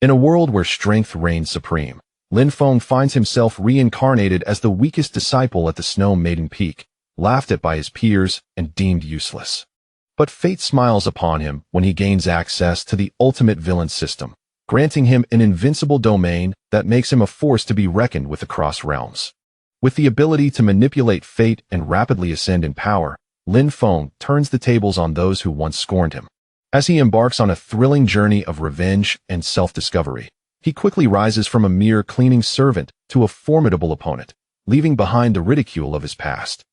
In a world where strength reigns supreme, Lin Feng finds himself reincarnated as the weakest disciple at the Snow Maiden Peak, laughed at by his peers and deemed useless. But fate smiles upon him when he gains access to the ultimate villain system, granting him an invincible domain that makes him a force to be reckoned with across realms. With the ability to manipulate fate and rapidly ascend in power, Lin Feng turns the tables on those who once scorned him. As he embarks on a thrilling journey of revenge and self-discovery, he quickly rises from a mere cleaning servant to a formidable opponent, leaving behind the ridicule of his past.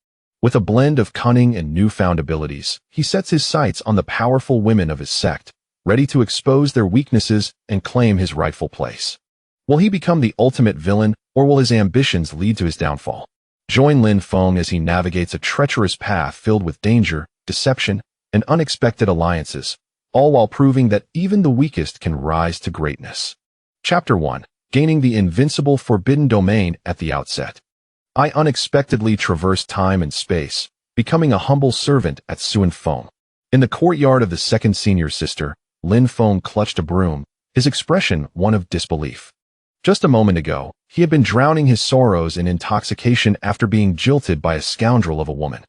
With a blend of cunning and newfound abilities, he sets his sights on the powerful women of his sect, ready to expose their weaknesses and claim his rightful place. Will he become the ultimate villain, or will his ambitions lead to his downfall? Join Lin Feng as he navigates a treacherous path filled with danger, deception, and unexpected alliances, all while proving that even the weakest can rise to greatness. Chapter 1. Gaining the Invincible Forbidden Domain at the outset. I unexpectedly traversed time and space, becoming a humble servant at Suan Feng. In the courtyard of the second senior sister, Lin Feng clutched a broom, his expression one of disbelief. Just a moment ago, he had been drowning his sorrows in intoxication after being jilted by a scoundrel of a woman.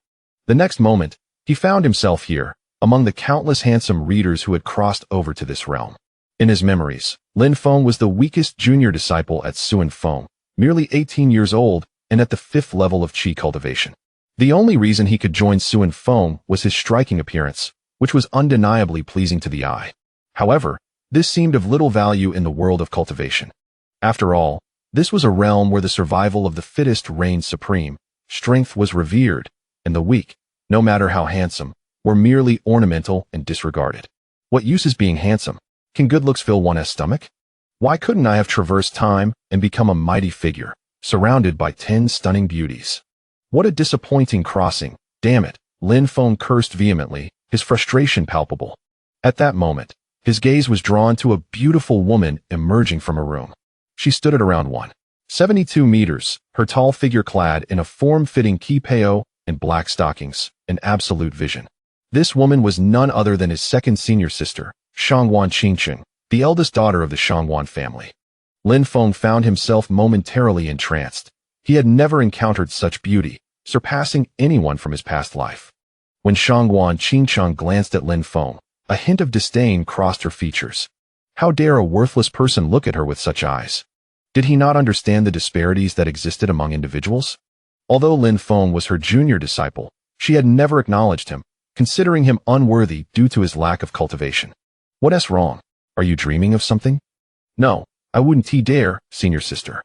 The next moment, he found himself here, among the countless handsome readers who had crossed over to this realm. In his memories, Lin Feng was the weakest junior disciple at Suan Feng, merely 18 years old and at the 5th level of Qi cultivation. The only reason he could join Suan Feng was his striking appearance, which was undeniably pleasing to the eye. However, this seemed of little value in the world of cultivation. After all, this was a realm where the survival of the fittest reigned supreme, strength was revered, and the weak, no matter how handsome, were merely ornamental and disregarded. What use is being handsome? Can good looks fill one's stomach? Why couldn't I have traversed time and become a mighty figure, surrounded by 10 stunning beauties? What a disappointing crossing, damn it, Lin Feng cursed vehemently, his frustration palpable. At that moment, his gaze was drawn to a beautiful woman emerging from a room. She stood at around 172 meters, her tall figure clad in a form-fitting kipao and black stockings, an absolute vision. This woman was none other than his second senior sister, Shangwan Qingqing, the eldest daughter of the Shangwan family. Lin Feng found himself momentarily entranced. He had never encountered such beauty, surpassing anyone from his past life. When Shangwan Qingqing glanced at Lin Feng, a hint of disdain crossed her features. How dare a worthless person look at her with such eyes? Did he not understand the disparities that existed among individuals? Although Lin Feng was her junior disciple, she had never acknowledged him, considering him unworthy due to his lack of cultivation. What's wrong? Are you dreaming of something? No, I wouldn't dare, senior sister.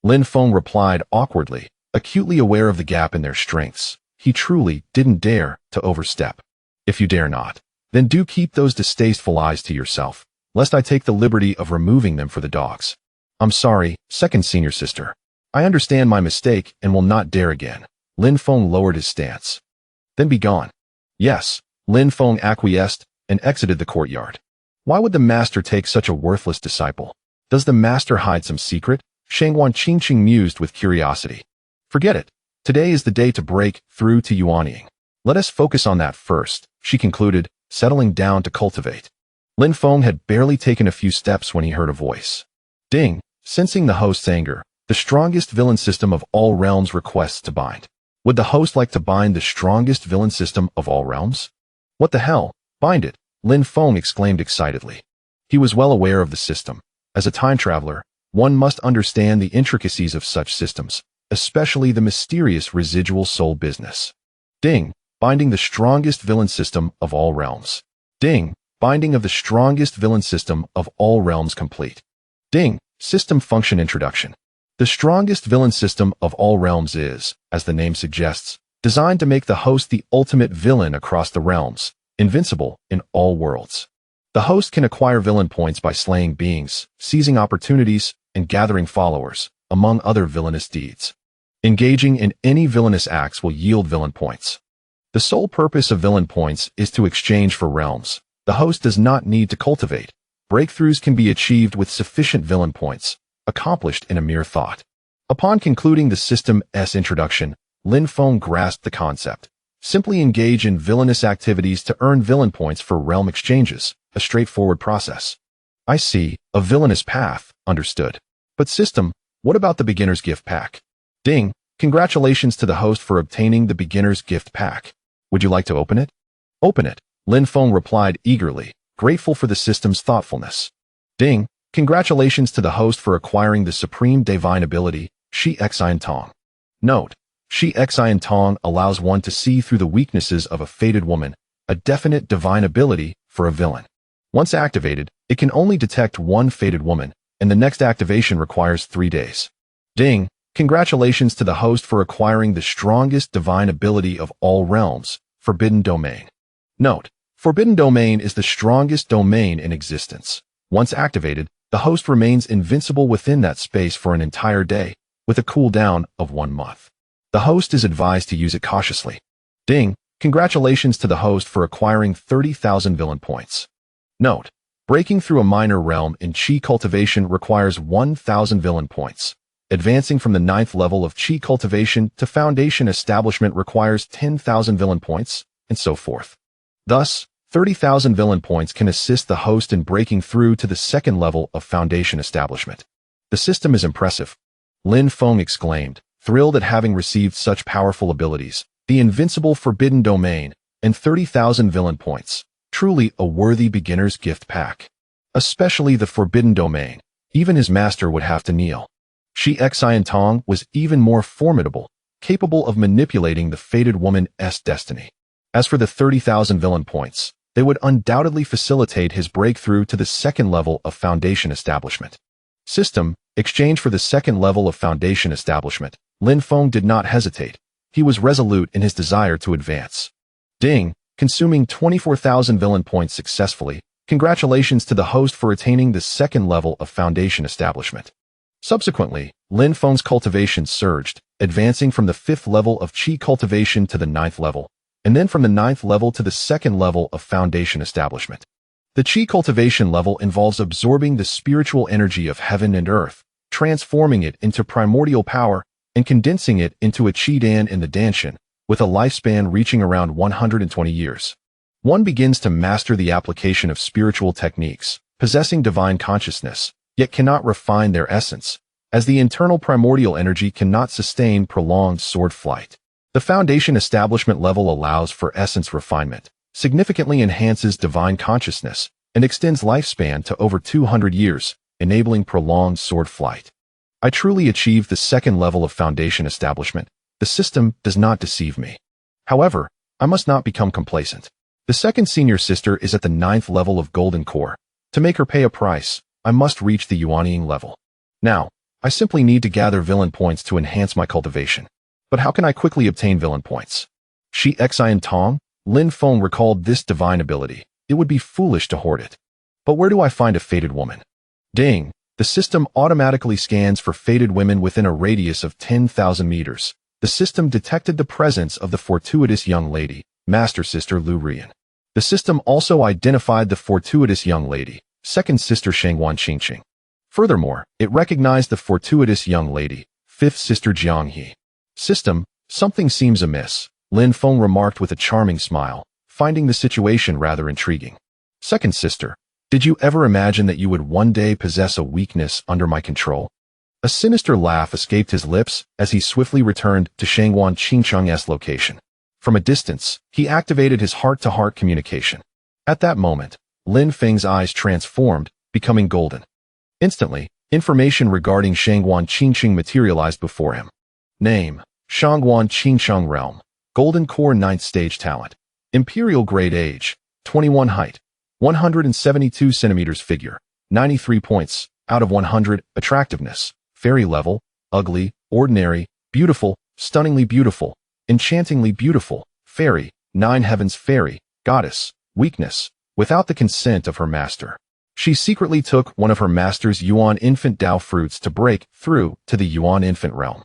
Lin Feng replied awkwardly, acutely aware of the gap in their strengths. He truly didn't dare to overstep. If you dare not, then do keep those distasteful eyes to yourself, lest I take the liberty of removing them for the dogs. I'm sorry, second senior sister. I understand my mistake and will not dare again. Lin Feng lowered his stance. Then be gone. Yes, Lin Feng acquiesced and exited the courtyard. Why would the master take such a worthless disciple? Does the master hide some secret? Shangwan Qingqing mused with curiosity. Forget it. Today is the day to break through to Yuanying. Let us focus on that first, she concluded, settling down to cultivate. Lin Feng had barely taken a few steps when he heard a voice. Ding, sensing the host's anger, the strongest villain system of all realms requests to bind. Would the host like to bind the strongest villain system of all realms? What the hell? Bind it, Lin Feng exclaimed excitedly. He was well aware of the system. As a time traveler, one must understand the intricacies of such systems, especially the mysterious residual soul business. Ding, binding the strongest villain system of all realms. Ding, binding of the strongest villain system of all realms complete. Ding, system function introduction. The strongest villain system of all realms is, as the name suggests, designed to make the host the ultimate villain across the realms, invincible in all worlds. The host can acquire villain points by slaying beings, seizing opportunities, and gathering followers, among other villainous deeds. Engaging in any villainous acts will yield villain points. The sole purpose of villain points is to exchange for realms. The host does not need to cultivate. Breakthroughs can be achieved with sufficient villain points, accomplished in a mere thought. Upon concluding the system's introduction, Lin Feng grasped the concept. Simply engage in villainous activities to earn villain points for realm exchanges, a straightforward process. I see, a villainous path, understood. But system, what about the beginner's gift pack? Ding, congratulations to the host for obtaining the beginner's gift pack. Would you like to open it? Open it, Lin Feng replied eagerly, grateful for the system's thoughtfulness. Ding, congratulations to the host for acquiring the supreme divine ability, Shi Xian Tong. Note, Shi Xian Tong allows one to see through the weaknesses of a fated woman, a definite divine ability for a villain. Once activated, it can only detect one fated woman, and the next activation requires 3 days. Ding, congratulations to the host for acquiring the strongest divine ability of all realms, Forbidden Domain. Note, Forbidden Domain is the strongest domain in existence. Once activated, the host remains invincible within that space for an entire day, with a cooldown of 1 month. The host is advised to use it cautiously. Ding, congratulations to the host for acquiring 30,000 villain points. Note, breaking through a minor realm in Qi cultivation requires 1,000 villain points. Advancing from the 9th level of Qi cultivation to foundation establishment requires 10,000 villain points, and so forth. Thus, 30,000 villain points can assist the host in breaking through to the 2nd level of foundation establishment. The system is impressive, Lin Feng exclaimed, thrilled at having received such powerful abilities, the invincible Forbidden Domain, and 30,000 villain points. Truly a worthy beginner's gift pack. Especially the Forbidden Domain, even his master would have to kneel. Shi Xian Tong was even more formidable, capable of manipulating the fated woman's destiny. As for the 30,000 villain points, they would undoubtedly facilitate his breakthrough to the 2nd level of foundation establishment. System, exchange for the 2nd level of foundation establishment. Lin Feng did not hesitate. He was resolute in his desire to advance. Ding, consuming 24,000 villain points successfully. Congratulations to the host for attaining the 2nd level of foundation establishment. Subsequently, Lin Feng's cultivation surged, advancing from the 5th level of Qi cultivation to the 9th level, and then from the 9th level to the 2nd level of foundation establishment. The Qi cultivation level involves absorbing the spiritual energy of heaven and earth, transforming it into primordial power, and condensing it into a Qi Dan in the Danshan, with a lifespan reaching around 120 years. One begins to master the application of spiritual techniques, possessing divine consciousness, yet cannot refine their essence, as the internal primordial energy cannot sustain prolonged sword flight. The foundation establishment level allows for essence refinement, significantly enhances divine consciousness, and extends lifespan to over 200 years, enabling prolonged sword flight. I truly achieved the 2nd level of foundation establishment. The system does not deceive me. However, I must not become complacent. The 2nd senior sister is at the 9th level of Golden Core. To make her pay a price, I must reach the Yuanying level. Now, I simply need to gather villain points to enhance my cultivation. But how can I quickly obtain villain points? Shi Xian Tong, Lin Feng recalled this divine ability. It would be foolish to hoard it. But where do I find a fated woman? Ding, the system automatically scans for fated women within a radius of 10,000 meters. The system detected the presence of the fortuitous young lady, Master Sister Lu Rian. The system also identified the fortuitous young lady, 2nd Sister Shangwan Qingqing. Furthermore, it recognized the fortuitous young lady, 5th Sister Jiang He. System, something seems amiss, Lin Feng remarked with a charming smile, finding the situation rather intriguing. 2nd Sister, did you ever imagine that you would one day possess a weakness under my control? A sinister laugh escaped his lips as he swiftly returned to Shangwan Qingqing's location. From a distance, he activated his heart-to-heart communication. At that moment, Lin Feng's eyes transformed, becoming golden. Instantly, information regarding Shangwan Qingqing materialized before him. Name, Shangwan Qingqing Realm, Golden Core 9th Stage Talent, Imperial Grade Age, 21 Height, 172 centimeters Figure, 93 points, out of 100, Attractiveness, Fairy Level, Ugly, Ordinary, Beautiful, Stunningly Beautiful, Enchantingly Beautiful, Fairy, 9 Heavens Fairy, Goddess, Weakness, without the consent of her master. She secretly took one of her master's Yuan Infant Dao fruits to break through to the Yuan Infant Realm.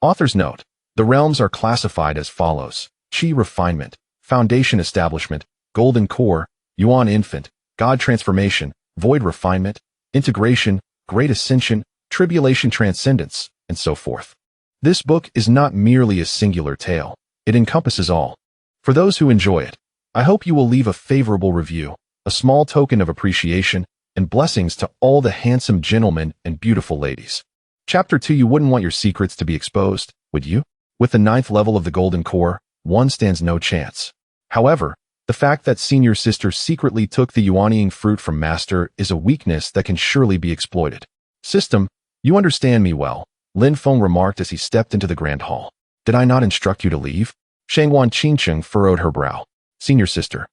Author's note, the realms are classified as follows: Qi Refinement, Foundation Establishment, Golden Core, Yuan Infant, God Transformation, Void Refinement, Integration, Great Ascension, Tribulation Transcendence, and so forth. This book is not merely a singular tale. It encompasses all. For those who enjoy it, I hope you will leave a favorable review, a small token of appreciation, and blessings to all the handsome gentlemen and beautiful ladies. Chapter 2. You wouldn't want your secrets to be exposed, would you? With the 9th level of the Golden Core, one stands no chance. However, the fact that Senior Sister secretly took the Yuanying fruit from Master is a weakness that can surely be exploited. System, you understand me well, Lin Feng remarked as he stepped into the Grand Hall. Did I not instruct you to leave? Shangwan Qingcheng furrowed her brow. Senior Sister,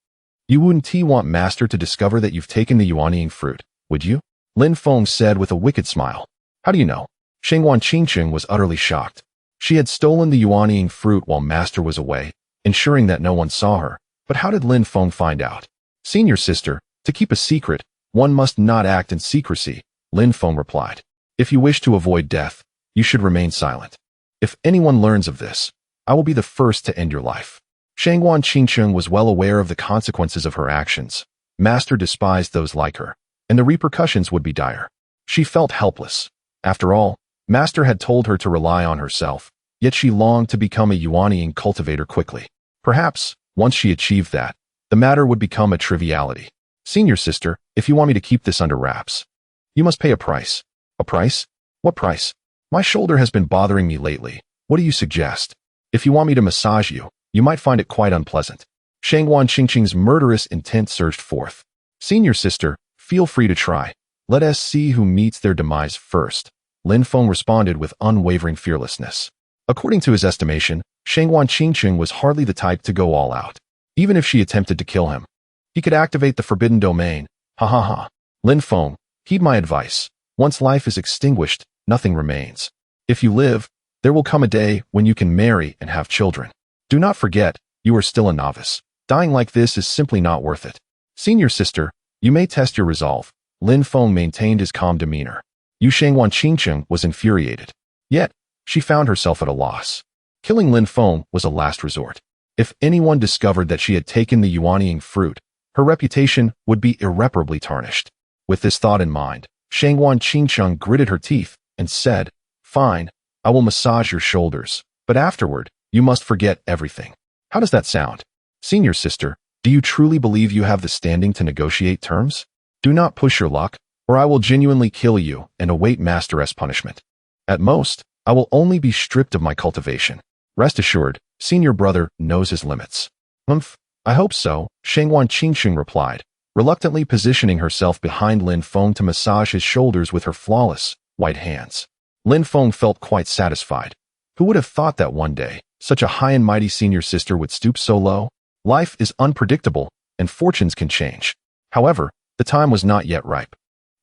you wouldn't want Master to discover that you've taken the Yuanying fruit, would you? Lin Feng said with a wicked smile. How do you know? Shangwan Qingcheng was utterly shocked. She had stolen the Yuanying fruit while Master was away, ensuring that no one saw her. But how did Lin Feng find out? Senior Sister, to keep a secret, one must not act in secrecy, Lin Feng replied. If you wish to avoid death, you should remain silent. If anyone learns of this, I will be the first to end your life. Shangwan Qingcheng was well aware of the consequences of her actions. Master despised those like her, and the repercussions would be dire. She felt helpless. After all, Master had told her to rely on herself, yet she longed to become a Yuanying cultivator quickly. Perhaps, once she achieved that, the matter would become a triviality. Senior Sister, if you want me to keep this under wraps, you must pay a price. A price? What price? My shoulder has been bothering me lately. What do you suggest? If you want me to massage you, you might find it quite unpleasant. Shangwan Qingcheng's murderous intent surged forth. Senior Sister, feel free to try. Let us see who meets their demise first. Lin Feng responded with unwavering fearlessness. According to his estimation, Shangwan Qingcheng was hardly the type to go all out. Even if she attempted to kill him, he could activate the forbidden domain. Ha ha ha. Lin Feng, heed my advice. Once life is extinguished, nothing remains. If you live, there will come a day when you can marry and have children. Do not forget, you are still a novice. Dying like this is simply not worth it. Senior Sister, you may test your resolve. Lin Feng maintained his calm demeanor. Yu Shangwan Qingcheng was infuriated. Yet, she found herself at a loss. Killing Lin Feng was a last resort. If anyone discovered that she had taken the Yuanying fruit, her reputation would be irreparably tarnished. With this thought in mind, Shangwan Qingcheng gritted her teeth and said, Fine, I will massage your shoulders, but afterward, you must forget everything. How does that sound? Senior Sister, do you truly believe you have the standing to negotiate terms? Do not push your luck, or I will genuinely kill you and await Master's punishment. At most, I will only be stripped of my cultivation. Rest assured, Senior Brother knows his limits. I hope so, Shangwan Qingcheng replied, reluctantly positioning herself behind Lin Feng to massage his shoulders with her flawless, white hands. Lin Feng felt quite satisfied. Who would have thought that one day, such a high and mighty Senior Sister would stoop so low? Life is unpredictable, and fortunes can change. However, the time was not yet ripe.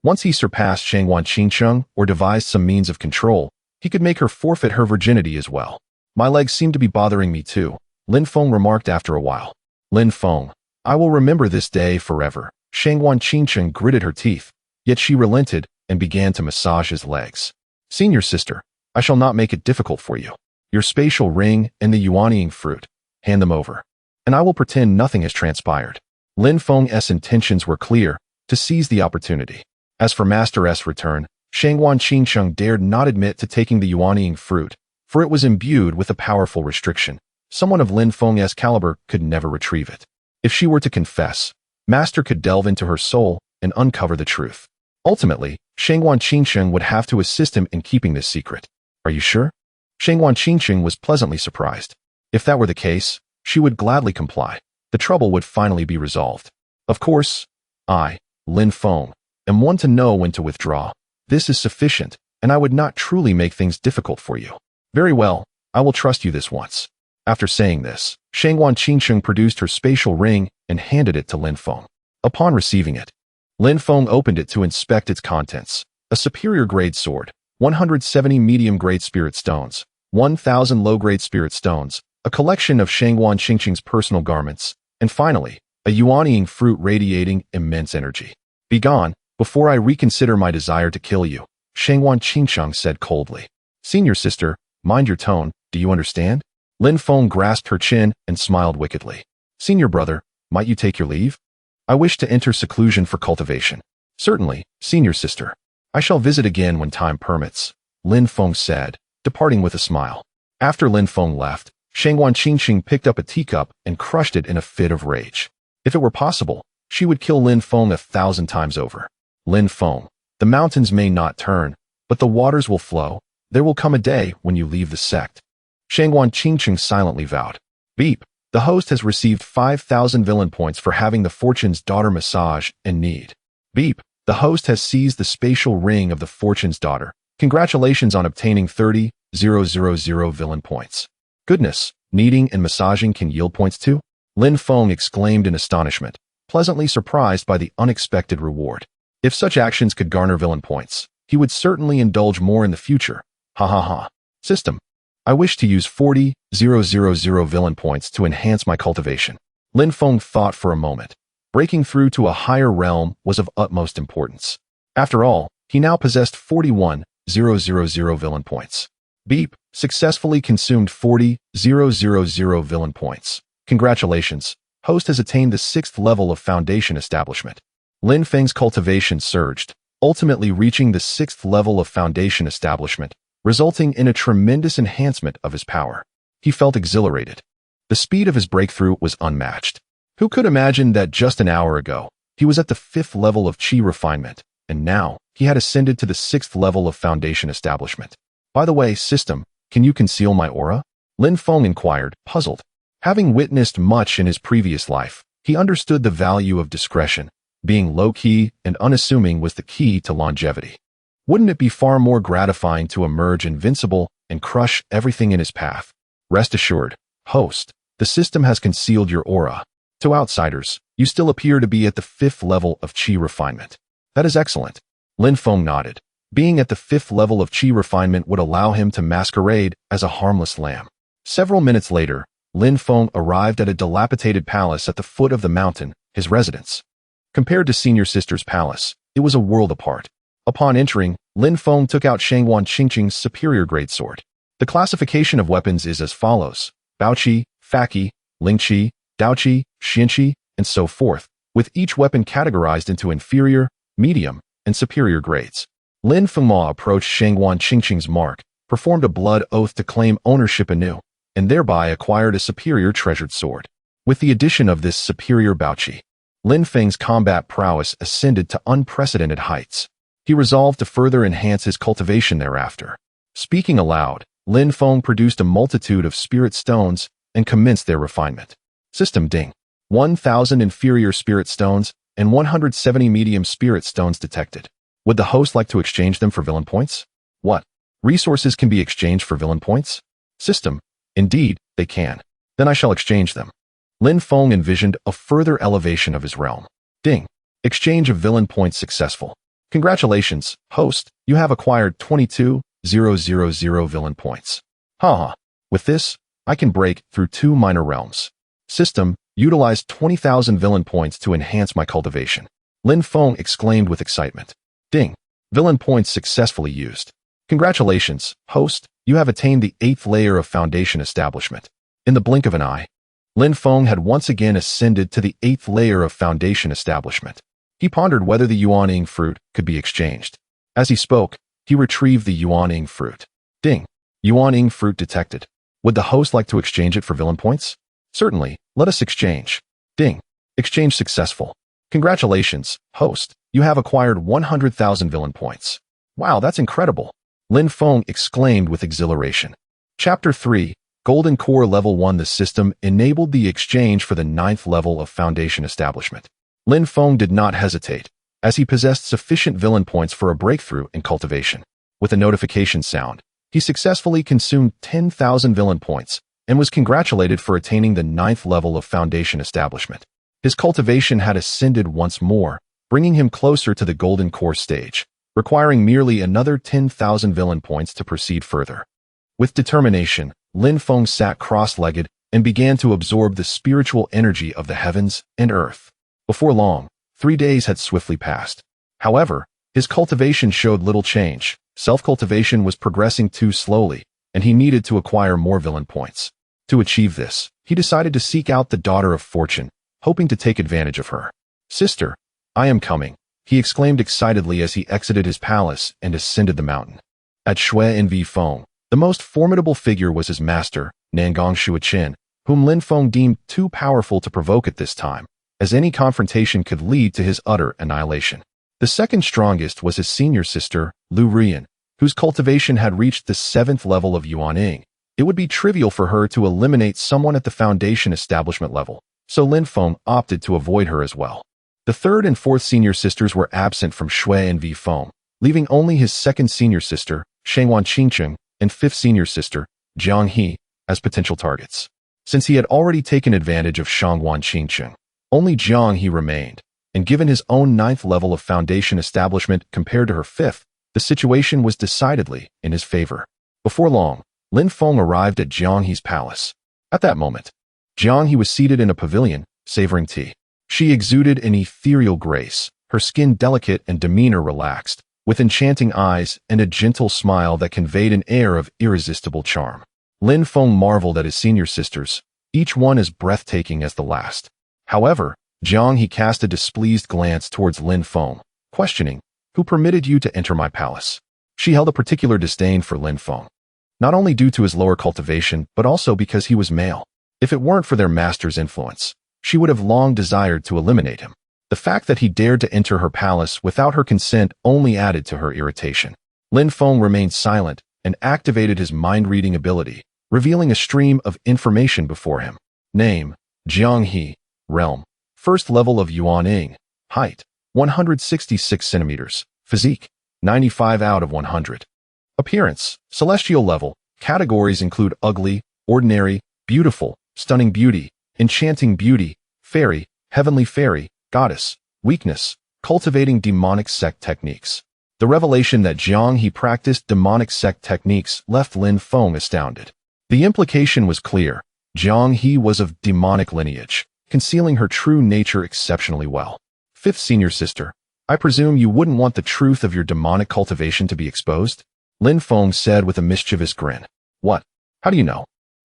Once he surpassed Shangwan Qingcheng or devised some means of control, he could make her forfeit her virginity as well. My legs seem to be bothering me too, Lin Feng remarked after a while. Lin Feng, I will remember this day forever. Shangwan Qingcheng gritted her teeth, yet she relented and began to massage his legs. Senior Sister, I shall not make it difficult for you. Your spatial ring and the Yuanying fruit, hand them over, and I will pretend nothing has transpired. Lin Feng's intentions were clear, to seize the opportunity. As for Master's return, Shangwan Qingcheng dared not admit to taking the Yuanying fruit, for it was imbued with a powerful restriction. Someone of Lin Feng's caliber could never retrieve it. If she were to confess, Master could delve into her soul and uncover the truth. Ultimately, Shangwan Qingcheng would have to assist him in keeping this secret. Are you sure? Shangwan Qingcheng was pleasantly surprised. If that were the case, she would gladly comply. The trouble would finally be resolved. Of course, I, Lin Feng, am one to know when to withdraw. This is sufficient, and I would not truly make things difficult for you. Very well, I will trust you this once. After saying this, Shangwan Qingcheng produced her spatial ring and handed it to Lin Feng. Upon receiving it, Lin Feng opened it to inspect its contents. A superior-grade sword, 170 medium-grade spirit stones, 1,000 low-grade spirit stones, a collection of Shangwan Qingcheng's personal garments, and finally, a Yuanying fruit radiating immense energy. Begone, before I reconsider my desire to kill you, Shangwan Qingcheng said coldly. Senior Sister, mind your tone, do you understand? Lin Feng grasped her chin and smiled wickedly. Senior Brother, might you take your leave? I wish to enter seclusion for cultivation. Certainly, Senior Sister. I shall visit again when time permits, Lin Feng said, departing with a smile. After Lin Feng left, Shangwan Qingcheng picked up a teacup and crushed it in a fit of rage. If it were possible, she would kill Lin Feng 1,000 times over. Lin Feng, the mountains may not turn, but the waters will flow. There will come a day when you leave the sect. Shangguan Qingqing silently vowed. Beep. The host has received 5,000 villain points for having the Fortune's Daughter massage in need. Beep. The host has seized the spatial ring of the Fortune's Daughter. Congratulations on obtaining 30,000 villain points. Goodness, kneading and massaging can yield points too? Lin Feng exclaimed in astonishment, pleasantly surprised by the unexpected reward. If such actions could garner villain points, he would certainly indulge more in the future. Ha ha ha. System. I wish to use 40,000 villain points to enhance my cultivation. Lin Feng thought for a moment. Breaking through to a higher realm was of utmost importance. After all, he now possessed 41,000 villain points. Beep. Successfully consumed 40,000 villain points. Congratulations. Host has attained the 6th level of Foundation Establishment. Lin Feng's cultivation surged, ultimately reaching the 6th level of Foundation Establishment, resulting in a tremendous enhancement of his power. He felt exhilarated. The speed of his breakthrough was unmatched. Who could imagine that just an hour ago, he was at the 5th level of Qi refinement, and now he had ascended to the 6th level of Foundation Establishment. By the way, system, can you conceal my aura? Lin Feng inquired, puzzled. Having witnessed much in his previous life, he understood the value of discretion. Being low-key and unassuming was the key to longevity. Wouldn't it be far more gratifying to emerge invincible and crush everything in his path? Rest assured, host, the system has concealed your aura. To outsiders, you still appear to be at the 5th level of Qi refinement. That is excellent. Lin Feng nodded. Being at the 5th level of Qi refinement would allow him to masquerade as a harmless lamb. Several minutes later, Lin Feng arrived at a dilapidated palace at the foot of the mountain, his residence. Compared to Senior Sister's palace, it was a world apart. Upon entering, Lin Feng took out Shangguan Qingqing's superior grade sword. The classification of weapons is as follows: Baoqi, Faqi, Lingqi, Daoqi, Xinqi, and so forth, with each weapon categorized into inferior, medium, and superior grades. Lin Fengma approached Shangguan Qingqing's mark, performed a blood oath to claim ownership anew, and thereby acquired a superior treasured sword. With the addition of this superior Baoqi, Lin Feng's combat prowess ascended to unprecedented heights. He resolved to further enhance his cultivation thereafter. Speaking aloud, Lin Feng produced a multitude of spirit stones and commenced their refinement. System ding. 1,000 inferior spirit stones and 170 medium spirit stones detected. Would the host like to exchange them for villain points? What? Resources can be exchanged for villain points? System. Indeed, they can. Then I shall exchange them. Lin Feng envisioned a further elevation of his realm. Ding. Exchange of villain points successful. Congratulations, host, you have acquired 22,000 villain points. Haha. With this, I can break through 2 minor realms. System, utilize 20,000 villain points to enhance my cultivation. Lin Feng exclaimed with excitement. Ding. Villain points successfully used. Congratulations, host, you have attained the 8th layer of Foundation Establishment. In the blink of an eye, Lin Feng had once again ascended to the 8th layer of Foundation Establishment. He pondered whether the Yuaning fruit could be exchanged. As he spoke, he retrieved the Yuaning fruit. Ding. Yuaning fruit detected. Would the host like to exchange it for villain points? Certainly, let us exchange. Ding. Exchange successful. Congratulations, host, you have acquired 100,000 villain points. Wow, that's incredible. Lin Feng exclaimed with exhilaration. Chapter 3, Golden Core Level 1. The system enabled the exchange for the 9th level of Foundation Establishment. Lin Feng did not hesitate, as he possessed sufficient villain points for a breakthrough in cultivation. With a notification sound, he successfully consumed 10,000 villain points and was congratulated for attaining the 9th level of Foundation Establishment. His cultivation had ascended once more, bringing him closer to the Golden Core stage, requiring merely another 10,000 villain points to proceed further. With determination, Lin Feng sat cross-legged and began to absorb the spiritual energy of the heavens and earth. Before long, 3 days had swiftly passed. However, his cultivation showed little change. Self-cultivation was progressing too slowly, and he needed to acquire more villain points. To achieve this, he decided to seek out the Daughter of Fortune, hoping to take advantage of her. Sister, I am coming, he exclaimed excitedly as he exited his palace and ascended the mountain. At Shui Envi Feng, the most formidable figure was his master, Nangang Shuichen, whom Lin Feng deemed too powerful to provoke at this time, as any confrontation could lead to his utter annihilation. The second strongest was his senior sister, Lu Rian, whose cultivation had reached the 7th level of Yuaning. It would be trivial for her to eliminate someone at the foundation establishment level, so Lin Feng opted to avoid her as well. The third and fourth senior sisters were absent from Shui and V Feng, leaving only his second senior sister, Shangwan Qingcheng, and fifth senior sister, Jiang He, as potential targets. Since he had already taken advantage of Shangwan Qingcheng, only Jiang He remained, and given his own 9th level of foundation establishment compared to her 5th, the situation was decidedly in his favor. Before long, Lin Feng arrived at Jiang He's palace. At that moment, Jiang He was seated in a pavilion, savoring tea. She exuded an ethereal grace, her skin delicate and demeanor relaxed, with enchanting eyes and a gentle smile that conveyed an air of irresistible charm. Lin Feng marveled at his senior sisters, each one as breathtaking as the last. However, Jiang He cast a displeased glance towards Lin Feng, questioning, "Who permitted you to enter my palace?" She held a particular disdain for Lin Feng, not only due to his lower cultivation, but also because he was male. If it weren't for their master's influence, she would have long desired to eliminate him. The fact that he dared to enter her palace without her consent only added to her irritation. Lin Feng remained silent and activated his mind-reading ability, revealing a stream of information before him. Name, Jiang He. Realm, 1st level of Yuaning. Height, 166 centimeters. Physique, 95 out of 100. Appearance, celestial level. Categories include ugly, ordinary, beautiful, stunning beauty, enchanting beauty, fairy, heavenly fairy, goddess. Weakness, cultivating demonic sect techniques. The revelation that Jiang He practiced demonic sect techniques left Lin Feng astounded. The implication was clear. Jiang He was of demonic lineage, concealing her true nature exceptionally well. Fifth senior sister, I presume you wouldn't want the truth of your demonic cultivation to be exposed? Lin Feng said with a mischievous grin. What? How do you know?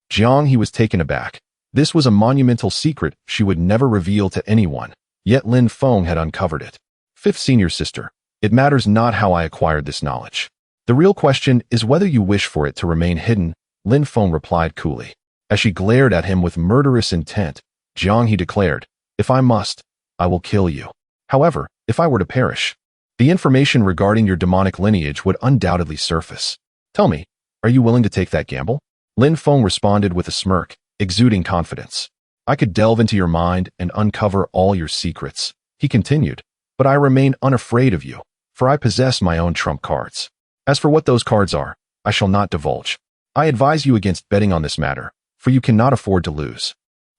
Jiang He was taken aback. This was a monumental secret she would never reveal to anyone, yet Lin Feng had uncovered it. Fifth senior sister, it matters not how I acquired this knowledge. The real question is whether you wish for it to remain hidden, Lin Feng replied coolly. As she glared at him with murderous intent, Jiang He declared, if I must, I will kill you. However, if I were to perish, the information regarding your demonic lineage would undoubtedly surface. Tell me, are you willing to take that gamble? Lin Feng responded with a smirk, exuding confidence. I could delve into your mind and uncover all your secrets, he continued, but I remain unafraid of you, for I possess my own trump cards. As for what those cards are, I shall not divulge. I advise you against betting on this matter, for you cannot afford to lose.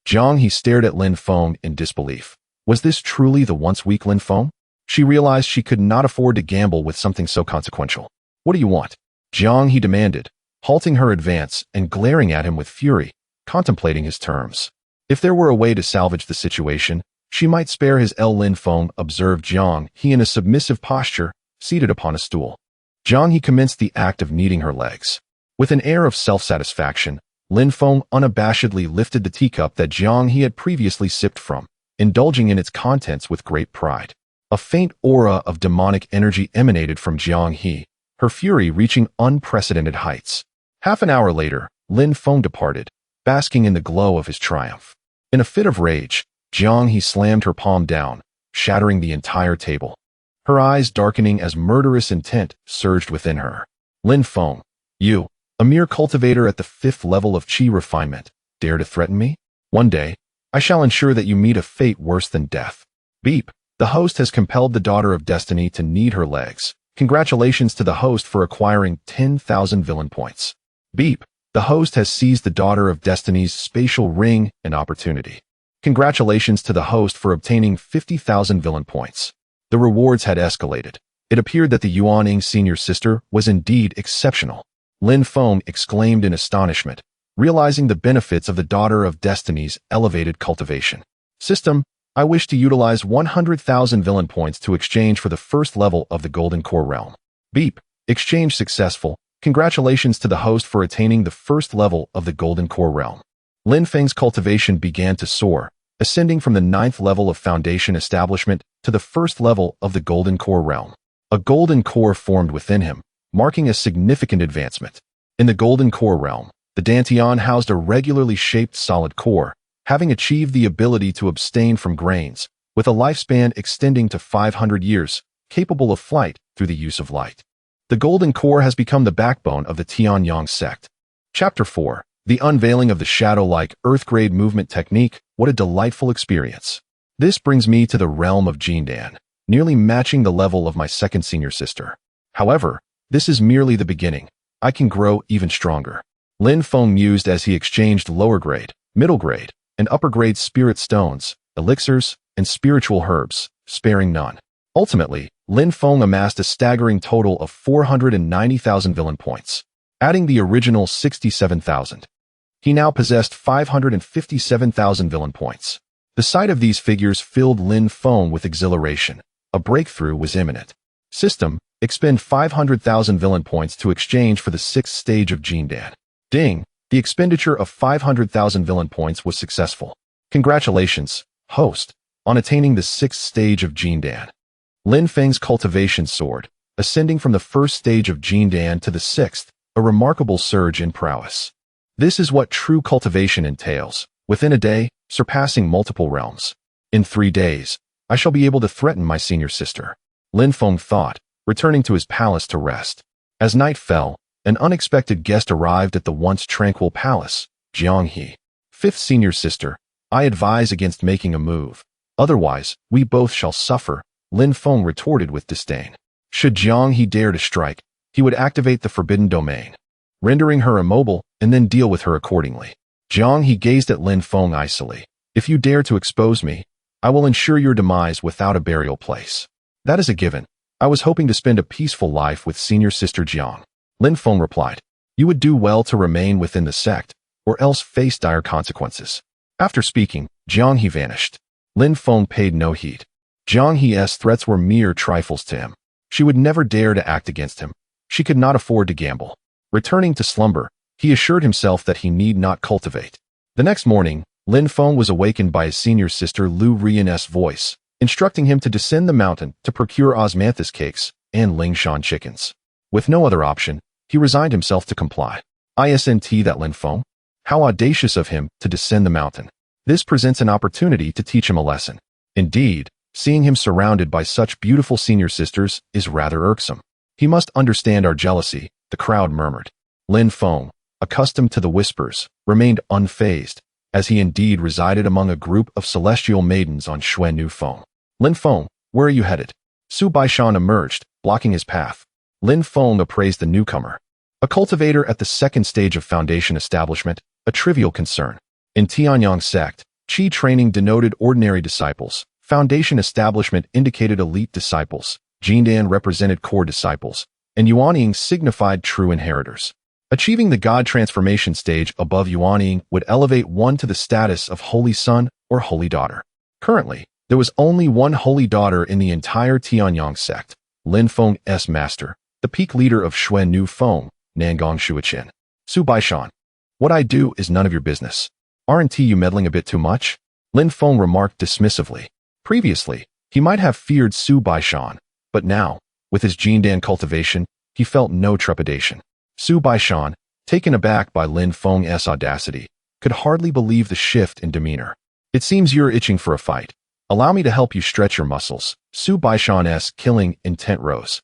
Jiang He stared at Lin Feng in disbelief. Was this truly the once weak Lin Feng? She realized she could not afford to gamble with something so consequential. What do you want? Jiang He demanded, halting her advance and glaring at him with fury, contemplating his terms. If there were a way to salvage the situation, she might spare his Lin Feng, observed Jiang He in a submissive posture, seated upon a stool. Jiang He commenced the act of kneading her legs. With an air of self-satisfaction, Lin Feng unabashedly lifted the teacup that Jiang He had previously sipped from, indulging in its contents with great pride. A faint aura of demonic energy emanated from Jiang He, her fury reaching unprecedented heights. Half an hour later, Lin Feng departed, basking in the glow of his triumph. In a fit of rage, Jiang He slammed her palm down, shattering the entire table. Her eyes darkening as murderous intent surged within her. Lin Feng, you, a mere cultivator at the 5th level of Qi refinement, dare to threaten me? One day, I shall ensure that you meet a fate worse than death. Beep. The host has compelled the daughter of destiny to knead her legs. Congratulations to the host for acquiring 10,000 villain points. Beep. The host has seized the daughter of destiny's spatial ring and opportunity. Congratulations to the host for obtaining 50,000 villain points. The rewards had escalated. It appeared that the Yuaning senior sister was indeed exceptional. Lin Feng exclaimed in astonishment, realizing the benefits of the daughter of destiny's elevated cultivation. System, I wish to utilize 100,000 villain points to exchange for the 1st level of the Golden Core realm. Beep. Exchange successful. Congratulations to the host for attaining the 1st level of the Golden Core realm. Lin Feng's cultivation began to soar, ascending from the 9th level of foundation establishment to the 1st level of the Golden Core realm. A golden core formed within him, marking a significant advancement. In the Golden Core realm, the Dantian housed a regularly shaped solid core, having achieved the ability to abstain from grains, with a lifespan extending to 500 years, capable of flight through the use of light. The golden core has become the backbone of the Tianyang sect. Chapter 4. The unveiling of the shadow-like earth-grade movement technique. What a delightful experience. This brings me to the realm of Jindan, nearly matching the level of my second senior sister. However, this is merely the beginning. I can grow even stronger. Lin Feng mused as he exchanged lower grade, middle grade, and upper grade spirit stones, elixirs, and spiritual herbs, sparing none. Ultimately, Lin Feng amassed a staggering total of 490,000 villain points, adding the original 67,000. He now possessed 557,000 villain points. The sight of these figures filled Lin Feng with exhilaration. A breakthrough was imminent. System: expend 500,000 villain points to exchange for the 6th stage of Jindan. Ding! The expenditure of 500,000 villain points was successful. Congratulations, host, on attaining the 6th stage of Jindan. Lin Feng's cultivation soared, ascending from the 1st stage of Jindan to the 6th, a remarkable surge in prowess. This is what true cultivation entails. Within a day, surpassing multiple realms. In 3 days, I shall be able to threaten my senior sister. Lin Feng thought, returning to his palace to rest. As night fell, an unexpected guest arrived at the once tranquil palace. Jianghe, 5th senior sister, I advise against making a move. Otherwise, we both shall suffer, Lin Feng retorted with disdain. Should Jianghe dare to strike, he would activate the forbidden domain, rendering her immobile, and then deal with her accordingly. Jianghe gazed at Lin Feng icily. If you dare to expose me, I will ensure your demise without a burial place. That is a given. I was hoping to spend a peaceful life with senior sister Jiang. Lin Feng replied. You would do well to remain within the sect, or else face dire consequences. After speaking, Jianghe vanished. Lin Feng paid no heed. Jianghe's threats were mere trifles to him. She would never dare to act against him. She could not afford to gamble. Returning to slumber, he assured himself that he need not cultivate. The next morning, Lin Feng was awakened by his senior sister Lu Rian's voice, instructing him to descend the mountain to procure osmanthus cakes and Lingshan chickens. With no other option, he resigned himself to comply. Isn't that Lin Feng? How audacious of him to descend the mountain. This presents an opportunity to teach him a lesson. Indeed, seeing him surrounded by such beautiful senior sisters is rather irksome. He must understand our jealousy, the crowd murmured. Lin Feng, accustomed to the whispers, remained unfazed, as he indeed resided among a group of celestial maidens on Xuannu Feng. Lin Feng, where are you headed? Su Baishan emerged, blocking his path. Lin Feng appraised the newcomer. A cultivator at the 2nd stage of foundation establishment, a trivial concern. In Tianyang sect, Qi training denoted ordinary disciples. Foundation establishment indicated elite disciples. Jindan represented core disciples, and Yuanying signified true inheritors. Achieving the God transformation stage above Yuanying would elevate one to the status of holy son or holy daughter. Currently, there was only one holy daughter in the entire Tianyang sect, Lin Feng's master, the peak leader of Xuannu Feng, Nangong Shuichen. Su Baishan. What I do is none of your business. Aren't you meddling a bit too much? Lin Feng remarked dismissively. Previously, he might have feared Su Baishan, but now, with his Jindan cultivation, he felt no trepidation. Su Baishan, taken aback by Lin Feng's audacity, could hardly believe the shift in demeanor. It seems you're itching for a fight. Allow me to help you stretch your muscles. Su Baishan's killing intent rose.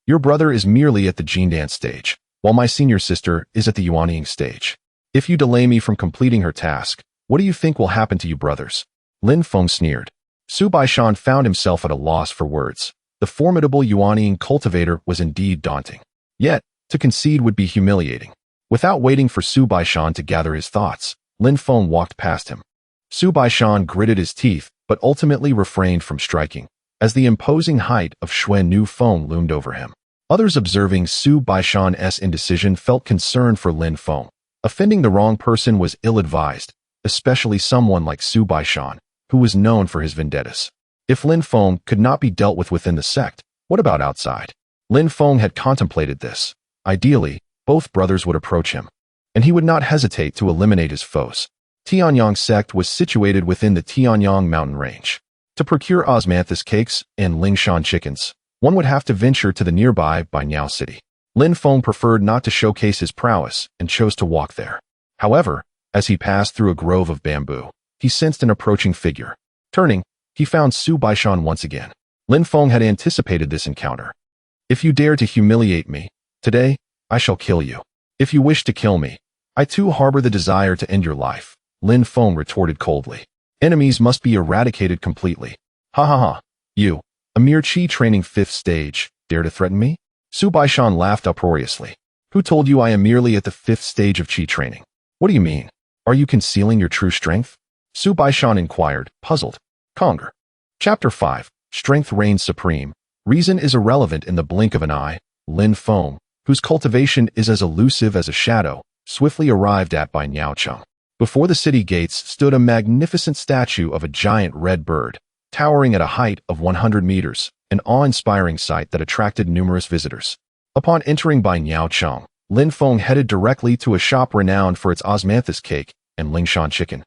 Your brother is merely at the Jindan stage, while my senior sister is at the Yuanying stage. If you delay me from completing her task, what do you think will happen to you brothers? Lin Feng sneered. Su Baishan found himself at a loss for words. The formidable Yuanying cultivator was indeed daunting. Yet, to concede would be humiliating. Without waiting for Su Baishan to gather his thoughts, Lin Feng walked past him. Su Baishan gritted his teeth, but ultimately refrained from striking, as the imposing height of Xuannu Feng loomed over him. Others observing Su Baishan's indecision felt concern for Lin Feng. Offending the wrong person was ill-advised, especially someone like Su Baishan, who was known for his vendettas. If Lin Feng could not be dealt with within the sect, what about outside? Lin Feng had contemplated this. Ideally, both brothers would approach him, and he would not hesitate to eliminate his foes. Tianyang sect was situated within the Tianyang mountain range. To procure osmanthus cakes and Lingshan chickens, one would have to venture to the nearby Bainyao city. Lin Feng preferred not to showcase his prowess and chose to walk there. However, as he passed through a grove of bamboo, he sensed an approaching figure. Turning, he found Su Baishan once again. Lin Feng had anticipated this encounter. If you dare to humiliate me, today, I shall kill you. If you wish to kill me, I too harbor the desire to end your life, Lin Feng retorted coldly. Enemies must be eradicated completely. Ha ha ha. You, a mere chi training 5th stage, dare to threaten me? Su Baishan laughed uproariously. Who told you I am merely at the 5th stage of chi training? What do you mean? Are you concealing your true strength? Su Baishan inquired, puzzled. Conger. Chapter 5. Strength reigns supreme. Reason is irrelevant in the blink of an eye. Lin Feng, whose cultivation is as elusive as a shadow, swiftly arrived at by Liang Chen. Before the city gates stood a magnificent statue of a giant red bird, towering at a height of 100 meters, an awe-inspiring sight that attracted numerous visitors. Upon entering by Liang Chen, Lin Feng headed directly to a shop renowned for its osmanthus cake and Lingshan chicken,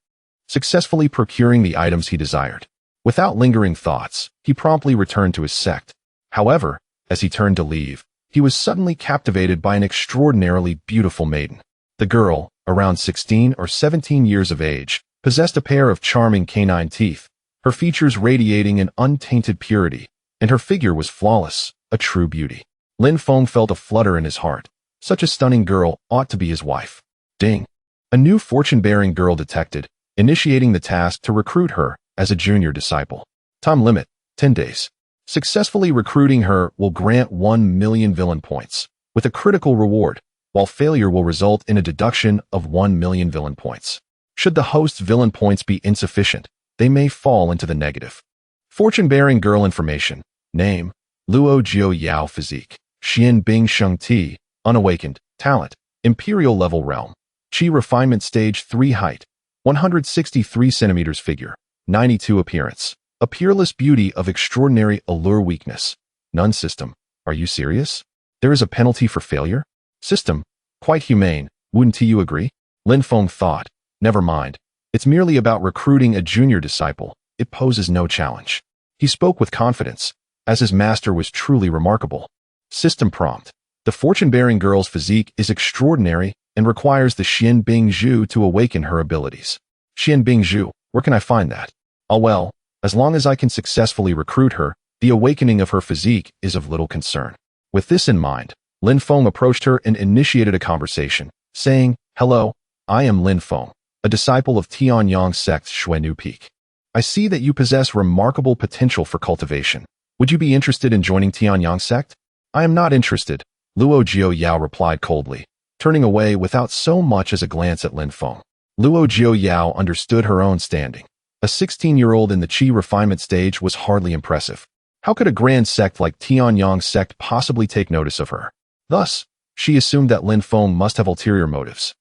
successfully procuring the items he desired. Without lingering thoughts, he promptly returned to his sect. However, as he turned to leave, he was suddenly captivated by an extraordinarily beautiful maiden. The girl, around 16 or 17 years of age, possessed a pair of charming canine teeth, her features radiating an untainted purity, and her figure was flawless, a true beauty. Lin Feng felt a flutter in his heart. Such a stunning girl ought to be his wife. Ding! A new fortune-bearing girl detected, initiating the task to recruit her as a junior disciple. Time limit, 10 days. Successfully recruiting her will grant 1 million villain points, with a critical reward, while failure will result in a deduction of 1 million villain points. Should the host's villain points be insufficient, they may fall into the negative. Fortune-bearing girl information. Name, Luo Jiu Yao physique. Xian Bing Sheng Ti, unawakened, talent, imperial level realm. Qi refinement stage 3 height, 163 centimeters figure, 92 appearance. A peerless beauty of extraordinary allure weakness. None system. Are you serious? There is a penalty for failure? System. Quite humane, wouldn't you agree? Lin Feng thought. Never mind. It's merely about recruiting a junior disciple. It poses no challenge. He spoke with confidence, as his master was truly remarkable. System prompt. The fortune-bearing girl's physique is extraordinary and requires the Xian Bing Zhu to awaken her abilities. Xian Bing Zhu, where can I find that? Ah well, as long as I can successfully recruit her, the awakening of her physique is of little concern. With this in mind, Lin Feng approached her and initiated a conversation, saying, Hello, I am Lin Feng, a disciple of Tianyang sect's Xuenu Peak. I see that you possess remarkable potential for cultivation. Would you be interested in joining Tianyang sect? I am not interested, Luo Jiu Yao replied coldly, turning away without so much as a glance at Lin Feng. Luo Jiu Yao understood her own standing. A 16-year-old in the Qi refinement stage was hardly impressive. How could a grand sect like Tianyang sect possibly take notice of her? Thus, she assumed that Lin Feng must have ulterior motives,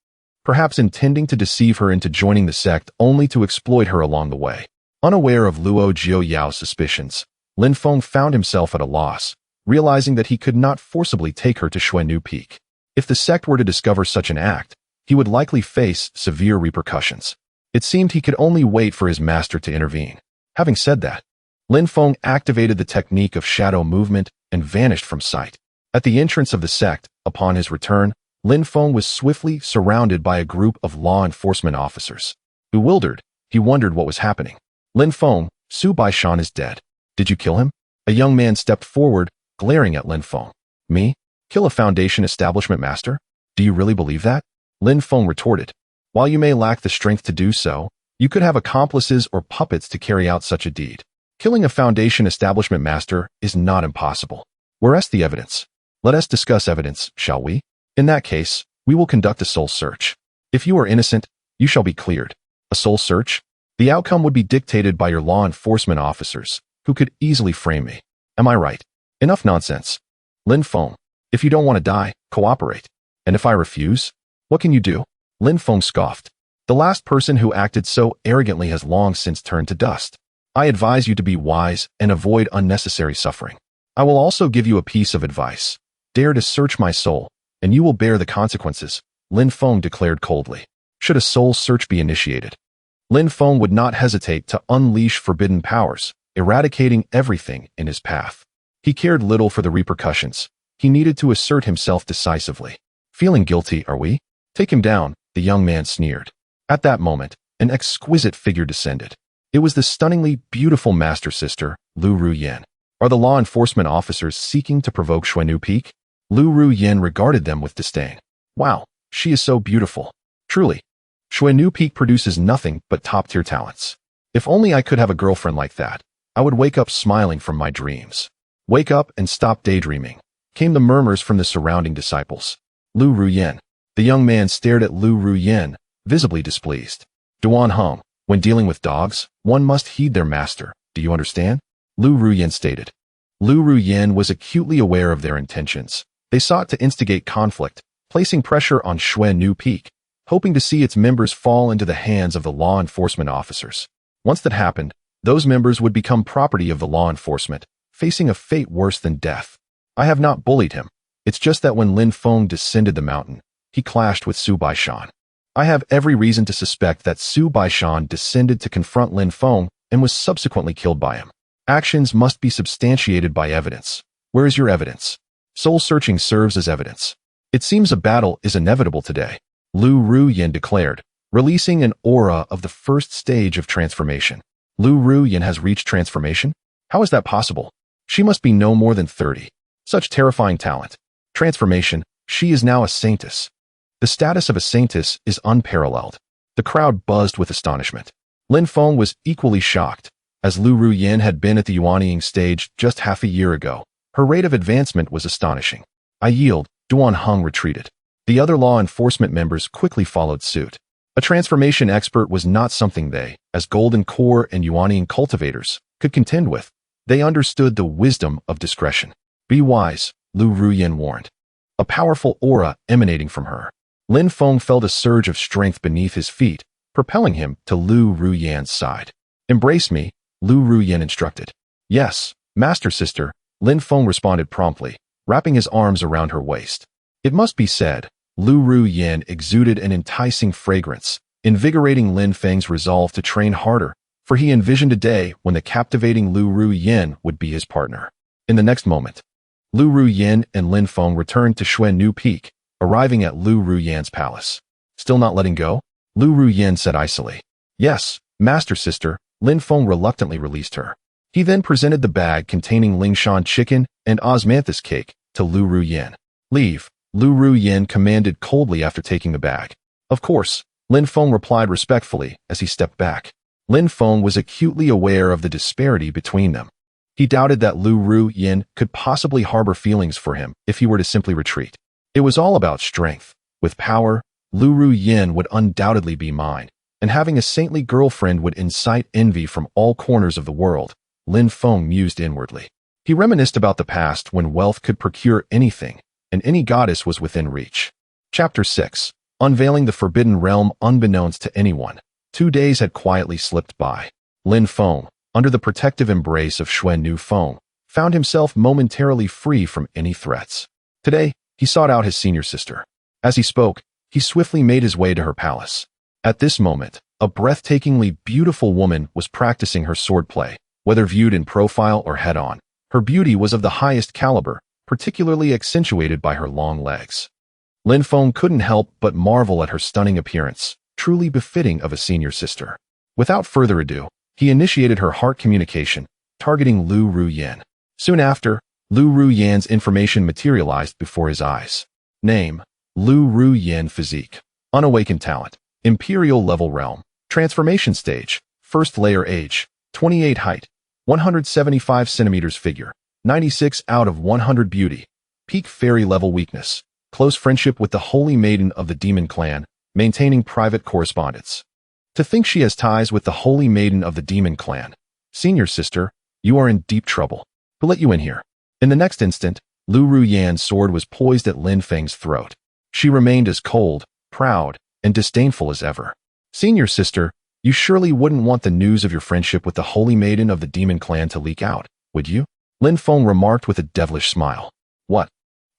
perhaps intending to deceive her into joining the sect only to exploit her along the way. Unaware of Luo Jiu Yao's suspicions, Lin Feng found himself at a loss, realizing that he could not forcibly take her to Xuenu Peak. If the sect were to discover such an act, he would likely face severe repercussions. It seemed he could only wait for his master to intervene. Having said that, Lin Feng activated the technique of shadow movement and vanished from sight. At the entrance of the sect, upon his return, Lin Feng was swiftly surrounded by a group of law enforcement officers. Bewildered, he wondered what was happening. Lin Feng, Su Baishan is dead. Did you kill him? A young man stepped forward, glaring at Lin Feng. Me? Kill a Foundation establishment master? Do you really believe that? Lin Feng retorted. While you may lack the strength to do so, you could have accomplices or puppets to carry out such a deed. Killing a Foundation establishment master is not impossible. Where's the evidence? Let us discuss evidence, shall we? In that case, we will conduct a soul search. If you are innocent, you shall be cleared. A soul search? The outcome would be dictated by your law enforcement officers, who could easily frame me. Am I right? Enough nonsense. Lin Feng, if you don't want to die, cooperate. And if I refuse, what can you do? Lin Feng scoffed. The last person who acted so arrogantly has long since turned to dust. I advise you to be wise and avoid unnecessary suffering. I will also give you a piece of advice. Dare to search my soul, and you will bear the consequences, Lin Feng declared coldly. Should a soul search be initiated, Lin Feng would not hesitate to unleash forbidden powers, eradicating everything in his path. He cared little for the repercussions. He needed to assert himself decisively. Feeling guilty, are we? Take him down, the young man sneered. At that moment, an exquisite figure descended. It was the stunningly beautiful master sister, Lu Ruyan. Are the law enforcement officers seeking to provoke Xuannu Peak? Lu Ruyin regarded them with disdain. Wow, she is so beautiful. Truly, Xuannu Peak produces nothing but top-tier talents. If only I could have a girlfriend like that, I would wake up smiling from my dreams. Wake up and stop daydreaming, came the murmurs from the surrounding disciples. Lu Ruyin. The young man stared at Lu Ruyin, visibly displeased. Duan Heng, when dealing with dogs, one must heed their master. Do you understand? Lu Ruyin stated. Lu Ruyin was acutely aware of their intentions. They sought to instigate conflict, placing pressure on Xuannu Peak, hoping to see its members fall into the hands of the law enforcement officers. Once that happened, those members would become property of the law enforcement, facing a fate worse than death. I have not bullied him. It's just that when Lin Feng descended the mountain, he clashed with Su Baishan. I have every reason to suspect that Su Baishan descended to confront Lin Feng and was subsequently killed by him. Actions must be substantiated by evidence. Where is your evidence? Soul-searching serves as evidence. It seems a battle is inevitable today, Lu Ruyin declared, releasing an aura of the first stage of transformation. Lu Ruyin has reached transformation? How is that possible? She must be no more than 30. Such terrifying talent. Transformation, she is now a saintess. The status of a saintess is unparalleled. The crowd buzzed with astonishment. Lin Feng was equally shocked, as Lu Ruyin had been at the Yuanying stage just half a year ago. Her rate of advancement was astonishing. I yield, Duan Heng retreated. The other law enforcement members quickly followed suit. A transformation expert was not something they, as Golden Core and Yuanying cultivators, could contend with. They understood the wisdom of discretion. Be wise, Lu Ruyin warned. A powerful aura emanating from her. Lin Feng felt a surge of strength beneath his feet, propelling him to Lu Ruyin's side. Embrace me, Lu Ruyin instructed. Yes, Master Sister, Lin Feng responded promptly, wrapping his arms around her waist. It must be said, Lu Ruyin exuded an enticing fragrance, invigorating Lin Feng's resolve to train harder, for he envisioned a day when the captivating Lu Ruyin would be his partner. In the next moment, Lu Ruyin and Lin Feng returned to Xuannu Peak, arriving at Lu Ruyin's palace. Still not letting go? Lu Ruyin said icily. Yes, Master Sister, Lin Feng reluctantly released her. He then presented the bag containing Lingshan chicken and osmanthus cake to Lu Ruyin. Leave, Lu Ruyin commanded coldly after taking the bag. Of course, Lin Feng replied respectfully as he stepped back. Lin Feng was acutely aware of the disparity between them. He doubted that Lu Ruyin could possibly harbor feelings for him if he were to simply retreat. It was all about strength. With power, Lu Ruyin would undoubtedly be mine, and having a saintly girlfriend would incite envy from all corners of the world, Lin Feng mused inwardly. He reminisced about the past when wealth could procure anything, and any goddess was within reach. Chapter 6. Unveiling the Forbidden Realm unbeknownst to anyone. 2 days had quietly slipped by. Lin Feng, under the protective embrace of Xuannu Feng, found himself momentarily free from any threats. Today, he sought out his senior sister. As he spoke, he swiftly made his way to her palace. At this moment, a breathtakingly beautiful woman was practicing her swordplay, whether viewed in profile or head-on. Her beauty was of the highest caliber, particularly accentuated by her long legs. Lin Feng couldn't help but marvel at her stunning appearance, truly befitting of a senior sister. Without further ado, he initiated her heart communication, targeting Lu Ruyin. Soon after, Lu Ruyin's information materialized before his eyes. Name: Lu Ruyin. Physique: unawakened talent, Imperial level realm, transformation stage, first layer. Age: 28. Height: 175 centimeters. Figure: 96 out of 100. Beauty: peak fairy level. Weakness: close friendship with the holy maiden of the demon clan, maintaining private correspondence. To think she has ties with the holy maiden of the demon clan. Senior sister, you are in deep trouble. Who let you in here? In the next instant, Lu Ruyin's sword was poised at Lin Feng's throat. She remained as cold, proud, and disdainful as ever. Senior sister, you surely wouldn't want the news of your friendship with the holy maiden of the demon clan to leak out, would you? Lin Feng remarked with a devilish smile. What?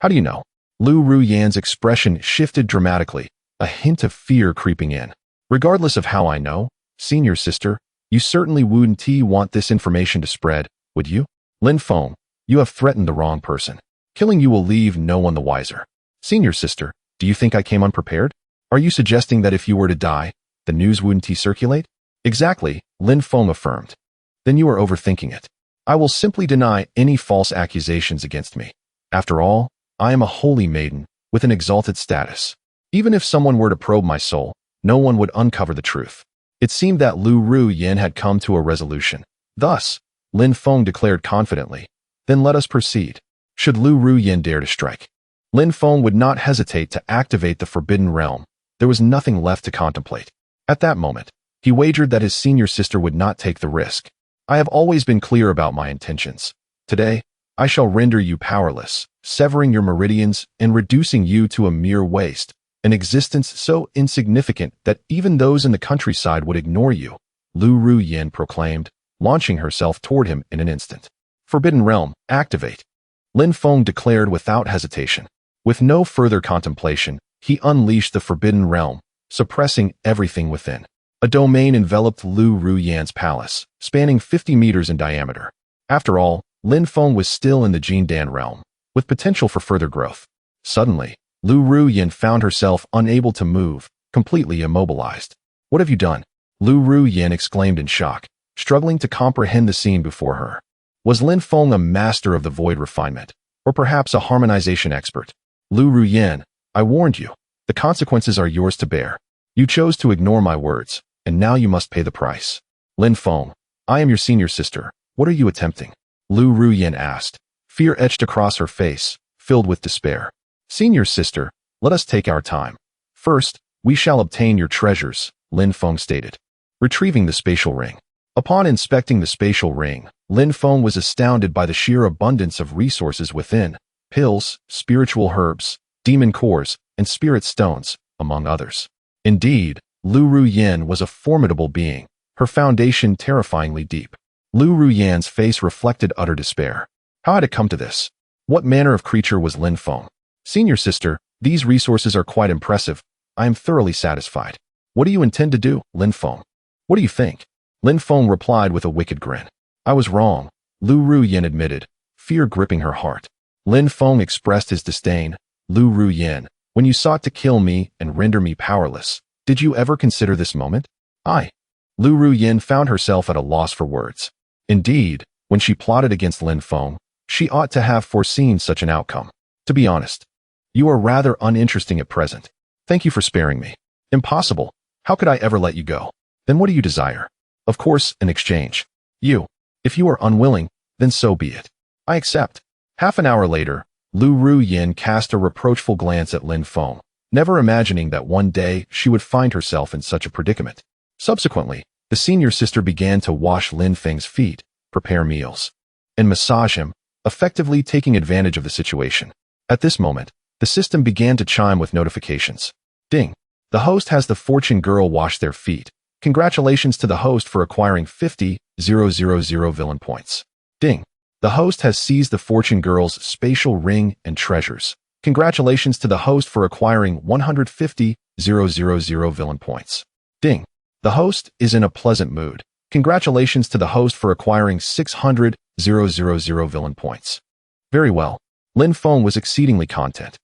How do you know? Lu Ruyin's expression shifted dramatically, a hint of fear creeping in. Regardless of how I know, senior sister, you certainly wouldn't want this information to spread, would you? Lin Feng, you have threatened the wrong person. Killing you will leave no one the wiser. Senior sister, do you think I came unprepared? Are you suggesting that if you were to die, the news wouldn't circulate? Exactly, Lin Feng affirmed. Then you are overthinking it. I will simply deny any false accusations against me. After all, I am a holy maiden with an exalted status. Even if someone were to probe my soul, no one would uncover the truth. It seemed that Lu Ruyin had come to a resolution. Thus, Lin Feng declared confidently, "Then let us proceed." Should Lu Ruyin dare to strike, Lin Feng would not hesitate to activate the Forbidden Realm. There was nothing left to contemplate. At that moment, he wagered that his senior sister would not take the risk. "I have always been clear about my intentions. Today, I shall render you powerless, severing your meridians and reducing you to a mere waste, an existence so insignificant that even those in the countryside would ignore you," Lu Ruyin proclaimed, launching herself toward him in an instant. "Forbidden Realm, activate," Lin Feng declared without hesitation. With no further contemplation, he unleashed the Forbidden Realm, suppressing everything within. A domain enveloped Lu Ruyin's palace, spanning 50 meters in diameter. After all, Lin Feng was still in the Jindan realm, with potential for further growth. Suddenly, Lu Ruyin found herself unable to move, completely immobilized. "What have you done?" Lu Ruyin exclaimed in shock, struggling to comprehend the scene before her. Was Lin Feng a master of the void refinement, or perhaps a harmonization expert? "Lu Ruyin, I warned you. The consequences are yours to bear. You chose to ignore my words, and now you must pay the price." "Lin Feng, I am your senior sister. What are you attempting?" Lu Ruyin asked, fear etched across her face, filled with despair. "Senior sister, let us take our time. First, we shall obtain your treasures," Lin Feng stated. Retrieving the spatial ring. Upon inspecting the spatial ring, Lin Feng was astounded by the sheer abundance of resources within: pills, spiritual herbs, demon cores, and spirit stones, among others. Indeed, Lu Ruyin was a formidable being, her foundation terrifyingly deep. Lu Ruyin's face reflected utter despair. How had it come to this? What manner of creature was Lin Feng? "Senior sister, these resources are quite impressive. I am thoroughly satisfied. What do you intend to do, Lin Feng?" "What do you think?" Lin Feng replied with a wicked grin. "I was wrong," Lu Ruyin admitted, fear gripping her heart. Lin Feng expressed his disdain. "Lu Ruyin, when you sought to kill me and render me powerless, did you ever consider this moment?" Lu Ruyin found herself at a loss for words. Indeed, when she plotted against Lin Feng, she ought to have foreseen such an outcome. "To be honest, you are rather uninteresting at present. Thank you for sparing me." "Impossible. How could I ever let you go?" "Then what do you desire?" "Of course, an exchange. If you are unwilling, then so be it. I accept." Half an hour later, Lu Ruyin cast a reproachful glance at Lin Feng, never imagining that one day she would find herself in such a predicament. Subsequently, the senior sister began to wash Lin Feng's feet, prepare meals, and massage him, effectively taking advantage of the situation. At this moment, the system began to chime with notifications. Ding! The host has the fortune girl wash their feet. Congratulations to the host for acquiring 50,000 villain points. Ding! The host has seized the fortune girl's spatial ring and treasures. Congratulations to the host for acquiring 150,000 villain points. Ding! The host is in a pleasant mood. Congratulations to the host for acquiring 600,000 villain points. Very well. Lin Feng was exceedingly content.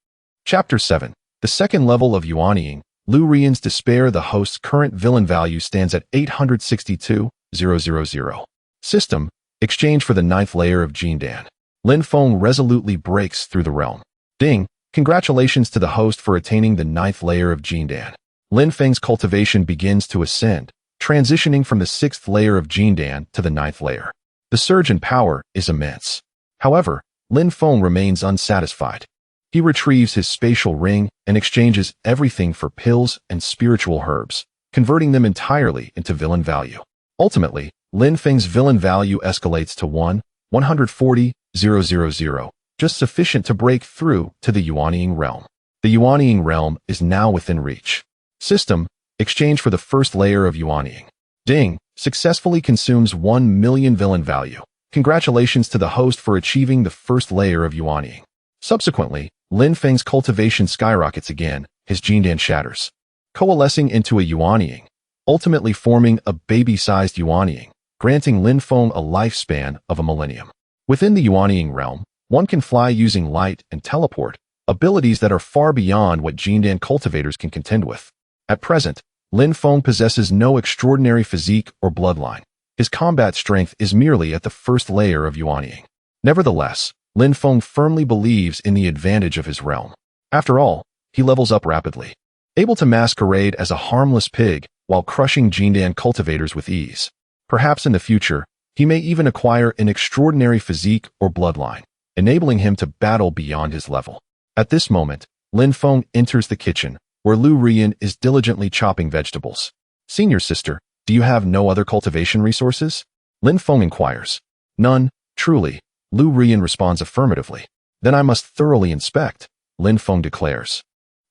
Chapter 7. The second level of Yuanying. Lu Ruyin's despair. The host's current villain value stands at 862,000. System. Exchange for the 9th layer of Jindan. Lin Feng resolutely breaks through the realm. Ding! Congratulations to the host for attaining the 9th layer of Jindan. Lin Feng's cultivation begins to ascend, transitioning from the 6th layer of Jindan to the 9th layer. The surge in power is immense. However, Lin Feng remains unsatisfied. He retrieves his spatial ring and exchanges everything for pills and spiritual herbs, converting them entirely into villain value. Ultimately, Lin Feng's villain value escalates to 140,000, just sufficient to break through to the Yuanying realm. The Yuanying realm is now within reach. System. Exchange for the 1st layer of Yuanying. Ding! Successfully consumes 1 million villain value. Congratulations to the host for achieving the 1st layer of Yuanying. Subsequently, Lin Feng's cultivation skyrockets again, his Jindan shatters, coalescing into a Yuanying, ultimately forming a baby-sized Yuanying, granting Lin Feng a lifespan of a millennium. Within the Yuanying realm, one can fly using light and teleport, abilities that are far beyond what Jindan cultivators can contend with. At present, Lin Feng possesses no extraordinary physique or bloodline. His combat strength is merely at the first layer of Yuanying. Nevertheless, Lin Feng firmly believes in the advantage of his realm. After all, he levels up rapidly, able to masquerade as a harmless pig while crushing Jindan cultivators with ease. Perhaps in the future, he may even acquire an extraordinary physique or bloodline, enabling him to battle beyond his level. At this moment, Lin Feng enters the kitchen, where Lu Rian is diligently chopping vegetables. "Senior sister, do you have no other cultivation resources?" Lin Feng inquires. "None, truly," Lu Rian responds affirmatively. "Then I must thoroughly inspect," Lin Feng declares.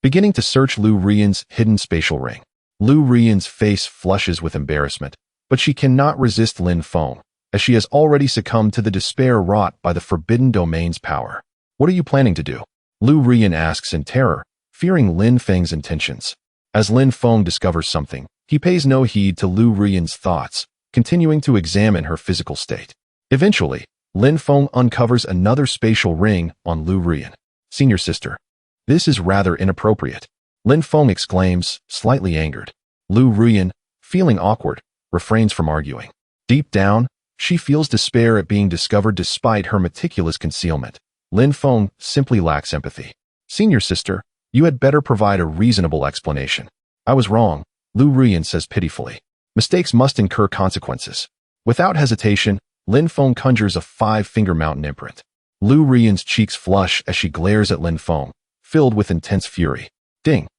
Beginning to search Lu Rian's hidden spatial ring. Lu Rian's face flushes with embarrassment, but she cannot resist Lin Feng, as she has already succumbed to the despair wrought by the forbidden domain's power. "What are you planning to do?" Lu Rian asks in terror, fearing Lin Feng's intentions. As Lin Feng discovers something, he pays no heed to Lu Rian's thoughts, continuing to examine her physical state. Eventually, Lin Feng uncovers another spatial ring on Lu Rian. "Senior sister, this is rather inappropriate," Lin Feng exclaims, slightly angered. Lu Rian, feeling awkward, refrains from arguing. Deep down, she feels despair at being discovered despite her meticulous concealment. Lin Feng simply lacks empathy. "Senior sister, you had better provide a reasonable explanation." "I was wrong," Lu Rian says pitifully. "Mistakes must incur consequences." Without hesitation, Lin Feng conjures a five-finger mountain imprint. Lu Rian's cheeks flush as she glares at Lin Feng, filled with intense fury. Ding!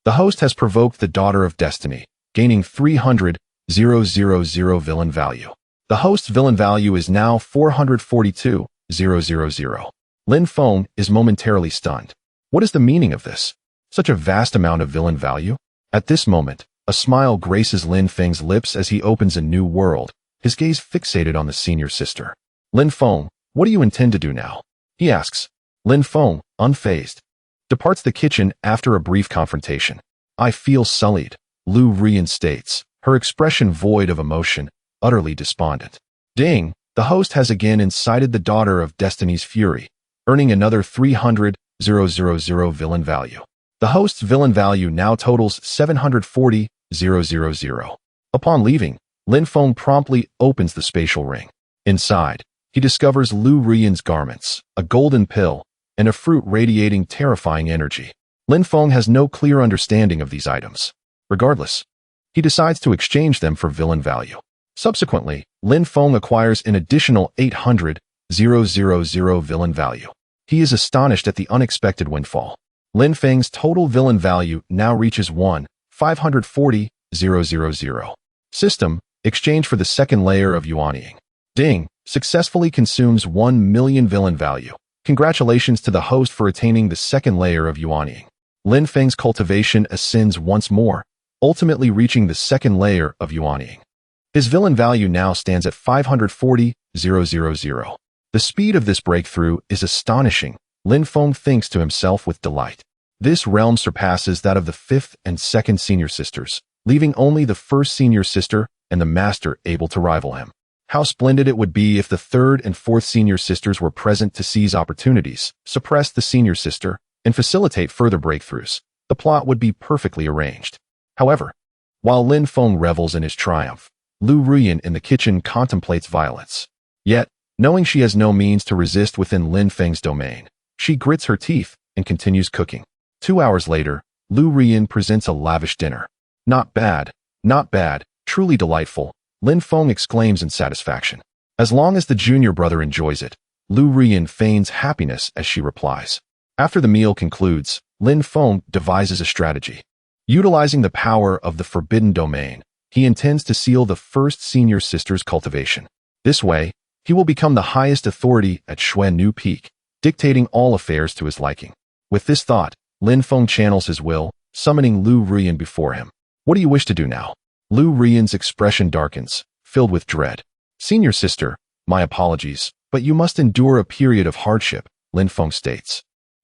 The host has provoked the Daughter of Destiny, gaining 300,000 villain value. The host's villain value is now 442,000. Lin Feng is momentarily stunned. What is the meaning of this? Such a vast amount of villain value? At this moment, a smile graces Lin Feng's lips as he opens a new world, his gaze fixated on the senior sister. "Lin Feng, what do you intend to do now?" he asks. Lin Feng, unfazed, departs the kitchen after a brief confrontation. "I feel sullied," Lu Rian states, her expression void of emotion, utterly despondent. Ding! The host has again incited the Daughter of Destiny's fury, earning another 300,000 villain value. The host's villain value now totals 740,000. Upon leaving, Lin Feng promptly opens the spatial ring. Inside, he discovers Lu Rian's garments, a golden pill, and a fruit radiating terrifying energy. Lin Feng has no clear understanding of these items. Regardless, he decides to exchange them for villain value. Subsequently, Lin Feng acquires an additional 800,000 villain value. He is astonished at the unexpected windfall. Lin Feng's total villain value now reaches 1,540,000. System, exchange for the second layer of Yuanying. Ding, successfully consumes 1 million villain value. Congratulations to the host for attaining the second layer of Yuanying. Lin Feng's cultivation ascends once more, ultimately reaching the second layer of Yuanying. His villain value now stands at 540,000. The speed of this breakthrough is astonishing, Lin Feng thinks to himself with delight. This realm surpasses that of the fifth and second senior sisters, leaving only the first senior sister and the master able to rival him. How splendid it would be if the third and fourth senior sisters were present to seize opportunities, suppress the senior sister, and facilitate further breakthroughs. The plot would be perfectly arranged. However, while Lin Feng revels in his triumph, Lu Rian in the kitchen contemplates violence. Yet, knowing she has no means to resist within Lin Feng's domain, she grits her teeth and continues cooking. 2 hours later, Lu Rian presents a lavish dinner. Not bad, truly delightful, Lin Feng exclaims in satisfaction. As long as the junior brother enjoys it, Lu Rian feigns happiness as she replies. After the meal concludes, Lin Feng devises a strategy. Utilizing the power of the forbidden domain, he intends to seal the first senior sister's cultivation. This way, he will become the highest authority at Xuannu Peak, dictating all affairs to his liking. With this thought, Lin Feng channels his will, summoning Lu Rian before him. "What do you wish to do now?" Lu Rian's expression darkens, filled with dread. "Senior sister, my apologies, but you must endure a period of hardship," Lin Feng states.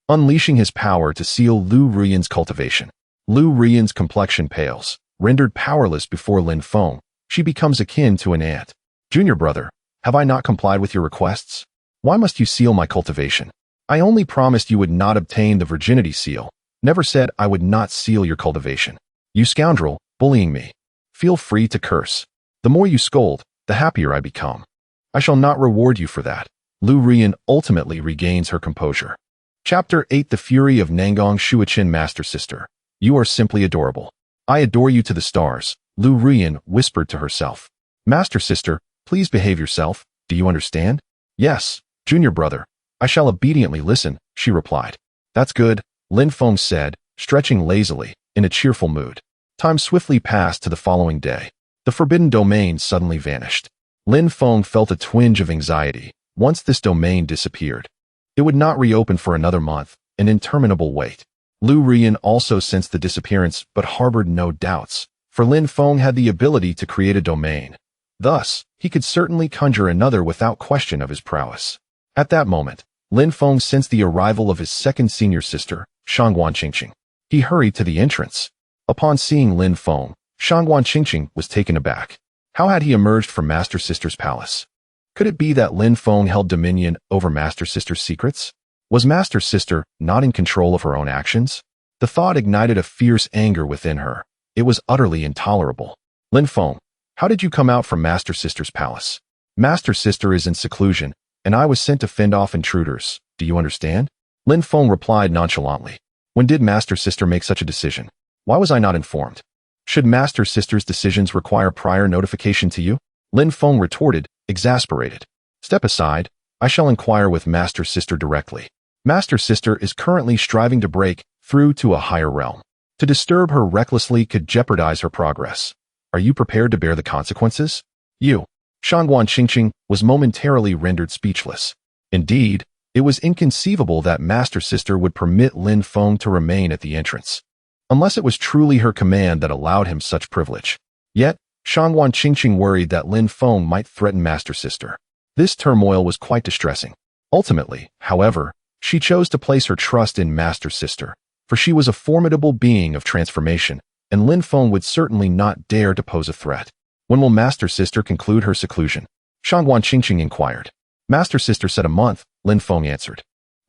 Unleashing his power to seal Lu Rian's cultivation. Lu Rian's complexion pales, rendered powerless before Lin Feng. She becomes akin to an ant. "Junior brother, have I not complied with your requests? Why must you seal my cultivation? I only promised you would not obtain the virginity seal, never said I would not seal your cultivation. You scoundrel, bullying me. Feel free to curse. The more you scold, the happier I become. I shall not reward you for that. Lu Rian ultimately regains her composure. Chapter 8 The Fury of Nangong Shuiqin Master Sister. You are simply adorable. I adore you to the stars, Lu Rian whispered to herself. Master Sister, please behave yourself, do you understand? Yes, junior brother. I shall obediently listen, she replied. That's good, Lin Feng said, stretching lazily, in a cheerful mood. Time swiftly passed to the following day. The forbidden domain suddenly vanished. Lin Feng felt a twinge of anxiety. Once this domain disappeared, it would not reopen for another month, an interminable wait. Lu Rian also sensed the disappearance but harbored no doubts, for Lin Feng had the ability to create a domain. Thus, he could certainly conjure another without question of his prowess. At that moment, Lin Feng sensed the arrival of his second senior sister, Shangguan Qingqing. He hurried to the entrance. Upon seeing Lin Feng, Shangguan Qingqing was taken aback. How had he emerged from Master Sister's palace? Could it be that Lin Feng held dominion over Master Sister's secrets? Was Master Sister not in control of her own actions? The thought ignited a fierce anger within her. It was utterly intolerable. Lin Feng, how did you come out from Master Sister's palace? Master Sister is in seclusion, and I was sent to fend off intruders. Do you understand? Lin Feng replied nonchalantly. When did Master Sister make such a decision? Why was I not informed? Should Master Sister's decisions require prior notification to you? Lin Feng retorted, exasperated. Step aside. I shall inquire with Master Sister directly. Master Sister is currently striving to break through to a higher realm. To disturb her recklessly could jeopardize her progress. Are you prepared to bear the consequences? You. Shangguan Qingqing was momentarily rendered speechless. Indeed, it was inconceivable that Master Sister would permit Lin Feng to remain at the entrance, unless it was truly her command that allowed him such privilege. Yet, Shangguan Qingqing worried that Lin Feng might threaten Master Sister. This turmoil was quite distressing. Ultimately, however, she chose to place her trust in Master Sister, for she was a formidable being of transformation, and Lin Feng would certainly not dare to pose a threat. When will Master Sister conclude her seclusion? Shangguan Qingqing inquired. Master Sister said a month, Lin Feng answered.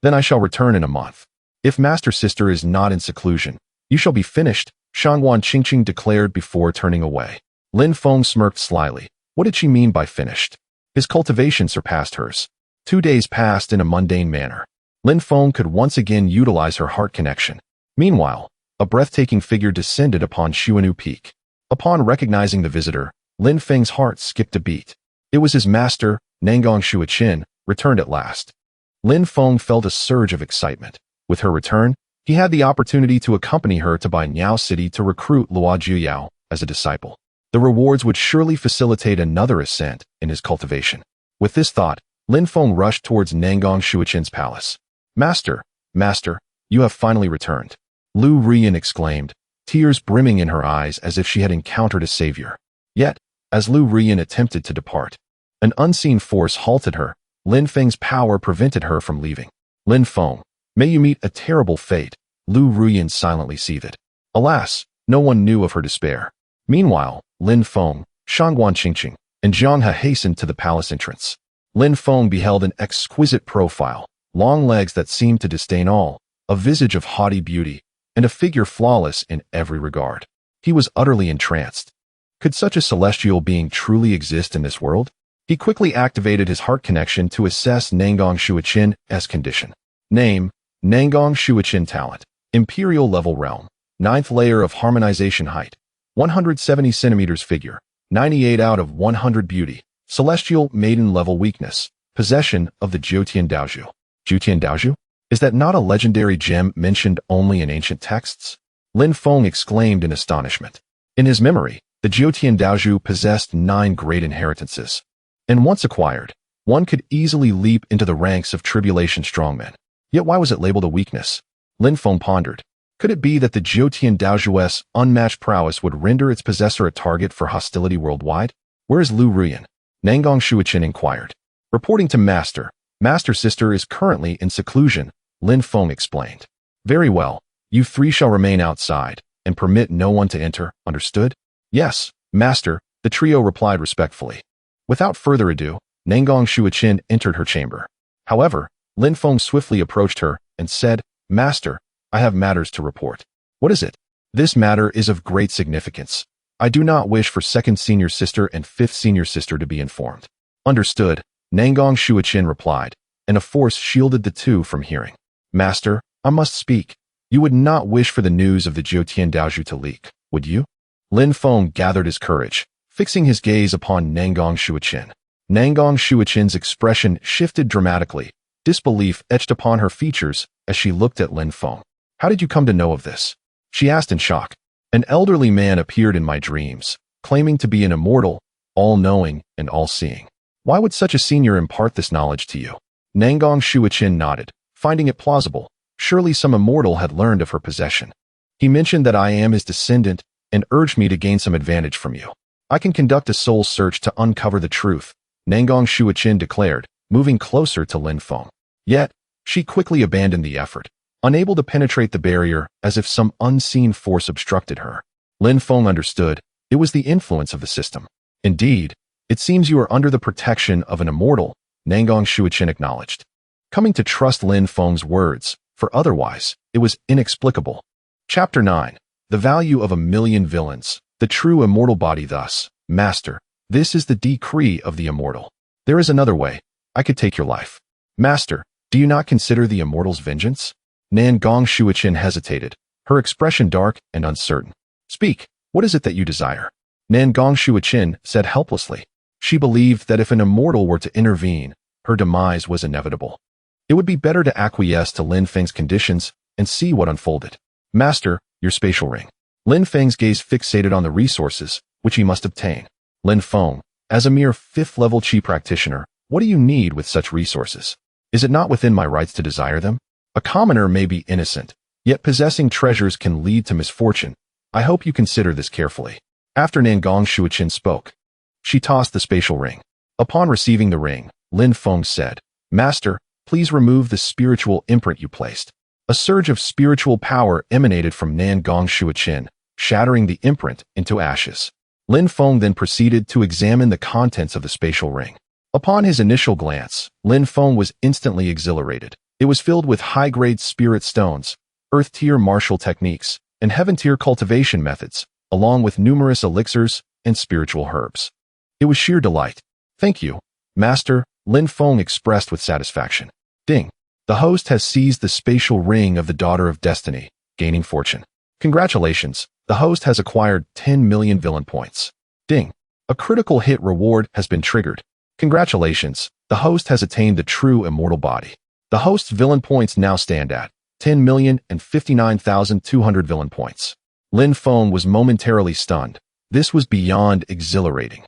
Then I shall return in a month. If Master Sister is not in seclusion, you shall be finished, Shangguan Qingqing declared before turning away. Lin Feng smirked slyly. What did she mean by finished? His cultivation surpassed hers. 2 days passed in a mundane manner. Lin Feng could once again utilize her heart connection. Meanwhile, a breathtaking figure descended upon Shuanu Peak. Upon recognizing the visitor, Lin Feng's heart skipped a beat. It was his master, Nangong Shuiqin, returned at last. Lin Feng felt a surge of excitement. With her return, he had the opportunity to accompany her to Bainiao City to recruit Luo Juyao as a disciple. The rewards would surely facilitate another ascent in his cultivation. With this thought, Lin Feng rushed towards Nangong Shuiqin's palace. Master, you have finally returned. Lu Rian exclaimed, tears brimming in her eyes as if she had encountered a savior. Yet, as Lu Rian attempted to depart, an unseen force halted her. Lin Feng's power prevented her from leaving. Lin Feng, may you meet a terrible fate, Lu Rian silently seethed. Alas, no one knew of her despair. Meanwhile, Lin Feng, Shangguan Qingqing, and Zhang He hastened to the palace entrance. Lin Feng beheld an exquisite profile, long legs that seemed to disdain all, a visage of haughty beauty, and a figure flawless in every regard. He was utterly entranced. Could such a celestial being truly exist in this world? He quickly activated his heart connection to assess Nangong Shuiqin's condition. Name, Nangong Shuiqin Talent. Imperial Level Realm. 9th layer of harmonization height. 170 centimeters figure. 98 out of 100 beauty. Celestial Maiden Level Weakness. Possession of the Jiutian Daozhu. Jiutian Daozhu? Is that not a legendary gem mentioned only in ancient texts? Lin Feng exclaimed in astonishment. In his memory, the Jiutian Daozhu possessed 9 great inheritances. And once acquired, one could easily leap into the ranks of tribulation strongmen. Yet why was it labeled a weakness? Lin Feng pondered. Could it be that the Jiutian Daozhu's unmatched prowess would render its possessor a target for hostility worldwide? Where is Lu Rian? Nangong Shuiqin inquired. Reporting to Master Sister is currently in seclusion, Lin Feng explained. Very well, you 3 shall remain outside, and permit no one to enter, understood? Yes, Master, the trio replied respectfully. Without further ado, Nangong Shuiqin entered her chamber. However, Lin Feng swiftly approached her and said, Master, I have matters to report. What is it? This matter is of great significance. I do not wish for second senior sister and fifth senior sister to be informed. Understood, Nangong Shuachin replied, and a force shielded the two from hearing. Master, I must speak. You would not wish for the news of the Jiutian Daozhu to leak, would you? Lin Feng gathered his courage, fixing his gaze upon Nangong Shuachin. Nangong Shuachin's expression shifted dramatically, disbelief etched upon her features as she looked at Lin Feng. How did you come to know of this? She asked in shock. An elderly man appeared in my dreams, claiming to be an immortal, all-knowing and all-seeing. Why would such a senior impart this knowledge to you? Nangong Shuachin nodded, finding it plausible. Surely some immortal had learned of her possession. He mentioned that I am his descendant and urged me to gain some advantage from you. I can conduct a soul search to uncover the truth, Nangong Shuachin declared, moving closer to Lin Feng. Yet, she quickly abandoned the effort, unable to penetrate the barrier as if some unseen force obstructed her. Lin Feng understood. It was the influence of the system. Indeed, it seems you are under the protection of an immortal, Nangong Shuachin acknowledged. Coming to trust Lin Feng's words, for otherwise, it was inexplicable. Chapter 9. The Value of 1,000,000 Villains. The True Immortal Body. Thus, Master, this is the decree of the immortal. There is another way. I could take your life. Master, do you not consider the immortal's vengeance? Nangong Shuachin hesitated, her expression dark and uncertain. Speak, what is it that you desire? Nangong Shuachin said helplessly. She believed that if an immortal were to intervene, her demise was inevitable. It would be better to acquiesce to Lin Feng's conditions and see what unfolded. Master, your spatial ring. Lin Feng's gaze fixated on the resources, which he must obtain. Lin Feng, as a mere 5th-level Qi practitioner, what do you need with such resources? Is it not within my rights to desire them? A commoner may be innocent, yet possessing treasures can lead to misfortune. I hope you consider this carefully. After Nangong Shuachin spoke, she tossed the spatial ring. Upon receiving the ring, Lin Feng said, Master, please remove the spiritual imprint you placed. A surge of spiritual power emanated from Nangong Shuachin, shattering the imprint into ashes. Lin Feng then proceeded to examine the contents of the spatial ring. Upon his initial glance, Lin Feng was instantly exhilarated. It was filled with high-grade spirit stones, earth-tier martial techniques, and heaven-tier cultivation methods, along with numerous elixirs and spiritual herbs. It was sheer delight. Thank you, Master, Lin Feng expressed with satisfaction. Ding. The host has seized the spatial ring of the Daughter of Destiny, gaining fortune. Congratulations, the host has acquired 10,000,000 villain points. Ding. A critical hit reward has been triggered. Congratulations, the host has attained the true immortal body. The host's villain points now stand at 10,059,200 villain points. Lin Feng was momentarily stunned. This was beyond exhilarating.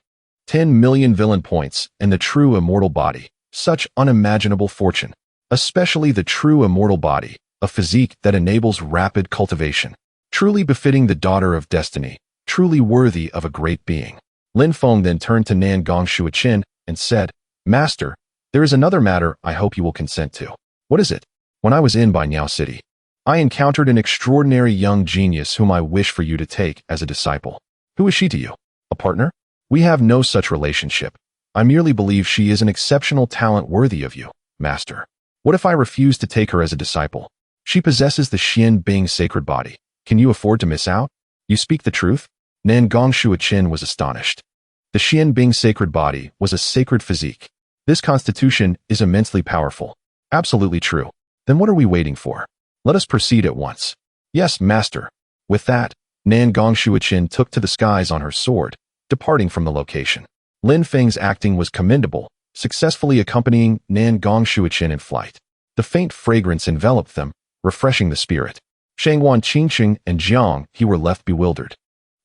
10,000,000 villain points and the true immortal body. Such unimaginable fortune. Especially the true immortal body, a physique that enables rapid cultivation. Truly befitting the Daughter of Destiny, truly worthy of a great being. Lin Feng then turned to Nangong Shuachin and said, Master, there is another matter I hope you will consent to. What is it? When I was in Bainyao City, I encountered an extraordinary young genius whom I wish for you to take as a disciple. Who is she to you? A partner? We have no such relationship. I merely believe she is an exceptional talent worthy of you, Master. What if I refuse to take her as a disciple? She possesses the Xian Bing sacred body. Can you afford to miss out? You speak the truth? Nangong Shuachin was astonished. The Xian Bing sacred body was a sacred physique. This constitution is immensely powerful. Absolutely true. Then what are we waiting for? Let us proceed at once. Yes, Master. With that, Nangong Shuachin took to the skies on her sword, departing from the location. Lin Feng's acting was commendable, successfully accompanying Nangong Shuachin in flight. The faint fragrance enveloped them, refreshing the spirit. Shangwan Qingqing and Jiang He were left bewildered.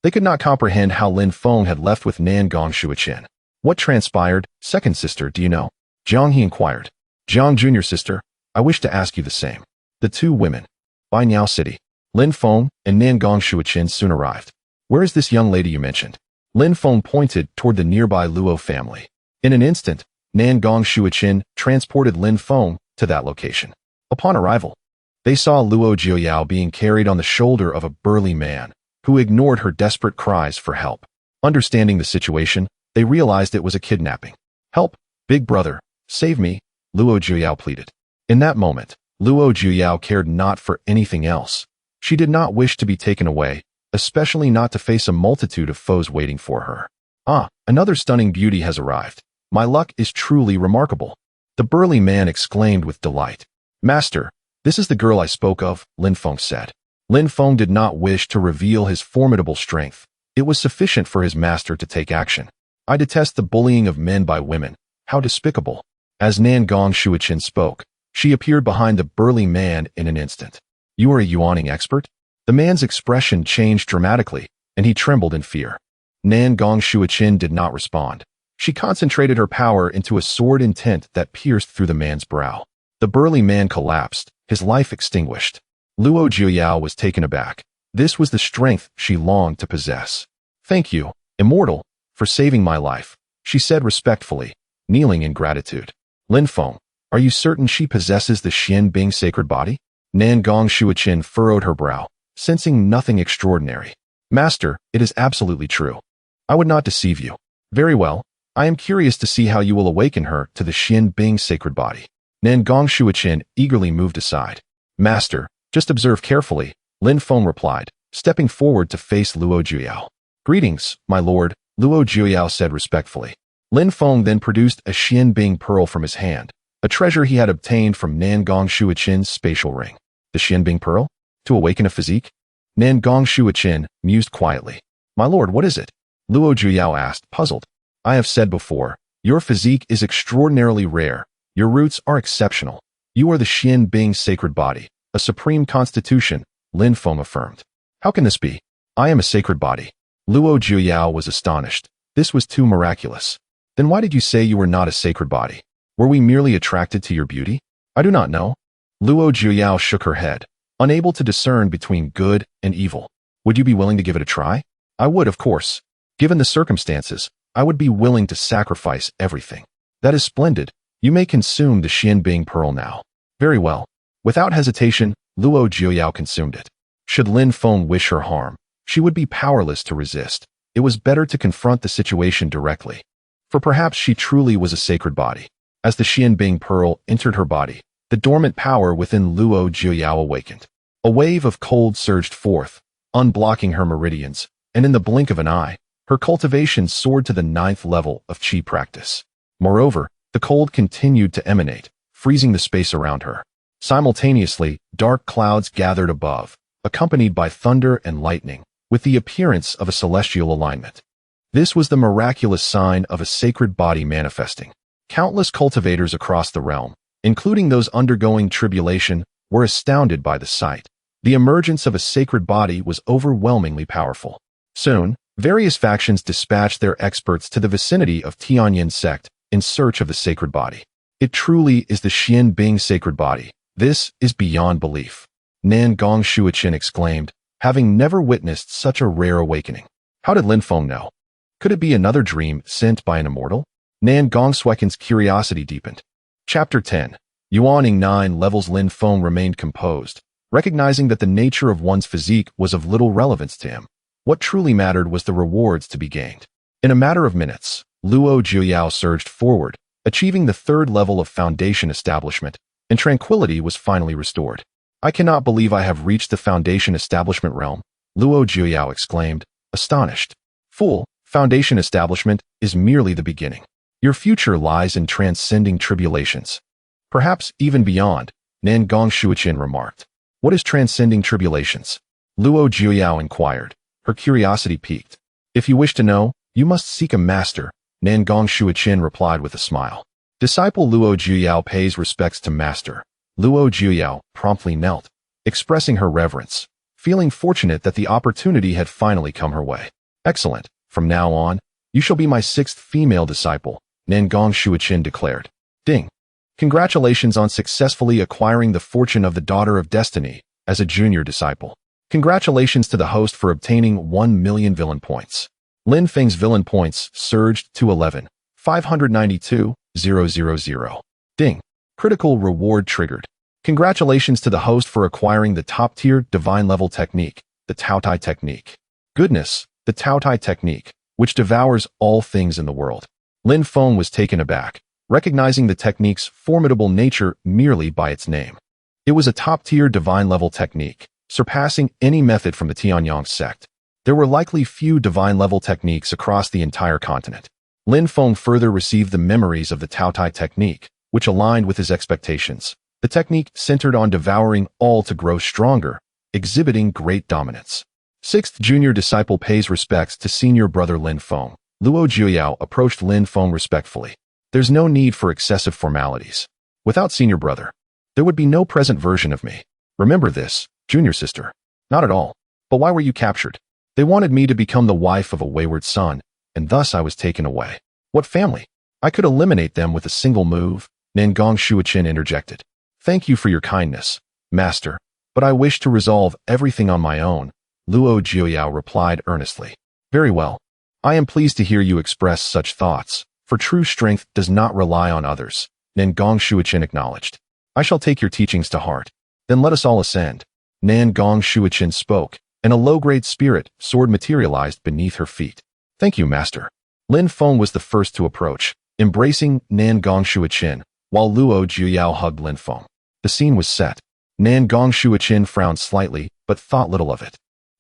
They could not comprehend how Lin Feng had left with Nangong Shuachin. What transpired, second sister, do you know? Jiang He inquired. Jiang, junior sister, I wish to ask you the same. The two women. Bainyao City. Lin Feng and Nangong Shuachin soon arrived. Where is this young lady you mentioned? Lin Feng pointed toward the nearby Luo family. In an instant, Nangong Shuachin transported Lin Feng to that location. Upon arrival, they saw Luo Jiuyao being carried on the shoulder of a burly man, who ignored her desperate cries for help. Understanding the situation, they realized it was a kidnapping. Help, big brother, save me, Luo Jiuyao pleaded. In that moment, Luo Jiuyao cared not for anything else. She did not wish to be taken away, especially not to face a multitude of foes waiting for her. Ah, another stunning beauty has arrived. My luck is truly remarkable. The burly man exclaimed with delight. Master, this is the girl I spoke of, Lin Feng said. Lin Feng did not wish to reveal his formidable strength. It was sufficient for his master to take action. I detest the bullying of men by women. How despicable. As Nan Gong Shuiqin spoke, she appeared behind the burly man in an instant. You are a yuaning expert? The man's expression changed dramatically, and he trembled in fear. Nan Gong Shuiqin did not respond. She concentrated her power into a sword intent that pierced through the man's brow. The burly man collapsed, his life extinguished. Luo Jiuyao was taken aback. This was the strength she longed to possess. Thank you, immortal, for saving my life, she said respectfully, kneeling in gratitude. Lin Feng, are you certain she possesses the Xian Bing sacred body? Nan Gong Shuiqin furrowed her brow, sensing nothing extraordinary. Master, it is absolutely true. I would not deceive you. Very well. I am curious to see how you will awaken her to the Xian Bing sacred body. Nan Gong Shuiqin eagerly moved aside. Master, just observe carefully, Lin Feng replied, stepping forward to face Luo Jiuyao. Greetings, my lord, Luo Jiuyao said respectfully. Lin Feng then produced a Xian Bing pearl from his hand, a treasure he had obtained from Nan Gong Shuiqin's spatial ring. The Xian Bing pearl? To awaken a physique? Nan Gong Shuiqin mused quietly. My lord, what is it? Luo Jiuyao asked, puzzled. I have said before, your physique is extraordinarily rare. Your roots are exceptional. You are the Xian Bing sacred body, a supreme constitution, Lin Feng affirmed. How can this be? I am a sacred body. Luo Jiuyao was astonished. This was too miraculous. Then why did you say you were not a sacred body? Were we merely attracted to your beauty? I do not know. Luo Jiuyao shook her head, unable to discern between good and evil. Would you be willing to give it a try? I would, of course. Given the circumstances, I would be willing to sacrifice everything. That is splendid. You may consume the Xian Bing pearl now. Very well. Without hesitation, Luo Jiuyao consumed it. Should Lin Feng wish her harm, she would be powerless to resist. It was better to confront the situation directly. For perhaps she truly was a sacred body. As the Xian Bing pearl entered her body, the dormant power within Luo Jiuyao awakened. A wave of cold surged forth, unblocking her meridians, and in the blink of an eye, her cultivation soared to the 9th level of qi practice. Moreover, the cold continued to emanate, freezing the space around her. Simultaneously, dark clouds gathered above, accompanied by thunder and lightning, with the appearance of a celestial alignment. This was the miraculous sign of a sacred body manifesting. Countless cultivators across the realm, including those undergoing tribulation, were astounded by the sight. The emergence of a sacred body was overwhelmingly powerful. Soon, various factions dispatched their experts to the vicinity of Tianyin sect in search of the sacred body. It truly is the Xian Bing sacred body. This is beyond belief. Nan Gong Shuiqin exclaimed, having never witnessed such a rare awakening. How did Lin Feng know? Could it be another dream sent by an immortal? Nan Gong Shuiqin's curiosity deepened. Chapter 10. Yuaning 9 levels. Lin Feng remained composed, recognizing that the nature of one's physique was of little relevance to him. What truly mattered was the rewards to be gained. In a matter of minutes, Luo Jiuyao surged forward, achieving the 3rd level of foundation establishment, and tranquility was finally restored. I cannot believe I have reached the foundation establishment realm, Luo Jiuyao exclaimed, astonished. Fool, foundation establishment is merely the beginning. Your future lies in transcending tribulations. Perhaps even beyond, Nan Gong Shuiqin remarked. What is transcending tribulations? Luo Jiuyao inquired, her curiosity piqued. If you wish to know, you must seek a master, Nan Gong Shuiqin replied with a smile. Disciple Luo Jiuyao pays respects to master. Luo Jiuyao promptly knelt, expressing her reverence, feeling fortunate that the opportunity had finally come her way. Excellent. From now on, you shall be my 6th female disciple, Nan Gong Shuiqin declared. Ding. Congratulations on successfully acquiring the fortune of the Daughter of Destiny as a junior disciple. Congratulations to the host for obtaining 1 million villain points. Lin Feng's villain points surged to 11,592,000. Ding. Critical reward triggered. Congratulations to the host for acquiring the top-tier divine level technique, the Taotai technique. Goodness, the Taotai technique, which devours all things in the world. Lin Feng was taken aback, recognizing the technique's formidable nature merely by its name. It was a top-tier divine level technique, surpassing any method from the Tianyang sect. There were likely few divine-level techniques across the entire continent. Lin Feng further received the memories of the Taotai technique, which aligned with his expectations. The technique centered on devouring all to grow stronger, exhibiting great dominance. Sixth junior disciple pays respects to senior brother Lin Feng. Luo Jiuyao approached Lin Feng respectfully. There's no need for excessive formalities. Without senior brother, there would be no present version of me. Remember this, junior sister. Not at all. But why were you captured? They wanted me to become the wife of a wayward son, and thus I was taken away. What family? I could eliminate them with a single move, Nangong Shuiqin interjected. Thank you for your kindness, master, but I wish to resolve everything on my own, Luo Jiuyao replied earnestly. Very well. I am pleased to hear you express such thoughts, for true strength does not rely on others, Nangong Shuiqin acknowledged. I shall take your teachings to heart. Then let us all ascend. Nangong Shuiqin spoke, and a low-grade spirit sword materialized beneath her feet. Thank you, master. Lin Feng was the first to approach, embracing Nangong Shuiqin, while Luo Jiuyao hugged Lin Feng. The scene was set. Nangong Shuiqin frowned slightly, but thought little of it,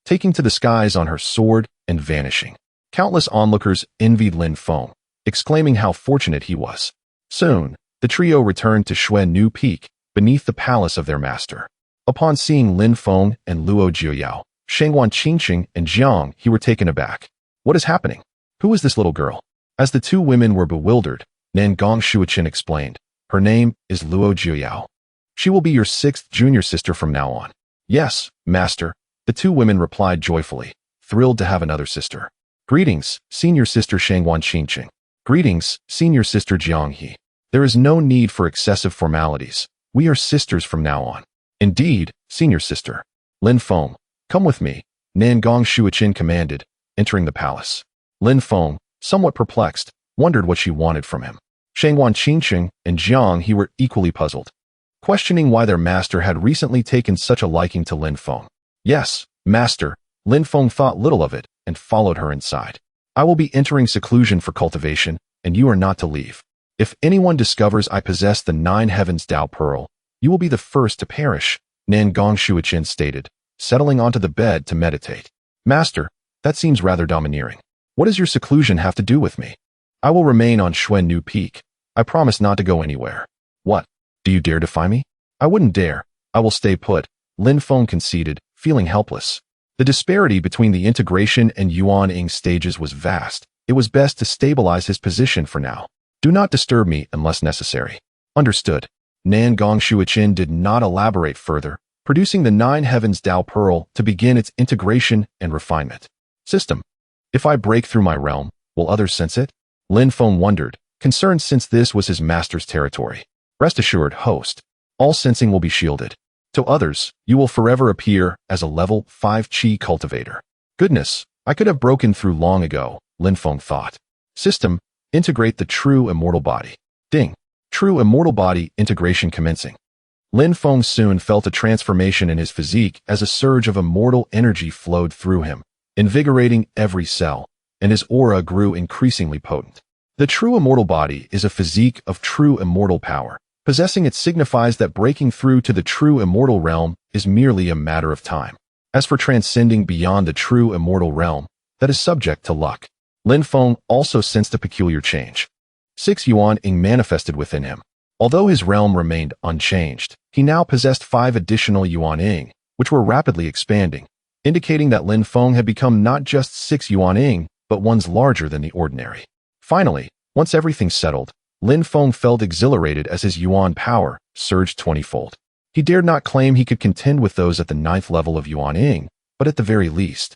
taking to the skies on her sword and vanishing. Countless onlookers envied Lin Feng, exclaiming how fortunate he was. Soon, the trio returned to Xuannu Peak, beneath the palace of their master. Upon seeing Lin Feng and Luo Jiuyao, Shangwan Qingqing and Jiang He were taken aback. What is happening? Who is this little girl? As the two women were bewildered, Nangong Shuiqin explained. Her name is Luo Jiuyao. She will be your sixth junior sister from now on. Yes, master, the two women replied joyfully, thrilled to have another sister. Greetings, senior sister Shangwan Qingqing. Greetings, senior sister Jiang He. There is no need for excessive formalities. We are sisters from now on. Indeed, senior sister. Lin Feng, come with me, Nangong Shuiqin commanded, entering the palace. Lin Feng, somewhat perplexed, wondered what she wanted from him. Shangwan Qingqing and Jiang He were equally puzzled, questioning why their master had recently taken such a liking to Lin Feng. Yes, master, Lin Feng thought little of it and followed her inside. I will be entering seclusion for cultivation, and you are not to leave. If anyone discovers I possess the 9 Heavens Dao Pearl, you will be the first to perish, Nangong Shuiqin stated, settling onto the bed to meditate. Master, that seems rather domineering. What does your seclusion have to do with me? I will remain on Xuannu Peak. I promise not to go anywhere. What? Do you dare defy me? I wouldn't dare. I will stay put, Lin Feng conceded, feeling helpless. The disparity between the integration and Yuan-ing stages was vast. It was best to stabilize his position for now. Do not disturb me unless necessary. Understood. Nangong Shuiqin did not elaborate further, producing the 9 Heavens Dao Pearl to begin its integration and refinement. System. If I break through my realm, will others sense it? Lin Feng wondered, concerned since this was his master's territory. Rest assured, host. All sensing will be shielded. To others, you will forever appear as a level 5 Qi cultivator. Goodness, I could have broken through long ago, Lin Feng thought. System. Integrate the true immortal body. Ding. True immortal body integration commencing. Lin Feng soon felt a transformation in his physique as a surge of immortal energy flowed through him, invigorating every cell, and his aura grew increasingly potent. The true immortal body is a physique of true immortal power. Possessing it signifies that breaking through to the true immortal realm is merely a matter of time. As for transcending beyond the true immortal realm, that is subject to luck. Lin Feng also sensed a peculiar change. 6 Yuan-ing manifested within him. Although his realm remained unchanged, he now possessed 5 additional Yuan-ing, which were rapidly expanding, indicating that Lin Feng had become not just 6 Yuan-ing, but ones larger than the ordinary. Finally, once everything settled, Lin Feng felt exhilarated as his Yuan power surged 20-fold. He dared not claim he could contend with those at the 9th level of Yuan-ing, but at the very least,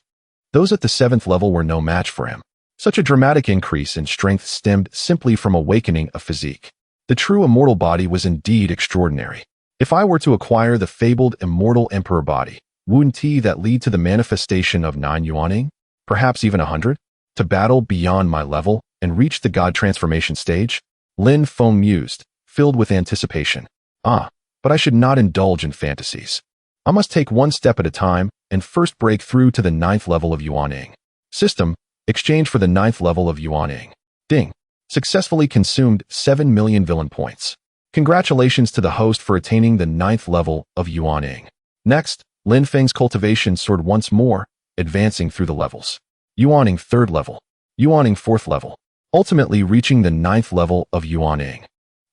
those at the 7th level were no match for him. Such a dramatic increase in strength stemmed simply from awakening a physique. The true immortal body was indeed extraordinary. If I were to acquire the fabled immortal emperor body, wouldn't that lead to the manifestation of 9 Yuan-ing? Perhaps even 100? To battle beyond my level and reach the god transformation stage? Lin Feng mused, filled with anticipation. But I should not indulge in fantasies. I must take one step at a time and first break through to the 9th level of Yuan-ing. System. Exchange for the 9th level of Yuan-ing. Ding. Successfully consumed 7 million villain points. Congratulations to the host for attaining the 9th level of Yuan-ing. Next, Lin Feng's cultivation soared once more, advancing through the levels. Yuaning 3rd level. Yuaning 4th level. Ultimately reaching the 9th level of Yuaning.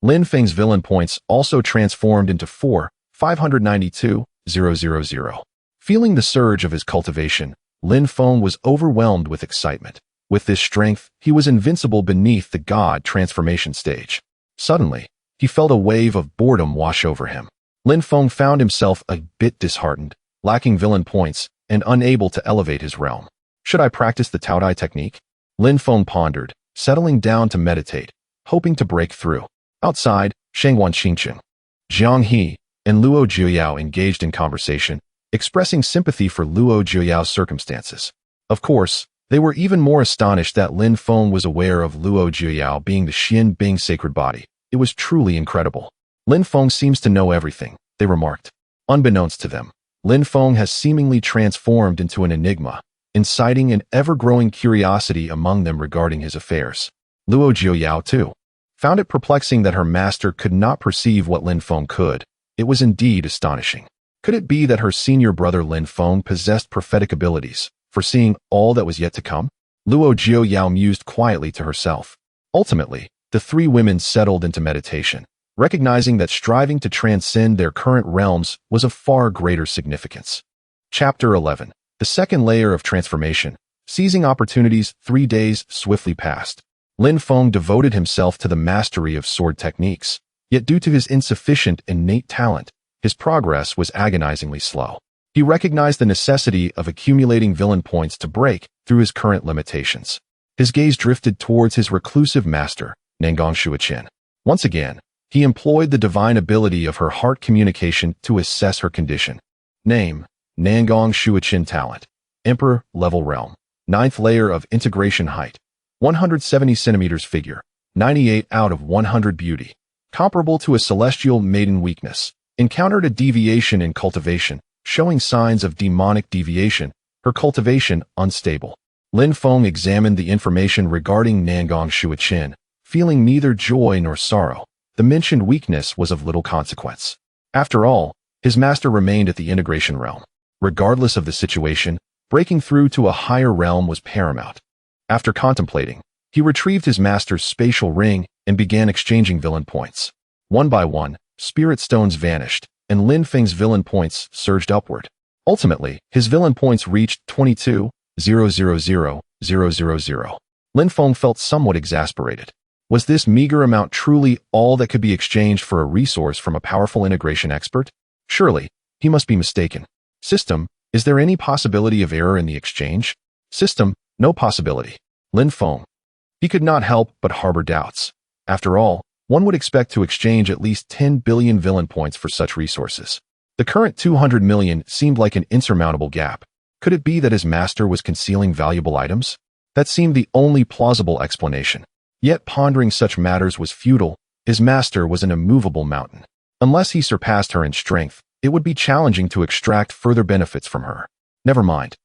Lin Feng's villain points also transformed into 4,592,000. Feeling the surge of his cultivation, Lin Feng was overwhelmed with excitement. With this strength, he was invincible beneath the God transformation stage. Suddenly, he felt a wave of boredom wash over him. Lin Feng found himself a bit disheartened, lacking villain points, and unable to elevate his realm. Should I practice the Taodai technique? Lin Feng pondered, settling down to meditate, hoping to break through. Outside, Shangwan Xingqing, Jiang He, and Luo Jiuyao engaged in conversation, expressing sympathy for Luo Jiuyao's circumstances. Of course, they were even more astonished that Lin Feng was aware of Luo Jiuyao being the Xian Bing sacred body. It was truly incredible. Lin Feng seems to know everything, they remarked. Unbeknownst to them, Lin Feng has seemingly transformed into an enigma, inciting an ever-growing curiosity among them regarding his affairs. Luo Jiuyao, too, found it perplexing that her master could not perceive what Lin Feng could. It was indeed astonishing. Could it be that her senior brother Lin Feng possessed prophetic abilities, foreseeing all that was yet to come? Luo Jiuyao mused quietly to herself. Ultimately, the three women settled into meditation, recognizing that striving to transcend their current realms was of far greater significance. Chapter 11. The second layer of transformation. Seizing opportunities, 3 days swiftly passed. Lin Feng devoted himself to the mastery of sword techniques, yet due to his insufficient innate talent, his progress was agonizingly slow. He recognized the necessity of accumulating villain points to break through his current limitations. His gaze drifted towards his reclusive master, Nangong Shuichen. Once again, he employed the divine ability of her heart communication to assess her condition. Name: Nangong Shuichen. Talent: Emperor, level realm. 9th layer of integration. Height: 170 centimeters. Figure: 98 out of 100. Beauty: comparable to a celestial maiden. Weakness: encountered a deviation in cultivation, showing signs of demonic deviation, her cultivation unstable. Lin Feng examined the information regarding Nangong Shuichen, feeling neither joy nor sorrow. The mentioned weakness was of little consequence. After all, his master remained at the integration realm. Regardless of the situation, breaking through to a higher realm was paramount. After contemplating, he retrieved his master's spatial ring and began exchanging villain points. One by one, spirit stones vanished, and Lin Feng's villain points surged upward. Ultimately, his villain points reached 22,000,000. Lin Feng felt somewhat exasperated. Was this meager amount truly all that could be exchanged for a resource from a powerful integration expert? Surely, he must be mistaken. System: is there any possibility of error in the exchange? System: no possibility. Lin Feng. He could not help but harbor doubts. After all, one would expect to exchange at least 10 billion villain points for such resources. The current 200 million seemed like an insurmountable gap. Could it be that his master was concealing valuable items? That seemed the only plausible explanation. Yet pondering such matters was futile. His master was an immovable mountain. Unless he surpassed her in strength, it would be challenging to extract further benefits from her. Never mind.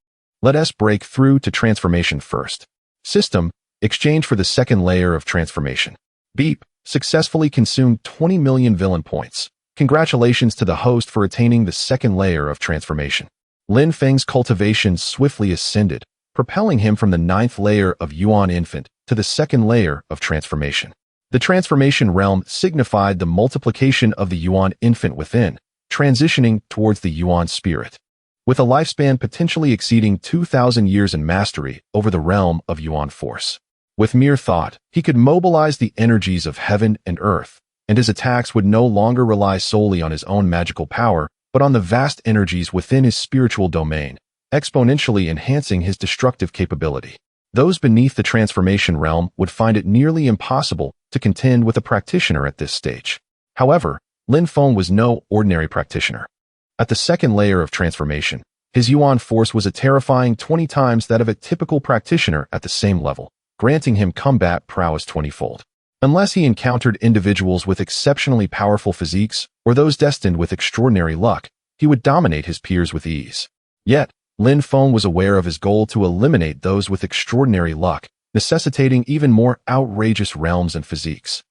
Let us break through to transformation first. System: exchange for the second layer of transformation. Beep. Successfully consumed 20 million villain points. Congratulations to the host for attaining the second layer of transformation. Lin Feng's cultivation swiftly ascended, propelling him from the 9th layer of Yuan infant to the second layer of transformation. The transformation realm signified the multiplication of the Yuan infant within, transitioning towards the Yuan spirit. With a lifespan potentially exceeding 2,000 years in mastery over the realm of Yuan force. With mere thought, he could mobilize the energies of heaven and earth, and his attacks would no longer rely solely on his own magical power, but on the vast energies within his spiritual domain, exponentially enhancing his destructive capability. Those beneath the transformation realm would find it nearly impossible to contend with a practitioner at this stage. However, Lin Feng was no ordinary practitioner. At the second layer of transformation, his Yuan force was a terrifying 20 times that of a typical practitioner at the same level, granting him combat prowess 20-fold. Unless he encountered individuals with exceptionally powerful physiques or those destined with extraordinary luck, he would dominate his peers with ease. Yet, Lin Feng was aware of his goal to eliminate those with extraordinary luck, necessitating even more outrageous realms and physiques,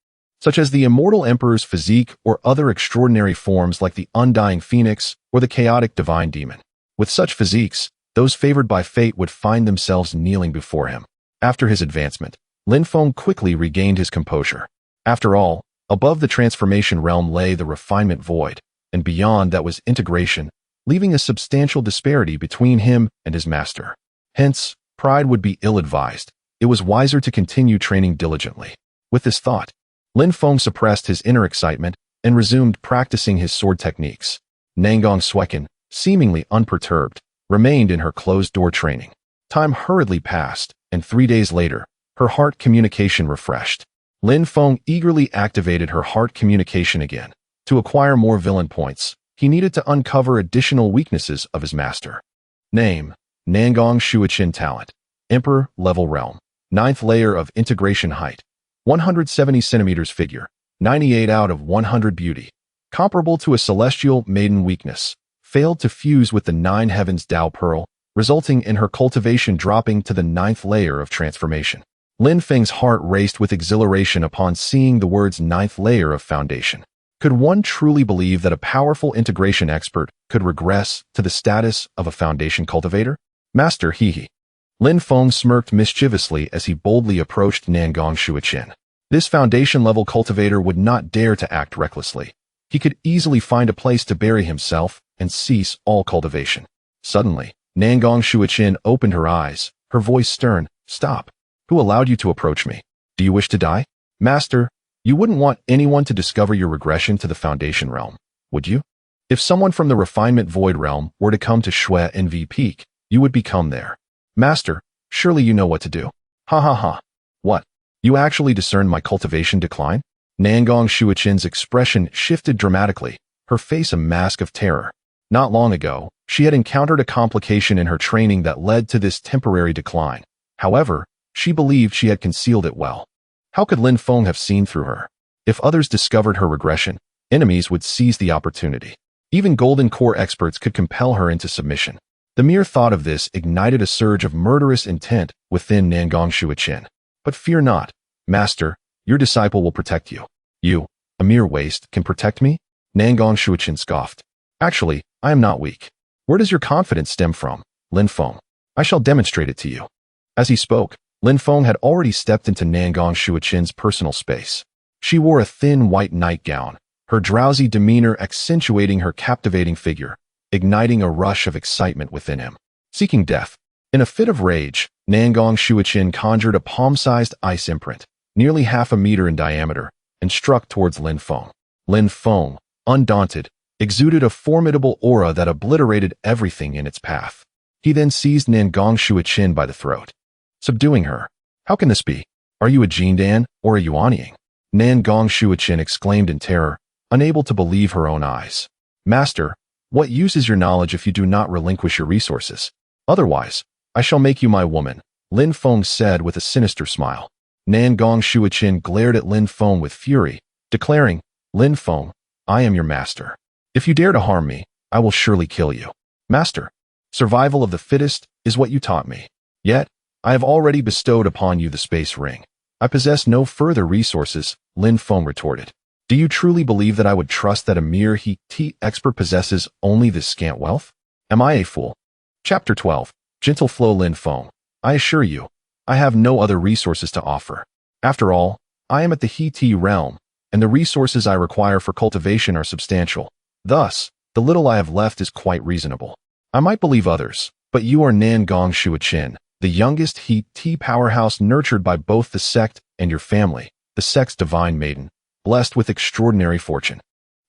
such as the immortal emperor's physique or other extraordinary forms like the undying phoenix or the chaotic divine demon. With such physiques, those favored by fate would find themselves kneeling before him. After his advancement, Lin Feng quickly regained his composure. After all, above the transformation realm lay the refinement void, and beyond that was integration, leaving a substantial disparity between him and his master. Hence, pride would be ill-advised. It was wiser to continue training diligently. With this thought, Lin Feng suppressed his inner excitement and resumed practicing his sword techniques. Nangong Suekin, seemingly unperturbed, remained in her closed-door training. Time hurriedly passed, and 3 days later, her heart communication refreshed. Lin Feng eagerly activated her heart communication again. To acquire more villain points, he needed to uncover additional weaknesses of his master. Name: Nangong Shuichin. Talent: Emperor, level realm. 9th layer of integration. Height: 170 centimeters. Figure: 98 out of 100. Beauty: comparable to a celestial maiden. Weakness: failed to fuse with the 9 heavens Tao Pearl, resulting in her cultivation dropping to the 9th layer of transformation. Lin Feng's heart raced with exhilaration upon seeing the words 9th layer of foundation. Could one truly believe that a powerful integration expert could regress to the status of a foundation cultivator? Master, he. Lin Feng smirked mischievously as he boldly approached Nangong Shuichin. This foundation-level cultivator would not dare to act recklessly. He could easily find a place to bury himself and cease all cultivation. Suddenly, Nangong Shuichin opened her eyes, her voice stern. Stop. Who allowed you to approach me? Do you wish to die? Master, you wouldn't want anyone to discover your regression to the foundation realm, would you? If someone from the refinement void realm were to come to Shui NV Peak, you would become there. Master, surely you know what to do. Ha ha ha. What? You actually discerned my cultivation decline? Nangong Shuichin's expression shifted dramatically, her face a mask of terror. Not long ago, she had encountered a complication in her training that led to this temporary decline. However, she believed she had concealed it well. How could Lin Feng have seen through her? If others discovered her regression, enemies would seize the opportunity. Even Golden Core experts could compel her into submission. The mere thought of this ignited a surge of murderous intent within Nangong Shuichin. But fear not, Master, your disciple will protect you. You, a mere waste, can protect me? Nangong Shuichin scoffed. Actually, I am not weak. Where does your confidence stem from, Lin Feng? I shall demonstrate it to you. As he spoke, Lin Feng had already stepped into Nangong Shuichin's personal space. She wore a thin white nightgown, her drowsy demeanor accentuating her captivating figure, igniting a rush of excitement within him. Seeking death. In a fit of rage, Nangong Shuichin conjured a palm-sized ice imprint, nearly half a meter in diameter, and struck towards Lin Feng. Lin Feng, undaunted, exuded a formidable aura that obliterated everything in its path. He then seized Nangong Shuichin by the throat, subduing her. How can this be? Are you a Jindan or a Yuanying? Nangong Shuichin exclaimed in terror, unable to believe her own eyes. Master, what use is your knowledge if you do not relinquish your resources? Otherwise, I shall make you my woman, Lin Feng said with a sinister smile. Nangong Shuichin glared at Lin Feng with fury, declaring, Lin Feng, I am your master. If you dare to harm me, I will surely kill you. Master, survival of the fittest is what you taught me. Yet, I have already bestowed upon you the space ring. I possess no further resources, Lin Feng retorted. Do you truly believe that I would trust that a mere He-Ti expert possesses only this scant wealth? Am I a fool? Chapter 12. Gentle Flow. Lin Feng, I assure you, I have no other resources to offer. After all, I am at the He-Ti realm, and the resources I require for cultivation are substantial. Thus, the little I have left is quite reasonable. I might believe others, but you are Nangong Shuichin, the youngest He-Ti powerhouse nurtured by both the sect and your family, the sect's divine maiden, blessed with extraordinary fortune.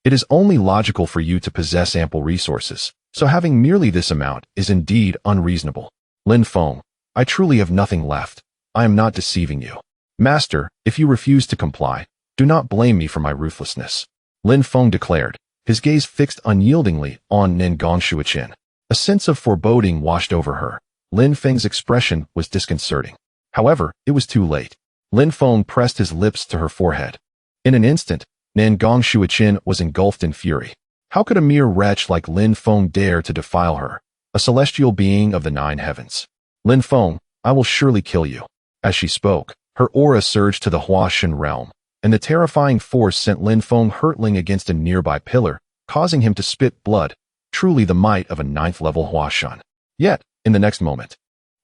It is only logical for you to possess ample resources, so having merely this amount is indeed unreasonable. Lin Feng, I truly have nothing left. I am not deceiving you. Master, if you refuse to comply, do not blame me for my ruthlessness. Lin Feng declared, his gaze fixed unyieldingly on Nangong Shuichin. A sense of foreboding washed over her. Lin Feng's expression was disconcerting. However, it was too late. Lin Feng pressed his lips to her forehead. In an instant, Nangong Shuichin was engulfed in fury. How could a mere wretch like Lin Feng dare to defile her, a celestial being of the 9 heavens? Lin Feng, I will surely kill you. As she spoke, her aura surged to the Huashan realm, and the terrifying force sent Lin Feng hurtling against a nearby pillar, causing him to spit blood, truly the might of a 9th level Huashan. Yet, In the next moment,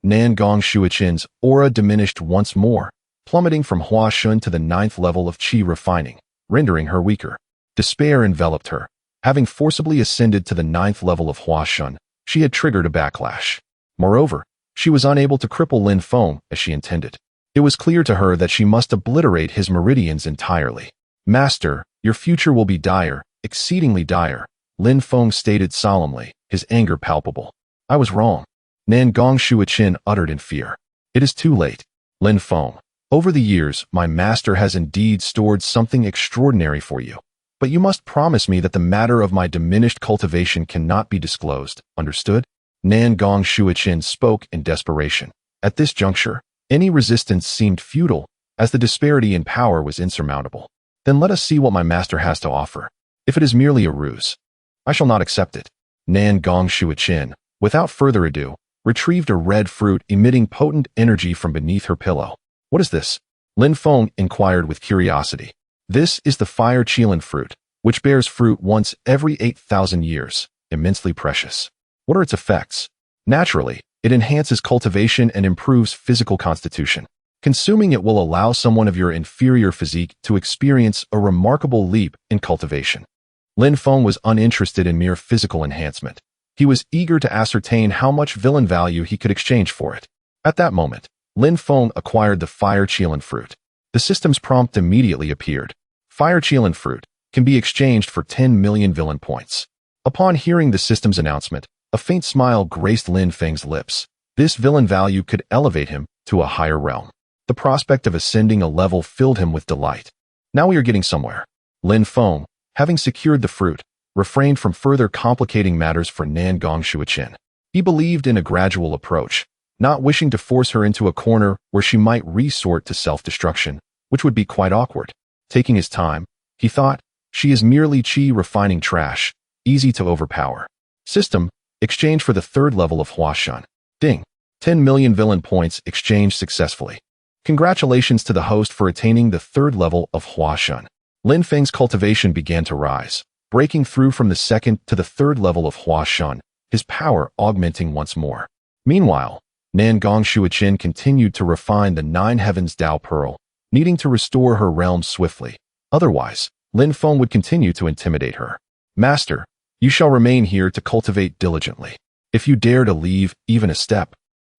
Nan Gong Shuichin's aura diminished once more, plummeting from Hua Shun to the 9th level of Qi refining, rendering her weaker. Despair enveloped her. Having forcibly ascended to the 9th level of Hua Shun, she had triggered a backlash. Moreover, she was unable to cripple Lin Feng as she intended. It was clear to her that she must obliterate his meridians entirely. Master, your future will be dire, exceedingly dire, Lin Feng stated solemnly, his anger palpable. I was wrong. Nan Gong Shuichin uttered in fear. It is too late. Lin Feng, over the years, my master has indeed stored something extraordinary for you. But you must promise me that the matter of my diminished cultivation cannot be disclosed, understood? Nan Gong Shuichin spoke in desperation. At this juncture, any resistance seemed futile, as the disparity in power was insurmountable. Then let us see what my master has to offer. If it is merely a ruse, I shall not accept it. Nan Gong Shuichin, without further ado, retrieved a red fruit emitting potent energy from beneath her pillow. What is this? Lin Feng inquired with curiosity. This is the fire qilin fruit, which bears fruit once every 8,000 years, immensely precious. What are its effects? Naturally, it enhances cultivation and improves physical constitution. Consuming it will allow someone of your inferior physique to experience a remarkable leap in cultivation. Lin Feng was uninterested in mere physical enhancement. He was eager to ascertain how much villain value he could exchange for it. At that moment, Lin Feng acquired the fire qilin fruit. The system's prompt immediately appeared. Fire qilin fruit can be exchanged for 10 million villain points. Upon hearing the system's announcement, a faint smile graced Lin Feng's lips. This villain value could elevate him to a higher realm. The prospect of ascending a level filled him with delight. Now we are getting somewhere. Lin Feng, having secured the fruit, refrained from further complicating matters for Nan Gong Shuichin. He believed in a gradual approach, not wishing to force her into a corner where she might resort to self-destruction, which would be quite awkward. Taking his time, he thought, she is merely Qi refining trash, easy to overpower. System, exchange for the 3rd level of Hua Shun. Ding. 10 million villain points exchanged successfully. Congratulations to the host for attaining the 3rd level of Hua Shun. Lin Feng's cultivation began to rise, breaking through from the 2nd to the 3rd level of Hua Shun, his power augmenting once more. Meanwhile, Nan Gong Shuichin continued to refine the 9 heavens Dao Pearl, needing to restore her realm swiftly. Otherwise, Lin Feng would continue to intimidate her. Master, you shall remain here to cultivate diligently. If you dare to leave even a step,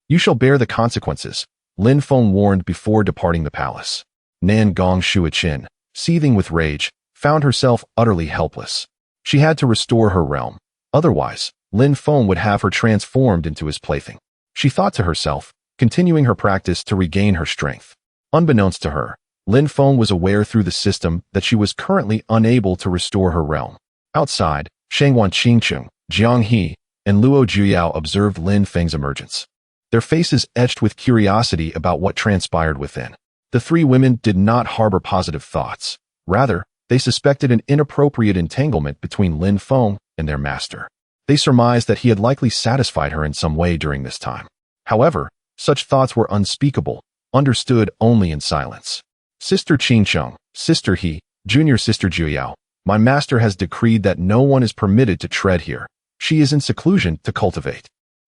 you shall bear the consequences, Lin Feng warned before departing the palace. Nan Gong Shuichin, seething with rage, found herself utterly helpless. She had to restore her realm. Otherwise, Lin Feng would have her transformed into his plaything. She thought to herself, continuing her practice to regain her strength. Unbeknownst to her, Lin Feng was aware through the system that she was currently unable to restore her realm. Outside, Shangwan Qingcheng, Jiang He, and Luo Juyao observed Lin Feng's emergence. Their faces etched with curiosity about what transpired within. The 3 women did not harbor positive thoughts. Rather, they suspected an inappropriate entanglement between Lin Feng and their master. They surmised that he had likely satisfied her in some way during this time. However, such thoughts were unspeakable, understood only in silence. Sister Qingcheng, Sister He, Junior Sister Juyao, my master has decreed that no one is permitted to tread here. She is in seclusion to cultivate.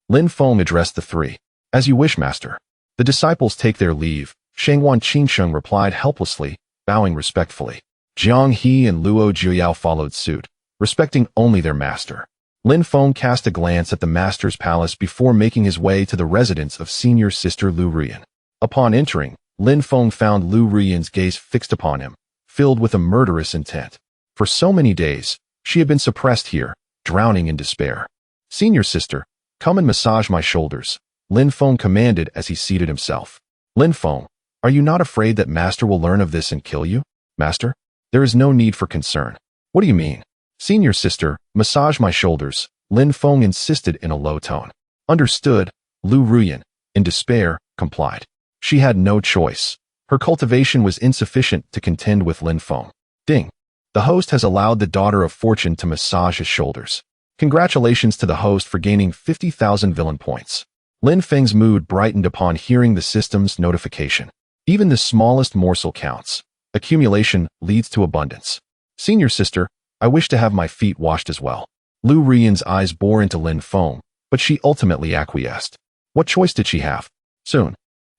Lin Feng addressed the 3. As you wish, master. The disciples take their leave, Shangwan Qingcheng replied helplessly, bowing respectfully. Jiang He and Luo Juyao followed suit, respecting only their master. Lin Feng cast a glance at the master's palace before making his way to the residence of senior sister Lu Ruyan. Upon entering, Lin Feng found Lu Ruyan's gaze fixed upon him, filled with a murderous intent. For so many days, she had been suppressed here, drowning in despair. Senior sister, come and massage my shoulders, Lin Feng commanded as he seated himself. Lin Feng, are you not afraid that master will learn of this and kill you? Master, there is no need for concern. What do you mean? Senior sister, massage my shoulders, Lin Feng insisted in a low tone. Understood, Lu Ruyan, in despair, complied. She had no choice. Her cultivation was insufficient to contend with Lin Feng. Ding. The host has allowed the daughter of fortune to massage his shoulders. Congratulations to the host for gaining 50,000 villain points. Lin Feng's mood brightened upon hearing the system's notification. Even the smallest morsel counts. Accumulation leads to abundance. Senior sister, I wish to have my feet washed as well. Lu Ruyan's eyes bore into Lin Feng, but she ultimately acquiesced. What choice did she have? Soon,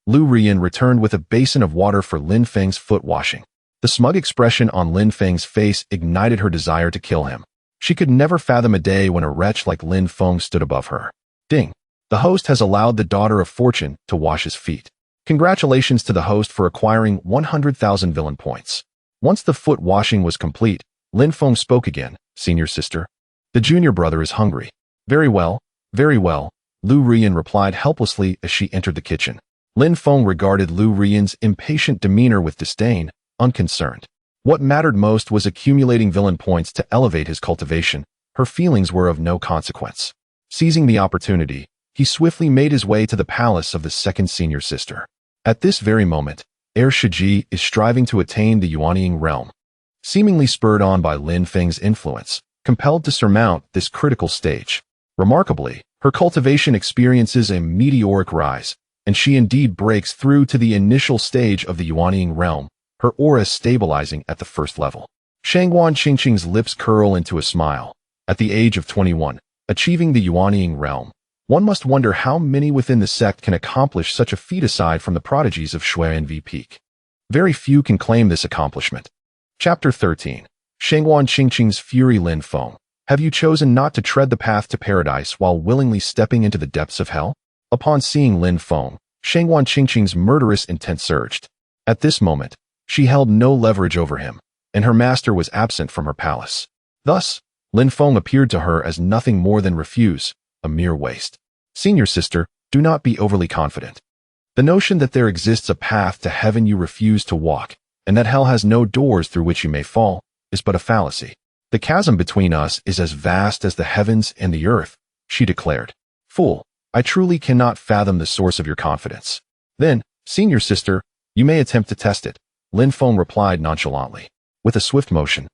Lu Rian returned with a basin of water for Lin Feng's foot washing. The smug expression on Lin Feng's face ignited her desire to kill him. She could never fathom a day when a wretch like Lin Feng stood above her. Ding. The host has allowed the daughter of fortune to wash his feet. Congratulations to the host for acquiring 100,000 villain points. Once the foot washing was complete, Lin Feng spoke again. Senior sister. The junior brother is hungry. Very well, very well, Lu Rian replied helplessly as she entered the kitchen. Lin Feng regarded Lu Rian's impatient demeanor with disdain, unconcerned. What mattered most was accumulating villain points to elevate his cultivation. Her feelings were of no consequence. Seizing the opportunity, he swiftly made his way to the palace of the second senior sister. At this very moment, Heir Shiji is striving to attain the Yuanying realm. Seemingly spurred on by Lin Feng's influence, compelled to surmount this critical stage. Remarkably, her cultivation experiences a meteoric rise, and she indeed breaks through to the initial stage of the Yuanying realm, her aura stabilizing at the first level. Shangguan Qingqing's lips curl into a smile. At the age of 21, achieving the Yuanying realm, one must wonder how many within the sect can accomplish such a feat aside from the prodigies of Xuanvi Peak. Very few can claim this accomplishment. Chapter 13. Shangguan Qingqing's Fury. Lin Feng, have you chosen not to tread the path to paradise while willingly stepping into the depths of hell? Upon seeing Lin Feng, Shangguan Qingqing's murderous intent surged. At this moment, she held no leverage over him, and her master was absent from her palace. Thus, Lin Feng appeared to her as nothing more than refuse, a mere waste. Senior sister, do not be overly confident. The notion that there exists a path to heaven you refuse to walk, and that hell has no doors through which you may fall, is but a fallacy. The chasm between us is as vast as the heavens and the earth, she declared. Fool, I truly cannot fathom the source of your confidence. Then, senior sister, you may attempt to test it, Lin Feng replied nonchalantly. With a swift motion,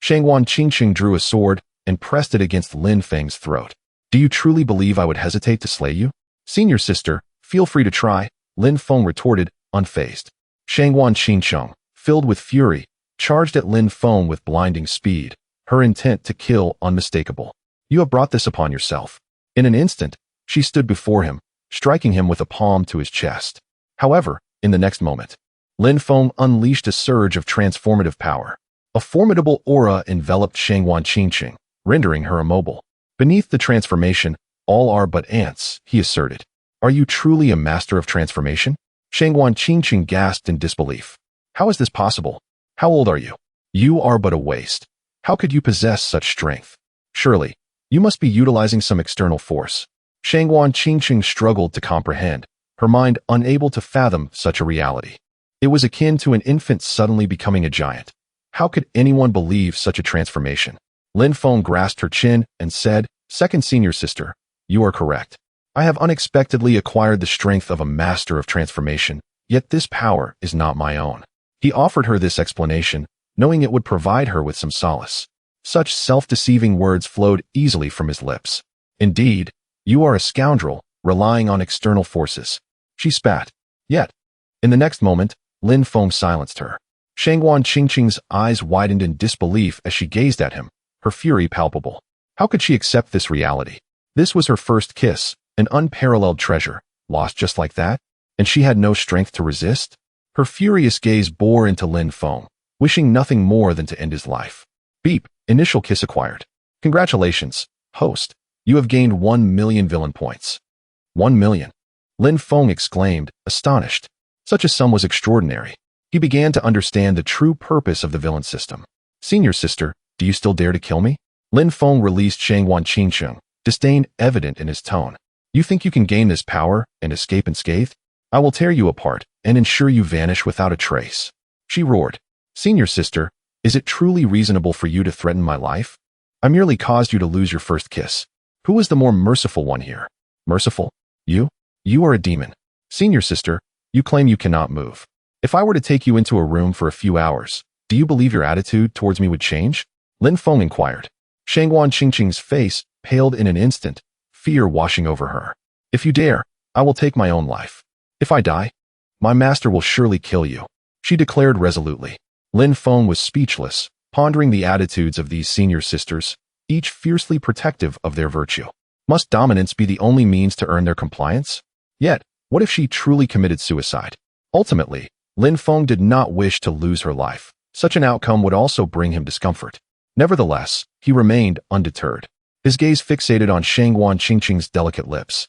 Shangguan Qingqing drew a sword and pressed it against Lin Feng's throat. Do you truly believe I would hesitate to slay you? Senior sister, feel free to try, Lin Feng retorted, unfazed. Shangguan Qingqing, filled with fury, charged at Lin Feng with blinding speed, her intent to kill unmistakable. You have brought this upon yourself. In an instant, she stood before him, striking him with a palm to his chest. However, in the next moment, Lin Feng unleashed a surge of transformative power. A formidable aura enveloped Shangguan Qingqing, rendering her immobile. Beneath the transformation, all are but ants, he asserted. Are you truly a master of transformation? Shangguan Qingqing gasped in disbelief. How is this possible? How old are you? You are but a waste. How could you possess such strength? Surely, you must be utilizing some external force. Shangguan Qingqing struggled to comprehend, her mind unable to fathom such a reality. It was akin to an infant suddenly becoming a giant. How could anyone believe such a transformation? Lin Feng grasped her chin and said, Second senior sister, you are correct. I have unexpectedly acquired the strength of a master of transformation, yet this power is not my own. He offered her this explanation, knowing it would provide her with some solace. Such self-deceiving words flowed easily from his lips. Indeed, you are a scoundrel, relying on external forces. She spat. Yet, in the next moment, Lin Feng silenced her. Shangguan Qingqing's eyes widened in disbelief as she gazed at him, her fury palpable. How could she accept this reality? This was her first kiss, an unparalleled treasure, lost just like that, and she had no strength to resist? Her furious gaze bore into Lin Feng, wishing nothing more than to end his life. Beep, initial kiss acquired. Congratulations, host. You have gained 1 million villain points. 1 million. Lin Feng exclaimed, astonished. Such a sum was extraordinary. He began to understand the true purpose of the villain system. Senior sister, do you still dare to kill me? Lin Feng released Shangguan Qingqing, disdain evident in his tone. You think you can gain this power and escape unscathed? I will tear you apart and ensure you vanish without a trace. She roared. Senior sister, is it truly reasonable for you to threaten my life? I merely caused you to lose your first kiss. Who is the more merciful one here? Merciful? You? You are a demon. Senior sister, you claim you cannot move. If I were to take you into a room for a few hours, do you believe your attitude towards me would change? Lin Feng inquired. Shangguan Qingqing's face paled in an instant, fear washing over her. If you dare, I will take my own life. If I die, my master will surely kill you, she declared resolutely. Lin Feng was speechless, pondering the attitudes of these senior sisters, each fiercely protective of their virtue. Must dominance be the only means to earn their compliance? Yet, what if she truly committed suicide? Ultimately, Lin Feng did not wish to lose her life. Such an outcome would also bring him discomfort. Nevertheless, he remained undeterred, his gaze fixated on Shangguan Qingqing's delicate lips,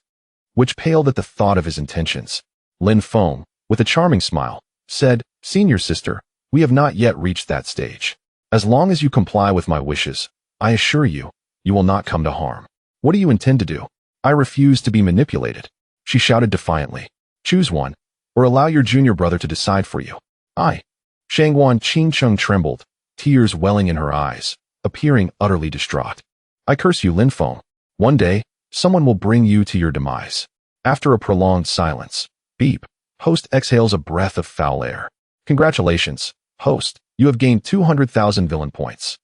which paled at the thought of his intentions. Lin Feng, with a charming smile, said, "Senior sister, we have not yet reached that stage. As long as you comply with my wishes, I assure you, you will not come to harm. What do you intend to do?" "I refuse to be manipulated," she shouted defiantly. "Choose one, or allow your junior brother to decide for you." "I." Shangguan Qingqing trembled, tears welling in her eyes, appearing utterly distraught. "I curse you, Lin Feng. One day, someone will bring you to your demise." After a prolonged silence, beep, host exhales a breath of foul air. "Congratulations, host, you have gained 200,000 villain points."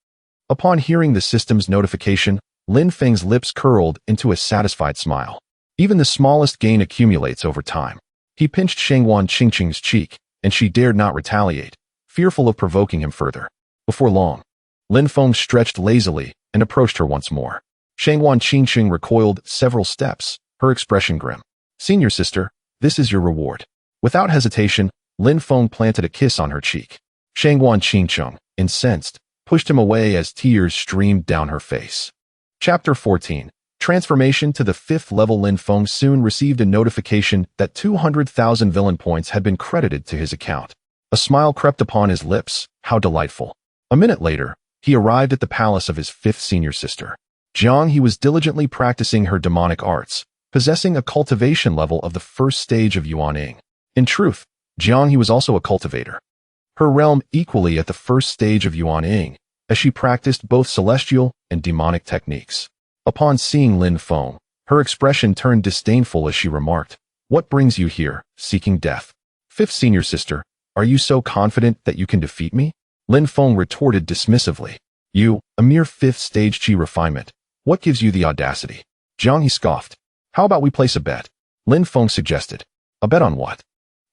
Upon hearing the system's notification, Lin Feng's lips curled into a satisfied smile. Even the smallest gain accumulates over time. He pinched Shangguan Qingqing's cheek, and she dared not retaliate, fearful of provoking him further. Before long, Lin Feng stretched lazily and approached her once more. Shangguan Qingqing recoiled several steps, her expression grim. "Senior sister, this is your reward." Without hesitation, Lin Feng planted a kiss on her cheek. Shangguan Qingqing, incensed, pushed him away as tears streamed down her face. Chapter 14. Transformation to the 5th level. Lin Feng soon received a notification that 200,000 villain points had been credited to his account. A smile crept upon his lips. How delightful. A minute later, he arrived at the palace of his 5th senior sister. Jiang He was diligently practicing her demonic arts, possessing a cultivation level of the 1st stage of Yuanying. In truth, Jiang He was also a cultivator. Her realm equally at the 1st stage of Yuanying, as she practiced both celestial and demonic techniques. Upon seeing Lin Feng, her expression turned disdainful as she remarked, "What brings you here, seeking death?" "5th senior sister, are you so confident that you can defeat me?" Lin Feng retorted dismissively. "You, a mere 5th stage chi refinement. What gives you the audacity?" Jiang He scoffed. "How about we place a bet?" Lin Feng suggested. "A bet on what?"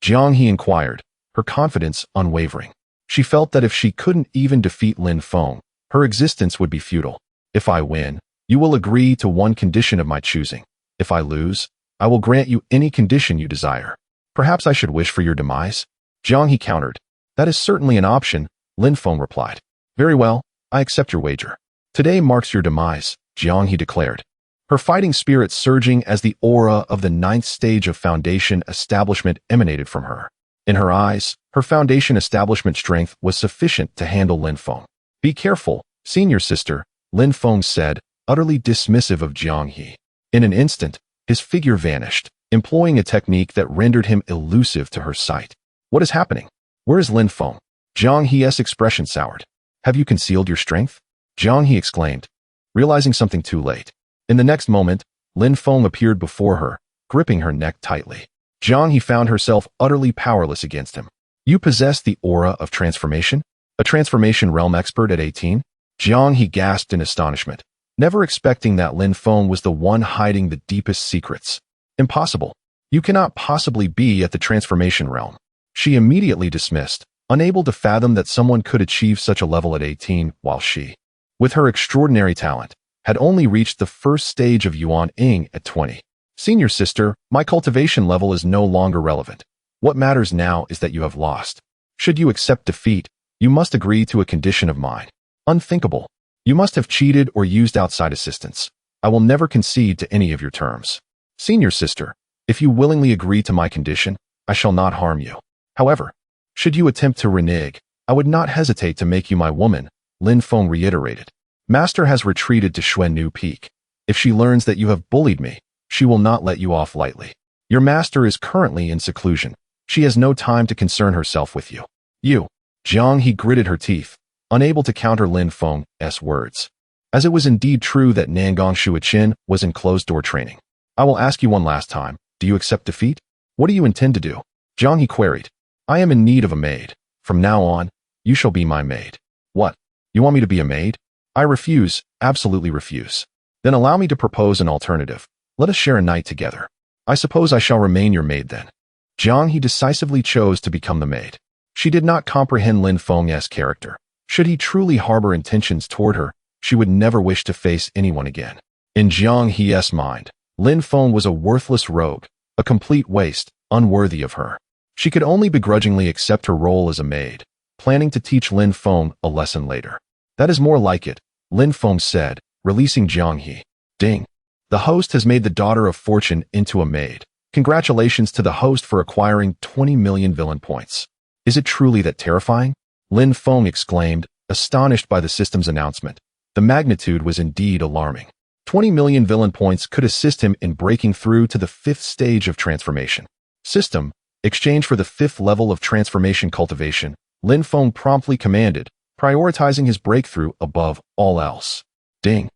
Jiang He inquired, her confidence unwavering. She felt that if she couldn't even defeat Lin Feng, her existence would be futile. "If I win, you will agree to one condition of my choosing. If I lose, I will grant you any condition you desire. Perhaps I should wish for your demise?" Jiang He countered. "That is certainly an option," Lin Feng replied. "Very well, I accept your wager." "Today marks your demise," Jiang He declared, her fighting spirit surging as the aura of the 9th stage of foundation establishment emanated from her. In her eyes, her foundation establishment strength was sufficient to handle Lin Feng. "Be careful, senior sister," Lin Feng said, utterly dismissive of Jiang He. In an instant, his figure vanished, employing a technique that rendered him elusive to her sight. "What is happening? Where is Lin Feng?" Jiang He's expression soured. "Have you concealed your strength?" Jiang He exclaimed, realizing something too late. In the next moment, Lin Feng appeared before her, gripping her neck tightly. Jiang He found herself utterly powerless against him. "You possess the aura of transformation? A transformation realm expert at 18? Jiang He gasped in astonishment, never expecting that Lin Feng was the one hiding the deepest secrets. "Impossible. You cannot possibly be at the transformation realm." She immediately dismissed, unable to fathom that someone could achieve such a level at 18 while she, with her extraordinary talent, had only reached the 1st stage of Yuanying at 20. "Senior sister, my cultivation level is no longer relevant. What matters now is that you have lost. Should you accept defeat, you must agree to a condition of mine." "Unthinkable. You must have cheated or used outside assistance. I will never concede to any of your terms." "Senior sister, if you willingly agree to my condition, I shall not harm you. However, should you attempt to renege, I would not hesitate to make you my woman," Lin Feng reiterated. "Master has retreated to Xuannu Peak. If she learns that you have bullied me, she will not let you off lightly. Your master is currently in seclusion. She has no time to concern herself with you." "You." Jiang He gritted her teeth, unable to counter Lin Feng's words, as it was indeed true that Nangong Shuaqin was in closed-door training. "I will ask you one last time. Do you accept defeat?" "What do you intend to do?" Jiang He queried. "I am in need of a maid. From now on, you shall be my maid." "What? You want me to be a maid?" "I refuse, absolutely refuse." "Then allow me to propose an alternative. Let us share a night together." "I suppose I shall remain your maid then." Jiang He decisively chose to become the maid. She did not comprehend Lin Feng's character. Should he truly harbor intentions toward her, she would never wish to face anyone again. In Jiang He's mind, Lin Feng was a worthless rogue, A complete waste, unworthy of her. She could only begrudgingly accept her role as a maid, planning to teach Lin Feng a lesson later. That is more like it, Lin Feng said, releasing Jiang He. Ding. The host has made the daughter of fortune into a maid. Congratulations to the host for acquiring 20 million villain points. Is it truly that terrifying? Lin Feng exclaimed, astonished by the system's announcement. The magnitude was indeed alarming. 20 million villain points could assist him in breaking through to the 5th stage of transformation. System, exchange for the 5th level of transformation cultivation, Lin Feng promptly commanded, prioritizing his breakthrough above all else. Ding.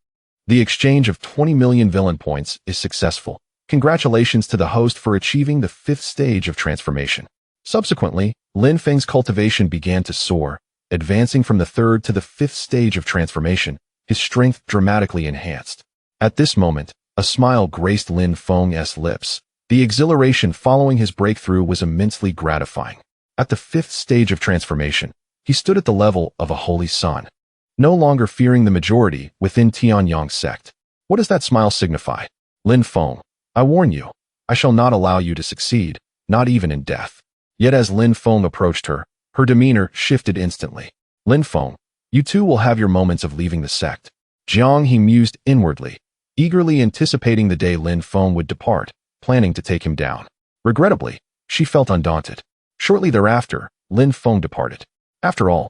The exchange of 20 million villain points is successful. Congratulations to the host for achieving the 5th stage of transformation. Subsequently, Lin Feng's cultivation began to soar, advancing from the 3rd to the 5th stage of transformation, his strength dramatically enhanced. At this moment, a smile graced Lin Feng's lips. The exhilaration following his breakthrough was immensely gratifying. At the 5th stage of transformation, he stood at the level of a holy son, no longer fearing the majority within Tianyang's sect. What does that smile signify? Lin Feng, I warn you, I shall not allow you to succeed, not even in death. Yet as Lin Feng approached her, her demeanor shifted instantly. Lin Feng, you too will have your moments of leaving the sect. Jiang He mused inwardly, eagerly anticipating the day Lin Feng would depart, planning to take him down. Regrettably, she felt undaunted. Shortly thereafter, Lin Feng departed. After all,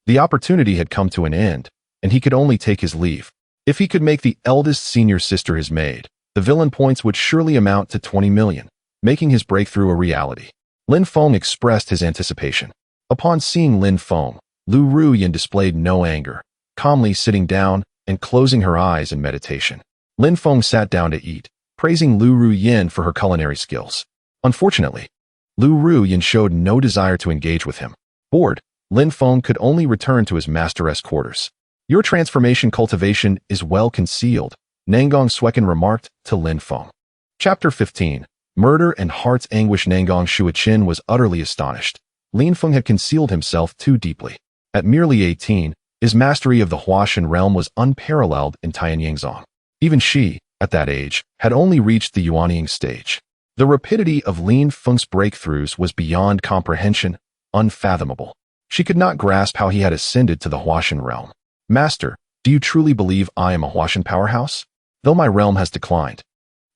the opportunity had come to an end, and he could only take his leave. If he could make the eldest senior sister his maid, the villain points would surely amount to 20 million, making his breakthrough a reality. Lin Feng expressed his anticipation. Upon seeing Lin Feng, Lu Ruyin displayed no anger, calmly sitting down and closing her eyes in meditation. Lin Feng sat down to eat, praising Lu Ruyin for her culinary skills. Unfortunately, Lu Ruyin showed no desire to engage with him. Bored, Lin Feng could only return to his master's quarters. Your transformation cultivation is well concealed, Nangang Shueqin remarked to Lin Feng. Chapter 15. Murder and Heart's Anguish. Nangang Shueqin was utterly astonished. Lin Feng had concealed himself too deeply. At merely 18, his mastery of the Huashan realm was unparalleled in Tianyangzong. Even she, at that age, had only reached the Yuanying stage. The rapidity of Lin Feng's breakthroughs was beyond comprehension, unfathomable. She could not grasp how he had ascended to the Huashan realm. Master, do you truly believe I am a Huashan powerhouse? Though my realm has declined,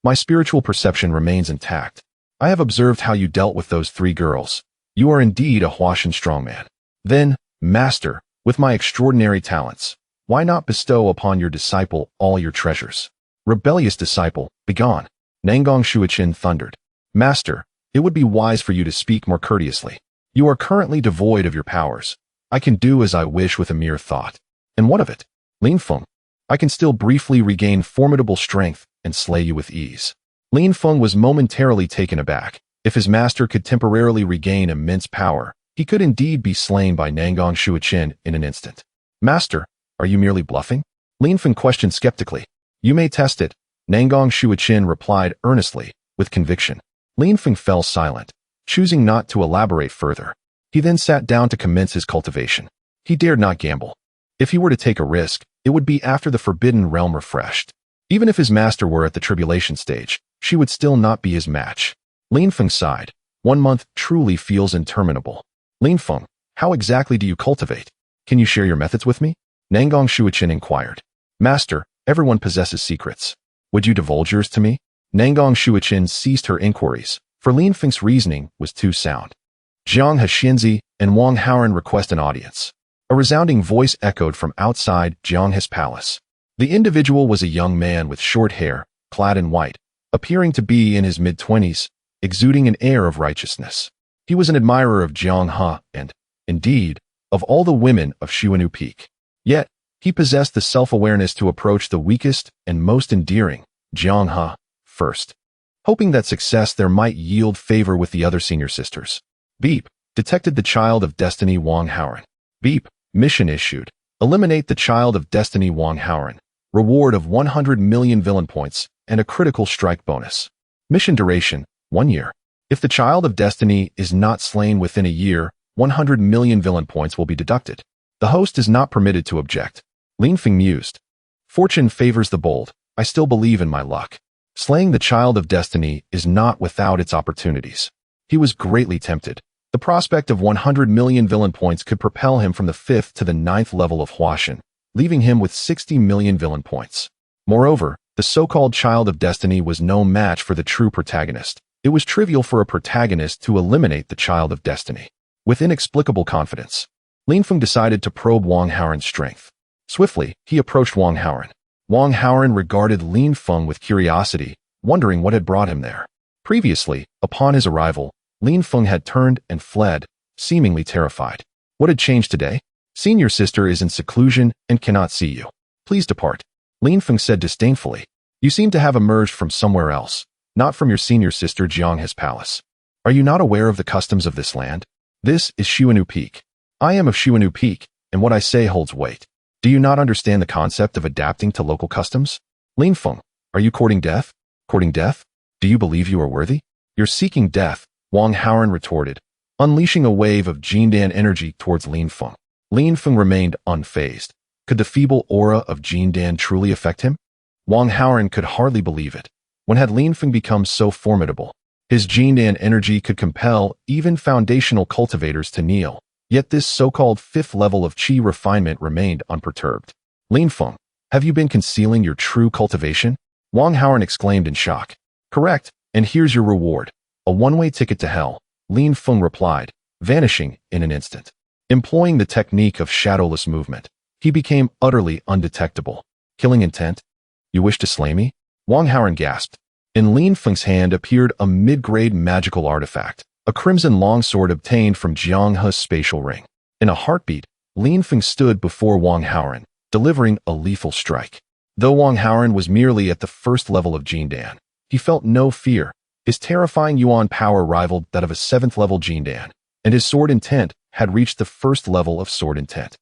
my spiritual perception remains intact. I have observed how you dealt with those 3 girls. You are indeed a Huashan strongman. Then, Master, with my extraordinary talents, why not bestow upon your disciple all your treasures? Rebellious disciple, begone. Nangang Shueqin thundered. Master, it would be wise for you to speak more courteously. You are currently devoid of your powers. I can do as I wish with a mere thought. And what of it? Lin Feng, I can still briefly regain formidable strength and slay you with ease. Lin Feng was momentarily taken aback. If his master could temporarily regain immense power, he could indeed be slain by Nangang Shueqin in an instant. Master, are you merely bluffing? Lin Feng questioned skeptically. You may test it, Nangang Shueqin replied earnestly, with conviction. Lin Feng fell silent, choosing not to elaborate further. He then sat down to commence his cultivation. He dared not gamble. If he were to take a risk, it would be after the Forbidden Realm refreshed. Even if his master were at the tribulation stage, she would still not be his match. Lin Feng sighed. 1 month truly feels interminable. Lin Feng, how exactly do you cultivate? Can you share your methods with me? Nangang Shueqin inquired. Master, everyone possesses secrets. Would you divulge yours to me? Nangang Shueqin ceased her inquiries, for Lin Feng's reasoning was too sound. Jiang Hexianzi and Wang Haoran request an audience. A resounding voice echoed from outside Jiang He's palace. The individual was a young man with short hair, clad in white, appearing to be in his mid-20s, exuding an air of righteousness. He was an admirer of Jiang He and, indeed, of all the women of Xuanu Peak. Yet, he possessed the self-awareness to approach the weakest and most endearing, Jiang He, first, hoping that success there might yield favor with the other senior sisters. Beep, detected the child of destiny Wang Haoran. Beep, mission issued. Eliminate the child of destiny Wang Haoran. Reward of 100 million villain points and a critical strike bonus. Mission duration, 1 year. If the child of destiny is not slain within a year, 100 million villain points will be deducted. The host is not permitted to object. Lin Feng mused. Fortune favors the bold. I still believe in my luck. Slaying the child of destiny is not without its opportunities. He was greatly tempted. The prospect of 100 million villain points could propel him from the 5th to the 9th level of Huashan, leaving him with 60 million villain points. Moreover, the so-called child of destiny was no match for the true protagonist. It was trivial for a protagonist to eliminate the child of destiny. With inexplicable confidence, Lin Feng decided to probe Wang Haoren's strength. Swiftly, he approached Wang Haoren. Wang Haoren regarded Lin Feng with curiosity, wondering what had brought him there. Previously, upon his arrival, Lin Feng had turned and fled, seemingly terrified. What had changed today? Senior sister is in seclusion and cannot see you. Please depart. Lin Feng said disdainfully. You seem to have emerged from somewhere else, not from your senior sister Jianghe's palace. Are you not aware of the customs of this land? This is Xuanwu Peak. I am of Xuanwu Peak, and what I say holds weight. Do you not understand the concept of adapting to local customs? Lin Feng, are you courting death? Courting death? Do you believe you are worthy? You're seeking death, Wang Haoren retorted, unleashing a wave of Jindan energy towards Lin Feng. Lin Feng remained unfazed. Could the feeble aura of Jindan truly affect him? Wang Haoren could hardly believe it. When had Lin Feng become so formidable? His Jindan energy could compel even foundational cultivators to kneel. Yet this so-called 5th level of Qi refinement remained unperturbed. Lin Feng, have you been concealing your true cultivation? Wang Haoren exclaimed in shock. Correct, and here's your reward. A one-way ticket to hell, Lin Feng replied, vanishing in an instant. Employing the technique of shadowless movement, he became utterly undetectable. Killing intent? You wish to slay me? Wang Haoren gasped. In Lin Feng's hand appeared a mid-grade magical artifact, a crimson longsword obtained from Jianghe's spatial ring. In a heartbeat, Lin Feng stood before Wang Haoren, delivering a lethal strike. Though Wang Haoren was merely at the 1st level of Jindan, he felt no fear. His terrifying Yuan power rivaled that of a 7th level Jindan, and his sword intent had reached the 1st level of sword intent.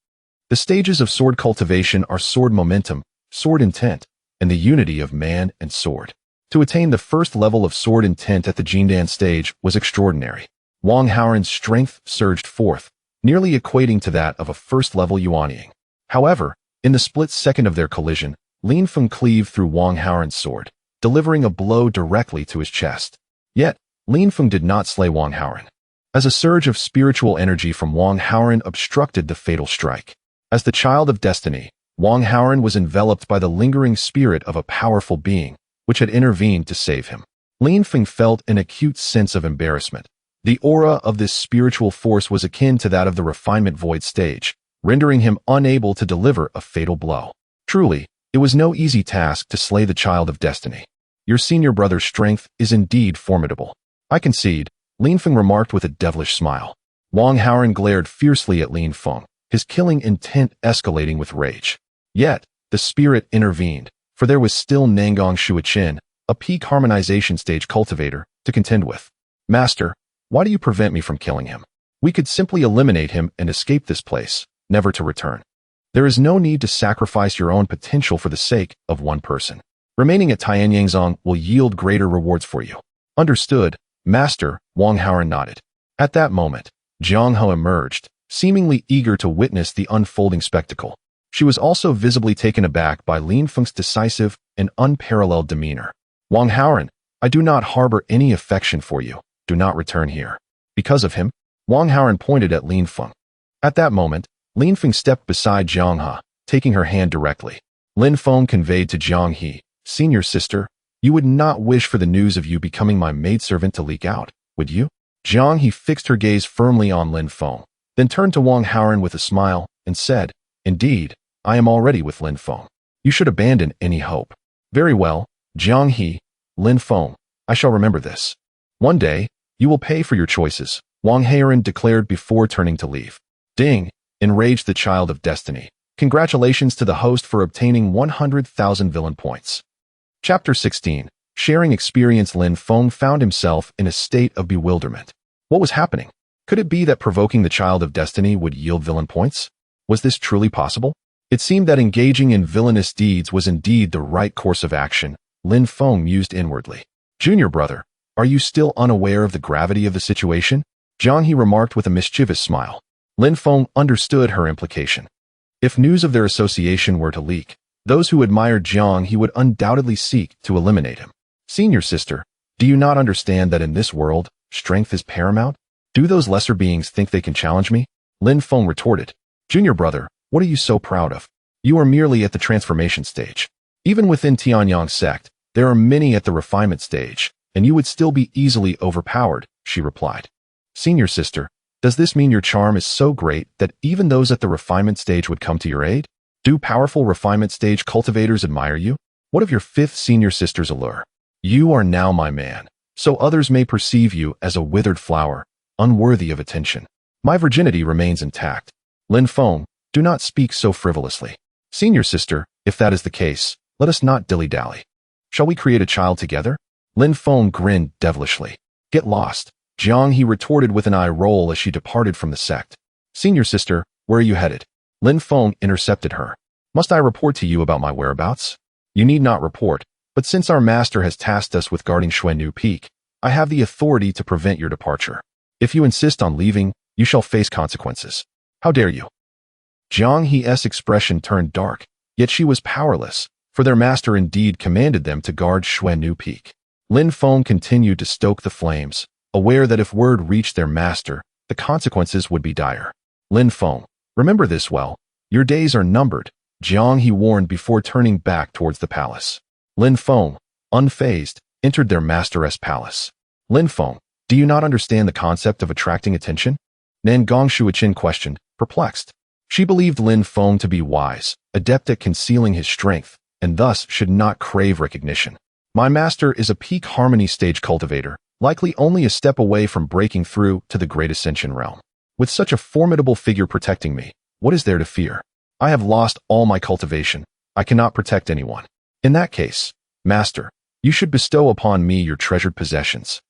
The stages of sword cultivation are sword momentum, sword intent, and the unity of man and sword. To attain the 1st level of sword intent at the Jindan stage was extraordinary. Wang Haoren's strength surged forth, nearly equating to that of a 1st level Yuanying. However, in the split second of their collision, Lin Feng cleaved through Wang Haoren's sword, delivering a blow directly to his chest. Yet, Lin Feng did not slay Wang Haoren. As a surge of spiritual energy from Wang Haoren obstructed the fatal strike. As the child of destiny, Wang Haoren was enveloped by the lingering spirit of a powerful being, which had intervened to save him. Lin Feng felt an acute sense of embarrassment. The aura of this spiritual force was akin to that of the refinement void stage, rendering him unable to deliver a fatal blow. Truly, it was no easy task to slay the child of destiny. Your senior brother's strength is indeed formidable. I concede, Lin Feng remarked with a devilish smile. Wang Haoren glared fiercely at Lin Feng, his killing intent escalating with rage. Yet, the spirit intervened, for there was still Nangong Shuichen, a peak harmonization stage cultivator, to contend with. Master, why do you prevent me from killing him? We could simply eliminate him and escape this place, never to return. There is no need to sacrifice your own potential for the sake of one person. Remaining at Tianyangzong will yield greater rewards for you. Understood, Master, Wang Haoren nodded. At that moment, Jianghe emerged, seemingly eager to witness the unfolding spectacle. She was also visibly taken aback by Lin Feng's decisive and unparalleled demeanor. Wang Haoren, I do not harbor any affection for you. Do not return here. Because of him, Wang Haoren pointed at Lin Feng. At that moment, Lin Feng stepped beside Jianghe, taking her hand directly. Lin Feng conveyed to Jianghe, Senior sister, you would not wish for the news of you becoming my maidservant to leak out, would you? Jianghe fixed her gaze firmly on Lin Feng, then turned to Wang Haoren with a smile and said, Indeed, I am already with Lin Feng. You should abandon any hope. Very well, Jianghe, Lin Feng, I shall remember this. One day, you will pay for your choices, Wang Haoren declared before turning to leave. Ding, enraged the child of destiny. Congratulations to the host for obtaining 100,000 villain points. Chapter 16. Sharing experience. Lin Feng found himself in a state of bewilderment. What was happening? Could it be that provoking the child of destiny would yield villain points? Was this truly possible? It seemed that engaging in villainous deeds was indeed the right course of action, Lin Feng mused inwardly. Junior brother, are you still unaware of the gravity of the situation? Jianghe remarked with a mischievous smile. Lin Feng understood her implication. If news of their association were to leak, those who admired Jianghe would undoubtedly seek to eliminate him. Senior sister, do you not understand that in this world, strength is paramount? Do those lesser beings think they can challenge me? Lin Feng retorted. Junior brother, what are you so proud of? You are merely at the transformation stage. Even within Tianyang sect, there are many at the refinement stage, and you would still be easily overpowered, she replied. Senior sister, does this mean your charm is so great that even those at the refinement stage would come to your aid? Do powerful refinement stage cultivators admire you? What of your fifth senior sister's allure? You are now my man, so others may perceive you as a withered flower, unworthy of attention. My virginity remains intact. Lin Feng, do not speak so frivolously. Senior sister, if that is the case, let us not dilly-dally. Shall we create a child together? Lin Feng grinned devilishly. Get lost, Jiang He retorted with an eye roll as she departed from the sect. Senior sister, where are you headed? Lin Feng intercepted her. Must I report to you about my whereabouts? You need not report, but since our master has tasked us with guarding Xuannu Peak, I have the authority to prevent your departure. If you insist on leaving, you shall face consequences. How dare you? Jiang He's expression turned dark, yet she was powerless, for their master indeed commanded them to guard Xuannu Peak. Lin Feng continued to stoke the flames, aware that if word reached their master, the consequences would be dire. Lin Feng, remember this well. Your days are numbered, Jiang He warned before turning back towards the palace. Lin Feng, unfazed, entered their master's palace. Lin Feng, do you not understand the concept of attracting attention? Nan Gongshuachin questioned, perplexed. She believed Lin Feng to be wise, adept at concealing his strength, and thus should not crave recognition. My master is a peak harmony stage cultivator, likely only a step away from breaking through to the great ascension realm. With such a formidable figure protecting me, what is there to fear? I have lost all my cultivation. I cannot protect anyone. In that case, master, you should bestow upon me your treasured possessions.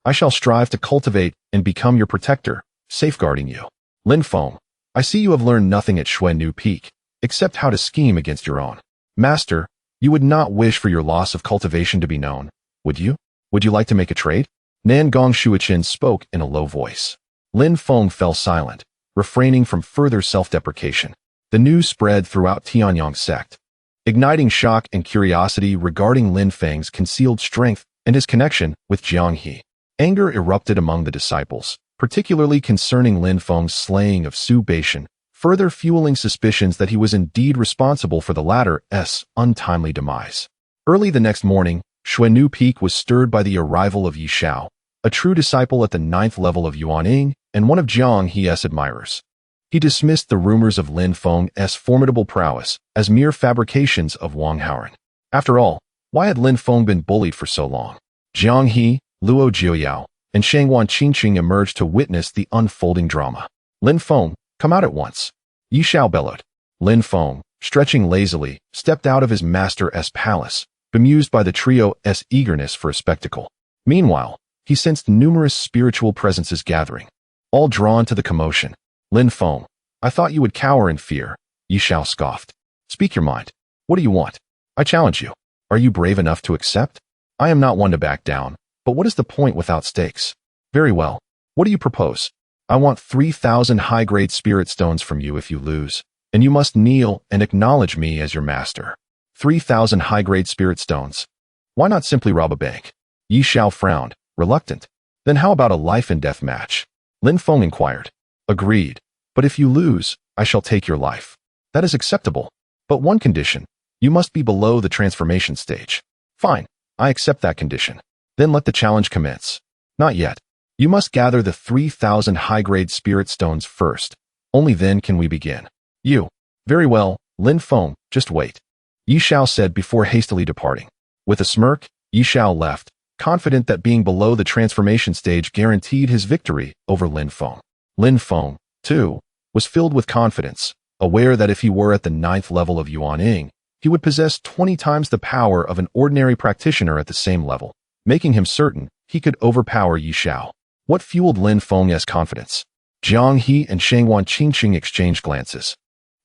I shall strive to cultivate and become your protector, safeguarding you. Lin Feng, I see you have learned nothing at Xuannu Peak, except how to scheme against your own. Master, you would not wish for your loss of cultivation to be known, would you? Would you like to make a trade? Nan Gongshuachin spoke in a low voice. Lin Feng fell silent, refraining from further self-deprecation. The news spread throughout Tianyang sect, igniting shock and curiosity regarding Lin Feng's concealed strength and his connection with Jiang He. Anger erupted among the disciples, particularly concerning Lin Feng's slaying of Su Baishan, further fueling suspicions that he was indeed responsible for the latter's untimely demise. Early the next morning, Xuannu Peak was stirred by the arrival of Yi Xiao, a true disciple at the 9th level of Yuaning and one of Jiang He's admirers. He dismissed the rumors of Lin Feng's formidable prowess as mere fabrications of Wang Haoran. After all, why had Lin Feng been bullied for so long? Jiang He, Luo Jiuyao, and Shangwan Qingqing emerged to witness the unfolding drama. Lin Feng, come out at once. Yi Xiao bellowed. Lin Feng, stretching lazily, stepped out of his master's palace, bemused by the trio's eagerness for a spectacle. Meanwhile, he sensed numerous spiritual presences gathering, all drawn to the commotion. Lin Feng, I thought you would cower in fear, Yi Xiao scoffed. Speak your mind. What do you want? I challenge you. Are you brave enough to accept? I am not one to back down, but what is the point without stakes? Very well. What do you propose? I want 3,000 high-grade spirit stones from you if you lose, and you must kneel and acknowledge me as your master. 3,000 high-grade spirit stones. Why not simply rob a bank? Yi Xiao frowned, reluctant. Then how about a life-and-death match? Lin Feng inquired. Agreed. But if you lose, I shall take your life. That is acceptable. But one condition. You must be below the transformation stage. Fine. I accept that condition. Then let the challenge commence. Not yet. You must gather the 3,000 high-grade spirit stones first. Only then can we begin. You. Very well, Lin Feng, just wait. Yi Xiao said before hastily departing. With a smirk, Yi Xiao left, confident that being below the transformation stage guaranteed his victory over Lin Feng. Lin Feng, too, was filled with confidence, aware that if he were at the 9th level of Yuaning, he would possess 20 times the power of an ordinary practitioner at the same level, making him certain he could overpower Yi Xiao. What fueled Lin Feng's confidence? Jiang He and Shangwan Qingqing exchanged glances.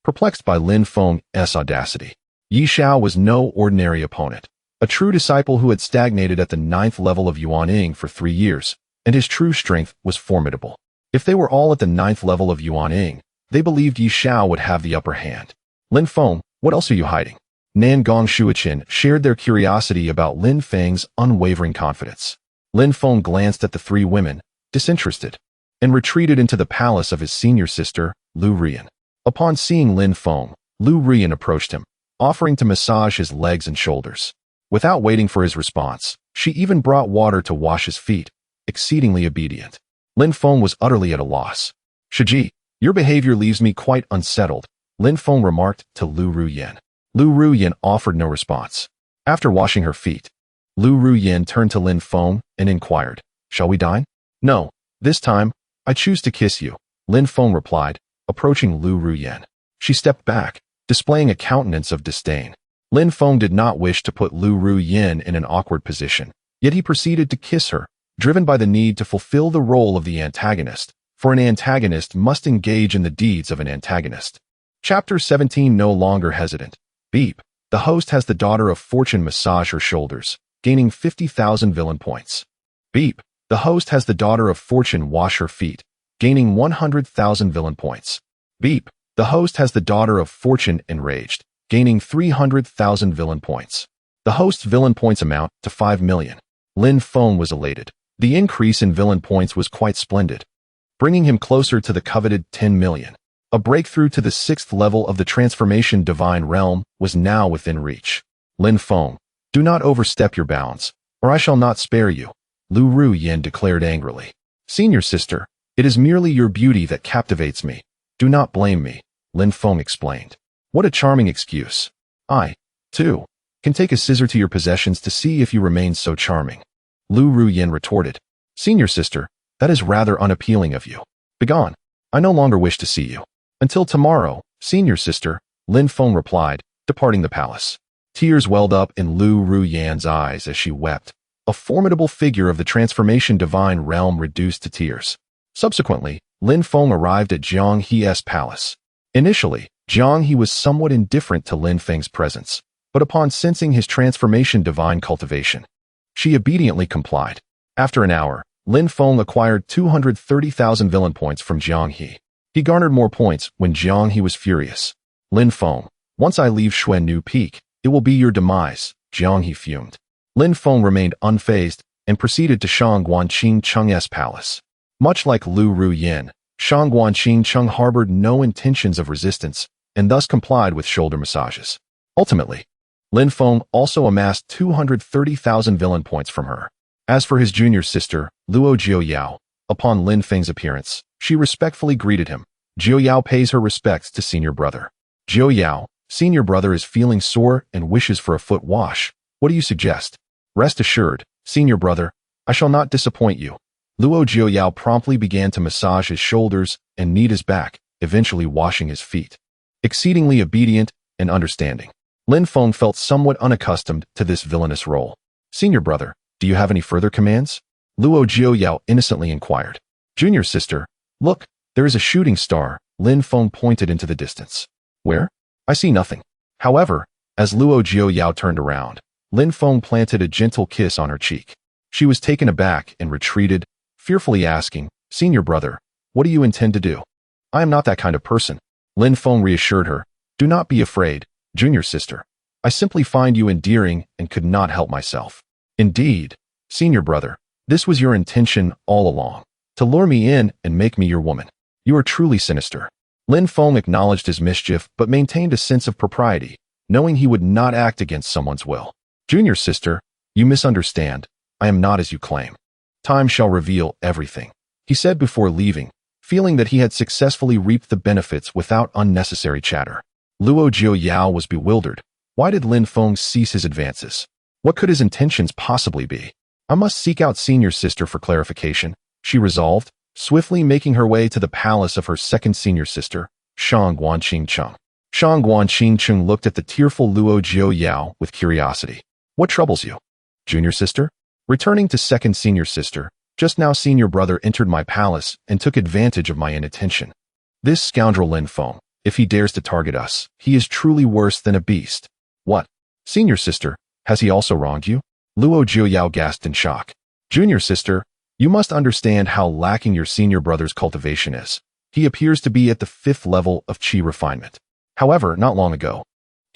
Perplexed by Lin Feng's audacity, Yi Xiao was no ordinary opponent, a true disciple who had stagnated at the 9th level of Yuaning for 3 years, and his true strength was formidable. If they were all at the 9th level of Yuaning, they believed Yi Xiao would have the upper hand. Lin Feng, what else are you hiding? Nan Gongshuachin shared their curiosity about Lin Feng's unwavering confidence. Lin Feng glanced at the three women, disinterested, and retreated into the palace of his senior sister, Lu Rian. Upon seeing Lin Feng, Lu Rian approached him, offering to massage his legs and shoulders. Without waiting for his response, she even brought water to wash his feet, exceedingly obedient. Lin Feng was utterly at a loss. "Shiji, your behavior leaves me quite unsettled," Lin Feng remarked to Lu Ruyan. Lu Ruyan offered no response. After washing her feet, Lu Ruyan turned to Lin Feng and inquired, "Shall we dine?" "No, this time, I choose to kiss you," Lin Feng replied, approaching Lu Ruyan. She stepped back, displaying a countenance of disdain. Lin Feng did not wish to put Lu Ruyan in an awkward position, yet he proceeded to kiss her, driven by the need to fulfill the role of the antagonist, for an antagonist must engage in the deeds of an antagonist. Chapter 17. No longer hesitant. Beep. The host has the daughter of fortune massage her shoulders, gaining 50,000 villain points. Beep. The host has the daughter of fortune wash her feet, gaining 100,000 villain points. Beep. The host has the daughter of fortune enraged, gaining 300,000 villain points. The host's villain points amount to 5 million. Lin Feng was elated. The increase in villain points was quite splendid, bringing him closer to the coveted 10 million. A breakthrough to the 6th level of the transformation divine realm was now within reach. Lin Feng, do not overstep your bounds, or I shall not spare you, Lu Ruyan declared angrily. "Senior sister, it is merely your beauty that captivates me. Do not blame me," Lin Feng explained. "What a charming excuse. I, too, can take a scissor to your possessions to see if you remain so charming," Lu Ruyan retorted. "Senior sister, that is rather unappealing of you. Begone. I no longer wish to see you." "Until tomorrow, senior sister," Lin Feng replied, departing the palace. Tears welled up in Lu Ruyan's eyes as she wept. A formidable figure of the transformation divine realm reduced to tears. Subsequently, Lin Feng arrived at Jiang He's palace. Initially, Jiang He was somewhat indifferent to Lin Feng's presence, but upon sensing his transformation divine cultivation, she obediently complied. After an hour, Lin Feng acquired 230,000 villain points from Jiang He. He garnered more points when Jiang He was furious. "Lin Feng, once I leave Xuannu Peak, it will be your demise," Jiang He fumed. Lin Feng remained unfazed and proceeded to Shangguanqing Cheng's palace. Much like Lu Ruyan, Shangguanqing Cheng harbored no intentions of resistance and thus complied with shoulder massages. Ultimately, Lin Feng also amassed 230,000 villain points from her. As for his junior sister, Luo Jiuyao, upon Lin Feng's appearance, she respectfully greeted him. Jiuyao pays her respects to senior brother. "Jiuyao, senior brother is feeling sore and wishes for a foot wash. What do you suggest?" "Rest assured, senior brother, I shall not disappoint you." Luo Jiuyao promptly began to massage his shoulders and knead his back, eventually washing his feet. Exceedingly obedient and understanding, Lin Feng felt somewhat unaccustomed to this villainous role. "Senior brother, do you have any further commands?" Luo Jiuyao innocently inquired. "Junior sister, look, there is a shooting star," Lin Feng pointed into the distance. "Where? I see nothing." However, as Luo Jiuyao turned around, Lin Feng planted a gentle kiss on her cheek. She was taken aback and retreated, fearfully asking, "Senior brother, what do you intend to do?" "I am not that kind of person," Lin Feng reassured her. "Do not be afraid, junior sister. I simply find you endearing and could not help myself." "Indeed, senior brother, this was your intention all along, to lure me in and make me your woman. You are truly sinister." Lin Feng acknowledged his mischief but maintained a sense of propriety, knowing he would not act against someone's will. "Junior sister, you misunderstand. I am not as you claim. Time shall reveal everything," he said before leaving, feeling that he had successfully reaped the benefits without unnecessary chatter. Luo Jiuyao was bewildered. Why did Lin Feng cease his advances? What could his intentions possibly be? "I must seek out senior sister for clarification," she resolved, swiftly making her way to the palace of her second senior sister, Shangguanqing Cheng. Shangguanqing Cheng looked at the tearful Luo Jiuyao with curiosity. "What troubles you, junior sister?" "Returning to second senior sister, just now senior brother entered my palace and took advantage of my inattention. This scoundrel Lin Feng, if he dares to target us, he is truly worse than a beast." "What? Senior sister, has he also wronged you?" Luo Jiuyao gasped in shock. "Junior sister, you must understand how lacking your senior brother's cultivation is. He appears to be at the 5th level of qi refinement. However, not long ago,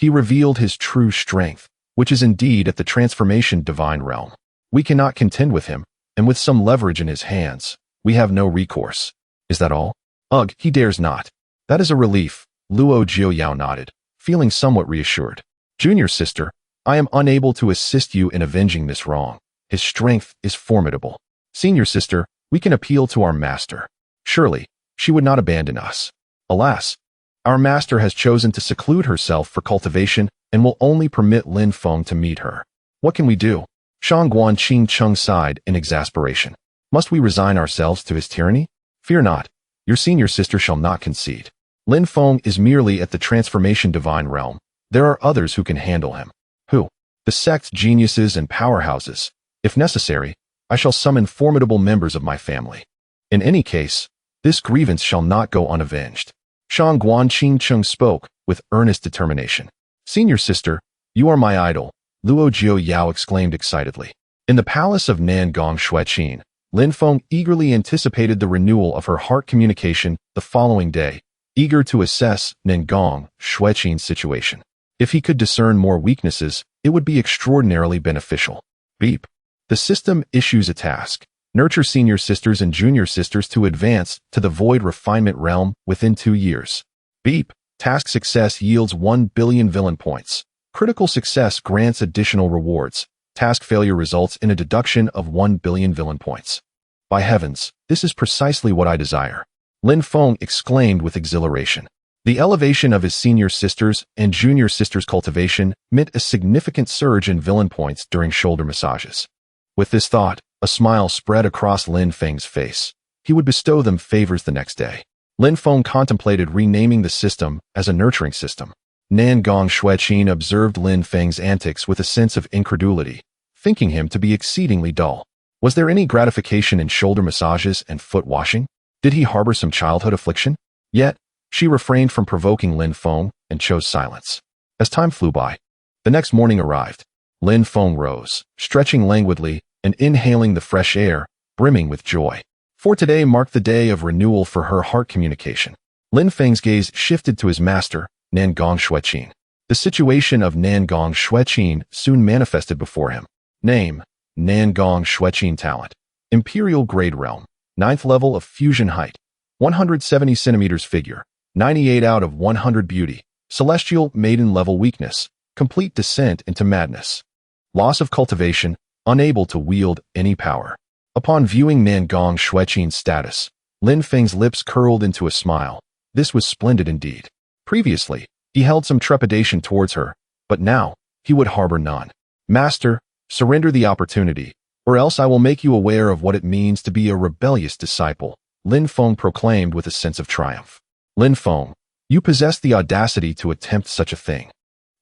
He revealed his true strength, which is indeed at the transformation divine realm. We cannot contend with him, and with some leverage in his hands, we have no recourse. Is that all? Ugh, he dares not. That is a relief, Luo Jiuyao nodded, feeling somewhat reassured. Junior sister, I am unable to assist you in avenging this wrong. His strength is formidable. Senior sister, we can appeal to our master. Surely, she would not abandon us. Alas, our master has chosen to seclude herself for cultivation and will only permit Lin Feng to meet her. What can we do? Shangguan Qing Chung sighed in exasperation. Must we resign ourselves to his tyranny? Fear not. Your senior sister shall not concede. Lin Feng is merely at the transformation divine realm. There are others who can handle him. Who? The sect's geniuses and powerhouses. If necessary, I shall summon formidable members of my family. In any case, this grievance shall not go unavenged. Shangguan Qing Chung spoke with earnest determination. Senior sister, you are my idol, Luo Jiuyao exclaimed excitedly. In the palace of Nangong Xueqin, Lin Feng eagerly anticipated the renewal of her heart communication the following day, eager to assess Nangong Xueqin's situation. If he could discern more weaknesses, it would be extraordinarily beneficial. Beep. The system issues a task. Nurture senior sisters and junior sisters to advance to the void refinement realm within 2 years. Beep. Task success yields 1 billion villain points. Critical success grants additional rewards. Task failure results in a deduction of 1 billion villain points. By heavens, this is precisely what I desire. Lin Feng exclaimed with exhilaration. The elevation of his senior sisters and junior sisters' cultivation meant a significant surge in villain points during shoulder massages. With this thought, a smile spread across Lin Feng's face. He would bestow them favors the next day. Lin Feng contemplated renaming the system as a nurturing system. Nangong Xueqin observed Lin Feng's antics with a sense of incredulity, thinking him to be exceedingly dull. Was there any gratification in shoulder massages and foot washing? Did he harbor some childhood affliction? Yet, she refrained from provoking Lin Feng and chose silence. As time flew by, the next morning arrived. Lin Feng rose, stretching languidly and inhaling the fresh air, brimming with joy. For today marked the day of renewal for her heart communication. Lin Feng's gaze shifted to his master, Nangong Xueqin. The situation of Nangong Xueqin soon manifested before him. Name: Nangong Xueqin. Talent: Imperial Grade Realm. 9th level of fusion height. 170 centimeters figure. 98 out of 100 beauty. Celestial maiden level weakness. Complete descent into madness. Loss of cultivation. Unable to wield any power. Upon viewing Nangong Xueqin's status, Lin Feng's lips curled into a smile. This was splendid indeed. Previously, he held some trepidation towards her, but now, he would harbor none. Master, surrender the opportunity, or else I will make you aware of what it means to be a rebellious disciple, Lin Feng proclaimed with a sense of triumph. Lin Feng, you possess the audacity to attempt such a thing.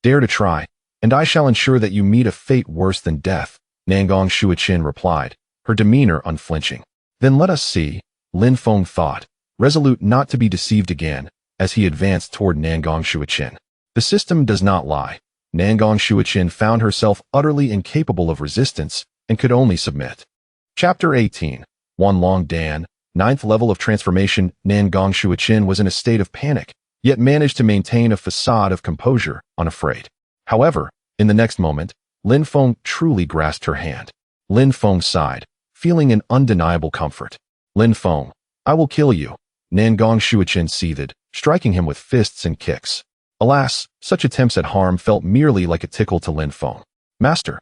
Dare to try, and I shall ensure that you meet a fate worse than death, Nangong Xueqin replied, her demeanor unflinching. Then let us see, Lin Feng thought, resolute not to be deceived again, as he advanced toward Nangong Xueqin. The system does not lie. Nangong Xueqin found herself utterly incapable of resistance and could only submit. Chapter 18. Wanlong Dan, 9th level of transformation. Nangong Xueqin was in a state of panic, yet managed to maintain a facade of composure, unafraid. However, in the next moment, Lin Feng truly grasped her hand. Lin Feng sighed, feeling an undeniable comfort. Lin Feng, I will kill you. Nangong Xueqin seethed, striking him with fists and kicks. Alas, such attempts at harm felt merely like a tickle to Lin Feng. Master,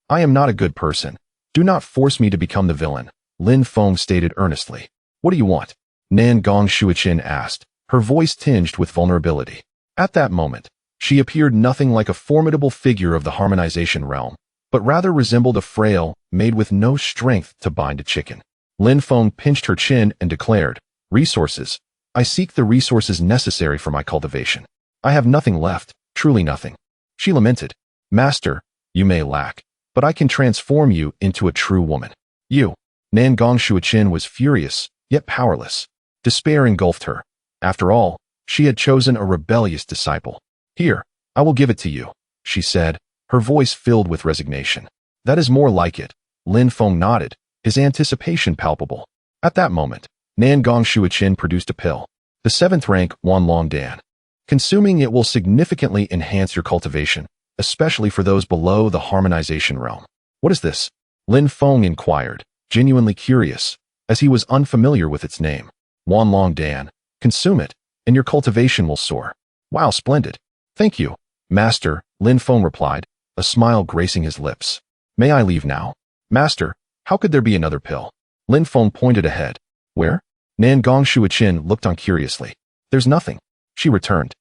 I am not a good person. Do not force me to become the villain, Lin Feng stated earnestly. What do you want? Nangong Xueqin asked, her voice tinged with vulnerability. At that moment, she appeared nothing like a formidable figure of the harmonization realm, but rather resembled a frail, maid with no strength to bind a chicken. Lin Feng pinched her chin and declared, Resources. I seek the resources necessary for my cultivation. I have nothing left, truly nothing. She lamented. Master, you may lack, but I can transform you into a true woman. You. Nangong Xueqin was furious, yet powerless. Despair engulfed her. After all, she had chosen a rebellious disciple. Here, I will give it to you, she said, her voice filled with resignation. That is more like it. Lin Feng nodded, his anticipation palpable. At that moment, Nangong Xueqin produced a pill. The 7th rank Wanlong Dan. Consuming it will significantly enhance your cultivation, especially for those below the harmonization realm. What is this? Lin Feng inquired, genuinely curious, as he was unfamiliar with its name. Wanlong Dan. Consume it, and your cultivation will soar. Wow, splendid. Thank you, Master, Lin Feng replied, a smile gracing his lips. May I leave now? Master, how could there be another pill? Lin Feng pointed ahead. Where? Nan Gongshuachin looked on curiously. There's nothing, she returned,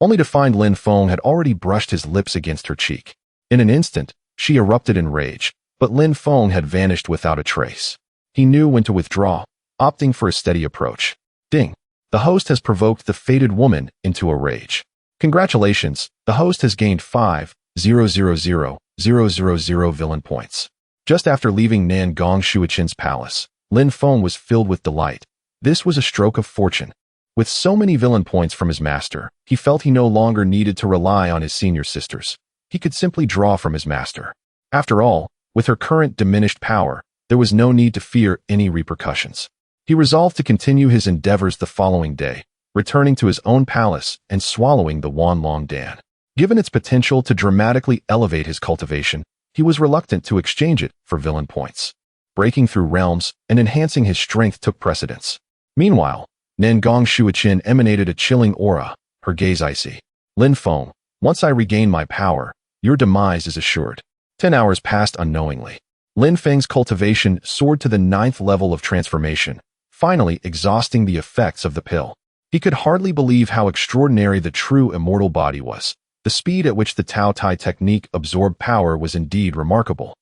only to find Lin Feng had already brushed his lips against her cheek. In an instant, she erupted in rage, but Lin Feng had vanished without a trace. He knew when to withdraw, opting for a steady approach. Ding! The host has provoked the fated woman into a rage. Congratulations, the host has gained 5,000,000 villain points. Just after leaving Nan Gongshuachin's palace, Lin Feng was filled with delight. This was a stroke of fortune. With so many villain points from his master, he felt he no longer needed to rely on his senior sisters. He could simply draw from his master. After all, with her current diminished power, there was no need to fear any repercussions. He resolved to continue his endeavors the following day, returning to his own palace and swallowing the Wanlong Dan. Given its potential to dramatically elevate his cultivation, he was reluctant to exchange it for villain points. Breaking through realms and enhancing his strength took precedence. Meanwhile, Nan Gongshuachin emanated a chilling aura, her gaze icy. Lin Feng, once I regain my power, your demise is assured. 10 hours passed unknowingly. Lin Feng's cultivation soared to the 9th level of transformation, finally exhausting the effects of the pill. He could hardly believe how extraordinary the true immortal body was. The speed at which the Tao Tai technique absorbed power was indeed remarkable,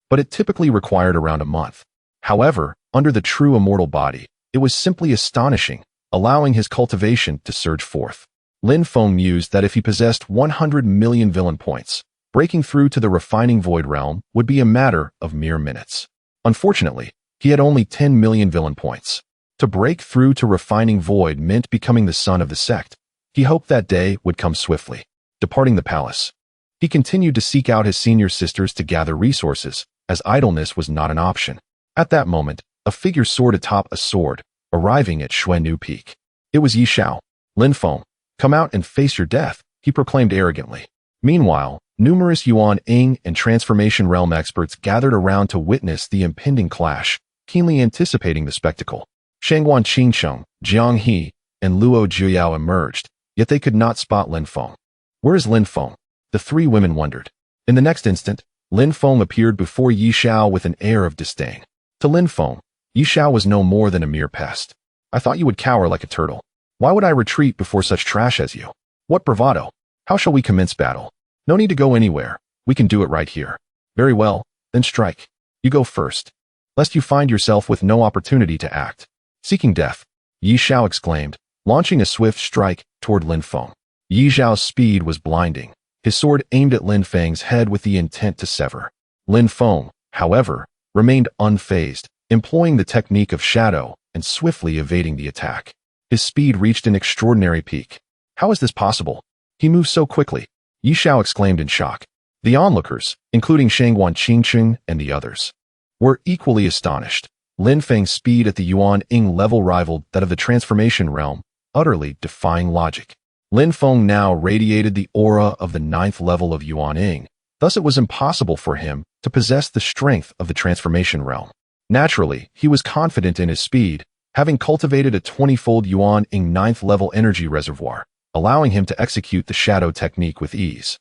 but it typically required around a month. However, under the true immortal body, it was simply astonishing, allowing his cultivation to surge forth. Lin Feng mused that if he possessed 100 million villain points, breaking through to the refining void realm would be a matter of mere minutes. Unfortunately, he had only 10 million villain points. To break through to refining void meant becoming the son of the sect. He hoped that day would come swiftly. Departing the palace, he continued to seek out his senior sisters to gather resources, as idleness was not an option. At that moment, a figure soared atop a sword, arriving at Xuannu Peak. It was Yi Xiao. Lin Feng, come out and face your death, he proclaimed arrogantly. Meanwhile, numerous Yuan Ing and Transformation Realm experts gathered around to witness the impending clash, keenly anticipating the spectacle. Shangguan Qingcheng, Jiang He, and Luo Juyao emerged, yet they could not spot Lin Feng. Where is Lin Feng? The three women wondered. In the next instant, Lin Feng appeared before Yi Xiao with an air of disdain. To Lin Feng, Yi Xiao was no more than a mere pest. I thought you would cower like a turtle. Why would I retreat before such trash as you? What bravado! How shall we commence battle? No need to go anywhere. We can do it right here. Very well, then strike. You go first, lest you find yourself with no opportunity to act. Seeking death, Yi Xiao exclaimed, launching a swift strike toward Lin Feng. Yi Xiao's speed was blinding, his sword aimed at Lin Feng's head with the intent to sever. Lin Feng, however, remained unfazed, employing the technique of shadow and swiftly evading the attack. His speed reached an extraordinary peak. How is this possible? He moves so quickly, Yi Xiao exclaimed in shock. The onlookers, including Shangguan Qingcheng and the others, were equally astonished. Lin Feng's speed at the Yuan Ing level rivaled that of the transformation realm, utterly defying logic. Lin Feng now radiated the aura of the 9th level of Yuan Ing, thus it was impossible for him to possess the strength of the transformation realm. Naturally, he was confident in his speed, having cultivated a 20-fold Yuan Ing 9th level energy reservoir, allowing him to execute the shadow technique with ease,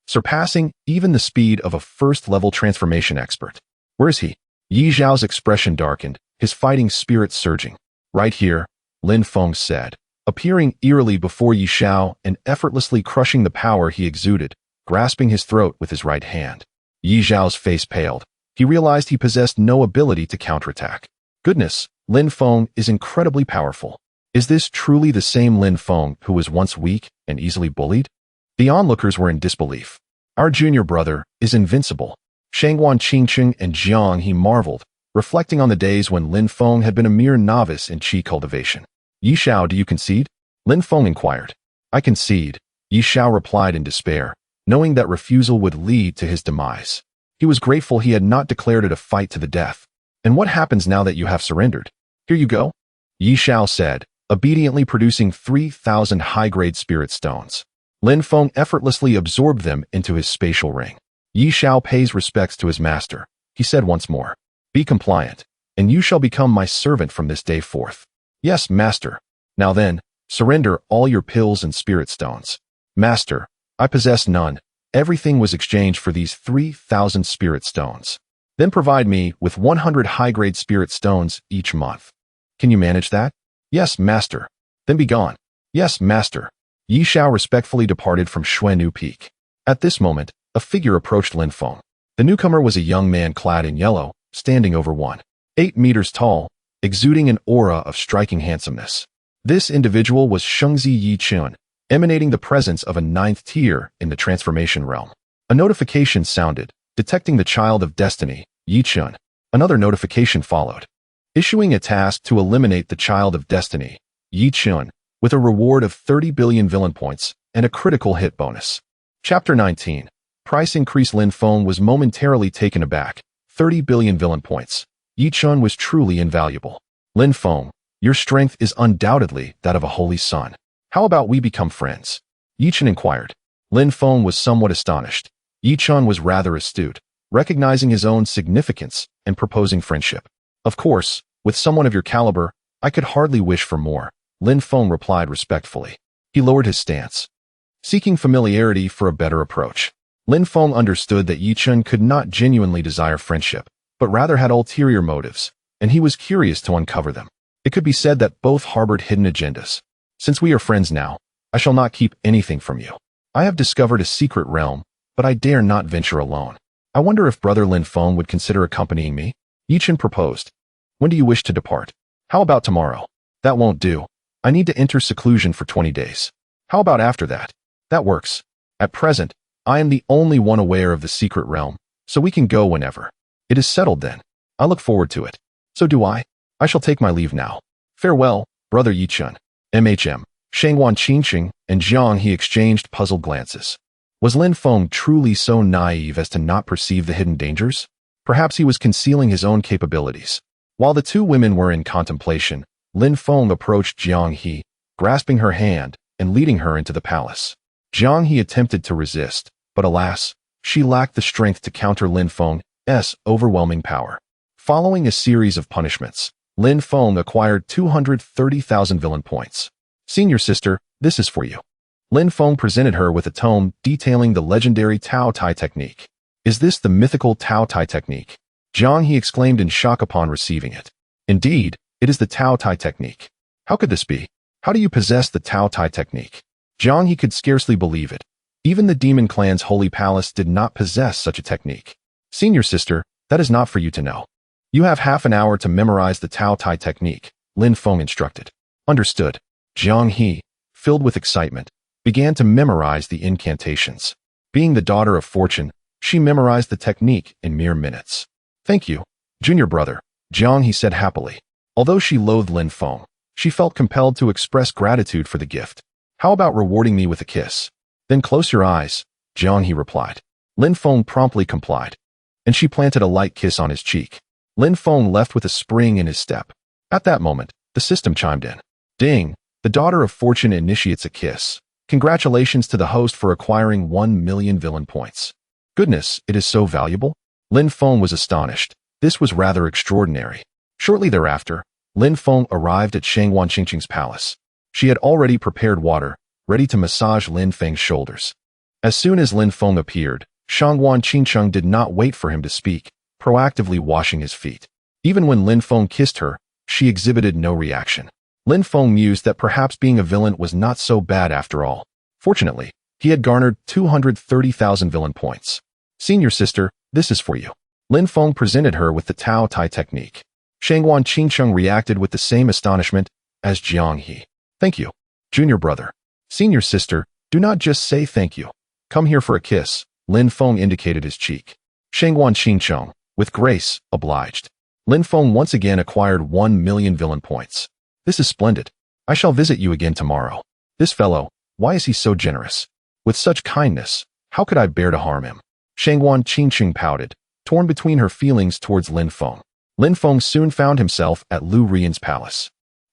surpassing even the speed of a first-level transformation expert. Where is he? Yi Xiao's expression darkened, his fighting spirit surging. Right here, Lin Feng said, appearing eerily before Yi Xiao and effortlessly crushing the power he exuded, grasping his throat with his right hand. Yi Xiao's face paled. He realized he possessed no ability to counterattack. Goodness, Lin Feng is incredibly powerful. Is this truly the same Lin Feng who was once weak and easily bullied? The onlookers were in disbelief. Our junior brother is invincible. Shangguan Qingcheng and Jiang He marveled, reflecting on the days when Lin Feng had been a mere novice in qi cultivation. Yi Xiao, do you concede? Lin Feng inquired. I concede, Yi Xiao replied in despair, knowing that refusal would lead to his demise. He was grateful he had not declared it a fight to the death. And what happens now that you have surrendered? Here you go, Yi Xiao said, obediently producing 3,000 high-grade spirit stones. Lin Feng effortlessly absorbed them into his spatial ring. Yi Xiao pays respects to his master. He said once more, "Be compliant, and you shall become my servant from this day forth." "Yes, master." "Now then, surrender all your pills and spirit stones." "Master, I possess none. Everything was exchanged for these 3,000 spirit stones." "Then provide me with 100 high-grade spirit stones each month." "Can you manage that?" "Yes, master." "Then be gone." "Yes, master." Yi Xiao respectfully departed from Xuannu Peak. At this moment, a figure approached Lin Feng. The newcomer was a young man clad in yellow, standing over 1.8 meters tall, exuding an aura of striking handsomeness. This individual was Shengzi Yi Chen, emanating the presence of a 9th tier in the transformation realm. A notification sounded, detecting the child of destiny, Yi Chen. Another notification followed, issuing a task to eliminate the child of destiny, Yi Chen, with a reward of 30 billion villain points and a critical hit bonus. Chapter 19. Price increase. Lin Feng was momentarily taken aback. 30 billion villain points. Yi Chen was truly invaluable. "Lin Feng, your strength is undoubtedly that of a holy son. How about we become friends?" Yi Chen inquired. Lin Feng was somewhat astonished. Yi Chen was rather astute, recognizing his own significance and proposing friendship. "Of course, with someone of your caliber, I could hardly wish for more," Lin Feng replied respectfully. He lowered his stance, seeking familiarity for a better approach. Lin Feng understood that Yi Chen could not genuinely desire friendship, but rather had ulterior motives, and he was curious to uncover them. It could be said that both harbored hidden agendas. "Since we are friends now, I shall not keep anything from you. I have discovered a secret realm, but I dare not venture alone. I wonder if brother Lin Feng would consider accompanying me?" Yi Chen proposed. "When do you wish to depart?" "How about tomorrow?" "That won't do. I need to enter seclusion for 20 days. "How about after that?" "That works. At present, I am the only one aware of the secret realm, so we can go whenever." "It is settled then. I look forward to it." "So do I. I shall take my leave now. Farewell, brother Yi Chen." Shangwan Qingqing and Jiang He exchanged puzzled glances. Was Lin Feng truly so naive as to not perceive the hidden dangers? Perhaps he was concealing his own capabilities. While the two women were in contemplation, Lin Feng approached Jiang He, grasping her hand and leading her into the palace. Jiang He attempted to resist, but alas, she lacked the strength to counter Lin Feng's overwhelming power. Following a series of punishments, Lin Feng acquired 230,000 villain points. "Senior sister, this is for you." Lin Feng presented her with a tome detailing the legendary Tao Tai technique. "Is this the mythical Tao Tai technique?" Jiang He exclaimed in shock upon receiving it. "Indeed, it is the Tao Tai technique." "How could this be? How do you possess the Tao Tai technique?" Jiang He could scarcely believe it. Even the demon clan's holy palace did not possess such a technique. "Senior sister, that is not for you to know. You have half an hour to memorize the Tao Tai technique," Lin Feng instructed. "Understood." Jiang He, filled with excitement, began to memorize the incantations. Being the daughter of fortune, she memorized the technique in mere minutes. "Thank you, junior brother," Jiang He said happily. Although she loathed Lin Feng, she felt compelled to express gratitude for the gift. "How about rewarding me with a kiss?" "Then close your eyes," Jiang He replied. Lin Feng promptly complied, and she planted a light kiss on his cheek. Lin Feng left with a spring in his step. At that moment, the system chimed in. "Ding! The daughter of fortune initiates a kiss. Congratulations to the host for acquiring 1 million villain points." "Goodness, it is so valuable?" Lin Feng was astonished. This was rather extraordinary. Shortly thereafter, Lin Feng arrived at Shangwan Qingqing's palace. She had already prepared water, ready to massage Lin Feng's shoulders. As soon as Lin Feng appeared, Shangwan Qingqing did not wait for him to speak, proactively washing his feet. Even when Lin Feng kissed her, she exhibited no reaction. Lin Feng mused that perhaps being a villain was not so bad after all. Fortunately, he had garnered 230,000 villain points. "Senior sister, this is for you." Lin Feng presented her with the Tao Tai technique. Shangwan Qingqing reacted with the same astonishment as Jiang He. "Thank you, junior brother." "Senior sister, do not just say thank you. Come here for a kiss." Lin Feng indicated his cheek. Shangwan Qingqing, with grace, obliged. Lin Feng once again acquired 1 million villain points. "This is splendid. I shall visit you again tomorrow. This fellow, why is he so generous? With such kindness, how could I bear to harm him?" Shangwan Qingqing pouted, torn between her feelings towards Lin Feng. Lin Feng soon found himself at Lu Rian's palace.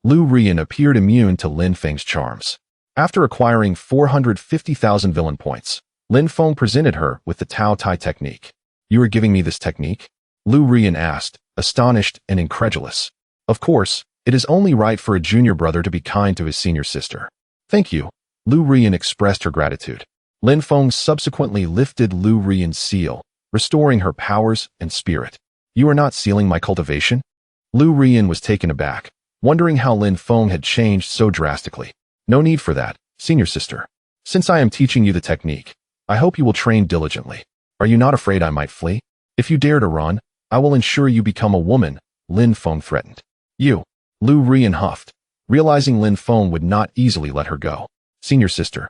Lu Rian appeared immune to Lin Feng's charms. After acquiring 450,000 villain points, Lin Feng presented her with the Tao Tai technique. "You are giving me this technique?" Lu Rian asked, astonished and incredulous. "Of course, it is only right for a junior brother to be kind to his senior sister." "Thank you." Lu Rian expressed her gratitude. Lin Feng subsequently lifted Lu Rian's seal, restoring her powers and spirit. "You are not sealing my cultivation?" Lu Rian was taken aback, wondering how Lin Feng had changed so drastically. "No need for that, senior sister. Since I am teaching you the technique, I hope you will train diligently. Are you not afraid I might flee? If you dare to run, I will ensure you become a woman," Lin Feng threatened. "You." Lu Rian huffed, realizing Lin Feng would not easily let her go. "Senior sister,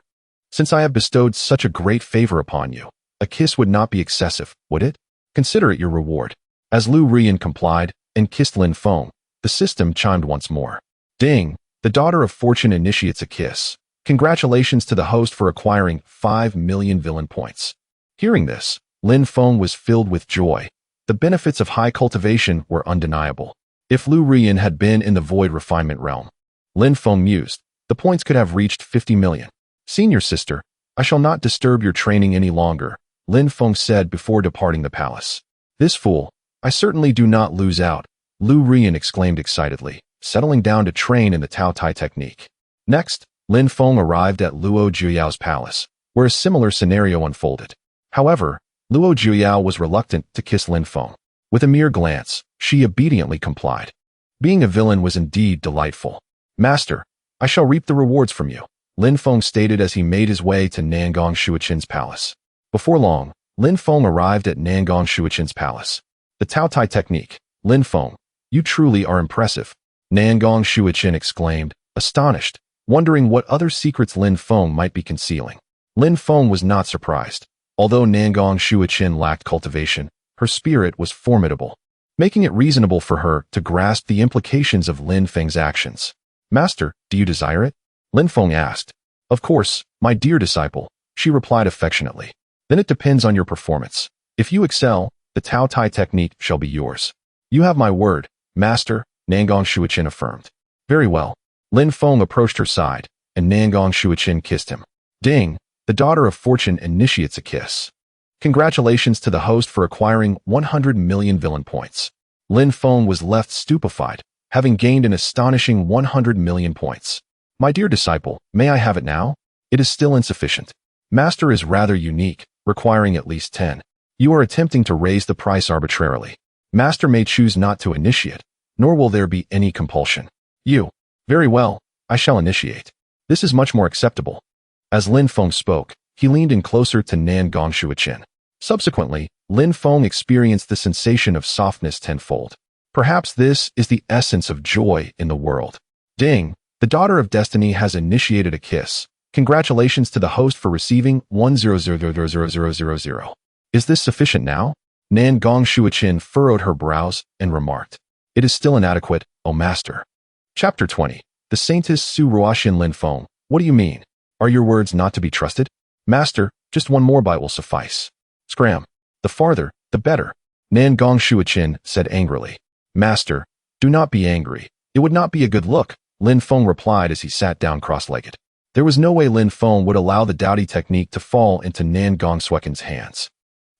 since I have bestowed such a great favor upon you, a kiss would not be excessive, would it? Consider it your reward." As Lu Rian complied and kissed Lin Feng, the system chimed once more. "Ding! The daughter of fortune initiates a kiss. Congratulations to the host for acquiring 5 million villain points." Hearing this, Lin Feng was filled with joy. The benefits of high cultivation were undeniable. If Lu Rian had been in the void refinement realm, Lin Feng mused, the points could have reached 50 million. "Senior sister, I shall not disturb your training any longer," Lin Feng said before departing the palace. "This fool, I certainly do not lose out," Lu Rian exclaimed excitedly, settling down to train in the Tao Tai technique. Next, Lin Feng arrived at Luo Juyao's palace, where a similar scenario unfolded. However, Luo Juyao was reluctant to kiss Lin Feng. With a mere glance, she obediently complied. Being a villain was indeed delightful. "Master, I shall reap the rewards from you," Lin Feng stated as he made his way to Nangong Shuichen's palace. Before long, Lin Feng arrived at Nangong Shuichen's palace. "The Tao Tai technique, Lin Feng, you truly are impressive," Nangong Shuichen exclaimed, astonished, wondering what other secrets Lin Feng might be concealing. Lin Feng was not surprised. Although Nangong Shuichin lacked cultivation, her spirit was formidable, making it reasonable for her to grasp the implications of Lin Feng's actions. "Master, do you desire it?" Lin Feng asked. "Of course, my dear disciple," she replied affectionately. "Then it depends on your performance. If you excel, the Tao Tai technique shall be yours." "You have my word, Master," Nangong Shuichin affirmed. "Very well." Lin Feng approached her side, and Nangong Shuichin kissed him. Ding! The daughter of fortune initiates a kiss. Congratulations to the host for acquiring 100 million villain points. Lin Feng was left stupefied, having gained an astonishing 100 million points. "My dear disciple, may I have it now?" "It is still insufficient. Master is rather unique, requiring at least 10. You are attempting to raise the price arbitrarily. Master may choose not to initiate, nor will there be any compulsion." "You." "Very well, I shall initiate. This is much more acceptable." As Lin Feng spoke, he leaned in closer to Nangong Shuichin. Subsequently, Lin Feng experienced the sensation of softness tenfold. Perhaps this is the essence of joy in the world. Ding! The daughter of destiny has initiated a kiss. Congratulations to the host for receiving 100,000,000. Is this sufficient now? Nangong Shuichin furrowed her brows and remarked. "It is still inadequate, O master." Chapter 20. The Saintess Su Ruoxian. Lin Feng, what do you mean? Are your words not to be trusted? Master, just one more bite will suffice. Scram. The farther, the better. Nangong Shuichin said angrily. Master, do not be angry. It would not be a good look, Lin Feng replied as he sat down cross-legged. There was no way Lin Feng would allow the Dowdy technique to fall into Nangong Shuicin's hands.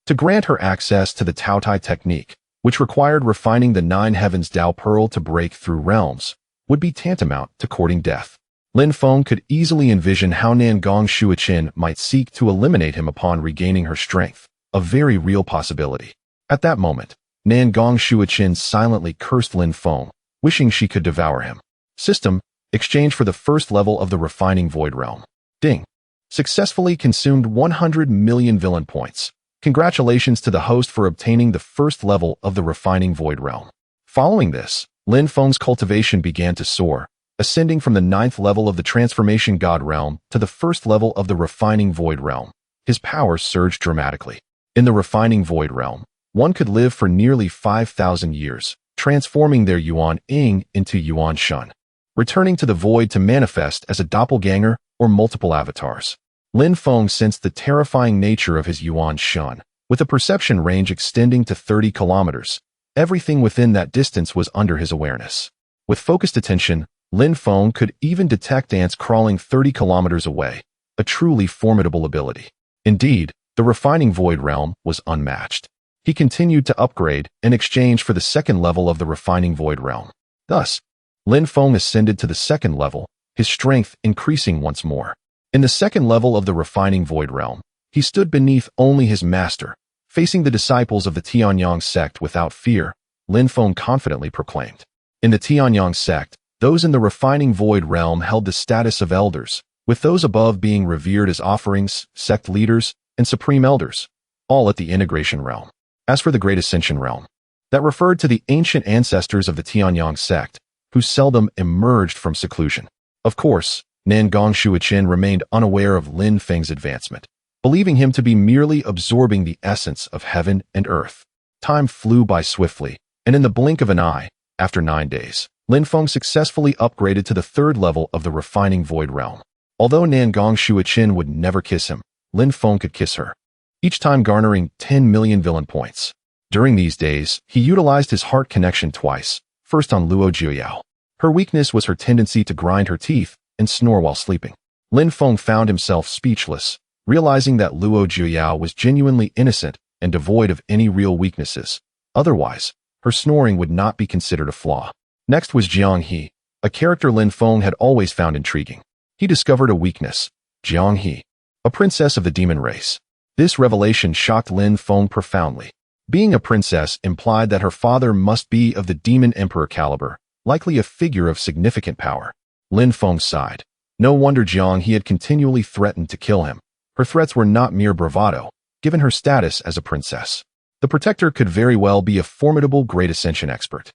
To grant her access to the Tao Tai technique, which required refining the 9 heavens Dao Pearl to break through realms, would be tantamount to courting death. Lin Feng could easily envision how Nangong Shuichin might seek to eliminate him upon regaining her strength, a very real possibility. At that moment, Nangong Shuichin silently cursed Lin Feng, wishing she could devour him. System, exchange for the first level of the refining void realm. Ding. Successfully consumed 100 million villain points. Congratulations to the host for obtaining the first level of the refining void realm. Following this, Lin Feng's cultivation began to soar, ascending from the 9th level of the transformation god realm to the first level of the refining void realm. His power surged dramatically. In the refining void realm, one could live for nearly 5,000 years, transforming their Yuan Ying into Yuan Shun, returning to the void to manifest as a doppelganger or multiple avatars. Lin Feng sensed the terrifying nature of his Yuan Shun, with a perception range extending to 30 kilometers. Everything within that distance was under his awareness. With focused attention, Lin Feng could even detect ants crawling 30 kilometers away, a truly formidable ability. Indeed, the refining void realm was unmatched. He continued to upgrade in exchange for the second level of the refining void realm. Thus, Lin Feng ascended to the second level, his strength increasing once more. In the second level of the refining void realm, he stood beneath only his master, facing the disciples of the Tianyang sect without fear, Lin Feng confidently proclaimed. In the Tianyang sect, those in the refining void realm held the status of elders, with those above being revered as offerings, sect leaders, and supreme elders, all at the integration realm. As for the Great Ascension realm, that referred to the ancient ancestors of the Tianyang sect, who seldom emerged from seclusion. Of course, Nangong Shuiqin remained unaware of Lin Feng's advancement, believing him to be merely absorbing the essence of heaven and earth. Time flew by swiftly, and in the blink of an eye, after 9 days, Lin Feng successfully upgraded to the third level of the refining void realm. Although Nangong Shuiqin would never kiss him, Lin Feng could kiss her, each time garnering 10 million villain points. During these days, he utilized his heart connection twice, first on Luo Jiuyao. Her weakness was her tendency to grind her teeth and snore while sleeping. Lin Feng found himself speechless, realizing that Luo Jiuyao was genuinely innocent and devoid of any real weaknesses. Otherwise, her snoring would not be considered a flaw. Next was Jiang He, a character Lin Feng had always found intriguing. He discovered a weakness, Jiang He, a princess of the demon race. This revelation shocked Lin Feng profoundly. Being a princess implied that her father must be of the demon emperor caliber, likely a figure of significant power. Lin Feng sighed. No wonder Jiang He had continually threatened to kill him. Her threats were not mere bravado, given her status as a princess. The protector could very well be a formidable Great Ascension expert.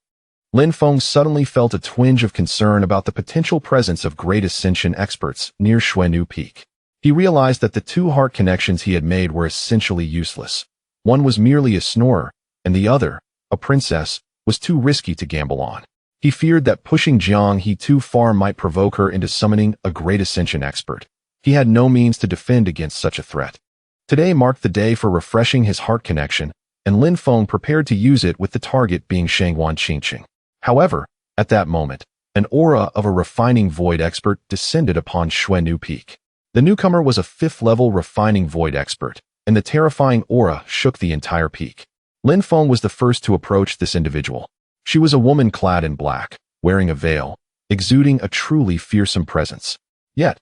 Lin Feng suddenly felt a twinge of concern about the potential presence of Great Ascension experts near Xuenu Peak. He realized that the two heart connections he had made were essentially useless. One was merely a snorer, and the other, a princess, was too risky to gamble on. He feared that pushing Jiang He too far might provoke her into summoning a Great Ascension expert. He had no means to defend against such a threat. Today marked the day for refreshing his heart connection, and Lin Feng prepared to use it with the target being Shangguan Qingqing. However, at that moment, an aura of a refining void expert descended upon Xuenu Peak. The newcomer was a 5th-level refining void expert, and the terrifying aura shook the entire peak. Lin Feng was the first to approach this individual. She was a woman clad in black, wearing a veil, exuding a truly fearsome presence. Yet,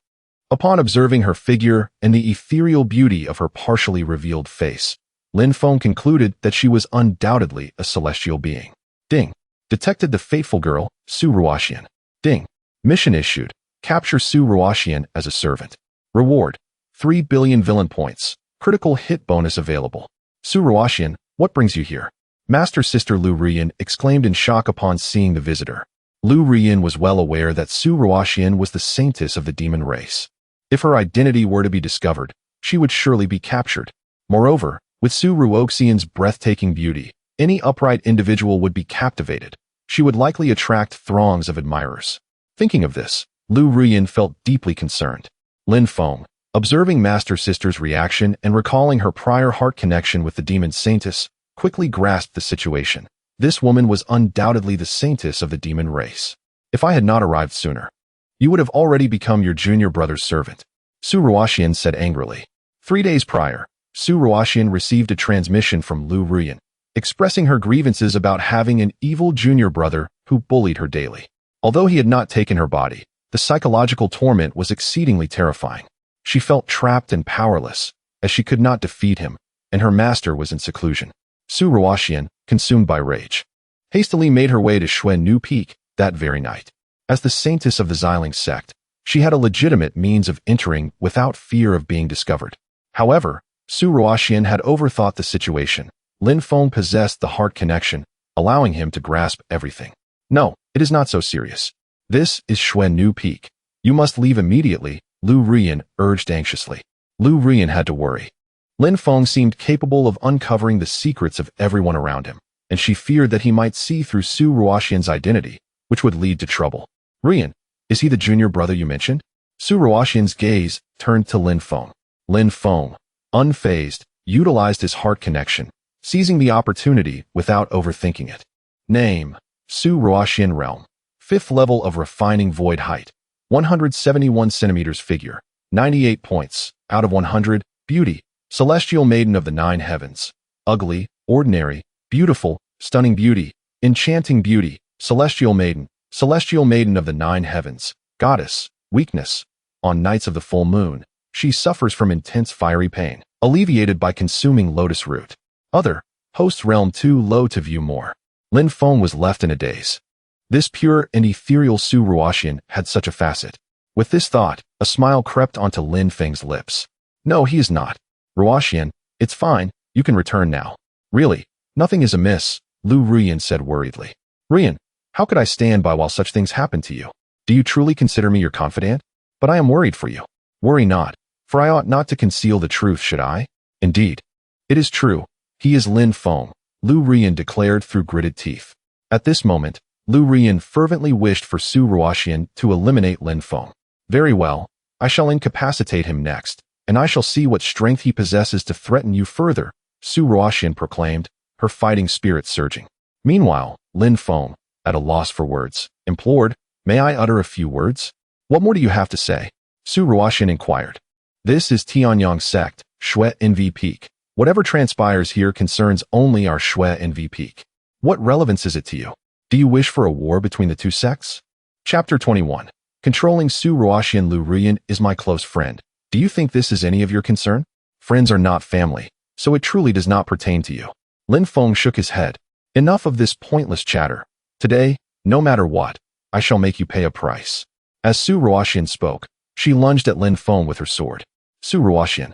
upon observing her figure and the ethereal beauty of her partially revealed face, Lin Feng concluded that she was undoubtedly a celestial being. Ding. Detected the fateful girl, Su Ruoxian. Ding. Mission issued. Capture Su Ruoxian as a servant. Reward. 3 billion villain points. Critical hit bonus available. Su Ruoxian, what brings you here? Master Sister Lu Ruyan exclaimed in shock upon seeing the visitor. Lu Ruyan was well aware that Su Ruoxian was the saintess of the demon race. If her identity were to be discovered, she would surely be captured. Moreover, with Su Ruoxian's breathtaking beauty, any upright individual would be captivated. She would likely attract throngs of admirers. Thinking of this, Lu Ruyan felt deeply concerned. Lin Feng, observing Master Sister's reaction and recalling her prior heart connection with the demon saintess, quickly grasped the situation. This woman was undoubtedly the saintess of the demon race. If I had not arrived sooner, you would have already become your junior brother's servant, Su Ruoxian said angrily. 3 days prior, Su Ruoxian received a transmission from Lu Ruyan, expressing her grievances about having an evil junior brother who bullied her daily. Although he had not taken her body, the psychological torment was exceedingly terrifying. She felt trapped and powerless, as she could not defeat him, and her master was in seclusion. Su Ruoxian, consumed by rage, hastily made her way to Xuenu Peak that very night. As the saintess of the Xiling sect, she had a legitimate means of entering without fear of being discovered. However, Su Ruoxian had overthought the situation. Lin Feng possessed the heart connection, allowing him to grasp everything. No, it is not so serious. This is Xuenu Peak. You must leave immediately, Lu Ruyan urged anxiously. Lu Ruyan had to worry. Lin Feng seemed capable of uncovering the secrets of everyone around him, and she feared that he might see through Su Ruoxian's identity, which would lead to trouble. Ruyan, is he the junior brother you mentioned? Su Ruoxian's gaze turned to Lin Feng. Lin Feng, unfazed, utilized his heart connection, seizing the opportunity without overthinking it. Name, Su Ruoxian Realm. 5th level of refining void height. 171 centimeters figure. 98 points. Out of 100. Beauty. Celestial maiden of the 9 heavens. Ugly, ordinary, beautiful, stunning beauty, enchanting beauty, celestial maiden of the 9 heavens, goddess, weakness. On nights of the full moon, she suffers from intense fiery pain, alleviated by consuming lotus root. Other, host's realm too low to view more. Lin Feng was left in a daze. This pure and ethereal Su Ruoxian had such a facet. With this thought, a smile crept onto Lin Feng's lips. No, he is not. Ruoxian, it's fine, you can return now. Really, nothing is amiss, Lu Ruyan said worriedly. Ruyan, how could I stand by while such things happen to you? Do you truly consider me your confidant? But I am worried for you. Worry not, for I ought not to conceal the truth, should I? Indeed. It is true, he is Lin Feng, Lu Ruyan declared through gritted teeth. At this moment, Lu Ruyan fervently wished for Su Ruoxian to eliminate Lin Feng. Very well, I shall incapacitate him next, and I shall see what strength he possesses to threaten you further, Su Ruoxian proclaimed, her fighting spirit surging. Meanwhile, Lin Feng, at a loss for words, implored, May I utter a few words? What more do you have to say? Su Ruoxian inquired. This is Tianyang sect, Shui NV Peak. Whatever transpires here concerns only our Shui NV Peak. What relevance is it to you? Do you wish for a war between the two sects? Chapter 21. Controlling Su Ruoxian. Lu Ruyan is my close friend. Do you think this is any of your concern? Friends are not family, so it truly does not pertain to you. Lin Feng shook his head. Enough of this pointless chatter. Today, no matter what, I shall make you pay a price. As Su Ruoxian spoke, she lunged at Lin Feng with her sword. Su Ruoxian,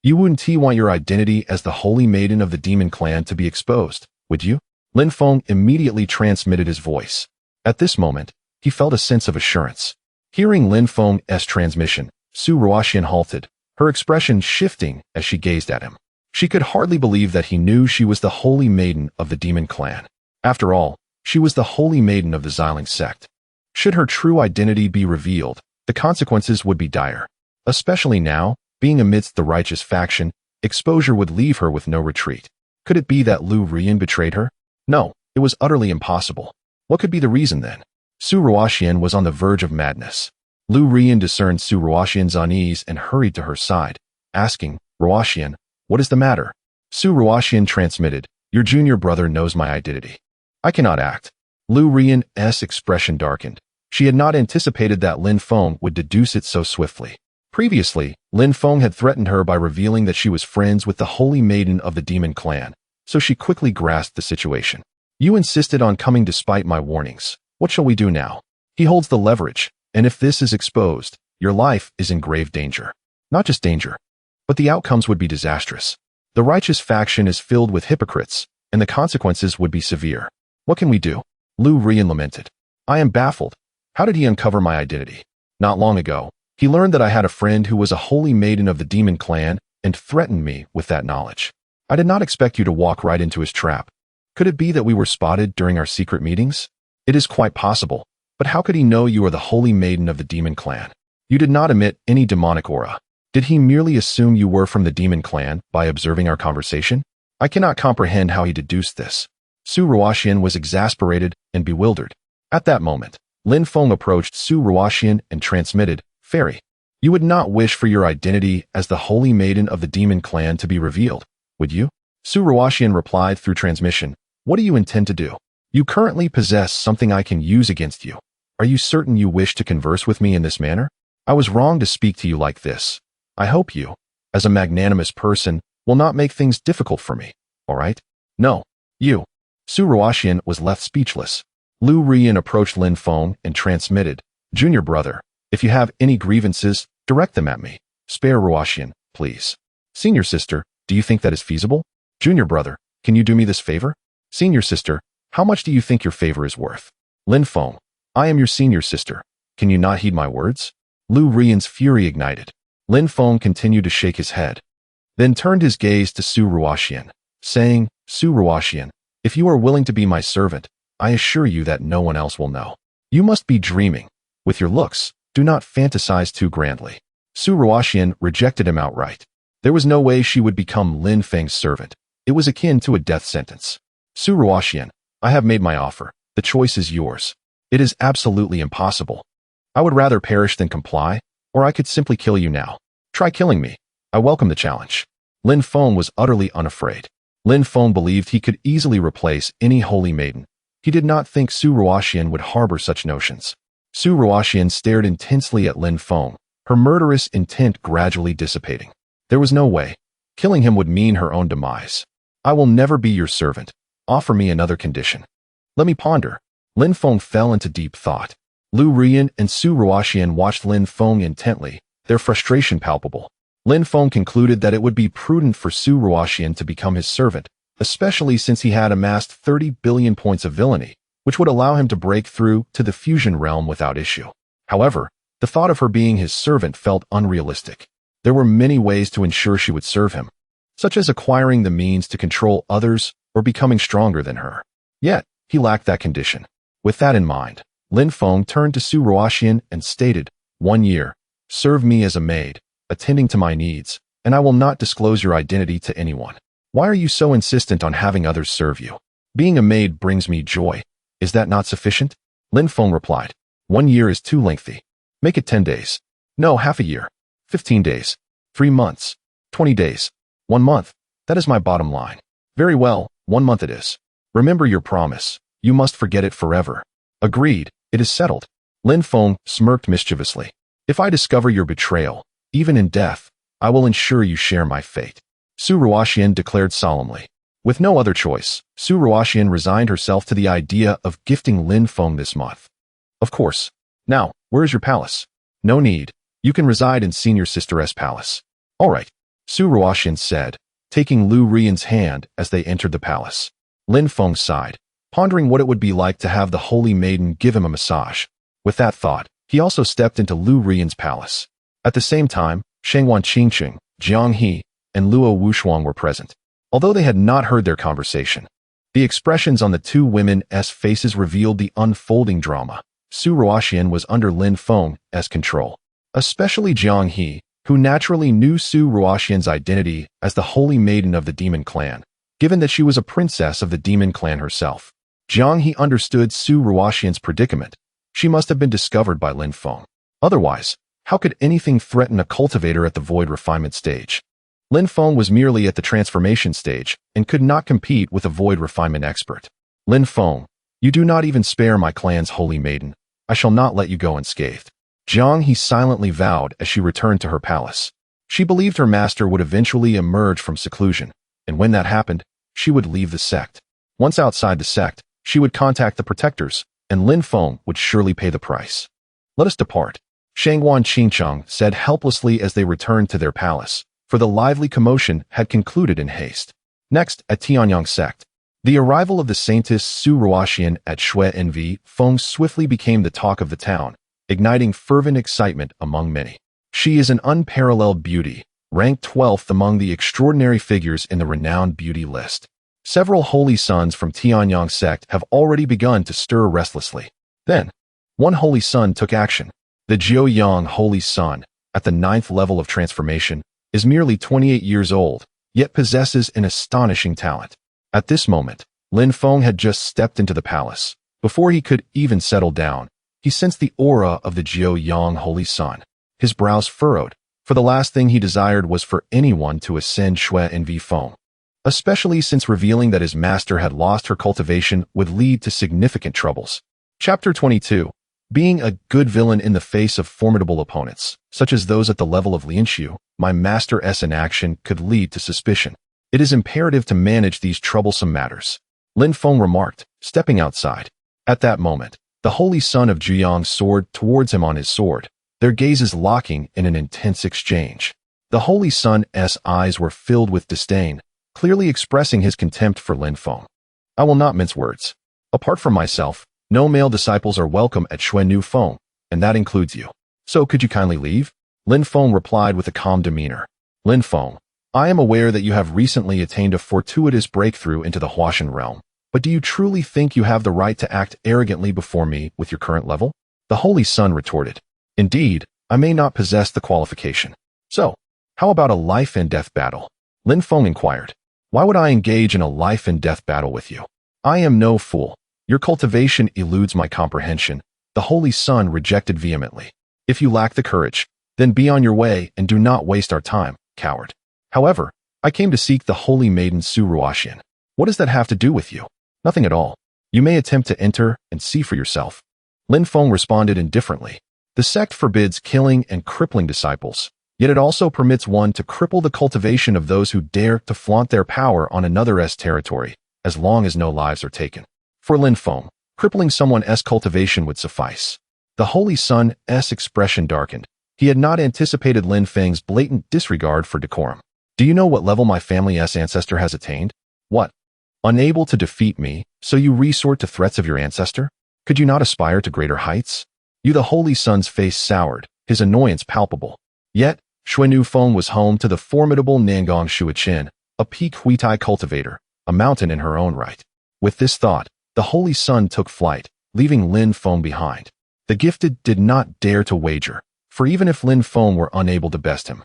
you wouldn't want your identity as the holy maiden of the demon clan to be exposed, would you? Lin Feng immediately transmitted his voice. At this moment, he felt a sense of assurance. Hearing Lin Feng's transmission, Su Ruoxian halted, her expression shifting as she gazed at him. She could hardly believe that he knew she was the holy maiden of the demon clan. After all, she was the holy maiden of the Xiling sect. Should her true identity be revealed, the consequences would be dire. Especially now, being amidst the righteous faction, exposure would leave her with no retreat. Could it be that Lu Ruyan betrayed her? No, it was utterly impossible. What could be the reason then? Su Ruoxian was on the verge of madness. Lu Ruyan discerned Su Ruoxian's unease and hurried to her side, asking, Ruoxian, what is the matter? Su Ruoxian transmitted, your junior brother knows my identity. I cannot act. Lu Ruyan's expression darkened. She had not anticipated that Lin Feng would deduce it so swiftly. Previously, Lin Feng had threatened her by revealing that she was friends with the holy maiden of the demon clan, so she quickly grasped the situation. You insisted on coming despite my warnings. What shall we do now? He holds the leverage, and if this is exposed, your life is in grave danger. Not just danger, but the outcomes would be disastrous. The righteous faction is filled with hypocrites, and the consequences would be severe. What can we do? Lu Ruyan lamented. I am baffled. How did he uncover my identity? Not long ago, he learned that I had a friend who was a holy maiden of the demon clan and threatened me with that knowledge. I did not expect you to walk right into his trap. Could it be that we were spotted during our secret meetings? It is quite possible, but how could he know you are the holy maiden of the demon clan? You did not emit any demonic aura. Did he merely assume you were from the demon clan by observing our conversation? I cannot comprehend how he deduced this. Su Ruoxian was exasperated and bewildered. At that moment, Lin Feng approached Su Ruoxian and transmitted, Fairy, you would not wish for your identity as the holy maiden of the demon clan to be revealed, would you? Su Ruoxian replied through transmission, What do you intend to do? You currently possess something I can use against you. Are you certain you wish to converse with me in this manner? I was wrong to speak to you like this. I hope you, as a magnanimous person, will not make things difficult for me, all right? No, you. Su Ruoxian was left speechless. Lu Ruyan approached Lin Feng and transmitted, Junior brother, if you have any grievances, direct them at me. Spare Ruoxian, please. Senior sister, do you think that is feasible? Junior brother, can you do me this favor? Senior sister, how much do you think your favor is worth? Lin Feng, I am your senior sister. Can you not heed my words? Lu Ruyan's fury ignited. Lin Feng continued to shake his head, then turned his gaze to Su Ruoxian, saying, Su Ruoxian, if you are willing to be my servant, I assure you that no one else will know. You must be dreaming. With your looks, do not fantasize too grandly. Su Ruoxian rejected him outright. There was no way she would become Lin Feng's servant. It was akin to a death sentence. Su Ruoxian, I have made my offer. The choice is yours. It is absolutely impossible. I would rather perish than comply, or I could simply kill you now. Try killing me. I welcome the challenge. Lin Feng was utterly unafraid. Lin Feng believed he could easily replace any holy maiden. He did not think Su Ruoxian would harbor such notions. Su Ruoxian stared intensely at Lin Feng, her murderous intent gradually dissipating. There was no way. Killing him would mean her own demise. I will never be your servant. Offer me another condition. Let me ponder. Lin Feng fell into deep thought. Lu Rian and Su Ruoxian watched Lin Feng intently, their frustration palpable. Lin Feng concluded that it would be prudent for Su Ruoxian to become his servant, especially since he had amassed 30 billion points of villainy, which would allow him to break through to the fusion realm without issue. However, the thought of her being his servant felt unrealistic. There were many ways to ensure she would serve him, such as acquiring the means to control others or becoming stronger than her. Yet, he lacked that condition. With that in mind, Lin Feng turned to Su Ruoxian and stated, 1 year, serve me as a maid, attending to my needs, and I will not disclose your identity to anyone. Why are you so insistent on having others serve you? Being a maid brings me joy. Is that not sufficient? Lin Feng replied, 1 year is too lengthy. Make it 10 days. No, half a year. 15 days. 3 months. 20 days. 1 month. That is my bottom line. Very well, 1 month it is. Remember your promise. You must forget it forever. Agreed, it is settled. Lin Feng smirked mischievously. If I discover your betrayal, even in death, I will ensure you share my fate. Su Ruoxian declared solemnly. With no other choice, Su Ruoxian resigned herself to the idea of gifting Lin Feng this month. Of course. Now, where is your palace? No need. You can reside in Senior Sister's palace. All right, Su Ruoxian said, taking Lu Rian's hand as they entered the palace. Lin Feng sighed, pondering what it would be like to have the holy maiden give him a massage. With that thought, he also stepped into Lu Rian's palace. At the same time, Shangwan Qingqing, Jiang He, and Luo Wushuang were present. Although they had not heard their conversation, the expressions on the two women's faces revealed the unfolding drama. Su Ruoxian was under Lin Feng's control, especially Jiang He, who naturally knew Su Ruoxian's identity as the holy maiden of the demon clan, given that she was a princess of the demon clan herself. Jiang He understood Su Ruoxian's predicament. She must have been discovered by Lin Feng. Otherwise, how could anything threaten a cultivator at the void refinement stage? Lin Feng was merely at the transformation stage and could not compete with a void refinement expert. Lin Feng, you do not even spare my clan's holy maiden. I shall not let you go unscathed. Jiang He silently vowed as she returned to her palace. She believed her master would eventually emerge from seclusion, and when that happened, she would leave the sect. Once outside the sect, she would contact the protectors, and Lin Feng would surely pay the price. Let us depart, Shangwan Qingqing said helplessly as they returned to their palace, for the lively commotion had concluded in haste. Next, at Tianyang sect, the arrival of the saintess Su Ruoxian at Shui Envy Feng swiftly became the talk of the town, igniting fervent excitement among many. She is an unparalleled beauty, ranked 12th among the extraordinary figures in the renowned beauty list. Several holy sons from Tianyang sect have already begun to stir restlessly. Then, one holy son took action. The Jiuyang holy son, at the 9th level of transformation, is merely 28 years old, yet possesses an astonishing talent. At this moment, Lin Feng had just stepped into the palace. Before he could even settle down, he sensed the aura of the Jiuyang holy son. His brows furrowed, for the last thing he desired was for anyone to ascend Shui Envy Feng, especially since revealing that his master had lost her cultivation would lead to significant troubles. Chapter 22. Being a good villain in the face of formidable opponents, such as those at the level of Liang Chen, my master's inaction could lead to suspicion. It is imperative to manage these troublesome matters, Lin Feng remarked, stepping outside. At that moment, the holy son of Jiuyang soared towards him on his sword, their gazes locking in an intense exchange. The holy son's eyes were filled with disdain, clearly expressing his contempt for Lin Feng. I will not mince words. Apart from myself, no male disciples are welcome at Shui Nu Feng, and that includes you. So could you kindly leave? Lin Feng replied with a calm demeanor. Lin Feng, I am aware that you have recently attained a fortuitous breakthrough into the Huashan realm, but do you truly think you have the right to act arrogantly before me with your current level? The holy son retorted. Indeed, I may not possess the qualification. So, how about a life and death battle? Lin Feng inquired. Why would I engage in a life and death battle with you? I am no fool. Your cultivation eludes my comprehension, the Holy Sun rejected vehemently. If you lack the courage, then be on your way and do not waste our time, coward. However, I came to seek the holy maiden Su Ruoxian. What does that have to do with you? Nothing at all. You may attempt to enter and see for yourself. Lin Feng responded indifferently. The sect forbids killing and crippling disciples, yet it also permits one to cripple the cultivation of those who dare to flaunt their power on another's territory, as long as no lives are taken. For Lin Feng, crippling someone's cultivation would suffice. The Holy Sun's expression darkened. He had not anticipated Lin Feng's blatant disregard for decorum. Do you know what level my family's ancestor has attained? What? Unable to defeat me, so you resort to threats of your ancestor? Could you not aspire to greater heights? You the Holy Sun's face soured, his annoyance palpable. Yet, Xuannu Feng was home to the formidable Nangong Shuiqin, a peak Huitai cultivator, a mountain in her own right. With this thought, the Holy Sun took flight, leaving Lin Feng behind. The gifted did not dare to wager, for even if Lin Feng were unable to best him,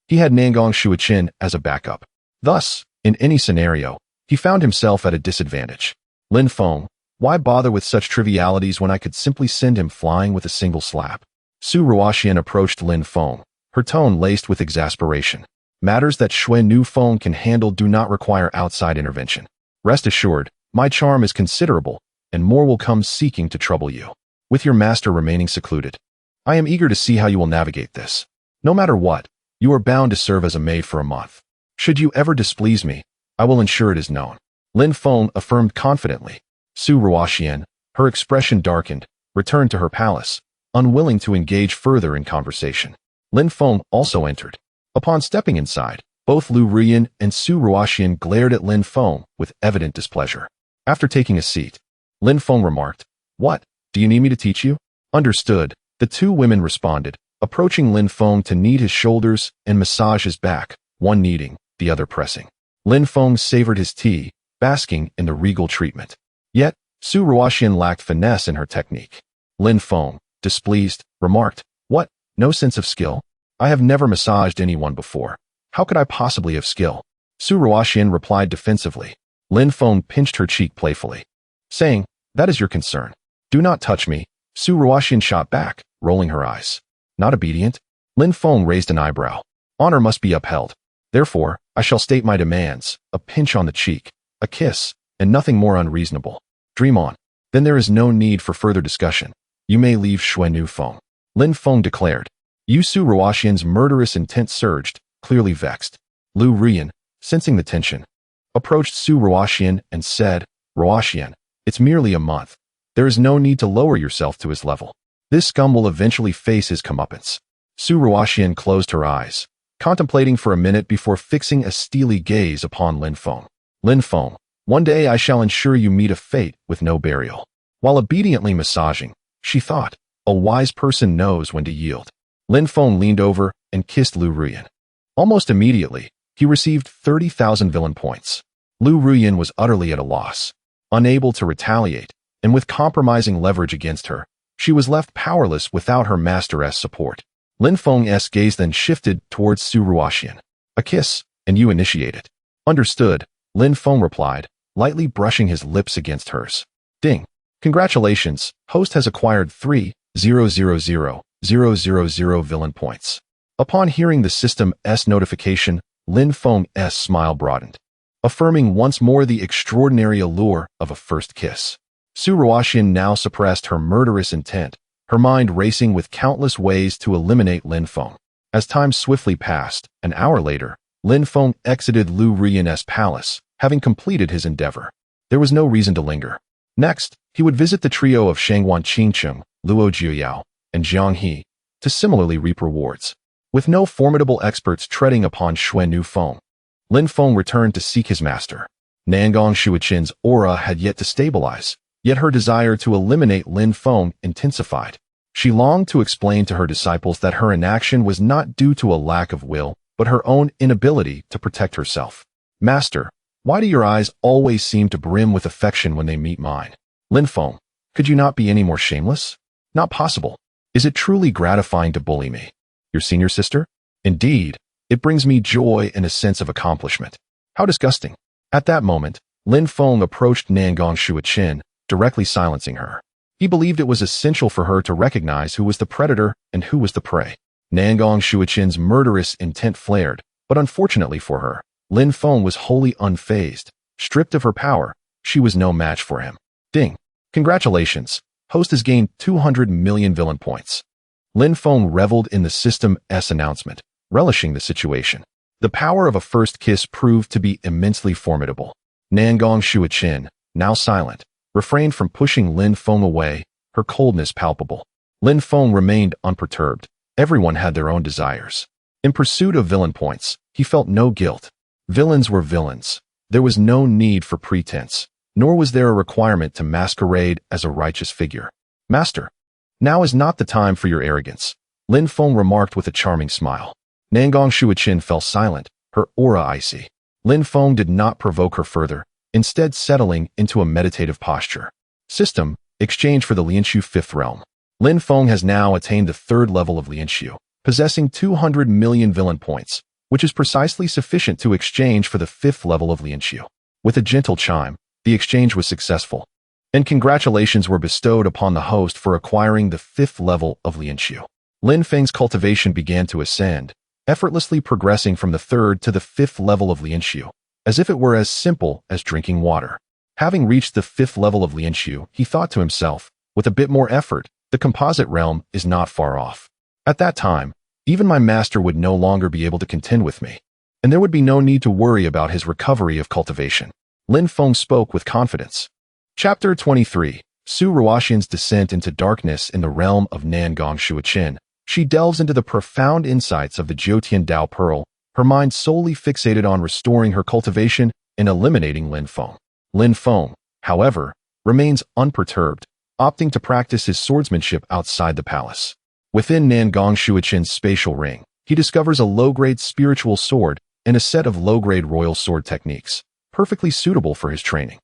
he had Nangong Shuiqin as a backup. Thus, in any scenario, he found himself at a disadvantage. Lin Feng, why bother with such trivialities when I could simply send him flying with a single slap? Su Ruoxian approached Lin Feng, her tone laced with exasperation. Matters that Xuannu Feng can handle do not require outside intervention. Rest assured, my charm is considerable, and more will come seeking to trouble you. With your master remaining secluded, I am eager to see how you will navigate this. No matter what, you are bound to serve as a maid for a month. Should you ever displease me, I will ensure it is known. Lin Feng affirmed confidently. Su Ruoxian, her expression darkened, returned to her palace, unwilling to engage further in conversation. Lin Feng also entered. Upon stepping inside, both Lu Ruyan and Su Ruoxian glared at Lin Feng with evident displeasure. After taking a seat, Lin Feng remarked, "What, do you need me to teach you?" Understood, the two women responded, approaching Lin Feng to knead his shoulders and massage his back, one kneading, the other pressing. Lin Feng savored his tea, basking in the regal treatment. Yet, Su Ruoxian lacked finesse in her technique. Lin Feng, displeased, remarked, "What, no sense of skill? I have never massaged anyone before. How could I possibly have skill?" Su Ruoxian replied defensively. Lin Feng pinched her cheek playfully, saying, "That is your concern. Do not touch me." Su Ruoxian shot back, rolling her eyes. Not obedient? Lin Feng raised an eyebrow. Honor must be upheld. Therefore, I shall state my demands, a pinch on the cheek, a kiss, and nothing more unreasonable. Dream on. Then there is no need for further discussion. You may leave Xuannu Feng. Lin Feng declared. Su Ruoxian's murderous intent surged, clearly vexed. Lu Ruyan, sensing the tension, approached Su Ruoxian and said, "Ruoxian, it's merely a month. There is no need to lower yourself to his level. This scum will eventually face his comeuppance." Su Ruoxian closed her eyes, contemplating for a minute before fixing a steely gaze upon Lin Feng. "Lin Feng, one day I shall ensure you meet a fate with no burial." While obediently massaging, she thought, a wise person knows when to yield. Lin Feng leaned over and kissed Lu Ruyan. Almost immediately, he received 30,000 villain points. Lu Ruyan was utterly at a loss. Unable to retaliate, and with compromising leverage against her, she was left powerless without her master's support. Lin Feng's gaze then shifted towards Su Ruoxian. "A kiss, and you initiate it." "Understood," Lin Feng replied, lightly brushing his lips against hers. "Ding. Congratulations, host has acquired 3,000,000 villain points." Upon hearing the system's notification, Lin Feng's smile broadened, affirming once more the extraordinary allure of a first kiss. Su Ruoxian now suppressed her murderous intent, her mind racing with countless ways to eliminate Lin Feng. As time swiftly passed, an hour later, Lin Feng exited Lu Ruyan's palace, having completed his endeavor. There was no reason to linger. Next, he would visit the trio of Shangguan Qingcheng, Luo Jiuyao, and Jiang He, to similarly reap rewards. With no formidable experts treading upon Xuannu Feng, Lin Feng returned to seek his master. Nangong Shuiqin's aura had yet to stabilize, yet her desire to eliminate Lin Feng intensified. She longed to explain to her disciples that her inaction was not due to a lack of will, but her own inability to protect herself. "Master, why do your eyes always seem to brim with affection when they meet mine?" "Lin Feng, could you not be any more shameless?" "Not possible. Is it truly gratifying to bully me?" "Your senior sister?" "Indeed, it brings me joy and a sense of accomplishment." "How disgusting." At that moment, Lin Feng approached Nangong Shuiqin, directly silencing her. He believed it was essential for her to recognize who was the predator and who was the prey. Nangong Shuichen's murderous intent flared, but unfortunately for her, Lin Feng was wholly unfazed. Stripped of her power, she was no match for him. Ding! Congratulations! Host has gained 200 million villain points. Lin Feng reveled in the system's announcement, relishing the situation. The power of a first kiss proved to be immensely formidable. Nangong Shuichen, now silent, refrained from pushing Lin Feng away, her coldness palpable. Lin Feng remained unperturbed. Everyone had their own desires. In pursuit of villain points, he felt no guilt. Villains were villains. There was no need for pretense, nor was there a requirement to masquerade as a righteous figure. Master, now is not the time for your arrogance, Lin Feng remarked with a charming smile. Nangong Shuichen fell silent, her aura icy. Lin Feng did not provoke her further, instead settling into a meditative posture. System, exchange for the Lianxiu fifth realm. Lin Feng has now attained the third level of Lianxiu, possessing 200 million villain points, which is precisely sufficient to exchange for the fifth level of Lianxiu. With a gentle chime, the exchange was successful, and congratulations were bestowed upon the host for acquiring the fifth level of Lianxiu. Lin Feng's cultivation began to ascend, effortlessly progressing from the third to the fifth level of Lianxiu, as if it were as simple as drinking water. Having reached the fifth level of Lianxiu, he thought to himself, with a bit more effort, the composite realm is not far off. At that time, even my master would no longer be able to contend with me, and there would be no need to worry about his recovery of cultivation. Lin Feng spoke with confidence. Chapter 23. Su Ruoxian's descent into darkness in the realm of Nangong Shuichen. She delves into the profound insights of the Jiutian Dao Pearl, her mind solely fixated on restoring her cultivation and eliminating Lin Feng. Lin Feng, however, remains unperturbed, opting to practice his swordsmanship outside the palace. Within Nangong Shuichen's spatial ring, he discovers a low-grade spiritual sword and a set of low-grade royal sword techniques, perfectly suitable for his training.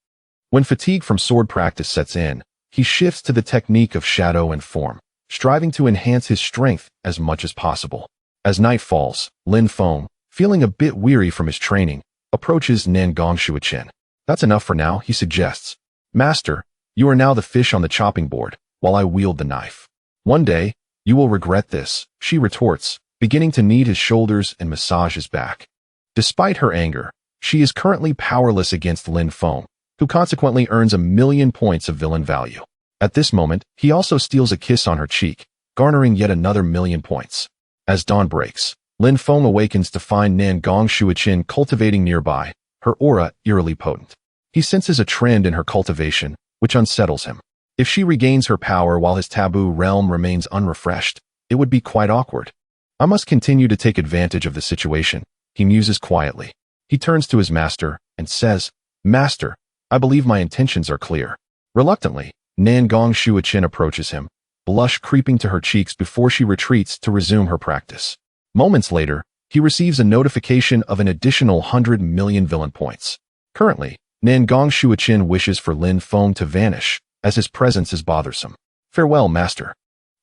When fatigue from sword practice sets in, he shifts to the technique of shadow and form, striving to enhance his strength as much as possible. As night falls, Lin Feng, feeling a bit weary from his training, approaches Nangong Shuichen. That's enough for now, he suggests. Master, you are now the fish on the chopping board, while I wield the knife. One day, you will regret this, she retorts, beginning to knead his shoulders and massage his back. Despite her anger, she is currently powerless against Lin Feng, who consequently earns 1,000,000 points of villain value. At this moment, he also steals a kiss on her cheek, garnering yet another 1,000,000 points. As dawn breaks, Lin Feng awakens to find Nangong Shuichen cultivating nearby, her aura eerily potent. He senses a trend in her cultivation, which unsettles him. If she regains her power while his taboo realm remains unrefreshed, it would be quite awkward. I must continue to take advantage of the situation, he muses quietly. He turns to his master and says, Master, I believe my intentions are clear. Reluctantly, Nangong Shuichen approaches him, blush creeping to her cheeks before she retreats to resume her practice. Moments later, he receives a notification of an additional 100 million villain points. Currently, Nangong Shuichen wishes for Lin Feng to vanish, as his presence is bothersome. Farewell, master.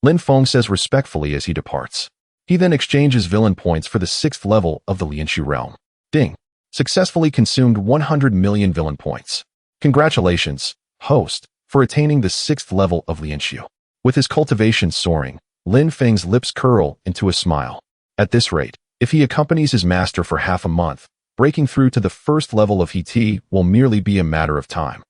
Lin Feng says respectfully as he departs. He then exchanges villain points for the 6th level of the Lianxiu realm. Ding. Successfully consumed 100 million villain points. Congratulations, host, for attaining the 6th level of Lianxiu. With his cultivation soaring, Lin Feng's lips curl into a smile. At this rate, if he accompanies his master for half a month, breaking through to the 1st level of HT will merely be a matter of time.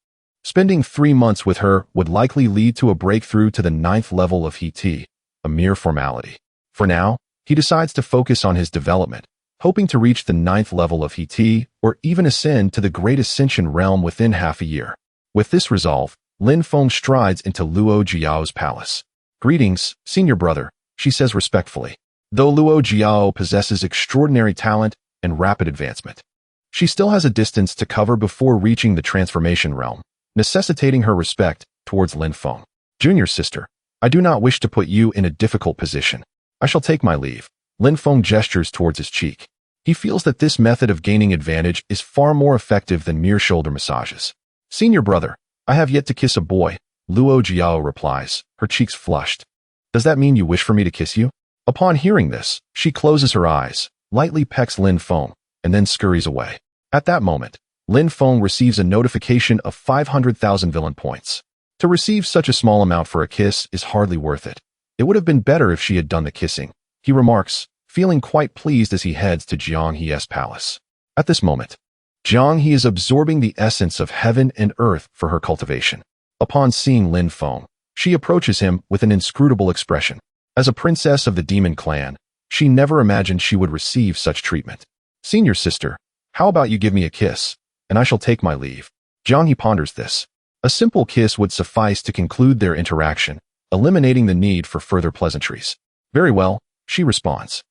Spending 3 months with her would likely lead to a breakthrough to the 9th level of HT, a mere formality. For now, he decides to focus on his development, hoping to reach the 9th level of HT or even ascend to the Great Ascension realm within half a year. With this resolve, Lin Feng strides into Luo Jiao's palace. Greetings, senior brother, she says respectfully. Though Luo Jiao possesses extraordinary talent and rapid advancement, she still has a distance to cover before reaching the transformation realm, necessitating her respect towards Lin Feng. Junior sister, I do not wish to put you in a difficult position. I shall take my leave. Lin Feng gestures towards his cheek. He feels that this method of gaining advantage is far more effective than mere shoulder massages. Senior brother, I have yet to kiss a boy, Luo Jiao replies, her cheeks flushed. Does that mean you wish for me to kiss you? Upon hearing this, she closes her eyes, lightly pecks Lin Feng, and then scurries away. At that moment, Lin Feng receives a notification of 500,000 villain points. To receive such a small amount for a kiss is hardly worth it. It would have been better if she had done the kissing, he remarks, feeling quite pleased as he heads to Jiang He's palace. At this moment, Jiang He is absorbing the essence of heaven and earth for her cultivation. Upon seeing Lin Feng, she approaches him with an inscrutable expression. As a princess of the demon clan, she never imagined she would receive such treatment. Senior sister, how about you give me a kiss, and I shall take my leave. Jiang He ponders this. A simple kiss would suffice to conclude their interaction, eliminating the need for further pleasantries. Very well, she responds.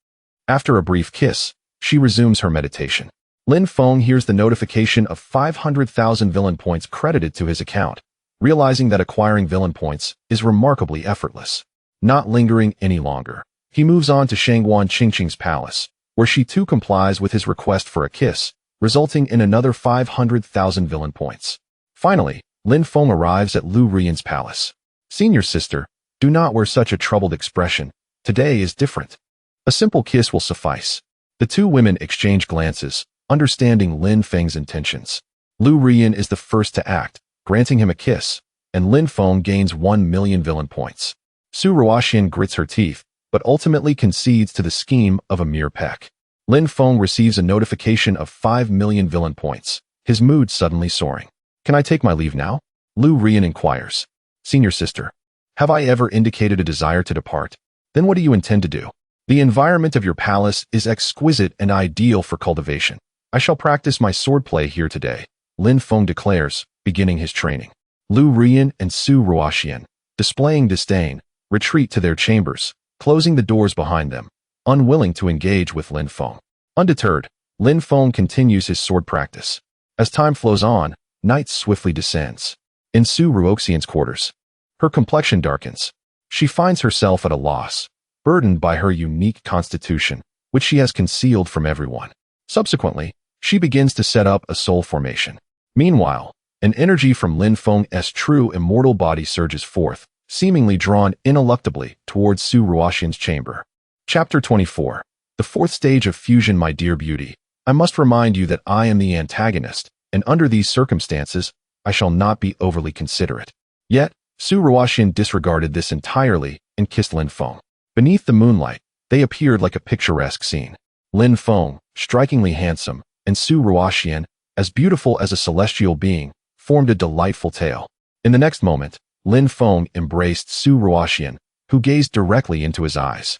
After a brief kiss, she resumes her meditation. Lin Feng hears the notification of 500,000 villain points credited to his account, realizing that acquiring villain points is remarkably effortless. Not lingering any longer, he moves on to Shangguan Qingqing's palace, where she too complies with his request for a kiss, resulting in another 500,000 villain points. Finally, Lin Feng arrives at Lu Rian's palace. Senior sister, do not wear such a troubled expression. Today is different. A simple kiss will suffice. The two women exchange glances, understanding Lin Feng's intentions. Lu Rian is the first to act, granting him a kiss, and Lin Feng gains 1 million villain points. Su Ruoxian grits her teeth, but ultimately concedes to the scheme of a mere peck. Lin Feng receives a notification of 5 million villain points, his mood suddenly soaring. Can I take my leave now? Lu Rian inquires. Senior sister, have I ever indicated a desire to depart? Then what do you intend to do? The environment of your palace is exquisite and ideal for cultivation. I shall practice my swordplay here today, Lin Feng declares, beginning his training. Lu Rian and Su Ruoxian, displaying disdain, retreat to their chambers, closing the doors behind them, unwilling to engage with Lin Feng. Undeterred, Lin Feng continues his sword practice. As time flows on, night swiftly descends. In Su Ruoxian's quarters, her complexion darkens. She finds herself at a loss, burdened by her unique constitution, which she has concealed from everyone. Subsequently, she begins to set up a soul formation. Meanwhile, an energy from Lin Feng's true immortal body surges forth, seemingly drawn ineluctably towards Su Ruoxian's chamber. Chapter 24. The fourth stage of fusion. My dear beauty, I must remind you that I am the antagonist, and under these circumstances, I shall not be overly considerate. Yet, Su Ruoxian disregarded this entirely and kissed Lin Feng. Beneath the moonlight, they appeared like a picturesque scene. Lin Feng, strikingly handsome, and Su Ruoxian, as beautiful as a celestial being, formed a delightful tale. In the next moment, Lin Feng embraced Su Ruoxian, who gazed directly into his eyes.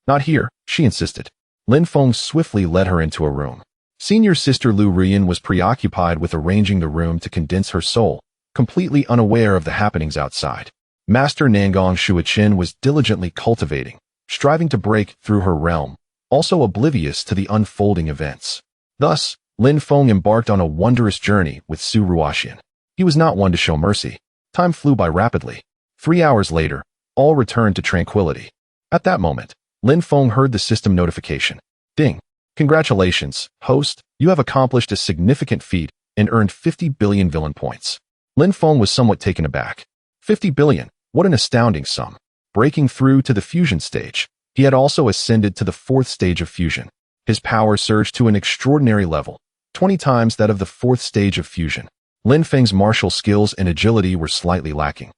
Not here, she insisted. Lin Feng swiftly led her into a room. Senior sister Lu Rian was preoccupied with arranging the room to condense her soul, completely unaware of the happenings outside. Master Nangong Shuiqin was diligently cultivating, striving to break through her realm, also oblivious to the unfolding events. Thus, Lin Feng embarked on a wondrous journey with Su Ruoxian. He was not one to show mercy. Time flew by rapidly. 3 hours later, all returned to tranquility. At that moment, Lin Feng heard the system notification. Ding! Congratulations, host, you have accomplished a significant feat and earned 50 billion villain points. Lin Feng was somewhat taken aback. 50 billion, what an astounding sum. Breaking through to the fusion stage, he had also ascended to the fourth stage of fusion. His power surged to an extraordinary level, 20 times that of the fourth stage of fusion. Lin Feng's martial skills and agility were slightly lacking.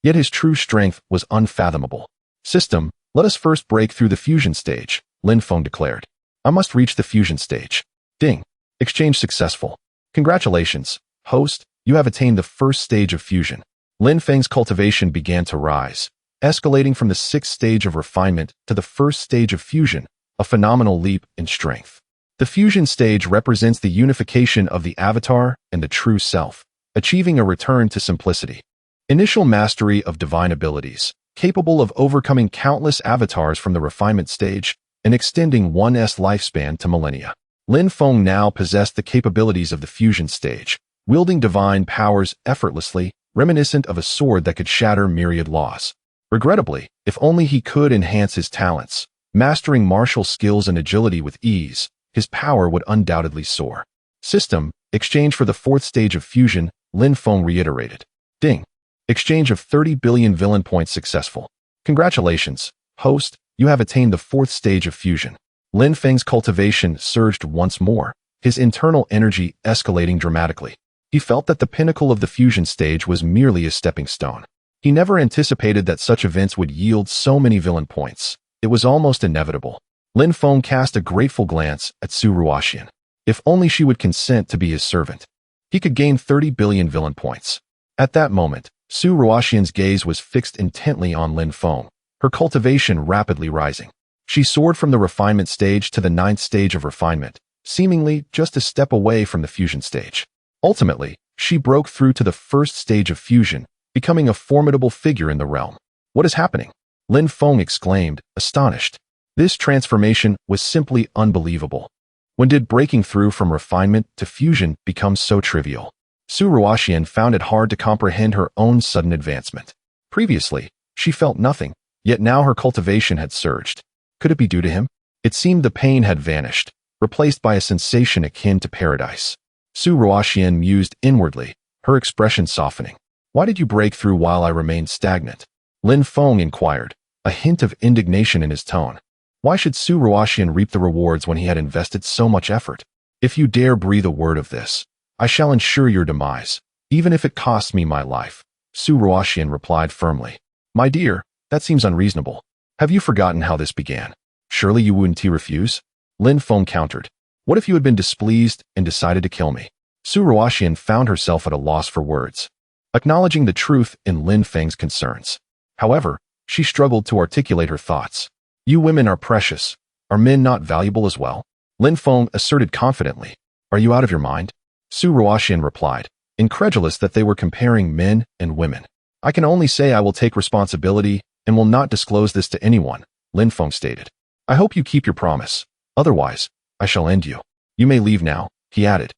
Yet his true strength was unfathomable. System, let us first break through the fusion stage, Lin Feng declared. I must reach the fusion stage. Ding! Exchange successful. Congratulations, host, you have attained the first stage of fusion. Lin Feng's cultivation began to rise, escalating from the sixth stage of refinement to the first stage of fusion, a phenomenal leap in strength. The fusion stage represents the unification of the avatar and the true self, achieving a return to simplicity. Initial mastery of divine abilities, capable of overcoming countless avatars from the refinement stage and extending one's lifespan to millennia. Lin Feng now possessed the capabilities of the fusion stage, wielding divine powers effortlessly, reminiscent of a sword that could shatter myriad laws. Regrettably, if only he could enhance his talents, mastering martial skills and agility with ease, his power would undoubtedly soar. System, exchange for the fourth stage of fusion, Lin Feng reiterated. Ding! Exchange of 30 billion villain points successful. Congratulations, host, you have attained the fourth stage of fusion. Lin Feng's cultivation surged once more, his internal energy escalating dramatically. He felt that the pinnacle of the fusion stage was merely a stepping stone. He never anticipated that such events would yield so many villain points. It was almost inevitable. Lin Feng cast a grateful glance at Su Ruoxian. If only she would consent to be his servant. He could gain 30 billion villain points. At that moment, Su Ruoxian's gaze was fixed intently on Lin Feng, her cultivation rapidly rising. She soared from the refinement stage to the 9th stage of refinement, seemingly just a step away from the fusion stage. Ultimately, she broke through to the 1st stage of fusion, becoming a formidable figure in the realm. What is happening? Lin Feng exclaimed, astonished. This transformation was simply unbelievable. When did breaking through from refinement to fusion become so trivial? Su Ruoxian found it hard to comprehend her own sudden advancement. Previously, she felt nothing, yet now her cultivation had surged. Could it be due to him? It seemed the pain had vanished, replaced by a sensation akin to paradise. Su Ruoxian mused inwardly, her expression softening. Why did you break through while I remained stagnant? Lin Feng inquired, a hint of indignation in his tone. Why should Su Ruoxian reap the rewards when he had invested so much effort? If you dare breathe a word of this, I shall ensure your demise, even if it costs me my life. Su Ruoxian replied firmly. My dear, that seems unreasonable. Have you forgotten how this began? Surely you wouldn't refuse? Lin Feng countered. What if you had been displeased and decided to kill me? Su Ruoxian found herself at a loss for words, acknowledging the truth in Lin Feng's concerns. However, she struggled to articulate her thoughts. You women are precious. Are men not valuable as well? Lin Feng asserted confidently. Are you out of your mind? Su Ruoxian replied, incredulous that they were comparing men and women. I can only say I will take responsibility and will not disclose this to anyone, Lin Feng stated. I hope you keep your promise. Otherwise, I shall end you. You may leave now, he added.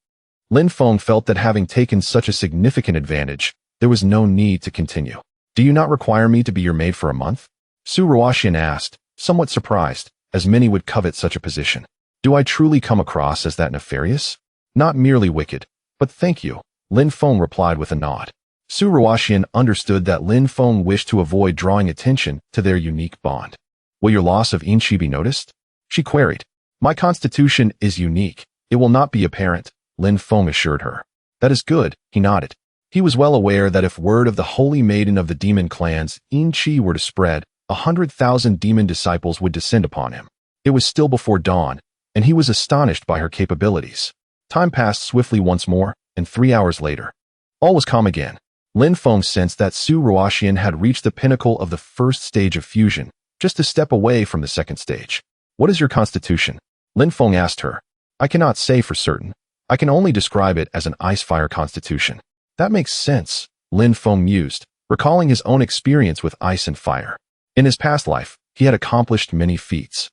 Lin Feng felt that having taken such a significant advantage, there was no need to continue. Do you not require me to be your maid for a month? Su Ruoxian asked, somewhat surprised, as many would covet such a position. Do I truly come across as that nefarious? Not merely wicked, but thank you, Lin Feng replied with a nod. Su Ruoxian understood that Lin Feng wished to avoid drawing attention to their unique bond. Will your loss of Inqi be noticed? She queried. My constitution is unique. It will not be apparent, Lin Feng assured her. That is good, he nodded. He was well aware that if word of the holy maiden of the demon clans, Inqi, were to spread, 100,000 demon disciples would descend upon him. It was still before dawn, and he was astonished by her capabilities. Time passed swiftly once more, and 3 hours later, all was calm again. Lin Feng sensed that Su Ruoxian had reached the pinnacle of the 1st stage of fusion, just a step away from the 2nd stage. What is your constitution? Lin Feng asked her. I cannot say for certain. I can only describe it as an ice-fire constitution. That makes sense, Lin Feng mused, recalling his own experience with ice and fire. In his past life, he had accomplished many feats.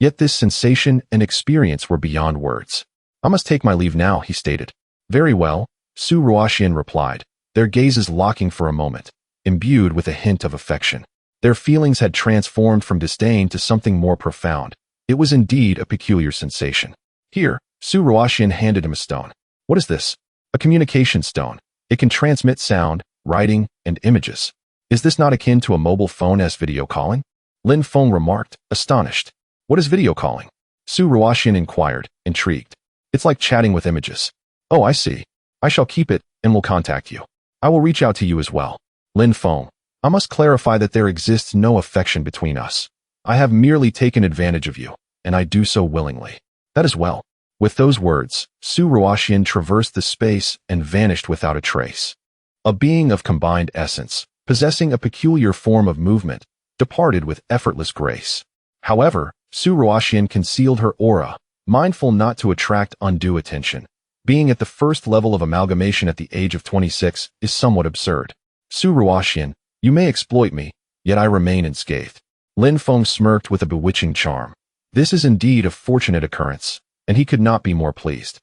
Yet this sensation and experience were beyond words. I must take my leave now, he stated. Very well, Su Ruoxian replied, their gazes locking for a moment, imbued with a hint of affection. Their feelings had transformed from disdain to something more profound. It was indeed a peculiar sensation. Here, Su Ruoxian handed him a stone. What is this? A communication stone. It can transmit sound, writing, and images. Is this not akin to a mobile phone as video calling? Lin Feng remarked, astonished. What is video calling? Su Ruoxian inquired, intrigued. It's like chatting with images. Oh, I see. I shall keep it and will contact you. I will reach out to you as well. Lin Feng, I must clarify that there exists no affection between us. I have merely taken advantage of you, and I do so willingly. That is well. With those words, Su Ruoxian traversed the space and vanished without a trace. A being of combined essence, possessing a peculiar form of movement, departed with effortless grace. However, Su Ruoxian concealed her aura, mindful not to attract undue attention. Being at the 1st level of amalgamation at the age of 26 is somewhat absurd. Su Ruoxian, you may exploit me, yet I remain unscathed. Lin Feng smirked with a bewitching charm. This is indeed a fortunate occurrence, and he could not be more pleased.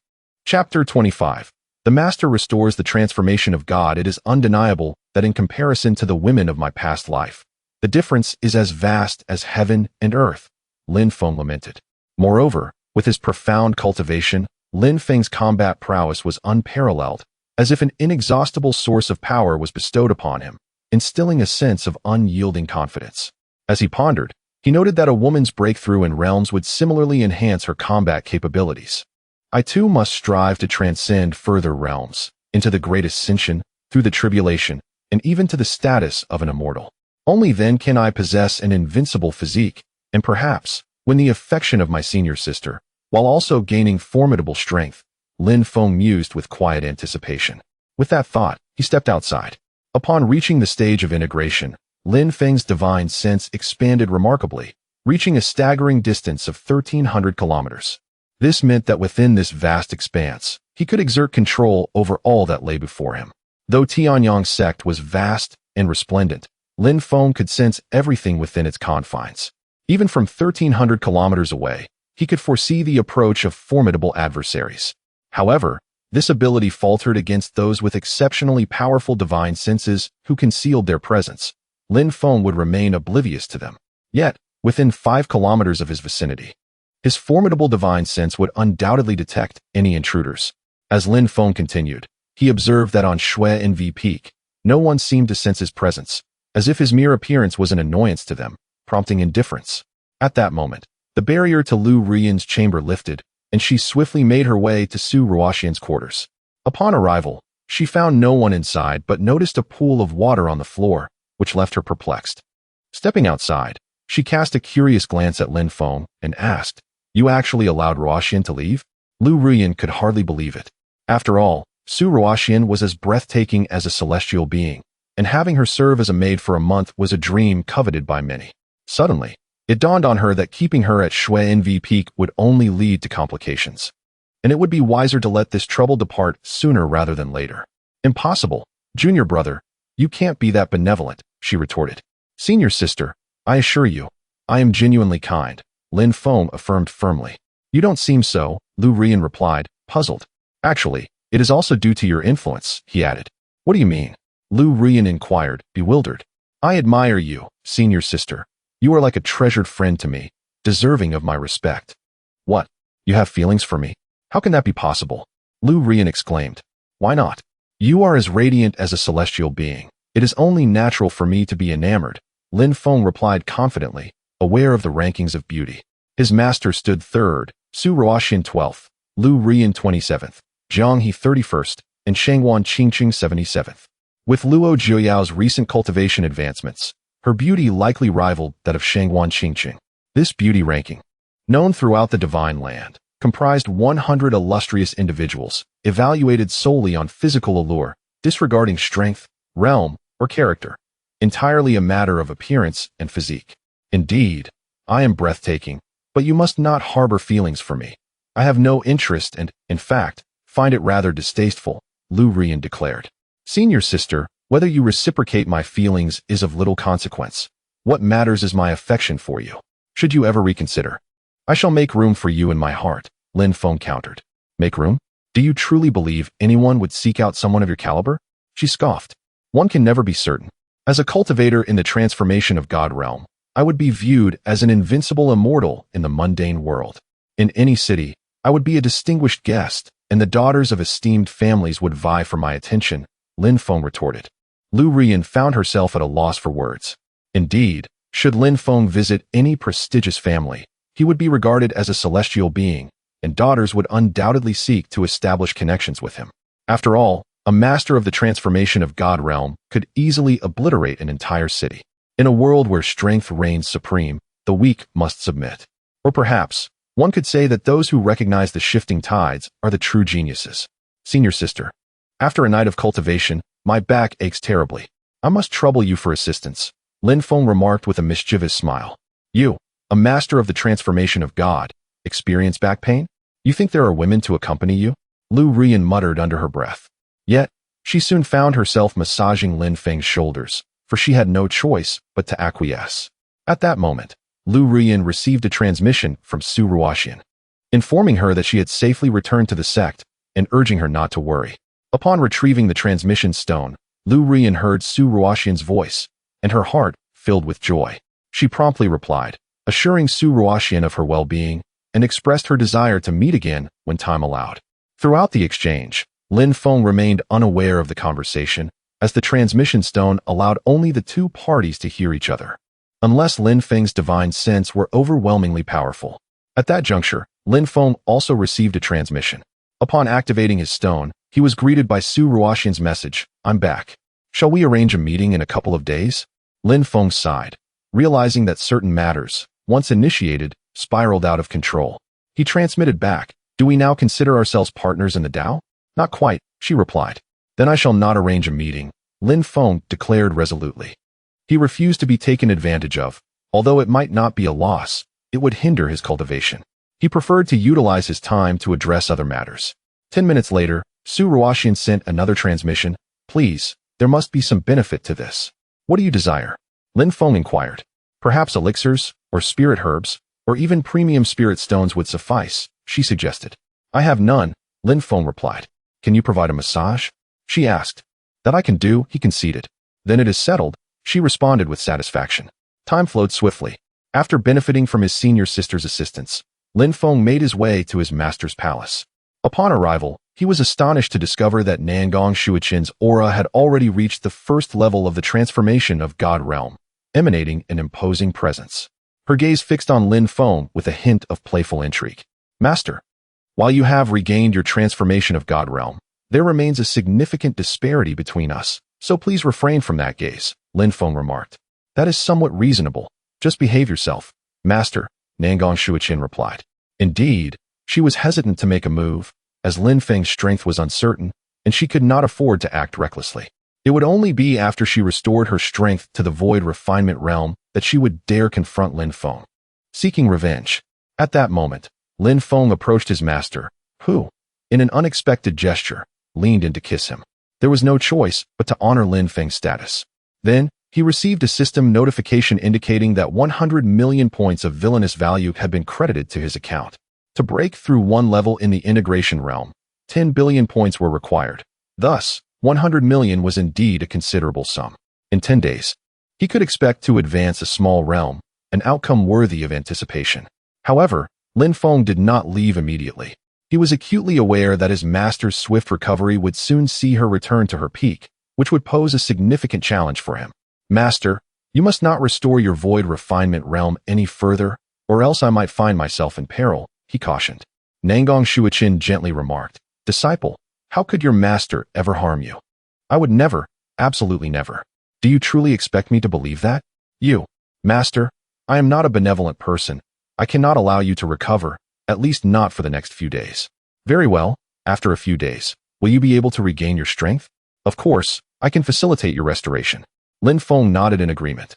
Chapter 25. The Master restores the transformation of God. It is undeniable that in comparison to the women of my past life, the difference is as vast as heaven and earth, Lin Feng lamented. Moreover, with his profound cultivation, Lin Feng's combat prowess was unparalleled, as if an inexhaustible source of power was bestowed upon him, instilling a sense of unyielding confidence. As he pondered, he noted that a woman's breakthrough in realms would similarly enhance her combat capabilities. I too must strive to transcend further realms, into the great ascension, through the tribulation, and even to the status of an immortal. Only then can I possess an invincible physique, and perhaps win the affection of my senior sister, while also gaining formidable strength, Lin Feng mused with quiet anticipation. With that thought, he stepped outside. Upon reaching the stage of integration, Lin Feng's divine sense expanded remarkably, reaching a staggering distance of 1,300 kilometers. This meant that within this vast expanse, he could exert control over all that lay before him. Though Tianyang's sect was vast and resplendent, Lin Feng could sense everything within its confines. Even from 1,300 kilometers away, he could foresee the approach of formidable adversaries. However, this ability faltered against those with exceptionally powerful divine senses who concealed their presence. Lin Feng would remain oblivious to them. Yet, within 5 kilometers of his vicinity, his formidable divine sense would undoubtedly detect any intruders. As Lin Feng continued, he observed that on Shui NV Peak, no one seemed to sense his presence, as if his mere appearance was an annoyance to them, prompting indifference. At that moment, the barrier to Lu Ruiyan's chamber lifted, and she swiftly made her way to Su Ruoxian's quarters. Upon arrival, she found no one inside but noticed a pool of water on the floor, which left her perplexed. Stepping outside, she cast a curious glance at Lin Feng and asked, "You actually allowed Ruoxian to leave?" Lu Ruiyan could hardly believe it. After all, Su Ruoxian was as breathtaking as a celestial being, and having her serve as a maid for a month was a dream coveted by many. Suddenly, it dawned on her that keeping her at Shui NV Peak would only lead to complications, and it would be wiser to let this trouble depart sooner rather than later. "Impossible, junior brother. You can't be that benevolent," she retorted. "Senior sister, I assure you, I am genuinely kind," Lin Feng affirmed firmly. "You don't seem so," Lu Ruiyan replied, puzzled. "Actually, it is also due to your influence," he added. "What do you mean?" Lu Ruiyan inquired, bewildered. "I admire you, senior sister. You are like a treasured friend to me, deserving of my respect." "What? You have feelings for me? How can that be possible?" Lu Ruiyan exclaimed. "Why not? You are as radiant as a celestial being. It is only natural for me to be enamored," Lin Feng replied confidently, aware of the rankings of beauty. His master stood 3rd, Su Ruoxian 12th, Lu Ruiyan 27th, Zhang He 31st, and Shangwan Qingqing 77th. With Luo Jiuyao's recent cultivation advancements, her beauty likely rivaled that of Shangwan Qingqing. This beauty ranking, known throughout the Divine Land, comprised 100 illustrious individuals, evaluated solely on physical allure, disregarding strength, realm, or character, entirely a matter of appearance and physique. "Indeed, I am breathtaking, but you must not harbor feelings for me. I have no interest and, in fact, find it rather distasteful," Lu Ruiyan declared. "Senior sister, whether you reciprocate my feelings is of little consequence. What matters is my affection for you. Should you ever reconsider, I shall make room for you in my heart," Lin Feng countered. "Make room? Do you truly believe anyone would seek out someone of your caliber?" She scoffed. "One can never be certain. As a cultivator in the transformation of God realm, I would be viewed as an invincible immortal in the mundane world. In any city, I would be a distinguished guest, and the daughters of esteemed families would vie for my attention," Lin Feng retorted. Lu Ruiyan found herself at a loss for words. Indeed, should Lin Feng visit any prestigious family, he would be regarded as a celestial being, and daughters would undoubtedly seek to establish connections with him. After all, a master of the transformation of God realm could easily obliterate an entire city. In a world where strength reigns supreme, the weak must submit. Or perhaps, one could say that those who recognize the shifting tides are the true geniuses. "Senior sister, after a night of cultivation, my back aches terribly. I must trouble you for assistance," Lin Feng remarked with a mischievous smile. "You, a master of the transformation of God, experience back pain? You think there are women to accompany you?" Lu Ruiyan muttered under her breath. Yet, she soon found herself massaging Lin Feng's shoulders, for she had no choice but to acquiesce. At that moment, Lu Ruiyan received a transmission from Su Ruoxian, informing her that she had safely returned to the sect and urging her not to worry. Upon retrieving the transmission stone, Lu Ruiyan heard Su Ruoxian's voice, and her heart filled with joy. She promptly replied, assuring Su Ruoxian of her well-being, and expressed her desire to meet again when time allowed. Throughout the exchange, Lin Feng remained unaware of the conversation, as the transmission stone allowed only the two parties to hear each other, unless Lin Feng's divine sense were overwhelmingly powerful. At that juncture, Lin Feng also received a transmission. Upon activating his stone, he was greeted by Su Ruoxian's message, "I'm back." Shall we arrange a meeting in a couple of days? Lin Feng sighed, realizing that certain matters, once initiated, spiraled out of control. He transmitted back, "Do we now consider ourselves partners in the Tao?" "Not quite," she replied. "Then I shall not arrange a meeting," Lin Feng declared resolutely. He refused to be taken advantage of. Although it might not be a loss, it would hinder his cultivation. He preferred to utilize his time to address other matters. 10 minutes later, Su Ruoxian sent another transmission. "Please, there must be some benefit to this. What do you desire?" Lin Feng inquired. "Perhaps elixirs, or spirit herbs, or even premium spirit stones would suffice," she suggested. "I have none," Lin Feng replied. "Can you provide a massage?" she asked. "That I can do," he conceded. "Then it is settled," she responded with satisfaction. Time flowed swiftly. After benefiting from his senior sister's assistance, Lin Feng made his way to his master's palace. Upon arrival, he was astonished to discover that Nangong Shuichen's aura had already reached the first level of the transformation of God Realm, emanating an imposing presence. Her gaze fixed on Lin Feng with a hint of playful intrigue. "Master, while you have regained your transformation of God Realm, there remains a significant disparity between us, so please refrain from that gaze," Lin Feng remarked. "That is somewhat reasonable. Just behave yourself, Master," Nangong Shuichen replied. Indeed, she was hesitant to make a move, as Lin Feng's strength was uncertain, and she could not afford to act recklessly. It would only be after she restored her strength to the void refinement realm that she would dare confront Lin Feng. Seeking revenge. At that moment, Lin Feng approached his master, who, in an unexpected gesture, leaned in to kiss him. There was no choice but to honor Lin Feng's status. Then, he received a system notification indicating that 100 million points of villainous value had been credited to his account. To break through one level in the integration realm, 10 billion points were required. Thus, 100 million was indeed a considerable sum. In 10 days, he could expect to advance a small realm, an outcome worthy of anticipation. However, Lin Feng did not leave immediately. He was acutely aware that his master's swift recovery would soon see her return to her peak, which would pose a significant challenge for him. "Master, you must not restore your void refinement realm any further, or else I might find myself in peril," he cautioned. Nangong Shuichin gently remarked, "Disciple, how could your master ever harm you?" "I would never, absolutely never." "Do you truly expect me to believe that?" "You, Master, I am not a benevolent person. I cannot allow you to recover, at least not for the next few days." "Very well, after a few days, will you be able to regain your strength?" "Of course, I can facilitate your restoration." Lin Feng nodded in agreement.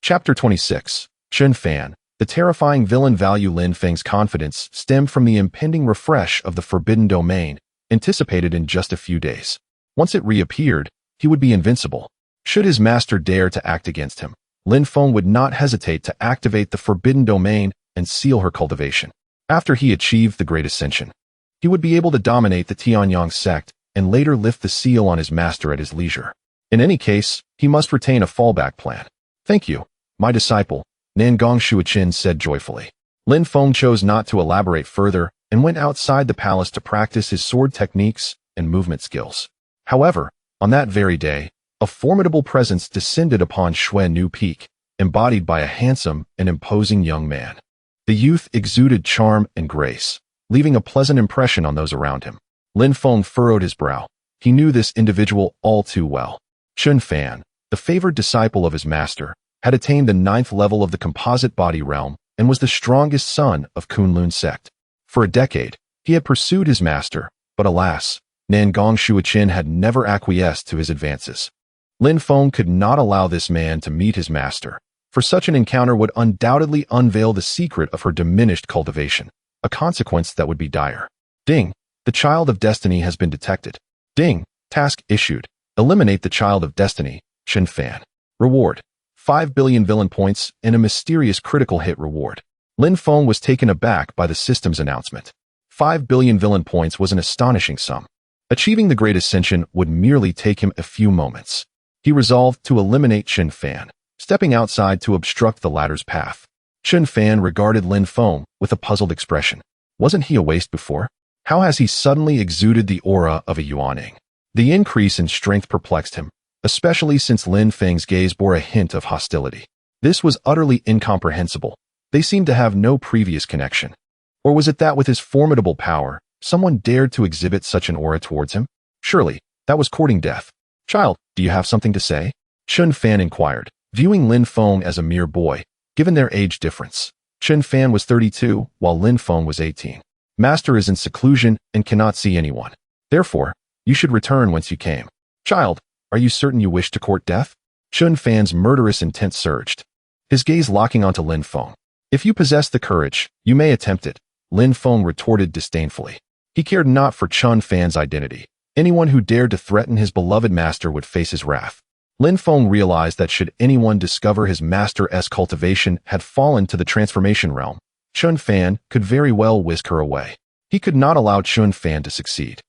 Chapter 26. Chen Fan. The terrifying villain value. Lin Feng's confidence stemmed from the impending refresh of the forbidden domain, anticipated in just a few days. Once it reappeared, he would be invincible. Should his master dare to act against him, Lin Feng would not hesitate to activate the forbidden domain and seal her cultivation. After he achieved the Great Ascension, he would be able to dominate the Tianyang sect and later lift the seal on his master at his leisure. In any case, he must retain a fallback plan. "Thank you, my disciple," Nangong Shuichin said joyfully. Lin Feng chose not to elaborate further and went outside the palace to practice his sword techniques and movement skills. However, on that very day, a formidable presence descended upon Xuannu Peak, embodied by a handsome and imposing young man. The youth exuded charm and grace, leaving a pleasant impression on those around him. Lin Feng furrowed his brow. He knew this individual all too well. Chen Fan, the favored disciple of his master, had attained the 9th level of the composite body realm and was the strongest son of Kunlun sect. For a decade, he had pursued his master, but alas, Nangong Shuichin had never acquiesced to his advances. Lin Feng could not allow this man to meet his master, for such an encounter would undoubtedly unveil the secret of her diminished cultivation, a consequence that would be dire. Ding, the child of destiny has been detected. Ding, task issued. Eliminate the child of destiny, Chen Fan. Reward: 5 billion villain points and a mysterious critical hit reward. Lin Feng was taken aback by the system's announcement. 5 billion villain points was an astonishing sum. Achieving the Great Ascension would merely take him a few moments. He resolved to eliminate Chen Fan, stepping outside to obstruct the latter's path. Chen Fan regarded Lin Feng with a puzzled expression. Wasn't he a waste before? How has he suddenly exuded the aura of a Yuaning? The increase in strength perplexed him, especially since Lin Feng's gaze bore a hint of hostility. This was utterly incomprehensible. They seemed to have no previous connection. Or was it that with his formidable power, someone dared to exhibit such an aura towards him? Surely, that was courting death. Child, do you have something to say? Chun Fan inquired, viewing Lin Feng as a mere boy, given their age difference. Chun Fan was 32, while Lin Feng was 18. Master is in seclusion and cannot see anyone. Therefore, you should return whence you came. Child, are you certain you wish to court death? Chun Fan's murderous intent surged, his gaze locking onto Lin Feng. If you possess the courage, you may attempt it, Lin Feng retorted disdainfully. He cared not for Chun Fan's identity. Anyone who dared to threaten his beloved master would face his wrath. Lin Feng realized that should anyone discover his master's cultivation had fallen to the transformation realm, Chun Fan could very well whisk her away. He could not allow Chun Fan to succeed,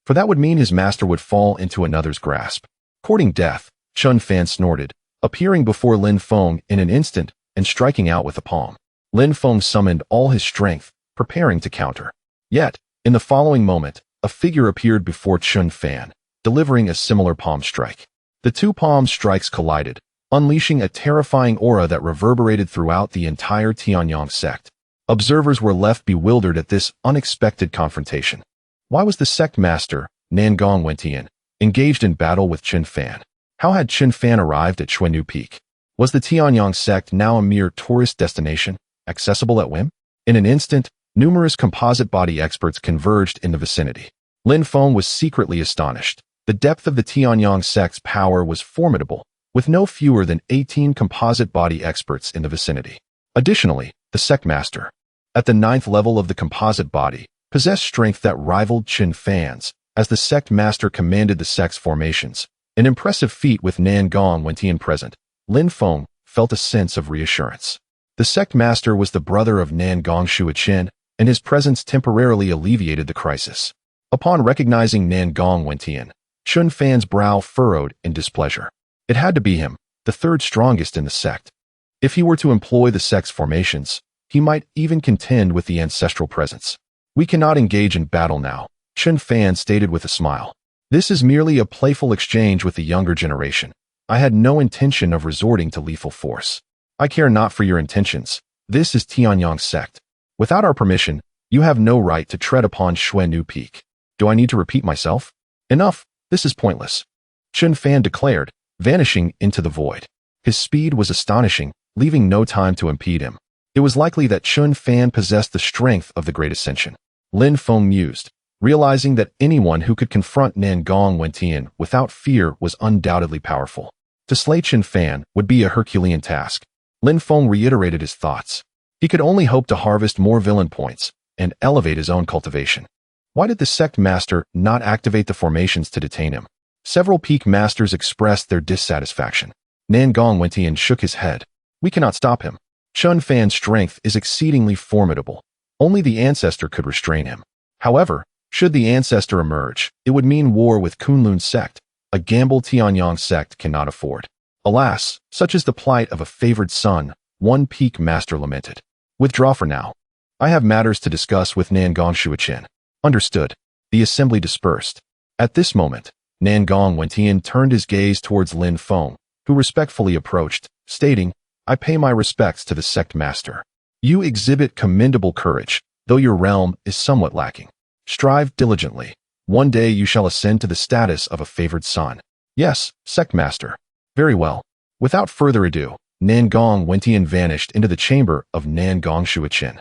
for that would mean his master would fall into another's grasp. Courting death, Chun Fan snorted, appearing before Lin Feng in an instant and striking out with a palm. Lin Feng summoned all his strength, preparing to counter. Yet, in the following moment, a figure appeared before Chun Fan, delivering a similar palm strike. The two palm strikes collided, unleashing a terrifying aura that reverberated throughout the entire Tianyang sect. Observers were left bewildered at this unexpected confrontation. Why was the sect master, Nangong Wentian, engaged in battle with Chun Fan? How had Chun Fan arrived at Xuannu Peak? Was the Tianyang sect now a mere tourist destination, accessible at whim? In an instant, numerous composite body experts converged in the vicinity. Lin Feng was secretly astonished. The depth of the Tianyang sect's power was formidable, with no fewer than 18 composite body experts in the vicinity. Additionally, the sect master, at the 9th level of the composite body, possessed strength that rivaled Chun Fan's, as the sect master commanded the sect's formations. An impressive feat with Nangong Wentian present, Lin Feng felt a sense of reassurance. The sect master was the brother of Nangong Shuichen, and his presence temporarily alleviated the crisis. Upon recognizing Nangong Wentian, Chun Fan's brow furrowed in displeasure. It had to be him, the third strongest in the sect. If he were to employ the sect's formations, he might even contend with the ancestral presence. We cannot engage in battle now, Chun Fan stated with a smile. This is merely a playful exchange with the younger generation. I had no intention of resorting to lethal force. I care not for your intentions. This is Tianyang sect. Without our permission, you have no right to tread upon Xuannu Peak. Do I need to repeat myself? Enough. This is pointless, Chun Fan declared, vanishing into the void. His speed was astonishing, leaving no time to impede him. It was likely that Chun Fan possessed the strength of the Great Ascension. Lin Feng mused, realizing that anyone who could confront Nangong Wentian without fear was undoubtedly powerful. To slay Chun Fan would be a Herculean task. Lin Feng reiterated his thoughts. He could only hope to harvest more villain points and elevate his own cultivation. Why did the sect master not activate the formations to detain him? Several peak masters expressed their dissatisfaction. Nangong Wentian shook his head. We cannot stop him. Chun Fan's strength is exceedingly formidable. Only the ancestor could restrain him. However, should the ancestor emerge, it would mean war with Kunlun's sect, a gamble Tianyang sect cannot afford. Alas, such is the plight of a favored son, one peak master lamented. Withdraw for now. I have matters to discuss with Nangong Shuichen. Understood. The assembly dispersed. At this moment, Nangong Wentian turned his gaze towards Lin Feng, who respectfully approached, stating, I pay my respects to the sect master. You exhibit commendable courage, though your realm is somewhat lacking. Strive diligently. One day you shall ascend to the status of a favored son. Yes, sect master. Very well. Without further ado, Nangong Wentian vanished into the chamber of Nangong Shuichen.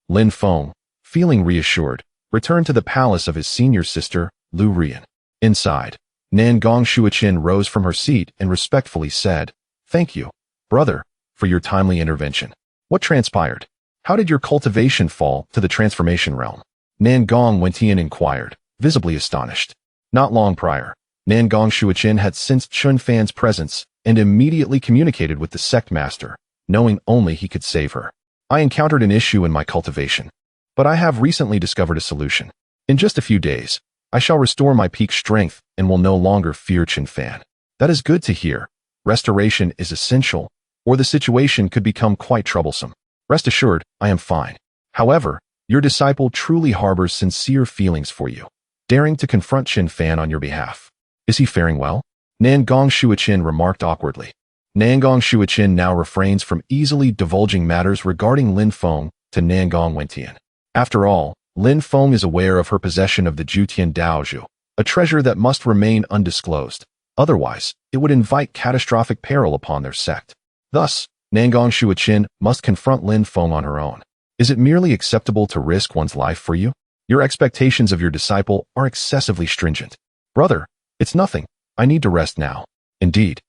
Lin Feng, feeling reassured, returned to the palace of his senior sister, Lu Rian. Inside, Nangong Shuichen rose from her seat and respectfully said, Thank you, brother, for your timely intervention. What transpired? How did your cultivation fall to the transformation realm? Nangong Wentian inquired, visibly astonished. Not long prior, Nangong Shuichen had sensed Chun Fan's presence and immediately communicated with the sect master, knowing only he could save her. I encountered an issue in my cultivation, but I have recently discovered a solution. In just a few days, I shall restore my peak strength and will no longer fear Chun Fan. That is good to hear. Restoration is essential, or the situation could become quite troublesome. Rest assured, I am fine. However, your disciple truly harbors sincere feelings for you, daring to confront Chun Fan on your behalf. Is he faring well? Nangong Shuichen remarked awkwardly. Nangong Shuichen now refrains from easily divulging matters regarding Lin Feng to Nangong Wentian. After all, Lin Feng is aware of her possession of the Jutian Daozhu, a treasure that must remain undisclosed. Otherwise, it would invite catastrophic peril upon their sect. Thus, Nangong Shuiqin must confront Lin Feng on her own. Is it merely acceptable to risk one's life for you? Your expectations of your disciple are excessively stringent. Brother, it's nothing. I need to rest now. Indeed.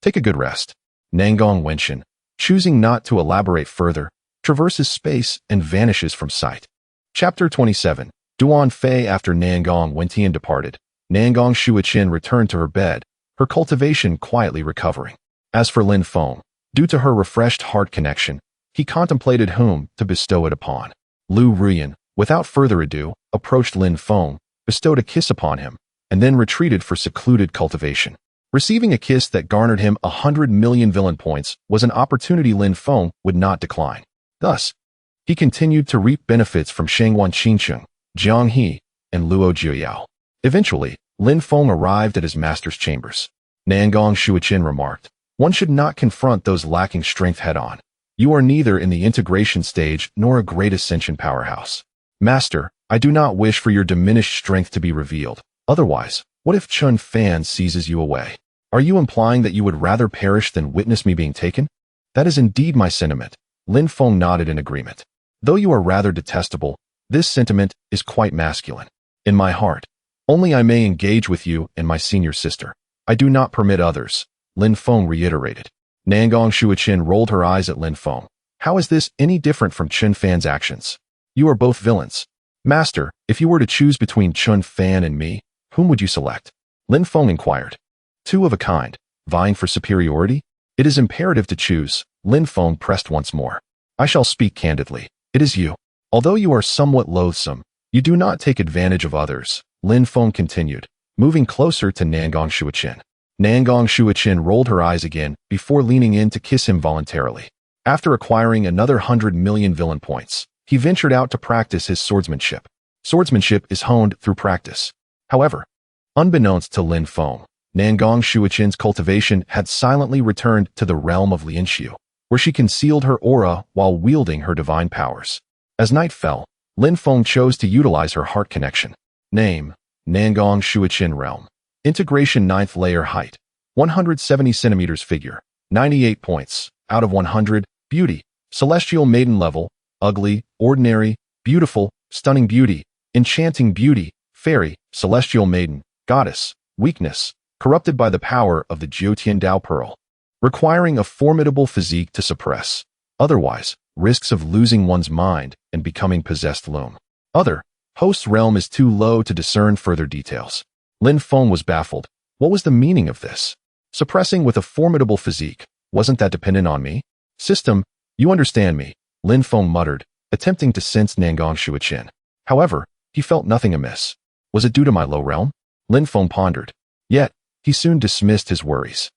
Take a good rest. Nangong Wenxin, choosing not to elaborate further, traverses space and vanishes from sight. Chapter 27. Duan Fei. After Nangong Wentian departed, Nangong Shuiqin returned to her bed, her cultivation quietly recovering. As for Lin Feng, due to her refreshed heart connection, he contemplated whom to bestow it upon. Lu Ruyan, without further ado, approached Lin Feng, bestowed a kiss upon him, and then retreated for secluded cultivation. Receiving a kiss that garnered him 100 million villain points was an opportunity Lin Feng would not decline. Thus, he continued to reap benefits from Shangwan Qingcheng, Jiang He, and Luo Jiuyao. Eventually, Lin Feng arrived at his master's chambers. Nangong Shuiqin remarked, "One should not confront those lacking strength head-on. You are neither in the integration stage nor a great ascension powerhouse. Master, I do not wish for your diminished strength to be revealed. Otherwise, what if Chun Fan seizes you away? Are you implying that you would rather perish than witness me being taken?" "That is indeed my sentiment." Lin Feng nodded in agreement. "Though you are rather detestable, this sentiment is quite masculine. In my heart, only I may engage with you and my senior sister. I do not permit others," Lin Feng reiterated. Nangong Shuiqin rolled her eyes at Lin Feng. "How is this any different from Chun Fan's actions? You are both villains. Master, if you were to choose between Chun Fan and me, whom would you select?" Lin Feng inquired. "Two of a kind, vying for superiority? It is imperative to choose," Lin Feng pressed once more. "I shall speak candidly. It is you. Although you are somewhat loathsome, you do not take advantage of others," Lin Feng continued, moving closer to Nangong Shuiqin. Nangong Shuiqin rolled her eyes again before leaning in to kiss him voluntarily. After acquiring another 100 million villain points, he ventured out to practice his swordsmanship. Swordsmanship is honed through practice. However, unbeknownst to Lin Feng, Nangong Shuiqin's cultivation had silently returned to the realm of Lianxiu, where she concealed her aura while wielding her divine powers. As night fell, Lin Feng chose to utilize her heart connection. Name: Nangong Shuiqin Realm. Integration 9th layer. Height: 170 centimeters. Figure: 98 points out of 100. Beauty: Celestial Maiden level. Ugly, ordinary, beautiful, stunning beauty, enchanting beauty, fairy, celestial maiden, goddess. Weakness: corrupted by the power of the Jiutian Dao Pearl, requiring a formidable physique to suppress. Otherwise, risks of losing one's mind and becoming possessed loom. Other: Host's realm is too low to discern further details. Lin Feng was baffled. What was the meaning of this? Suppressing with a formidable physique, wasn't that dependent on me? System: you understand me, Lin Feng muttered, attempting to sense Nangong Shuiqin. However, he felt nothing amiss. Was it due to my low realm? Lin Feng pondered. Yet, he soon dismissed his worries.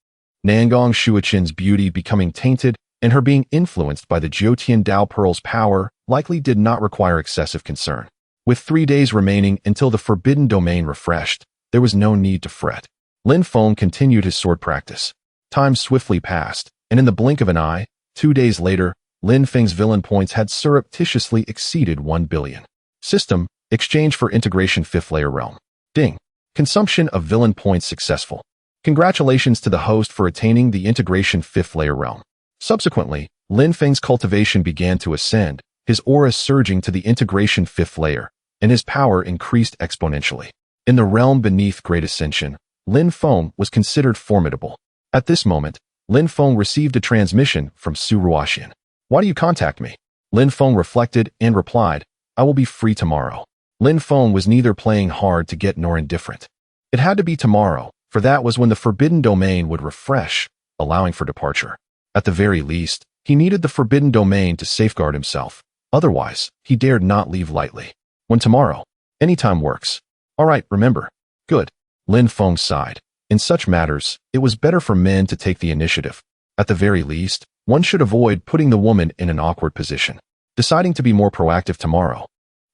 Nangong Shuiqin's beauty becoming tainted and her being influenced by the Jiutian Dao Pearl's power likely did not require excessive concern. With 3 days remaining until the forbidden domain refreshed, there was no need to fret. Lin Feng continued his sword practice. Time swiftly passed, and in the blink of an eye, 2 days later, Lin Feng's villain points had surreptitiously exceeded 1 billion. System: exchange for integration 5th layer realm. Ding. Consumption of villain points successful. Congratulations to the host for attaining the integration 5th layer realm. Subsequently, Lin Feng's cultivation began to ascend, his aura surging to the integration 5th layer, and his power increased exponentially. In the realm beneath Great Ascension, Lin Feng was considered formidable. At this moment, Lin Feng received a transmission from Su Ruoxian. "Why do you contact me?" Lin Feng reflected and replied, "I will be free tomorrow." Lin Feng was neither playing hard to get nor indifferent. It had to be tomorrow, for that was when the forbidden domain would refresh, allowing for departure. At the very least, he needed the forbidden domain to safeguard himself. Otherwise, he dared not leave lightly. When tomorrow? Anytime works. All right, remember. Good. Lin Feng sighed. In such matters, it was better for men to take the initiative. At the very least, one should avoid putting the woman in an awkward position. Deciding to be more proactive tomorrow,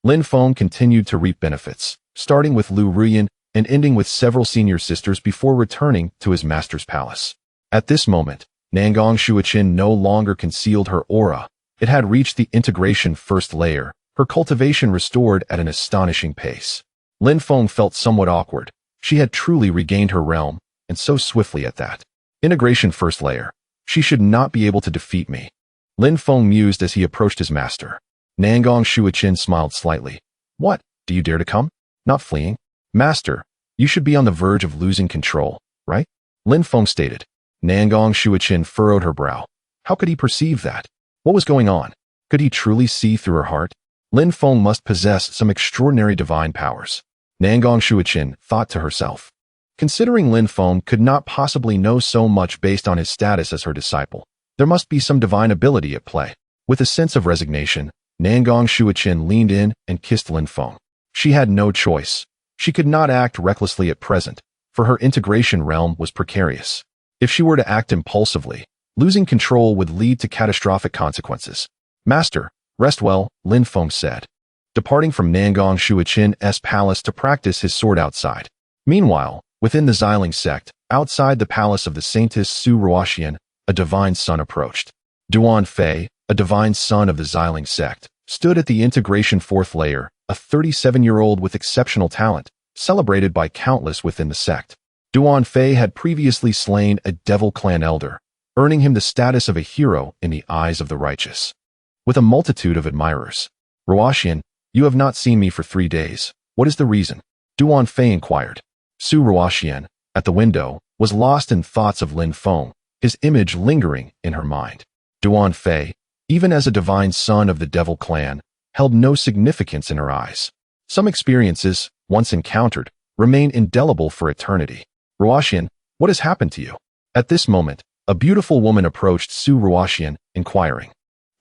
Lin Feng continued to reap benefits, starting with Lu Ruyan and ending with several senior sisters before returning to his master's palace. At this moment, Nangong Shuiqin no longer concealed her aura. It had reached the integration 1st layer, her cultivation restored at an astonishing pace. Lin Feng felt somewhat awkward. She had truly regained her realm, and so swiftly at that. Integration first layer. She should not be able to defeat me. Lin Feng mused as he approached his master. Nangong Shuiqin smiled slightly. What, do you dare to come? Not fleeing? Master, you should be on the verge of losing control, right? Lin Feng stated. Nangong Shuiqin furrowed her brow. How could he perceive that? What was going on? Could he truly see through her heart? Lin Feng must possess some extraordinary divine powers. Nangong Shuiqin thought to herself. Considering Lin Feng could not possibly know so much based on his status as her disciple, there must be some divine ability at play. With a sense of resignation, Nangong Shuiqin leaned in and kissed Lin Feng. She had no choice. She could not act recklessly at present, for her integration realm was precarious. If she were to act impulsively, losing control would lead to catastrophic consequences. Master, rest well, Lin Feng said, departing from Nangong Shuiqin's palace to practice his sword outside. Meanwhile, within the Xiling sect, outside the palace of the Saintess Su Ruoxian, a divine son approached. Duan Fei, a divine son of the Xiling sect, stood at the integration fourth layer, a 37-year-old with exceptional talent, celebrated by countless within the sect. Duan Fei had previously slain a devil clan elder, earning him the status of a hero in the eyes of the righteous. With a multitude of admirers. Ruoxian, you have not seen me for 3 days. What is the reason? Duan Fei inquired. Su Ruoxian, at the window, was lost in thoughts of Lin Feng, his image lingering in her mind. Duan Fei, even as a divine son of the devil clan, held no significance in her eyes. Some experiences, once encountered, remain indelible for eternity. Ruoxian, what has happened to you? At this moment, a beautiful woman approached Su Ruoxian, inquiring.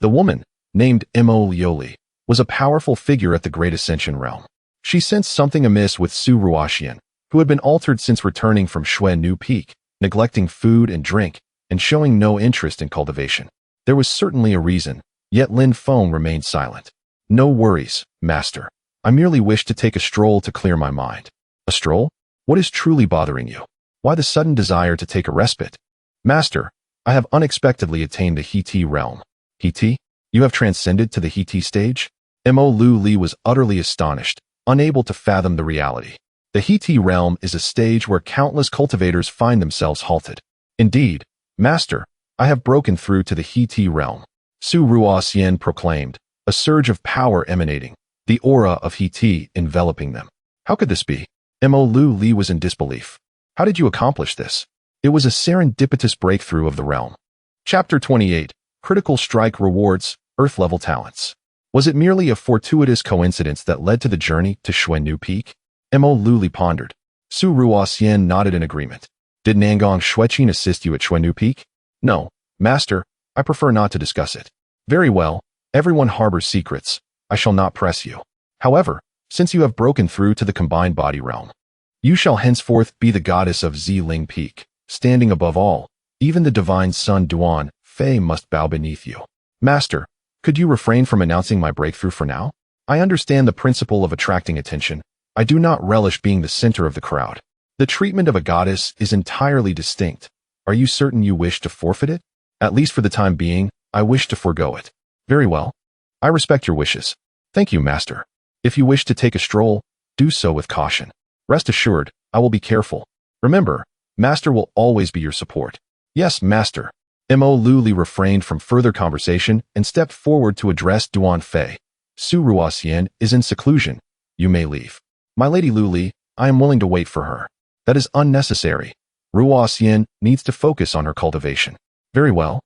The woman, named Mo Lioli, was a powerful figure at the Great Ascension realm. She sensed something amiss with Su Ruoxian, who had been altered since returning from Xuannu Peak, neglecting food and drink, and showing no interest in cultivation. There was certainly a reason, yet Lin Feng remained silent. No worries, master. I merely wish to take a stroll to clear my mind. A stroll? What is truly bothering you? Why the sudden desire to take a respite? Master, I have unexpectedly attained the He-Ti realm. He-Ti? You have transcended to the He-Ti stage? Mo Li was utterly astonished, unable to fathom the reality. The He-Ti realm is a stage where countless cultivators find themselves halted. Indeed, Master, I have broken through to the He-Ti realm. Su Ruoxian proclaimed, a surge of power emanating, the aura of He-Ti enveloping them. How could this be? Mo Li was in disbelief. How did you accomplish this? It was a serendipitous breakthrough of the realm. Chapter 28, Critical Strike Rewards, Earth-Level Talents. Was it merely a fortuitous coincidence that led to the journey to Xuannu Peak? Mo Li pondered. Su Ruoxian nodded in agreement. Did Nangong Shuiqin assist you at Xuannu Peak? No, master, I prefer not to discuss it. Very well, everyone harbors secrets. I shall not press you. However, since you have broken through to the combined body realm, you shall henceforth be the goddess of Xiling Peak, standing above all. Even the divine son Duan Fei must bow beneath you. Master, could you refrain from announcing my breakthrough for now? I understand the principle of attracting attention. I do not relish being the center of the crowd. The treatment of a goddess is entirely distinct. Are you certain you wish to forfeit it? At least for the time being, I wish to forego it. Very well. I respect your wishes. Thank you, master. If you wish to take a stroll, do so with caution. Rest assured, I will be careful. Remember, master will always be your support. Yes, master. Mo Li refrained from further conversation and stepped forward to address Duan Fei. Su Ruoxian is in seclusion. You may leave. My lady Li, I am willing to wait for her. That is unnecessary. Ruoxian needs to focus on her cultivation. Very well.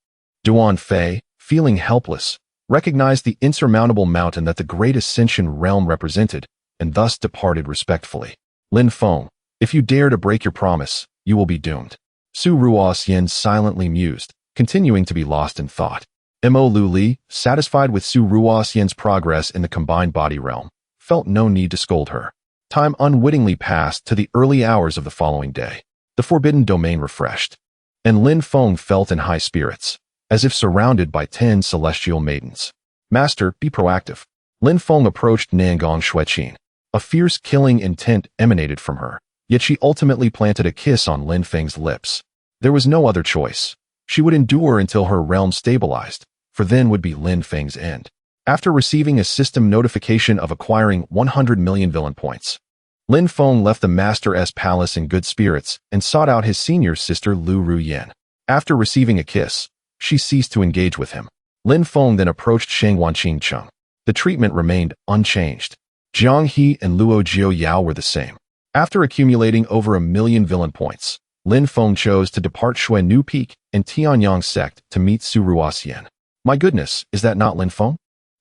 Duan Fei, feeling helpless, recognized the insurmountable mountain that the Great Ascension realm represented, and thus departed respectfully. Lin Feng, if you dare to break your promise, you will be doomed. Su Ruoxian silently mused, continuing to be lost in thought. Mo Li, satisfied with Su Ruoxian's progress in the combined body realm, felt no need to scold her. Time unwittingly passed to the early hours of the following day. The forbidden domain refreshed, and Lin Feng felt in high spirits, as if surrounded by 10 celestial maidens. Master, be proactive. Lin Feng approached Nangong Shuiqin. A fierce killing intent emanated from her, yet she ultimately planted a kiss on Lin Feng's lips. There was no other choice. She would endure until her realm stabilized, for then would be Lin Feng's end. After receiving a system notification of acquiring 100 million villain points, Lin Feng left the Master's palace in good spirits and sought out his senior sister Lu Ruyan. After receiving a kiss, she ceased to engage with him. Lin Feng then approached Shangwanqing Cheng. The treatment remained unchanged. Jiang He and Luo Jiao Yao were the same. After accumulating over 1 million villain points, Lin Feng chose to depart Xuannu Peak and Tianyang sect to meet Su Ruoxian. My goodness, is that not Lin Feng?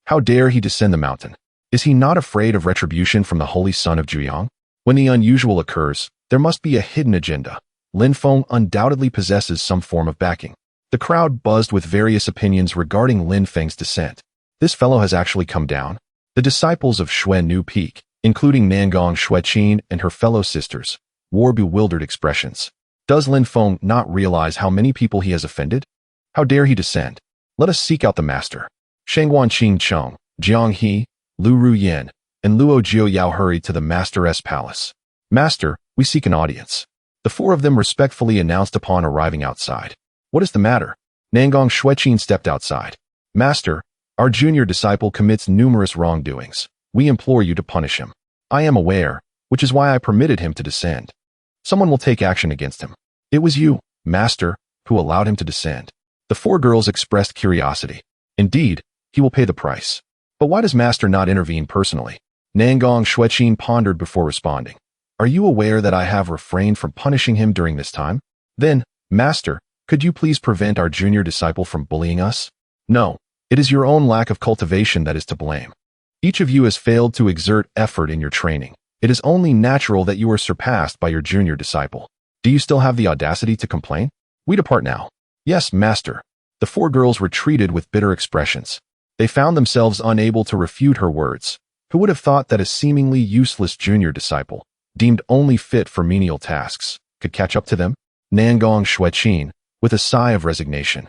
How dare he descend the mountain? Is he not afraid of retribution from the holy son of Juyang? When the unusual occurs, there must be a hidden agenda. Lin Feng undoubtedly possesses some form of backing. The crowd buzzed with various opinions regarding Lin Feng's descent. This fellow has actually come down. The disciples of Xuannu Peak, including Nangong Xueqin and her fellow sisters, wore bewildered expressions. Does Lin Feng not realize how many people he has offended? How dare he descend? Let us seek out the master. Shangwanqing Cheng, Jiang He, Lu Ruyan, and Luo Jiao Yao hurried to the master's palace. Master, we seek an audience. The four of them respectfully announced upon arriving outside. What is the matter? Nangong Xueqin stepped outside. Master, our junior disciple commits numerous wrongdoings. We implore you to punish him. I am aware, which is why I permitted him to descend. Someone will take action against him. It was you, Master, who allowed him to descend. The four girls expressed curiosity. Indeed, he will pay the price. But why does Master not intervene personally? Nangong Xueqin pondered before responding. Are you aware that I have refrained from punishing him during this time? Then, Master, could you please prevent our junior disciple from bullying us? No, it is your own lack of cultivation that is to blame. Each of you has failed to exert effort in your training. It is only natural that you are surpassed by your junior disciple. Do you still have the audacity to complain? We depart now. Yes, Master. The four girls retreated with bitter expressions. They found themselves unable to refute her words. Who would have thought that a seemingly useless junior disciple, deemed only fit for menial tasks, could catch up to them? Nangong Xueqin, with a sigh of resignation,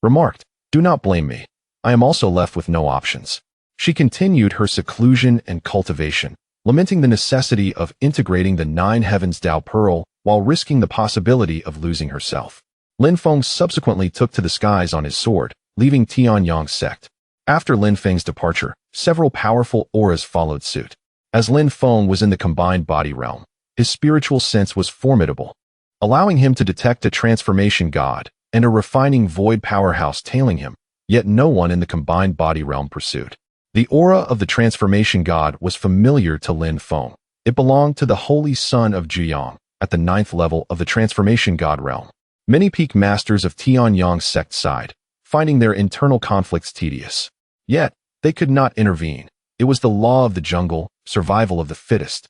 remarked, Do not blame me. I am also left with no options. She continued her seclusion and cultivation, lamenting the necessity of integrating the 9 heavens Tao Pearl while risking the possibility of losing herself. Lin Feng subsequently took to the skies on his sword, leaving Tianyang sect. After Lin Feng's departure, several powerful auras followed suit. As Lin Feng was in the combined body realm, his spiritual sense was formidable, allowing him to detect a transformation god and a refining void powerhouse tailing him, yet no one in the combined body realm pursued. The aura of the transformation god was familiar to Lin Feng. It belonged to the holy son of Juyang, at the 9th level of the transformation god realm. Many peak masters of Tianyang sect sighed, finding their internal conflicts tedious. Yet, they could not intervene. It was the law of the jungle, survival of the fittest.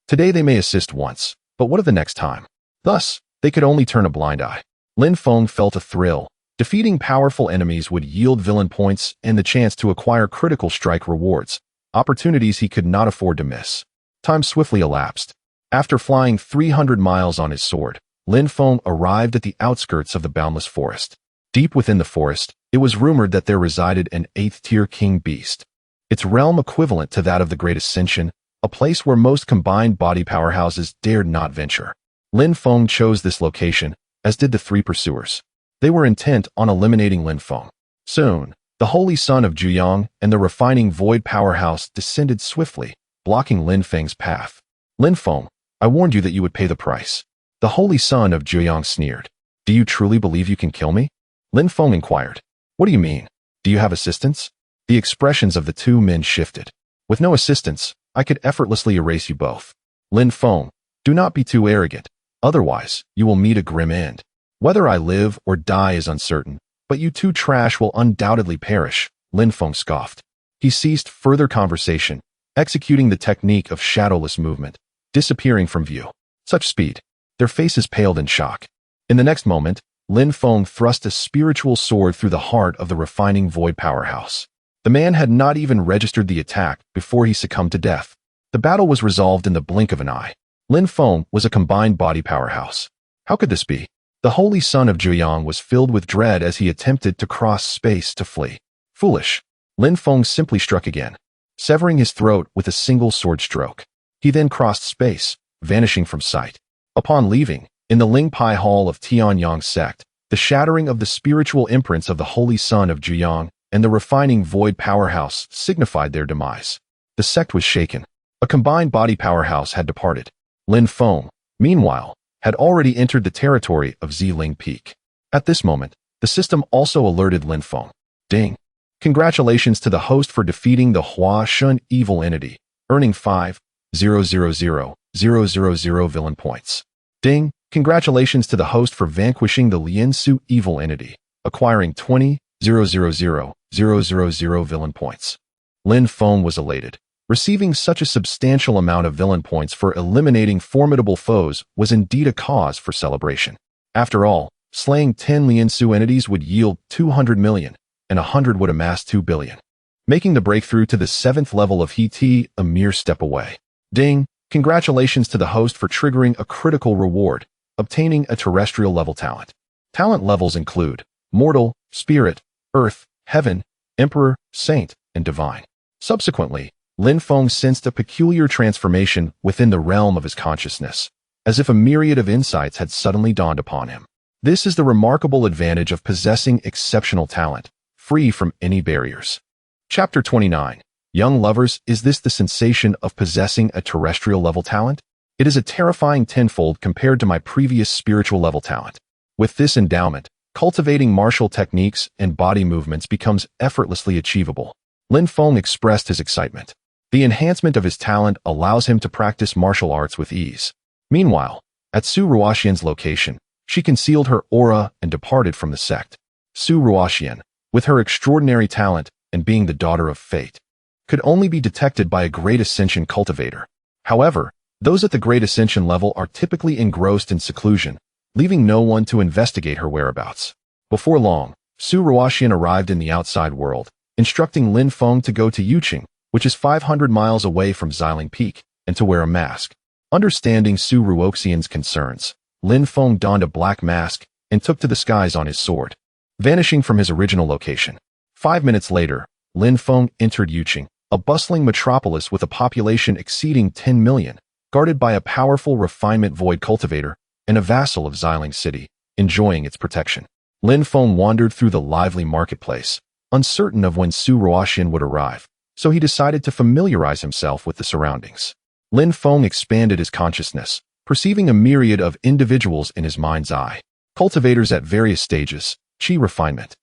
Today they may assist once, but what of the next time? Thus, they could only turn a blind eye. Lin Feng felt a thrill. Defeating powerful enemies would yield villain points and the chance to acquire critical strike rewards, opportunities he could not afford to miss. Time swiftly elapsed. After flying 300 miles on his sword, Lin Feng arrived at the outskirts of the boundless forest. Deep within the forest, it was rumored that there resided an 8th-tier king beast. Its realm equivalent to that of the Great Ascension, a place where most combined body powerhouses dared not venture. Lin Feng chose this location, as did the 3 pursuers. They were intent on eliminating Lin Feng. Soon, the holy son of Juyang and the refining void powerhouse descended swiftly, blocking Lin Feng's path. Lin Feng, I warned you that you would pay the price. The holy son of Juyang sneered. Do you truly believe you can kill me? Lin Feng inquired. What do you mean? Do you have assistance? The expressions of the 2 men shifted. With no assistance, I could effortlessly erase you both. Lin Feng, do not be too arrogant. Otherwise, you will meet a grim end. Whether I live or die is uncertain, but you 2 trash will undoubtedly perish, Lin Feng scoffed. He ceased further conversation, executing the technique of shadowless movement, disappearing from view. Such speed. Their faces paled in shock. In the next moment, Lin Feng thrust a spiritual sword through the heart of the refining void powerhouse. The man had not even registered the attack before he succumbed to death. The battle was resolved in the blink of an eye. Lin Feng was a combined body powerhouse. How could this be? The holy son of Juyang was filled with dread as he attempted to cross space to flee. Foolish. Lin Feng simply struck again, severing his throat with a single sword stroke. He then crossed space, vanishing from sight. Upon leaving, in the Lingpai Hall of Tianyang sect, the shattering of the spiritual imprints of the holy son of Juyang and the refining void powerhouse signified their demise. The sect was shaken. A combined body powerhouse had departed. Lin Feng, meanwhile, had already entered the territory of Ziling Peak. At this moment, the system also alerted Lin Feng. Ding! Congratulations to the host for defeating the Hua Shun evil entity, earning 5,000,000 villain points. Ding! Congratulations to the host for vanquishing the Lian Su evil entity, acquiring 20,000 villain points. Lin Feng was elated. Receiving such a substantial amount of villain points for eliminating formidable foes was indeed a cause for celebration. After all, slaying 10 Lian Su entities would yield 200 million, and 100 would amass 2 billion. Making the breakthrough to the 7th level of HT a mere step away. Ding! Congratulations to the host for triggering a critical reward, obtaining a terrestrial level talent. Talent levels include Mortal, Spirit, Earth, Heaven, Emperor, Saint, and Divine. Subsequently, Lin Feng sensed a peculiar transformation within the realm of his consciousness, as if a myriad of insights had suddenly dawned upon him. This is the remarkable advantage of possessing exceptional talent, free from any barriers. Chapter 29. Young lovers, is this the sensation of possessing a terrestrial level talent? It is a terrifying tenfold compared to my previous spiritual level talent. With this endowment, cultivating martial techniques and body movements becomes effortlessly achievable. Lin Feng expressed his excitement. The enhancement of his talent allows him to practice martial arts with ease. Meanwhile, at Su Ruoxian's location, she concealed her aura and departed from the sect. Su Ruoxian, with her extraordinary talent and being the daughter of fate, could only be detected by a Great Ascension cultivator. However, those at the Great Ascension level are typically engrossed in seclusion, leaving no one to investigate her whereabouts. Before long, Su Ruoxian arrived in the outside world, instructing Lin Feng to go to Yuqing, which is 500 miles away from Ziling Peak, and to wear a mask. Understanding Su Ruoxian's concerns, Lin Feng donned a black mask and took to the skies on his sword, vanishing from his original location. 5 minutes later, Lin Feng entered Yuqing, a bustling metropolis with a population exceeding 10 million, guarded by a powerful refinement void cultivator and a vassal of Ziling City, enjoying its protection. Lin Feng wandered through the lively marketplace, uncertain of when Su Ruoxian would arrive, so he decided to familiarize himself with the surroundings. Lin Feng expanded his consciousness, perceiving a myriad of individuals in his mind's eye. Cultivators at various stages, Qi refinement,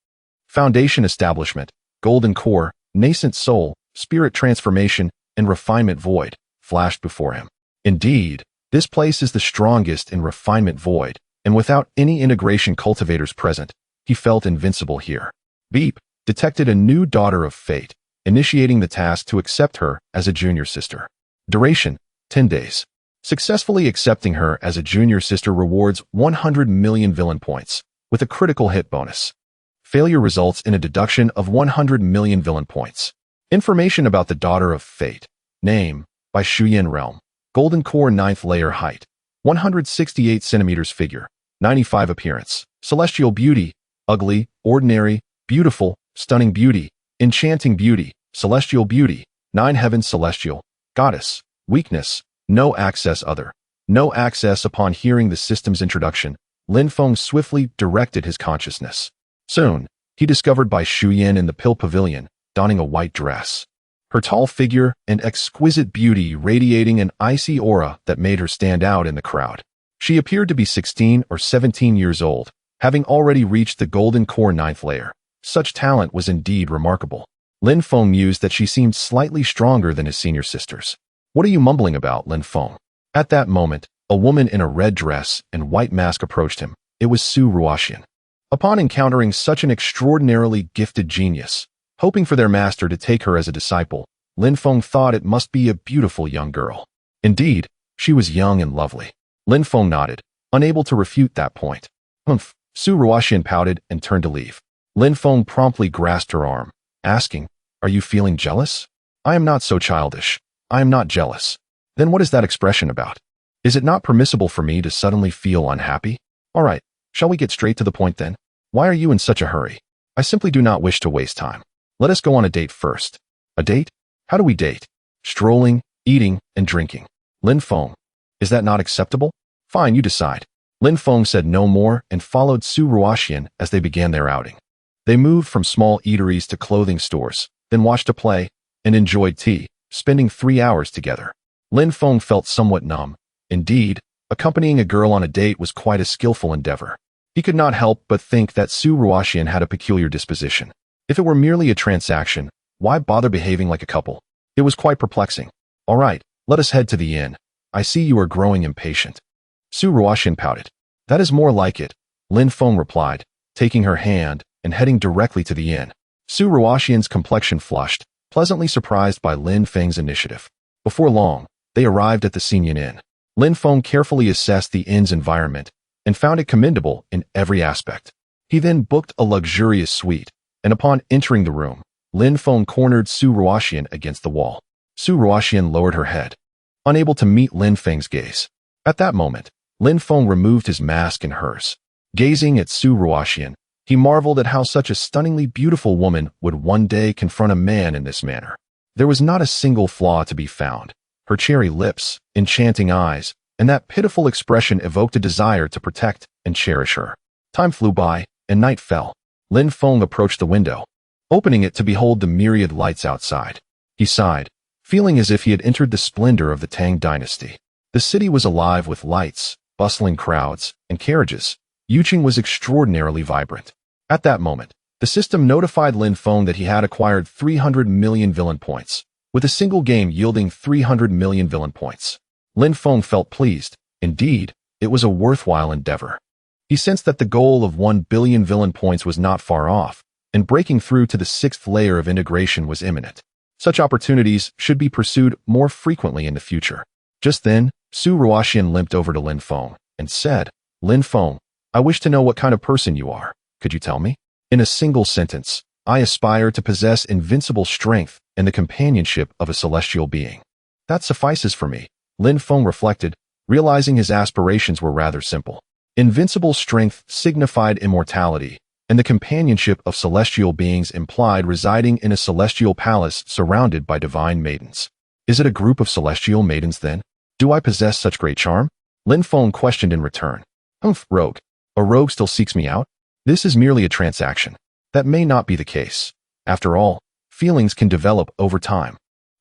foundation establishment, golden core, nascent soul, spirit transformation, and refinement void, flashed before him. Indeed, this place is the strongest in refinement void, and without any integration cultivators present, he felt invincible here. Beep detected a new daughter of fate, initiating the task to accept her as a junior sister. Duration, 10 days. Successfully accepting her as a junior sister rewards 100 million villain points, with a critical hit bonus. Failure results in a deduction of 100 million villain points. Information about the daughter of fate. Name, by Shuyan Realm. Golden core 9th layer height. 168 centimeters figure. 95 appearance. Celestial beauty. Ugly, ordinary, beautiful, stunning beauty, enchanting beauty, celestial beauty, 9 heavens celestial, goddess, weakness, no access other. No access. Upon hearing the system's introduction, Lin Feng swiftly directed his consciousness. Soon, he discovered Bai Shuyan in the Pill Pavilion, donning a white dress. Her tall figure and exquisite beauty radiating an icy aura that made her stand out in the crowd. She appeared to be 16 or 17 years old, having already reached the golden core 9th layer. Such talent was indeed remarkable. Lin Feng mused that she seemed slightly stronger than his senior sisters. What are you mumbling about, Lin Feng? At that moment, a woman in a red dress and white mask approached him. It was Su Ruoxian. Upon encountering such an extraordinarily gifted genius, hoping for their master to take her as a disciple, Lin Feng thought it must be a beautiful young girl. Indeed, she was young and lovely. Lin Feng nodded, unable to refute that point. Humph. Su Ruoxian pouted and turned to leave. Lin Feng promptly grasped her arm, asking, "Are you feeling jealous?" "I am not so childish. I am not jealous." "Then what is that expression about? Is it not permissible for me to suddenly feel unhappy?" "All right, shall we get straight to the point then? Why are you in such a hurry?" "I simply do not wish to waste time. Let us go on a date first." "A date? How do we date?" "Strolling, eating, and drinking." "Lin Feng, is that not acceptable?" "Fine, you decide." Lin Feng said no more and followed Su Ruoxian as they began their outing. They moved from small eateries to clothing stores, then watched a play, and enjoyed tea, spending 3 hours together. Lin Feng felt somewhat numb. Indeed, accompanying a girl on a date was quite a skillful endeavor. He could not help but think that Su Ruoxian had a peculiar disposition. If it were merely a transaction, why bother behaving like a couple? It was quite perplexing. All right, let us head to the inn. I see you are growing impatient. Su Ruoxian pouted. That is more like it, Lin Feng replied, taking her hand and heading directly to the inn. Su Ruoxian's complexion flushed, pleasantly surprised by Lin Feng's initiative. Before long, they arrived at the Xinyan Inn. Lin Feng carefully assessed the inn's environment and found it commendable in every aspect. He then booked a luxurious suite, and upon entering the room, Lin Feng cornered Su Ruoxian against the wall. Su Ruoxian lowered her head, unable to meet Lin Feng's gaze. At that moment, Lin Feng removed his mask and hers. Gazing at Su Ruoxian, he marveled at how such a stunningly beautiful woman would one day confront a man in this manner. There was not a single flaw to be found. Her cherry lips, enchanting eyes, and that pitiful expression evoked a desire to protect and cherish her. Time flew by, and night fell. Lin Feng approached the window, opening it to behold the myriad lights outside. He sighed, feeling as if he had entered the splendor of the Tang dynasty. The city was alive with lights, bustling crowds, and carriages. Yuqing was extraordinarily vibrant. At that moment, the system notified Lin Feng that he had acquired 300 million villain points, with a single game yielding 300 million villain points. Lin Feng felt pleased. Indeed, it was a worthwhile endeavor. He sensed that the goal of 1 billion villain points was not far off, and breaking through to the 6th layer of integration was imminent. Such opportunities should be pursued more frequently in the future. Just then, Su Ruoxian limped over to Lin Feng and said, Lin Feng, I wish to know what kind of person you are. Could you tell me? In a single sentence, I aspire to possess invincible strength and the companionship of a celestial being. That suffices for me, Lin Feng reflected, realizing his aspirations were rather simple. Invincible strength signified immortality, and the companionship of celestial beings implied residing in a celestial palace surrounded by divine maidens. Is it a group of celestial maidens then? Do I possess such great charm? Lin Feng questioned in return. Rogue. A rogue still seeks me out? This is merely a transaction. That may not be the case. After all, feelings can develop over time.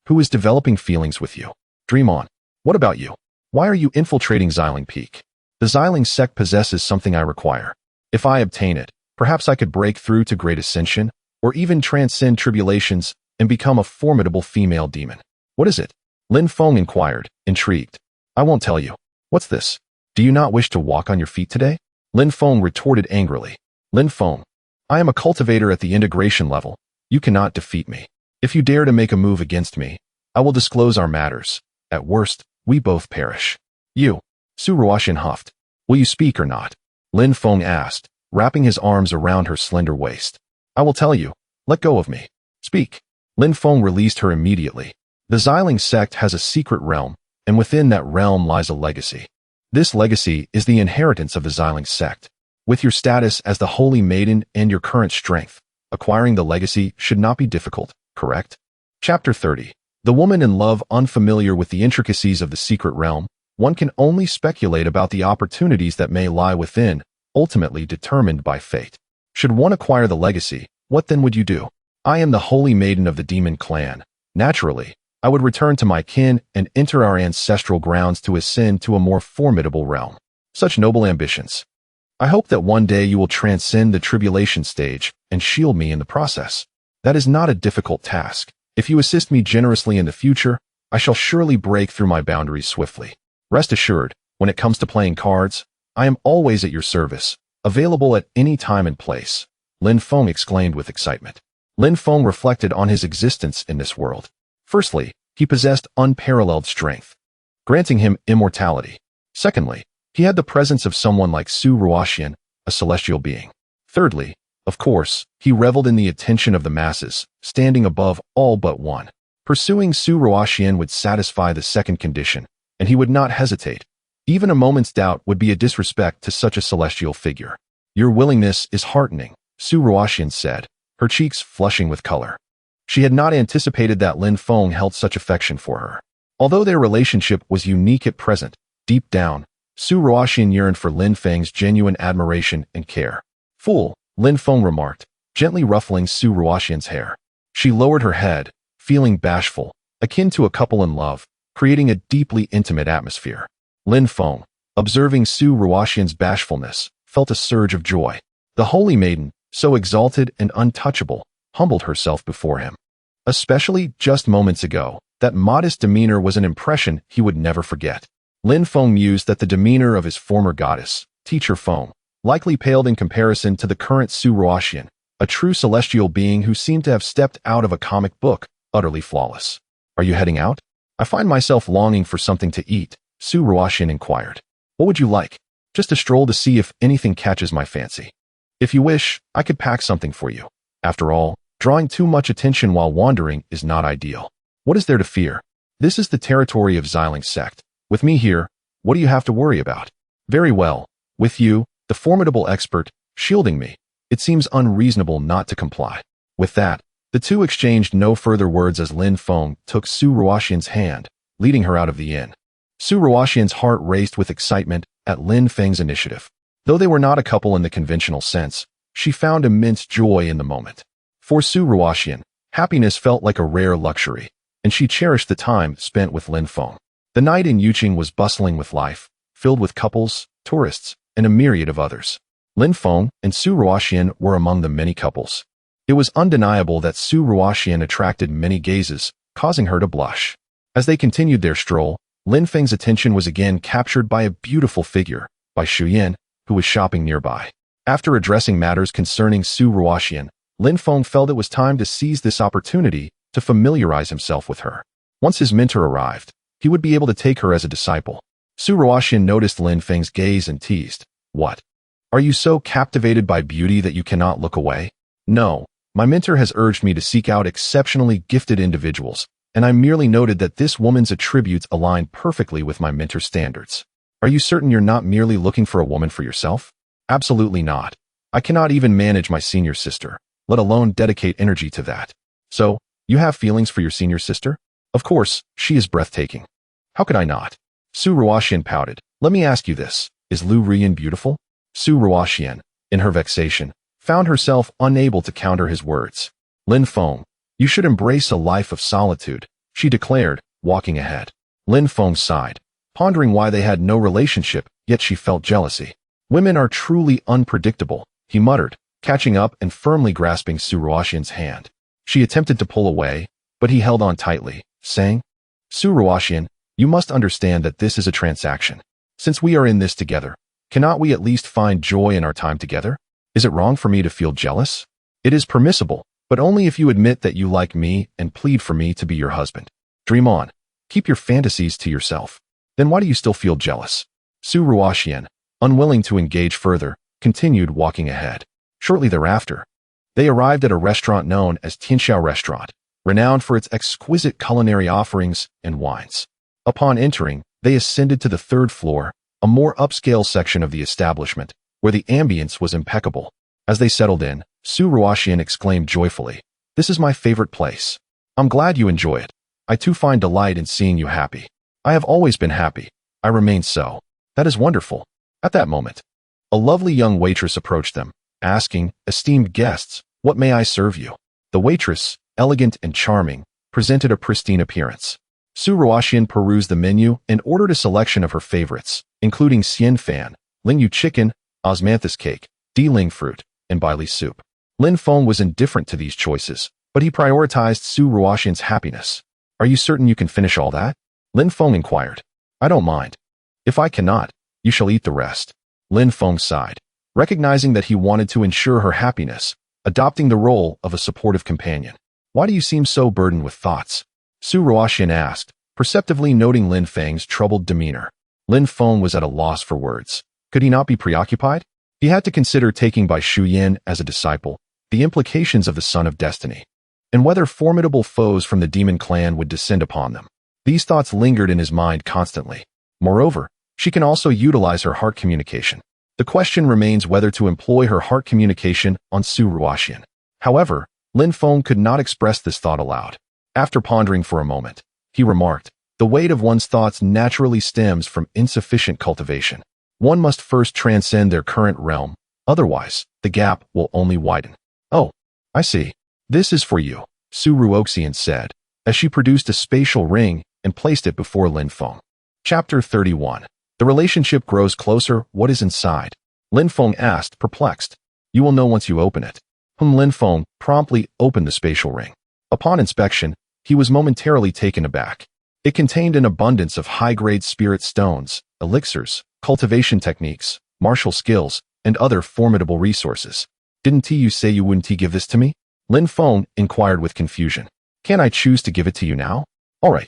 Who is developing feelings with you? Dream on. What about you? Why are you infiltrating Xiling Peak? The Xiling sect possesses something I require. If I obtain it, perhaps I could break through to great ascension, or even transcend tribulations and become a formidable female demon. What is it? Lin Feng inquired, intrigued. I won't tell you. What's this? Do you not wish to walk on your feet today? Lin Feng retorted angrily. Lin Feng, I am a cultivator at the integration level. You cannot defeat me. If you dare to make a move against me, I will disclose our matters. At worst, we both perish. You, Su Ruoxian huffed. Will you speak or not? Lin Feng asked, wrapping his arms around her slender waist. I will tell you. Let go of me. Speak. Lin Feng released her immediately. The Xiling sect has a secret realm, and within that realm lies a legacy. This legacy is the inheritance of the Xiling sect. With your status as the Holy Maiden and your current strength, acquiring the legacy should not be difficult, correct? Chapter 30. The woman in love. Unfamiliar with the intricacies of the secret realm, one can only speculate about the opportunities that may lie within, ultimately determined by fate. Should one acquire the legacy, what then would you do? I am the Holy Maiden of the Demon Clan. Naturally, I would return to my kin and enter our ancestral grounds to ascend to a more formidable realm. Such noble ambitions. I hope that one day you will transcend the tribulation stage and shield me in the process. That is not a difficult task. If you assist me generously in the future, I shall surely break through my boundaries swiftly. Rest assured, when it comes to playing cards, I am always at your service, available at any time and place, Lin Feng exclaimed with excitement. Lin Feng reflected on his existence in this world. Firstly, he possessed unparalleled strength, granting him immortality. Secondly, he had the presence of someone like Su Ruoxian, a celestial being. Thirdly, of course, he reveled in the attention of the masses, standing above all but one. Pursuing Su Ruoxian would satisfy the second condition, and he would not hesitate. Even a moment's doubt would be a disrespect to such a celestial figure. Your willingness is heartening, Su Ruoxian said, her cheeks flushing with color. She had not anticipated that Lin Feng held such affection for her. Although their relationship was unique at present, deep down, Su Ruoxian yearned for Lin Feng's genuine admiration and care. Fool, Lin Feng remarked, gently ruffling Su Ruoxian's hair. She lowered her head, feeling bashful, akin to a couple in love, creating a deeply intimate atmosphere. Lin Feng, observing Su Ruoxian's bashfulness, felt a surge of joy. The holy maiden, so exalted and untouchable, humbled herself before him. Especially just moments ago, that modest demeanor was an impression he would never forget. Lin Feng mused that the demeanor of his former goddess, Teacher Feng, likely paled in comparison to the current Su Ruoxian, a true celestial being who seemed to have stepped out of a comic book, utterly flawless. "Are you heading out? I find myself longing for something to eat," Su Ruoxian inquired. "What would you like? Just a stroll to see if anything catches my fancy. If you wish, I could pack something for you. After all, drawing too much attention while wandering is not ideal. What is there to fear? This is the territory of Xiling's sect. With me here, what do you have to worry about? Very well. With you, the formidable expert, shielding me, it seems unreasonable not to comply." With that, the two exchanged no further words as Lin Feng took Su Ruoxian's hand, leading her out of the inn. Su Ruoxian's heart raced with excitement at Lin Feng's initiative. Though they were not a couple in the conventional sense, she found immense joy in the moment. For Su Ruoxian, happiness felt like a rare luxury, and she cherished the time spent with Lin Feng. The night in Yuqing was bustling with life, filled with couples, tourists, and a myriad of others. Lin Feng and Su Ruoxian were among the many couples. It was undeniable that Su Ruoxian attracted many gazes, causing her to blush. As they continued their stroll, Lin Feng's attention was again captured by a beautiful figure, by Xu Yin, who was shopping nearby. After addressing matters concerning Su Ruoxian, Lin Feng felt it was time to seize this opportunity to familiarize himself with her. Once his mentor arrived, he would be able to take her as a disciple. Su Ruoxian noticed Lin Feng's gaze and teased, "What? Are you so captivated by beauty that you cannot look away?" "No, my mentor has urged me to seek out exceptionally gifted individuals, and I merely noted that this woman's attributes align perfectly with my mentor's standards." "Are you certain you're not merely looking for a woman for yourself?" "Absolutely not. I cannot even manage my senior sister, let alone dedicate energy to that." "So, you have feelings for your senior sister?" "Of course, she is breathtaking." "How could I not?" Su Ruoxian pouted. "Let me ask you this, is Lu Rian beautiful?" Su Ruoxian, in her vexation, found herself unable to counter his words. "Lin Feng, you should embrace a life of solitude," she declared, walking ahead. Lin Feng sighed, pondering why they had no relationship, yet she felt jealousy. "Women are truly unpredictable," he muttered, catching up and firmly grasping Su Ruoxian's hand. She attempted to pull away, but he held on tightly, saying, "Su Ruoxian, you must understand that this is a transaction. Since we are in this together, cannot we at least find joy in our time together? Is it wrong for me to feel jealous? It is permissible, but only if you admit that you like me and plead for me to be your husband. Dream on. Keep your fantasies to yourself. Then why do you still feel jealous?" Su Ruoxian, unwilling to engage further, continued walking ahead. Shortly thereafter, they arrived at a restaurant known as Tianxiao Restaurant, renowned for its exquisite culinary offerings and wines. Upon entering, they ascended to the third floor, a more upscale section of the establishment, where the ambience was impeccable. As they settled in, Su Ruoxian exclaimed joyfully, "This is my favorite place. I'm glad you enjoy it. I too find delight in seeing you happy. I have always been happy. I remain so. That is wonderful." At that moment, a lovely young waitress approached them, asking, "Esteemed guests, what may I serve you?" The waitress, elegant and charming, presented a pristine appearance. Su Ruoxian perused the menu and ordered a selection of her favorites, including xian fan, lingyu chicken, osmanthus cake, di-ling fruit, and baili soup. Lin Feng was indifferent to these choices, but he prioritized Su Ruoxian's happiness. "Are you certain you can finish all that?" Lin Feng inquired. "I don't mind. If I cannot, you shall eat the rest." Lin Feng sighed, recognizing that he wanted to ensure her happiness, adopting the role of a supportive companion. "Why do you seem so burdened with thoughts?" Su Ruoxian asked, perceptively noting Lin Feng's troubled demeanor. Lin Feng was at a loss for words. Could he not be preoccupied? He had to consider taking by Xu Yin as a disciple, the implications of the Son of Destiny, and whether formidable foes from the demon clan would descend upon them. These thoughts lingered in his mind constantly. Moreover, she can also utilize her heart communication. The question remains whether to employ her heart communication on Su Ruoxian. However, Lin Feng could not express this thought aloud. After pondering for a moment, he remarked, "The weight of one's thoughts naturally stems from insufficient cultivation. One must first transcend their current realm, otherwise, the gap will only widen." "Oh, I see. This is for you," Su Ruoxian said, as she produced a spatial ring and placed it before Lin Feng. Chapter 31. The relationship grows closer. What is inside? Lin Feng asked, perplexed. You will know once you open it. Lin Feng promptly opened the spatial ring. Upon inspection, he was momentarily taken aback. It contained an abundance of high-grade spirit stones, elixirs, cultivation techniques, martial skills, and other formidable resources. Didn't you say you wouldn't give this to me? Lin Feng inquired with confusion. Can't I choose to give it to you now? All right.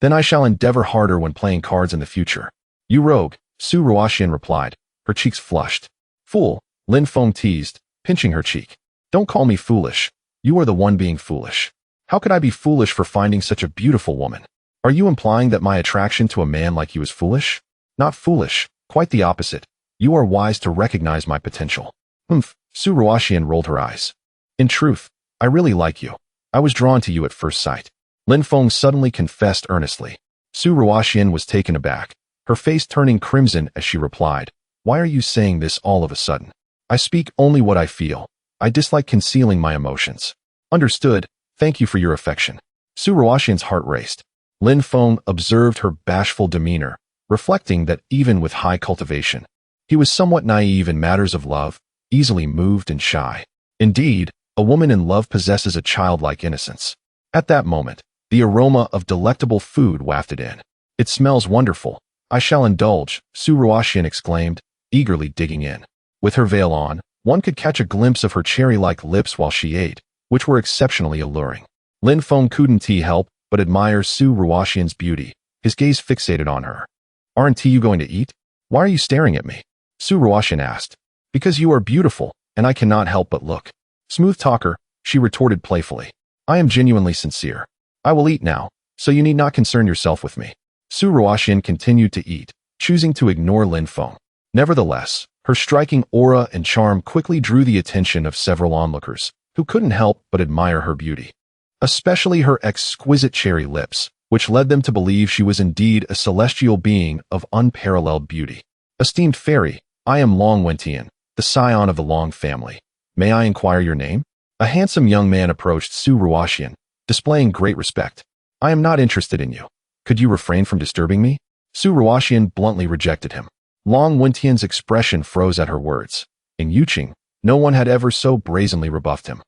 Then I shall endeavor harder when playing cards in the future. You rogue, Su Ruoxian replied, her cheeks flushed. Fool, Lin Feng teased, pinching her cheek. Don't call me foolish. You are the one being foolish. How could I be foolish for finding such a beautiful woman? Are you implying that my attraction to a man like you is foolish? Not foolish, quite the opposite. You are wise to recognize my potential. Su Ruoxian rolled her eyes. In truth, I really like you. I was drawn to you at first sight. Lin Feng suddenly confessed earnestly. Su Ruoxian was taken aback, her face turning crimson as she replied, Why are you saying this all of a sudden? I speak only what I feel. I dislike concealing my emotions. Understood. Thank you for your affection. Su Ruoxian's heart raced. Lin Feng observed her bashful demeanor, reflecting that even with high cultivation, he was somewhat naive in matters of love, easily moved and shy. Indeed, a woman in love possesses a childlike innocence. At that moment, the aroma of delectable food wafted in. It smells wonderful. I shall indulge, Su Ruoxian exclaimed, eagerly digging in. With her veil on, one could catch a glimpse of her cherry-like lips while she ate, which were exceptionally alluring. Lin Feng couldn't help but admire Su Ruoxian's beauty, his gaze fixated on her. Aren't you going to eat? Why are you staring at me? Su Ruoxian asked. Because you are beautiful, and I cannot help but look. Smooth talker, she retorted playfully. I am genuinely sincere. I will eat now, so you need not concern yourself with me. Su Ruoxian continued to eat, choosing to ignore Lin Feng. Nevertheless, her striking aura and charm quickly drew the attention of several onlookers, who couldn't help but admire her beauty. Especially her exquisite cherry lips, which led them to believe she was indeed a celestial being of unparalleled beauty. Esteemed fairy, I am Liang Chen, the scion of the Liang family. May I inquire your name? A handsome young man approached Su Ruoxian, displaying great respect. I am not interested in you. Could you refrain from disturbing me? Su Ruoxian bluntly rejected him. Liang Wentian's expression froze at her words. In Yuqing, no one had ever so brazenly rebuffed him.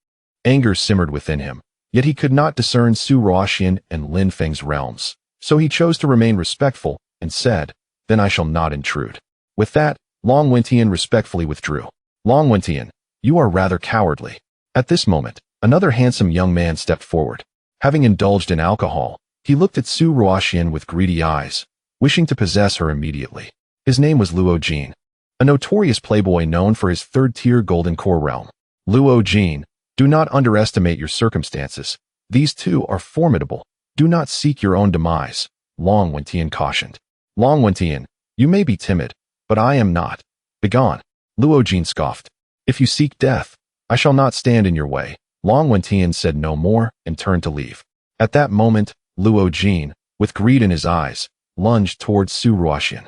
Anger simmered within him, yet he could not discern Su Ruoxian and Lin Feng's realms, so he chose to remain respectful and said, Then I shall not intrude. With that, Liang Wentian respectfully withdrew. Liang Wentian, you are rather cowardly. At this moment, another handsome young man stepped forward. Having indulged in alcohol, he looked at Su Ruoxian with greedy eyes, wishing to possess her immediately. His name was Luo Jin, a notorious playboy known for his third-tier golden core realm. Luo Jin, do not underestimate your circumstances. These two are formidable. Do not seek your own demise, Liang Wentian cautioned. Liang Wentian, you may be timid, but I am not. Begone. Luo Jin scoffed. If you seek death, I shall not stand in your way. Liang Wentian said no more and turned to leave. At that moment, Luo Jin, with greed in his eyes, lunged towards Su Ruoxian.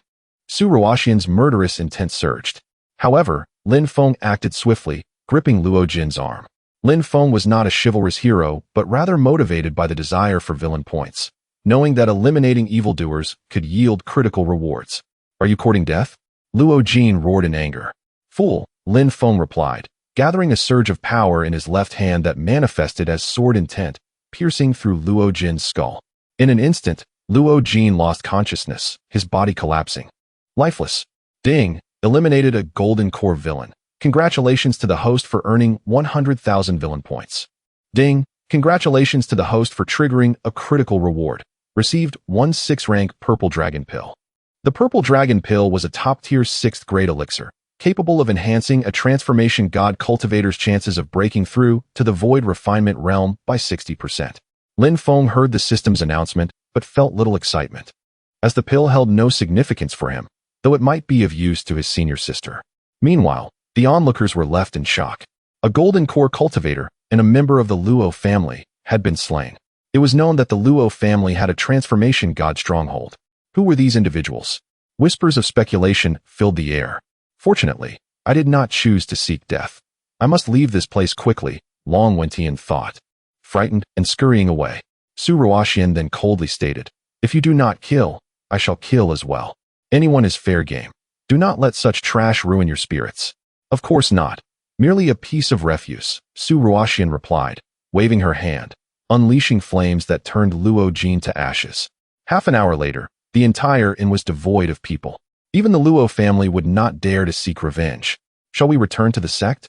Su Ruoxian's murderous intent surged. However, Lin Feng acted swiftly, gripping Luo Jin's arm. Lin Feng was not a chivalrous hero, but rather motivated by the desire for villain points, knowing that eliminating evildoers could yield critical rewards. Are you courting death? Luo Jin roared in anger. Fool, Lin Feng replied, gathering a surge of power in his left hand that manifested as sword intent, piercing through Luo Jin's skull. In an instant, Luo Jin lost consciousness, his body collapsing. Lifeless. Ding, eliminated a golden core villain. Congratulations to the host for earning 100,000 villain points. Ding, congratulations to the host for triggering a critical reward. Received 1 6th-rank Purple Dragon Pill. The Purple Dragon Pill was a top-tier 6th-grade elixir, capable of enhancing a transformation god cultivator's chances of breaking through to the void refinement realm by 60%. Lin Feng heard the system's announcement, but felt little excitement, as the pill held no significance for him, though it might be of use to his senior sister. Meanwhile, the onlookers were left in shock. A golden core cultivator and a member of the Luo family had been slain. It was known that the Luo family had a transformation god stronghold. Who were these individuals? Whispers of speculation filled the air. Fortunately, I did not choose to seek death. I must leave this place quickly, Liang Wentian thought. Frightened and scurrying away, Su Ruoxian then coldly stated, If you do not kill, I shall kill as well. Anyone is fair game. Do not let such trash ruin your spirits. Of course not. Merely a piece of refuse, Su Ruoxian replied, waving her hand, unleashing flames that turned Luo Jin to ashes. Half an hour later, the entire inn was devoid of people. Even the Luo family would not dare to seek revenge. Shall we return to the sect?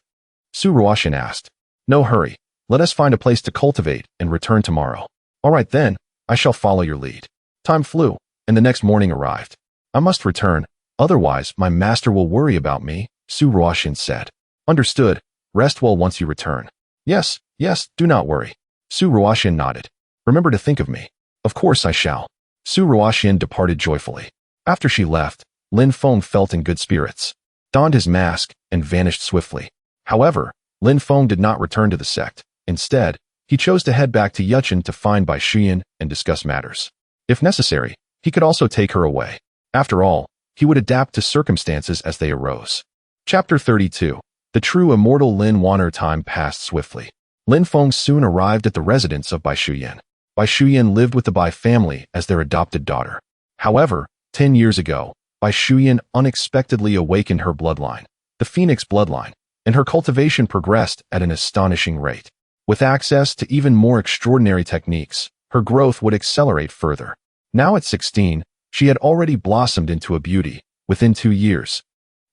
Su Ruoxian asked. No hurry. Let us find a place to cultivate and return tomorrow. All right then, I shall follow your lead. Time flew, and the next morning arrived. I must return, otherwise my master will worry about me, Su Ruoxian said. Understood. Rest well once you return. Yes, do not worry. Su Ruoxian nodded. Remember to think of me. Of course I shall. Su Ruoxian departed joyfully. After she left, Lin Feng felt in good spirits, donned his mask, and vanished swiftly. However, Lin Feng did not return to the sect. Instead, he chose to head back to Yuchen to find Bai Shuyan and discuss matters. If necessary, he could also take her away. After all, he would adapt to circumstances as they arose. Chapter 32. The true immortal Lin Waner. Time passed swiftly. Lin Feng soon arrived at the residence of Bai Shuyan. Bai Shuyan lived with the Bai family as their adopted daughter. However, 10 years ago, Bai Shuyan unexpectedly awakened her bloodline, the Phoenix bloodline, and her cultivation progressed at an astonishing rate. With access to even more extraordinary techniques, her growth would accelerate further. Now at 16, she had already blossomed into a beauty within 2 years.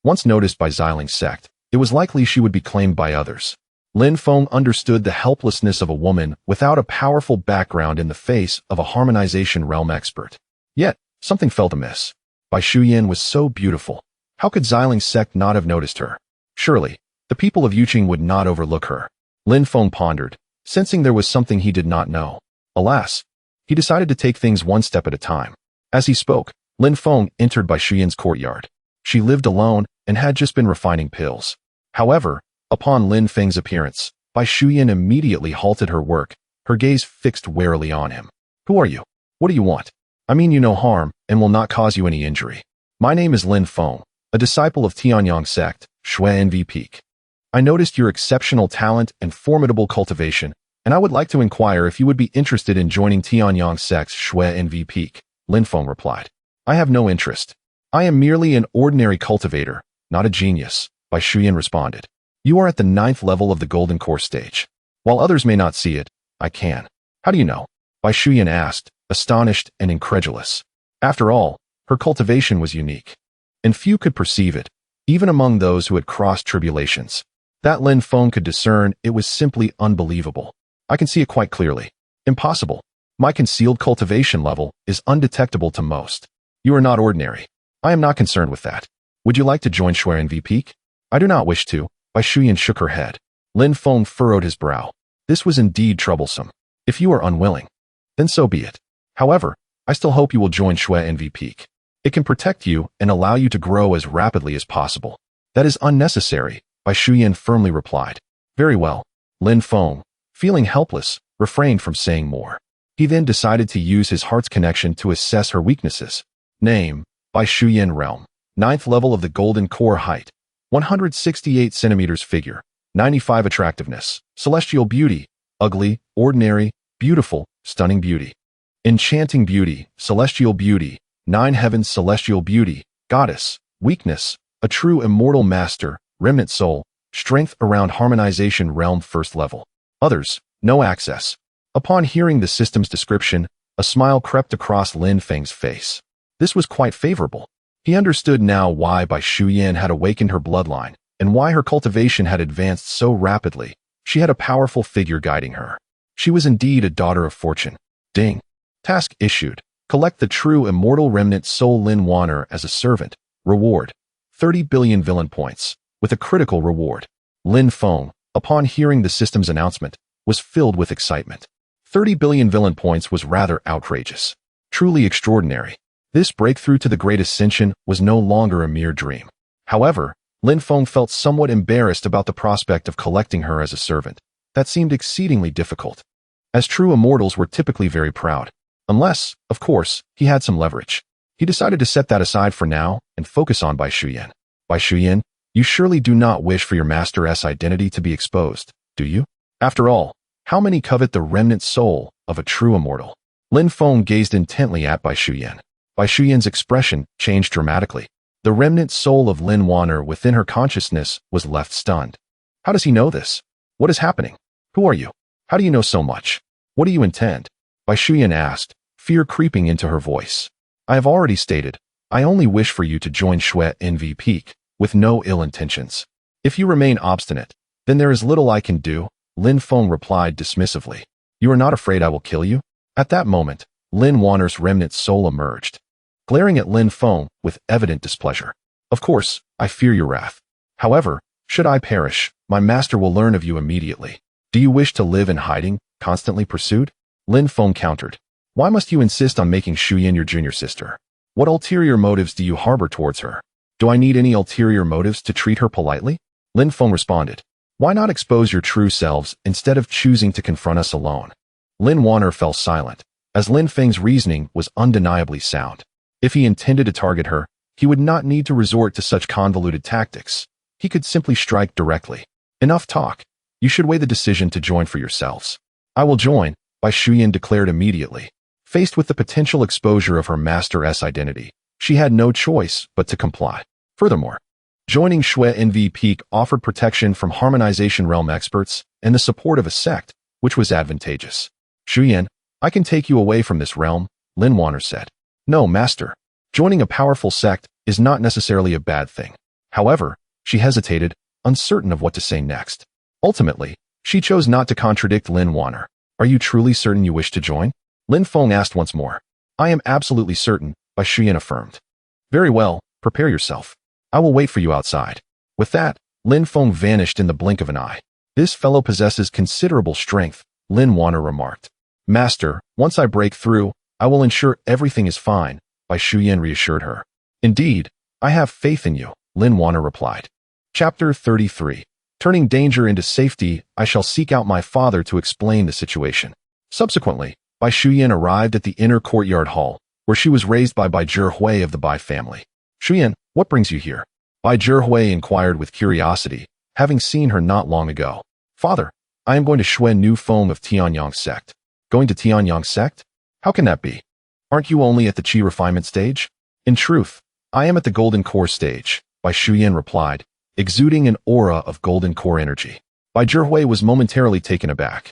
Once noticed by Xiling sect, it was likely she would be claimed by others. Lin Feng understood the helplessness of a woman without a powerful background in the face of a harmonization realm expert. Yet, something felt amiss. Bai Shuyan was so beautiful. How could Xiling sect not have noticed her? Surely, the people of Yuqing would not overlook her. Lin Feng pondered, sensing there was something he did not know. Alas, he decided to take things one step at a time. As he spoke, Lin Feng entered Bai Shuyan's courtyard. She lived alone and had just been refining pills. However, upon Lin Feng's appearance, Bai Shuyan immediately halted her work, her gaze fixed warily on him. Who are you? What do you want? I mean you no harm and will not cause you any injury. My name is Lin Feng, a disciple of Tianyang sect, Shui Envy Peak. I noticed your exceptional talent and formidable cultivation, and I would like to inquire if you would be interested in joining Tianyang sect's Shui Envy Peak, Lin Feng replied. I have no interest. I am merely an ordinary cultivator, not a genius, Bai Shuyan responded. You are at the 9th level of the Golden Core stage. While others may not see it, I can. How do you know? Bai Shuyan asked, astonished and incredulous. After all, her cultivation was unique, and few could perceive it, even among those who had crossed tribulations. That Lin Feng could discern it was simply unbelievable. I can see it quite clearly. Impossible. My concealed cultivation level is undetectable to most. You are not ordinary. I am not concerned with that. Would you like to join Shui Envy Peak? I do not wish to. Bai Shuyan shook her head. Lin Feng furrowed his brow. This was indeed troublesome. If you are unwilling, then so be it. However, I still hope you will join Shui Envy Peak. It can protect you and allow you to grow as rapidly as possible. That is unnecessary, Bai Shuyan firmly replied. Very well. Lin Feng, feeling helpless, refrained from saying more. He then decided to use his heart's connection to assess her weaknesses. Name, Bai Shuyan Realm. 9th level of the Golden Core height. 168 centimeters figure. 95 attractiveness. Celestial beauty. Ugly, ordinary, beautiful, stunning beauty. Enchanting beauty, celestial beauty. 9 heavens celestial beauty. Goddess. Weakness. A true immortal master. Remnant soul. Strength around harmonization realm 1st level. Others. No access. Upon hearing the system's description, a smile crept across Lin Feng's face. This was quite favorable. He understood now why Bai Shuyan had awakened her bloodline, and why her cultivation had advanced so rapidly. She had a powerful figure guiding her. She was indeed a daughter of fortune. Ding. Task issued. Collect the true immortal remnant soul Lin Waner as a servant. Reward. 30 billion villain points. With a critical reward. Lin Feng, upon hearing the system's announcement, was filled with excitement. 30 billion villain points was rather outrageous. Truly extraordinary. This breakthrough to the Great Ascension was no longer a mere dream. However, Lin Feng felt somewhat embarrassed about the prospect of collecting her as a servant. That seemed exceedingly difficult, as true immortals were typically very proud. Unless, of course, he had some leverage. He decided to set that aside for now and focus on Bai Shuyan. Bai Shuyan, you surely do not wish for your master's identity to be exposed, do you? After all, how many covet the remnant soul of a true immortal? Lin Feng gazed intently at Bai Shuyan. Bai Shuyan's expression changed dramatically. The remnant soul of Lin Wanner within her consciousness was left stunned. How does he know this? What is happening? Who are you? How do you know so much? What do you intend? Bai Shuyan asked, fear creeping into her voice. I have already stated, I only wish for you to join Shui NV Peak, with no ill intentions. If you remain obstinate, then there is little I can do, Lin Feng replied dismissively. You are not afraid I will kill you? At that moment, Lin Wanner's remnant soul emerged, glaring at Lin Feng with evident displeasure. Of course, I fear your wrath. However, should I perish, my master will learn of you immediately. Do you wish to live in hiding, constantly pursued? Lin Feng countered. Why must you insist on making Shuyan your junior sister? What ulterior motives do you harbor towards her? Do I need any ulterior motives to treat her politely? Lin Feng responded. Why not expose your true selves instead of choosing to confront us alone? Lin Wanner fell silent, as Lin Feng's reasoning was undeniably sound. If he intended to target her, he would not need to resort to such convoluted tactics. He could simply strike directly. Enough talk. You should weigh the decision to join for yourselves. I will join, Bai Shuyan declared immediately. Faced with the potential exposure of her master's identity, she had no choice but to comply. Furthermore, joining Shui NV Peak offered protection from harmonization realm experts and the support of a sect, which was advantageous. Shuyan, I can take you away from this realm, Lin Wanner said. No, master. Joining a powerful sect is not necessarily a bad thing. However, she hesitated, uncertain of what to say next. Ultimately, she chose not to contradict Lin Wanner. Are you truly certain you wish to join? Lin Feng asked once more. I am absolutely certain, Bai Shuyan affirmed. Very well, prepare yourself. I will wait for you outside. With that, Lin Feng vanished in the blink of an eye. This fellow possesses considerable strength, Lin Wanner remarked. Master, once I break through, I will ensure everything is fine, Bai Shuyan reassured her. Indeed, I have faith in you, Lin Wanner replied. Chapter 33. Turning danger into safety, I shall seek out my father to explain the situation. Subsequently, Bai Shuyan arrived at the inner courtyard hall, where she was raised by Bai Zhihui of the Bai family. Shuyan, what brings you here? Bai Zhihui inquired with curiosity, having seen her not long ago. Father, I am going to Shui Nu Feng of Tianyang sect. Going to Tianyang sect? How can that be? Aren't you only at the Qi refinement stage? In truth, I am at the golden core stage, Bai Shuyan replied, exuding an aura of golden core energy. Bai Zhihui was momentarily taken aback.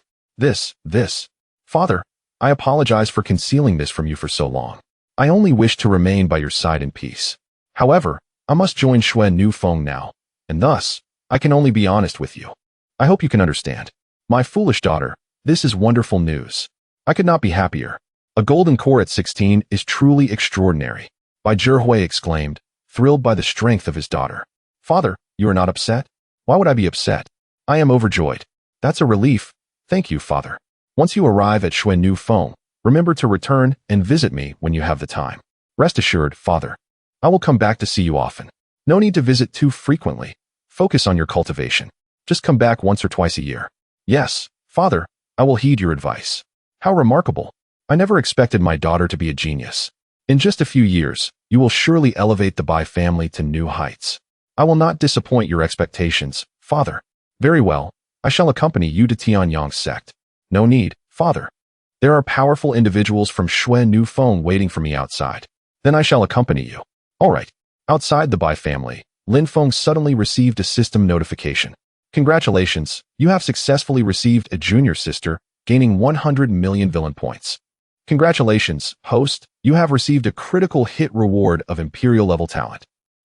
Father, I apologize for concealing this from you for so long. I only wish to remain by your side in peace. However, I must join Shui Nu Feng now, and thus, I can only be honest with you. I hope you can understand. My foolish daughter, this is wonderful news. I could not be happier. A golden core at 16 is truly extraordinary, Bai Zhihui exclaimed, thrilled by the strength of his daughter. Father, you are not upset? Why would I be upset? I am overjoyed. That's a relief. Thank you, Father. Once you arrive at Shui Nu Feng, remember to return and visit me when you have the time. Rest assured, Father. I will come back to see you often. No need to visit too frequently. Focus on your cultivation. Just come back once or twice a year. Yes, Father, I will heed your advice. How remarkable. I never expected my daughter to be a genius. In just a few years, you will surely elevate the Bai family to new heights. I will not disappoint your expectations, Father. Very well, I shall accompany you to Tianyang sect. No need, Father. There are powerful individuals from Shui Nu Feng waiting for me outside. Then I shall accompany you. All right. Outside the Bai family, Lin Feng suddenly received a system notification. Congratulations, you have successfully received a junior sister, gaining 100 million villain points. Congratulations, host, you have received a critical hit reward of imperial level talent.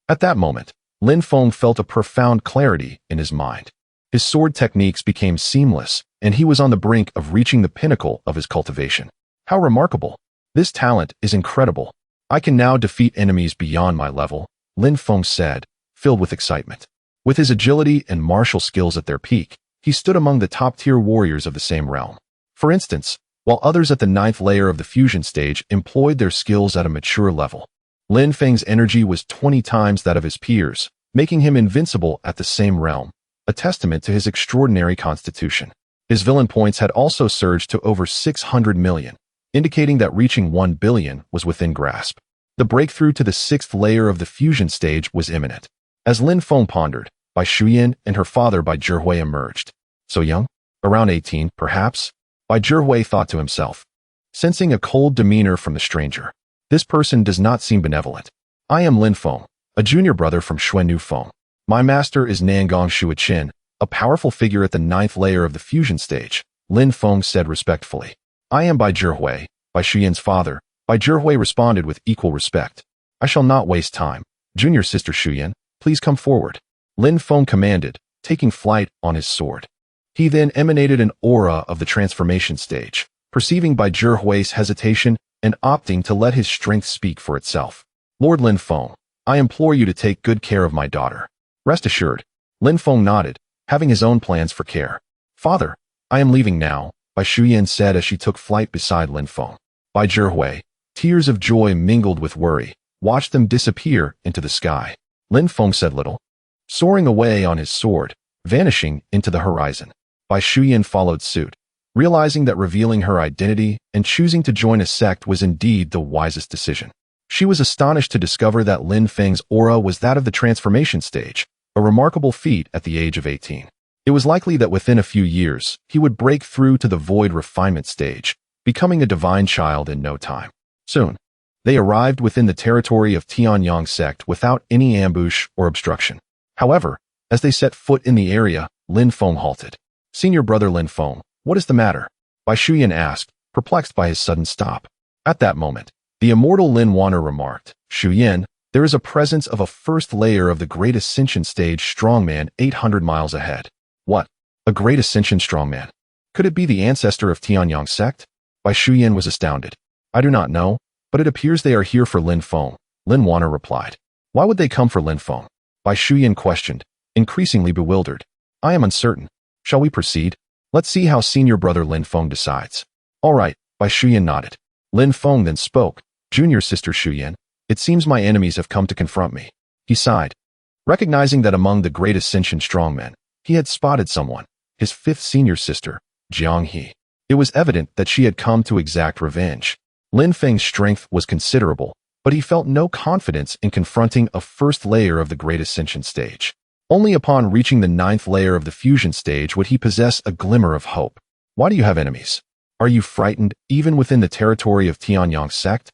At that moment, Lin Feng felt a profound clarity in his mind. His sword techniques became seamless, and he was on the brink of reaching the pinnacle of his cultivation. How remarkable. This talent is incredible. I can now defeat enemies beyond my level, Lin Feng said, filled with excitement. With his agility and martial skills at their peak, he stood among the top-tier warriors of the same realm. For instance, while others at the 9th layer of the fusion stage employed their skills at a mature level, Lin Feng's energy was 20 times that of his peers, making him invincible at the same realm, a testament to his extraordinary constitution. His villain points had also surged to over 600 million, indicating that reaching 1 billion was within grasp. The breakthrough to the 6th layer of the fusion stage was imminent. As Lin Feng pondered, Bai Shuyan and her father Bai Zhihui emerged. So young? Around 18, perhaps? Bai Zhihui thought to himself. sensing a cold demeanor from the stranger. This person does not seem benevolent. I am Lin Feng, a junior brother from Xuannu Feng. My master is Nangong Shuachin, a powerful figure at the 9th layer of the fusion stage, Lin Feng said respectfully. I am Bai Zhihui, Bai Shuyan's father. Bai Zhihui responded with equal respect. I shall not waste time. Junior sister Shuyan, please come forward. Lin Feng commanded, taking flight on his sword. He then emanated an aura of the transformation stage, perceiving Bai Zhihui's hesitation and opting to let his strength speak for itself. Lord Lin Feng, I implore you to take good care of my daughter. Rest assured. Lin Feng nodded, having his own plans for care. Father, I am leaving now, Bai Shuyan said as she took flight beside Lin Feng. Bai Zhihui, tears of joy mingled with worry, watched them disappear into the sky. Lin Feng said little, soaring away on his sword, vanishing into the horizon. Bai Shuyan followed suit, realizing that revealing her identity and choosing to join a sect was indeed the wisest decision. She was astonished to discover that Lin Feng's aura was that of the transformation stage, a remarkable feat at the age of 18. It was likely that within a few years, he would break through to the void refinement stage, becoming a divine child in no time. Soon, they arrived within the territory of Tianyang sect without any ambush or obstruction. However, as they set foot in the area, Lin Feng halted. Senior brother Lin Feng, what is the matter? Bai Shuyan asked, perplexed by his sudden stop. At that moment, the immortal Lin Wanner remarked, Shuyan, there is a presence of a first layer of the Great Ascension stage strongman 800 miles ahead. What? A Great Ascension strongman? Could it be the ancestor of Tianyang sect? Bai Shuyan was astounded. I do not know, but it appears they are here for Lin Feng, Lin Wanner replied. Why would they come for Lin Feng? Bai Shuyan questioned, increasingly bewildered. I am uncertain. Shall we proceed? Let's see how senior brother Lin Feng decides. All right, Bai Shuyan nodded. Lin Feng then spoke. Junior sister Shuyan, it seems my enemies have come to confront me. He sighed, recognizing that among the Great Ascension strongmen, he had spotted someone, his 5th senior sister, Jiang He. It was evident that she had come to exact revenge. Lin Feng's strength was considerable, but he felt no confidence in confronting a first layer of the Great Ascension stage. Only upon reaching the 9th layer of the fusion stage would he possess a glimmer of hope. Why do you have enemies? Are you frightened, even within the territory of Tianyang sect?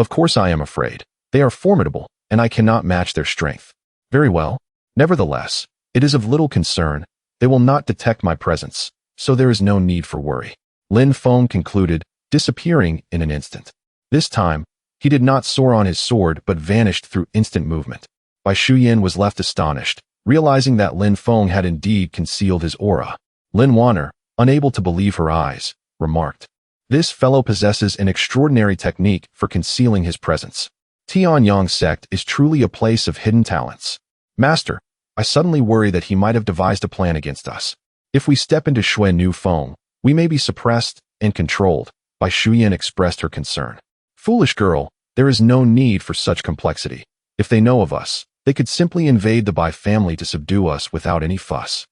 Of course I am afraid. They are formidable, and I cannot match their strength. Very well. Nevertheless, it is of little concern. They will not detect my presence, so there is no need for worry. Lin Feng concluded, disappearing in an instant. This time, he did not soar on his sword but vanished through instant movement. Bai Shuyan was left astonished, realizing that Lin Feng had indeed concealed his aura. Lin Wanner, unable to believe her eyes, remarked, this fellow possesses an extraordinary technique for concealing his presence. Tianyang sect is truly a place of hidden talents. Master, I suddenly worry that he might have devised a plan against us. If we step into Xuannu Feng, we may be suppressed and controlled. Bai Shuyan expressed her concern. Foolish girl, there is no need for such complexity. If they know of us, they could simply invade the Bai family to subdue us without any fuss.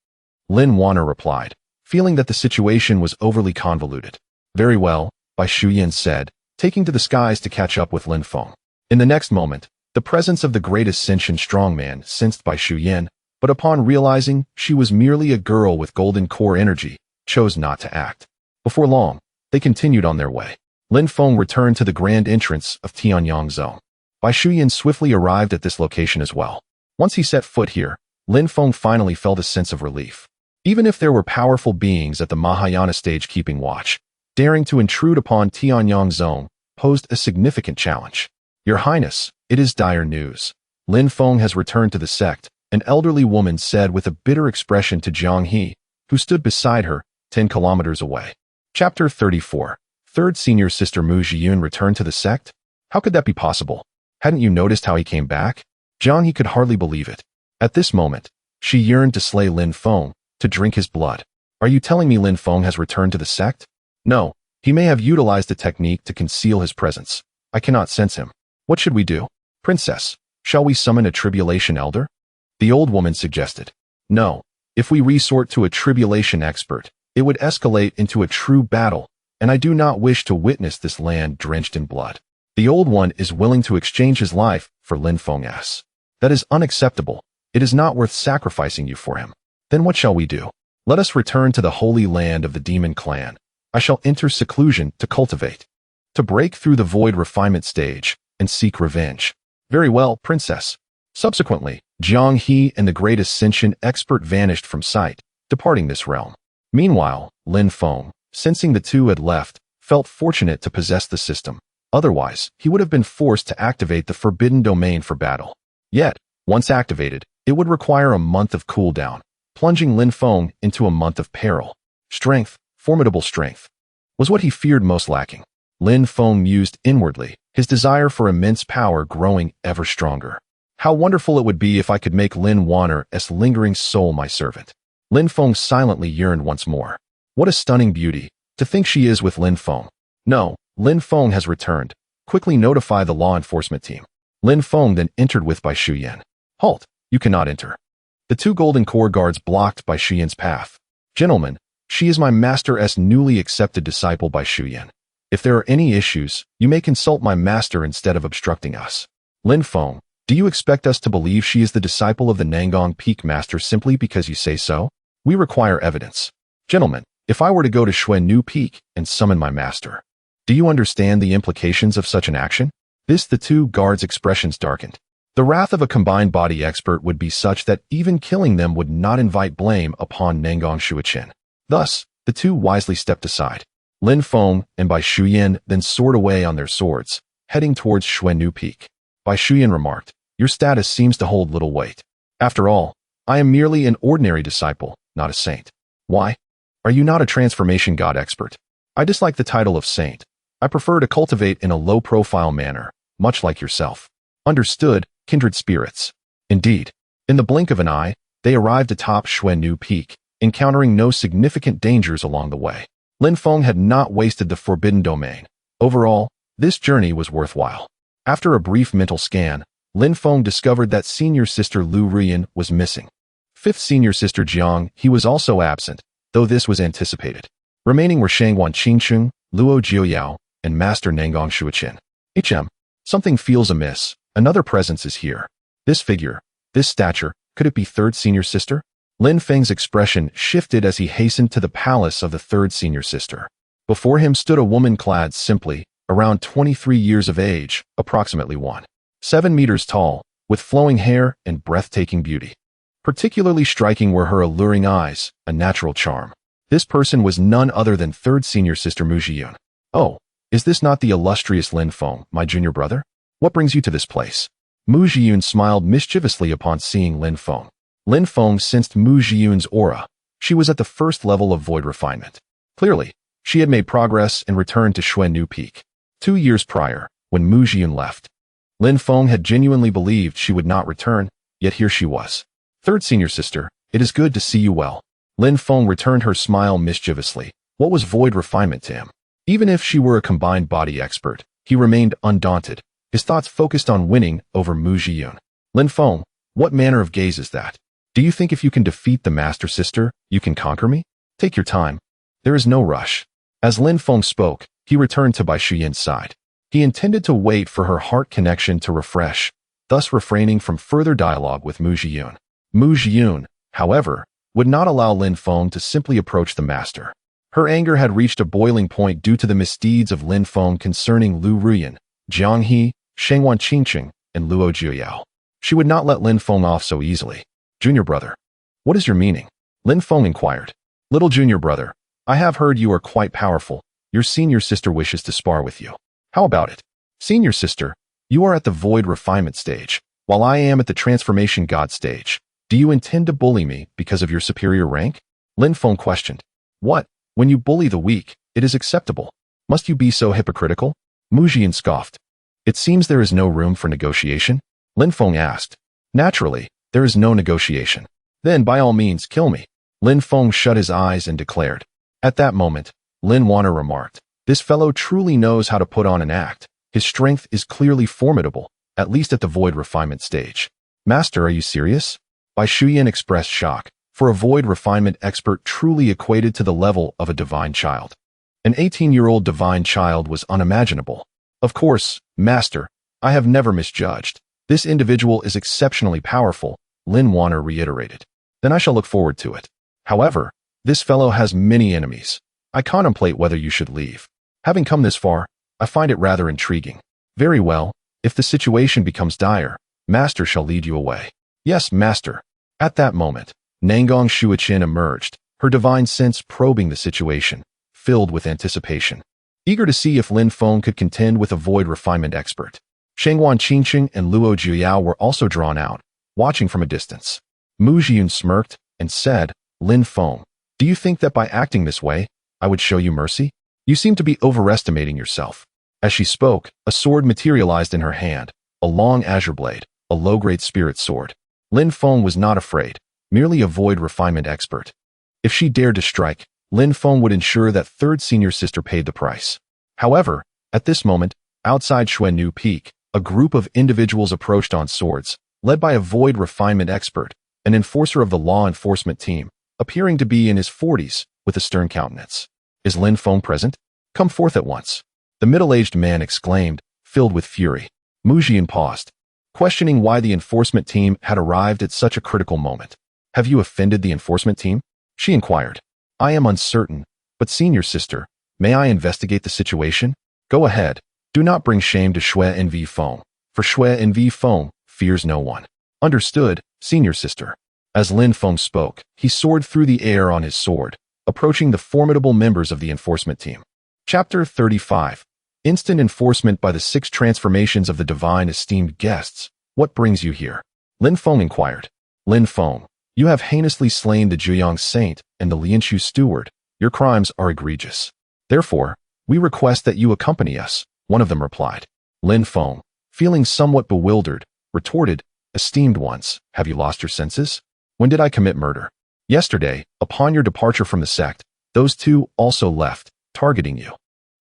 Lin Wanner replied, feeling that the situation was overly convoluted. Very well, Bai Shuyan said, taking to the skies to catch up with Lin Feng. In the next moment, the presence of the Great Ascension strongman sensed Bai Shuyan, but upon realizing she was merely a girl with golden core energy, chose not to act. Before long, they continued on their way. Lin Feng returned to the grand entrance of Tianyang Zone. Bai Shuyan swiftly arrived at this location as well. Once he set foot here, Lin Feng finally felt a sense of relief. Even if there were powerful beings at the Mahayana stage keeping watch, daring to intrude upon Tianyang Zone posed a significant challenge. Your Highness, it is dire news. Lin Feng has returned to the sect, an elderly woman said with a bitter expression to Jiang He, who stood beside her, 10 kilometers away. Chapter 34. Third senior sister Mu Jiyun returned to the sect? How could that be possible? Hadn't you noticed how he came back? Jiang He could hardly believe it. At this moment, she yearned to slay Lin Feng, to drink his blood. Are you telling me Lin Feng has returned to the sect? No, he may have utilized a technique to conceal his presence. I cannot sense him. What should we do? Princess, shall we summon a tribulation elder? The old woman suggested. No, if we resort to a tribulation expert, it would escalate into a true battle, and I do not wish to witness this land drenched in blood. The old one is willing to exchange his life for Lin Feng's. That is unacceptable. It is not worth sacrificing you for him. Then what shall we do? Let us return to the holy land of the demon clan. I shall enter seclusion to cultivate. to break through the void refinement stage and seek revenge. Very well, princess. Subsequently, Jiang He and the great ascension expert vanished from sight, departing this realm. Meanwhile, Lin Feng, sensing the two had left, felt fortunate to possess the system. Otherwise, he would have been forced to activate the forbidden domain for battle. Yet, once activated, it would require a month of cooldown, plunging Lin Feng into a month of peril. Strength, formidable strength, was what he feared most lacking. Lin Feng mused inwardly, his desire for immense power growing ever stronger. How wonderful it would be if I could make Lin Wanner's lingering soul my servant. Lin Feng silently yearned once more. What a stunning beauty, to think she is with Lin Feng. No, Lin Feng has returned. Quickly notify the law enforcement team. Lin Feng then entered with Bai Shuyan. Halt, you cannot enter. The two golden core guards blocked Bai Shuyan's path. Gentlemen, she is my master's newly accepted disciple Bai Shuyan. If there are any issues, you may consult my master instead of obstructing us. Lin Feng, do you expect us to believe she is the disciple of the Nangong Peak Master simply because you say so? We require evidence. Gentlemen, if I were to go to Xuannu Peak and summon my master, do you understand the implications of such an action? The two guards' expressions darkened. The wrath of a combined body expert would be such that even killing them would not invite blame upon Nangong Shuichen. Thus, the two wisely stepped aside. Lin Feng and Bai Shuyan then soared away on their swords, heading towards Xuannu Peak. Bai Shuyan remarked, your status seems to hold little weight. After all, I am merely an ordinary disciple, not a saint. Why? Are you not a transformation god expert? I dislike the title of saint. I prefer to cultivate in a low-profile manner, much like yourself. Understood, kindred spirits. Indeed, in the blink of an eye, they arrived atop Xuannu Peak, encountering no significant dangers along the way. Lin Feng had not wasted the forbidden domain. Overall, this journey was worthwhile. After a brief mental scan, Lin Feng discovered that senior sister Lu Ruyan was missing. Fifth senior sister Jiang He was also absent, though this was anticipated. Remaining were Shangwan Qingcheng, Luo Jiuyao, and Master Nangong Shuichen. Something feels amiss. Another presence is here. This figure, this stature, could it be third senior sister? Lin Feng's expression shifted as he hastened to the palace of the third senior sister. Before him stood a woman clad simply, around 23 years of age, approximately 1.7 meters tall, with flowing hair and breathtaking beauty. Particularly striking were her alluring eyes, a natural charm. This person was none other than third senior sister Mu Zhiyun. Oh, is this not the illustrious Lin Feng, my junior brother? What brings you to this place? Mu Zhiyun smiled mischievously upon seeing Lin Feng. Lin Feng sensed Mu Zhiyun's aura. She was at the first level of void refinement. Clearly, she had made progress and returned to Xuannu Peak. 2 years prior, when Mu Zhiyun left, Lin Feng had genuinely believed she would not return, yet here she was. Third senior sister, it is good to see you well. Lin Feng returned her smile mischievously. What was void refinement to him? Even if she were a combined body expert, he remained undaunted, his thoughts focused on winning over Mu Zhiyun. Lin Feng, what manner of gaze is that? Do you think if you can defeat the master sister, you can conquer me? Take your time. There is no rush. As Lin Feng spoke, he returned to Bai Shuyan's side. He intended to wait for her heart connection to refresh, thus refraining from further dialogue with Mu Zhiyun. Mu Zhiyun, however, would not allow Lin Feng to simply approach the master. Her anger had reached a boiling point due to the misdeeds of Lin Feng concerning Lu Ruyan, Jiang He, Shangwan Qingcheng, and Luo Jiuyao. She would not let Lin Feng off so easily. Junior brother, what is your meaning? Lin Feng inquired. Little junior brother, I have heard you are quite powerful. Your senior sister wishes to spar with you. How about it? Senior sister, you are at the void refinement stage, while I am at the transformation god stage. Do you intend to bully me because of your superior rank? Lin Feng questioned. What? When you bully the weak, it is acceptable. Must you be so hypocritical? Mu Zhiyun scoffed. It seems there is no room for negotiation? Lin Feng asked. Naturally, there is no negotiation. Then by all means kill me. Lin Feng shut his eyes and declared. At that moment, Lin Wanner remarked. This fellow truly knows how to put on an act. His strength is clearly formidable, at least at the void refinement stage. Master, are you serious? Bai Shuyan expressed shock, for a void refinement expert truly equated to the level of a divine child. An 18-year-old divine child was unimaginable. Of course, Master, I have never misjudged. This individual is exceptionally powerful, Lin Wanner reiterated. Then I shall look forward to it. However, this fellow has many enemies. I contemplate whether you should leave. Having come this far, I find it rather intriguing. Very well. If the situation becomes dire, Master shall lead you away. Yes, Master. At that moment, Nangong Shuichin emerged, her divine sense probing the situation, filled with anticipation. Eager to see if Lin Feng could contend with a void refinement expert. Shangwan Qingqing and Luo Juyao were also drawn out, watching from a distance. Mu Jiyun smirked and said, Lin Feng, do you think that by acting this way, I would show you mercy? You seem to be overestimating yourself. As she spoke, a sword materialized in her hand, a long azure blade, a low-grade spirit sword. Lin Feng was not afraid, merely a void refinement expert. If she dared to strike, Lin Feng would ensure that third senior sister paid the price. However, at this moment, outside Xuannu Peak, a group of individuals approached on swords, led by a void refinement expert, an enforcer of the law enforcement team, appearing to be in his 40s, with a stern countenance. Is Lin Feng present? Come forth at once. The middle-aged man exclaimed, filled with fury. Mu Jian paused, questioning why the enforcement team had arrived at such a critical moment. Have you offended the enforcement team? She inquired. I am uncertain, but senior sister, may I investigate the situation? Go ahead. Do not bring shame to Shui Nv Feng, for Shui Nv Feng fears no one. Understood, senior sister. As Lin Feng spoke, he soared through the air on his sword, approaching the formidable members of the enforcement team. Chapter 35. Instant enforcement by the 6 transformations of the divine esteemed guests. What brings you here? Lin Feng inquired. Lin Feng, you have heinously slain the Zhuyang saint and the Lianshu steward. Your crimes are egregious. Therefore, we request that you accompany us, one of them replied. Lin Feng, feeling somewhat bewildered, retorted, Esteemed ones, have you lost your senses? When did I commit murder? Yesterday, upon your departure from the sect, those 2 also left, targeting you.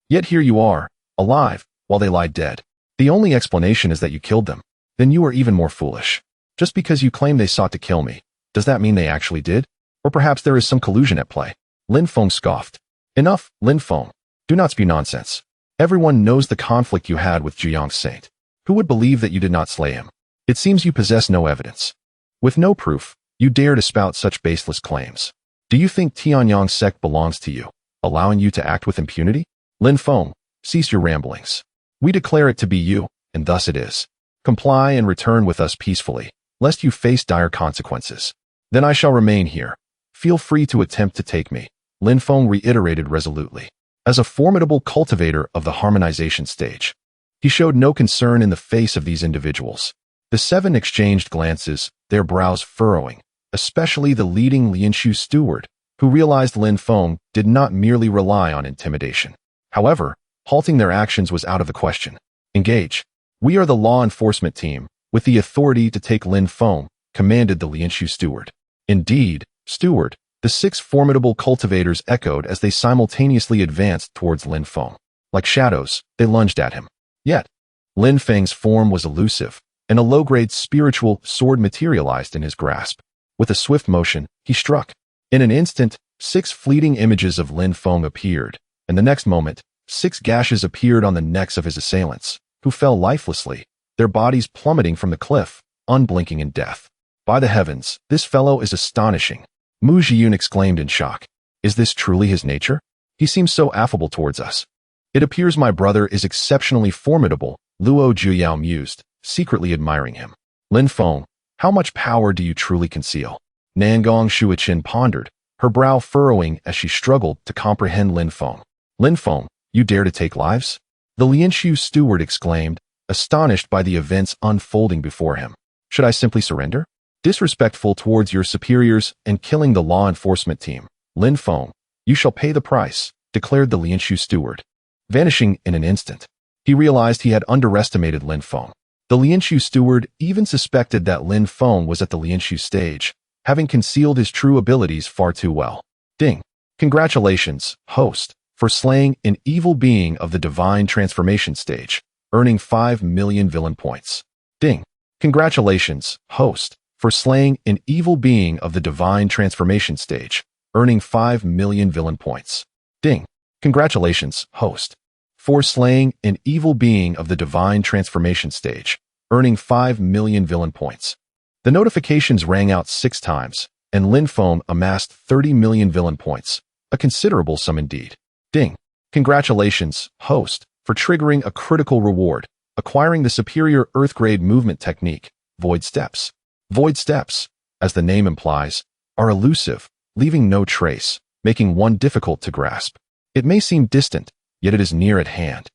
Yet here you are, alive, while they lie dead. The only explanation is that you killed them. Then you are even more foolish. Just because you claim they sought to kill me, does that mean they actually did? Or perhaps there is some collusion at play? Lin Feng scoffed. Enough, Lin Feng. Do not spew nonsense. Everyone knows the conflict you had with Zhuyang Saint. Who would believe that you did not slay him? It seems you possess no evidence. With no proof, you dare to spout such baseless claims. Do you think Tianyang sect belongs to you, allowing you to act with impunity? Lin Feng, cease your ramblings. We declare it to be you, and thus it is. Comply and return with us peacefully, lest you face dire consequences. Then I shall remain here. Feel free to attempt to take me, Lin Feng reiterated resolutely. As a formidable cultivator of the harmonization stage, he showed no concern in the face of these individuals. The 7 exchanged glances, their brows furrowing, especially the leading Lianshu steward, who realized Lin Feng did not merely rely on intimidation. However, halting their actions was out of the question. Engage. We are the law enforcement team, with the authority to take Lin Feng, commanded the Lianshu steward. Indeed, steward, the 6 formidable cultivators echoed as they simultaneously advanced towards Lin Feng. Like shadows, they lunged at him. Yet, Lin Feng's form was elusive, and a low-grade spiritual sword materialized in his grasp. With a swift motion, he struck. In an instant, 6 fleeting images of Lin Feng appeared, and the next moment, 6 gashes appeared on the necks of his assailants, who fell lifelessly, their bodies plummeting from the cliff, unblinking in death. By the heavens, this fellow is astonishing. Mu Jiyun exclaimed in shock. Is this truly his nature? He seems so affable towards us. It appears my brother is exceptionally formidable, Luo Juyao mused, secretly admiring him. Lin Feng, how much power do you truly conceal? Nangong Shuichin pondered, her brow furrowing as she struggled to comprehend Lin Feng. Lin Feng, you dare to take lives? The Lianshu steward exclaimed, astonished by the events unfolding before him. Should I simply surrender? Disrespectful towards your superiors and killing the law enforcement team. Lin Feng, you shall pay the price, declared the Lianshu steward. Vanishing in an instant, he realized he had underestimated Lin Feng. The Lianshu steward even suspected that Lin Feng was at the Lianshu stage, having concealed his true abilities far too well. Ding. Congratulations, host, for slaying an evil being of the divine transformation stage, earning 5 million villain points. Ding. Congratulations, host, for slaying an evil being of the divine transformation stage, earning 5 million villain points. Ding. Congratulations, host, for slaying an evil being of the divine transformation stage, earning 5 million villain points. The notifications rang out 6 times, and Lin Feng amassed 30 million villain points, a considerable sum indeed. Ding. Congratulations, host, for triggering a critical reward, acquiring the superior Earth-grade movement technique, Void Steps. Void Steps, as the name implies, are elusive, leaving no trace, making one difficult to grasp. It may seem distant, yet it is near at hand.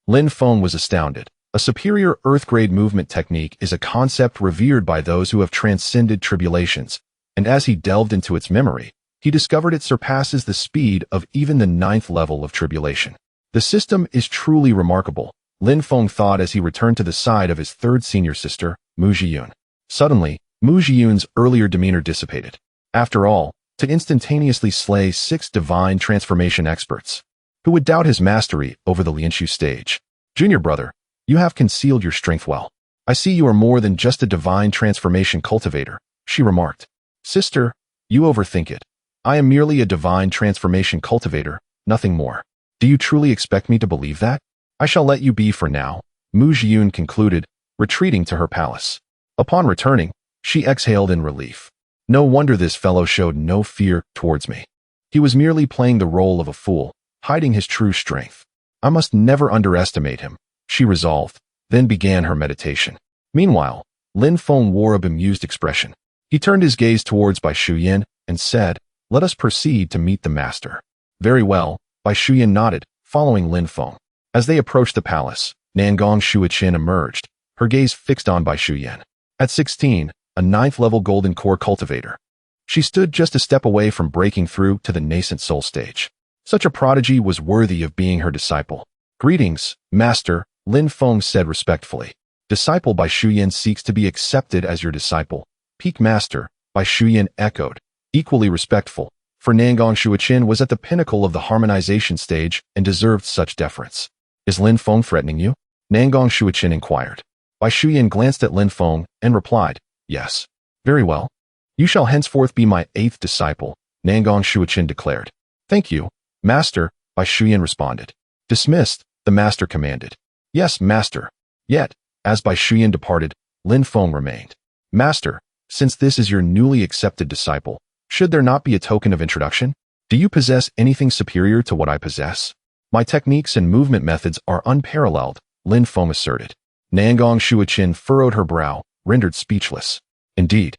Lin Feng was astounded. A superior Earth-grade movement technique is a concept revered by those who have transcended tribulations, and as he delved into its memory, he discovered it surpasses the speed of even the 9th level of tribulation. The system is truly remarkable, Lin Feng thought as he returned to the side of his third senior sister, Mu Jiyun. Suddenly, Mu Jiyun's earlier demeanor dissipated. After all, to instantaneously slay 6 divine transformation experts. Who would doubt his mastery over the Lianshu stage? Junior brother, you have concealed your strength well. I see you are more than just a divine transformation cultivator, she remarked. Sister, you overthink it. I am merely a divine transformation cultivator, nothing more. Do you truly expect me to believe that? I shall let you be for now, Mu Jiyun concluded, retreating to her palace. Upon returning, she exhaled in relief. No wonder this fellow showed no fear towards me. He was merely playing the role of a fool, hiding his true strength. I must never underestimate him, she resolved, then began her meditation. Meanwhile, Lin Feng wore a bemused expression. He turned his gaze towards Bai Shuyan and said, "Let us proceed to meet the master." Very well, Bai Shuyan nodded, following Lin Feng. As they approached the palace, Nangong Shuiqin emerged, her gaze fixed on Bai Shuyan. At 16, a 9th-level golden core cultivator. She stood just a step away from breaking through to the nascent soul stage. Such a prodigy was worthy of being her disciple. "Greetings, Master," Lin Feng said respectfully. "Disciple Bai Shuyan seeks to be accepted as your disciple." "Peak Master," Bai Shuyan echoed, equally respectful, for Nangong Shuiqin was at the pinnacle of the harmonization stage and deserved such deference. "Is Lin Feng threatening you?" Nangong Shuiqin inquired. Bai Shuyan glanced at Lin Feng and replied, "Yes." "Very well. You shall henceforth be my 8th disciple," Nangong Shuiqin declared. "Thank you, Master," Bai Shuyan responded. "Dismissed," the Master commanded. "Yes, Master." Yet, as Bai Shuyan departed, Lin Feng remained. "Master, since this is your newly accepted disciple, should there not be a token of introduction? Do you possess anything superior to what I possess?" "My techniques and movement methods are unparalleled," Lin Feng asserted. Nangong Shuiqin furrowed her brow, rendered speechless. Indeed,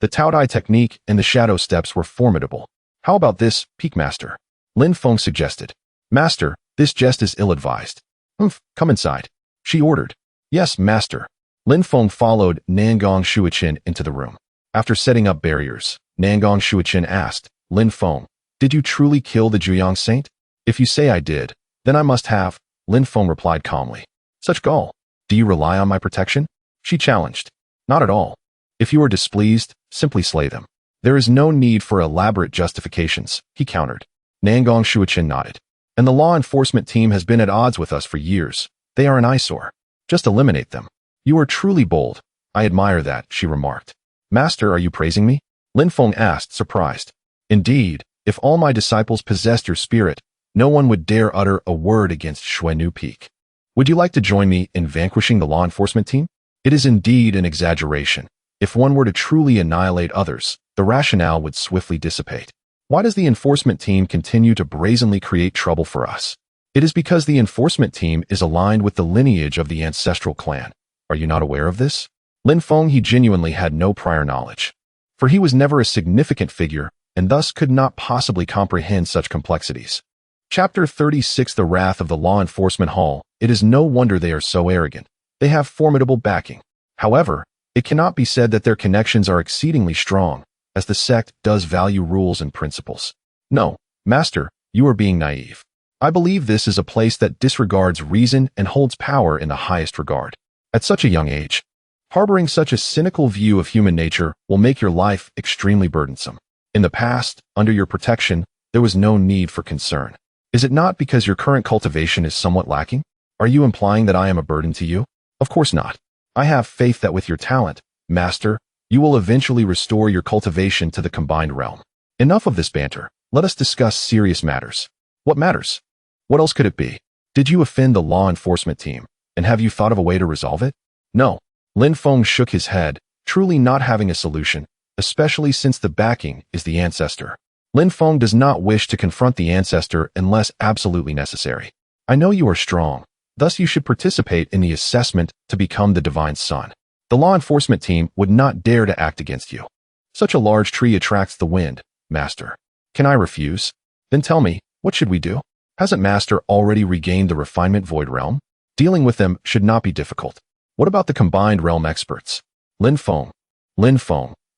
the Taodai technique and the shadow steps were formidable. "How about this, Peak Master?" Lin Feng suggested. "Master, this jest is ill-advised." "Come inside," she ordered. "Yes, Master." Lin Feng followed Nangong Shuiqin into the room. After setting up barriers, Nangong Shuiqin asked, "Lin Feng, did you truly kill the Juyang Saint?" "If you say I did, then I must have," Lin Feng replied calmly. "Such gall. Do you rely on my protection?" she challenged. "Not at all. If you are displeased, simply slay them. There is no need for elaborate justifications," he countered. Nangong Shuiqin nodded. "And the law enforcement team has been at odds with us for years. They are an eyesore. Just eliminate them." "You are truly bold. I admire that," she remarked. "Master, are you praising me?" Lin Feng asked, surprised. "Indeed, if all my disciples possessed your spirit, no one would dare utter a word against Xuenu Peak. Would you like to join me in vanquishing the law enforcement team? It is indeed an exaggeration. If one were to truly annihilate others, the rationale would swiftly dissipate. Why does the enforcement team continue to brazenly create trouble for us? It is because the enforcement team is aligned with the lineage of the ancestral clan. Are you not aware of this?" Lin Feng, he genuinely had no prior knowledge. For he was never a significant figure, and thus could not possibly comprehend such complexities. Chapter 36 The Wrath of the Law Enforcement Hall. It is no wonder they are so arrogant. They have formidable backing. However, it cannot be said that their connections are exceedingly strong, as the sect does value rules and principles. "No, Master, you are being naive. I believe this is a place that disregards reason and holds power in the highest regard. At such a young age, harboring such a cynical view of human nature will make your life extremely burdensome. In the past, under your protection, there was no need for concern. Is it not because your current cultivation is somewhat lacking? Are you implying that I am a burden to you? Of course not. I have faith that with your talent, Master, you will eventually restore your cultivation to the combined realm. Enough of this banter. Let us discuss serious matters." "What matters? What else could it be? Did you offend the law enforcement team, and have you thought of a way to resolve it?" "No." Lin Feng shook his head, truly not having a solution, especially since the backing is the ancestor. Lin Feng does not wish to confront the ancestor unless absolutely necessary. "I know you are strong, Thus, you should participate in the assessment to become the divine son. The law enforcement team would not dare to act against you. Such a large tree attracts the wind, Master. Can I refuse? Then tell me, what should we do? Hasn't Master already regained the refinement void realm? Dealing with them should not be difficult. What about the combined realm experts? Lin Feng,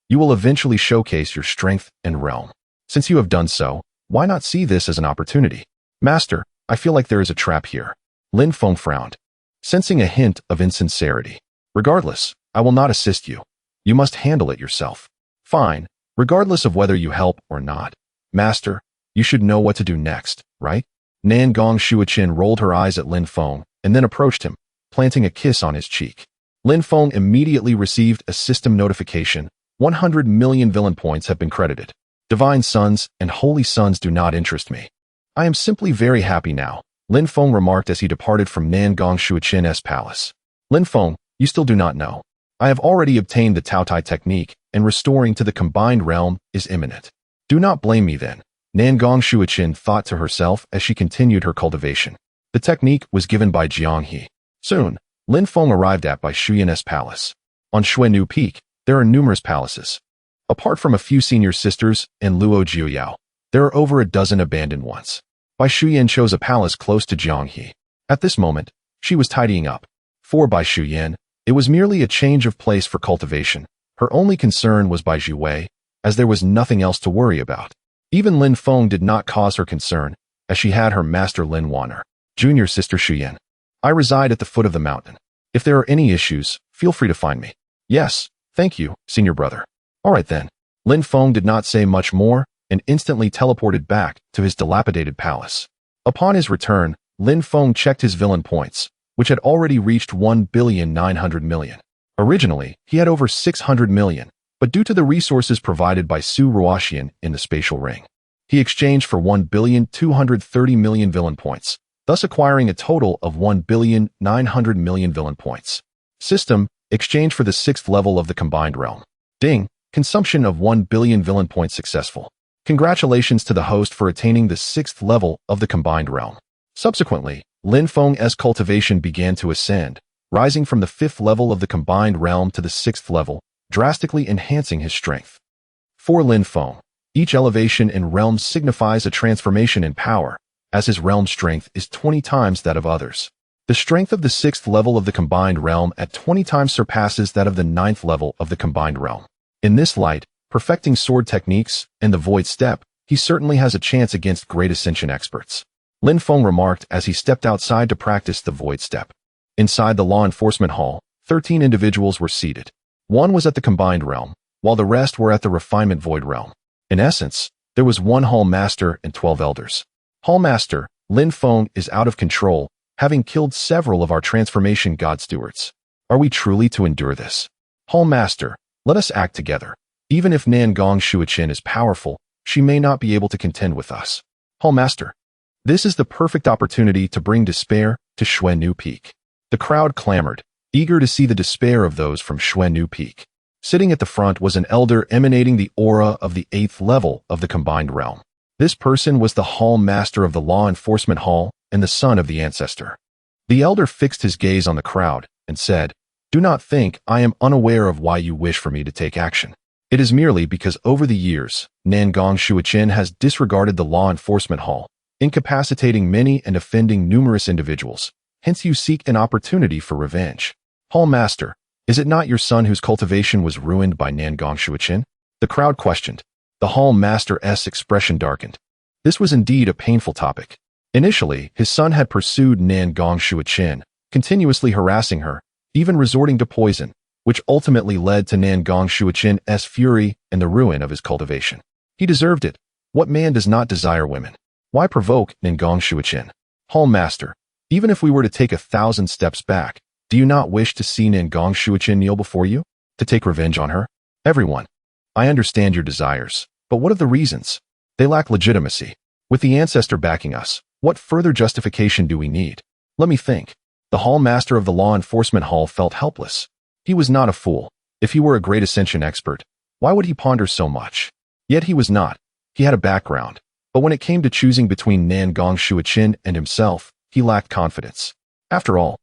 you will eventually showcase your strength and realm. Since you have done so, why not see this as an opportunity? Master, I feel like there is a trap here. Lin Feng frowned, sensing a hint of insincerity. Regardless, I will not assist you. You must handle it yourself. Fine, regardless of whether you help or not. Master, you should know what to do next, right? Nangong Shuiqin rolled her eyes at Lin Feng and then approached him, planting a kiss on his cheek. Lin Feng immediately received a system notification. 100 million villain points have been credited. Divine sons and holy sons do not interest me. I am simply very happy now, Lin Feng remarked as he departed from Nangong Shuiqin's palace. Lin Feng, you still do not know. I have already obtained the Taotai technique, and restoring to the combined realm is imminent. Do not blame me then, Nangong Shuiqin thought to herself as she continued her cultivation. The technique was given by Jiang He. Soon, Lin Feng arrived at Bai Shuyan's palace. On Xuenu Peak, there are numerous palaces. Apart from a few senior sisters and Luo Jiuyao, there are over a dozen abandoned ones. Bai Shuyan chose a palace close to Jiang He. At this moment, she was tidying up. For Bai Shuyan, it was merely a change of place for cultivation. Her only concern was Bai Zhuwei, as there was nothing else to worry about. Even Lin Feng did not cause her concern, as she had her master Lin Wan'er, junior sister Shuyan. I reside at the foot of the mountain. If there are any issues, feel free to find me. Yes, thank you, senior brother. All right then. Lin Feng did not say much more and instantly teleported back to his dilapidated palace. Upon his return, Lin Feng checked his villain points, which had already reached 1,900,000,000. Originally, he had over 600 million, but due to the resources provided by Su Ruoxian in the spatial ring, he exchanged for 1,230,000,000 villain points, thus acquiring a total of 1,900,000,000 villain points. System, exchange for the 6th level of the combined realm. Ding, consumption of 1 billion villain points successful. Congratulations to the host for attaining the 6th level of the combined realm. Subsequently, Lin Feng's cultivation began to ascend, rising from the 5th level of the combined realm to the 6th level, drastically enhancing his strength. For Lin Feng, each elevation in realm signifies a transformation in power, as his realm strength is 20 times that of others. The strength of the 6th level of the combined realm at 20 times surpasses that of the 9th level of the combined realm. In this light, perfecting sword techniques and the void step, he certainly has a chance against great ascension experts. Lin Feng remarked as he stepped outside to practice the void step. Inside the law enforcement hall, 13 individuals were seated. One was at the combined realm, while the rest were at the refinement void realm. In essence, there was one hall master and 12 elders. Hall master, Lin Feng is out of control, having killed several of our transformation god stewards. Are we truly to endure this? Hall master, let us act together. Even if Nangong Shuiqin is powerful, she may not be able to contend with us. Hall master, this is the perfect opportunity to bring despair to Xuenu Peak. The crowd clamored, eager to see the despair of those from Xuenu Peak. Sitting at the front was an elder emanating the aura of the 8th level of the combined realm. This person was the hall master of the law enforcement hall and the son of the ancestor. The elder fixed his gaze on the crowd and said, "Do not think I am unaware of why you wish for me to take action. It is merely because over the years, Nangong Shuiqin has disregarded the law enforcement hall, incapacitating many and offending numerous individuals. Hence you seek an opportunity for revenge. Hall master, is it not your son whose cultivation was ruined by Nangong Shuiqin?" The crowd questioned. The hall master's expression darkened. This was indeed a painful topic. Initially, his son had pursued Nangong Shuiqin, continuously harassing her, even resorting to poison, which ultimately led to Nangong Shuiqin's fury and the ruin of his cultivation. He deserved it. What man does not desire women? Why provoke Nangong Shuiqin? Hall master, even if we were to take 1,000 steps back, do you not wish to see Nangong Shuiqin kneel before you? To take revenge on her? Everyone. I understand your desires, but what of the reasons? They lack legitimacy. With the ancestor backing us, what further justification do we need? Let me think. The hall master of the law enforcement hall felt helpless. He was not a fool. If he were a great ascension expert, why would he ponder so much? Yet he was not. He had a background. But when it came to choosing between Nangong Shuiqin and himself, he lacked confidence. After all,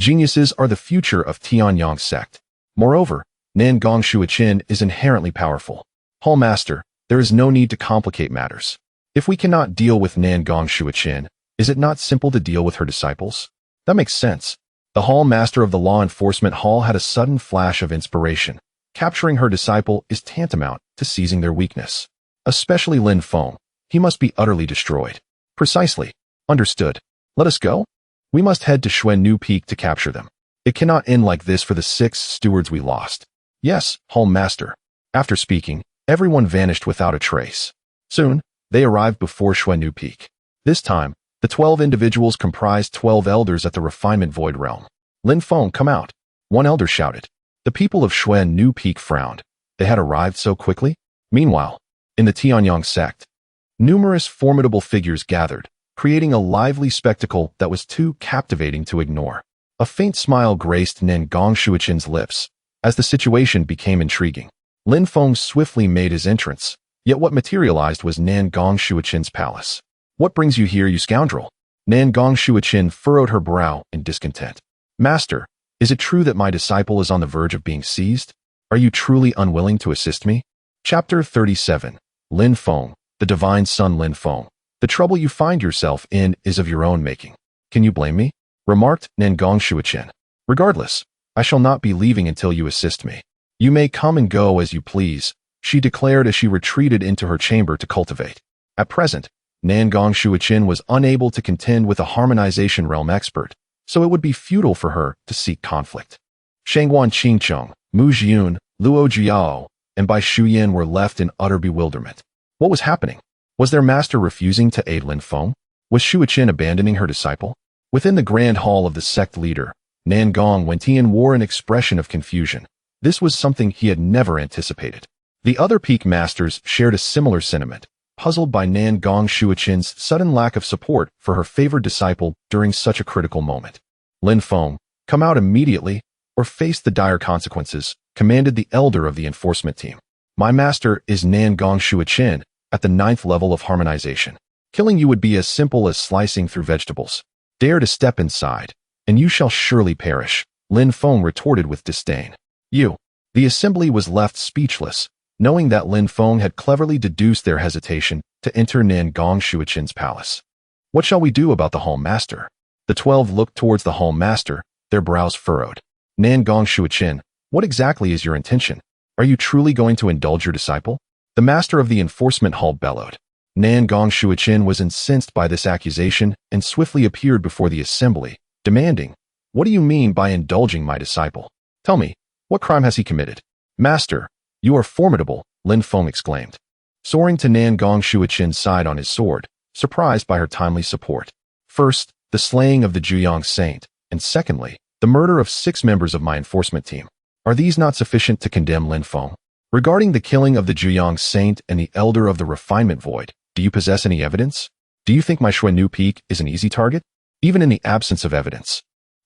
geniuses are the future of Tianyang sect. Moreover, Nangong Shuiqin is inherently powerful. Hall Master, there is no need to complicate matters. If we cannot deal with Nangong Shuiqin, is it not simple to deal with her disciples? That makes sense. The Hall Master of the Law Enforcement Hall had a sudden flash of inspiration. Capturing her disciple is tantamount to seizing their weakness. Especially Lin Feng. He must be utterly destroyed. Precisely. Understood. Let us go? We must head to Xuannu Peak to capture them. It cannot end like this for the 6 stewards we lost. Yes, Hall Master. After speaking, everyone vanished without a trace. Soon, they arrived before Xuannu Peak. This time, the 12 individuals comprised 12 elders at the Refinement Void Realm. Lin Feng, come out. One elder shouted. The people of Xuannu Peak frowned. They had arrived so quickly? Meanwhile, in the Tianyang sect, numerous formidable figures gathered, creating a lively spectacle that was too captivating to ignore. A faint smile graced Nangong Shuiqin's lips. As the situation became intriguing, Lin Feng swiftly made his entrance, yet what materialized was Nangong Shuiqin's palace. What brings you here, you scoundrel? Nangong Shuiqin furrowed her brow in discontent. Master, is it true that my disciple is on the verge of being seized? Are you truly unwilling to assist me? Chapter 37. Lin Feng, the divine son Lin Feng. The trouble you find yourself in is of your own making. Can you blame me? Remarked Nangong Shuiqin. Regardless, I shall not be leaving until you assist me. You may come and go as you please, she declared as she retreated into her chamber to cultivate. At present, Nangong Shuiqin was unable to contend with a harmonization realm expert, so it would be futile for her to seek conflict. Shangguan Qingcheng, Mu Jiun, Luo Jiao, and Bai Shuyan were left in utter bewilderment. What was happening? Was their master refusing to aid Lin Feng? Was Shuiqin abandoning her disciple? Within the grand hall of the sect leader, Nangong Wentian wore an expression of confusion. This was something he had never anticipated. The other peak masters shared a similar sentiment, puzzled by Nangong Shuiqin's sudden lack of support for her favored disciple during such a critical moment. Lin Feng, come out immediately, or face the dire consequences, commanded the elder of the enforcement team. My master is Nangong Shuiqin, at the 9th level of harmonization. Killing you would be as simple as slicing through vegetables. Dare to step inside, and you shall surely perish, Lin Feng retorted with disdain. You. The assembly was left speechless, knowing that Lin Feng had cleverly deduced their hesitation to enter Nangong Shuiqin's palace. What shall we do about the Hall Master? The 12 looked towards the Hall Master, their brows furrowed. Nangong Shuiqin, what exactly is your intention? Are you truly going to indulge your disciple? The master of the enforcement hall bellowed. Nangong Shuiqin was incensed by this accusation and swiftly appeared before the assembly, demanding, what do you mean by indulging my disciple? Tell me, what crime has he committed? Master, you are formidable, Lin Feng exclaimed, soaring to Nangong Shuiqin's side on his sword, surprised by her timely support. First, the slaying of the Juyang saint, and secondly, the murder of 6 members of my enforcement team. Are these not sufficient to condemn Lin Feng? Regarding the killing of the Juyang saint and the elder of the refinement void, do you possess any evidence? Do you think my Xuannu Peak is an easy target? Even in the absence of evidence.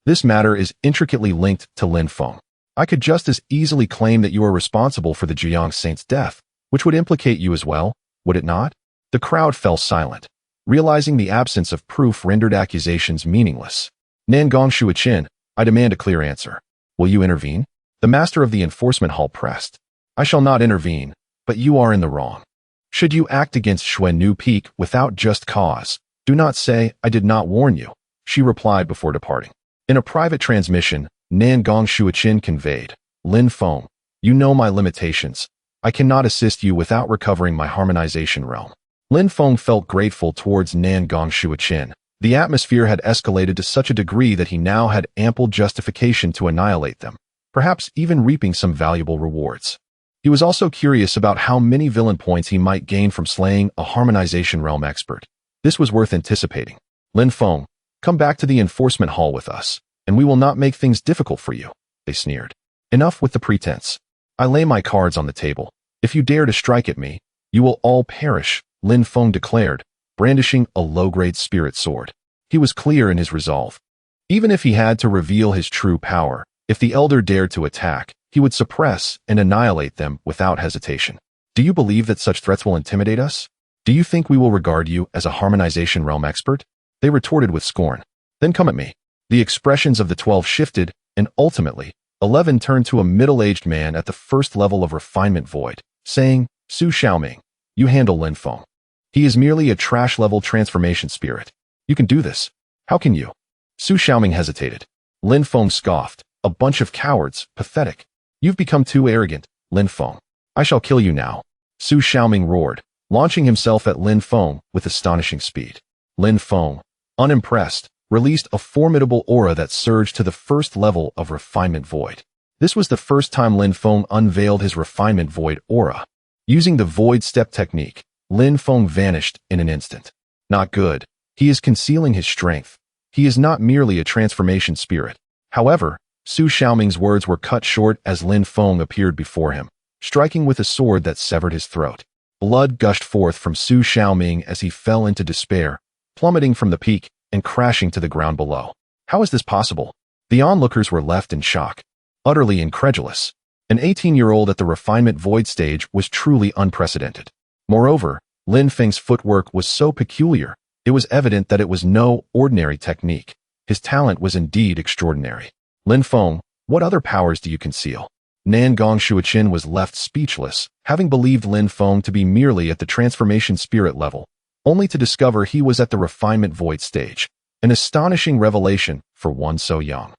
This matter is intricately linked to Lin Feng. I could just as easily claim that you are responsible for the Juyang saint's death, which would implicate you as well, would it not? The crowd fell silent, realizing the absence of proof rendered accusations meaningless. Nangong Shuiqin, I demand a clear answer. Will you intervene? The master of the enforcement hall pressed. I shall not intervene, but you are in the wrong. Should you act against Xuannu Peak without just cause, do not say, I did not warn you, she replied before departing. In a private transmission, Nangong Shuiqin conveyed, Lin Feng, you know my limitations. I cannot assist you without recovering my harmonization realm. Lin Feng felt grateful towards Nangong Shuiqin. The atmosphere had escalated to such a degree that he now had ample justification to annihilate them, perhaps even reaping some valuable rewards. He was also curious about how many villain points he might gain from slaying a harmonization realm expert. This was worth anticipating. Lin Feng, come back to the enforcement hall with us, and we will not make things difficult for you, they sneered. Enough with the pretense. I lay my cards on the table. If you dare to strike at me, you will all perish, Lin Feng declared, brandishing a low-grade spirit sword. He was clear in his resolve. Even if he had to reveal his true power, if the elder dared to attack, he would suppress and annihilate them without hesitation. Do you believe that such threats will intimidate us? Do you think we will regard you as a harmonization realm expert? They retorted with scorn. Then come at me. The expressions of the 12 shifted, and ultimately, 11 turned to a middle-aged man at the first level of refinement void, saying, Su Xiaoming, you handle Lin Feng. He is merely a trash-level transformation spirit. You can do this. How can you? Su Xiaoming hesitated. Lin Feng scoffed. A bunch of cowards, pathetic. You've become too arrogant, Lin Feng. I shall kill you now. Su Xiaoming roared, launching himself at Lin Feng with astonishing speed. Lin Feng, unimpressed, released a formidable aura that surged to the first level of refinement void. This was the first time Lin Feng unveiled his refinement void aura. Using the void step technique, Lin Feng vanished in an instant. Not good. He is concealing his strength. He is not merely a transformation spirit. However, Su Xiaoming's words were cut short as Lin Feng appeared before him, striking with a sword that severed his throat. Blood gushed forth from Su Xiaoming as he fell into despair, plummeting from the peak and crashing to the ground below. How is this possible? The onlookers were left in shock, utterly incredulous. An 18-year-old at the refinement void stage was truly unprecedented. Moreover, Lin Feng's footwork was so peculiar, it was evident that it was no ordinary technique. His talent was indeed extraordinary. Lin Feng, what other powers do you conceal? Nan Gong Shuoqin was left speechless, having believed Lin Feng to be merely at the transformation spirit level, only to discover he was at the refinement void stage, an astonishing revelation for one so young.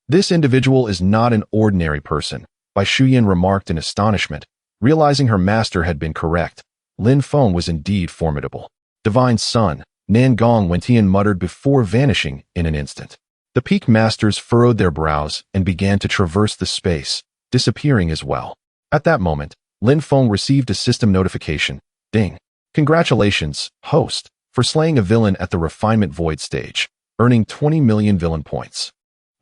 This individual is not an ordinary person, Bai Shuyan remarked in astonishment, realizing her master had been correct. Lin Feng was indeed formidable. Divine Son, Nan Gong Wentian muttered before vanishing in an instant. The peak masters furrowed their brows and began to traverse the space, disappearing as well. At that moment, Lin Feng received a system notification. Ding. Congratulations, host, for slaying a villain at the refinement void stage, earning 20 million villain points.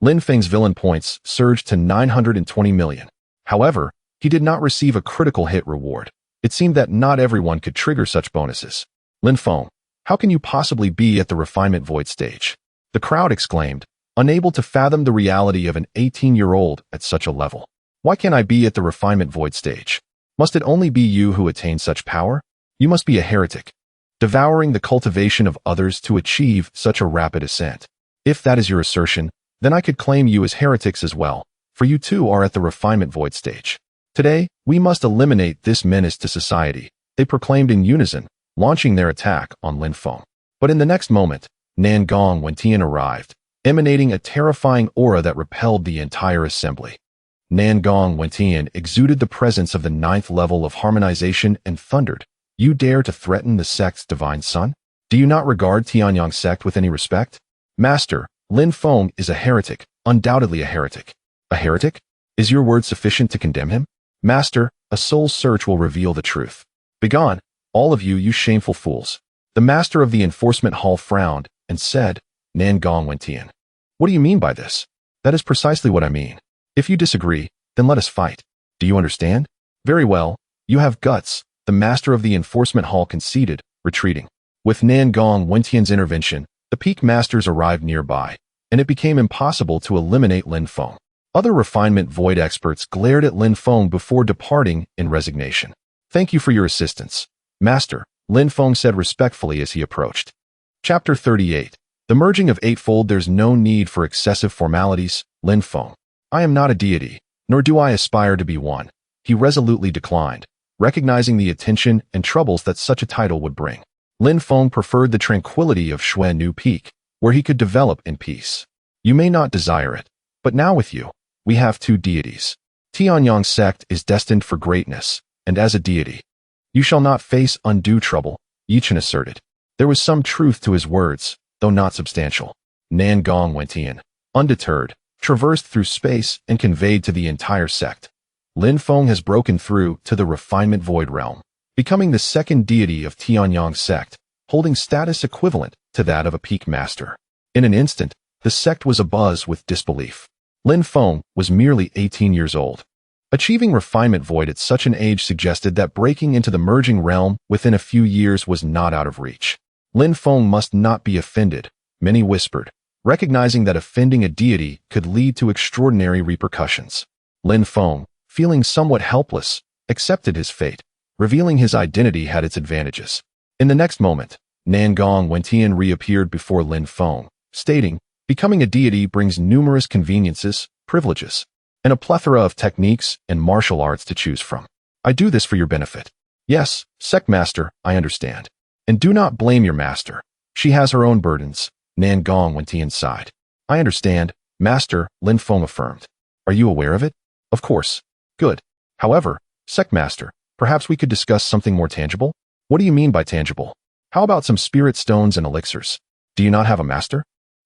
Lin Feng's villain points surged to 920 million. However, he did not receive a critical hit reward. It seemed that not everyone could trigger such bonuses. Lin Feng, how can you possibly be at the refinement void stage? The crowd exclaimed, unable to fathom the reality of an 18-year-old at such a level. Why can't I be at the refinement void stage? Must it only be you who attain such power? You must be a heretic, devouring the cultivation of others to achieve such a rapid ascent. If that is your assertion, then I could claim you as heretics as well, for you too are at the refinement void stage. Today, we must eliminate this menace to society, they proclaimed in unison, launching their attack on Lin Feng. But in the next moment, Nan Gong Wentian arrived, emanating a terrifying aura that repelled the entire assembly. Nan Gong Wentian exuded the presence of the 9th level of harmonization and thundered, You dare to threaten the sect's divine son? Do you not regard Tianyang sect with any respect? Master, Lin Feng is a heretic, undoubtedly a heretic. A heretic? Is your word sufficient to condemn him? Master, a soul search will reveal the truth. Begone, all of you, you shameful fools. The master of the enforcement hall frowned and said, Nan Gong Wentian. What do you mean by this? That is precisely what I mean. If you disagree, then let us fight. Do you understand? Very well, you have guts, the master of the enforcement hall conceded, retreating. With Nan Gong Wentian's intervention, the peak masters arrived nearby, and it became impossible to eliminate Lin Feng. Other refinement void experts glared at Lin Feng before departing in resignation. Thank you for your assistance, Master, Lin Feng said respectfully as he approached. Chapter 38. The merging of eightfold. There's no need for excessive formalities, Lin Feng. I am not a deity, nor do I aspire to be one. He resolutely declined, recognizing the attention and troubles that such a title would bring. Lin Feng preferred the tranquility of Xuannu Peak, where he could develop in peace. You may not desire it, but now with you, we have two deities. Tianyang sect is destined for greatness, and as a deity, you shall not face undue trouble, Yi Chen asserted. There was some truth to his words, though not substantial. Nan Gong Wentian, undeterred, traversed through space and conveyed to the entire sect. Lin Feng has broken through to the refinement void realm, becoming the second deity of Tianyang sect, holding status equivalent to that of a peak master. In an instant, the sect was abuzz with disbelief. Lin Feng was merely 18 years old. Achieving refinement void at such an age suggested that breaking into the merging realm within a few years was not out of reach. Lin Feng must not be offended, many whispered, recognizing that offending a deity could lead to extraordinary repercussions. Lin Feng, feeling somewhat helpless, accepted his fate. Revealing his identity had its advantages. In the next moment, Nan Gong Wentian reappeared before Lin Feng, stating, Becoming a deity brings numerous conveniences, privileges, and a plethora of techniques and martial arts to choose from. I do this for your benefit. Yes, sect master, I understand. And do not blame your master. She has her own burdens. Nan Gong went inside. I understand, master, Lin Feng affirmed. Are you aware of it? Of course. Good. However, sect master, perhaps we could discuss something more tangible? What do you mean by tangible? How about some spirit stones and elixirs? Do you not have a master?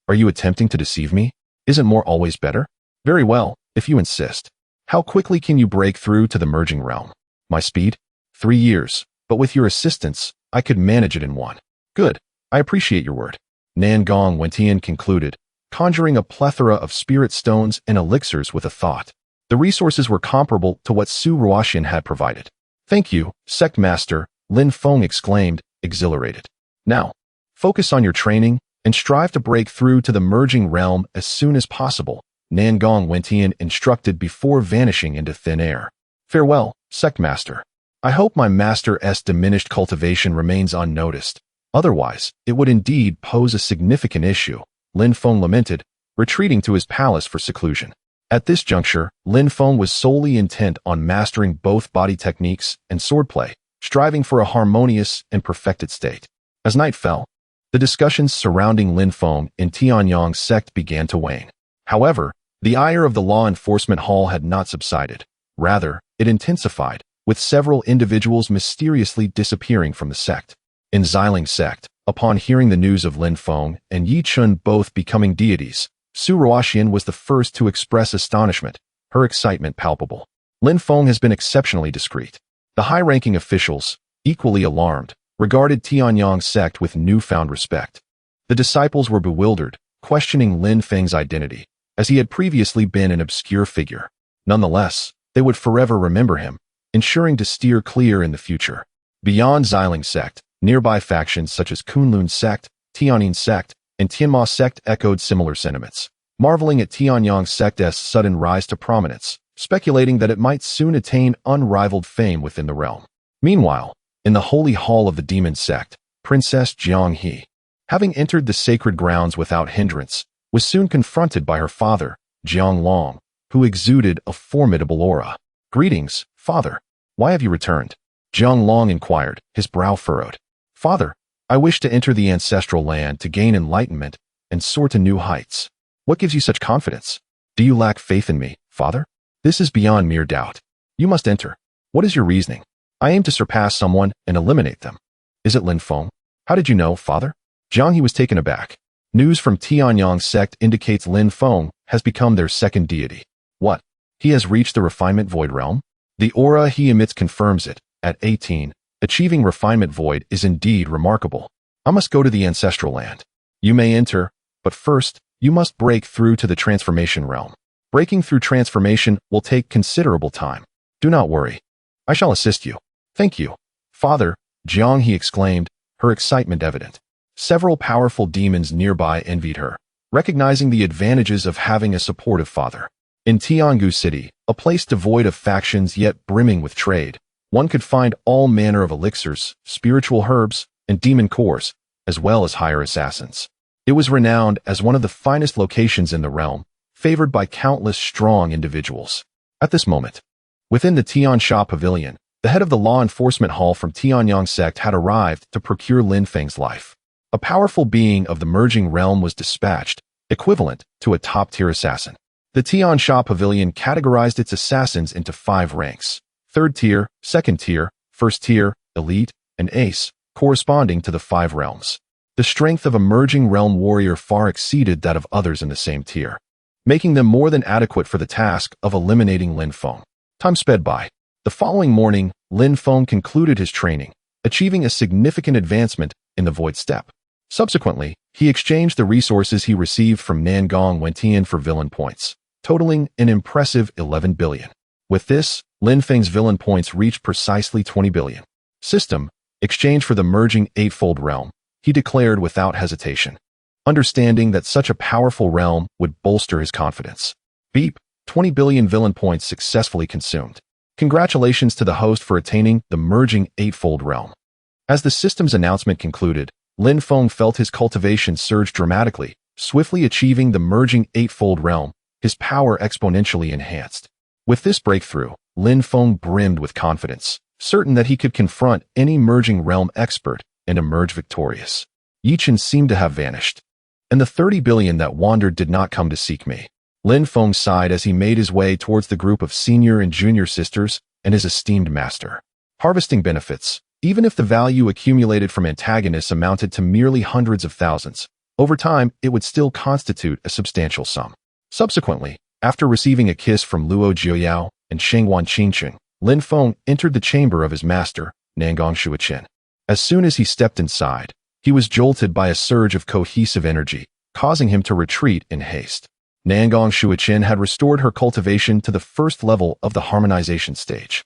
Are you attempting to deceive me? Isn't more always better? Very well, if you insist. How quickly can you break through to the merging realm? My speed? 3 years, but with your assistance, I could manage it in 1. Good. I appreciate your word. Nan Gong Wentian concluded, conjuring a plethora of spirit stones and elixirs with a thought. The resources were comparable to what Su Ruoxian had provided. Thank you, sect master, Lin Feng exclaimed, exhilarated. Now, focus on your training and strive to break through to the merging realm as soon as possible, Nan Gong Wentian instructed before vanishing into thin air. Farewell, sect master. I hope my master's diminished cultivation remains unnoticed. Otherwise, it would indeed pose a significant issue, Lin Feng lamented, retreating to his palace for seclusion. At this juncture, Lin Feng was solely intent on mastering both body techniques and swordplay, striving for a harmonious and perfected state. As night fell, the discussions surrounding Lin Feng and Tianyang's sect began to wane. However, the ire of the law enforcement hall had not subsided. Rather, it intensified, with several individuals mysteriously disappearing from the sect. In Xiling's sect, upon hearing the news of Lin Feng and Yi Chun both becoming deities, Su Ruoxian was the first to express astonishment, her excitement palpable. Lin Feng has been exceptionally discreet. The high-ranking officials, equally alarmed, regarded Tianyang's sect with newfound respect. The disciples were bewildered, questioning Lin Feng's identity, as he had previously been an obscure figure. Nonetheless, they would forever remember him, ensuring to steer clear in the future. Beyond Xiling's sect, nearby factions such as Kunlun sect, Tianin sect, and Tianma sect echoed similar sentiments, marveling at Tianyang's sect's sudden rise to prominence, speculating that it might soon attain unrivaled fame within the realm. Meanwhile, in the holy hall of the demon sect, Princess Jiang He, having entered the sacred grounds without hindrance, was soon confronted by her father, Jiang Long, who exuded a formidable aura. Greetings, father. Why have you returned? Jiang Long inquired, his brow furrowed. Father, I wish to enter the ancestral land to gain enlightenment and soar to new heights. What gives you such confidence? Do you lack faith in me, father? This is beyond mere doubt. You must enter. What is your reasoning? I aim to surpass someone and eliminate them. Is it Lin Feng? How did you know, father? Jiang He was taken aback. News from Tianyang's sect indicates Lin Feng has become their second deity. What? He has reached the refinement void realm? The aura he emits confirms it. At 18, achieving refinement void is indeed remarkable. I must go to the ancestral land. You may enter, but first, you must break through to the transformation realm. Breaking through transformation will take considerable time. Do not worry. I shall assist you. Thank you, father, Jiang He exclaimed, her excitement evident. Several powerful demons nearby envied her, recognizing the advantages of having a supportive father. In Tiangu City, a place devoid of factions yet brimming with trade, one could find all manner of elixirs, spiritual herbs, and demon cores, as well as hire assassins. It was renowned as one of the finest locations in the realm, favored by countless strong individuals. At this moment, within the Tiansha Pavilion, the head of the law enforcement hall from Tianyang sect had arrived to procure Lin Feng's life. A powerful being of the merging realm was dispatched, equivalent to a top-tier assassin. The Tiansha Pavilion categorized its assassins into 5 ranks: 3rd tier, 2nd tier, 1st tier, elite, and ace, corresponding to the 5 realms. The strength of a merging realm warrior far exceeded that of others in the same tier, making them more than adequate for the task of eliminating Lin Feng. Time sped by. The following morning, Lin Feng concluded his training, achieving a significant advancement in the void step. Subsequently, he exchanged the resources he received from Nan Gong Wentian for villain points, totaling an impressive 11 billion. With this, Lin Feng's villain points reached precisely 20 billion. System, exchange for the merging eightfold realm, he declared without hesitation, understanding that such a powerful realm would bolster his confidence. Beep, 20 billion villain points successfully consumed. Congratulations to the host for attaining the merging eightfold realm. As the system's announcement concluded, Lin Feng felt his cultivation surge dramatically, swiftly achieving the merging eightfold realm, his power exponentially enhanced. With this breakthrough, Lin Feng brimmed with confidence, certain that he could confront any merging realm expert and emerge victorious. Yi Chen seemed to have vanished, and the 30 billion that wandered did not come to seek me. Lin Feng sighed as he made his way towards the group of senior and junior sisters and his esteemed master. Harvesting benefits. Even if the value accumulated from antagonists amounted to merely hundreds of thousands, over time it would still constitute a substantial sum. Subsequently, after receiving a kiss from Luo Jiuyao and Shengwan Qingqing, Lin Feng entered the chamber of his master, Nangong Shuichen. As soon as he stepped inside, he was jolted by a surge of cohesive energy, causing him to retreat in haste. Nangong Shuichen had restored her cultivation to the first level of the harmonization stage.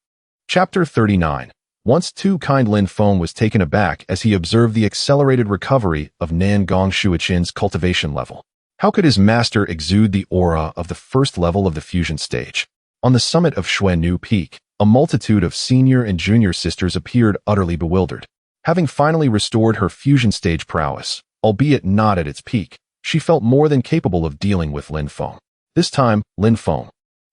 Chapter 39. Once too kind, Lin Feng was taken aback as he observed the accelerated recovery of Nangong Shuichen's cultivation level. How could his master exude the aura of the first level of the fusion stage? On the summit of Xuannu Peak, a multitude of senior and junior sisters appeared utterly bewildered. Having finally restored her fusion stage prowess, albeit not at its peak, she felt more than capable of dealing with Lin Feng. This time, Lin Feng,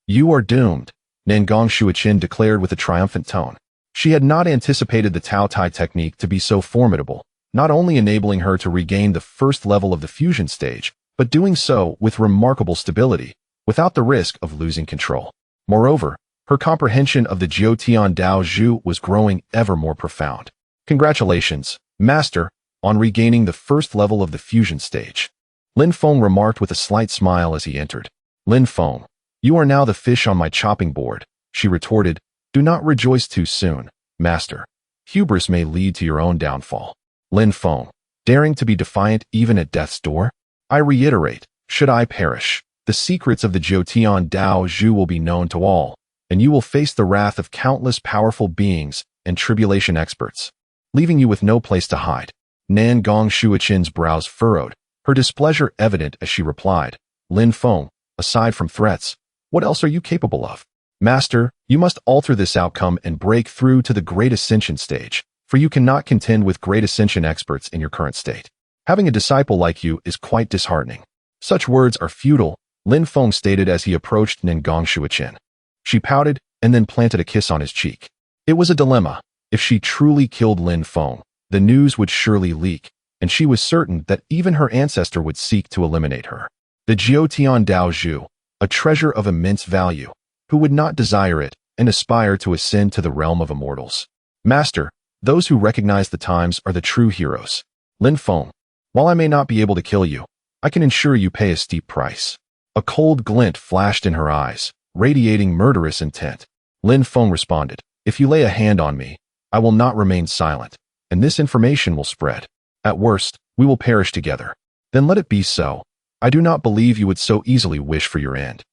you are doomed, Nangong Shuichen declared with a triumphant tone. She had not anticipated the Tao Tai technique to be so formidable, not only enabling her to regain the first level of the fusion stage, but doing so with remarkable stability, without the risk of losing control. Moreover, her comprehension of the Jiutian Dao Zhu was growing ever more profound. Congratulations, Master, on regaining the first level of the fusion stage. Lin Feng remarked with a slight smile as he entered. Lin Feng, you are now the fish on my chopping board, she retorted. Do not rejoice too soon, Master. Hubris may lead to your own downfall. Lin Feng, daring to be defiant even at death's door? I reiterate, should I perish, the secrets of the Jiutian Dao Zhu will be known to all, and you will face the wrath of countless powerful beings and tribulation experts, leaving you with no place to hide. Nangong Shuichen's brows furrowed, her displeasure evident as she replied, Lin Feng, aside from threats, what else are you capable of? Master, you must alter this outcome and break through to the Great Ascension stage, for you cannot contend with Great Ascension experts in your current state. Having a disciple like you is quite disheartening. Such words are futile, Lin Feng stated as he approached Nangong Shuichen. She pouted and then planted a kiss on his cheek. It was a dilemma. If she truly killed Lin Feng, the news would surely leak, and she was certain that even her ancestor would seek to eliminate her. The Jiutian Dao Zhu, a treasure of immense value, who would not desire it and aspire to ascend to the realm of immortals. Master, those who recognize the times are the true heroes. Lin Feng, while I may not be able to kill you, I can ensure you pay a steep price. A cold glint flashed in her eyes, radiating murderous intent. Lin Feng responded, if you lay a hand on me, I will not remain silent, and this information will spread. At worst, we will perish together. Then let it be so. I do not believe you would so easily wish for your end.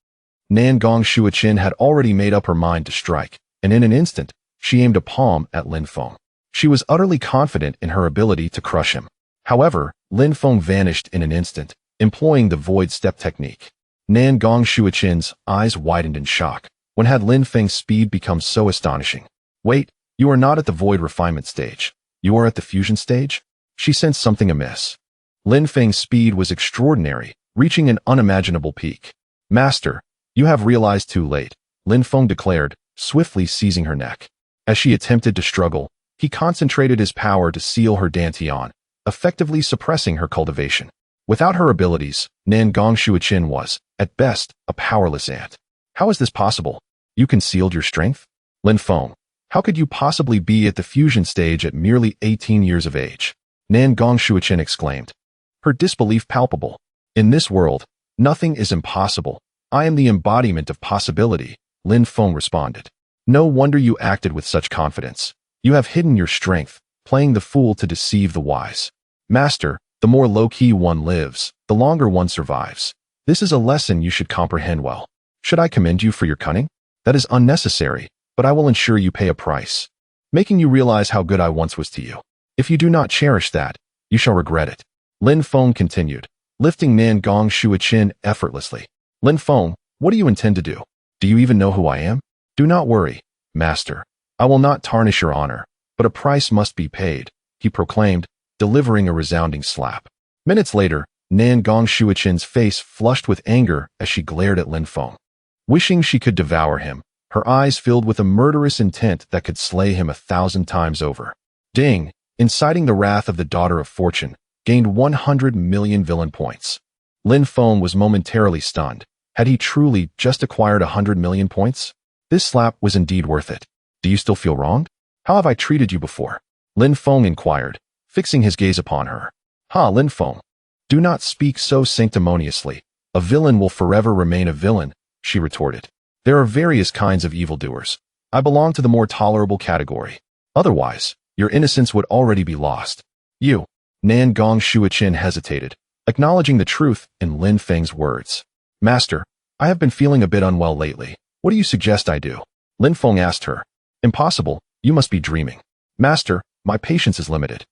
Nangong Shuichen had already made up her mind to strike, and in an instant, she aimed a palm at Lin Feng. She was utterly confident in her ability to crush him. However, Lin Feng vanished in an instant, employing the void step technique. Nangong Shuichen's eyes widened in shock. When had Lin Feng's speed become so astonishing? Wait, you are not at the void refinement stage. You are at the fusion stage? She sensed something amiss. Lin Feng's speed was extraordinary, reaching an unimaginable peak. Master, you have realized too late, Lin Feng declared, swiftly seizing her neck. As she attempted to struggle, he concentrated his power to seal her dantian, effectively suppressing her cultivation. Without her abilities, Nangong Shuichen was, at best, a powerless ant. How is this possible? You concealed your strength? Lin Feng, how could you possibly be at the fusion stage at merely 18 years of age? Nangong Shuichen exclaimed, her disbelief palpable. In this world, nothing is impossible. I am the embodiment of possibility, Lin Feng responded. No wonder you acted with such confidence. You have hidden your strength, playing the fool to deceive the wise. Master, the more low-key one lives, the longer one survives. This is a lesson you should comprehend well. Should I commend you for your cunning? That is unnecessary, but I will ensure you pay a price, making you realize how good I once was to you. If you do not cherish that, you shall regret it. Lin Feng continued, lifting Nangong Shuichen effortlessly. Lin Feng, what do you intend to do? Do you even know who I am? Do not worry, Master. I will not tarnish your honor, but a price must be paid, he proclaimed, delivering a resounding slap. Minutes later, Nan Gongshuichin's face flushed with anger as she glared at Lin Feng. Wishing she could devour him, her eyes filled with a murderous intent that could slay him 1,000 times over. Ding! Inciting the wrath of the daughter of fortune, gained 100 million villain points. Lin Feng was momentarily stunned. Had he truly just acquired 100 million points? This slap was indeed worth it. Do you still feel wronged? How have I treated you before? Lin Feng inquired, fixing his gaze upon her. Ha, Lin Feng. Do not speak so sanctimoniously. A villain will forever remain a villain, she retorted. There are various kinds of evildoers. I belong to the more tolerable category. Otherwise, your innocence would already be lost. You. Nan Gongshuichin hesitated, acknowledging the truth in Lin Feng's words. Master, I have been feeling a bit unwell lately. What do you suggest I do? Lin Feng asked her. Impossible, you must be dreaming. Master, my patience is limited.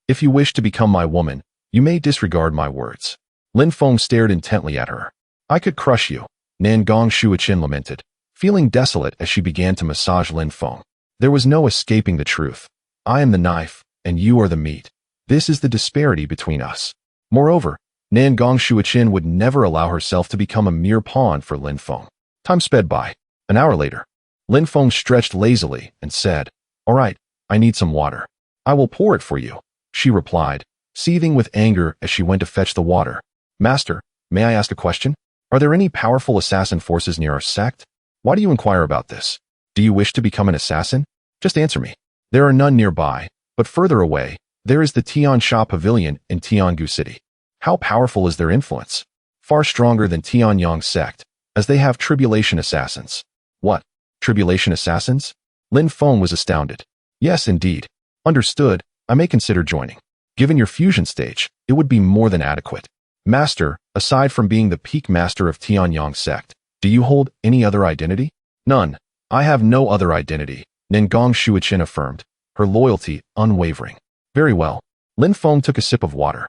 If you wish to become my woman, you may disregard my words. Lin Feng stared intently at her. I could crush you, Nan Gongshuichin lamented, feeling desolate as she began to massage Lin Feng. There was no escaping the truth. I am the knife, and you are the meat. This is the disparity between us. Moreover, Nan Gongshuichin would never allow herself to become a mere pawn for Lin Feng. Time sped by. An hour later, Lin Feng stretched lazily and said, All right, I need some water. I will pour it for you, she replied, seething with anger as she went to fetch the water. Master, may I ask a question? Are there any powerful assassin forces near our sect? Why do you inquire about this? Do you wish to become an assassin? Just answer me. There are none nearby, but further away, there is the Tiansha Pavilion in Tiangu City. How powerful is their influence? Far stronger than Tianyang sect, as they have tribulation assassins. What? Tribulation assassins? Lin Feng was astounded. Yes, indeed. Understood, I may consider joining. Given your fusion stage, it would be more than adequate. Master, aside from being the peak master of Tianyang sect, do you hold any other identity? None. I have no other identity, Nan Gongshuichin affirmed, her loyalty unwavering. Very well. Lin Feng took a sip of water.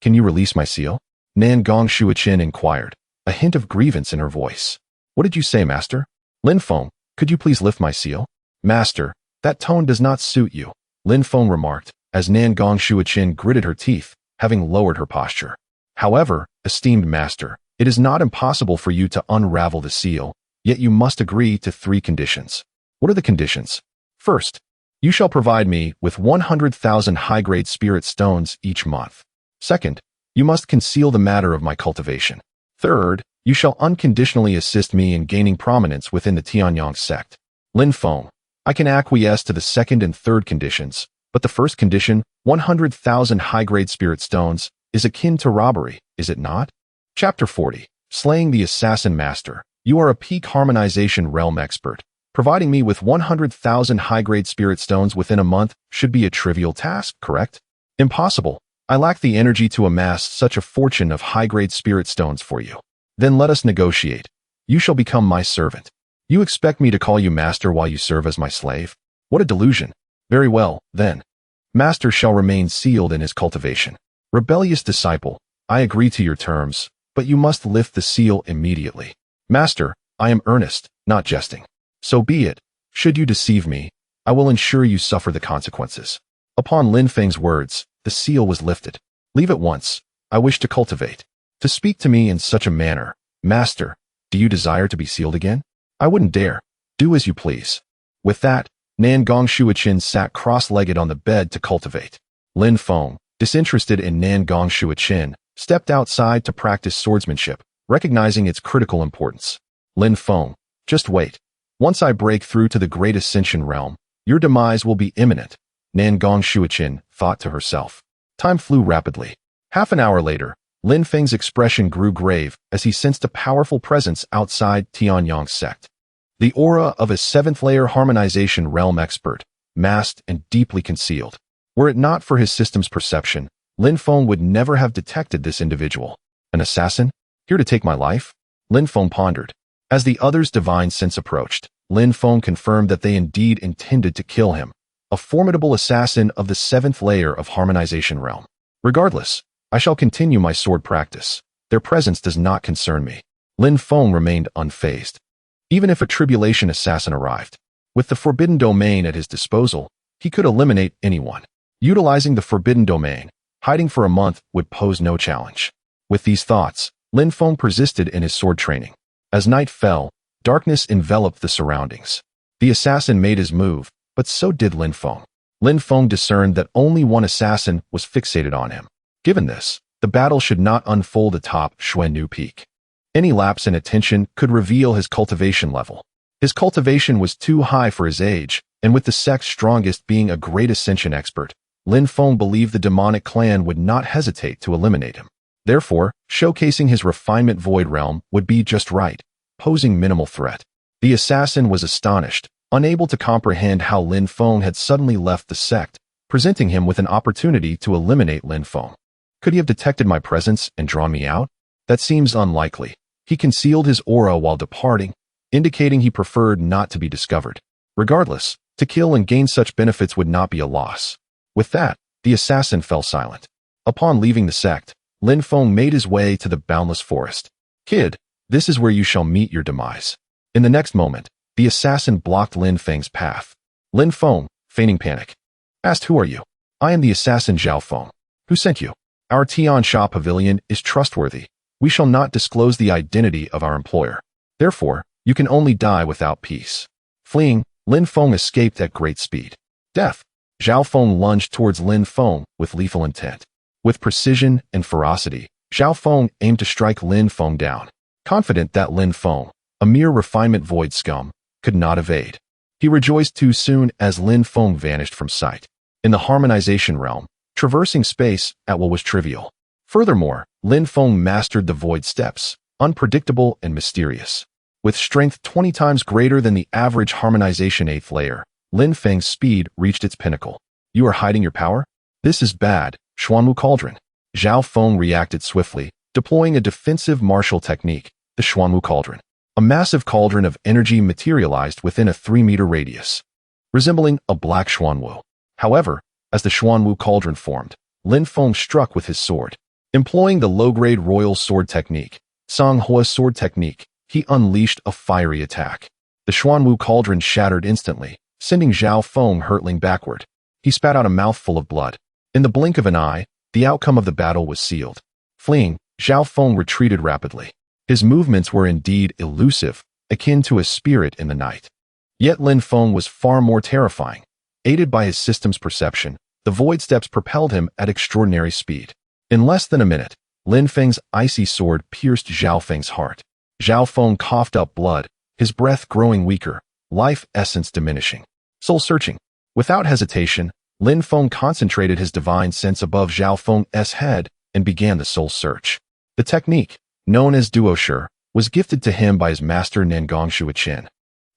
Can you release my seal? Nan Gongshuichin inquired, a hint of grievance in her voice. What did you say, Master? Lin Feng, could you please lift my seal? Master, that tone does not suit you, Lin Feng remarked, as Nan Gongshuichin gritted her teeth, having lowered her posture. However, esteemed master, it is not impossible for you to unravel the seal, yet you must agree to 3 conditions. What are the conditions? First, you shall provide me with 100,000 high-grade spirit stones each month. Second, you must conceal the matter of my cultivation. Third, you shall unconditionally assist me in gaining prominence within the Tianyang sect. Lin Feng, I can acquiesce to the second and third conditions, but the first condition, 100,000 high-grade spirit stones, is akin to robbery, is it not? Chapter 40. Slaying the Assassin Master. You are a peak harmonization realm expert. Providing me with 100,000 high-grade spirit stones within a month should be a trivial task, correct? Impossible. I lack the energy to amass such a fortune of high-grade spirit stones for you. Then let us negotiate. You shall become my servant. You expect me to call you master while you serve as my slave? What a delusion. Very well, then. Master shall remain sealed in his cultivation. Rebellious disciple, I agree to your terms, but you must lift the seal immediately. Master, I am earnest, not jesting. So be it. Should you deceive me, I will ensure you suffer the consequences. Upon Lin Feng's words, the seal was lifted. Leave at once. I wish to cultivate. To speak to me in such a manner. Master, do you desire to be sealed again? I wouldn't dare. Do as you please. With that, Nan Gongshuichin sat cross-legged on the bed to cultivate. Lin Feng, disinterested in Nan Gongshuichin, stepped outside to practice swordsmanship, recognizing its critical importance. Lin Feng, just wait. Once I break through to the great ascension realm, your demise will be imminent, Nan Gongshuichin thought to herself. Time flew rapidly. Half an hour later, Lin Feng's expression grew grave as he sensed a powerful presence outside Tianyang sect. The aura of a 7th-layer harmonization realm expert, masked and deeply concealed. Were it not for his system's perception, Lin Feng would never have detected this individual. An assassin? Here to take my life? Lin Feng pondered. As the other's divine sense approached, Lin Feng confirmed that they indeed intended to kill him, a formidable assassin of the 7th layer of harmonization realm. Regardless, I shall continue my sword practice. Their presence does not concern me. Lin Feng remained unfazed. Even if a tribulation assassin arrived, with the forbidden domain at his disposal, he could eliminate anyone. Utilizing the forbidden domain, hiding for a month would pose no challenge. With these thoughts, Lin Feng persisted in his sword training. As night fell, darkness enveloped the surroundings. The assassin made his move, but so did Lin Feng. Lin Feng discerned that only one assassin was fixated on him. Given this, the battle should not unfold atop Xuannu Peak. Any lapse in attention could reveal his cultivation level. His cultivation was too high for his age, and with the sect's strongest being a great ascension expert, Lin Feng believed the demonic clan would not hesitate to eliminate him. Therefore, showcasing his refinement void realm would be just right, posing minimal threat. The assassin was astonished, unable to comprehend how Lin Feng had suddenly left the sect, presenting him with an opportunity to eliminate Lin Feng. Could he have detected my presence and drawn me out? That seems unlikely. He concealed his aura while departing, indicating he preferred not to be discovered. Regardless, to kill and gain such benefits would not be a loss. With that, the assassin fell silent. Upon leaving the sect, Lin Feng made his way to the boundless forest. Kid, this is where you shall meet your demise. In the next moment, the assassin blocked Lin Feng's path. Lin Feng, feigning panic, asked, "Who are you?" "I am the assassin Zhao Feng." "Who sent you?" "Our Tiansha pavilion is trustworthy. We shall not disclose the identity of our employer. Therefore, you can only die without peace." Fleeing, Lin Feng escaped at great speed. Death. Zhao Feng lunged towards Lin Feng with lethal intent. With precision and ferocity, Zhao Feng aimed to strike Lin Feng down. Confident that Lin Feng, a mere refinement void scum, could not evade. He rejoiced too soon as Lin Feng vanished from sight. In the harmonization realm, traversing space at will was trivial. Furthermore, Lin Feng mastered the void steps, unpredictable and mysterious. With strength 20 times greater than the average harmonization 8th layer, Lin Feng's speed reached its pinnacle. "You are hiding your power? This is bad, Xuanwu Cauldron." Zhao Feng reacted swiftly, deploying a defensive martial technique, the Xuanwu Cauldron. A massive cauldron of energy materialized within a 3-meter radius, resembling a black Xuanwu. However, as the Xuanwu Cauldron formed, Lin Feng struck with his sword. Employing the low-grade royal sword technique, Songhua sword technique, he unleashed a fiery attack. The Xuanwu Cauldron shattered instantly, sending Zhao Feng hurtling backward. He spat out a mouthful of blood. In the blink of an eye, the outcome of the battle was sealed. Fleeing, Zhao Feng retreated rapidly. His movements were indeed elusive, akin to a spirit in the night. Yet Lin Feng was far more terrifying. Aided by his system's perception, the void steps propelled him at extraordinary speed. In less than a minute, Lin Feng's icy sword pierced Zhao Feng's heart. Zhao Feng coughed up blood, his breath growing weaker, life essence diminishing. Soul searching. Without hesitation, Lin Feng concentrated his divine sense above Zhao Feng's head and began the soul search. The technique, known as duoshur, was gifted to him by his master Nangong Shuichen,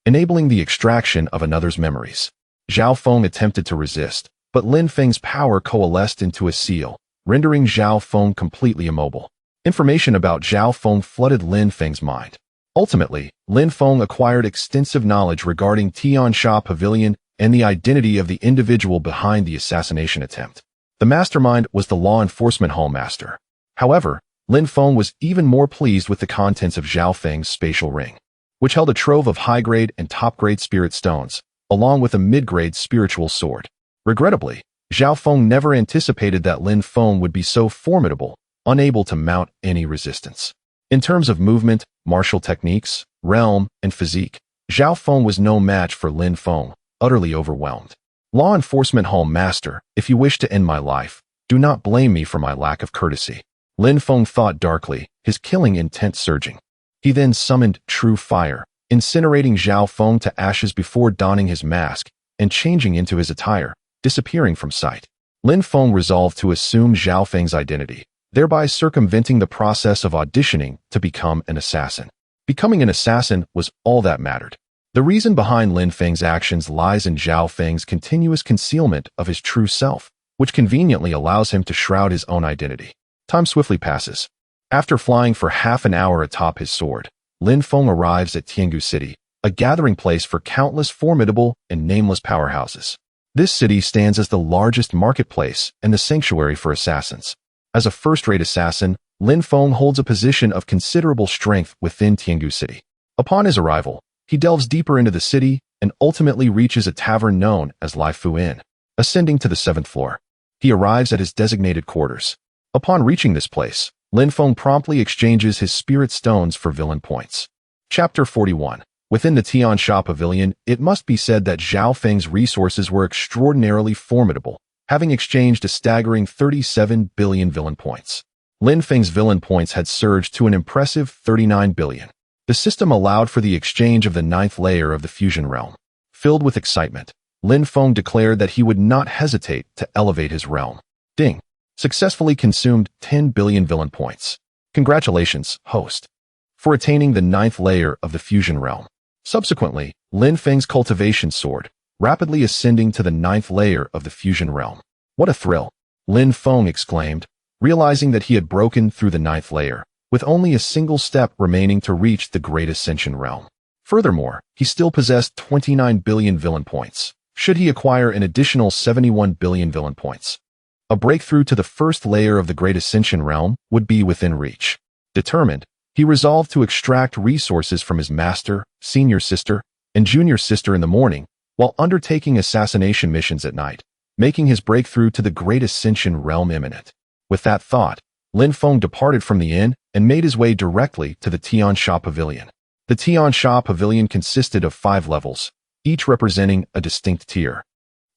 enabling the extraction of another's memories. Zhao Feng attempted to resist, but Lin Feng's power coalesced into a seal, rendering Zhao Feng completely immobile. Information about Zhao Feng flooded Lin Feng's mind. Ultimately, Lin Feng acquired extensive knowledge regarding Tiansha Pavilion and the identity of the individual behind the assassination attempt. The mastermind was the law enforcement hallmaster. However, Lin Feng was even more pleased with the contents of Zhao Feng's spatial ring, which held a trove of high-grade and top-grade spirit stones, along with a mid-grade spiritual sword. Regrettably, Zhao Feng never anticipated that Lin Feng would be so formidable, unable to mount any resistance. In terms of movement, martial techniques, realm, and physique, Zhao Feng was no match for Lin Feng, utterly overwhelmed. Law enforcement hall master, if you wish to end my life, do not blame me for my lack of courtesy. Lin Feng thought darkly, his killing intent surging. He then summoned true fire, incinerating Zhao Feng to ashes before donning his mask and changing into his attire, disappearing from sight. Lin Feng resolved to assume Zhao Feng's identity, thereby circumventing the process of auditioning to become an assassin. Becoming an assassin was all that mattered. The reason behind Lin Feng's actions lies in Zhao Feng's continuous concealment of his true self, which conveniently allows him to shroud his own identity. Time swiftly passes. After flying for half an hour atop his sword, Lin Feng arrives at Tiangu City, a gathering place for countless formidable and nameless powerhouses. This city stands as the largest marketplace and the sanctuary for assassins. As a first-rate assassin, Lin Feng holds a position of considerable strength within Tiangu City. Upon his arrival, he delves deeper into the city and ultimately reaches a tavern known as Lai Fu Inn. Ascending to the 7th floor, he arrives at his designated quarters. Upon reaching this place, Lin Feng promptly exchanges his spirit stones for villain points. Chapter 41. Within the Tiansha Pavilion, it must be said that Zhao Feng's resources were extraordinarily formidable, having exchanged a staggering 37 billion villain points. Lin Feng's villain points had surged to an impressive 39 billion. The system allowed for the exchange of the 9th layer of the fusion realm. Filled with excitement, Lin Feng declared that he would not hesitate to elevate his realm. Ding! Successfully consumed 10 billion villain points. Congratulations, host, for attaining the 9th layer of the fusion realm. Subsequently, Lin Feng's cultivation soared, rapidly ascending to the 9th layer of the fusion realm. What a thrill! Lin Feng exclaimed, realizing that he had broken through the 9th layer, with only a single step remaining to reach the Great Ascension realm. Furthermore, he still possessed 29 billion villain points, should he acquire an additional 71 billion villain points. A breakthrough to the 1st layer of the Great Ascension realm would be within reach. Determined, he resolved to extract resources from his master, senior sister, and junior sister in the morning, while undertaking assassination missions at night, making his breakthrough to the Great Ascension realm imminent. With that thought, Lin Feng departed from the inn and made his way directly to the Tiansha Pavilion. The Tiansha Pavilion consisted of 5 levels, each representing a distinct tier.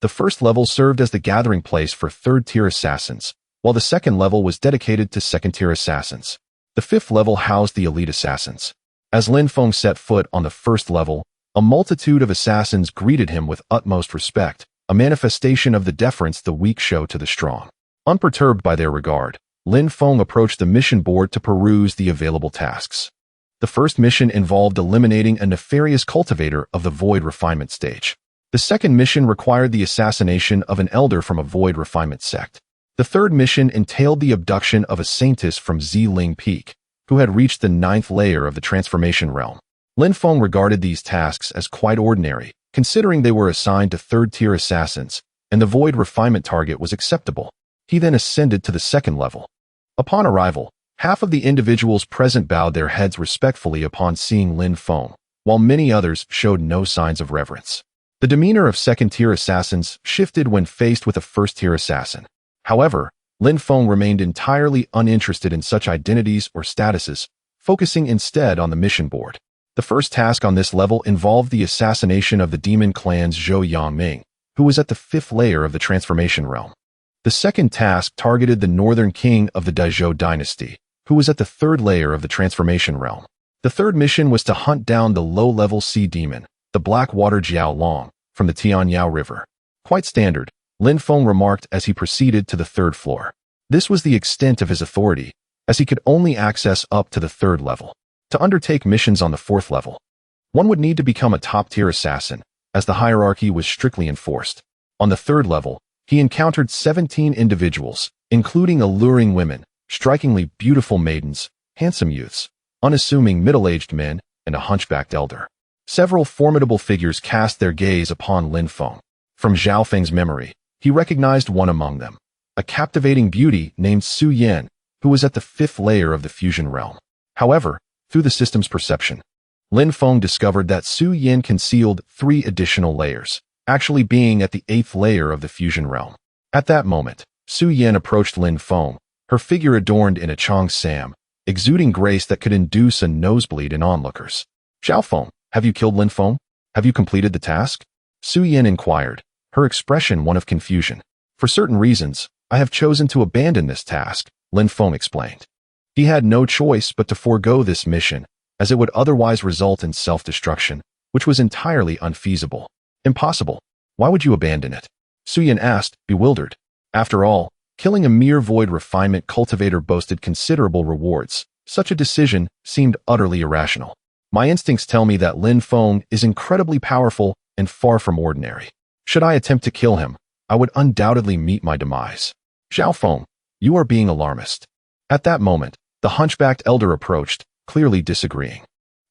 The first level served as the gathering place for 3rd-tier assassins, while the second level was dedicated to 2nd-tier assassins. The 5th level housed the elite assassins. As Lin Feng set foot on the 1st level, a multitude of assassins greeted him with utmost respect, a manifestation of the deference the weak show to the strong. Unperturbed by their regard, Lin Feng approached the mission board to peruse the available tasks. The first mission involved eliminating a nefarious cultivator of the void refinement stage. The second mission required the assassination of an elder from a void refinement sect. The third mission entailed the abduction of a saintess from Ziling Peak, who had reached the 9th layer of the transformation realm. Lin Feng regarded these tasks as quite ordinary, considering they were assigned to 3rd-tier assassins, and the void refinement target was acceptable. He then ascended to the 2nd level. Upon arrival, half of the individuals present bowed their heads respectfully upon seeing Lin Feng, while many others showed no signs of reverence. The demeanor of 2nd-tier assassins shifted when faced with a 1st-tier assassin. However, Lin Feng remained entirely uninterested in such identities or statuses, focusing instead on the mission board. The first task on this level involved the assassination of the demon clan's Zhou Yangming, who was at the 5th layer of the transformation realm. The second task targeted the northern king of the Daizhou dynasty, who was at the 3rd layer of the transformation realm. The third mission was to hunt down the low-level sea demon, the Blackwater Jiao Long, from the Tianyao River. Quite standard, Lin Feng remarked as he proceeded to the 3rd floor. This was the extent of his authority, as he could only access up to the 3rd level. To undertake missions on the 4th level, one would need to become a top-tier assassin, as the hierarchy was strictly enforced. On the 3rd level, he encountered 17 individuals, including alluring women, strikingly beautiful maidens, handsome youths, unassuming middle-aged men, and a hunchbacked elder. Several formidable figures cast their gaze upon Lin Feng. From Zhao Feng's memory, he recognized one among them, a captivating beauty named Su Yan, who was at the 5th layer of the fusion realm. However, through the system's perception, Lin Feng discovered that Su Yan concealed 3 additional layers, actually being at the 8th layer of the fusion realm. At that moment, Su Yan approached Lin Feng, her figure adorned in a cheongsam, exuding grace that could induce a nosebleed in onlookers. "Zhao Feng, have you killed Lin Feng? Have you completed the task?" Su Yan inquired, her expression one of confusion. "For certain reasons, I have chosen to abandon this task," Lin Feng explained. He had no choice but to forego this mission, as it would otherwise result in self-destruction, which was entirely unfeasible. "Impossible. Why would you abandon it?" Su Yan asked, bewildered. After all, killing a mere void refinement cultivator boasted considerable rewards. Such a decision seemed utterly irrational. "My instincts tell me that Lin Feng is incredibly powerful and far from ordinary. Should I attempt to kill him, I would undoubtedly meet my demise." "Zhao Feng, you are being alarmist." At that moment, the hunchbacked elder approached, clearly disagreeing.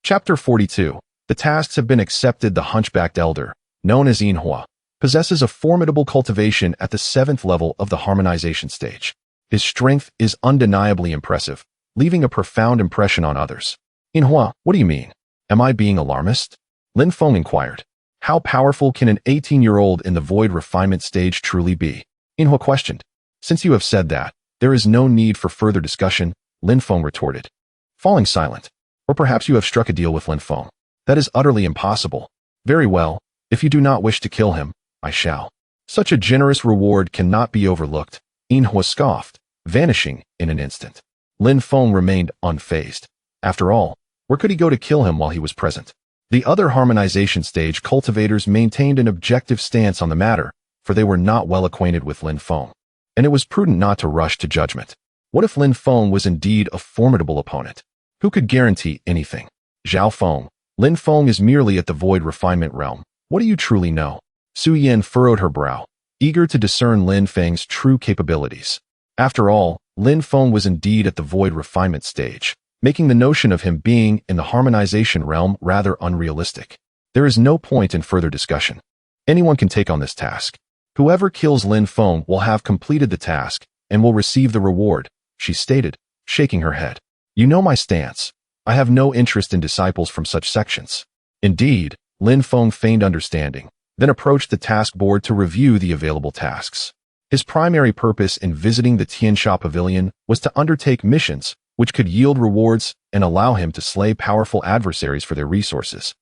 Chapter 42. The tasks have been accepted. The hunchbacked elder, known as Yinhua, possesses a formidable cultivation at the 7th level of the harmonization stage. His strength is undeniably impressive, leaving a profound impression on others. "Yinhua, what do you mean? Am I being alarmist?" Lin Feng inquired. "How powerful can an 18-year-old in the void refinement stage truly be?" Yinhua questioned. "Since you have said that, there is no need for further discussion. Lin Feng retorted, falling silent. Or perhaps you have struck a deal with Lin Feng. That is utterly impossible. Very well, if you do not wish to kill him, I shall. Such a generous reward cannot be overlooked, Inhua scoffed, vanishing in an instant. Lin Feng remained unfazed. After all, where could he go to kill him while he was present? The other harmonization stage cultivators maintained an objective stance on the matter, for they were not well acquainted with Lin Feng, and it was prudent not to rush to judgment. What if Lin Feng was indeed a formidable opponent? Who could guarantee anything? Zhao Feng, Lin Feng is merely at the void refinement realm. What do you truly know? Su Yan furrowed her brow, eager to discern Lin Feng's true capabilities. After all, Lin Feng was indeed at the void refinement stage, making the notion of him being in the harmonization realm rather unrealistic. There is no point in further discussion. Anyone can take on this task. Whoever kills Lin Feng will have completed the task and will receive the reward, she stated, shaking her head. You know my stance. I have no interest in disciples from such sections. Indeed, Lin Feng feigned understanding, then approached the task board to review the available tasks. His primary purpose in visiting the Tiansha Pavilion was to undertake missions which could yield rewards and allow him to slay powerful adversaries for their resources,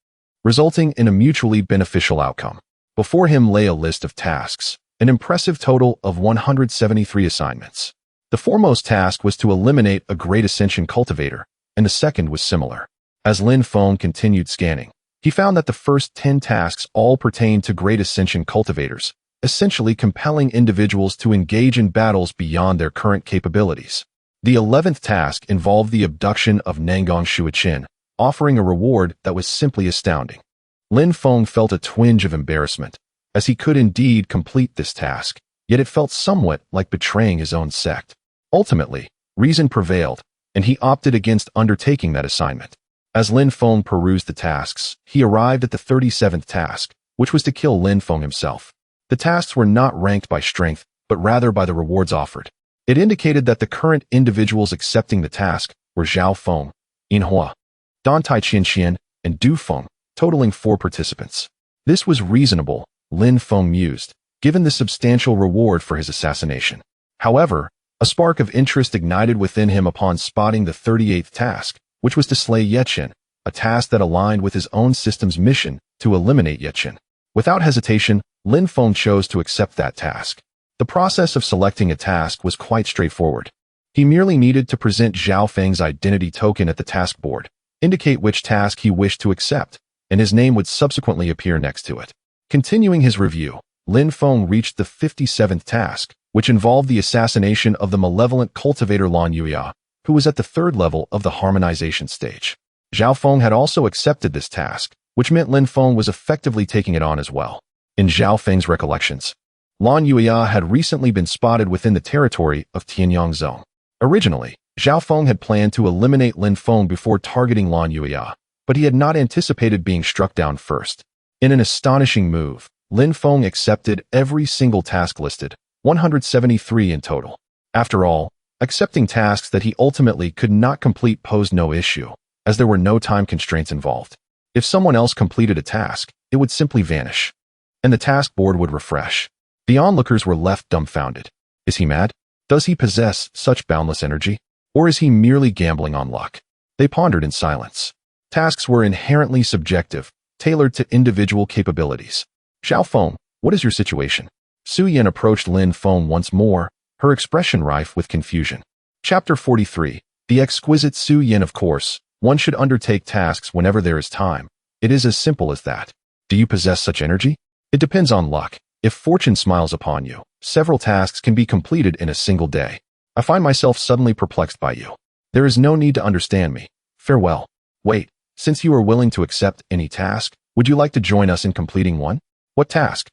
resulting in a mutually beneficial outcome. Before him lay a list of tasks, an impressive total of 173 assignments. The foremost task was to eliminate a Great Ascension cultivator, and the second was similar. As Lin Feng continued scanning, he found that the first 10 tasks all pertained to Great Ascension cultivators, essentially compelling individuals to engage in battles beyond their current capabilities. The 11th task involved the abduction of Nangang Shuichin, offering a reward that was simply astounding. Lin Feng felt a twinge of embarrassment, as he could indeed complete this task, yet it felt somewhat like betraying his own sect. Ultimately, reason prevailed, and he opted against undertaking that assignment. As Lin Feng perused the tasks, he arrived at the 37th task, which was to kill Lin Feng himself. The tasks were not ranked by strength, but rather by the rewards offered. It indicated that the current individuals accepting the task were Zhao Feng, Inhua, Dan Tai Qianxian, and Du Feng, totaling 4 participants. This was reasonable, Lin Feng mused, given the substantial reward for his assassination. However, a spark of interest ignited within him upon spotting the 38th task, which was to slay Yechen, a task that aligned with his own system's mission to eliminate Yechen. Without hesitation, Lin Feng chose to accept that task. The process of selecting a task was quite straightforward. He merely needed to present Zhao Feng's identity token at the task board, indicate which task he wished to accept, and his name would subsequently appear next to it. Continuing his review, Lin Feng reached the 57th task, which involved the assassination of the malevolent cultivator Lan Yuya, who was at the 3rd level of the harmonization stage. Zhao Feng had also accepted this task, which meant Lin Feng was effectively taking it on as well. In Zhao Feng's recollections, Lan Yuya had recently been spotted within the territory of Tianyang Zone. Originally, Zhao Feng had planned to eliminate Lin Feng before targeting Lan Yuya, but he had not anticipated being struck down first. In an astonishing move, Lin Feng accepted every single task listed, 173 in total. After all, accepting tasks that he ultimately could not complete posed no issue, as there were no time constraints involved. If someone else completed a task, it would simply vanish, and the task board would refresh. The onlookers were left dumbfounded. Is he mad? Does he possess such boundless energy? Or is he merely gambling on luck? They pondered in silence. Tasks were inherently subjective, tailored to individual capabilities. Zhao Feng, what is your situation? Su Yan approached Lin Feng once more, her expression rife with confusion. Chapter 43. The exquisite Su Yan. Of course, one should undertake tasks whenever there is time. It is as simple as that. Do you possess such energy? It depends on luck. If fortune smiles upon you, several tasks can be completed in a single day. I find myself suddenly perplexed by you. There is no need to understand me. Farewell. Wait, since you are willing to accept any task, would you like to join us in completing one? What task?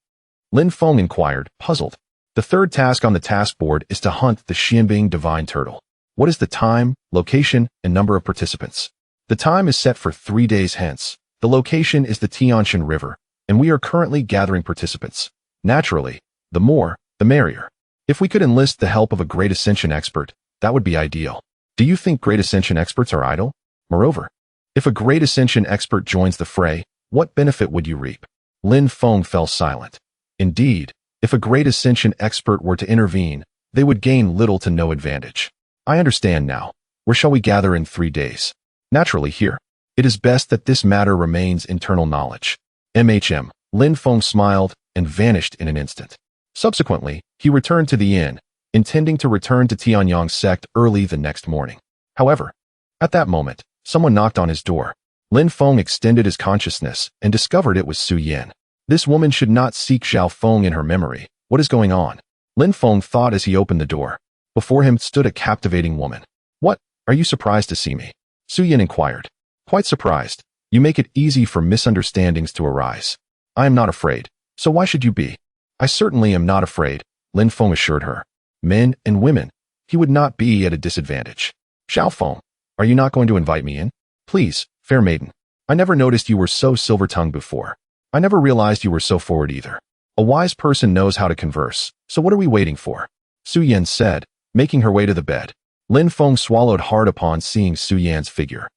Lin Feng inquired, puzzled. The 3rd task on the task board is to hunt the Xianbing divine turtle. What is the time, location, and number of participants? The time is set for 3 days hence. The location is the Tianshan River, and we are currently gathering participants. Naturally, the more, the merrier. If we could enlist the help of a Great Ascension expert, that would be ideal. Do you think Great Ascension experts are idle? Moreover, if a Great Ascension expert joins the fray, what benefit would you reap? Lin Feng fell silent. Indeed, if a Great Ascension expert were to intervene, they would gain little to no advantage. I understand now. Where shall we gather in 3 days? Naturally here. It is best that this matter remains internal knowledge. Lin Feng smiled and vanished in an instant. Subsequently, he returned to the inn, intending to return to Tianyang's sect early the next morning. However, at that moment, someone knocked on his door. Lin Feng extended his consciousness and discovered it was Su Yan. This woman should not seek Zhao Feng in her memory. What is going on? Lin Feng thought as he opened the door. Before him stood a captivating woman. What? Are you surprised to see me? Su Yan inquired. Quite surprised. You make it easy for misunderstandings to arise. I am not afraid. So why should you be? I certainly am not afraid, Lin Feng assured her. Men and women. He would not be at a disadvantage. Zhao Feng, are you not going to invite me in? Please, fair maiden. I never noticed you were so silver-tongued before. I never realized you were so forward either. A wise person knows how to converse, so what are we waiting for? Su Yan said, making her way to the bed. Lin Feng swallowed hard upon seeing Su Yan's figure.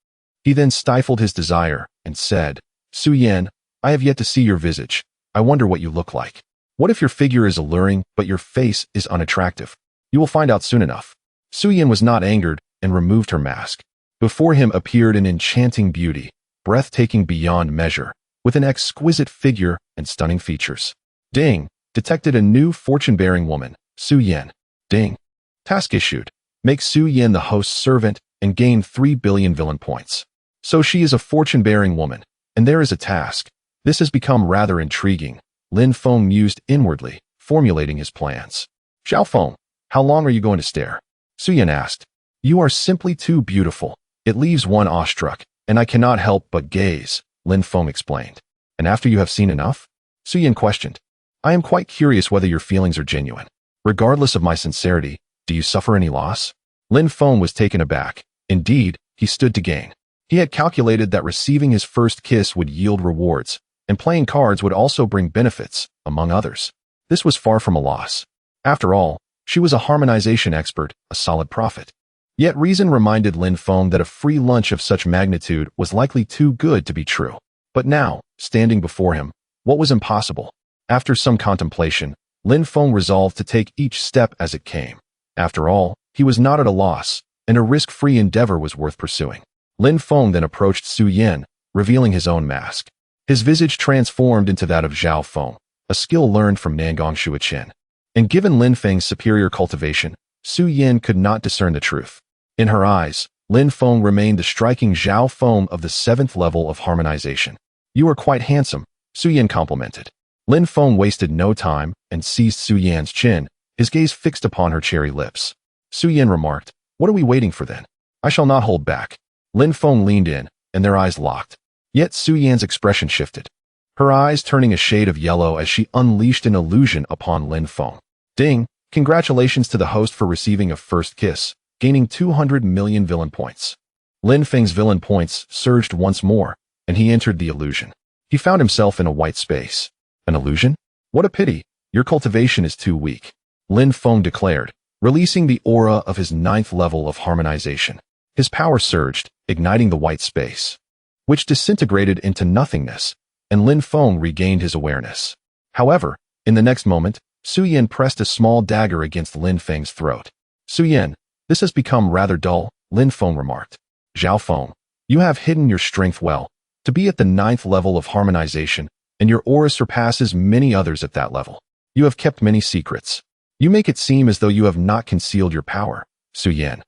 He then stifled his desire and said, Su Yan, I have yet to see your visage. I wonder what you look like. What if your figure is alluring, but your face is unattractive? You will find out soon enough. Su Yan was not angered and removed her mask. Before him appeared an enchanting beauty, breathtaking beyond measure, with an exquisite figure and stunning features. Ding! Detected a new fortune-bearing woman, Su Yan. Ding! Task issued. Make Su Yan the host's servant and gain 3 billion villain points. So she is a fortune-bearing woman, and there is a task. This has become rather intriguing. Lin Feng mused inwardly, formulating his plans. Zhao Feng, how long are you going to stare? Su Yan asked. You are simply too beautiful. It leaves one awestruck, and I cannot help but gaze, Lin Feng explained. And after you have seen enough? Su Yan questioned. I am quite curious whether your feelings are genuine. Regardless of my sincerity, do you suffer any loss? Lin Feng was taken aback. Indeed, he stood to gain. He had calculated that receiving his first kiss would yield rewards, and playing cards would also bring benefits, among others. This was far from a loss. After all, she was a harmonization expert, a solid profit. Yet reason reminded Lin Feng that a free lunch of such magnitude was likely too good to be true. But now, standing before him, what was impossible? After some contemplation, Lin Feng resolved to take each step as it came. After all, he was not at a loss, and a risk-free endeavor was worth pursuing. Lin Feng then approached Su Yan, revealing his own mask. His visage transformed into that of Zhao Feng, a skill learned from Nangong Shuichen. And given Lin Feng's superior cultivation, Su Yan could not discern the truth. In her eyes, Lin Feng remained the striking Zhao Feng of the 7th level of harmonization. You are quite handsome, Su Yan complimented. Lin Feng wasted no time and seized Su Yan's chin, his gaze fixed upon her cherry lips. Su Yan remarked, What are we waiting for then? I shall not hold back. Lin Feng leaned in, and their eyes locked. Yet Su Yan's expression shifted, her eyes turning a shade of yellow as she unleashed an illusion upon Lin Feng. Ding! Congratulations to the host for receiving a first kiss, gaining 200 million villain points. Lin Feng's villain points surged once more, and he entered the illusion. He found himself in a white space. An illusion? What a pity! Your cultivation is too weak, Lin Feng declared, releasing the aura of his 9th level of harmonization. His power surged, igniting the white space, which disintegrated into nothingness, and Lin Feng regained his awareness. However, in the next moment, Su Yan pressed a small dagger against Lin Feng's throat. Su Yan, this has become rather dull, Lin Feng remarked. Zhao Feng, you have hidden your strength well, to be at the 9th level of harmonization, and your aura surpasses many others at that level. You have kept many secrets. You make it seem as though you have not concealed your power, Su Yan.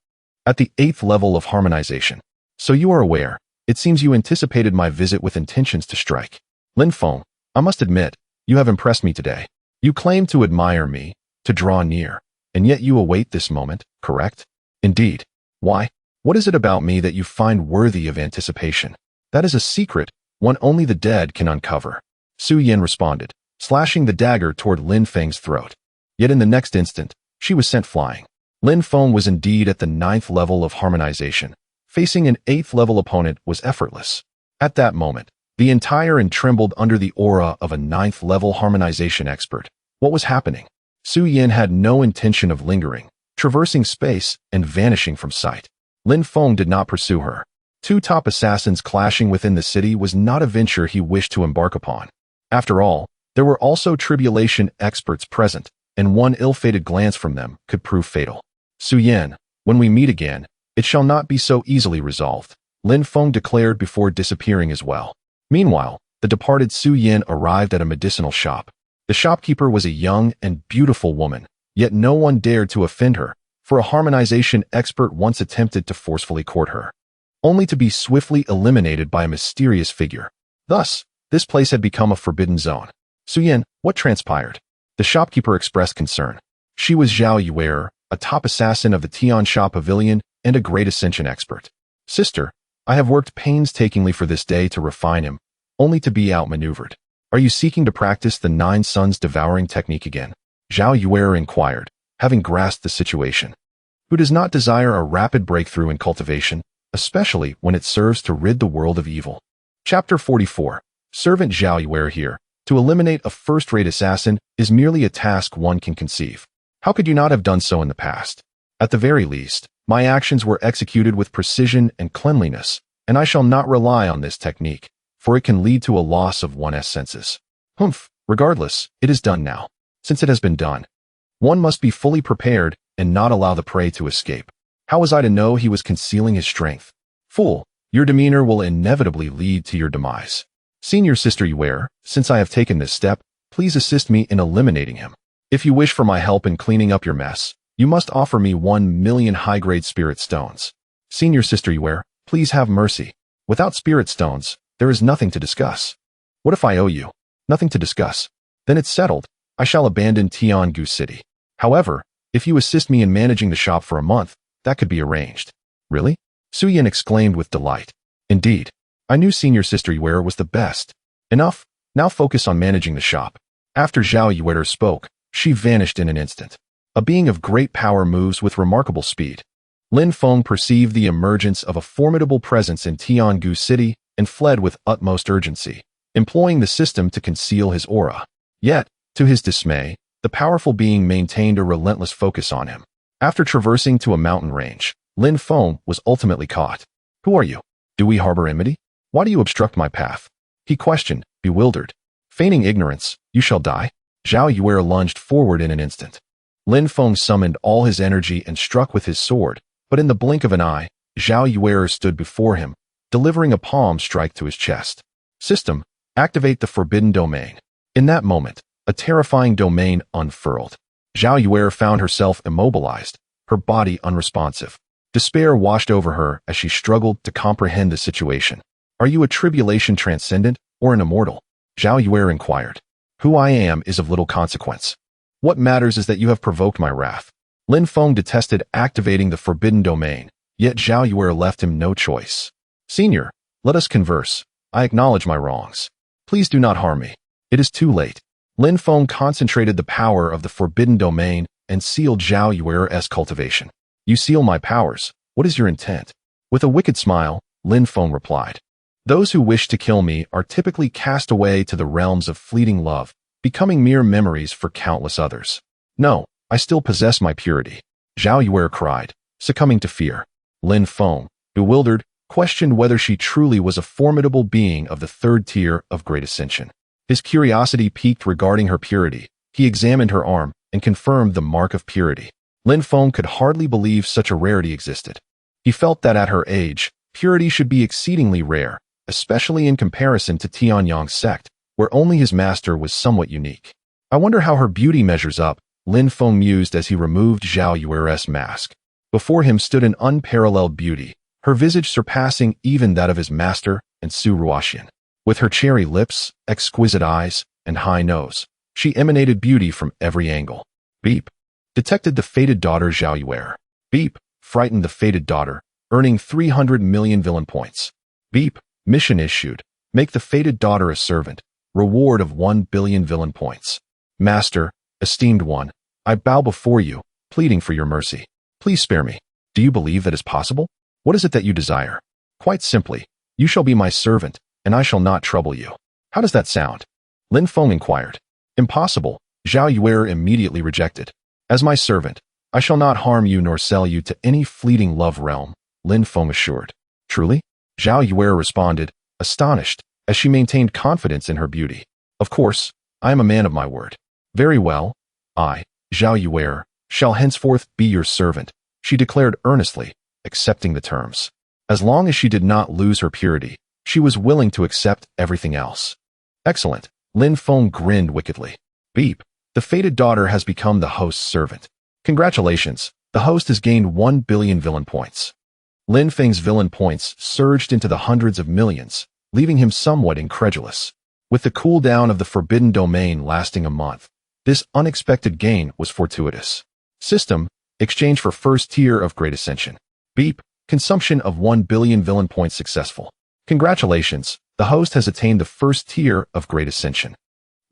At the 8th level of harmonization. So you are aware. It seems you anticipated my visit with intentions to strike. Lin Feng, I must admit, you have impressed me today. You claim to admire me, to draw near, and yet you await this moment, correct? Indeed. Why? What is it about me that you find worthy of anticipation? That is a secret, one only the dead can uncover. Su Yan responded, slashing the dagger toward Lin Feng's throat. Yet in the next instant, she was sent flying. Lin Feng was indeed at the 9th level of harmonization. Facing an 8th level opponent was effortless. At that moment, the entire inn trembled under the aura of a 9th level harmonization expert. What was happening? Su Yan had no intention of lingering, traversing space and vanishing from sight. Lin Feng did not pursue her. 2 top assassins clashing within the city was not a venture he wished to embark upon. After all, there were also tribulation experts present, and one ill-fated glance from them could prove fatal. Su Yan, when we meet again, It shall not be so easily resolved, Lin Feng declared before disappearing as well. Meanwhile, the departed Su Yin arrived at a medicinal shop. The shopkeeper was a young and beautiful woman, yet no one dared to offend her, for a harmonization expert once attempted to forcefully court her, only to be swiftly eliminated by a mysterious figure. Thus, this place had become a forbidden zone. Su Yin, what transpired? The shopkeeper expressed concern. She was Zhao Yuer, a top assassin of the Tiansha Pavilion and a great ascension expert. Sister, I have worked painstakingly for this day to refine him, only to be outmaneuvered. Are you seeking to practice the 9 suns devouring technique again? Zhao Yuer inquired, having grasped the situation. Who does not desire a rapid breakthrough in cultivation, especially when it serves to rid the world of evil? Chapter 44. Servant Zhao Yuer here. To eliminate a first-rate assassin is merely a task one can conceive. How could you not have done so in the past? At the very least, my actions were executed with precision and cleanliness, and I shall not rely on this technique, for it can lead to a loss of one's senses. Regardless, it is done now. Since it has been done, one must be fully prepared and not allow the prey to escape. How was I to know he was concealing his strength? Fool, your demeanor will inevitably lead to your demise. Senior Sister Yuer, since I have taken this step, please assist me in eliminating him. If you wish for my help in cleaning up your mess, you must offer me 1 million high-grade spirit stones. Senior Sister Yuer, please have mercy. Without spirit stones, there is nothing to discuss. What if I owe you? Nothing to discuss. Then it's settled. I shall abandon Tiangu City. However, if you assist me in managing the shop for a month, that could be arranged. Really? Su Yin exclaimed with delight. Indeed. I knew Senior Sister Yuer was the best. Enough, now focus on managing the shop. After Zhao Yuer spoke, she vanished in an instant. A being of great power moves with remarkable speed. Lin Feng perceived the emergence of a formidable presence in Tiangu City and fled with utmost urgency, employing the system to conceal his aura. Yet, to his dismay, the powerful being maintained a relentless focus on him. After traversing to a mountain range, Lin Feng was ultimately caught. Who are you? Do we harbor enmity? Why do you obstruct my path? He questioned, bewildered. Feigning ignorance, you shall die. Zhao Yuer lunged forward in an instant. Lin Feng summoned all his energy and struck with his sword, but in the blink of an eye, Zhao Yuer stood before him, delivering a palm strike to his chest. System, activate the forbidden domain. In that moment, a terrifying domain unfurled. Zhao Yuer found herself immobilized, her body unresponsive. Despair washed over her as she struggled to comprehend the situation. Are you a tribulation transcendent or an immortal? Zhao Yuer inquired. Who I am is of little consequence. What matters is that you have provoked my wrath. Lin Feng detested activating the forbidden domain, yet Zhao Yuer left him no choice. Senior, let us converse. I acknowledge my wrongs. Please do not harm me. It is too late. Lin Feng concentrated the power of the forbidden domain and sealed Zhao Yuer's cultivation. You seal my powers. What is your intent? With a wicked smile, Lin Feng replied. Those who wish to kill me are typically cast away to the realms of fleeting love, becoming mere memories for countless others. No, I still possess my purity. Zhao Yuer cried, succumbing to fear. Lin Feng, bewildered, questioned whether she truly was a formidable being of the 3rd tier of Great Ascension. His curiosity piqued regarding her purity. He examined her arm and confirmed the mark of purity. Lin Feng could hardly believe such a rarity existed. He felt that at her age, purity should be exceedingly rare, especially in comparison to Tianyang's sect, where only his master was somewhat unique. I wonder how her beauty measures up, Lin Feng mused as he removed Zhao Yuer's mask. Before him stood an unparalleled beauty, her visage surpassing even that of his master and Su Ruoxian. With her cherry lips, exquisite eyes, and high nose, she emanated beauty from every angle. Beep. Detected the fated daughter Zhao Yuer. Beep. Frightened the fated daughter, earning 300 million villain points. Beep. Mission issued. Make the fated daughter a servant. Reward of 1 billion villain points. Master, esteemed one, I bow before you, pleading for your mercy. Please spare me. Do you believe that is possible? What is it that you desire? Quite simply, you shall be my servant, and I shall not trouble you. How does that sound? Lin Feng inquired. Impossible, Zhao Yuer immediately rejected. As my servant, I shall not harm you nor sell you to any fleeting love realm, Lin Feng assured. Truly? Zhao Yuer responded, astonished, as she maintained confidence in her beauty. Of course, I am a man of my word. Very well. I, Zhao Yuer, shall henceforth be your servant, she declared earnestly, accepting the terms. As long as she did not lose her purity, she was willing to accept everything else. Excellent. Lin Feng grinned wickedly. Beep. The fated daughter has become the host's servant. Congratulations. The host has gained 1 billion villain points. Lin Feng's villain points surged into the hundreds of millions, leaving him somewhat incredulous. With the cooldown of the forbidden domain lasting a month, this unexpected gain was fortuitous. System, exchange for first tier of Great Ascension. Beep, consumption of 1 billion villain points successful. Congratulations, the host has attained the first tier of Great Ascension.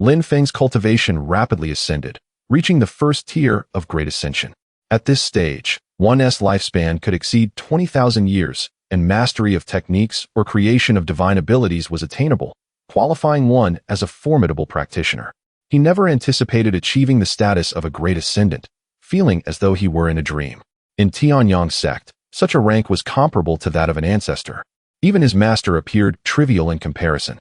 Lin Feng's cultivation rapidly ascended, reaching the first tier of Great Ascension. At this stage, one's lifespan could exceed 20,000 years, and mastery of techniques or creation of divine abilities was attainable, qualifying one as a formidable practitioner. He never anticipated achieving the status of a great ascendant, feeling as though he were in a dream. In Tianyang sect, such a rank was comparable to that of an ancestor. Even his master appeared trivial in comparison.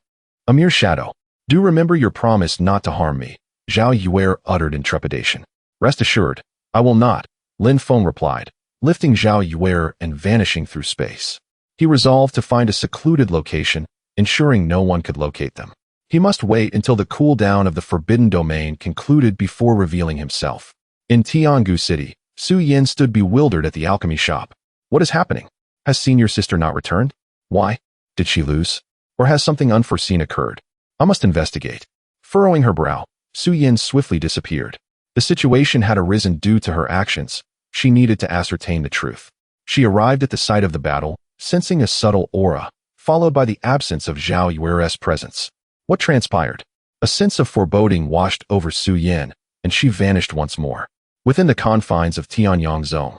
A mere shadow. Do remember your promise not to harm me, Zhao Yuer uttered in trepidation. Rest assured, I will not, Lin Feng replied, lifting Zhao Yuer and vanishing through space. He resolved to find a secluded location, ensuring no one could locate them. He must wait until the cooldown of the forbidden domain concluded before revealing himself. In Tiangu City, Su Yin stood bewildered at the alchemy shop. What is happening? Has senior sister not returned? Why? Did she lose? Or has something unforeseen occurred? I must investigate. Furrowing her brow, Su Yin swiftly disappeared. The situation had arisen due to her actions. She needed to ascertain the truth. She arrived at the site of the battle, sensing a subtle aura, followed by the absence of Zhao Yuer's presence. What transpired? A sense of foreboding washed over Su Yin, and she vanished once more. Within the confines of Tianyang Zone,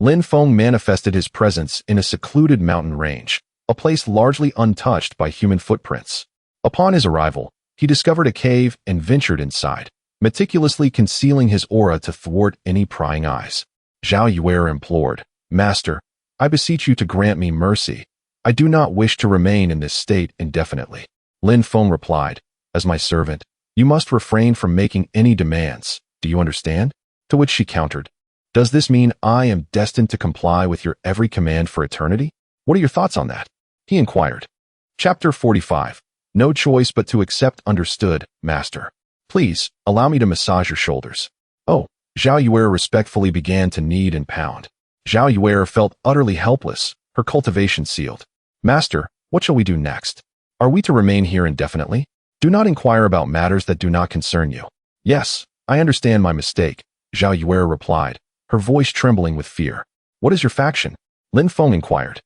Lin Feng manifested his presence in a secluded mountain range, a place largely untouched by human footprints. Upon his arrival, he discovered a cave and ventured inside, meticulously concealing his aura to thwart any prying eyes. Zhao Yuer implored, Master, I beseech you to grant me mercy. I do not wish to remain in this state indefinitely. Lin Feng replied, As my servant, you must refrain from making any demands. Do you understand? To which she countered, Does this mean I am destined to comply with your every command for eternity? What are your thoughts on that? He inquired. Chapter 45. No choice but to accept. Understood, Master. Please, allow me to massage your shoulders. Oh, Zhao Yuer respectfully began to knead and pound. Zhao Yuer felt utterly helpless, her cultivation sealed. Master, what shall we do next? Are we to remain here indefinitely? Do not inquire about matters that do not concern you. Yes, I understand my mistake, Zhao Yuer replied, her voice trembling with fear. What is your faction? Lin Feng inquired.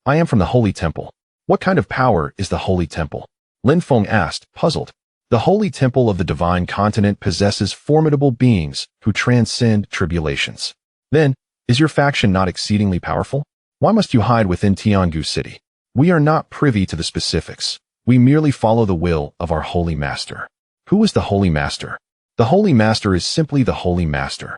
I am from the Holy Temple. What kind of power is the Holy Temple? Lin Feng asked, puzzled. The Holy Temple of the Divine Continent possesses formidable beings who transcend tribulations. Then, is your faction not exceedingly powerful? Why must you hide within Tiangu City? We are not privy to the specifics. We merely follow the will of our Holy Master. Who is the Holy Master? The Holy Master is simply the Holy Master.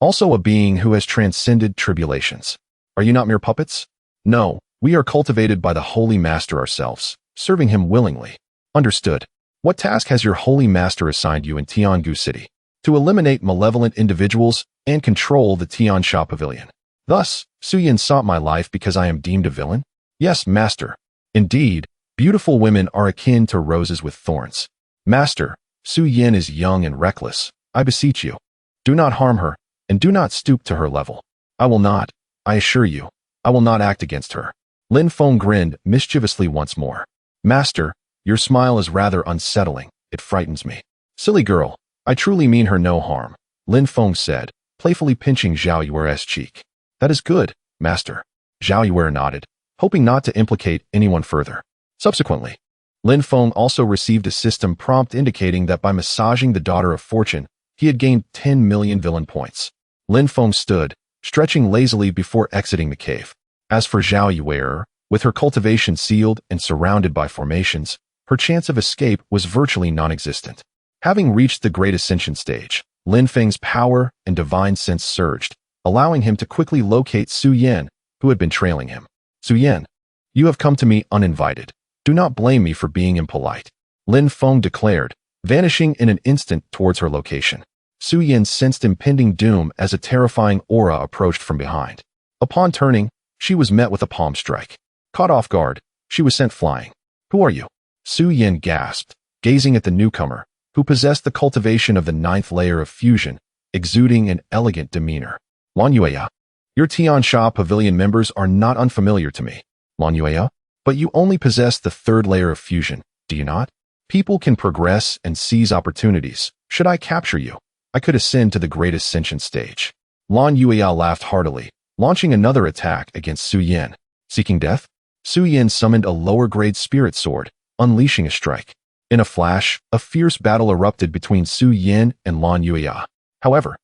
Also a being who has transcended tribulations. Are you not mere puppets? No, we are cultivated by the Holy Master ourselves, serving him willingly. Understood. What task has your Holy Master assigned you in Tiangu City? To eliminate malevolent individuals and control the Tiansha Pavilion. Thus, Su Yin sought my life because I am deemed a villain? Yes, Master. Indeed, beautiful women are akin to roses with thorns. Master, Su Yin is young and reckless. I beseech you. Do not harm her, and do not stoop to her level. I will not, I assure you, I will not act against her. Lin Feng grinned mischievously once more. Master, your smile is rather unsettling. It frightens me. Silly girl, I truly mean her no harm, Lin Feng said, playfully pinching Zhao Yuer's cheek. That is good, Master. Zhao Yuer nodded, hoping not to implicate anyone further. Subsequently, Lin Feng also received a system prompt indicating that by massaging the Daughter of Fortune, he had gained 10 million villain points. Lin Feng stood, stretching lazily before exiting the cave. As for Zhao Yuer, with her cultivation sealed and surrounded by formations, her chance of escape was virtually non-existent. Having reached the Great Ascension stage, Lin Feng's power and divine sense surged, allowing him to quickly locate Su Yin, who had been trailing him. Su Yin, you have come to me uninvited. Do not blame me for being impolite, Lin Feng declared, vanishing in an instant towards her location. Su Yin sensed impending doom as a terrifying aura approached from behind. Upon turning, She was met with a palm strike. Caught off guard, she was sent flying. "Who are you?" Su Yin gasped, gazing at the newcomer, who possessed the cultivation of the 9th layer of fusion, exuding an elegant demeanor. "Lan Yueya. Your Tiansha Pavilion members are not unfamiliar to me. Lan Yueya, but you only possess the 3rd layer of fusion, do you not? People can progress and seize opportunities. Should I capture you, I could ascend to the great ascension stage." Lan Yueya laughed heartily, launching another attack against Su Yin. Seeking death? Su Yin summoned a lower-grade spirit sword, unleashing a strike. In a flash, a fierce battle erupted between Su Yin and Lan Yueya. However,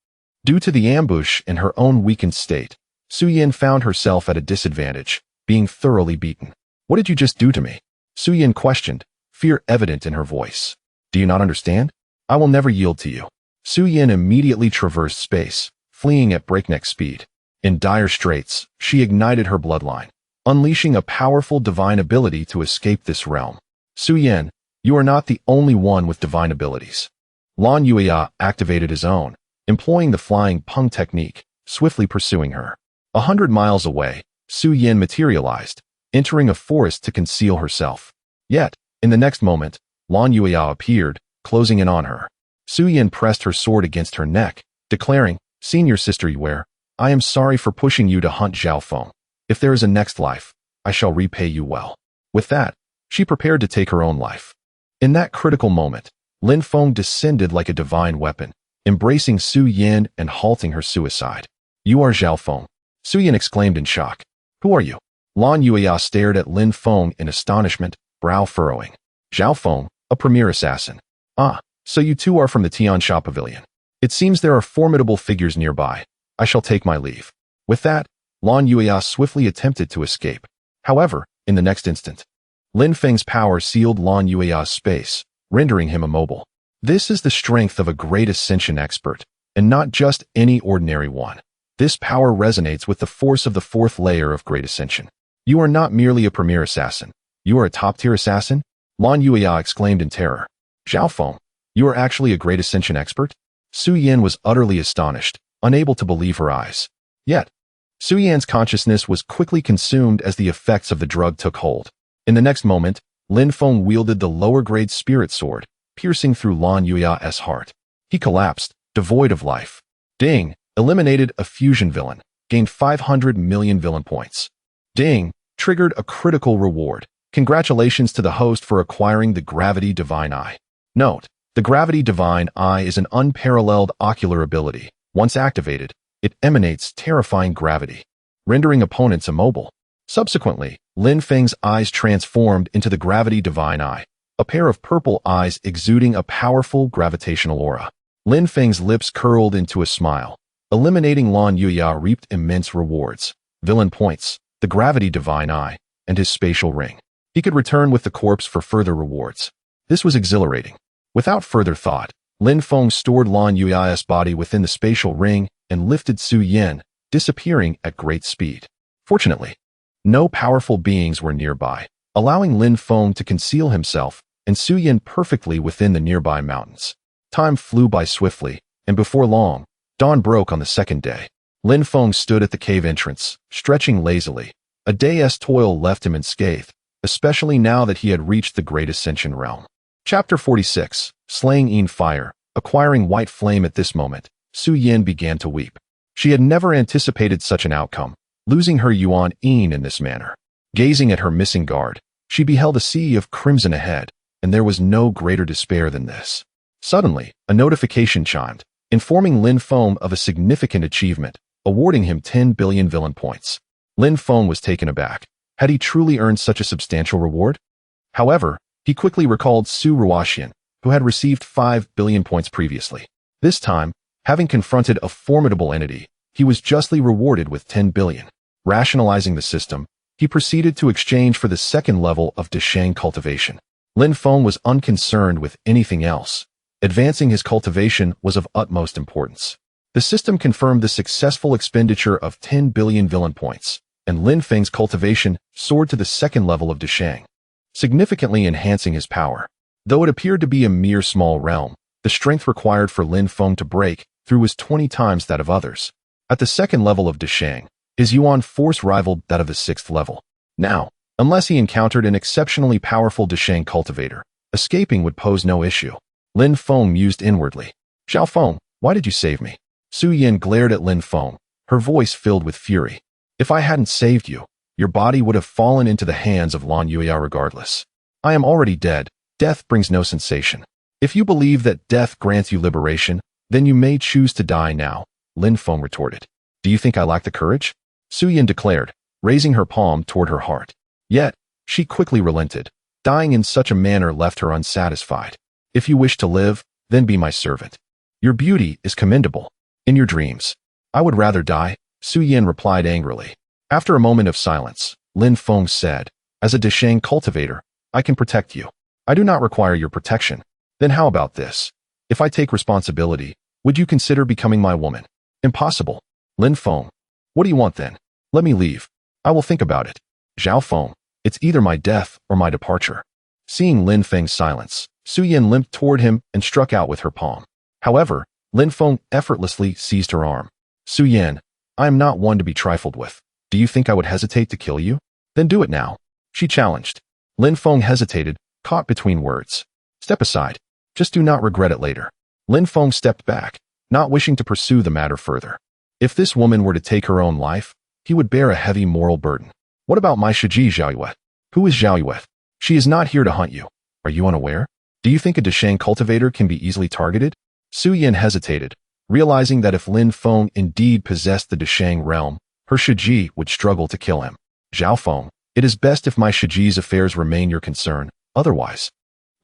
due to the ambush and her own weakened state, Su Yin found herself at a disadvantage, being thoroughly beaten. "What did you just do to me?" Su Yin questioned, fear evident in her voice. "Do you not understand? I will never yield to you." Su Yin immediately traversed space, fleeing at breakneck speed. In dire straits, she ignited her bloodline, unleashing a powerful divine ability to escape this realm. "Su Yin, you are not the only one with divine abilities." Lan Yueya activated his own, employing the flying pung technique, swiftly pursuing her. 100 miles away, Su Yin materialized, entering a forest to conceal herself. Yet, in the next moment, Lan Yueya appeared, closing in on her. Su Yin pressed her sword against her neck, declaring, "Senior Sister Yue, I am sorry for pushing you to hunt Zhao Feng. If there is a next life, I shall repay you well." With that, she prepared to take her own life. In that critical moment, Lin Feng descended like a divine weapon, embracing Su Yin and halting her suicide. "You are Zhao Feng," Su Yin exclaimed in shock. "Who are you?" Lan Yueya stared at Lin Feng in astonishment, brow furrowing. "Zhao Feng, a premier assassin. Ah, so you two are from the Tiansha Pavilion. It seems there are formidable figures nearby. I shall take my leave." With that, Lan Yueya swiftly attempted to escape. However, in the next instant, Lin Feng's power sealed Lan Yueya's space, rendering him immobile. This is the strength of a great ascension expert, and not just any ordinary one. This power resonates with the force of the 4th layer of great ascension. "You are not merely a premier assassin. You are a top-tier assassin?" Lan Yueya exclaimed in terror. "Zhao Feng, you are actually a great ascension expert?" Su Yin was utterly astonished, unable to believe her eyes. Yet, Su Yin's consciousness was quickly consumed as the effects of the drug took hold. In the next moment, Lin Feng wielded the lower-grade spirit sword, piercing through Lan Yueya's heart. He collapsed, devoid of life. Ding, eliminated a fusion villain, gained 500 million villain points. Ding, triggered a critical reward. Congratulations to the host for acquiring the Gravity Divine Eye. Note, the Gravity Divine Eye is an unparalleled ocular ability. Once activated, it emanates terrifying gravity, rendering opponents immobile. Subsequently, Lin Feng's eyes transformed into the Gravity Divine Eye, a pair of purple eyes exuding a powerful gravitational aura. Lin Feng's lips curled into a smile. Eliminating Lan Yueya reaped immense rewards. Villain points, the Gravity Divine Eye, and his spatial ring. He could return with the corpse for further rewards. This was exhilarating. Without further thought, Lin Feng stored Lan Yueya's body within the spatial ring and lifted Su Yin, disappearing at great speed. Fortunately, no powerful beings were nearby, allowing Lin Feng to conceal himself and Su Yin perfectly within the nearby mountains. Time flew by swiftly, and before long, dawn broke on the 2nd day. Lin Feng stood at the cave entrance, stretching lazily. A day's toil left him unscathed, especially now that he had reached the Great Ascension realm. Chapter 46, Slaying Yin Fire. Acquiring white flame at this moment, Su Yin began to weep. She had never anticipated such an outcome, losing her Yuan Yin in this manner. Gazing at her missing guard, she beheld a sea of crimson ahead, and there was no greater despair than this. Suddenly, a notification chimed, informing Lin Feng of a significant achievement, awarding him 10 billion villain points. Lin Feng was taken aback. Had he truly earned such a substantial reward? However, he quickly recalled Su Ruoxian, who had received 5 billion points previously. This time, having confronted a formidable entity, he was justly rewarded with 10 billion. Rationalizing the system, he proceeded to exchange for the 2nd level of Deshang cultivation. Lin Feng was unconcerned with anything else. Advancing his cultivation was of utmost importance. The system confirmed the successful expenditure of 10 billion villain points, and Lin Feng's cultivation soared to the 2nd level of Deshang, significantly enhancing his power. Though it appeared to be a mere small realm, the strength required for Lin Feng to break through was 20 times that of others. At the 2nd level of Deshang, His yuan force rivaled that of the 6th level. Now, unless he encountered an exceptionally powerful Deshang cultivator, escaping would pose no issue. Lin Feng mused inwardly. Xiao Feng, why did you save me? Su Yin glared at Lin Feng, her voice filled with fury. If I hadn't saved you, your body would have fallen into the hands of Lan Yuya regardless. I am already dead. Death brings no sensation. If you believe that death grants you liberation, then you may choose to die now, Lin Feng retorted. Do you think I lack the courage? Su Yin declared, raising her palm toward her heart. Yet, she quickly relented. Dying in such a manner left her unsatisfied. If you wish to live, then be my servant. Your beauty is commendable. In your dreams. I would rather die, Su Yin replied angrily. After a moment of silence, Lin Feng said, as a Deshang cultivator, I can protect you. I do not require your protection. Then how about this? If I take responsibility, would you consider becoming my woman? Impossible. Lin Feng. What do you want then? Let me leave. I will think about it. Xiao Feng. It's either my death or my departure. Seeing Lin Feng's silence, Su Yin limped toward him and struck out with her palm. However, Lin Feng effortlessly seized her arm. Su Yin, I am not one to be trifled with. Do you think I would hesitate to kill you? Then do it now. She challenged. Lin Feng hesitated, caught between words. Step aside. Just do not regret it later. Lin Feng stepped back, not wishing to pursue the matter further. If this woman were to take her own life, he would bear a heavy moral burden. What about my Shiji Zhaoyue? Who is Zhaoyue? She is not here to hunt you. Are you unaware? Do you think a Deshang cultivator can be easily targeted? Su Yin hesitated, realizing that if Lin Feng indeed possessed the Deshang realm, her Shiji would struggle to kill him. Xiao Feng, it is best if my Shiji's affairs remain your concern, otherwise,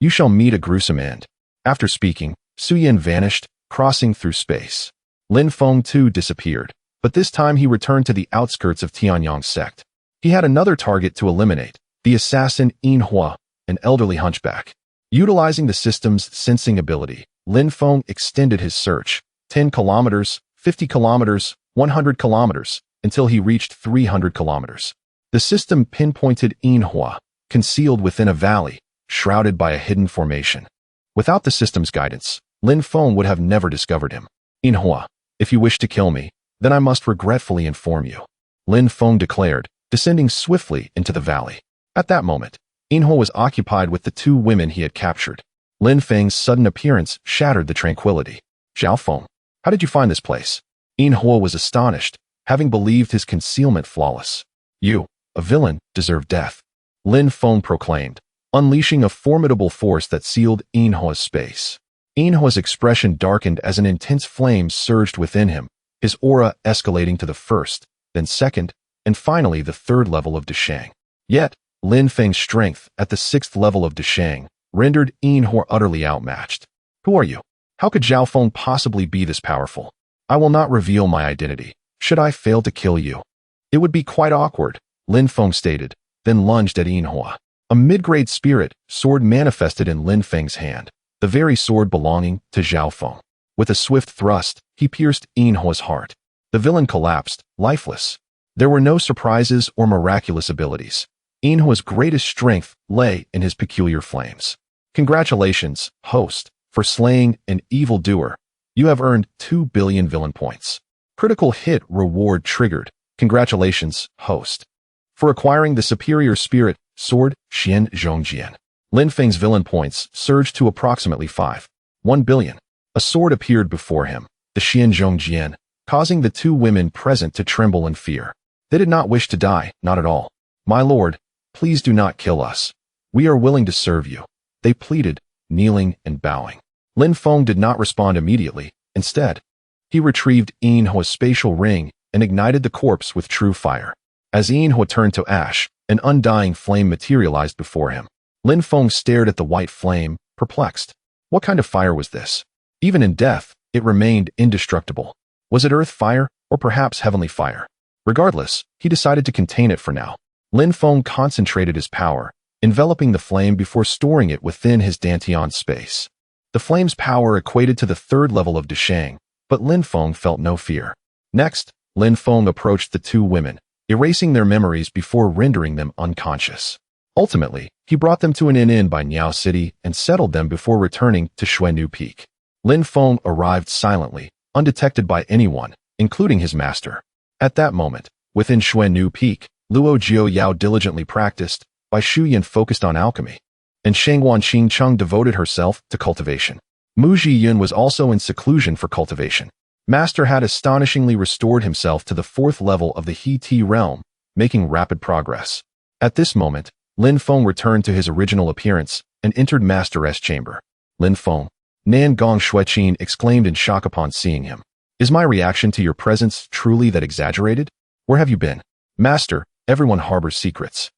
you shall meet a gruesome end. After speaking, Su Yin vanished, crossing through space. Lin Feng too disappeared, but this time he returned to the outskirts of Tianyang's sect. He had another target to eliminate, the assassin Yin Hua, an elderly hunchback. Utilizing the system's sensing ability, Lin Feng extended his search, 10 kilometers, 50 kilometers, 100 kilometers, until he reached 300 kilometers. The system pinpointed Yin Hua, concealed within a valley, shrouded by a hidden formation. Without the system's guidance, Lin Feng would have never discovered him. Yin Hua, if you wish to kill me, then I must regretfully inform you. Lin Feng declared, descending swiftly into the valley. At that moment, Yin Hua was occupied with the 2 women he had captured. Lin Feng's sudden appearance shattered the tranquility. Xiao Feng, how did you find this place? Yin Hua was astonished, having believed his concealment flawless. You, a villain, deserve death. Lin Feng proclaimed, unleashing a formidable force that sealed Yin Hua's space. Yin Hua's expression darkened as an intense flame surged within him, his aura escalating to the 1st, then 2nd, and finally the 3rd level of Deshang. Yet, Lin Feng's strength at the 6th level of Deshang rendered Yin Hua utterly outmatched. Who are you? How could Xiao Feng possibly be this powerful? I will not reveal my identity. Should I fail to kill you? It would be quite awkward, Lin Feng stated, then lunged at Yin Hua. A mid-grade spirit sword manifested in Lin Feng's hand, the very sword belonging to Xiao Feng. With a swift thrust, he pierced Yin Hua's heart. The villain collapsed, lifeless. There were no surprises or miraculous abilities. Yin Hua's greatest strength lay in his peculiar flames. Congratulations, host, for slaying an evildoer. You have earned 2 billion villain points. Critical hit reward triggered. Congratulations, host. For acquiring the superior spirit sword, Xian Zhongjian. Lin Feng's villain points surged to approximately 1 billion. A sword appeared before him, the Xian Zhongjian, causing the 2 women present to tremble in fear. They did not wish to die, not at all. My lord, please do not kill us. We are willing to serve you, they pleaded, kneeling and bowing. Lin Feng did not respond immediately. Instead, he retrieved Yin Hua's spatial ring and ignited the corpse with true fire. As Yin Hua turned to ash, an undying flame materialized before him. Lin Feng stared at the white flame, perplexed. What kind of fire was this? Even in death, it remained indestructible. Was it earth fire, or perhaps heavenly fire? Regardless, he decided to contain it for now. Lin Feng concentrated his power, enveloping the flame before storing it within his Dantian space. The flame's power equated to the 3rd level of Deshang, but Lin Feng felt no fear. Next, Lin Feng approached the 2 women, erasing their memories before rendering them unconscious. Ultimately, he brought them to an inn by Niao City and settled them before returning to Xuannu Peak. Lin Feng arrived silently, undetected by anyone, including his master. At that moment, Within Xuannu Peak, Luo Jiu Yao diligently practiced, Bai Shuyan focused on alchemy, and Shangwan Xingcheng devoted herself to cultivation. Mu Zhiyun was also in seclusion for cultivation. Master had astonishingly restored himself to the 4th level of the He-Ti realm, making rapid progress. At this moment, Lin Feng returned to his original appearance and entered Master's chamber. Lin Feng, Nan Gong Shueqin exclaimed in shock upon seeing him. Is my reaction to your presence truly that exaggerated? Where have you been? Master, everyone harbors secrets.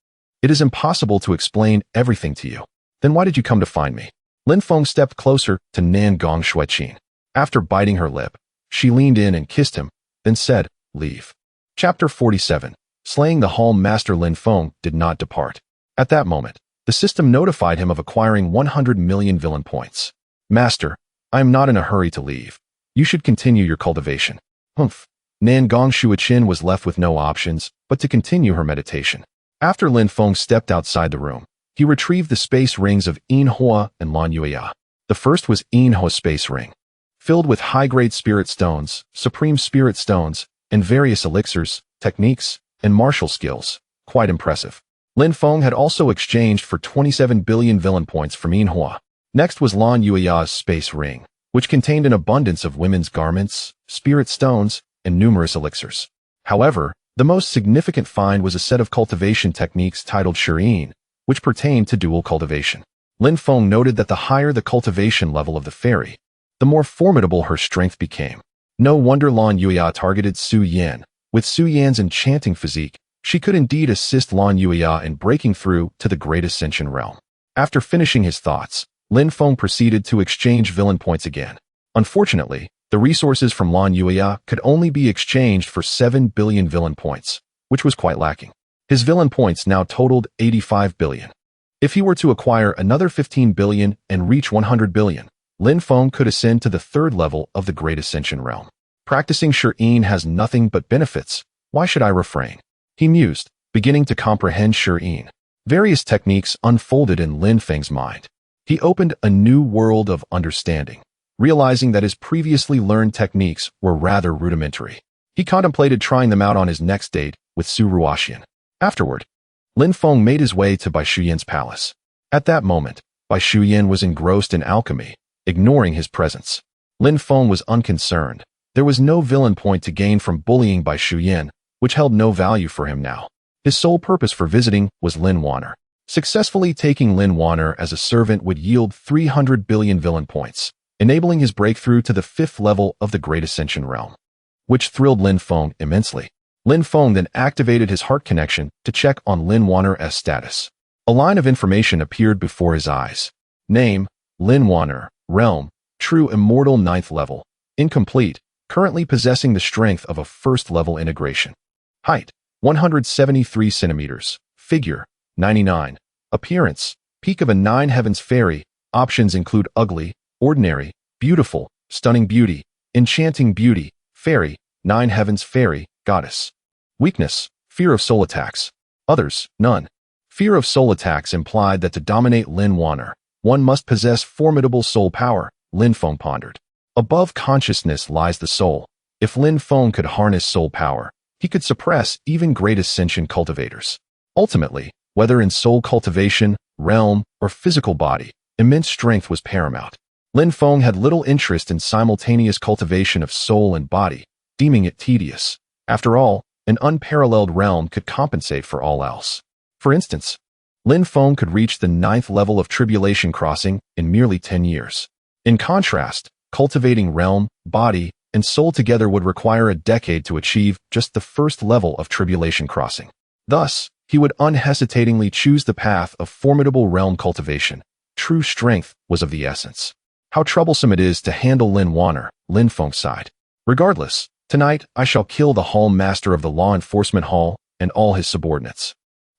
It is impossible to explain everything to you. Then why did you come to find me? Lin Feng stepped closer to Nan Gong Shueqin. After biting her lip, she leaned in and kissed him, then said, "Leave." Chapter 47. Slaying the Hall Master. Lin Feng did not depart. At that moment, the system notified him of acquiring 100 million villain points. Master, I am not in a hurry to leave. You should continue your cultivation. Humph. Nan Gong Shueqin was left with no options but to continue her meditation. After Lin Feng stepped outside the room, he retrieved the space rings of Yin Hua and Lan Yueya. The first was Yin Hua's space ring, filled with high-grade spirit stones, supreme spirit stones, and various elixirs, techniques, and martial skills. Quite impressive. Lin Feng had also exchanged for 27 billion villain points from Yin Hua. Next was Lan Yueya's space ring, which contained an abundance of women's garments, spirit stones, and numerous elixirs. However, the most significant find was a set of cultivation techniques titled Heroines, which pertained to dual cultivation. Lin Feng noted that the higher the cultivation level of the fairy, the more formidable her strength became. No wonder Lan Yueya targeted Su Yan. With Su Yan's enchanting physique, she could indeed assist Lan Yueya in breaking through to the Great Ascension realm. After finishing his thoughts, Lin Feng proceeded to exchange villain points again. Unfortunately, the resources from Lan Yueya could only be exchanged for 7 billion villain points, which was quite lacking. His villain points now totaled 85 billion. If he were to acquire another 15 billion and reach 100 billion, Lin Feng could ascend to the 3rd level of the Great Ascension realm. Practicing Heroines has nothing but benefits. Why should I refrain? He mused, beginning to comprehend Heroines. Various techniques unfolded in Lin Feng's mind. He opened a new world of understanding, realizing that his previously learned techniques were rather rudimentary. He contemplated trying them out on his next date with Su Ruoxian. Afterward, Lin Feng made his way to Bai Shuyan's palace. At that moment, Bai Shuyan was engrossed in alchemy, ignoring his presence. Lin Feng was unconcerned. There was no villain point to gain from bullying Bai Shuyan, which held no value for him now. His sole purpose for visiting was Lin Wanner. Successfully taking Lin Wanner as a servant would yield 300 billion villain points, enabling his breakthrough to the 5th level of the Great Ascension realm, which thrilled Lin Feng immensely. Lin Feng then activated his heart connection to check on Lin Wanner's status. A line of information appeared before his eyes. Name, Lin Wanner. Realm, true immortal 9th level. Incomplete, currently possessing the strength of a 1st level integration. Height, 173 centimeters. Figure, 99. Appearance, peak of a 9 heavens fairy. Options include ugly, ordinary, beautiful, stunning beauty, enchanting beauty, fairy, 9 heavens fairy, goddess. Weakness, fear of soul attacks. Others, none. Fear of soul attacks implied that to dominate Lin Wanner, one must possess formidable soul power, Lin Feng pondered. Above consciousness lies the soul. If Lin Feng could harness soul power, he could suppress even Great Ascension cultivators. Ultimately, whether in soul cultivation, realm, or physical body, immense strength was paramount. Lin Feng had little interest in simultaneous cultivation of soul and body, deeming it tedious. After all, an unparalleled realm could compensate for all else. For instance, Lin Feng could reach the 9th level of Tribulation Crossing in merely 10 years. In contrast, cultivating realm, body, and soul together would require a decade to achieve just the 1st level of Tribulation Crossing. Thus, he would unhesitatingly choose the path of formidable realm cultivation. True strength was of the essence. How troublesome it is to handle Lin Wanner, Lin Feng sighed. Regardless, tonight I shall kill the Hall Master of the Law Enforcement Hall and all his subordinates.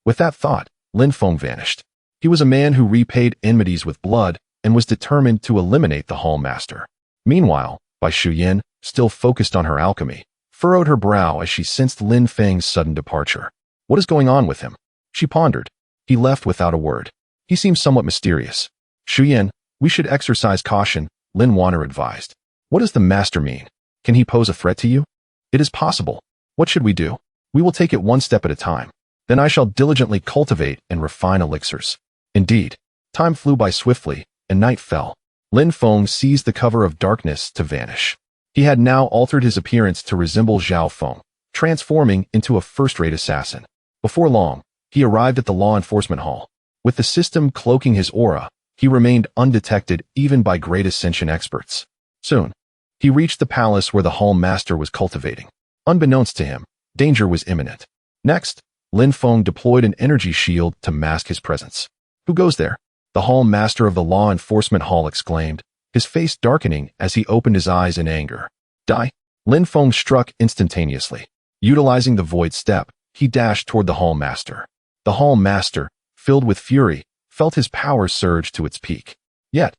With that thought, Lin Feng vanished. He was a man who repaid enmities with blood and was determined to eliminate the Hall Master. Meanwhile, Bai Shuyan, still focused on her alchemy, furrowed her brow as she sensed Lin Feng's sudden departure. What is going on with him? She pondered. He left without a word. He seems somewhat mysterious. Shuyan, we should exercise caution, Lin Wanner advised. What does the master mean? Can he pose a threat to you? It is possible. What should we do? We will take it one step at a time. Then I shall diligently cultivate and refine elixirs. Indeed, time flew by swiftly, and night fell. Lin Feng seized the cover of darkness to vanish. He had now altered his appearance to resemble Zhao Feng, transforming into a first-rate assassin. Before long, he arrived at the law enforcement hall. With the system cloaking his aura, he remained undetected even by great ascension experts. Soon, he reached the palace where the hall master was cultivating. Unbeknownst to him, danger was imminent. Next, Lin Feng deployed an energy shield to mask his presence. Who goes there? The hall master of the law enforcement hall exclaimed, his face darkening as he opened his eyes in anger. Die! Lin Feng struck instantaneously. Utilizing the void step, he dashed toward the hall master. The hall master, filled with fury, felt his power surge to its peak. Yet,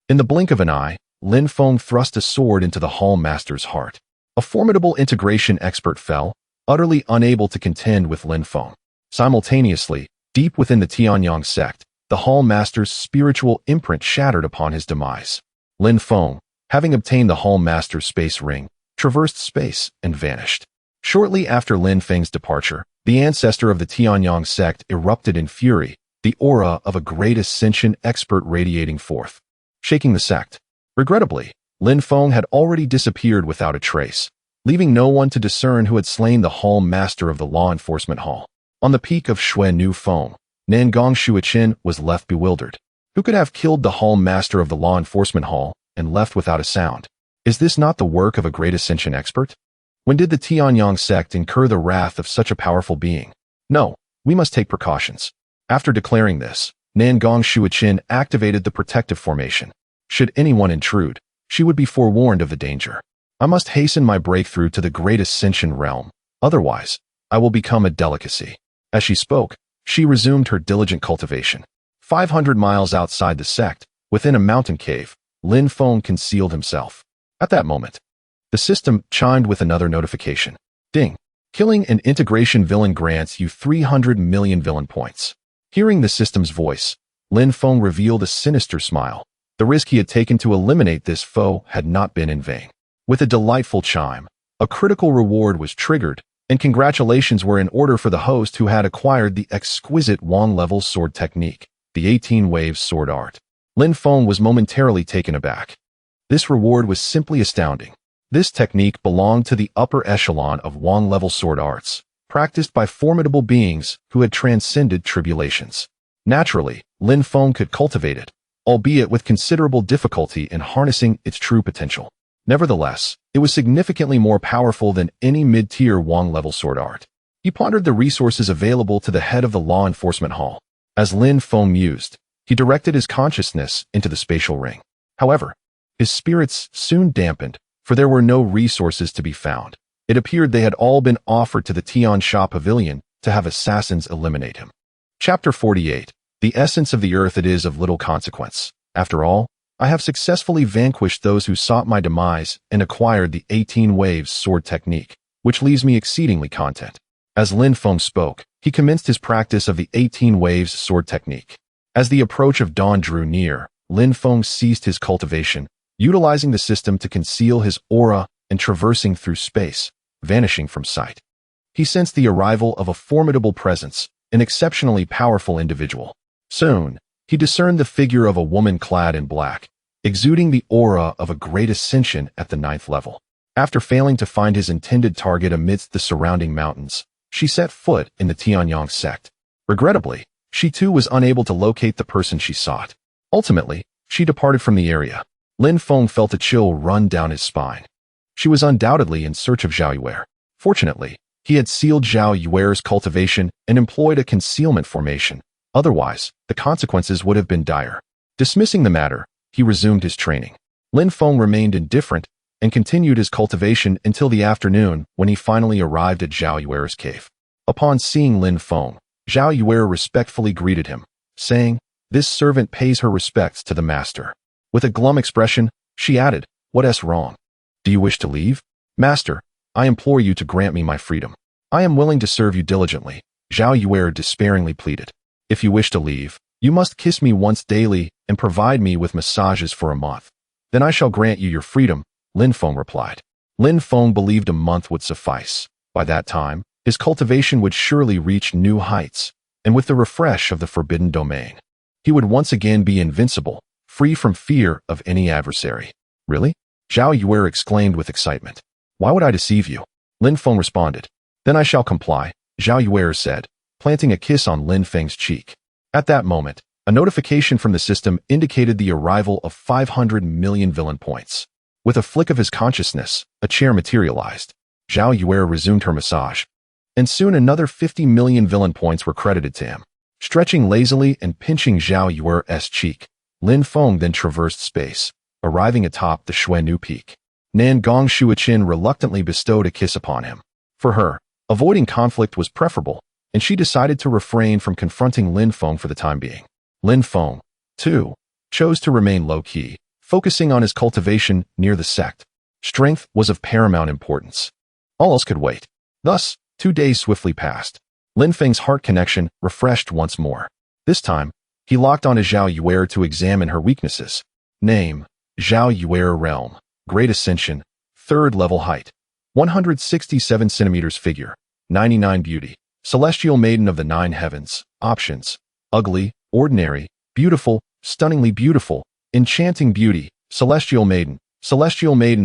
in the blink of an eye, Lin Feng thrust a sword into the hall master's heart. A formidable integration expert fell, utterly unable to contend with Lin Feng. Simultaneously, deep within the Tianyang sect, the hall master's spiritual imprint shattered upon his demise. Lin Feng, having obtained the hall master's space ring, traversed space and vanished. Shortly after Lin Feng's departure, the ancestor of the Tianyang sect erupted in fury, the aura of a great ascension expert radiating forth, shaking the sect. Regrettably, Lin Feng had already disappeared without a trace, leaving no one to discern who had slain the hall master of the law enforcement hall. On the peak of Shui Nu Feng, Nangong Shuiqin was left bewildered. Who could have killed the hall master of the law enforcement hall and left without a sound? Is this not the work of a great ascension expert? When did the Tianyang sect incur the wrath of such a powerful being? No, we must take precautions. After declaring this, Nangong Shuiqin activated the protective formation. Should anyone intrude, she would be forewarned of the danger. I must hasten my breakthrough to the great ascension realm, otherwise, I will become a delicacy. As she spoke, she resumed her diligent cultivation. 500 miles outside the sect, within a mountain cave, Lin Feng concealed himself. At that moment, the system chimed with another notification. Ding! Killing an integration villain grants you 300 million villain points. Hearing the system's voice, Lin Feng revealed a sinister smile. The risk he had taken to eliminate this foe had not been in vain. With a delightful chime, a critical reward was triggered, and congratulations were in order for the host who had acquired the exquisite Wang-level sword technique, the 18 waves sword art. Lin Feng was momentarily taken aback. This reward was simply astounding. This technique belonged to the upper echelon of Wang-level sword arts, practiced by formidable beings who had transcended tribulations. Naturally, Lin Feng could cultivate it, albeit with considerable difficulty in harnessing its true potential. Nevertheless, it was significantly more powerful than any mid-tier Wang-level sword art. He pondered the resources available to the head of the law enforcement hall. As Lin Feng mused, he directed his consciousness into the spatial ring. However, his spirits soon dampened, for there were no resources to be found. It appeared they had all been offered to the Tian Sha Pavilion to have assassins eliminate him. Chapter 48. The essence of the earth it is of little consequence. After all, I have successfully vanquished those who sought my demise and acquired the 18 waves sword technique, which leaves me exceedingly content. As Lin Feng spoke, he commenced his practice of the 18 waves sword technique. As the approach of dawn drew near, Lin Feng ceased his cultivation, utilizing the system to conceal his aura and traversing through space, vanishing from sight. He sensed the arrival of a formidable presence, an exceptionally powerful individual. Soon, he discerned the figure of a woman clad in black, exuding the aura of a great ascension at the 9th level. After failing to find his intended target amidst the surrounding mountains, she set foot in the Tianyang sect. Regrettably, she too was unable to locate the person she sought. Ultimately, she departed from the area. Lin Feng felt a chill run down his spine. She was undoubtedly in search of Zhao Yuer. Fortunately, he had sealed Zhao Yuer's cultivation and employed a concealment formation. Otherwise, the consequences would have been dire. Dismissing the matter, he resumed his training. Lin Feng remained indifferent and continued his cultivation until the afternoon when he finally arrived at Zhao Yuer's cave. Upon seeing Lin Feng, Zhao Yuer respectfully greeted him, saying, "This servant pays her respects to the master." With a glum expression, she added, "What's wrong? Do you wish to leave? Master, I implore you to grant me my freedom. I am willing to serve you diligently," Zhao Yuer despairingly pleaded. "If you wish to leave, you must kiss me once daily and provide me with massages for a month. Then I shall grant you your freedom," Lin Feng replied. Lin Feng believed a month would suffice. By that time, His cultivation would surely reach new heights, and with the refresh of the forbidden domain, he would once again be invincible, free from fear of any adversary. Really? Zhao Yue exclaimed with excitement. Why would I deceive you? Lin Feng responded. Then I shall comply, Zhao Yue said, planting a kiss on Lin Feng's cheek. At that moment, a notification from the system indicated the arrival of 500 million villain points. With a flick of his consciousness, a chair materialized. Zhao Yue resumed her massage, and soon another 50 million villain points were credited to him. Stretching lazily and pinching Zhao Yue's cheek, Lin Feng then traversed space, arriving atop the Xuannu Peak. Nan Gong Shuiqin reluctantly bestowed a kiss upon him. For her, avoiding conflict was preferable, and she decided to refrain from confronting Lin Feng for the time being. Lin Feng, too, chose to remain low-key, focusing on his cultivation near the sect. Strength was of paramount importance. All else could wait. Thus, 2 days swiftly passed. Lin Feng's heart connection refreshed once more. This time, he locked on to Zhao Yue to examine her weaknesses. Name: Zhao Yue Realm. Great Ascension. 3rd level height. 167 centimeters figure. 99 beauty. Celestial Maiden of the 9 Heavens. Options: ugly, ordinary, beautiful, stunningly beautiful, enchanting beauty, Celestial Maiden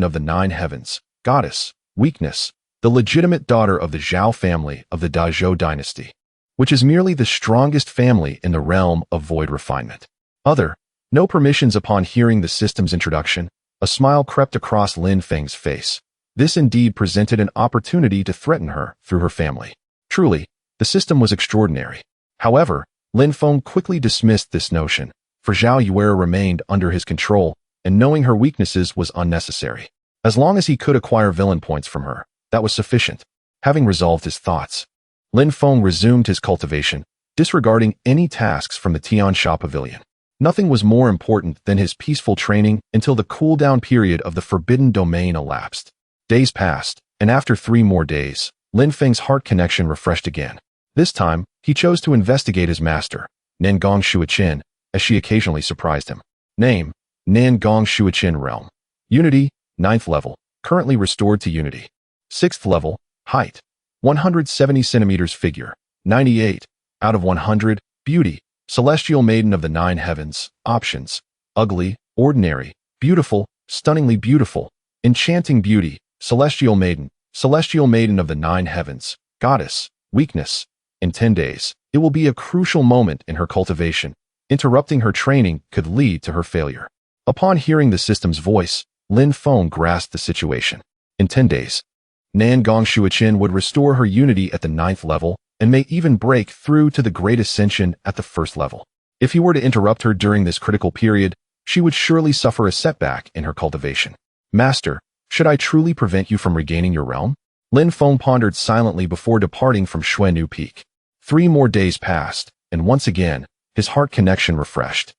of the 9 Heavens, Goddess. Weakness: the legitimate daughter of the Zhao family of the Dazhou dynasty, which is merely the strongest family in the realm of void refinement. Other: no permissions. Upon hearing the system's introduction, a smile crept across Lin Feng's face. This indeed presented an opportunity to threaten her through her family. Truly, the system was extraordinary. However, Lin Feng quickly dismissed this notion, for Zhao Yue remained under his control, and knowing her weaknesses was unnecessary. As long as he could acquire villain points from her, that was sufficient. Having resolved his thoughts, Lin Feng resumed his cultivation, disregarding any tasks from the Tiansha Pavilion. Nothing was more important than his peaceful training until the cool-down period of the forbidden domain elapsed. Days passed, and after 3 more days, Lin Feng's heart connection refreshed again. This time, he chose to investigate his master, Nan Gong Shuiqin, as she occasionally surprised him. Name: Nan Gong Shuiqin Realm. Unity, 9th level, currently restored to Unity. 6th level, height: 170 centimeters figure, 98, out of 100, beauty, Celestial Maiden of the 9 Heavens. Options: ugly, ordinary, beautiful, stunningly beautiful, enchanting beauty, Celestial Maiden of the 9 Heavens, Goddess. Weakness: in 10 days, it will be a crucial moment in her cultivation. Interrupting her training could lead to her failure. Upon hearing the system's voice, Lin Feng grasped the situation. In 10 days, Nan Gong Shuiqin would restore her unity at the 9th level and may even break through to the Great Ascension at the 1st level. If he were to interrupt her during this critical period, she would surely suffer a setback in her cultivation. Master, should I truly prevent you from regaining your realm? Lin Feng pondered silently before departing from Xuannu Peak. 3 more days passed, and once again, his heart connection refreshed.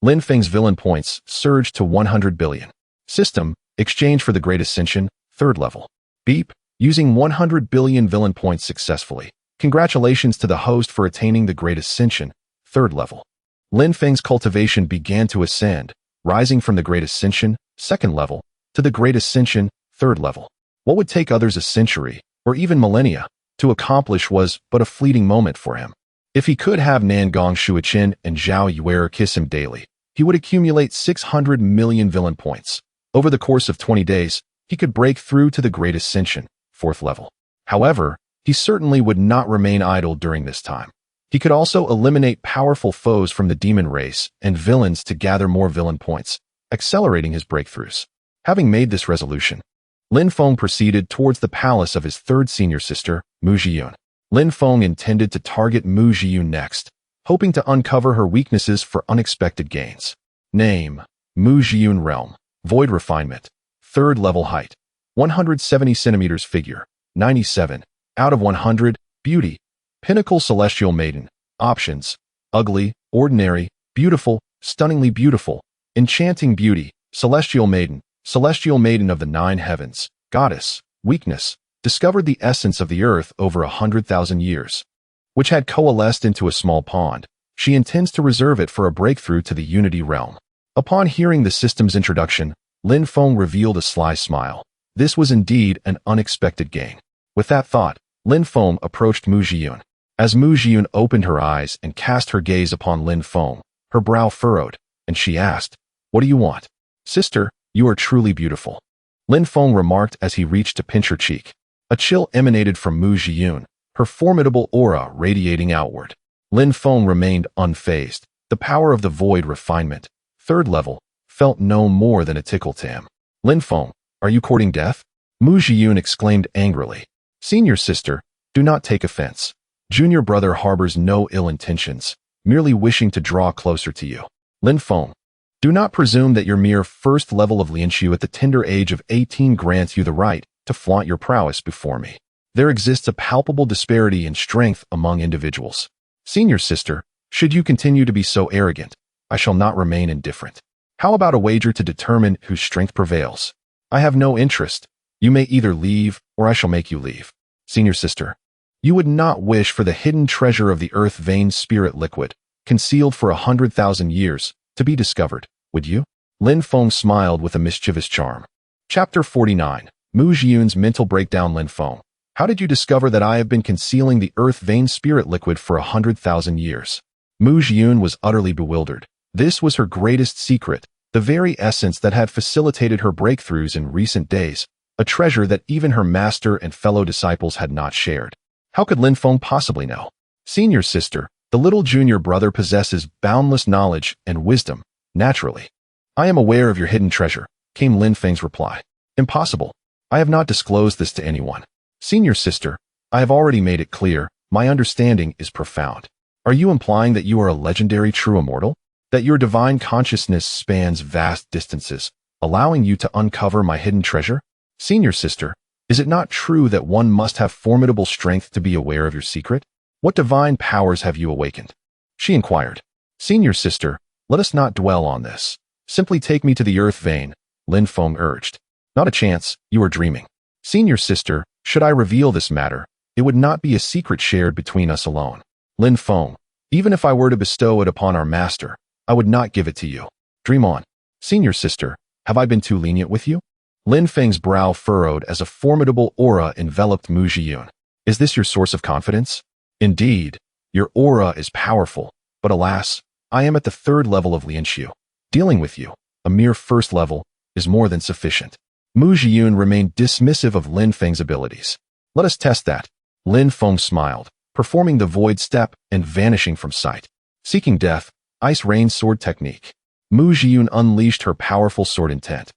Lin Feng's villain points surged to 100 billion. System: exchange for the Great Ascension, 3rd level. Beep: using 100 billion villain points successfully. Congratulations to the host for attaining the Great Ascension, 3rd level. Lin Feng's cultivation began to ascend, rising from the Great Ascension, 2nd level, to the Great Ascension, 3rd level. What would take others a century, or even millennia, to accomplish was but a fleeting moment for him. If he could have Nan Gong Shuiqin and Zhao Yue kiss him daily, he would accumulate 600 million villain points. Over the course of 20 days, he could break through to the Great Ascension, 4th level. However, he certainly would not remain idle during this time. He could also eliminate powerful foes from the demon race and villains to gather more villain points, accelerating his breakthroughs. Having made this resolution, Lin Feng proceeded towards the palace of his 3rd senior sister, Mu Zhiyun. Lin Feng intended to target Mu Zhiyun next, hoping to uncover her weaknesses for unexpected gains. Name: Mu Zhiyun Realm. Void Refinement. 3rd level height. 170 centimeters figure. 97. Out of 100. Beauty. Pinnacle Celestial Maiden. Options: ugly, ordinary, beautiful, stunningly beautiful, enchanting beauty, Celestial Maiden of the 9 Heavens, Goddess. Weakness: discovered the essence of the earth over 100,000 years, which had coalesced into a small pond. She intends to reserve it for a breakthrough to the Unity realm. Upon hearing the system's introduction, Lin Feng revealed a sly smile. This was indeed an unexpected gain. With that thought, Lin Feng approached Mu Jiyun. As Mu Jiyun opened her eyes and cast her gaze upon Lin Feng, her brow furrowed, and she asked, "What do you want?" "Sister, you are truly beautiful," Lin Feng remarked as he reached to pinch her cheek. A chill emanated from Mu Jiyun, her formidable aura radiating outward. Lin Feng remained unfazed. The power of the void refinement, third level, felt no more than a tickle to him. "Lin Feng, are you courting death?" Mu Jiyun exclaimed angrily. "Senior sister, do not take offense. Junior brother harbors no ill intentions, merely wishing to draw closer to you. Lin Feng, do not presume that your mere first level of lianqiu at the tender age of 18 grants you the right to flaunt your prowess before me. There exists a palpable disparity in strength among individuals. Senior sister, should you continue to be so arrogant, I shall not remain indifferent. How about a wager to determine whose strength prevails? I have no interest. You may either leave, or I shall make you leave. Senior sister, you would not wish for the hidden treasure of the earth vein spirit liquid, concealed for 100,000 years, to be discovered, would you?" Lin Feng smiled with a mischievous charm. Chapter 49. Mu Jiyun's mental breakdown. Lin Feng, how did you discover that I have been concealing the earth vein spirit liquid for 100,000 years? Mu Jiyun was utterly bewildered. This was her greatest secret, the very essence that had facilitated her breakthroughs in recent days, a treasure that even her master and fellow disciples had not shared. How could Lin Feng possibly know? "Senior sister, the little junior brother possesses boundless knowledge and wisdom, naturally. I am aware of your hidden treasure," came Lin Feng's reply. "Impossible. I have not disclosed this to anyone. Senior sister, I have already made it clear, my understanding is profound. Are you implying that you are a legendary true immortal? That your divine consciousness spans vast distances, allowing you to uncover my hidden treasure? Senior sister, is it not true that one must have formidable strength to be aware of your secret? What divine powers have you awakened?" she inquired. "Senior sister, let us not dwell on this. Simply take me to the earth vein," Lin Feng urged. "Not a chance, you are dreaming. Senior sister, should I reveal this matter, it would not be a secret shared between us alone. Lin Feng, even if I were to bestow it upon our master, I would not give it to you. Dream on. Senior sister, have I been too lenient with you?" Lin Feng's brow furrowed as a formidable aura enveloped Mu Jiyun. "Is this your source of confidence? Indeed, your aura is powerful, but alas, I am at the third level of lianqiu. Dealing with you, a mere first level, is more than sufficient." Mu Jiyun remained dismissive of Lin Feng's abilities. "Let us test that." Lin Feng smiled, performing the void step and vanishing from sight. Seeking death, ice rain sword technique. Mu Jiyun unleashed her powerful sword intent,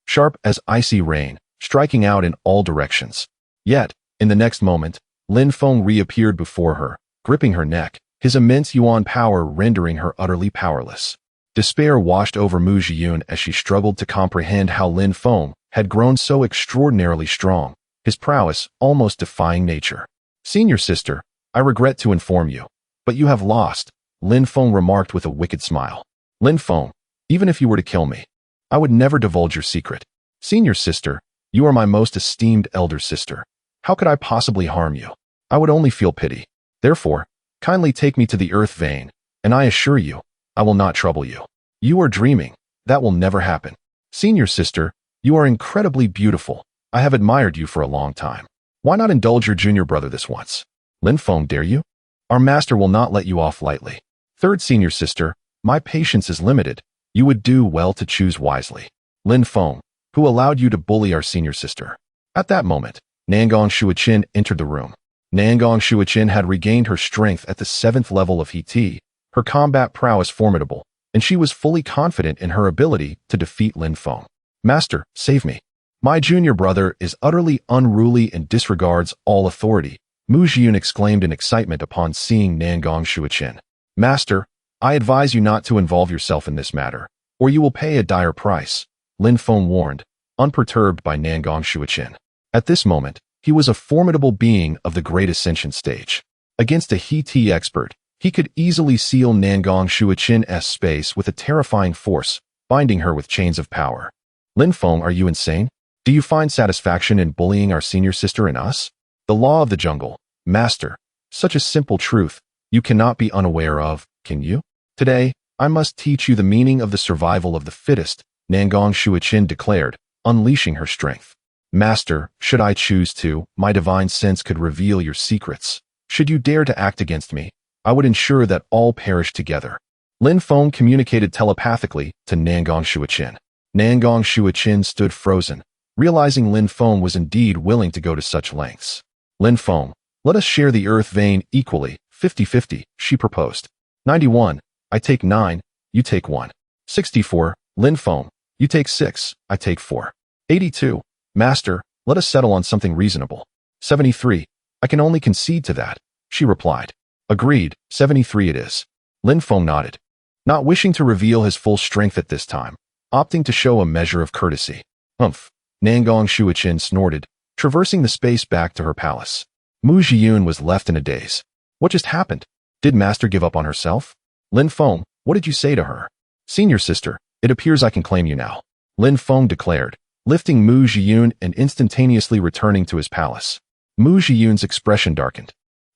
sharp as icy rain, striking out in all directions. Yet, in the next moment, Lin Feng reappeared before her, gripping her neck, his immense yuan power rendering her utterly powerless. Despair washed over Mu Jiyun as she struggled to comprehend how Lin Feng had grown so extraordinarily strong, his prowess almost defying nature. "Senior sister, I regret to inform you, but you have lost," Lin Feng remarked with a wicked smile. "Lin Feng, even if you were to kill me, I would never divulge your secret. Senior sister, you are my most esteemed elder sister. How could I possibly harm you? I would only feel pity. Therefore, kindly take me to the earth vein, and I assure you, I will not trouble you. You are dreaming. That will never happen. Senior sister, you are incredibly beautiful. I have admired you for a long time. Why not indulge your junior brother this once? Lin Feng, dare you? Our master will not let you off lightly. Third senior sister, my patience is limited. You would do well to choose wisely. Lin Feng, who allowed you to bully our senior sister?" At that moment, Nangong Shuiqin entered the room. Nangong Shuiqin had regained her strength at the 7th level of He, her combat prowess formidable, and she was fully confident in her ability to defeat Lin Feng. "Master, save me. My junior brother is utterly unruly and disregards all authority," Mu Jiyun exclaimed in excitement upon seeing Nangong Shuiqin. "Master, I advise you not to involve yourself in this matter, or you will pay a dire price," Lin Feng warned, unperturbed by Nangong Shuiqin. At this moment, he was a formidable being of the Great Ascension stage. Against a He expert, he could easily seal Nangong Shuiqin's space with a terrifying force, binding her with chains of power. "Lin Feng, are you insane? Do you find satisfaction in bullying our senior sister and us? The law of the jungle, master, such a simple truth, you cannot be unaware of, can you? Today, I must teach you the meaning of the survival of the fittest," Nangong Shuiqin declared, unleashing her strength. Master, should I choose to, my divine sense could reveal your secrets. Should you dare to act against me, I would ensure that all perish together. Lin Feng communicated telepathically to Nangong Shuachin. Nangong Shuachin stood frozen, realizing Lin Feng was indeed willing to go to such lengths. Lin Feng, let us share the earth vein equally, 50-50, she proposed. 91, I take 9, you take 1. 64, Lin Feng, you take 6, I take 4. 82, Master, let us settle on something reasonable. 73, I can only concede to that, she replied. Agreed, 73 it is. Lin Feng nodded, not wishing to reveal his full strength at this time, opting to show a measure of courtesy. Humph, Nangong Shuachin snorted, traversing the space back to her palace. Mu Zhiyun was left in a daze. What just happened? Did Master give up on herself? Lin Feng, what did you say to her? Senior sister, it appears I can claim you now, Lin Feng declared, lifting Mu Zhiyun and instantaneously returning to his palace. Mu Zhiyun's expression darkened.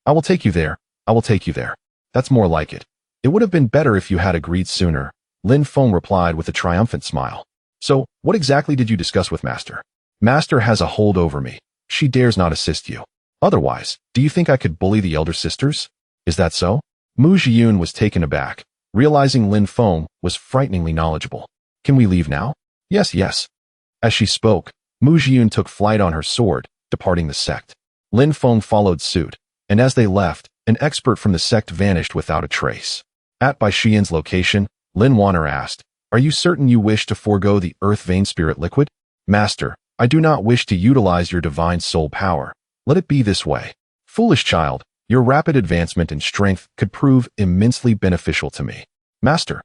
I will take you there, I will take you there. That's more like it. It would have been better if you had agreed sooner, Lin Feng replied with a triumphant smile. So, what exactly did you discuss with Master? Master has a hold over me. She dares not assist you. Otherwise, do you think I could bully the elder sisters? Is that so? Mu Zhiyun was taken aback, realizing Lin Feng was frighteningly knowledgeable. Can we leave now? Yes, yes. As she spoke, Mu Zhiyun took flight on her sword, departing the sect. Lin Feng followed suit, and as they left, an expert from the sect vanished without a trace. At Bai Xian's location, Lin Wanner asked, Are you certain you wish to forego the earth vein spirit liquid? Master, I do not wish to utilize your divine soul power. Let it be this way. Foolish child, your rapid advancement in strength could prove immensely beneficial to me. Master,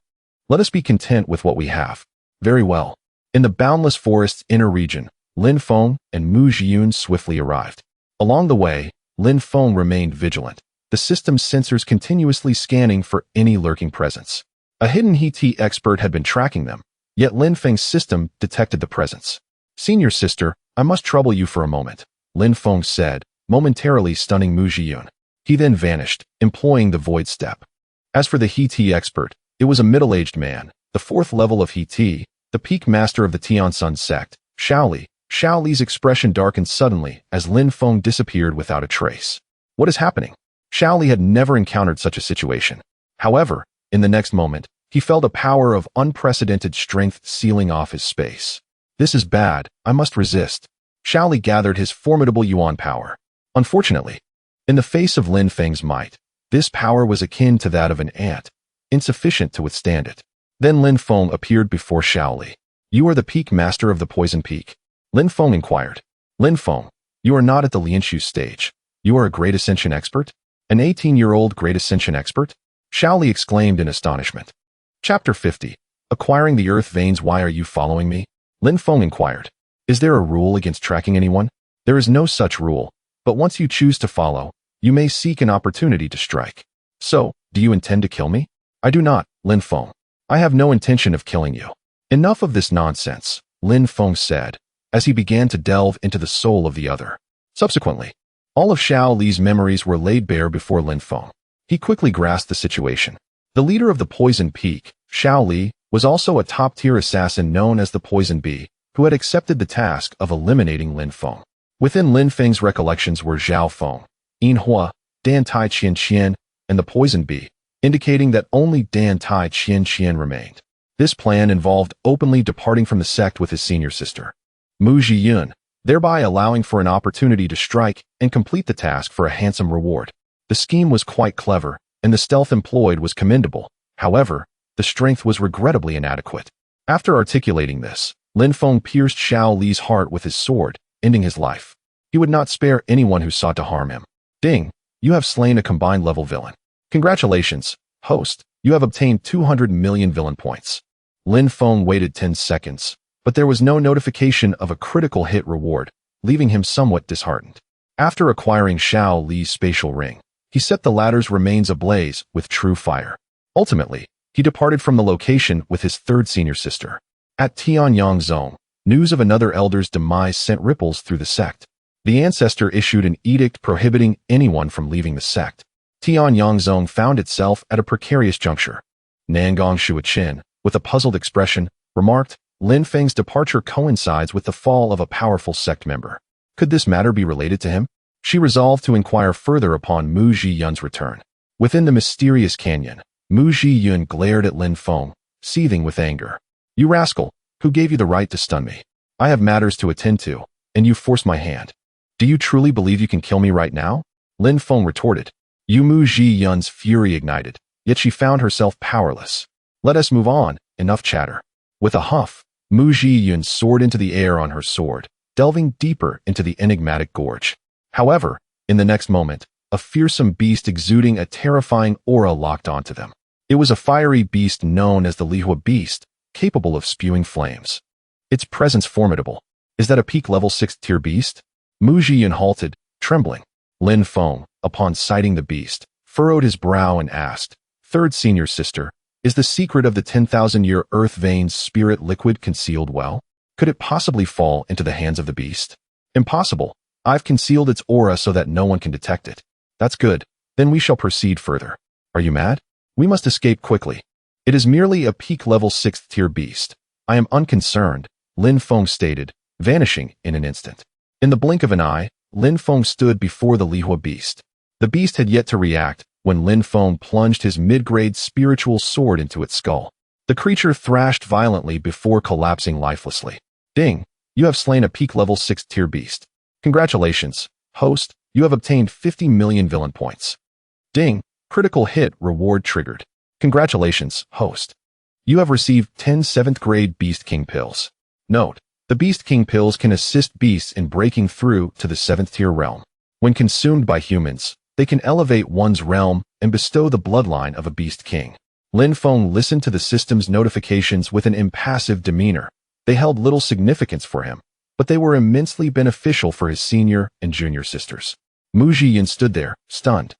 let us be content with what we have. Very well. In the boundless forest's inner region, Lin Feng and Mu Zhiyun swiftly arrived. Along the way, Lin Feng remained vigilant, the system's sensors continuously scanning for any lurking presence. A hidden He-Ti expert had been tracking them, yet Lin Feng's system detected the presence. Senior sister, I must trouble you for a moment, Lin Feng said, momentarily stunning Mu Zhiyun. He then vanished, employing the void step. As for the He-Ti expert, it was a middle-aged man, the 4th level of He-Ti, the peak master of the Tiansun sect, Xiaoli. Xiaoli's expression darkened suddenly as Lin Feng disappeared without a trace. What is happening? Xiaoli had never encountered such a situation. However, in the next moment, he felt a power of unprecedented strength sealing off his space. This is bad, I must resist. Xiaoli gathered his formidable yuan power. Unfortunately, in the face of Lin Feng's might, this power was akin to that of an ant, insufficient to withstand it. Then Lin Feng appeared before Xiaoli. You are the peak master of the Poison Peak? Lin Feng inquired. Lin Feng, you are not at the Lianshu stage. You are a Great Ascension expert? An 18-year-old Great Ascension expert? Xiaoli exclaimed in astonishment. Chapter 50. Acquiring the Earth Veins. Why are you following me? Lin Feng inquired. Is there a rule against tracking anyone? There is no such rule, but once you choose to follow, you may seek an opportunity to strike. So, do you intend to kill me? I do not, Lin Feng. I have no intention of killing you. Enough of this nonsense, Lin Feng said, as he began to delve into the soul of the other. Subsequently, all of Xiaoli's memories were laid bare before Lin Feng. He quickly grasped the situation. The leader of the Poison Peak, Xiaoli, was also a top-tier assassin known as the Poison Bee, who had accepted the task of eliminating Lin Feng. Within Lin Feng's recollections were Zhao Feng, Yin Hua, Dan Tai Qian Qian, and the Poison Bee, indicating that only Dan Tai Qian Qian remained. This plan involved openly departing from the sect with his senior sister, Mu Zhiyun, thereby allowing for an opportunity to strike and complete the task for a handsome reward. The scheme was quite clever, and the stealth employed was commendable. However, the strength was regrettably inadequate. After articulating this, Lin Feng pierced Xiaoli's heart with his sword, ending his life. He would not spare anyone who sought to harm him. Ding, you have slain a combined level villain. Congratulations, host, you have obtained 200 million villain points. Lin Feng waited 10 seconds, but there was no notification of a critical hit reward, leaving him somewhat disheartened. After acquiring Xiaoli's spatial ring, he set the latter's remains ablaze with true fire. Ultimately, he departed from the location with his 3rd senior sister. At Tianyang Zone, news of another elder's demise sent ripples through the sect. The ancestor issued an edict prohibiting anyone from leaving the sect. Tianyang Zone found itself at a precarious juncture. Nangong Shuachin, with a puzzled expression, remarked, Lin Feng's departure coincides with the fall of a powerful sect member. Could this matter be related to him? She resolved to inquire further upon Mu Zhiyun's return. Within the mysterious canyon, Mu Zhiyun glared at Lin Feng, seething with anger. You rascal, who gave you the right to stun me? I have matters to attend to, and you forced my hand. Do you truly believe you can kill me right now? Lin Feng retorted. Mu Zhiyun's fury ignited, yet she found herself powerless. Let us move on, enough chatter. With a huff, Mu Zhiyun soared into the air on her sword, delving deeper into the enigmatic gorge. However, in the next moment, a fearsome beast exuding a terrifying aura locked onto them. It was a fiery beast known as the Lihua Beast, capable of spewing flames. Its presence formidable. Is that a peak level 6th tier beast? Mu Zhiyun halted, trembling. Lin Feng, upon sighting the beast, furrowed his brow and asked, Third senior sister, is the secret of the 10,000-year earth veins spirit liquid concealed well? Could it possibly fall into the hands of the beast? Impossible. I've concealed its aura so that no one can detect it. That's good. Then we shall proceed further. Are you mad? We must escape quickly. It is merely a peak level 6th tier beast. I am unconcerned, Lin Feng stated, vanishing in an instant. In the blink of an eye, Lin Feng stood before the Lihua beast. The beast had yet to react when Lin Feng plunged his mid-grade spiritual sword into its skull. The creature thrashed violently before collapsing lifelessly. Ding! You have slain a peak level 6th tier beast. Congratulations, host, you have obtained 50 million villain points. Ding! Critical hit reward triggered. Congratulations, host. You have received 10 7th grade Beast King pills. Note, the Beast King pills can assist beasts in breaking through to the 7th tier realm. When consumed by humans, they can elevate one's realm and bestow the bloodline of a Beast King. Lin Feng listened to the system's notifications with an impassive demeanor. They held little significance for him, but they were immensely beneficial for his senior and junior sisters. Mu Zhiyun stood there, stunned.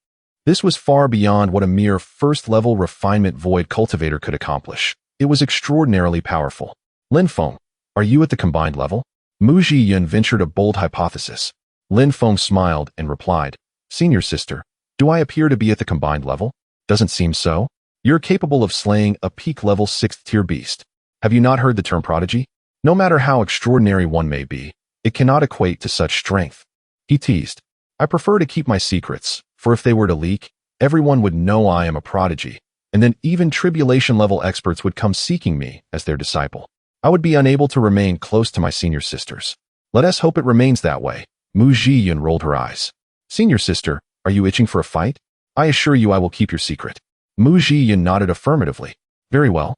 This was far beyond what a mere first-level refinement void cultivator could accomplish. It was extraordinarily powerful. Lin Feng, are you at the combined level? Mu Zhiyun ventured a bold hypothesis. Lin Feng smiled and replied, Senior sister, do I appear to be at the combined level? Doesn't seem so. You're capable of slaying a peak level 6th tier beast. Have you not heard the term prodigy? No matter how extraordinary one may be, it cannot equate to such strength. He teased. I prefer to keep my secrets, for if they were to leak, everyone would know I am a prodigy, and then even tribulation-level experts would come seeking me as their disciple. I would be unable to remain close to my senior sisters. Let us hope it remains that way. Mu Zhiyun rolled her eyes. Senior sister, are you itching for a fight? I assure you I will keep your secret. Mu Zhiyun nodded affirmatively. Very well.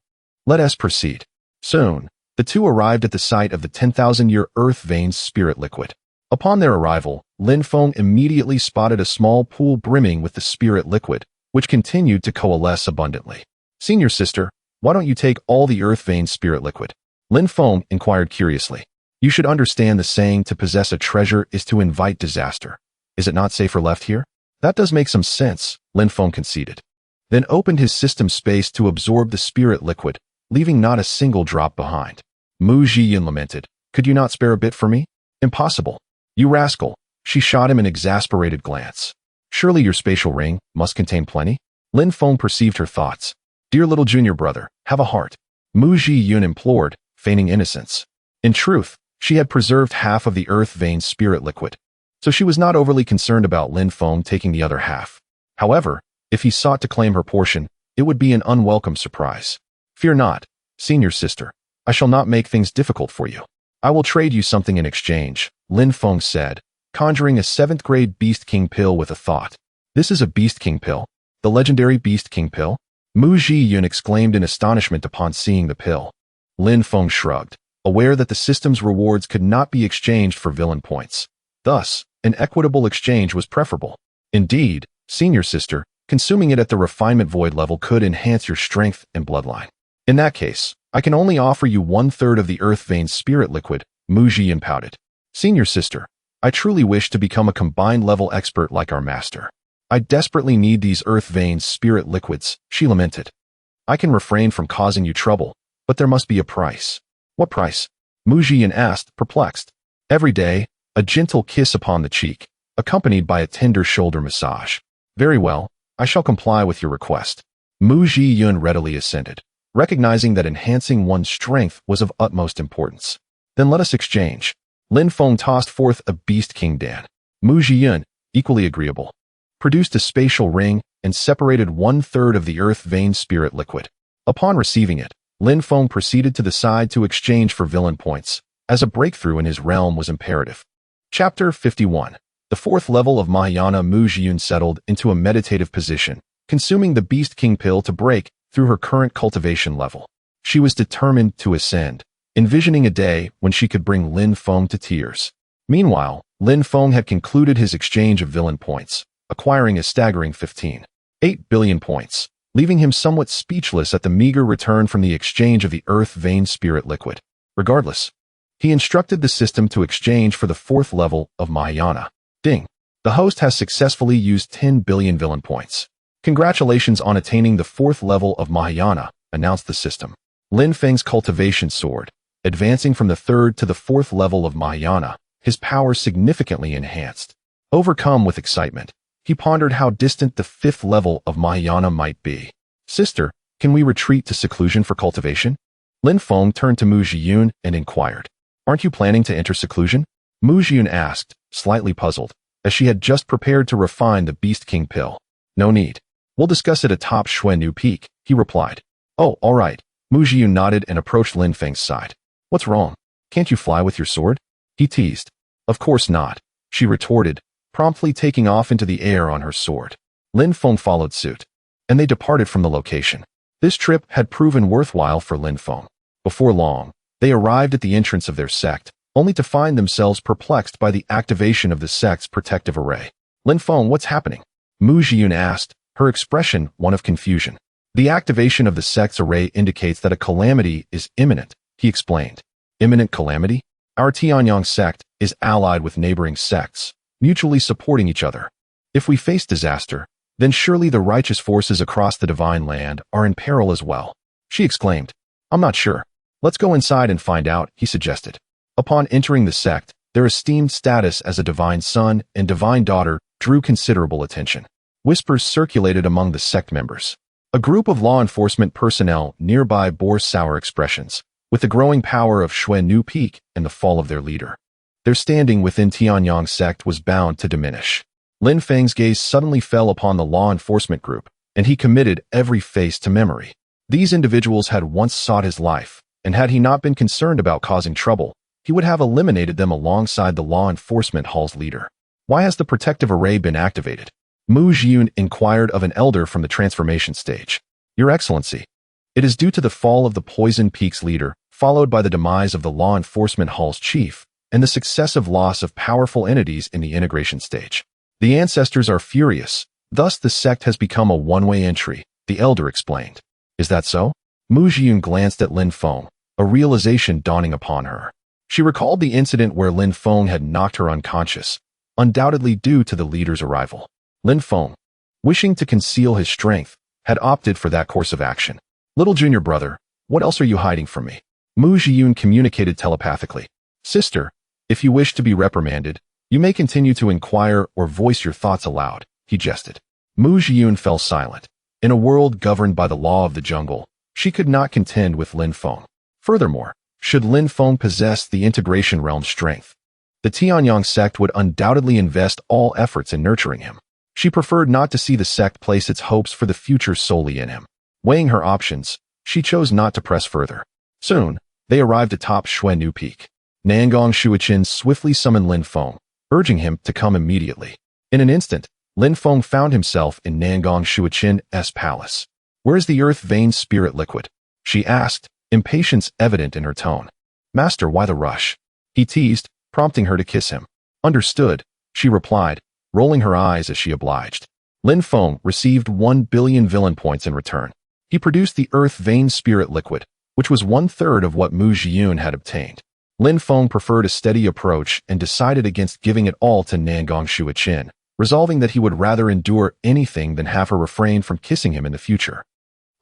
Let us proceed. Soon, the two arrived at the site of the 10,000-year earth veins spirit liquid. Upon their arrival, Lin Feng immediately spotted a small pool brimming with the spirit liquid, which continued to coalesce abundantly. Senior sister, why don't you take all the earth veins spirit liquid? Lin Feng inquired curiously. You should understand the saying to possess a treasure is to invite disaster. Is it not safer left here? That does make some sense, Lin Feng conceded. Then opened his system space to absorb the spirit liquid, leaving not a single drop behind. Mu Zhiyun lamented. Could you not spare a bit for me? Impossible. You rascal. She shot him an exasperated glance. Surely your spatial ring must contain plenty? Lin Feng perceived her thoughts. Dear little junior brother, have a heart. Mu Zhiyun implored, feigning innocence. In truth, she had preserved half of the earth vein spirit liquid, so she was not overly concerned about Lin Feng taking the other half. However, if he sought to claim her portion, it would be an unwelcome surprise. Fear not, senior sister. I shall not make things difficult for you. I will trade you something in exchange, Lin Feng said, conjuring a 7th grade Beast King pill with a thought. This is a Beast King pill? The legendary Beast King pill? Mu Zhiyun exclaimed in astonishment upon seeing the pill. Lin Feng shrugged, aware that the system's rewards could not be exchanged for villain points. Thus, an equitable exchange was preferable. Indeed, senior sister, consuming it at the refinement void level could enhance your strength and bloodline. In that case, I can only offer you 1/3 of the earth vein spirit liquid, Mu Zhiyun pouted. Senior sister, I truly wish to become a combined level expert like our master. I desperately need these earth vein spirit liquids, she lamented. I can refrain from causing you trouble, but there must be a price. What price? Mu Zhiyun asked, perplexed. Every day, a gentle kiss upon the cheek, accompanied by a tender shoulder massage. Very well, I shall comply with your request. Mu Zhiyun readily assented. recognizing that enhancing one's strength was of utmost importance. Then let us exchange. Lin Feng tossed forth a Beast King Dan. Mu Zhiyun, equally agreeable, produced a spatial ring and separated 1/3 of the earth vein spirit liquid. Upon receiving it, Lin Feng proceeded to the side to exchange for villain points, as a breakthrough in his realm was imperative. Chapter 51. The fourth level of Mahayana. Mu Zhiyun settled into a meditative position, consuming the Beast King pill to break through her current cultivation level. She was determined to ascend, envisioning a day when she could bring Lin Feng to tears. Meanwhile, Lin Feng had concluded his exchange of villain points, acquiring a staggering 15.8 billion points, leaving him somewhat speechless at the meager return from the exchange of the earth vein spirit liquid. Regardless, he instructed the system to exchange for the fourth level of Mahayana. Ding! The host has successfully used 10 billion villain points. Congratulations on attaining the fourth level of Mahayana, announced the system. Lin Feng's cultivation soared, advancing from the third to the fourth level of Mahayana, his power significantly enhanced. Overcome with excitement, he pondered how distant the fifth level of Mahayana might be. Sister, can we retreat to seclusion for cultivation? Lin Feng turned to Mu Zhiyun and inquired. Aren't you planning to enter seclusion? Mu Zhiyun asked, slightly puzzled, as she had just prepared to refine the Beast King pill. No need. We'll discuss it atop Xuannu Peak, he replied. Oh, all right. Mu Zhiyun nodded and approached Lin Feng's side. What's wrong? Can't you fly with your sword? He teased. Of course not, she retorted, promptly taking off into the air on her sword. Lin Feng followed suit, and they departed from the location. This trip had proven worthwhile for Lin Feng. Before long, they arrived at the entrance of their sect, only to find themselves perplexed by the activation of the sect's protective array. Lin Feng, what's happening? Mu Zhiyun asked, her expression one of confusion. The activation of the sect's array indicates that a calamity is imminent, he explained. Imminent calamity? Our Tianyang sect is allied with neighboring sects, mutually supporting each other. If we face disaster, then surely the righteous forces across the divine land are in peril as well. She exclaimed. I'm not sure. Let's go inside and find out, he suggested. Upon entering the sect, their esteemed status as a divine son and divine daughter drew considerable attention. Whispers circulated among the sect members. A group of law enforcement personnel nearby bore sour expressions, with the growing power of Xuannu Peak and the fall of their leader. Their standing within Tianyang sect was bound to diminish. Lin Feng's gaze suddenly fell upon the law enforcement group, and he committed every face to memory. These individuals had once sought his life, and had he not been concerned about causing trouble, he would have eliminated them alongside the law enforcement hall's leader. Why has the protective array been activated? Mu Zhiyun inquired of an elder from the transformation stage. Your Excellency, it is due to the fall of the Poison Peak's leader, followed by the demise of the law enforcement hall's chief, and the successive loss of powerful entities in the integration stage. The ancestors are furious, thus the sect has become a one-way entry, the elder explained. Is that so? Mu Zhiyun glanced at Lin Feng, a realization dawning upon her. She recalled the incident where Lin Feng had knocked her unconscious, undoubtedly due to the leader's arrival. Lin Feng, wishing to conceal his strength, had opted for that course of action. Little junior brother, what else are you hiding from me? Mu Zhiyun communicated telepathically. Sister, if you wish to be reprimanded, you may continue to inquire or voice your thoughts aloud, he jested. Mu Zhiyun fell silent. In a world governed by the law of the jungle, she could not contend with Lin Feng. Furthermore, should Lin Feng possess the integration realm's strength, the Tianyang sect would undoubtedly invest all efforts in nurturing him. She preferred not to see the sect place its hopes for the future solely in him. Weighing her options, she chose not to press further. Soon, they arrived atop Xuannu Peak. Nangong Shuiqin swiftly summoned Lin Feng, urging him to come immediately. In an instant, Lin Feng found himself in Nangong Shuiqin's palace. Where is the earth vein spirit liquid? She asked, impatience evident in her tone. Master, why the rush? He teased, prompting her to kiss him. Understood, she replied, rolling her eyes as she obliged. Lin Feng received 1 billion villain points in return. He produced the earth vein spirit liquid, which was 1/3 of what Mu Zhiyun had obtained. Lin Feng preferred a steady approach and decided against giving it all to Nangong Shuiqin, resolving that he would rather endure anything than have her refrain from kissing him in the future.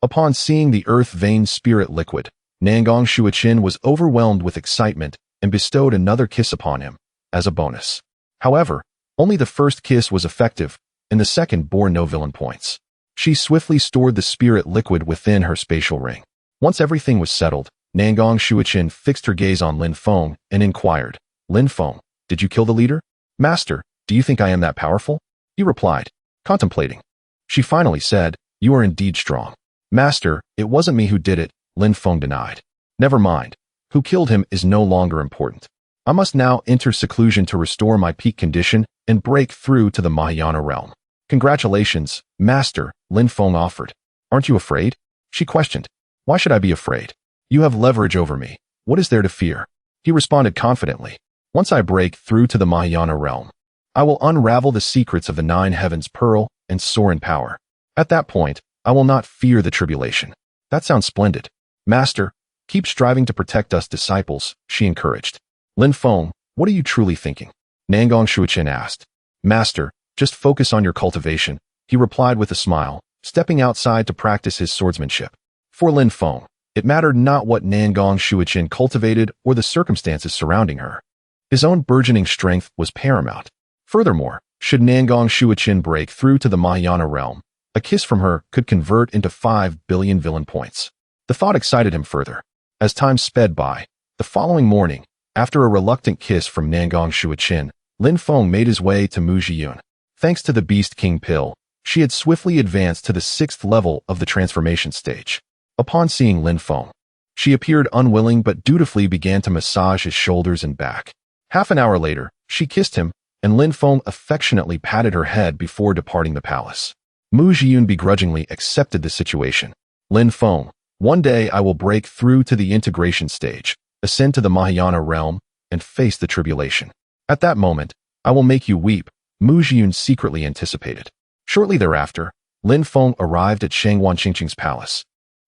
Upon seeing the earth vein spirit liquid, Nangong Shuiqin was overwhelmed with excitement and bestowed another kiss upon him, as a bonus. However, only the first kiss was effective, and the second bore no villain points. She swiftly stored the spirit liquid within her spatial ring. Once everything was settled, Nangong Shuiqin fixed her gaze on Lin Feng and inquired, Lin Feng, did you kill the leader? Master, do you think I am that powerful? He replied, contemplating. She finally said, you are indeed strong. Master, it wasn't me who did it, Lin Feng denied. Never mind. Who killed him is no longer important. I must now enter seclusion to restore my peak condition and break through to the Mahayana realm. Congratulations, Master, Lin Feng offered. Aren't you afraid? She questioned. Why should I be afraid? You have leverage over me. What is there to fear? He responded confidently. Once I break through to the Mahayana realm, I will unravel the secrets of the 9 heavens pearl and soar in power. At that point, I will not fear the tribulation. That sounds splendid. Master, keep striving to protect us disciples, she encouraged. Lin Feng, what are you truly thinking? Nangong Shuiqin asked. Master, just focus on your cultivation, he replied with a smile, stepping outside to practice his swordsmanship. For Lin Feng, it mattered not what Nangong Shuiqin cultivated or the circumstances surrounding her. His own burgeoning strength was paramount. Furthermore, should Nangong Shuiqin break through to the Mahayana realm, a kiss from her could convert into 5 billion villain points. The thought excited him further. As time sped by, the following morning, after a reluctant kiss from Nangong Shuiqin, Lin Feng made his way to Mu Jiyun. Thanks to the Beast King pill, she had swiftly advanced to the 6th level of the transformation stage. Upon seeing Lin Feng, she appeared unwilling but dutifully began to massage his shoulders and back. Half an hour later, she kissed him, and Lin Feng affectionately patted her head before departing the palace. Mu Jiyun begrudgingly accepted the situation. Lin Feng, one day I will break through to the integration stage, ascend to the Mahayana realm, and face the tribulation. At that moment, I will make you weep, Mu Jiyun secretly anticipated. Shortly thereafter, Lin Feng arrived at Shangwan Qingqing's palace.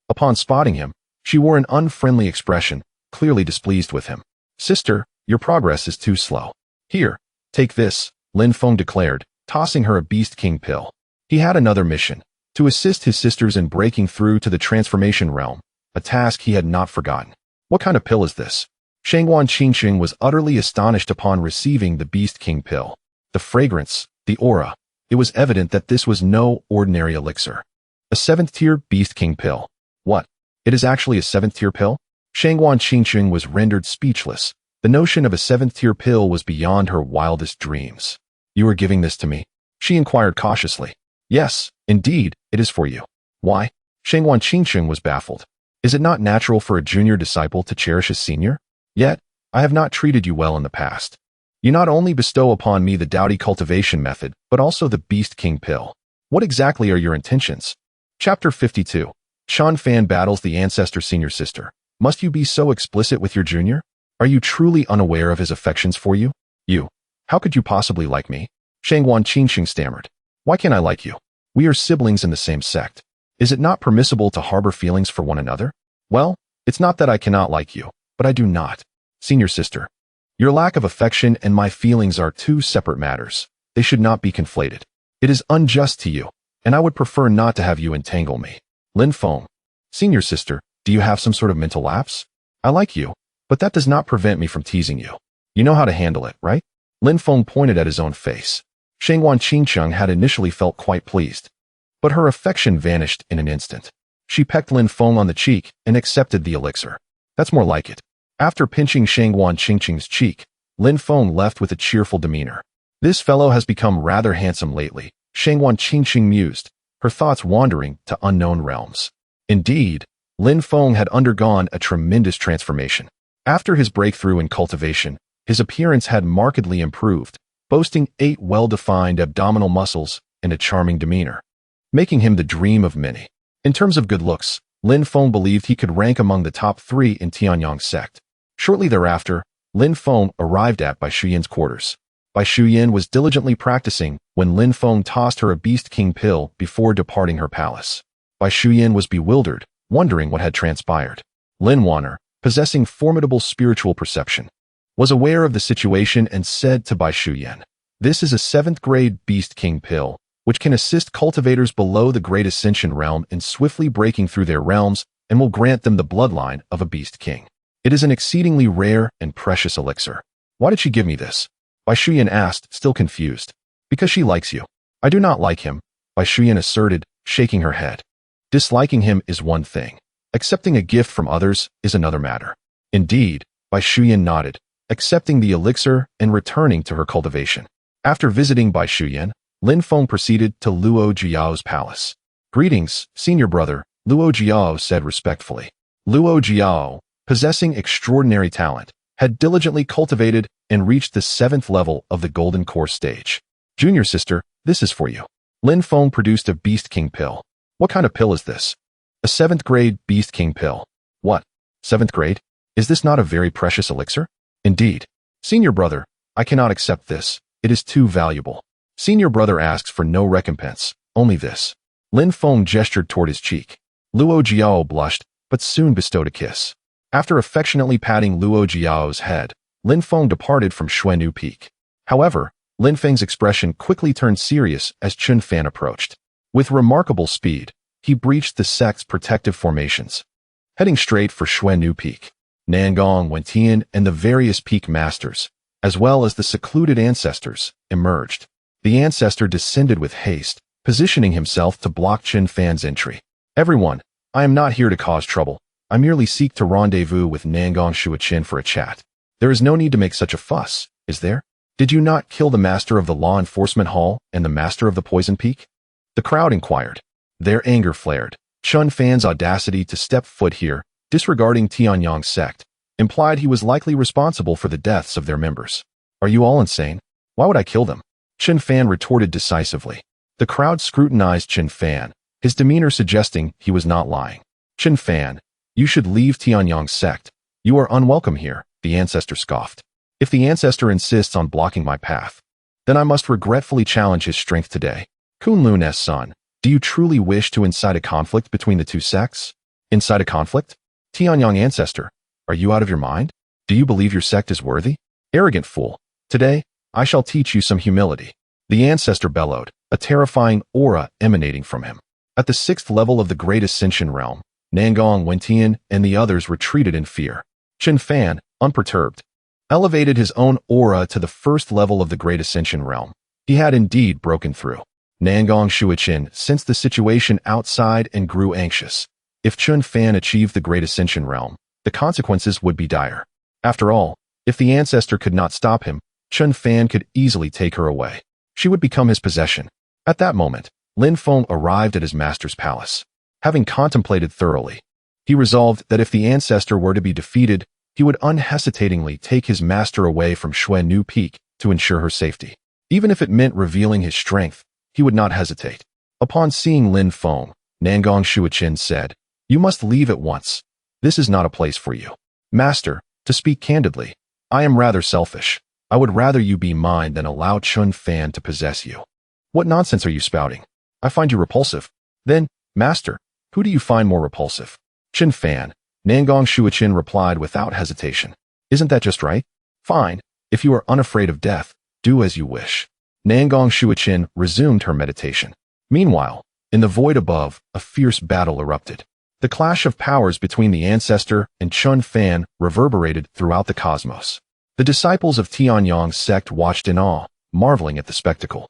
Upon spotting him, she wore an unfriendly expression, clearly displeased with him. Sister, your progress is too slow. Here, take this, Lin Feng declared, tossing her a Beast King pill. He had another mission, to assist his sisters in breaking through to the transformation realm, a task he had not forgotten. What kind of pill is this? Shangwan Qingqing was utterly astonished upon receiving the Beast King pill. The fragrance, the aura, it was evident that this was no ordinary elixir. A 7th-tier Beast King pill. What? It is actually a 7th-tier pill? Shangwan Qingqing was rendered speechless. The notion of a 7th-tier pill was beyond her wildest dreams. You are giving this to me? She inquired cautiously. Yes, indeed, it is for you. Why? Shangwan Qingqing was baffled. Is it not natural for a junior disciple to cherish his senior? Yet, I have not treated you well in the past. You not only bestow upon me the dowdy cultivation method, but also the Beast King pill. What exactly are your intentions? Chapter 52. Shan Fan battles the ancestor senior sister. Must you be so explicit with your junior? Are you truly unaware of his affections for you? You. How could you possibly like me? Shangwan Qingqing stammered. Why can't I like you? We are siblings in the same sect. Is it not permissible to harbor feelings for one another? Well, it's not that I cannot like you, but I do not. Senior sister. Your lack of affection and my feelings are two separate matters. They should not be conflated. It is unjust to you, and I would prefer not to have you entangle me. Lin Feng. Senior sister, do you have some sort of mental lapse? I like you, but that does not prevent me from teasing you. You know how to handle it, right? Lin Feng pointed at his own face. Shangwan Qingqing had initially felt quite pleased, but her affection vanished in an instant. She pecked Lin Feng on the cheek and accepted the elixir. That's more like it. After pinching Shangwan Qingqing's cheek, Lin Feng left with a cheerful demeanor. This fellow has become rather handsome lately, Shangwan Qingqing mused, her thoughts wandering to unknown realms. Indeed, Lin Feng had undergone a tremendous transformation. After his breakthrough in cultivation, his appearance had markedly improved, boasting 8 well-defined abdominal muscles and a charming demeanor, making him the dream of many. In terms of good looks, Lin Feng believed he could rank among the top 3 in Tianyang sect. Shortly thereafter, Lin Feng arrived at Bai Shuyan's quarters. Bai Shuyan was diligently practicing when Lin Feng tossed her a Beast King pill before departing her palace. Bai Shuyan was bewildered, wondering what had transpired. Lin Wanner, possessing formidable spiritual perception, was aware of the situation and said to Bai Shuyan, "This is a 7th grade Beast King pill, which can assist cultivators below the Great Ascension realm in swiftly breaking through their realms and will grant them the bloodline of a Beast King. It is an exceedingly rare and precious elixir." Why did she give me this? Bai Shuyan asked, still confused. Because she likes you. I do not like him, Bai Shuyan asserted, shaking her head. Disliking him is one thing. Accepting a gift from others is another matter. Indeed, Bai Shuyan nodded, accepting the elixir and returning to her cultivation. After visiting Bai Shuyan, Lin Feng proceeded to Luo Jiao's palace. "Greetings, senior brother," Luo Jiao said respectfully. Luo Jiao, possessing extraordinary talent, had diligently cultivated and reached the 7th level of the Golden Core stage. "Junior sister, this is for you." Lin Feng produced a Beast King pill. "What kind of pill is this?" "A 7th grade Beast King pill." "What? 7th grade? Is this not a very precious elixir?" "Indeed. Senior brother, I cannot accept this. It is too valuable. Senior brother asks for no recompense, only this." Lin Feng gestured toward his cheek. Luo Jiao blushed, but soon bestowed a kiss. After affectionately patting Luo Jiao's head, Lin Feng departed from Xuannu Peak. However, Lin Feng's expression quickly turned serious as Chun Fan approached. With remarkable speed, he breached the sect's protective formations. Heading straight for Xuannu Peak, Nangong Wentian and the various peak masters, as well as the secluded ancestors, emerged. The ancestor descended with haste, positioning himself to block Chun Fan's entry. "Everyone, I am not here to cause trouble. I merely seek to rendezvous with Nangong Shuachin for a chat. There is no need to make such a fuss, is there? Did you not kill the master of the law enforcement hall and the master of the poison peak?" The crowd inquired. Their anger flared. Chun Fan's audacity to step foot here, disregarding Tianyang's sect, implied he was likely responsible for the deaths of their members. "Are you all insane? Why would I kill them?" Chun Fan retorted decisively. The crowd scrutinized Chun Fan, his demeanor suggesting he was not lying. "Chun Fan, you should leave Tianyang's sect. You are unwelcome here," the ancestor scoffed. "If the ancestor insists on blocking my path, then I must regretfully challenge his strength today. Kunlun's son, do you truly wish to incite a conflict between the two sects?" "Incite a conflict? Tianyang ancestor, are you out of your mind? Do you believe your sect is worthy? Arrogant fool. Today, I shall teach you some humility." The ancestor bellowed, a terrifying aura emanating from him. At the 6th level of the Great Ascension realm, Nangong Wentian and the others retreated in fear. Chun Fan, unperturbed, elevated his own aura to the 1st level of the Great Ascension realm. He had indeed broken through. Nangong Shuachin sensed the situation outside and grew anxious. If Chun Fan achieved the Great Ascension realm, the consequences would be dire. After all, if the ancestor could not stop him, Chun Fan could easily take her away. She would become his possession. At that moment, Lin Feng arrived at his master's palace. Having contemplated thoroughly, he resolved that if the ancestor were to be defeated, he would unhesitatingly take his master away from Xuannu Peak to ensure her safety. Even if it meant revealing his strength, he would not hesitate. Upon seeing Lin Feng, Nangong Shuachin said, "You must leave at once. This is not a place for you." "Master, to speak candidly, I am rather selfish. I would rather you be mine than allow Chun Fan to possess you." "What nonsense are you spouting? I find you repulsive." "Then, master, who do you find more repulsive?" "Chun Fan," Nangong Shuachin replied without hesitation. "Isn't that just right? Fine, if you are unafraid of death, do as you wish." Nangong Shuachin resumed her meditation. Meanwhile, in the void above, a fierce battle erupted. The clash of powers between the ancestor and Chun Fan reverberated throughout the cosmos. The disciples of Tianyang's sect watched in awe, marveling at the spectacle.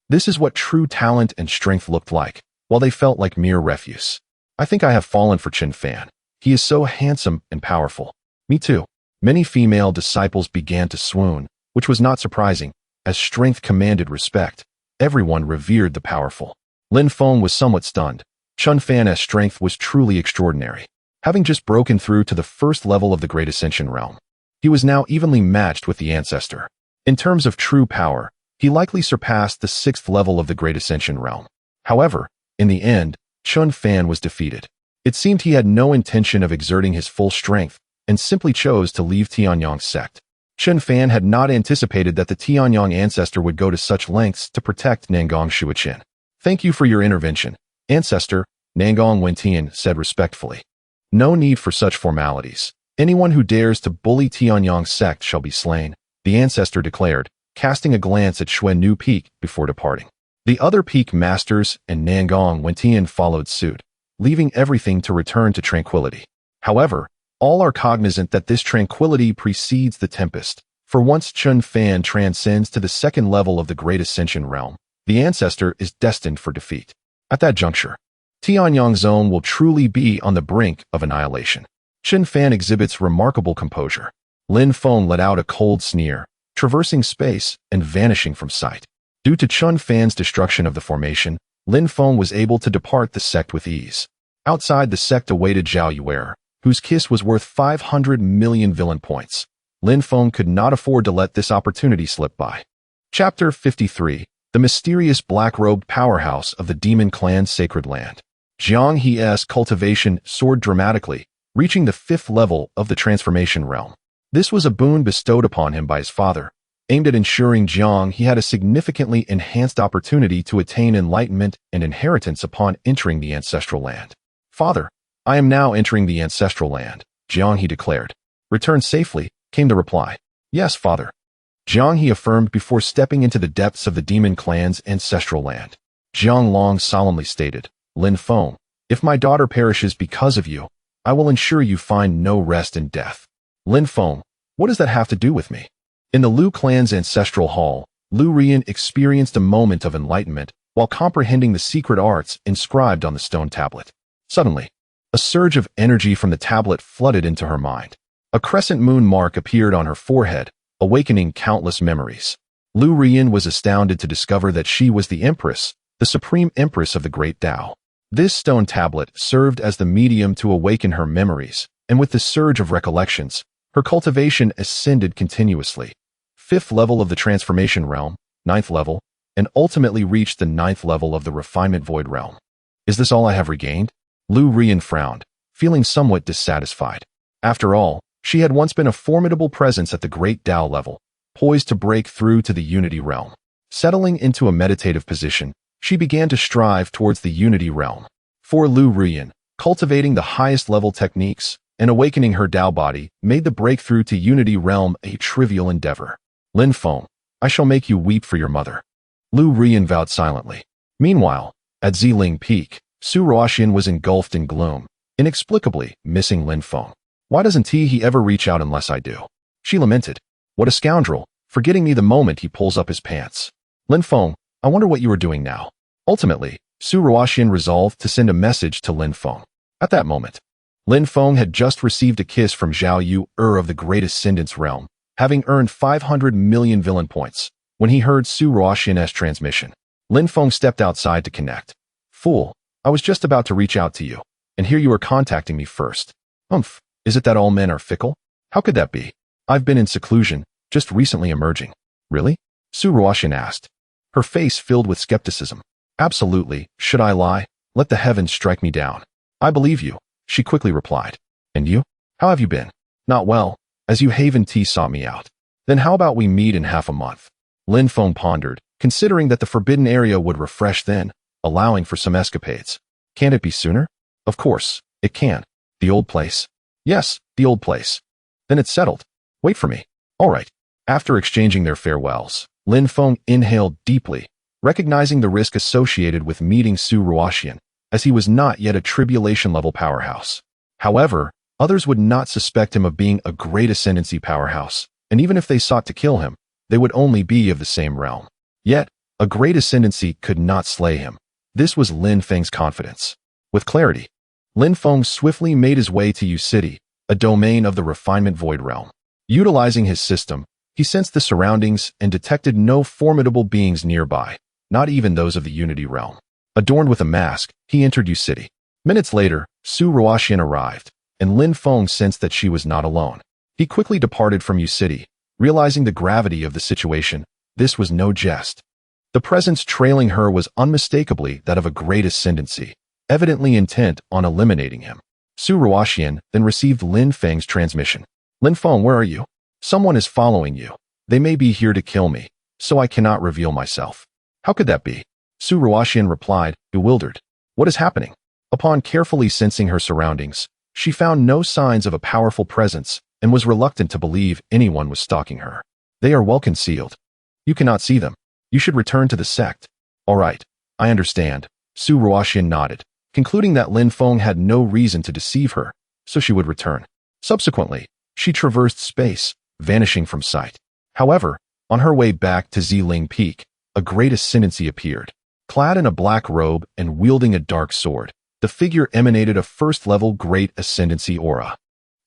This is what true talent and strength looked like, while they felt like mere refuse. "I think I have fallen for Chun Fan. He is so handsome and powerful." "Me too." Many female disciples began to swoon, which was not surprising, as strength commanded respect. Everyone revered the powerful. Lin Feng was somewhat stunned. Chun Fan's strength was truly extraordinary. Having just broken through to the 1st level of the Great Ascension realm, he was now evenly matched with the ancestor. In terms of true power, he likely surpassed the 6th level of the Great Ascension realm. However, in the end, Chun Fan was defeated. It seemed he had no intention of exerting his full strength and simply chose to leave Tianyang's sect. Chun Fan had not anticipated that the Tianyang ancestor would go to such lengths to protect Nangong Shuachin. "Thank you for your intervention, ancestor," Nangong Wentian said respectfully. "No need for such formalities. Anyone who dares to bully Tianyang's sect shall be slain," the ancestor declared, casting a glance at Xuannu Peak before departing. The other peak masters and Nangong Wentian followed suit, leaving everything to return to tranquility. However, all are cognizant that this tranquility precedes the tempest, for once Chun Fan transcends to the 2nd level of the Great Ascension realm, the ancestor is destined for defeat. At that juncture, Tianyang Zone will truly be on the brink of annihilation. Chen Fan exhibits remarkable composure. Lin Feng let out a cold sneer, traversing space and vanishing from sight. Due to Chun Fan's destruction of the formation, Lin Feng was able to depart the sect with ease. Outside the sect awaited Zhao Yuer, whose kiss was worth 500 million villain points. Lin Feng could not afford to let this opportunity slip by. Chapter 53. The mysterious black-robed powerhouse of the Demon Clan's sacred land. Jiang He's cultivation soared dramatically, reaching the 5th level of the transformation realm. This was a boon bestowed upon him by his father, aimed at ensuring Jiang he had a significantly enhanced opportunity to attain enlightenment and inheritance upon entering the ancestral land. "Father, I am now entering the ancestral land," Jiang He declared. "Return safely," came the reply. "Yes, father," Jiang He affirmed before stepping into the depths of the Demon Clan's ancestral land. Jiang Long solemnly stated, "Lin Feng, if my daughter perishes because of you, I will ensure you find no rest in death." "Lin Feng, what does that have to do with me?" In the Liu clan's ancestral hall, Liu Rian experienced a moment of enlightenment while comprehending the secret arts inscribed on the stone tablet. Suddenly, a surge of energy from the tablet flooded into her mind. A crescent moon mark appeared on her forehead, awakening countless memories. Liu Rian was astounded to discover that she was the Empress, the Supreme Empress of the Great Tao. This stone tablet served as the medium to awaken her memories, and with the surge of recollections, her cultivation ascended continuously. 5th level of the transformation realm, 9th level, and ultimately reached the 9th level of the refinement void realm. "Is this all I have regained?" Liu Rian frowned, feeling somewhat dissatisfied. After all, she had once been a formidable presence at the Great Tao level, poised to break through to the Unity realm. Settling into a meditative position, she began to strive towards the Unity realm. For Liu Rian, cultivating the highest level techniques and awakening her Tao body made the breakthrough to Unity realm a trivial endeavor. "Lin Feng, I shall make you weep for your mother," Liu Rian vowed silently. Meanwhile, at Ziling Peak, Su Ruoxian was engulfed in gloom, inexplicably missing Lin Feng. "Why doesn't he ever reach out unless I do?" she lamented. "What a scoundrel, forgetting me the moment he pulls up his pants. Lin Feng, I wonder what you are doing now." Ultimately, Su Ruoxian resolved to send a message to Lin Feng. At that moment, Lin Feng had just received a kiss from Zhao Yuer of the Great Ascendance realm, having earned 500 million villain points. When he heard Su Ruoxian's transmission, Lin Feng stepped outside to connect. "Fool, I was just about to reach out to you, and here you are contacting me first. Humph, is it that all men are fickle? How could that be? I've been in seclusion, just recently emerging." "Really?" Su Ruoxian asked, her face filled with skepticism. "Absolutely, should I lie? Let the heavens strike me down. I believe you," she quickly replied. "And you? How have you been?" "Not well, as you Haven Tea sought me out." "Then how about we meet in half a month?" Lin Feng pondered, considering that the forbidden area would refresh then, allowing for some escapades. "Can't it be sooner?" "Of course, it can. The old place?" "Yes, the old place." "Then it's settled. Wait for me." "All right." After exchanging their farewells, Lin Feng inhaled deeply, recognizing the risk associated with meeting Su Ruoxian, as he was not yet a tribulation-level powerhouse. However, others would not suspect him of being a great ascendancy powerhouse, and even if they sought to kill him, they would only be of the same realm. Yet, a great ascendancy could not slay him. This was Lin Feng's confidence. With clarity, Lin Feng swiftly made his way to Yu City, a domain of the refinement void realm. Utilizing his system, he sensed the surroundings and detected no formidable beings nearby, not even those of the Unity realm. Adorned with a mask, he entered Yu City. Minutes later, Su Ruoxian arrived, and Lin Feng sensed that she was not alone. He quickly departed from Yu City, realizing the gravity of the situation. This was no jest. The presence trailing her was unmistakably that of a great ascendancy, evidently intent on eliminating him. Su Ruoxian then received Lin Feng's transmission. "Lin Feng, where are you? Someone is following you. They may be here to kill me, so I cannot reveal myself." "How could that be?" Su Ruoxian replied, bewildered. "What is happening?" Upon carefully sensing her surroundings, she found no signs of a powerful presence and was reluctant to believe anyone was stalking her. "They are well concealed. You cannot see them. You should return to the sect." "All right, I understand." Su Ruoxian nodded, concluding that Lin Feng had no reason to deceive her, so she would return. Subsequently, she traversed space, vanishing from sight. However, on her way back to Ziling Peak, a great ascendancy appeared. Clad in a black robe and wielding a dark sword, The figure emanated a first-level Great Ascendancy aura.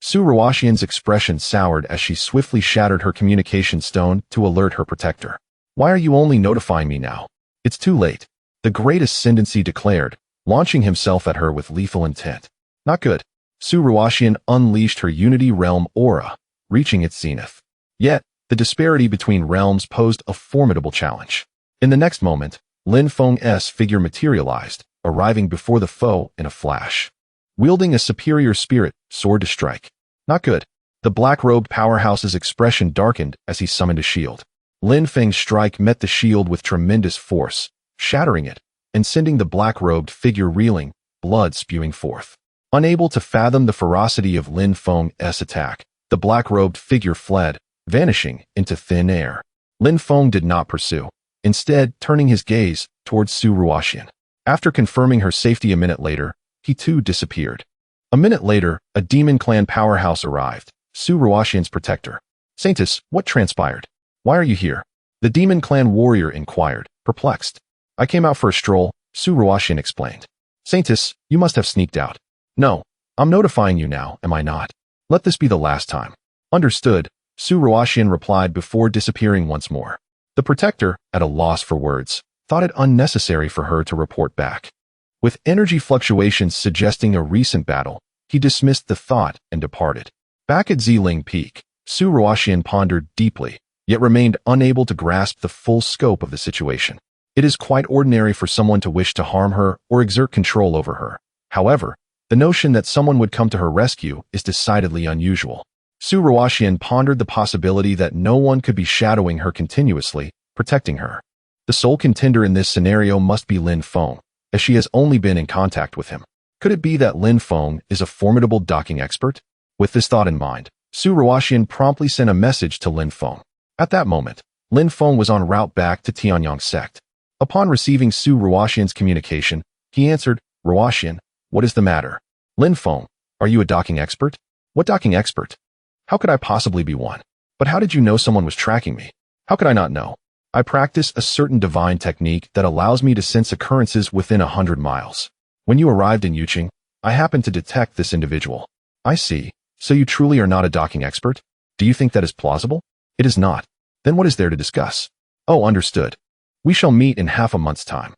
Su Ruoxian's expression soured as she swiftly shattered her communication stone to alert her protector. Why are you only notifying me now? It's too late. The Great Ascendancy declared, launching himself at her with lethal intent. Not good. Su Ruoxian unleashed her Unity Realm aura, reaching its zenith. Yet, the disparity between realms posed a formidable challenge. In the next moment, Lin Feng's figure materialized, arriving before the foe in a flash. Wielding a superior spirit sword to strike. Not good. The black-robed powerhouse's expression darkened as he summoned a shield. Lin Feng's strike met the shield with tremendous force, shattering it, and sending the black-robed figure reeling, blood spewing forth. Unable to fathom the ferocity of Lin Feng's attack, the black-robed figure fled, vanishing into thin air. Lin Feng did not pursue, instead turning his gaze towards Su Ruoxian. After confirming her safety a minute later, he too disappeared. A minute later, a demon clan powerhouse arrived, Su Ruoxian's protector. Saintus, what transpired? Why are you here? The demon clan warrior inquired, perplexed. I came out for a stroll, Su Ruoxian explained. Saintus, you must have sneaked out. No, I'm notifying you now, am I not? Let this be the last time. Understood, Su Ruoxian replied before disappearing once more. The protector, at a loss for words, thought it unnecessary for her to report back. With energy fluctuations suggesting a recent battle, he dismissed the thought and departed. Back at Ziling Peak, Su Ruoxian pondered deeply, yet remained unable to grasp the full scope of the situation. It is quite ordinary for someone to wish to harm her or exert control over her. However, the notion that someone would come to her rescue is decidedly unusual. Su Ruoxian pondered the possibility that no one could be shadowing her continuously, protecting her. The sole contender in this scenario must be Lin Feng, as she has only been in contact with him. Could it be that Lin Feng is a formidable docking expert? With this thought in mind, Su Ruoxian promptly sent a message to Lin Feng. At that moment, Lin Feng was en route back to Tianyang sect. Upon receiving Su Ruoxian's communication, he answered, Ruoxian, what is the matter? Lin Feng, are you a docking expert? What docking expert? How could I possibly be one? But how did you know someone was tracking me? How could I not know? I practice a certain divine technique that allows me to sense occurrences within 100 miles. When you arrived in Yuqing, I happened to detect this individual. I see. So you truly are not a docking expert? Do you think that is plausible? It is not. Then what is there to discuss? Oh, understood. We shall meet in half a month's time.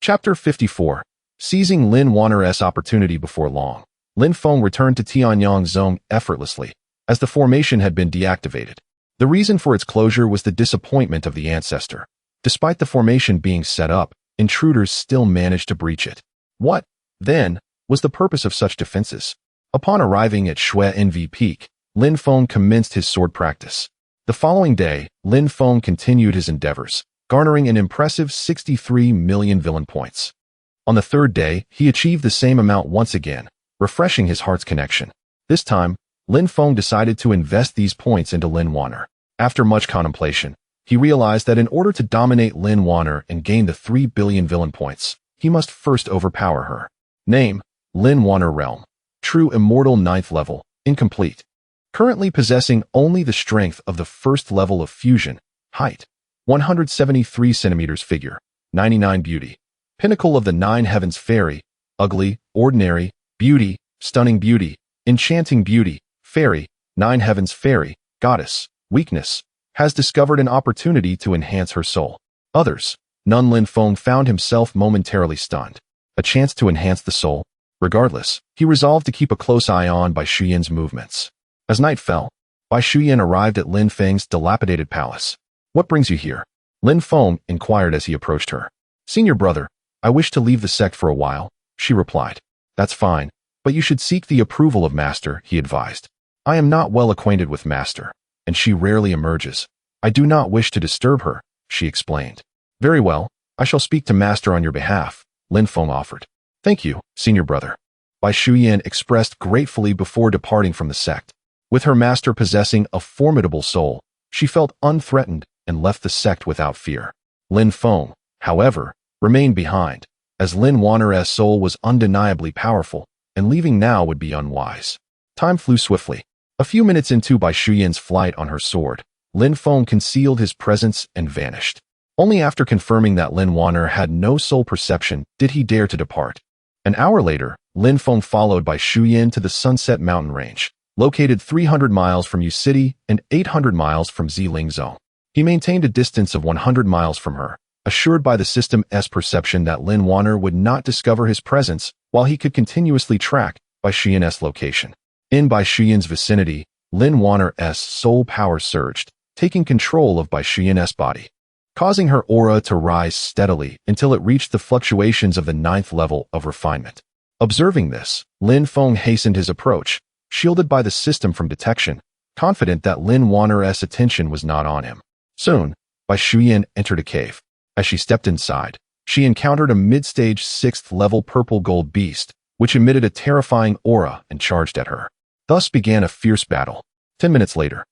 Chapter 54. Seizing Lin Wanner's opportunity before long, Lin Feng returned to Tianyang Zone effortlessly, as the formation had been deactivated. The reason for its closure was the disappointment of the ancestor. Despite the formation being set up, intruders still managed to breach it. What, then, was the purpose of such defenses? Upon arriving at Shui Envy Peak, Lin Feng commenced his sword practice. The following day, Lin Feng continued his endeavors, garnering an impressive 63 million villain points. On the third day, he achieved the same amount once again, refreshing his heart's connection. This time, Lin Feng decided to invest these points into Lin Wanner. After much contemplation, he realized that in order to dominate Lin Wanner and gain the 3 billion villain points, he must first overpower her. Name, Lin Wanner Realm. True Immortal 9th level, incomplete. Currently possessing only the strength of the first level of fusion. Height, 173 centimeters. Figure, 99 beauty. Pinnacle of the 9 heavens. Fairy, ugly, ordinary, beauty, stunning beauty, enchanting beauty. Fairy, 9 heavens. Fairy, goddess, weakness, has discovered an opportunity to enhance her soul. Others, none. Lin Feng found himself momentarily stunned. A chance to enhance the soul? Regardless, he resolved to keep a close eye on Bai Shuyan's movements. As night fell, Bai Shuyan arrived at Lin Feng's dilapidated palace. What brings you here? Lin Feng inquired as he approached her. Senior brother, I wish to leave the sect for a while, she replied. That's fine, but you should seek the approval of Master, he advised. I am not well acquainted with Master, and she rarely emerges. I do not wish to disturb her, she explained. Very well, I shall speak to Master on your behalf, Lin Feng offered. Thank you, senior brother. Bai Shuyan expressed gratefully before departing from the sect. With her master possessing a formidable soul, she felt unthreatened and left the sect without fear. Lin Feng, however, remained behind, as Lin Wanner's soul was undeniably powerful, and leaving now would be unwise. Time flew swiftly. A few minutes into Bai Shuyan's flight on her sword, Lin Feng concealed his presence and vanished. Only after confirming that Lin Wanner had no soul perception did he dare to depart. An hour later, Lin Feng followed by Shu Yin to the Sunset Mountain Range, located 300 miles from Yu City and 800 miles from Ziling Zone. He maintained a distance of 100 miles from her, assured by the system's perception that Lin Wanner would not discover his presence while he could continuously track Bai Shuyin's location. In Bai Shuyin's vicinity, Lin Wanner's soul power surged, taking control of Bai Shuyin's body, causing her aura to rise steadily until it reached the fluctuations of the 9th level of refinement. Observing this, Lin Feng hastened his approach, shielded by the system from detection, confident that Lin Wanner's attention was not on him. Soon, Bai Shuyin entered a cave. As she stepped inside, she encountered a mid-stage 6th level purple gold beast, which emitted a terrifying aura and charged at her. Thus began a fierce battle. 10 minutes later,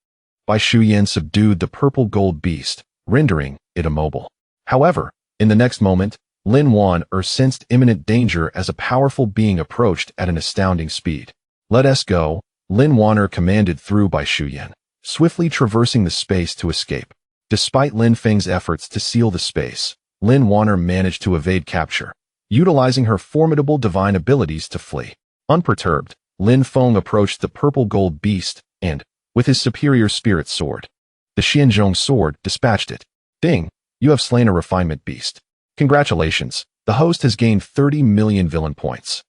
Bai Shuyin subdued the purple gold beast, rendering it immobile. However, in the next moment, Lin Wanner sensed imminent danger as a powerful being approached at an astounding speed. "Let us go," Lin Wanner commanded through Bai Shuyin, swiftly traversing the space to escape. Despite Lin Feng's efforts to seal the space, Lin Wanner managed to evade capture, utilizing her formidable divine abilities to flee. Unperturbed, Lin Feng approached the purple gold beast and, with his superior spirit sword, the Xianzhong sword, dispatched it. "Ding, you have slain a refinement beast. Congratulations, the host has gained 30 million villain points."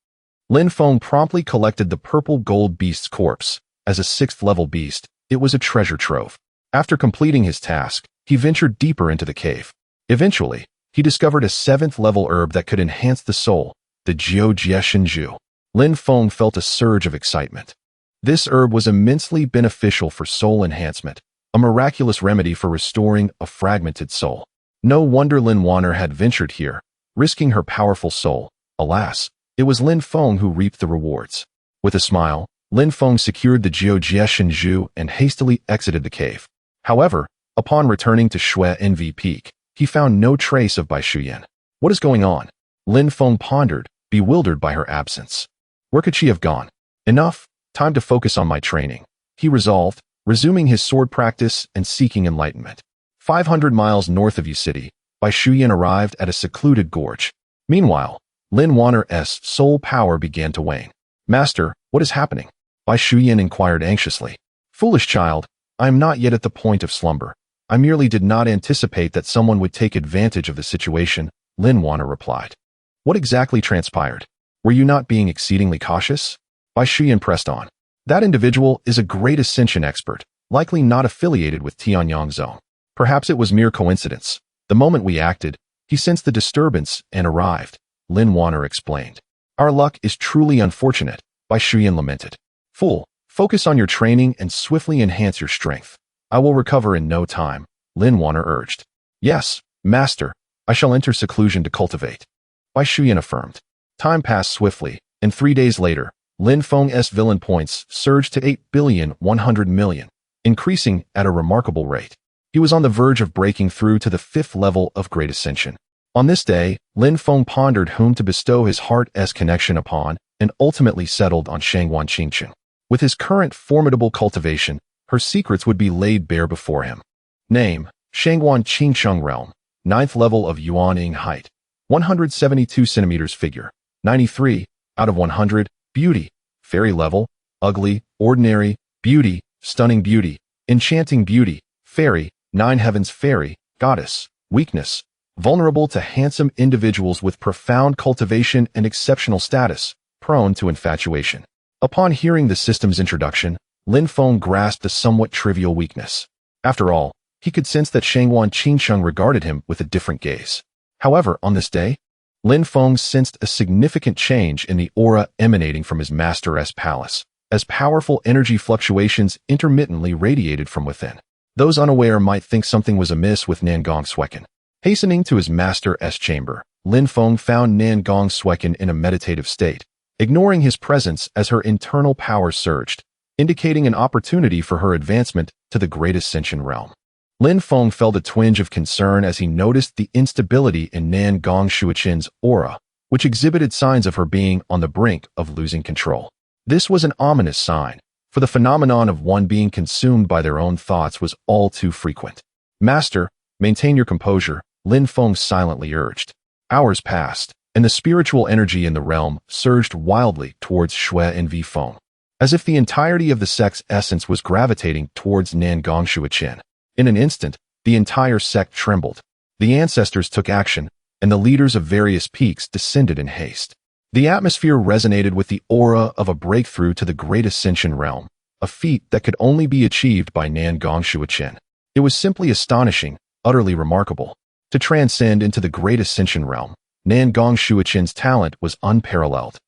Lin Feng promptly collected the purple gold beast's corpse. As a 6th level beast, it was a treasure trove. After completing his task, he ventured deeper into the cave. Eventually, he discovered a 7th level herb that could enhance the soul, the Jiu Jie Shenju. Lin Feng felt a surge of excitement. This herb was immensely beneficial for soul enhancement, a miraculous remedy for restoring a fragmented soul. No wonder Lin Wanner had ventured here, risking her powerful soul. Alas, it was Lin Feng who reaped the rewards. With a smile, Lin Feng secured the Jiu Jie Shenju and hastily exited the cave. However, upon returning to Shui Envy Peak, he found no trace of Bai Shuyin. What is going on? Lin Feng pondered, bewildered by her absence. Where could she have gone? Enough, time to focus on my training, he resolved, resuming his sword practice and seeking enlightenment. 500 miles north of Yu City, Bai Shuyin arrived at a secluded gorge. Meanwhile, Lin Wanner's soul power began to wane. "Master, what is happening?" Bai Shuyin inquired anxiously. "Foolish child, I am not yet at the point of slumber. I merely did not anticipate that someone would take advantage of the situation," Lin Wanner replied. "What exactly transpired? Were you not being exceedingly cautious?" Bai Shuyin pressed on. "That individual is a great ascension expert, likely not affiliated with Tianyang Zone. Perhaps it was mere coincidence. The moment we acted, he sensed the disturbance and arrived," Lin Wanner explained. "Our luck is truly unfortunate," Bai Shuyin lamented. "Fool, focus on your training and swiftly enhance your strength. I will recover in no time," Lin Wanner urged. "Yes, master, I shall enter seclusion to cultivate," Bai Shuyin affirmed. Time passed swiftly, and 3 days later, Lin Feng's villain points surged to 8,100,000,000, increasing at a remarkable rate. He was on the verge of breaking through to the 5th level of Great Ascension. On this day, Lin Feng pondered whom to bestow his heart's connection upon and ultimately settled on Shangguan Qingcheng. With his current formidable cultivation, her secrets would be laid bare before him. Name: Shangguan Qingcheng. Realm: 9th level of Yuaning. Height: 172 centimeters. Figure: 93 out of 100. Beauty: fairy level, ugly, ordinary, beauty, stunning beauty, enchanting beauty, fairy, 9 heavens fairy, goddess. Weakness: vulnerable to handsome individuals with profound cultivation and exceptional status, prone to infatuation. Upon hearing the system's introduction, Lin Feng grasped the somewhat trivial weakness. After all, he could sense that Shangguan Qingcheng regarded him with a different gaze. However, on this day, Lin Feng sensed a significant change in the aura emanating from his master's palace, as powerful energy fluctuations intermittently radiated from within. Those unaware might think something was amiss with Nangong Swecken. Hastening to his master's chamber, Lin Feng found Nangong Swecken in a meditative state, ignoring his presence as her internal power surged, indicating an opportunity for her advancement to the Great Ascension realm. Lin Feng felt a twinge of concern as he noticed the instability in Nangong Shuichen's aura, which exhibited signs of her being on the brink of losing control. This was an ominous sign, for the phenomenon of one being consumed by their own thoughts was all too frequent. "Master, maintain your composure," Lin Feng silently urged. Hours passed, and the spiritual energy in the realm surged wildly towards Shui Invifeng, as if the entirety of the sect's essence was gravitating towards Nangong Shuiqin. In an instant, the entire sect trembled. The ancestors took action, and the leaders of various peaks descended in haste. The atmosphere resonated with the aura of a breakthrough to the Great Ascension realm, a feat that could only be achieved by Nangong Shuiqin. It was simply astonishing, utterly remarkable. To transcend into the Great Ascension realm, Nangong Shuiqin's talent was unparalleled.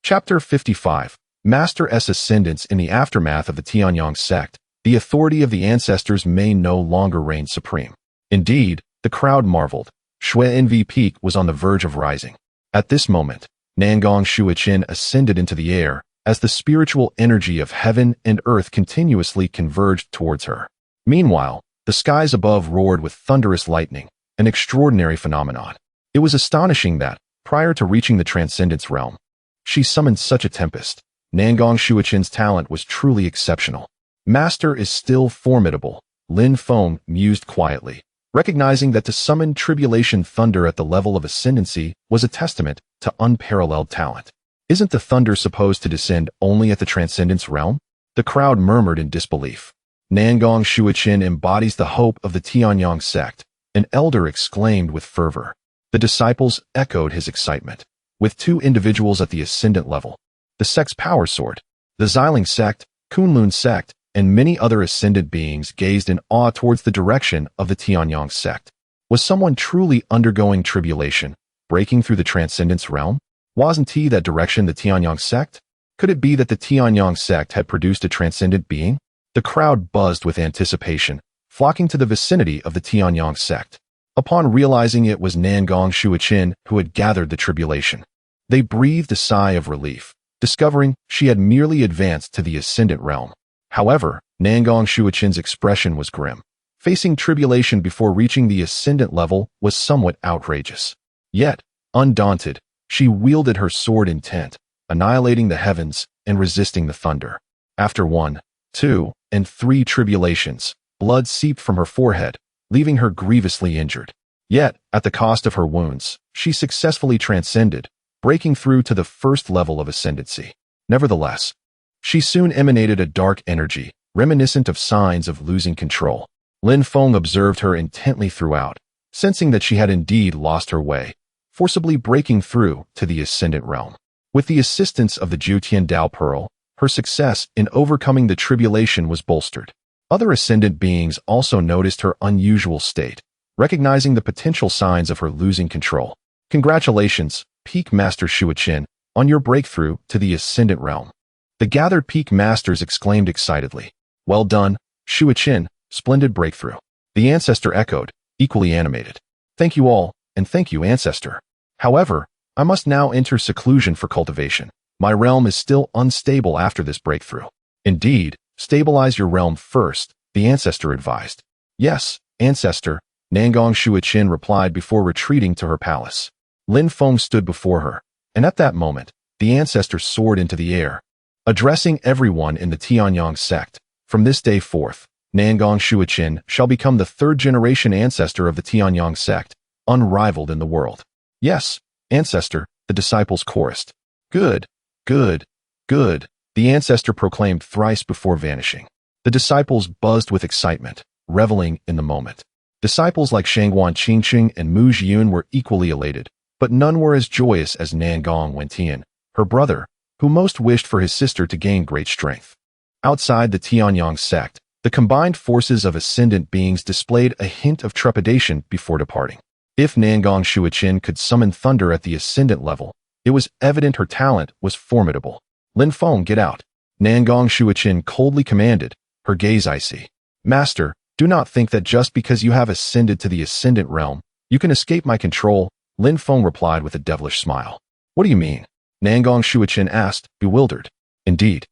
Chapter 55. Master S. Ascendance. In the aftermath of the Tianyang sect, the authority of the ancestors may no longer reign supreme. Indeed, the crowd marveled. Shui Envy Peak was on the verge of rising. At this moment, Nangong Shuiqin ascended into the air as the spiritual energy of heaven and earth continuously converged towards her. Meanwhile, the skies above roared with thunderous lightning, an extraordinary phenomenon. It was astonishing that, prior to reaching the Transcendence realm, she summoned such a tempest. Nangong Shuiqin's talent was truly exceptional. Master is still formidable, Lin Feng mused quietly, recognizing that to summon tribulation thunder at the level of ascendancy was a testament to unparalleled talent. Isn't the thunder supposed to descend only at the Transcendence realm? The crowd murmured in disbelief. Nangong Shuiqin embodies the hope of the Tianyang sect, an elder exclaimed with fervor. The disciples echoed his excitement. With two individuals at the ascendant level, the sect's power soared. The Xiling sect, Kunlun sect, and many other ascendant beings gazed in awe towards the direction of the Tianyang sect. Was someone truly undergoing tribulation, breaking through the Transcendence realm? Wasn't he that direction the Tianyang sect? Could it be that the Tianyang sect had produced a transcendent being? The crowd buzzed with anticipation, flocking to the vicinity of the Tianyang sect. Upon realizing it was Nangong Shuiqin who had gathered the tribulation, they breathed a sigh of relief, discovering she had merely advanced to the ascendant realm. However, Nangong Shuiqin's expression was grim. Facing tribulation before reaching the ascendant level was somewhat outrageous. Yet, undaunted, she wielded her sword intent, annihilating the heavens and resisting the thunder. After 1, 2, and 3 tribulations, blood seeped from her forehead, leaving her grievously injured. Yet, at the cost of her wounds, she successfully transcended, breaking through to the first level of ascendancy. Nevertheless, she soon emanated a dark energy, reminiscent of signs of losing control. Lin Feng observed her intently throughout, sensing that she had indeed lost her way, forcibly breaking through to the ascendant realm. With the assistance of the Jutian Dao Pearl, her success in overcoming the tribulation was bolstered. Other ascendant beings also noticed her unusual state, recognizing the potential signs of her losing control. Congratulations, Peak Master Shuiqin, on your breakthrough to the ascendant realm. The gathered Peak Masters exclaimed excitedly. Well done, Shuiqin, splendid breakthrough. The Ancestor echoed, equally animated. Thank you all, and thank you, Ancestor. However, I must now enter seclusion for cultivation. My realm is still unstable after this breakthrough. Indeed, stabilize your realm first, the Ancestor advised. Yes, Ancestor, Nangong Shuiqin replied before retreating to her palace. Lin Feng stood before her, and at that moment, the Ancestor soared into the air, addressing everyone in the Tianyang sect. From this day forth, Nangong Shuiqin shall become the third-generation ancestor of the Tianyang sect, unrivaled in the world. Yes, Ancestor, the disciples chorused. Good, good, good, the Ancestor proclaimed thrice before vanishing. The disciples buzzed with excitement, reveling in the moment. Disciples like Shangguan Qingqing and Mu Zhiyun were equally elated, but none were as joyous as Nangong Wentian, her brother, who most wished for his sister to gain great strength. Outside the Tianyang sect, the combined forces of ascendant beings displayed a hint of trepidation before departing. If Nangong Shuiqin could summon thunder at the ascendant level, it was evident her talent was formidable. Lin Feng, get out. Nangong Shuiqin coldly commanded, her gaze icy. Master, do not think that just because you have ascended to the ascendant realm, you can escape my control, Lin Feng replied with a devilish smile. What do you mean? Nangong Shuiqin asked, bewildered. Indeed,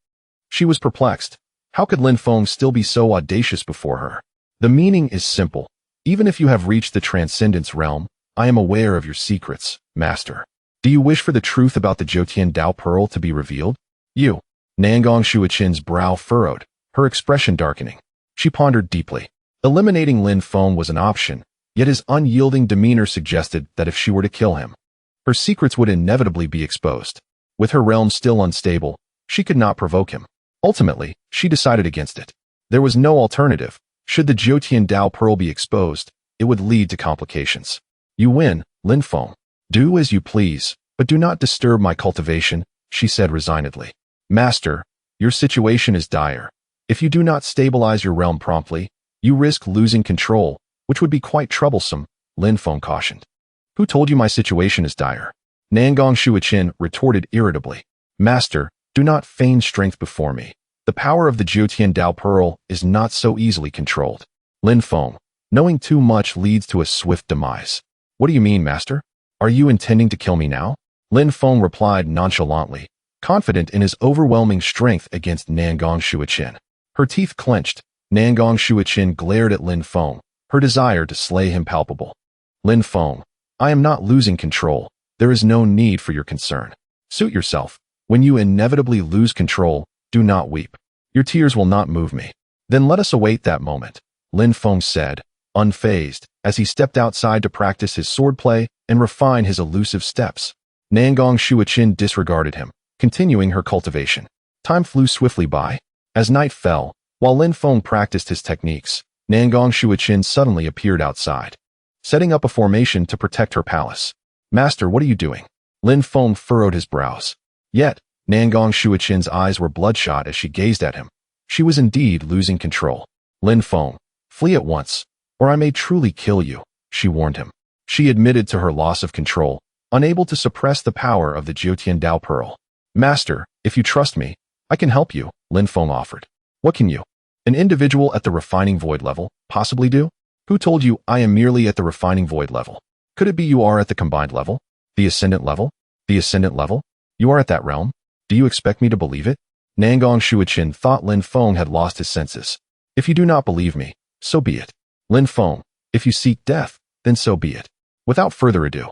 she was perplexed. How could Lin Feng still be so audacious before her? The meaning is simple. Even if you have reached the Transcendence realm, I am aware of your secrets, Master. Do you wish for the truth about the Jyotian Dao Pearl to be revealed? You. Nangong Shuiqin's brow furrowed, her expression darkening. She pondered deeply. Eliminating Lin Feng was an option, yet his unyielding demeanor suggested that if she were to kill him, Her secrets would inevitably be exposed. With her realm still unstable, she could not provoke him. Ultimately, she decided against it. There was no alternative. Should the Jiutian Dao Pearl be exposed, it would lead to complications. You win, Lin Feng. Do as you please, but do not disturb my cultivation, she said resignedly. Master, your situation is dire. If you do not stabilize your realm promptly, you risk losing control, which would be quite troublesome, Lin Feng cautioned. Who told you my situation is dire? Nangong Shuiqin retorted irritably. Master, do not feign strength before me. The power of the Jiutian Dao Pearl is not so easily controlled. Lin Feng, knowing too much leads to a swift demise. What do you mean, Master? Are you intending to kill me now? Lin Feng replied nonchalantly, confident in his overwhelming strength against Nangong Shuiqin. Her teeth clenched. Nangong Shuiqin glared at Lin Feng, her desire to slay him palpable. Lin Feng, I am not losing control. There is no need for your concern. Suit yourself. When you inevitably lose control, do not weep. Your tears will not move me. Then let us await that moment, Lin Feng said, unfazed, as he stepped outside to practice his swordplay and refine his elusive steps. Nangong Shuiqin disregarded him, continuing her cultivation. Time flew swiftly by. As night fell, while Lin Feng practiced his techniques, Nangong Shuiqin suddenly appeared outside, setting up a formation to protect her palace. Master, what are you doing? Lin Feng furrowed his brows. Yet, Nangong Shuiqin's eyes were bloodshot as she gazed at him. She was indeed losing control. Lin Feng, flee at once, or I may truly kill you, she warned him. She admitted to her loss of control, unable to suppress the power of the Jiutian Dao Pearl. Master, if you trust me, I can help you, Lin Feng offered. What can you? An individual at the refining void level possibly do? Who told you I am merely at the refining void level? Could it be you are at the combined level? The ascendant level? The ascendant level? You are at that realm? Do you expect me to believe it? Nangong Shuiqin thought Lin Feng had lost his senses. If you do not believe me, so be it. Lin Feng, if you seek death, then so be it. Without further ado,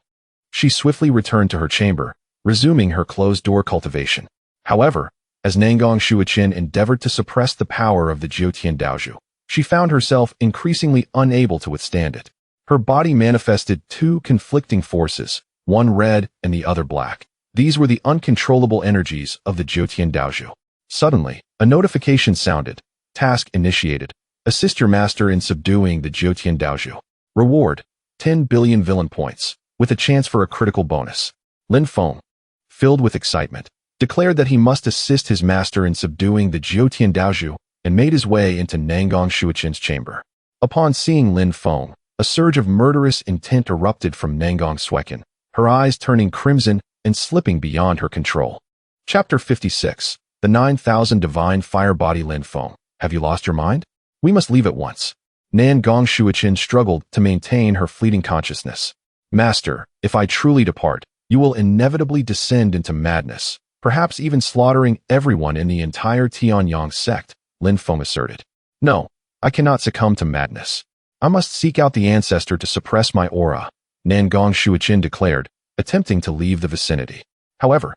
she swiftly returned to her chamber, resuming her closed-door cultivation. However, as Nangong Shuiqin endeavored to suppress the power of the Jiutian Daozhu, she found herself increasingly unable to withstand it. Her body manifested two conflicting forces, one red and the other black. These were the uncontrollable energies of the Jiutian Daozhu. Suddenly, a notification sounded. Task initiated. Assist your master in subduing the Jiutian Daozhu. Reward, 10 billion villain points, with a chance for a critical bonus. Lin Feng, filled with excitement, declared that he must assist his master in subduing the Jiutian Daozhu and made his way into Nangong Shuiqin's chamber. Upon seeing Lin Feng, a surge of murderous intent erupted from Nangong Shuiqin, her eyes turning crimson and slipping beyond her control. Chapter 56. The 9,000 Divine Fire Body. Lin Feng, have you lost your mind? We must leave at once. Nangong Shuiqin struggled to maintain her fleeting consciousness. Master, if I truly depart, you will inevitably descend into madness, perhaps even slaughtering everyone in the entire Tianyang sect, Lin Feng asserted. No, I cannot succumb to madness. I must seek out the ancestor to suppress my aura, Nangong Shuiqin declared, attempting to leave the vicinity. However,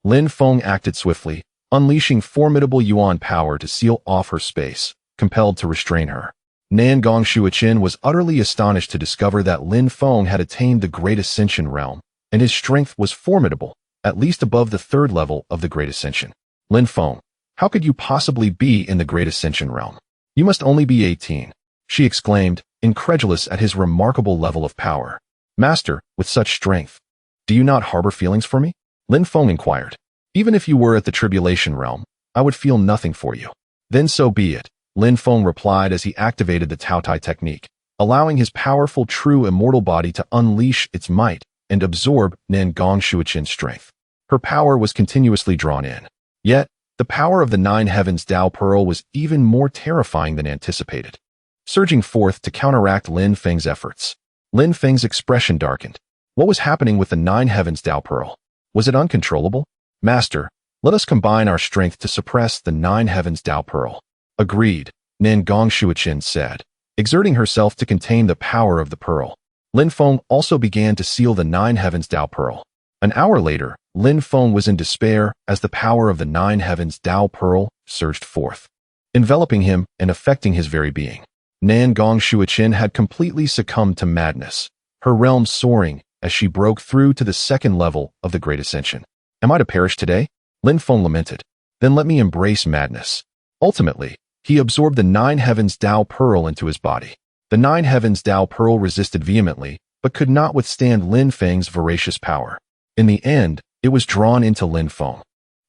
Lin Feng acted swiftly, unleashing formidable yuan power to seal off her space, compelled to restrain her. Nangong Shuiqin was utterly astonished to discover that Lin Feng had attained the Great Ascension realm, and his strength was formidable, at least above the third level of the Great Ascension. Lin Feng, how could you possibly be in the Great Ascension realm? You must only be 18, she exclaimed, incredulous at his remarkable level of power. Master, with such strength, do you not harbor feelings for me? Lin Feng inquired. Even if you were at the Tribulation realm, I would feel nothing for you. Then so be it, Lin Feng replied as he activated the Taotai technique, allowing his powerful true immortal body to unleash its might and absorb Nangong Shuiqin's strength. Her power was continuously drawn in. Yet, the power of the Nine Heavens Dao Pearl was even more terrifying than anticipated. Surging forth to counteract Lin Feng's efforts, Lin Feng's expression darkened. What was happening with the Nine Heavens Dao Pearl? Was it uncontrollable? Master, let us combine our strength to suppress the Nine Heavens Dao Pearl. Agreed, Nangong Shuiqin said, exerting herself to contain the power of the pearl. Lin Feng also began to seal the Nine Heavens Dao Pearl. An hour later, Lin Feng was in despair as the power of the Nine Heavens Dao Pearl surged forth, enveloping him and affecting his very being. Nangong Shuiqin had completely succumbed to madness, her realm soaring, as she broke through to the second level of the Great Ascension. Am I to perish today? Lin Feng lamented. Then let me embrace madness. Ultimately, he absorbed the Nine Heavens Tao Pearl into his body. The Nine Heavens Tao Pearl resisted vehemently, but could not withstand Lin Feng's voracious power. In the end, it was drawn into Lin Feng,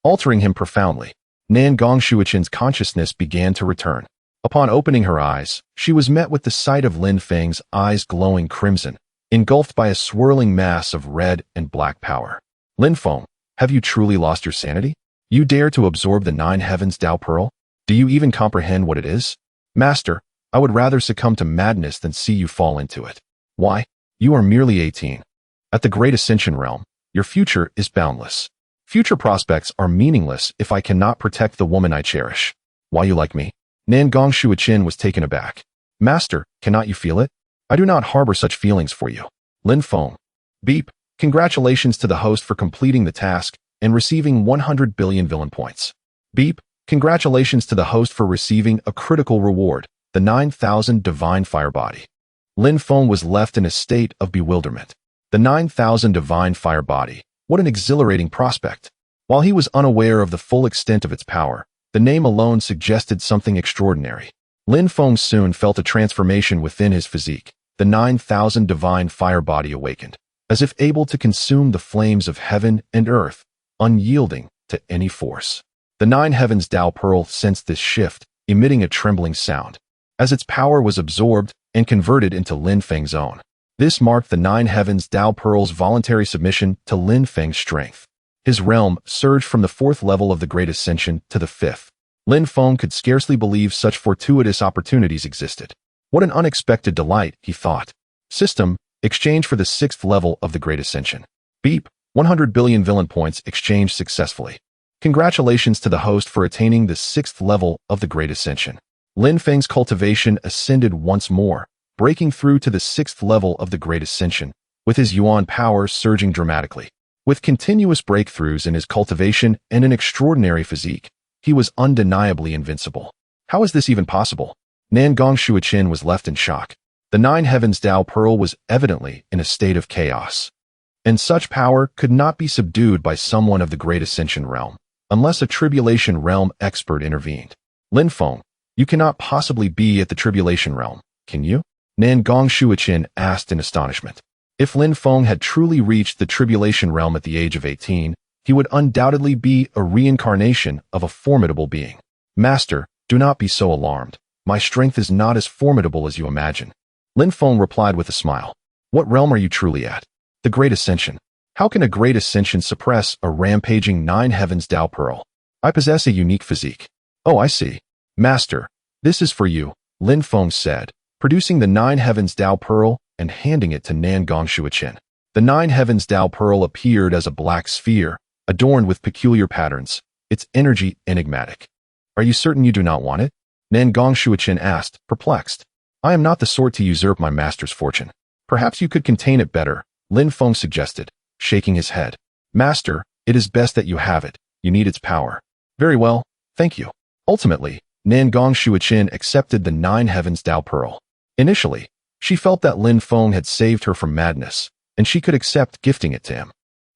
altering him profoundly. Nan Gongshuichen's consciousness began to return. Upon opening her eyes, she was met with the sight of Lin Feng's eyes glowing crimson, engulfed by a swirling mass of red and black power. Lin Feng, have you truly lost your sanity? You dare to absorb the Nine Heavens Tao Pearl? Do you even comprehend what it is? Master, I would rather succumb to madness than see you fall into it. Why? You are merely 18. At the Great Ascension realm, your future is boundless. Future prospects are meaningless if I cannot protect the woman I cherish. Why you like me? Nan Gongshuichin was taken aback. Master, cannot you feel it? I do not harbor such feelings for you. Lin Feng. Beep. Congratulations to the host for completing the task and receiving 100 billion villain points. Beep. Congratulations to the host for receiving a critical reward, the 9,000 Divine Fire Body. Lin Feng was left in a state of bewilderment. The 9,000 Divine Fire Body. What an exhilarating prospect. While he was unaware of the full extent of its power, the name alone suggested something extraordinary. Lin Feng soon felt a transformation within his physique. The 9,000 Divine Fire Body awakened, as if able to consume the flames of heaven and earth, unyielding to any force. The Nine Heavens Tao Pearl sensed this shift, emitting a trembling sound, as its power was absorbed and converted into Lin Feng's own. This marked the Nine Heavens Tao Pearl's voluntary submission to Lin Feng's strength. His realm surged from the 4th level of the Great Ascension to the 5th. Lin Feng could scarcely believe such fortuitous opportunities existed. What an unexpected delight, he thought. System, exchange for the 6th level of the Great Ascension. Beep, 100 billion villain points exchanged successfully. Congratulations to the host for attaining the 6th level of the Great Ascension. Lin Feng's cultivation ascended once more, breaking through to the 6th level of the Great Ascension, with his yuan power surging dramatically. With continuous breakthroughs in his cultivation and an extraordinary physique, he was undeniably invincible. How is this even possible? Nan Gongshuichin was left in shock. The Nine Heavens Tao Pearl was evidently in a state of chaos, and such power could not be subdued by someone of the Great Ascension realm, unless a Tribulation realm expert intervened. Lin Feng, you cannot possibly be at the Tribulation realm, can you? Nan Gongshuichin asked in astonishment. If Lin Feng had truly reached the Tribulation realm at the age of 18, he would undoubtedly be a reincarnation of a formidable being. Master, do not be so alarmed. My strength is not as formidable as you imagine. Lin Feng replied with a smile. What realm are you truly at? The Great Ascension. How can a Great Ascension suppress a rampaging Nine Heavens Tao Pearl? I possess a unique physique. Oh, I see. Master, this is for you, Lin Feng said, producing the Nine Heavens Tao Pearl and handing it to Nan Gongshuichin. The Nine Heavens Tao Pearl appeared as a black sphere, adorned with peculiar patterns, its energy enigmatic. Are you certain you do not want it? Nan Gongshuichin asked, perplexed. I am not the sort to usurp my master's fortune. Perhaps you could contain it better, Lin Feng suggested, shaking his head. Master, it is best that you have it. You need its power. Very well, thank you. Ultimately, Nan Gongshuichin accepted the Nine Heavens Tao Pearl. Initially, she felt that Lin Feng had saved her from madness, and she could accept gifting it to him.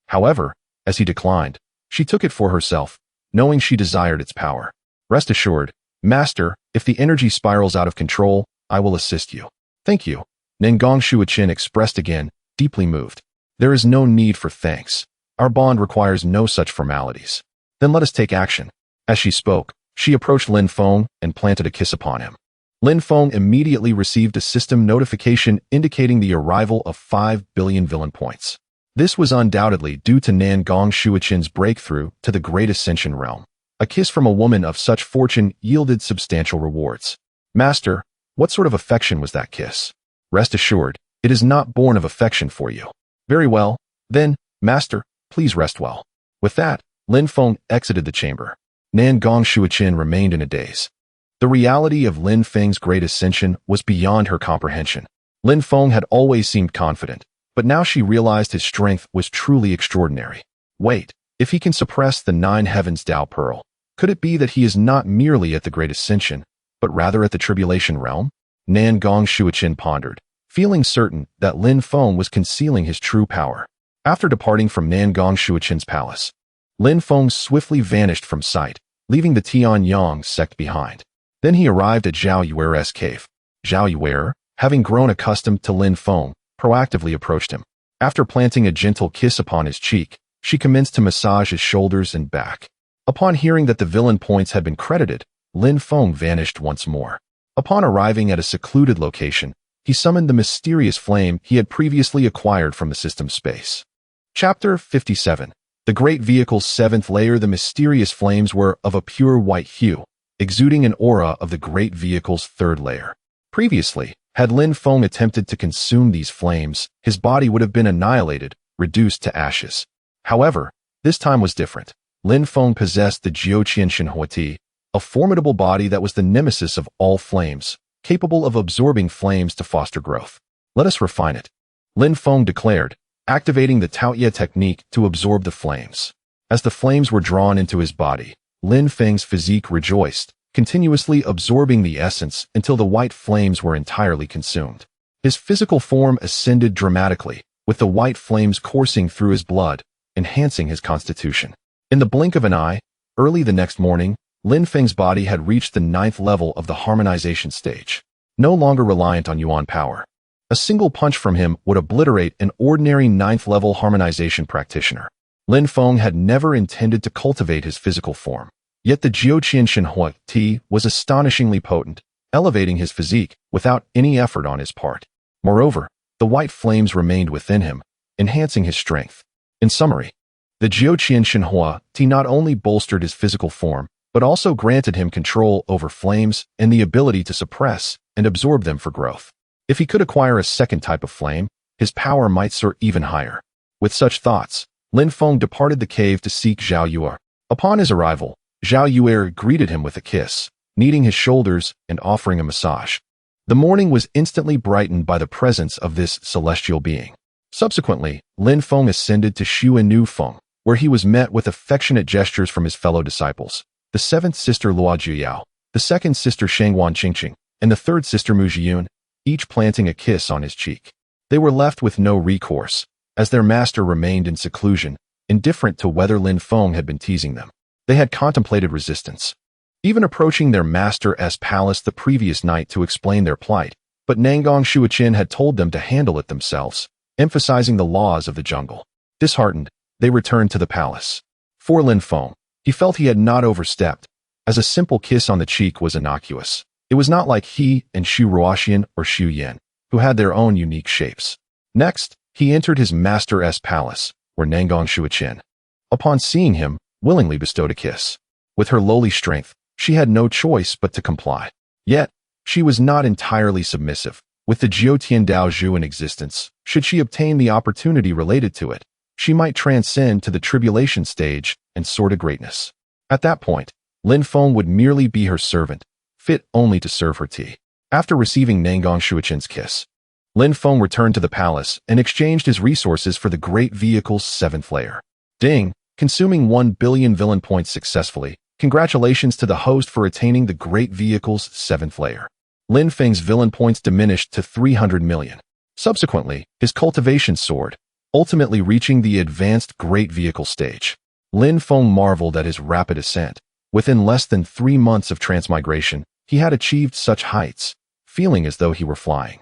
However, as he declined, she took it for herself, knowing she desired its power. Rest assured, Master, if the energy spirals out of control, I will assist you. Thank you. Nan Gongshuichin expressed again, deeply moved. There is no need for thanks. Our bond requires no such formalities. Then let us take action. As she spoke, she approached Lin Feng and planted a kiss upon him. Lin Feng immediately received a system notification indicating the arrival of 5 billion villain points. This was undoubtedly due to Nan Gongshuichin's breakthrough to the Great Ascension realm. A kiss from a woman of such fortune yielded substantial rewards. Master, what sort of affection was that kiss? Rest assured, it is not born of affection for you. Very well, then, Master, please rest well. With that, Lin Feng exited the chamber. Nan Gongshuichin remained in a daze. The reality of Lin Feng's Great Ascension was beyond her comprehension. Lin Feng had always seemed confident, but now she realized his strength was truly extraordinary. Wait, if he can suppress the Nine Heavens Tao Pearl, could it be that he is not merely at the Great Ascension, but rather at the Tribulation realm? Nan Gongshuichin pondered, feeling certain that Lin Feng was concealing his true power. After departing from Nangong Shuichen's palace, Lin Feng swiftly vanished from sight, leaving the Tianyang sect behind. Then he arrived at Zhao Yuer's cave. Zhao Yuer, having grown accustomed to Lin Feng, proactively approached him. After planting a gentle kiss upon his cheek, she commenced to massage his shoulders and back. Upon hearing that the villain points had been credited, Lin Feng vanished once more. Upon arriving at a secluded location, he summoned the mysterious flame he had previously acquired from the system's space. Chapter 57. The Great Vehicle's 7th layer. The mysterious flames were of a pure white hue, exuding an aura of the Great Vehicle's 3rd layer. Previously, had Lin Feng attempted to consume these flames, his body would have been annihilated, reduced to ashes. However, this time was different. Lin Feng possessed the Jiuqian Shenhua, a formidable body that was the nemesis of all flames, capable of absorbing flames to foster growth. Let us refine it, Lin Feng declared, activating the Taoye technique to absorb the flames. As the flames were drawn into his body, Lin Feng's physique rejoiced, continuously absorbing the essence until the white flames were entirely consumed. His physical form ascended dramatically, with the white flames coursing through his blood, enhancing his constitution. In the blink of an eye, early the next morning, Lin Feng's body had reached the 9th level of the harmonization stage. No longer reliant on yuan power, a single punch from him would obliterate an ordinary 9th level harmonization practitioner. Lin Feng had never intended to cultivate his physical form. Yet the Jiuqian Shenhua Ti was astonishingly potent, elevating his physique without any effort on his part. Moreover, the white flames remained within him, enhancing his strength. In summary, the Jiuqian Shenhua Ti not only bolstered his physical form, but also granted him control over flames and the ability to suppress and absorb them for growth. If he could acquire a second type of flame, his power might soar even higher. With such thoughts, Lin Feng departed the cave to seek Zhao Yuer. Upon his arrival, Zhao Yuer greeted him with a kiss, kneading his shoulders and offering a massage. The morning was instantly brightened by the presence of this celestial being. Subsequently, Lin Feng ascended to Xuannu Feng, where he was met with affectionate gestures from his fellow disciples, the 7th sister Luo Juyao, the 2nd sister Shangwan Qingqing, and the 3rd sister Mu Zhiyun, each planting a kiss on his cheek. They were left with no recourse, as their master remained in seclusion, indifferent to whether Lin Feng had been teasing them. They had contemplated resistance, even approaching their master's palace the previous night to explain their plight, but Nangong Shuichin had told them to handle it themselves, emphasizing the laws of the jungle. Disheartened, they returned to the palace. For Lin Feng, he felt he had not overstepped, as a simple kiss on the cheek was innocuous. It was not like he and Xu Ruoxian or Xu Yan, who had their own unique shapes. Next, he entered his master's palace, where Nangong Shuichin, upon seeing him, willingly bestowed a kiss. With her lowly strength, she had no choice but to comply. Yet, she was not entirely submissive. With the Jiutian Dao Zhu in existence, should she obtain the opportunity related to it, she might transcend to the tribulation stage and soar to greatness. At that point, Lin Feng would merely be her servant, fit only to serve her tea. After receiving Nangong Shuichin's kiss, Lin Feng returned to the palace and exchanged his resources for the Great Vehicle's 7th layer. Ding! Consuming 1 billion villain points successfully. Congratulations to the host for attaining the Great Vehicle's 7th layer. Lin Feng's villain points diminished to 300 million. Subsequently, his cultivation soared, ultimately reaching the advanced Great Vehicle stage. Lin Feng marveled at his rapid ascent. Within less than 3 months of transmigration, he had achieved such heights, feeling as though he were flying.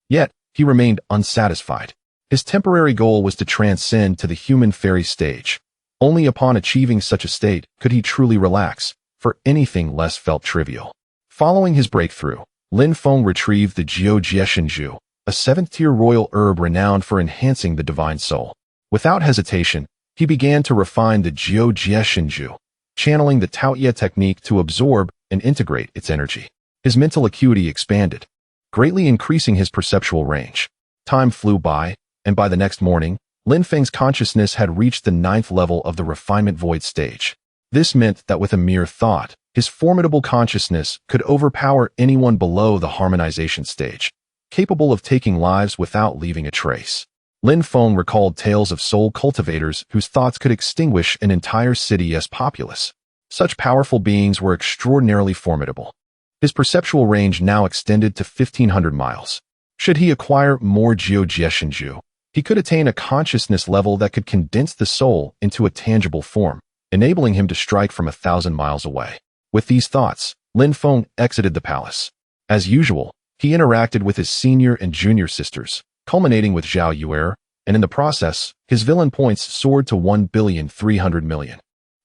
Yet, he remained unsatisfied. His temporary goal was to transcend to the human fairy stage. Only upon achieving such a state could he truly relax, for anything less felt trivial. Following his breakthrough, Lin Feng retrieved the Jiu Jieshenju, a 7th-tier royal herb renowned for enhancing the divine soul. Without hesitation, he began to refine the Jiu Jieshenju, channeling the Taoye technique to absorb and integrate its energy. His mental acuity expanded, greatly increasing his perceptual range. Time flew by, and by the next morning, Lin Feng's consciousness had reached the 9th level of the refinement void stage. This meant that with a mere thought, his formidable consciousness could overpower anyone below the harmonization stage, capable of taking lives without leaving a trace. Lin Feng recalled tales of soul cultivators whose thoughts could extinguish an entire city's populace. Such powerful beings were extraordinarily formidable. His perceptual range now extended to 1,500 miles. Should he acquire more Jiu-Jitsu, he could attain a consciousness level that could condense the soul into a tangible form, enabling him to strike from 1,000 miles away. With these thoughts, Lin Feng exited the palace. As usual, he interacted with his senior and junior sisters, culminating with Zhao Yuer, and in the process, his villain points soared to 1,300,000,000.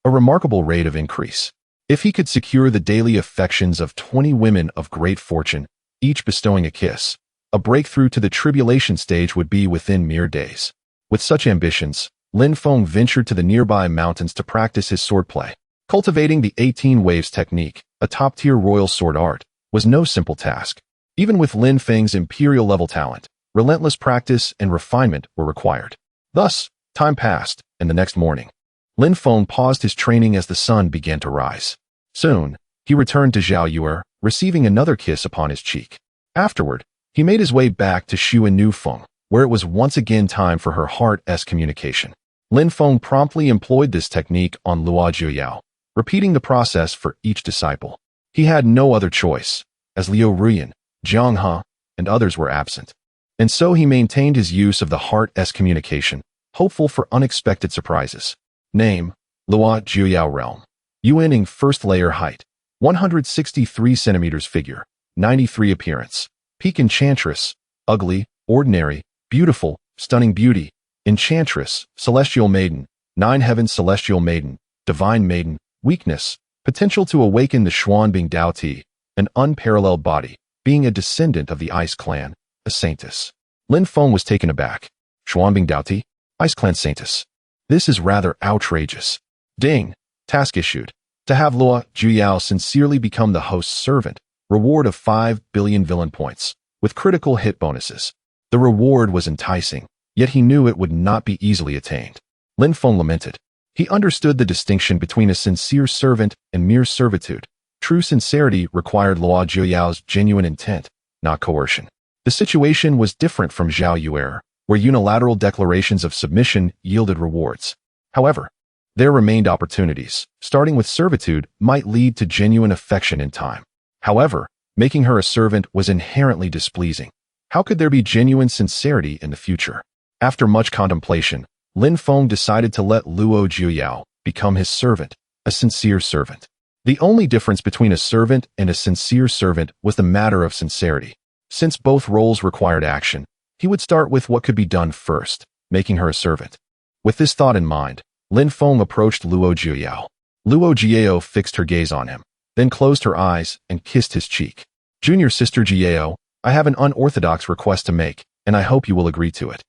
A remarkable rate of increase. If he could secure the daily affections of 20 women of great fortune, each bestowing a kiss, a breakthrough to the tribulation stage would be within mere days. With such ambitions, Lin Feng ventured to the nearby mountains to practice his swordplay. Cultivating the 18 waves technique, a top-tier royal sword art, was no simple task. Even with Lin Feng's imperial-level talent, relentless practice and refinement were required. Thus, time passed, and the next morning, Lin Feng paused his training as the sun began to rise. Soon, he returned to Zhao Yuer, receiving another kiss upon his cheek. Afterward, he made his way back to Shu Feng, where it was once again time for her heart-esque communication. Lin Feng promptly employed this technique on Luo Jiuyao, repeating the process for each disciple. He had no other choice, as Liu Ruyan, Jiang He, and others were absent. And so he maintained his use of the heart-esque communication, hopeful for unexpected surprises. Name, Luo Jiuyao Realm. Yuaning first layer height, 163 centimeters figure, 93 appearance. Peak Enchantress, ugly, ordinary, beautiful, stunning beauty. Enchantress, Celestial Maiden, 9 Heavens Celestial Maiden, Divine Maiden, weakness, potential to awaken the Xuanbing Dao Ti, an unparalleled body, being a descendant of the Ice Clan, a saintess. Lin Feng was taken aback. Xuanbing Dao Ti, Ice Clan saintess. This is rather outrageous. Ding, task issued. To have Luo Jiuyao sincerely become the host's servant, reward of 5 billion villain points, with critical hit bonuses. The reward was enticing, yet he knew it would not be easily attained. Lin Feng lamented. He understood the distinction between a sincere servant and mere servitude. True sincerity required Luo Jiuyao's genuine intent, not coercion. The situation was different from Zhao Yuer, where unilateral declarations of submission yielded rewards. However, there remained opportunities. Starting with servitude might lead to genuine affection in time. However, making her a servant was inherently displeasing. How could there be genuine sincerity in the future? After much contemplation, Lin Feng decided to let Luo Jiuyao become his servant, a sincere servant. The only difference between a servant and a sincere servant was the matter of sincerity. Since both roles required action, he would start with what could be done first, making her a servant. With this thought in mind, Lin Feng approached Luo Jiuyao. Luo Jiuyao fixed her gaze on him, then closed her eyes and kissed his cheek. Junior sister Jiuyao, I have an unorthodox request to make, and I hope you will agree to it.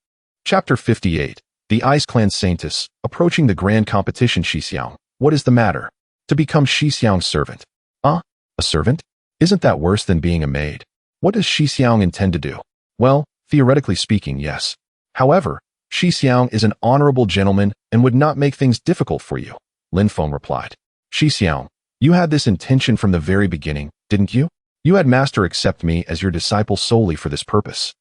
Chapter 58. The Ice Clan Saintess, approaching the grand competition. Xixiang, what is the matter? To become Xixiang's servant. A servant? Isn't that worse than being a maid? What does Xixiang intend to do? Well, theoretically speaking, yes. However, Xixiang is an honorable gentleman and would not make things difficult for you, Lin Feng replied. Xixiang, you had this intention from the very beginning, didn't you? You had master accept me as your disciple solely for this purpose.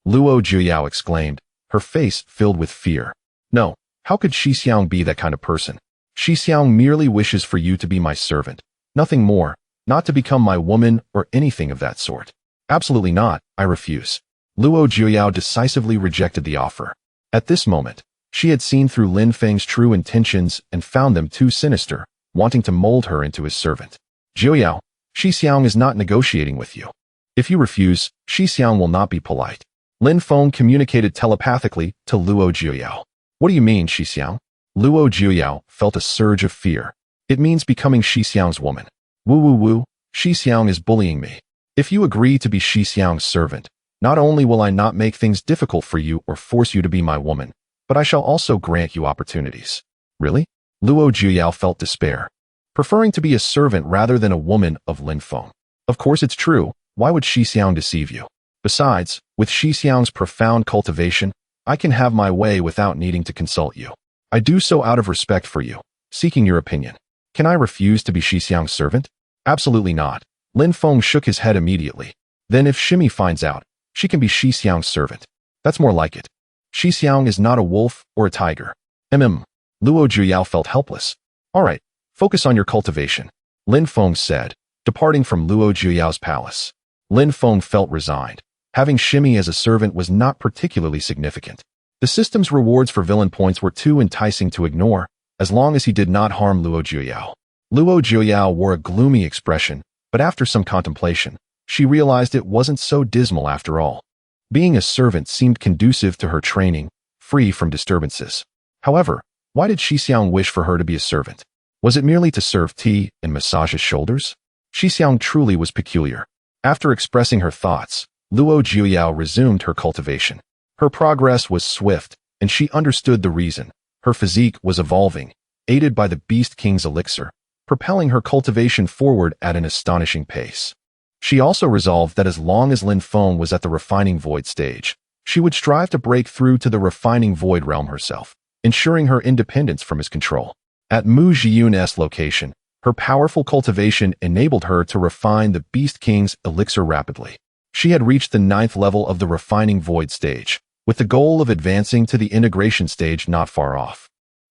Luo Jiuyao exclaimed, her face filled with fear. No, how could Xixiang be that kind of person? Xixiang merely wishes for you to be my servant, nothing more, not to become my woman or anything of that sort. Absolutely not, I refuse. Luo Jiuyao decisively rejected the offer. At this moment, she had seen through Lin Feng's true intentions and found them too sinister, wanting to mold her into his servant. Jiuyao, Xixiang is not negotiating with you. If you refuse, Xixiang will not be polite. Lin Feng communicated telepathically to Luo Jiuyao. What do you mean, Xixiang? Luo Jiuyao felt a surge of fear. It means becoming Xixiang's woman. Woo, Xixiang is bullying me. If you agree to be Xixiang's servant, not only will I not make things difficult for you or force you to be my woman, but I shall also grant you opportunities. Really? Luo Jiuyao felt despair, preferring to be a servant rather than a woman of Lin Feng. Of course it's true, why would Xixiang deceive you? Besides, with Xixiang's profound cultivation, I can have my way without needing to consult you. I do so out of respect for you, seeking your opinion. Can I refuse to be Xixiang's servant? Absolutely not. Lin Feng shook his head immediately. Then if Shimi finds out, she can be Xixiang's servant. That's more like it. Xixiang is not a wolf or a tiger. Luo Jiuyao felt helpless. All right, focus on your cultivation, Lin Feng said, departing from Luo Jiuyao's palace. Lin Feng felt resigned. Having Shimmy as a servant was not particularly significant. The system's rewards for villain points were too enticing to ignore, as long as he did not harm Luo Jiuyao. Luo Jiuyao wore a gloomy expression, but after some contemplation, she realized it wasn't so dismal after all. Being a servant seemed conducive to her training, free from disturbances. However, why did Xixiang wish for her to be a servant? Was it merely to serve tea and massage his shoulders? Xixiang truly was peculiar. After expressing her thoughts, Luo Jiuyao resumed her cultivation. Her progress was swift, and she understood the reason. Her physique was evolving, aided by the Beast King's elixir, propelling her cultivation forward at an astonishing pace. She also resolved that as long as Lin Feng was at the refining void stage, she would strive to break through to the refining void realm herself, ensuring her independence from his control. At Mu Jiyun's location, her powerful cultivation enabled her to refine the Beast King's elixir rapidly. She had reached the 9th level of the refining void stage, with the goal of advancing to the integration stage not far off.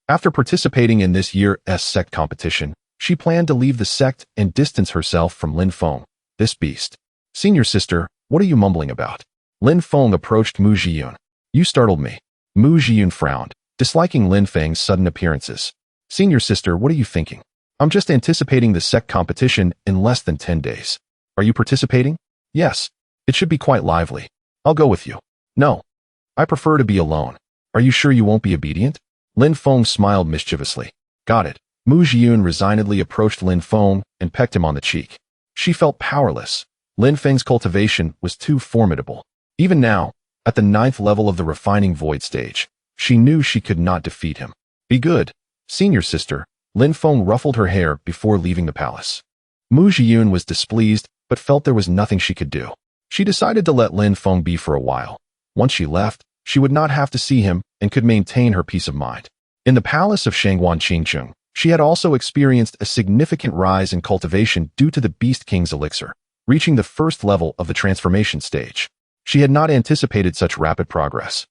After participating in this year's sect competition, she planned to leave the sect and distance herself from Lin Feng, this beast. Senior sister, what are you mumbling about? Lin Feng approached Mu Jiyun. You startled me. Mu Jiyun frowned, disliking Lin Feng's sudden appearances. Senior sister, what are you thinking? I'm just anticipating the sect competition in less than 10 days. Are you participating? Yes. It should be quite lively. I'll go with you. No. I prefer to be alone. Are you sure you won't be obedient? Lin Feng smiled mischievously. Got it. Mu Jiyun resignedly approached Lin Feng and pecked him on the cheek. She felt powerless. Lin Feng's cultivation was too formidable. Even now, at the 9th level of the refining void stage, she knew she could not defeat him. Be good. Senior sister, Lin Feng ruffled her hair before leaving the palace. Mu Jiyun was displeased, but felt there was nothing she could do. She decided to let Lin Feng be for a while. Once she left, she would not have to see him and could maintain her peace of mind. In the palace of Shangguan Qingcheng, she had also experienced a significant rise in cultivation due to the Beast King's elixir, reaching the 1st level of the transformation stage. She had not anticipated such rapid progress,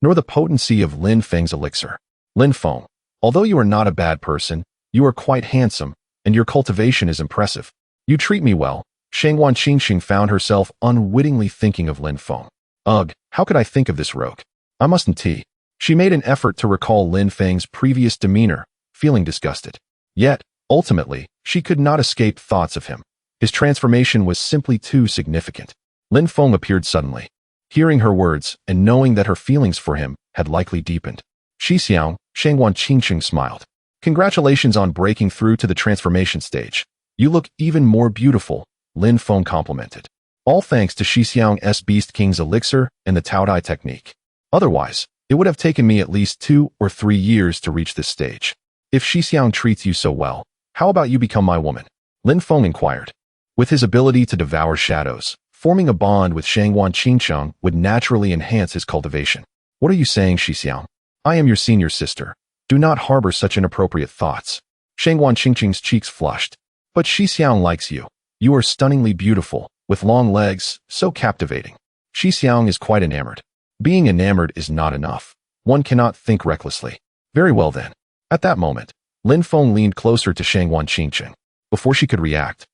nor the potency of Lin Feng's elixir. Lin Feng, although you are not a bad person, you are quite handsome, and your cultivation is impressive. You treat me well. Shangguan Qingcheng found herself unwittingly thinking of Lin Feng. Ugh, how could I think of this rogue? I mustn't tea. She made an effort to recall Lin Feng's previous demeanor, feeling disgusted. Yet, ultimately, she could not escape thoughts of him. His transformation was simply too significant. Lin Feng appeared suddenly. Hearing her words and knowing that her feelings for him had likely deepened, Xixiang, Shangguan Qingcheng smiled. Congratulations on breaking through to the transformation stage. You look even more beautiful, Lin Feng complimented. All thanks to Xixiang's Beast King's elixir and the Taodai technique. Otherwise, it would have taken me at least 2 or 3 years to reach this stage. If Xixiang treats you so well, how about you become my woman? Lin Feng inquired. With his ability to devour shadows, forming a bond with Shangguan Qingcheng would naturally enhance his cultivation. What are you saying, Xixiang? I am your senior sister. Do not harbor such inappropriate thoughts. Shangguan Qingcheng's cheeks flushed. But Xixiang likes you. You are stunningly beautiful, with long legs, so captivating. Xixiang is quite enamored. Being enamored is not enough. One cannot think recklessly. Very well then. At that moment, Lin Feng leaned closer to Shangguan Qingcheng. Before she could react,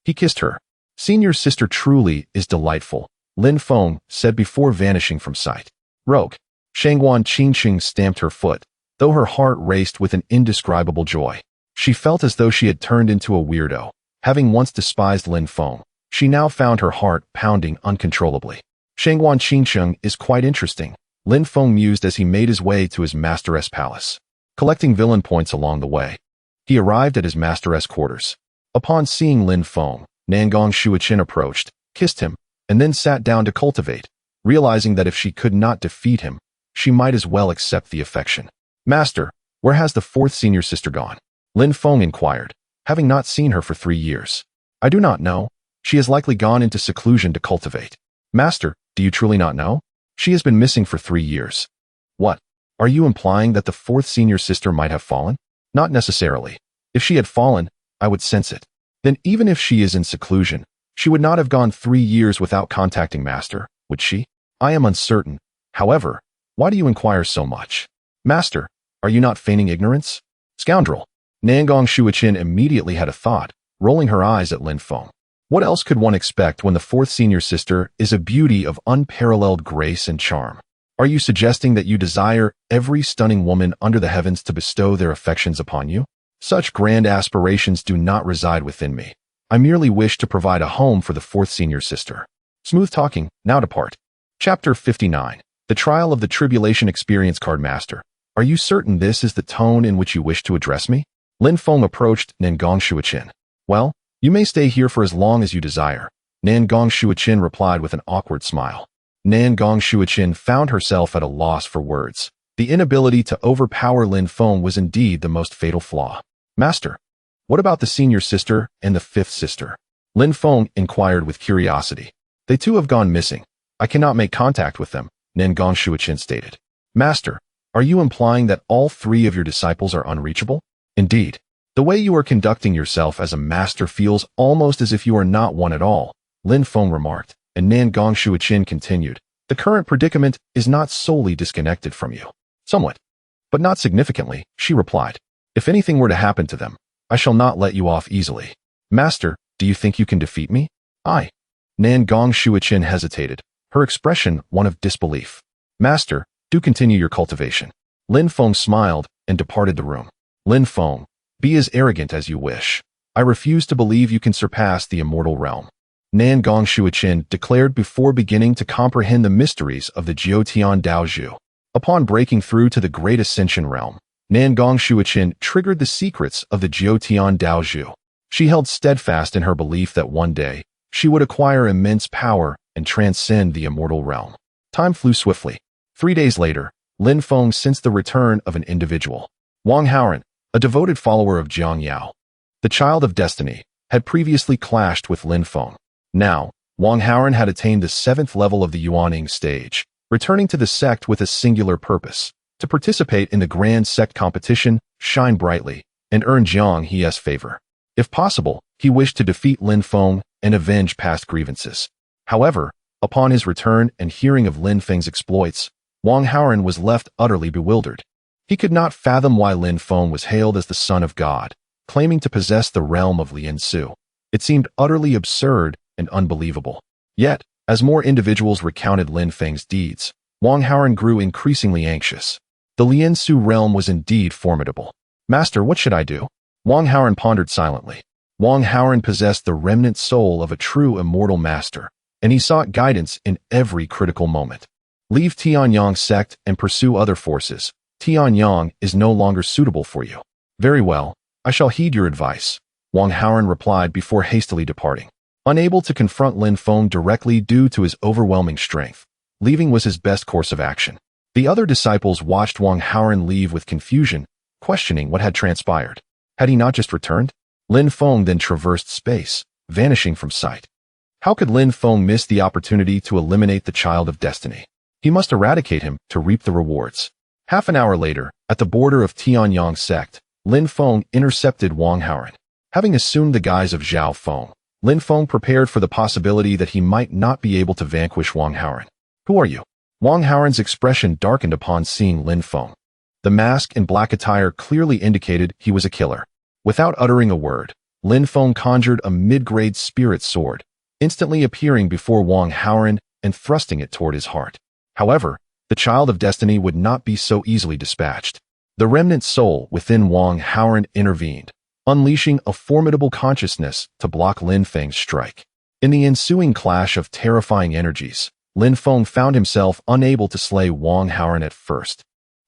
he kissed her. Senior sister truly is delightful, Lin Feng said before vanishing from sight. Rogue. Shangguan Qingcheng stamped her foot, though her heart raced with an indescribable joy. She felt as though she had turned into a weirdo. Having once despised Lin Feng, she now found her heart pounding uncontrollably. Shangguan Qingcheng is quite interesting, Lin Feng mused as he made his way to his master's palace. Collecting villain points along the way, he arrived at his master's quarters. Upon seeing Lin Feng, Nangong Shuiqin approached, kissed him, and then sat down to cultivate, realizing that if she could not defeat him, she might as well accept the affection. Master, where has the 4th senior sister gone? Lin Feng inquired, having not seen her for 3 years. I do not know. She has likely gone into seclusion to cultivate. Master, do you truly not know? She has been missing for 3 years. What? Are you implying that the 4th senior sister might have fallen? Not necessarily. If she had fallen, I would sense it. Then even if she is in seclusion, she would not have gone 3 years without contacting Master, would she? I am uncertain. However, why do you inquire so much? Master, are you not feigning ignorance? Scoundrel. Nangong Shuiqin immediately had a thought, rolling her eyes at Lin Feng. What else could one expect when the fourth senior sister is a beauty of unparalleled grace and charm? Are you suggesting that you desire every stunning woman under the heavens to bestow their affections upon you? Such grand aspirations do not reside within me. I merely wish to provide a home for the fourth senior sister. Smooth talking, now depart. Chapter 59. The Trial of the Tribulation Experience Card Master. Are you certain this is the tone in which you wish to address me? Lin Feng approached Nangong Shuiqin. Well, you may stay here for as long as you desire. Nangong Shuiqin replied with an awkward smile. Nangong Shuiqin found herself at a loss for words. The inability to overpower Lin Feng was indeed the most fatal flaw. Master, what about the senior sister and the fifth sister? Lin Feng inquired with curiosity. They too have gone missing. I cannot make contact with them, Nangong Shuiqin stated. Master, are you implying that all three of your disciples are unreachable? Indeed. The way you are conducting yourself as a master feels almost as if you are not one at all, Lin Feng remarked, and Nangong Shuiqin continued. The current predicament is not solely disconnected from you. Somewhat. But not significantly, she replied. If anything were to happen to them, I shall not let you off easily. Master, do you think you can defeat me? Nangong Shuiqin hesitated, her expression one of disbelief. Master, do continue your cultivation. Lin Feng smiled and departed the room. Lin Feng, be as arrogant as you wish. I refuse to believe you can surpass the immortal realm. Nangong Shuiqin declared before beginning to comprehend the mysteries of the Jiutian Daozhu. Upon breaking through to the Great Ascension realm, Nangong Shuiqin triggered the secrets of the Jiutian Daozhu. She held steadfast in her belief that one day, she would acquire immense power and transcend the immortal realm. Time flew swiftly. 3 days later, Lin Feng sensed the return of an individual. Wang Haoran, a devoted follower of Jiang Yao. The child of destiny had previously clashed with Lin Feng. Now, Wang Haoran had attained the 7th level of the Yuaning stage, returning to the sect with a singular purpose, to participate in the grand sect competition, shine brightly, and earn Jiang He's favor. If possible, he wished to defeat Lin Feng and avenge past grievances. However, upon his return and hearing of Lin Feng's exploits, Wang Haoran was left utterly bewildered. He could not fathom why Lin Feng was hailed as the son of God, claiming to possess the realm of Liansu. It seemed utterly absurd and unbelievable. Yet, as more individuals recounted Lin Feng's deeds, Wang Haoran grew increasingly anxious. The Liansu realm was indeed formidable. Master, what should I do? Wang Haoran pondered silently. Wang Haoran possessed the remnant soul of a true immortal master, and he sought guidance in every critical moment. Leave Tianyang sect and pursue other forces. Tianyang is no longer suitable for you. Very well, I shall heed your advice, Wang Haoran replied before hastily departing. Unable to confront Lin Feng directly due to his overwhelming strength, leaving was his best course of action. The other disciples watched Wang Haoran leave with confusion, questioning what had transpired. Had he not just returned? Lin Feng then traversed space, vanishing from sight. How could Lin Feng miss the opportunity to eliminate the child of destiny? He must eradicate him to reap the rewards. Half an hour later, at the border of Tianyang sect, Lin Feng intercepted Wang Haoran. Having assumed the guise of Zhao Feng, Lin Feng prepared for the possibility that he might not be able to vanquish Wang Haoran. Who are you? Wang Haoran's expression darkened upon seeing Lin Feng. The mask and black attire clearly indicated he was a killer. Without uttering a word, Lin Feng conjured a mid-grade spirit sword, instantly appearing before Wang Haoran and thrusting it toward his heart. However, the child of destiny would not be so easily dispatched. The remnant soul within Wang Haoran intervened, unleashing a formidable consciousness to block Lin Feng's strike. In the ensuing clash of terrifying energies, Lin Feng found himself unable to slay Wang Haoran at first.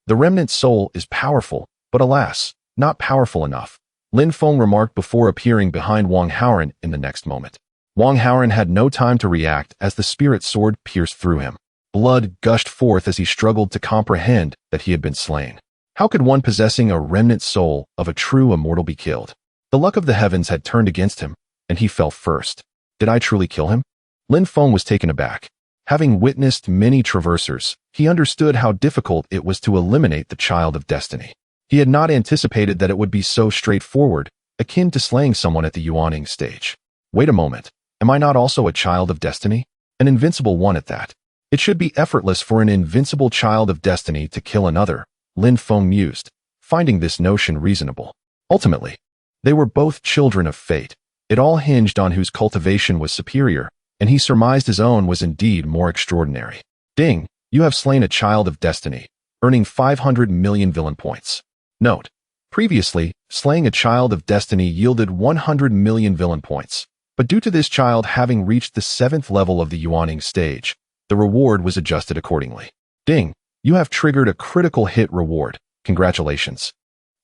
The remnant soul is powerful, but alas, not powerful enough, Lin Feng remarked before appearing behind Wang Haoran in the next moment. Wang Haoran had no time to react as the spirit sword pierced through him. Blood gushed forth as he struggled to comprehend that he had been slain. How could one possessing a remnant soul of a true immortal be killed? The luck of the heavens had turned against him, and he fell first. Did I truly kill him? Lin Feng was taken aback. Having witnessed many traversers, he understood how difficult it was to eliminate the child of destiny. He had not anticipated that it would be so straightforward, akin to slaying someone at the Yuaning stage. Wait a moment, am I not also a child of destiny? An invincible one at that. It should be effortless for an invincible child of destiny to kill another, Lin Feng mused, finding this notion reasonable. Ultimately, they were both children of fate, It all hinged on whose cultivation was superior, and he surmised his own was indeed more extraordinary. Ding, you have slain a child of destiny, earning 500 million villain points. Note: previously, slaying a child of destiny yielded 100 million villain points, but due to this child having reached the 7th level of the Yuaning stage, the reward was adjusted accordingly. Ding, you have triggered a critical hit reward. Congratulations.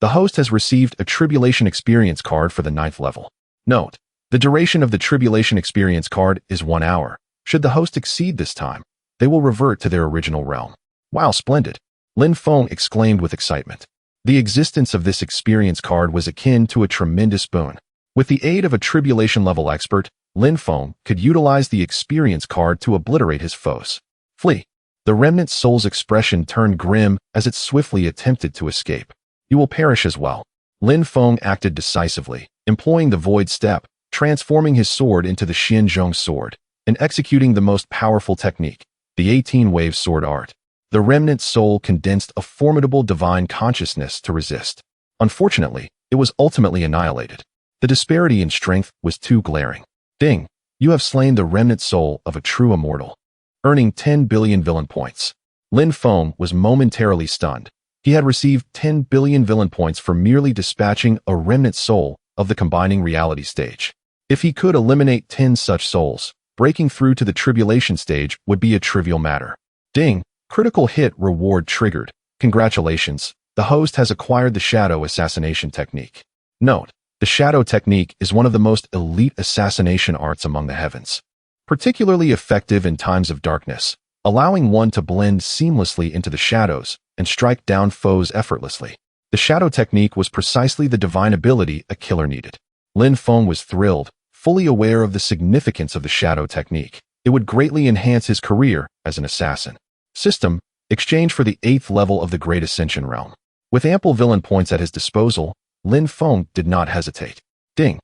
The host has received a Tribulation Experience card for the 9th level. Note: the duration of the Tribulation Experience card is 1 hour. Should the host exceed this time, they will revert to their original realm. Wow, splendid! Lin Feng exclaimed with excitement. The existence of this experience card was akin to a tremendous boon. With the aid of a Tribulation-level expert, Lin Feng could utilize the experience card to obliterate his foes. Flee! The remnant soul's expression turned grim as it swiftly attempted to escape. You will perish as well. Lin Feng acted decisively, employing the Void Step, transforming his sword into the Xianzhong sword, and executing the most powerful technique, the 18-wave sword art. The remnant soul condensed a formidable divine consciousness to resist. Unfortunately, it was ultimately annihilated. The disparity in strength was too glaring. Ding, you have slain the remnant soul of a true immortal, earning 10 billion villain points. Lin Feng was momentarily stunned. He had received 10 billion villain points for merely dispatching a remnant soul of the combining reality stage. If he could eliminate 10 such souls, breaking through to the tribulation stage would be a trivial matter. Ding, critical hit reward triggered. Congratulations, the host has acquired the shadow assassination technique. Note: the shadow technique is one of the most elite assassination arts among the heavens. Particularly effective in times of darkness, allowing one to blend seamlessly into the shadows and strike down foes effortlessly. The shadow technique was precisely the divine ability a killer needed. Lin Feng was thrilled, fully aware of the significance of the shadow technique. It would greatly enhance his career as an assassin. System: exchange for the 8th level of the Great Ascension realm. With ample villain points at his disposal, Lin Feng did not hesitate. Ding,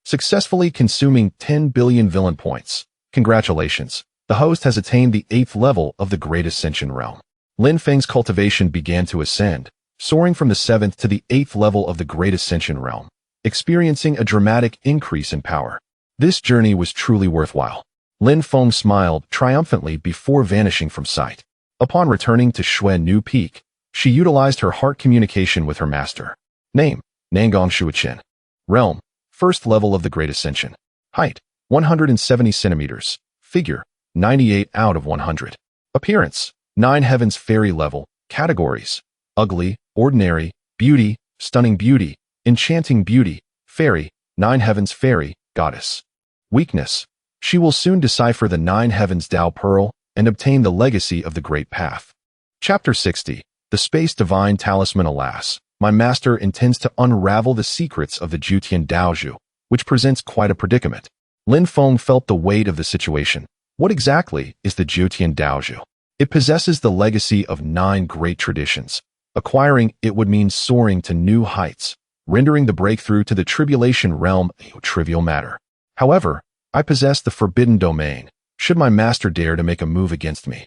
successfully consuming 10 billion villain points. Congratulations, the host has attained the 8th level of the Great Ascension realm. Lin Feng's cultivation began to ascend, soaring from the 7th to the 8th level of the Great Ascension realm, experiencing a dramatic increase in power. This journey was truly worthwhile. Lin Feng smiled triumphantly before vanishing from sight. Upon returning to Xuannu Peak, she utilized her heart communication with her master. Name: Nangang Shuichen. Realm: 1st level of the Great Ascension. Height: 170 centimeters. Figure: 98 out of 100. Appearance: 9 heavens fairy level. Categories: ugly, ordinary, beauty, stunning beauty, enchanting beauty, fairy, 9 heavens fairy, goddess. Weakness: she will soon decipher the 9 heavens Tao Pearl and obtain the legacy of the Great Path. Chapter 60. The Space Divine Talisman. Alas, my master intends to unravel the secrets of the Jutian Daozhu, which presents quite a predicament. Lin Feng felt the weight of the situation. What exactly is the Jutian Daozhu? It possesses the legacy of 9 great traditions. Acquiring it would mean soaring to new heights, rendering the breakthrough to the tribulation realm a trivial matter. However, I possess the forbidden domain. Should my master dare to make a move against me,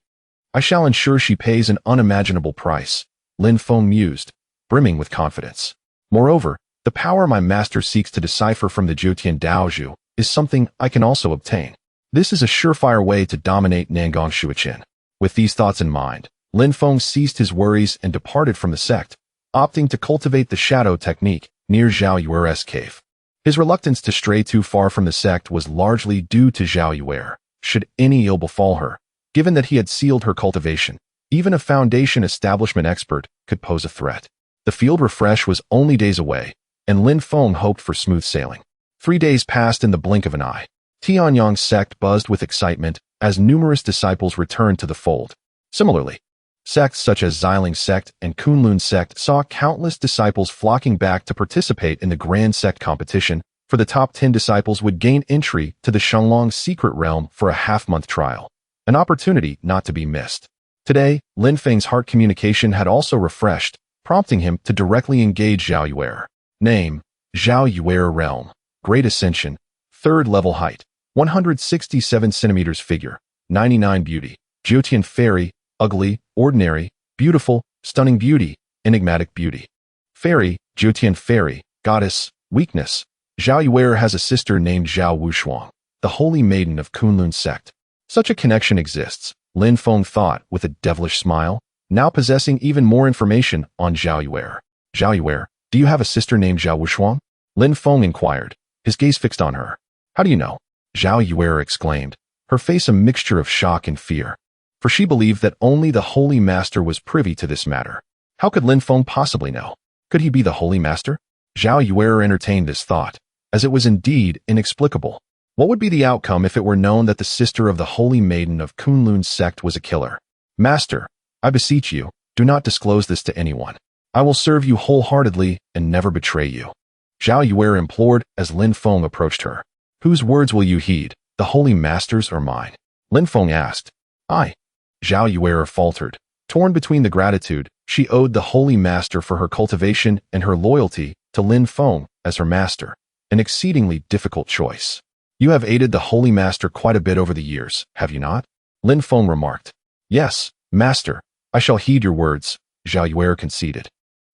I shall ensure she pays an unimaginable price, Lin Feng mused, brimming with confidence. Moreover, the power my master seeks to decipher from the Jutian Daozhu is something I can also obtain. This is a surefire way to dominate Nangang Shuichen. With these thoughts in mind, Lin Feng ceased his worries and departed from the sect, opting to cultivate the shadow technique near Zhao Yuer's cave. His reluctance to stray too far from the sect was largely due to Zhao Yuer. Should any ill befall her, given that he had sealed her cultivation, even a Foundation establishment expert could pose a threat. The field refresh was only days away, and Lin Feng hoped for smooth sailing. 3 days passed in the blink of an eye. Tianyang's sect buzzed with excitement as numerous disciples returned to the fold. Similarly, sects such as Xiling sect and Kunlun sect saw countless disciples flocking back to participate in the grand sect competition. For the top 10 disciples would gain entry to the Shenlong secret realm for a half-month trial, an opportunity not to be missed. Today, Lin Feng's heart communication had also refreshed, prompting him to directly engage Zhao Yuer. Name: Zhao Yuer. Realm: Great Ascension. 3rd level. Height: 167 centimeters. Figure: 99 beauty. Jutian fairy: ugly, ordinary, beautiful, stunning beauty, enigmatic beauty. Fairy: Jutian fairy, goddess. Weakness: Zhao Yuer has a sister named Zhao Wushuang, the holy maiden of Kunlun sect. Such a connection exists, Lin Feng thought with a devilish smile, now possessing even more information on Zhao Yuer. Zhao Yuer, do you have a sister named Zhao Wushuang? Lin Feng inquired, his gaze fixed on her. How do you know? Zhao Yuer exclaimed, her face a mixture of shock and fear. For she believed that only the Holy Master was privy to this matter. How could Lin Feng possibly know? Could he be the Holy Master? Zhao Yuer entertained this thought, as it was indeed inexplicable. What would be the outcome if it were known that the sister of the Holy Maiden of Kunlun sect was a killer? Master, I beseech you, do not disclose this to anyone. I will serve you wholeheartedly and never betray you. Zhao Yuer implored as Lin Feng approached her. Whose words will you heed, the Holy Master's or mine? Lin Feng asked. I. Zhao Yuer faltered, torn between the gratitude she owed the Holy Master for her cultivation and her loyalty to Lin Feng as her master, an exceedingly difficult choice. You have aided the Holy Master quite a bit over the years, have you not? Lin Feng remarked. Yes, Master, I shall heed your words, Zhao Yuer conceded.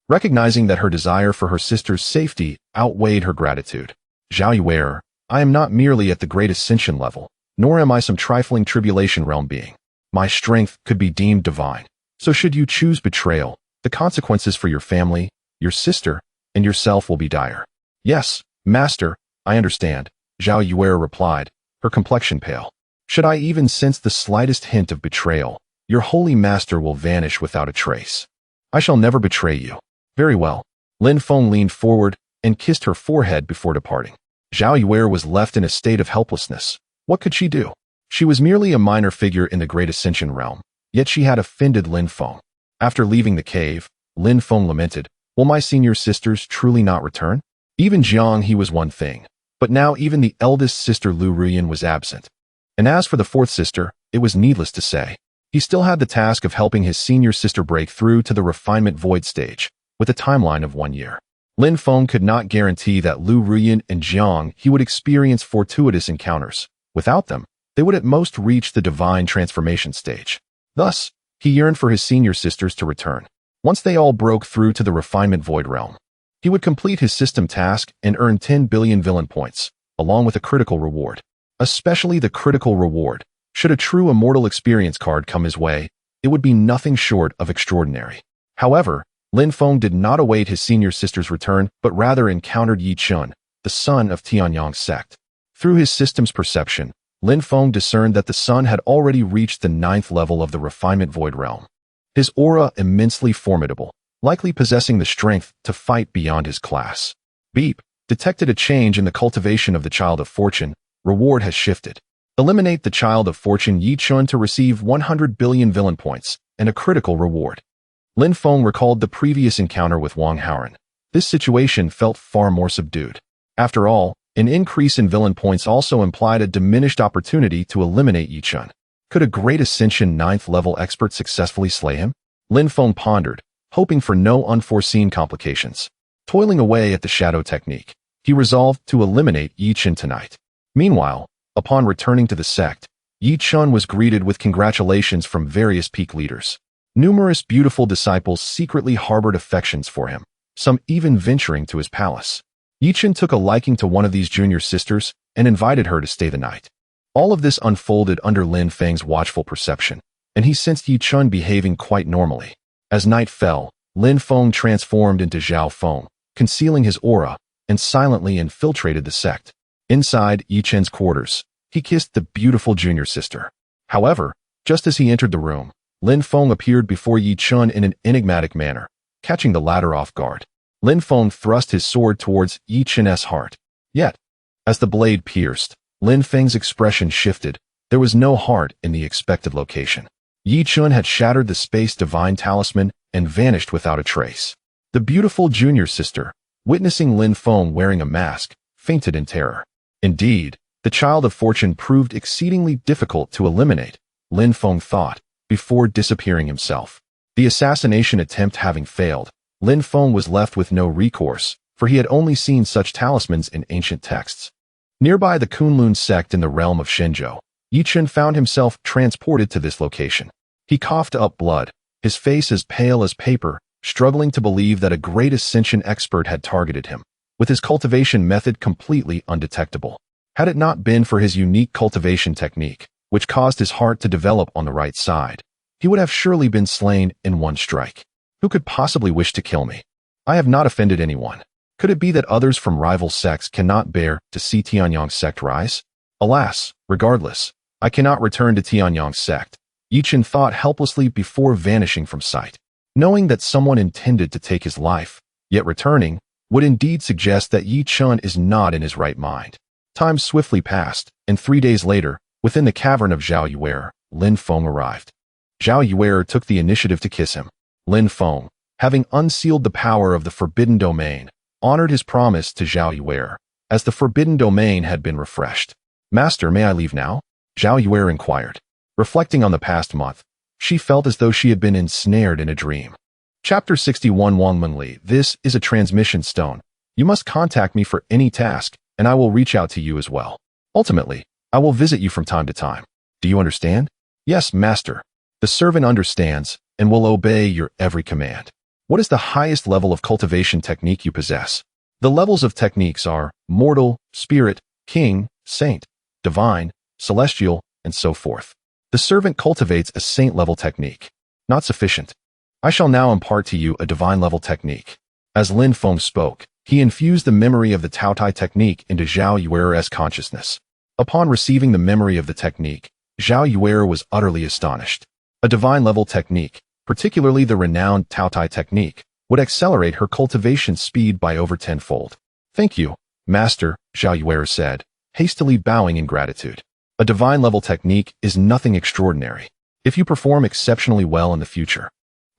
Recognizing that her desire for her sister's safety outweighed her gratitude. Zhao Yuer, I am not merely at the great ascension level, nor am I some trifling tribulation realm being. My strength could be deemed divine. So should you choose betrayal, the consequences for your family, your sister, and yourself will be dire. Yes, Master, I understand, Zhao Yuer replied, her complexion pale. Should I even sense the slightest hint of betrayal, your Holy Master will vanish without a trace. I shall never betray you. Very well. Lin Feng leaned forward and kissed her forehead before departing. Zhao Yuer was left in a state of helplessness. What could she do? She was merely a minor figure in the Great Ascension realm, yet she had offended Lin Feng. After leaving the cave, Lin Feng lamented, will my senior sisters truly not return? Even Jiang he was one thing, but now even the eldest sister Lu Ruyan was absent. And as for the fourth sister, it was needless to say. He still had the task of helping his senior sister break through to the refinement void stage, with a timeline of 1 year. Lin Feng could not guarantee that Lu Ruyan and Jiang he would experience fortuitous encounters. Without them, they would at most reach the divine transformation stage. Thus, he yearned for his senior sisters to return. Once they all broke through to the refinement void realm, he would complete his system task and earn 10 billion villain points, along with a critical reward. Especially the critical reward. Should a true immortal experience card come his way, it would be nothing short of extraordinary. However, Lin Feng did not await his senior sister's return, but rather encountered Yi Chun, the son of Tianyang sect. Through his system's perception, Lin Feng discerned that the son had already reached the 9th level of the refinement void realm. His aura immensely formidable, likely possessing the strength to fight beyond his class. Beep, detected a change in the cultivation of the Child of Fortune. Reward has shifted. Eliminate the Child of Fortune Yi Chun to receive 100 billion villain points and a critical reward. Lin Feng recalled the previous encounter with Wang Haoren. This situation felt far more subdued. After all, an increase in villain points also implied a diminished opportunity to eliminate Yi Chun. Could a Great Ascension 9th level expert successfully slay him? Lin Feng pondered, hoping for no unforeseen complications. Toiling away at the shadow technique, he resolved to eliminate Yi Chun tonight. Meanwhile, upon returning to the sect, Yi Chun was greeted with congratulations from various peak leaders. Numerous beautiful disciples secretly harbored affections for him, some even venturing to his palace. Yi Chun took a liking to one of these junior sisters and invited her to stay the night. All of this unfolded under Lin Feng's watchful perception, and he sensed Yi Chun behaving quite normally. As night fell, Lin Feng transformed into Zhao Feng, concealing his aura, and silently infiltrated the sect. Inside Yi Chun's quarters, he kissed the beautiful junior sister. However, just as he entered the room, Lin Feng appeared before Yi Chun in an enigmatic manner, catching the latter off guard. Lin Feng thrust his sword towards Yi Chun's heart. Yet, as the blade pierced, Lin Feng's expression shifted. There was no heart in the expected location. Yi Chun had shattered the space divine talisman and vanished without a trace. The beautiful junior sister, witnessing Lin Feng wearing a mask, fainted in terror. Indeed, the Child of Fortune proved exceedingly difficult to eliminate, Lin Feng thought, before disappearing himself. The assassination attempt having failed, Lin Feng was left with no recourse, for he had only seen such talismans in ancient texts. Nearby the Kunlun sect in the realm of Shenzhou, Yi Chun found himself transported to this location. He coughed up blood, his face as pale as paper, struggling to believe that a Great Ascension expert had targeted him. with his cultivation method completely undetectable. Had it not been for his unique cultivation technique, which caused his heart to develop on the right side, he would have surely been slain in one strike. Who could possibly wish to kill me? I have not offended anyone. Could it be that others from rival sects cannot bear to see Tianyang's sect rise? Alas, regardless, I cannot return to Tianyang's sect, Yi Chen thought helplessly before vanishing from sight. Knowing that someone intended to take his life, yet returning, would indeed suggest that Yi Chen is not in his right mind. Time swiftly passed, and 3 days later, within the cavern of Zhao Yuer, Lin Feng arrived. Zhao Yuer took the initiative to kiss him. Lin Feng, having unsealed the power of the forbidden domain, honored his promise to Zhao Yuer, as the forbidden domain had been refreshed. Master, may I leave now? Zhao Yuer inquired. Reflecting on the past month, she felt as though she had been ensnared in a dream. Chapter 61 Wang Mengli, this is a transmission stone. You must contact me for any task, and I will reach out to you as well. Ultimately, I will visit you from time to time. Do you understand? Yes, master. The servant understands, and will obey your every command. What is the highest level of cultivation technique you possess? The levels of techniques are mortal, spirit, king, saint, divine, celestial, and so forth. The servant cultivates a saint-level technique. Not sufficient. I shall now impart to you a divine-level technique. As Lin Feng spoke, he infused the memory of the Taotai technique into Zhao Yuer's consciousness. Upon receiving the memory of the technique, Zhao Yuer was utterly astonished. A divine-level technique, particularly the renowned Taotai technique, would accelerate her cultivation speed by over 10-fold. Thank you, master, Zhao Yuer said, hastily bowing in gratitude. A divine-level technique is nothing extraordinary. If you perform exceptionally well in the future,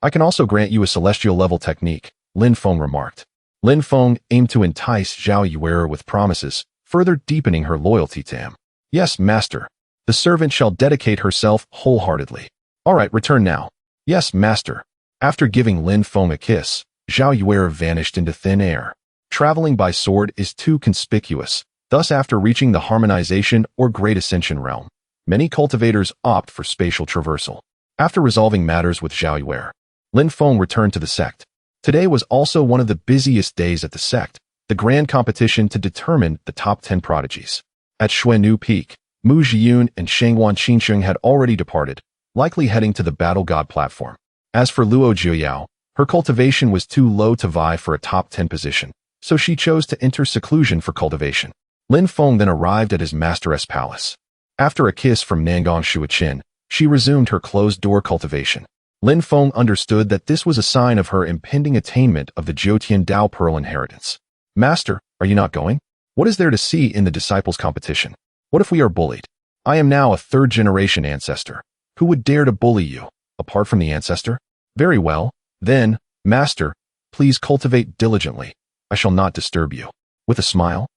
I can also grant you a celestial-level technique, Lin Feng remarked. Lin Feng aimed to entice Zhao Yuer with promises, further deepening her loyalty to him. Yes, master. The servant shall dedicate herself wholeheartedly. All right, return now. Yes, master. After giving Lin Feng a kiss, Zhao Yuer vanished into thin air. Traveling by sword is too conspicuous. Thus, after reaching the harmonization or great ascension realm, many cultivators opt for spatial traversal. After resolving matters with Zhao Yuer, Lin Feng returned to the sect. Today was also one of the busiest days at the sect, the grand competition to determine the top 10 prodigies. At Xuenu Peak, Mu Zhiyun and Shangwan Qinsheng had already departed, likely heading to the Battle God platform. As for Luo Jiuyao, her cultivation was too low to vie for a top 10 position, so she chose to enter seclusion for cultivation. Lin Feng then arrived at his master's palace. After a kiss from Nangong Shuichin, she resumed her closed-door cultivation. Lin Feng understood that this was a sign of her impending attainment of the Jiutian Dao Pearl inheritance. Master, are you not going? What is there to see in the disciples' competition? What if we are bullied? I am now a third-generation ancestor. Who would dare to bully you, apart from the ancestor? Very well, then, master, please cultivate diligently. I shall not disturb you. With a smile,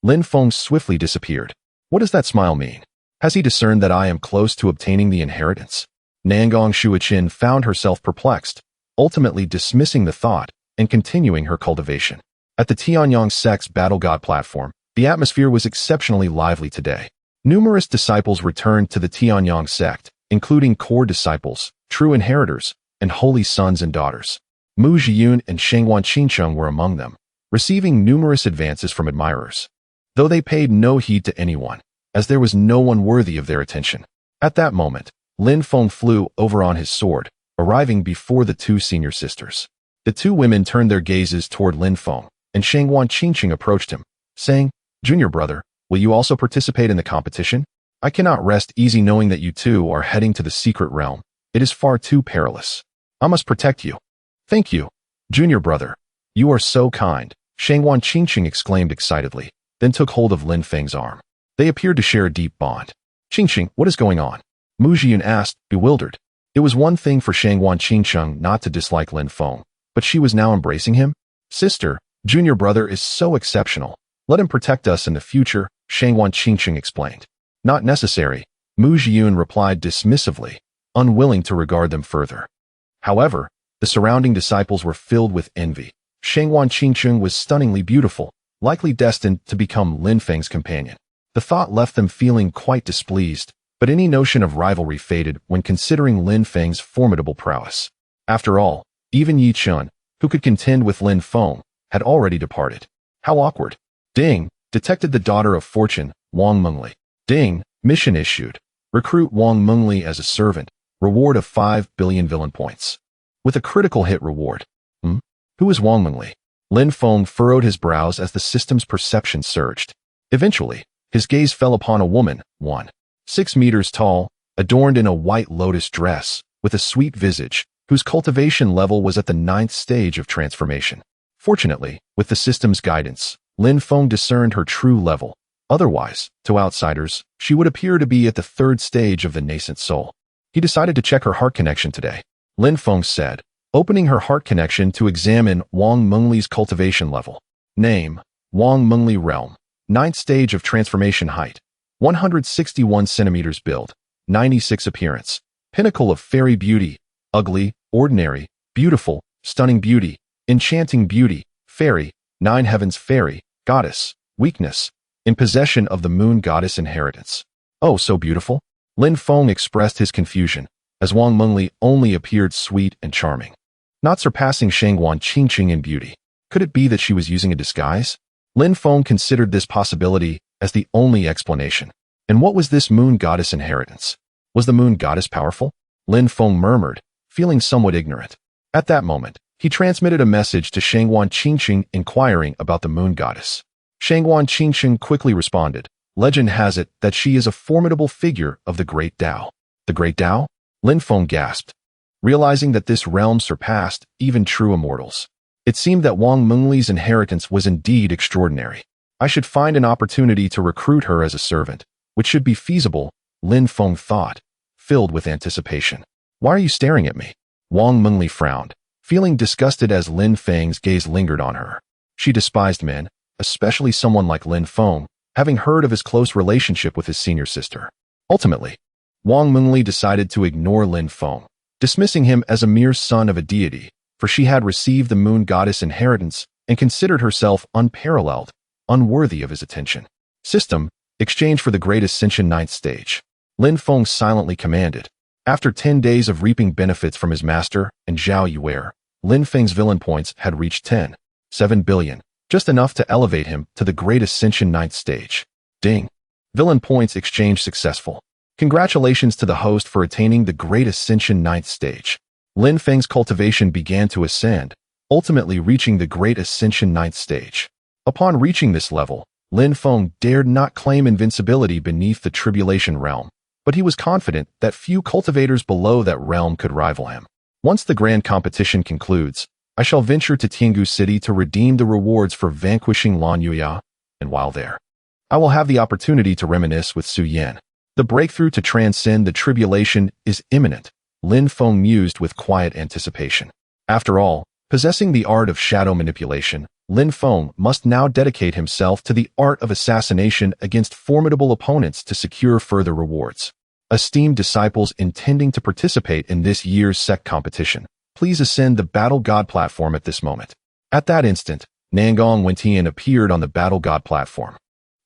Lin Feng swiftly disappeared. What does that smile mean? Has he discerned that I am close to obtaining the inheritance? Nangong Shuichin found herself perplexed, ultimately dismissing the thought and continuing her cultivation. At the Tianyang sect's Battle God platform, the atmosphere was exceptionally lively today. Numerous disciples returned to the Tianyang sect, including core disciples, true inheritors, and holy sons and daughters. Mu Zhiyun and Shangwan Qinsheng were among them, receiving numerous advances from admirers. Though they paid no heed to anyone, as there was no one worthy of their attention. At that moment, Lin Feng flew over on his sword, arriving before the two senior sisters. The two women turned their gazes toward Lin Feng, and Shangwan Qinsheng approached him, saying, "Junior brother, will you also participate in the competition? I cannot rest easy knowing that you two are heading to the secret realm. It is far too perilous. I must protect you." "Thank you, junior brother. You are so kind," Shangwan Qinsheng exclaimed excitedly, then took hold of Lin Feng's arm. They appeared to share a deep bond. "Qinsheng, what is going on?" Mu Zhiyun asked, bewildered. It was one thing for Shangwan Qinsheng not to dislike Lin Feng, but she was now embracing him? "Sister, junior brother is so exceptional. Let him protect us in the future," Shangwan Qinsheng explained. "Not necessary," Mu Zhiyun replied dismissively, unwilling to regard them further. However, the surrounding disciples were filled with envy. Shangwan Qinsheng was stunningly beautiful, likely destined to become Lin Feng's companion. The thought left them feeling quite displeased, but any notion of rivalry faded when considering Lin Feng's formidable prowess. After all, even Yi Chen, who could contend with Lin Feng, had already departed. How awkward. Ding. Detected the daughter of fortune, Wang Mengli. Ding. Mission issued. Recruit Wang Mengli as a servant. Reward of 5 billion villain points. With a critical hit reward. Who is Wang Mengli? Lin Feng furrowed his brows as the system's perception surged. Eventually, his gaze fell upon a woman, 6 meters tall, adorned in a white lotus dress, with a sweet visage, whose cultivation level was at the 9th stage of transformation. Fortunately, with the system's guidance, Lin Feng discerned her true level. Otherwise, to outsiders, she would appear to be at the 3rd stage of the nascent soul. He decided to check her heart connection today. Lin Feng said, opening her heart connection to examine Wang Mengli's cultivation level. Name, Wang Mengli Realm. 9th stage of transformation height. 161 centimeters build. 96 appearance. Pinnacle of fairy beauty. Ugly, ordinary, beautiful, stunning beauty, enchanting beauty, fairy, 9 heavens fairy, goddess, weakness, in possession of the moon goddess inheritance. Oh, so beautiful? Lin Feng expressed his confusion, as Wang Mengli only appeared sweet and charming. Not surpassing Shangguan Qingqing in beauty. Could it be that she was using a disguise? Lin Feng considered this possibility as the only explanation. And what was this moon goddess inheritance? Was the moon goddess powerful? Lin Feng murmured, feeling somewhat ignorant. At that moment, he transmitted a message to Shangguan Qingqing inquiring about the moon goddess. Shangguan Qingqing quickly responded, legend has it that she is a formidable figure of the Great Tao. The Great Tao? Lin Feng gasped, realizing that this realm surpassed even true immortals. It seemed that Wang Mengli's inheritance was indeed extraordinary. I should find an opportunity to recruit her as a servant, which should be feasible, Lin Feng thought, filled with anticipation. Why are you staring at me? Wang Mengli frowned, feeling disgusted as Lin Feng's gaze lingered on her. She despised men, especially someone like Lin Feng, having heard of his close relationship with his senior sister. Ultimately, Wang Mengli decided to ignore Lin Feng, dismissing him as a mere son of a deity, for she had received the moon goddess inheritance and considered herself unparalleled, unworthy of his attention. System, exchange for the great ascension 9th stage. Lin Feng silently commanded. After 10 days of reaping benefits from his master and Zhao Yuer, Lin Feng's villain points had reached 7 billion, just enough to elevate him to the great ascension 9th stage. Ding. Villain points exchange successful. Congratulations to the host for attaining the great ascension 9th stage. Lin Feng's cultivation began to ascend, ultimately reaching the great ascension 9th stage. Upon reaching this level, Lin Feng dared not claim invincibility beneath the tribulation realm, but he was confident that few cultivators below that realm could rival him. Once the grand competition concludes, I shall venture to Tiangu City to redeem the rewards for vanquishing Lan Yuya, and while there, I will have the opportunity to reminisce with Su Yan. The breakthrough to transcend the tribulation is imminent, Lin Feng mused with quiet anticipation. After all, possessing the art of shadow manipulation, Lin Feng must now dedicate himself to the art of assassination against formidable opponents to secure further rewards. Esteemed disciples intending to participate in this year's sect competition, please ascend the Battle God platform at this moment. At that instant, Nangong Wentian appeared on the Battle God platform,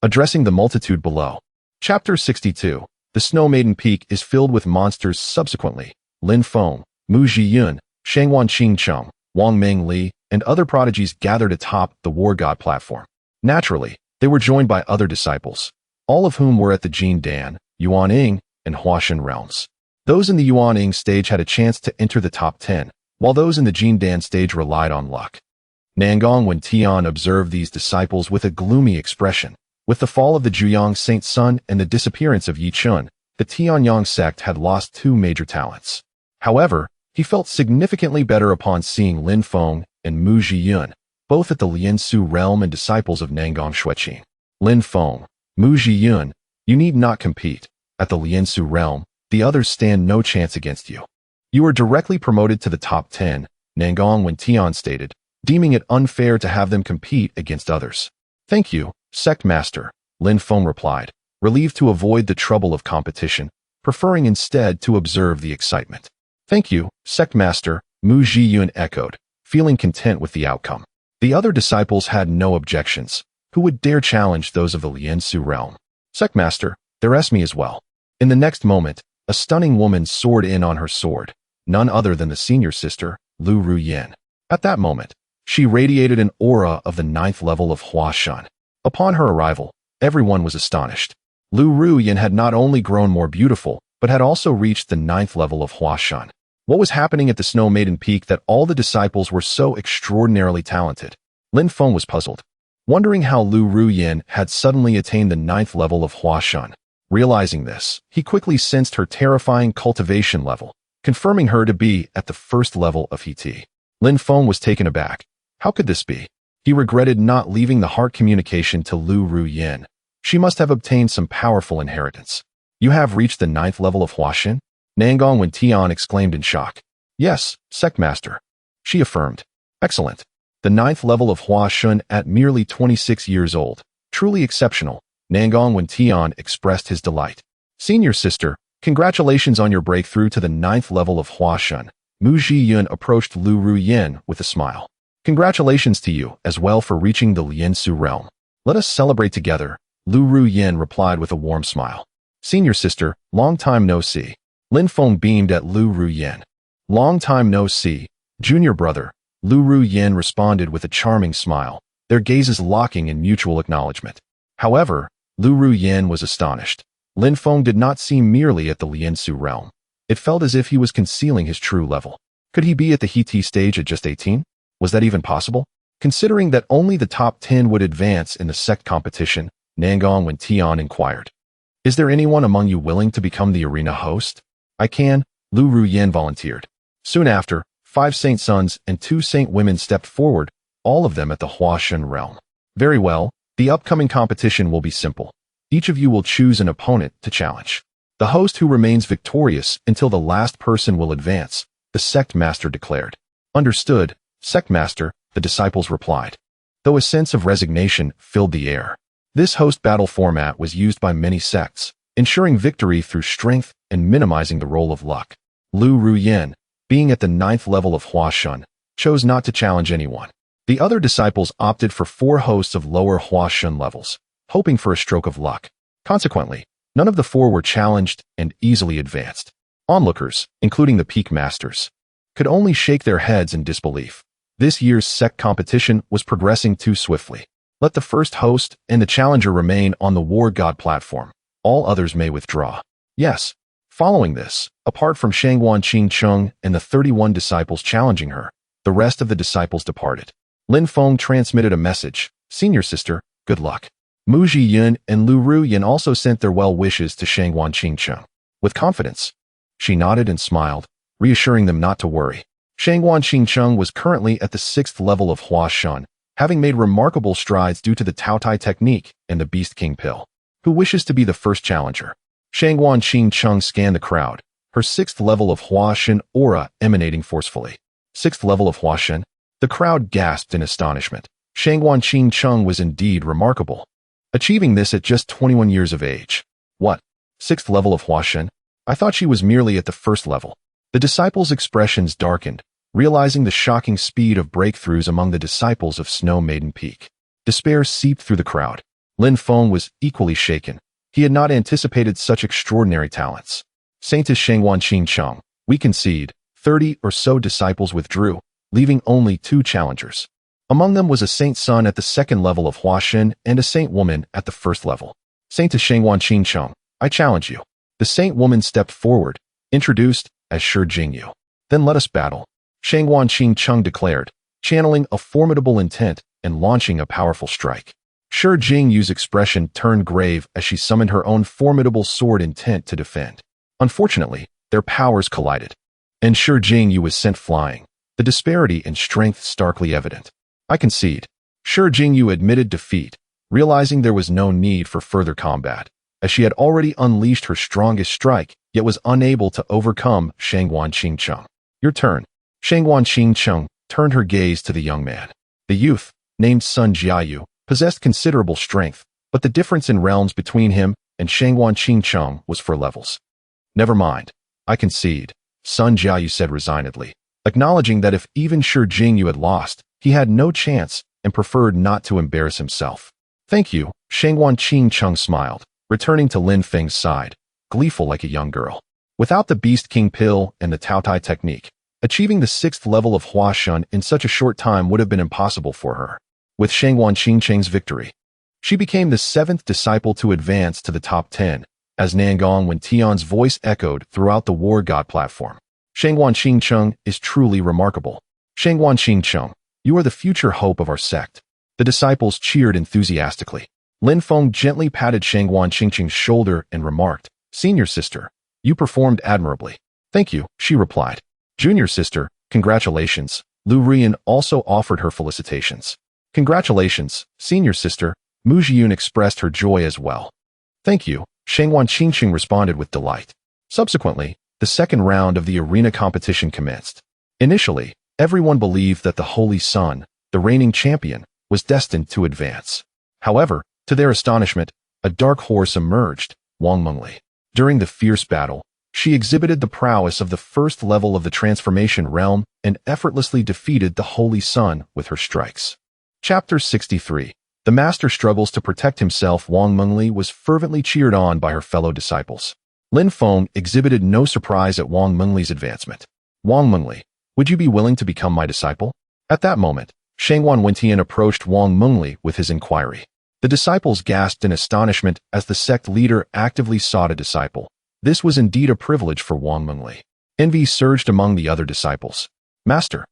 addressing the multitude below. Chapter 62. The Snow Maiden Peak is filled with monsters. Subsequently, Lin Feng, Mu Zhiyun, Shangguan Qingcheng, Wang Mengli, and other prodigies gathered atop the War God platform. Naturally, they were joined by other disciples, all of whom were at the Jin Dan, Yuaning, and Huashan realms. Those in the Yuaning stage had a chance to enter the top 10, while those in the Jin Dan stage relied on luck. Nangong Wentian observed these disciples with a gloomy expression. With the fall of the Juyang Saint Sun and the disappearance of Yi Chun, the Tianyang sect had lost 2 major talents. However, he felt significantly better upon seeing Lin Feng and Mu Zhiyun, both at the Liansu realm and disciples of Nangong Xueqin. Lin Feng, Mu Zhiyun, you need not compete. At the Liansu realm, the others stand no chance against you. You are directly promoted to the top 10, Nangong Wentian stated, deeming it unfair to have them compete against others. Thank you, Sect Master, Lin Feng replied, relieved to avoid the trouble of competition, preferring instead to observe the excitement. Thank you, Sect Master, Mu Zhiyun echoed, feeling content with the outcome. The other disciples had no objections. Who would dare challenge those of the Liansu realm? Sect Master, there is me as well. In the next moment, a stunning woman soared in on her sword, none other than the senior sister, Lu Ruyan. At that moment, She radiated an aura of the 9th level of Huashan. Upon her arrival, everyone was astonished. Lu Ruyin had not only grown more beautiful, but had also reached the 9th level of Huashan. What was happening at the Snow Maiden Peak that all the disciples were so extraordinarily talented? Lin Feng was puzzled, wondering how Lu Ruyin had suddenly attained the 9th level of Huashan. Realizing this, he quickly sensed her terrifying cultivation level, confirming her to be at the 1st level of HT. Lin Feng was taken aback. How could this be? He regretted not leaving the heart communication to Lu Ruyin. She must have obtained some powerful inheritance. You have reached the 9th level of Huashan? Nangong Wentian exclaimed in shock. Yes, Sect Master. She affirmed. Excellent. The 9th level of Huashan at merely 26 years old. Truly exceptional. Nangong Wentian expressed his delight. Senior sister, congratulations on your breakthrough to the 9th level of Huashan. Mu Zhiyun approached Lu Ruyin with a smile. Congratulations to you as well for reaching the Liansu realm. Let us celebrate together, Lu Ruyin replied with a warm smile. Senior sister, long time no see. Lin Feng beamed at Lu Ruyin. Long time no see. Junior brother, Lu Ruyin responded with a charming smile, their gazes locking in mutual acknowledgement. However, Lu Ruyin was astonished. Lin Feng did not seem merely at the Liansu realm. It felt as if he was concealing his true level. Could he be at the HT stage at just 18? Was that even possible? Considering that only the top 10 would advance in the sect competition, Nangong Wentian inquired. Is there anyone among you willing to become the arena host? I can, Lu Ruyin volunteered. Soon after, 5 saint sons and 2 saint women stepped forward, all of them at the Huashan realm. Very well, the upcoming competition will be simple. Each of you will choose an opponent to challenge. The host who remains victorious until the last person will advance, the sect master declared. Understood, sect master, the disciples replied. Though a sense of resignation filled the air. This host battle format was used by many sects, ensuring victory through strength and minimizing the role of luck. Lu Ruyin, being at the 9th level of Huashan, chose not to challenge anyone. The other disciples opted for 4 hosts of lower Huashan levels, hoping for a stroke of luck. Consequently, none of the 4 were challenged and easily advanced. Onlookers, including the peak masters, could only shake their heads in disbelief. This year's sect competition was progressing too swiftly. Let the first host and the challenger remain on the War God platform. All others may withdraw. Yes. Following this, apart from Shangwan Qingcheng and the 31 disciples challenging her, the rest of the disciples departed. Lin Feng transmitted a message. Senior sister, good luck. Mu Zhiyun and Lu Ruyin also sent their well wishes to Shangwan Qingcheng. With confidence, she nodded and smiled, reassuring them not to worry. Shangwan Qingcheng was currently at the 6th level of Huashan, having made remarkable strides due to the Taotai technique and the Beast King pill. Who wishes to be the first challenger? Shangwan Qingcheng scanned the crowd, her 6th level of Huashan aura emanating forcefully. 6th level of Huashan? The crowd gasped in astonishment. Shangwan Qingcheng was indeed remarkable, achieving this at just 21 years of age. What? 6th level of Huashan? I thought she was merely at the 1st level. The disciples' expressions darkened, realizing the shocking speed of breakthroughs among the disciples of Snow Maiden Peak. Despair seeped through the crowd. Lin Feng was equally shaken. He had not anticipated such extraordinary talents. Saintess Shangwan Qingcheng, we concede, 30 or so disciples withdrew, leaving only 2 challengers. Among them was a saint son at the 2nd level of Huashan and a saint woman at the 1st level. Saintess Shangwan Qingcheng, I challenge you. The saint woman stepped forward, introduced as Shi Jingyu. Then let us battle. Shangwan Qingcheng declared, channeling a formidable intent and launching a powerful strike. Shi Jingyu's expression turned grave as she summoned her own formidable sword intent to defend. Unfortunately, their powers collided, and Shi Jingyu was sent flying, the disparity in strength starkly evident. I concede. Shi Jingyu admitted defeat, realizing there was no need for further combat, as she had already unleashed her strongest strike, yet was unable to overcome Shangwan Qingcheng. Your turn. Shangwan Qingcheng turned her gaze to the young man. The youth, named Sun Jiayu, possessed considerable strength, but the difference in realms between him and Shangwan Qingcheng was 4 levels. Never mind. I concede, Sun Jiayu said resignedly, acknowledging that if even Shi Jingyu had lost, he had no chance and preferred not to embarrass himself. Thank you, Shangwan Qingcheng smiled, returning to Lin Feng's side, gleeful like a young girl. Without the Beast King pill and the Taotai technique, Achieving the 6th level of Huashan in such a short time would have been impossible for her. With Shangwan Qingcheng's victory, she became the 7th disciple to advance to the top 10, as Nangong Wentian's voice echoed throughout the War God platform. Shangwan Qingcheng is truly remarkable. Shangwan Qingcheng, you are the future hope of our sect. The disciples cheered enthusiastically. Lin Feng gently patted Shangwan Qingcheng's shoulder and remarked, "Senior sister, you performed admirably." "Thank you," she replied. "Junior sister, congratulations." Lu Rian also offered her felicitations. "Congratulations, senior sister." Mu Jiyun expressed her joy as well. "Thank you," Shangwan Qingcheng responded with delight. Subsequently, the second round of the arena competition commenced. Initially, everyone believed that the Holy Sun, the reigning champion, was destined to advance. However, to their astonishment, a dark horse emerged, Wang Mengli. During the fierce battle, she exhibited the prowess of the first level of the transformation realm and effortlessly defeated the Holy Sun with her strikes. Chapter 63. The master struggles to protect himself. Wang Mengli was fervently cheered on by her fellow disciples. Lin Feng exhibited no surprise at Wang Mengli's advancement. "Wang Mengli, would you be willing to become my disciple?" At that moment, Shangwan Wentian approached Wang Mengli with his inquiry. The disciples gasped in astonishment as the sect leader actively sought a disciple. This was indeed a privilege for Wang Mengli. Envy surged among the other disciples. "Master,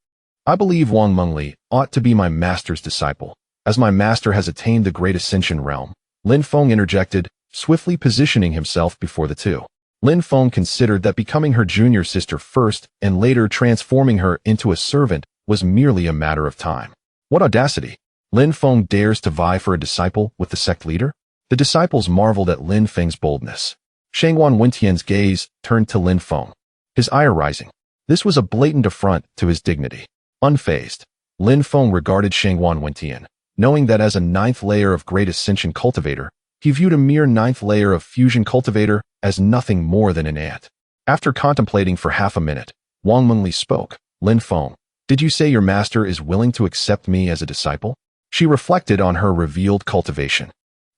I believe Wang Mengli ought to be my master's disciple, as my master has attained the great ascension realm." Lin Feng interjected, swiftly positioning himself before the two. Lin Feng considered that becoming her junior sister first and later transforming her into a servant was merely a matter of time. What audacity! Lin Feng dares to vie for a disciple with the sect leader? The disciples marveled at Lin Feng's boldness. Shangwan Wentian's gaze turned to Lin Feng, his ire rising. This was a blatant affront to his dignity. Unfazed, Lin Feng regarded Shangwan Wentian, knowing that as a 9th layer of Great Ascension cultivator, he viewed a mere 9th layer of fusion cultivator as nothing more than an ant. After contemplating for half a minute, Wang Mengli spoke. "Lin Feng, did you say your master is willing to accept me as a disciple?" She reflected on her revealed cultivation.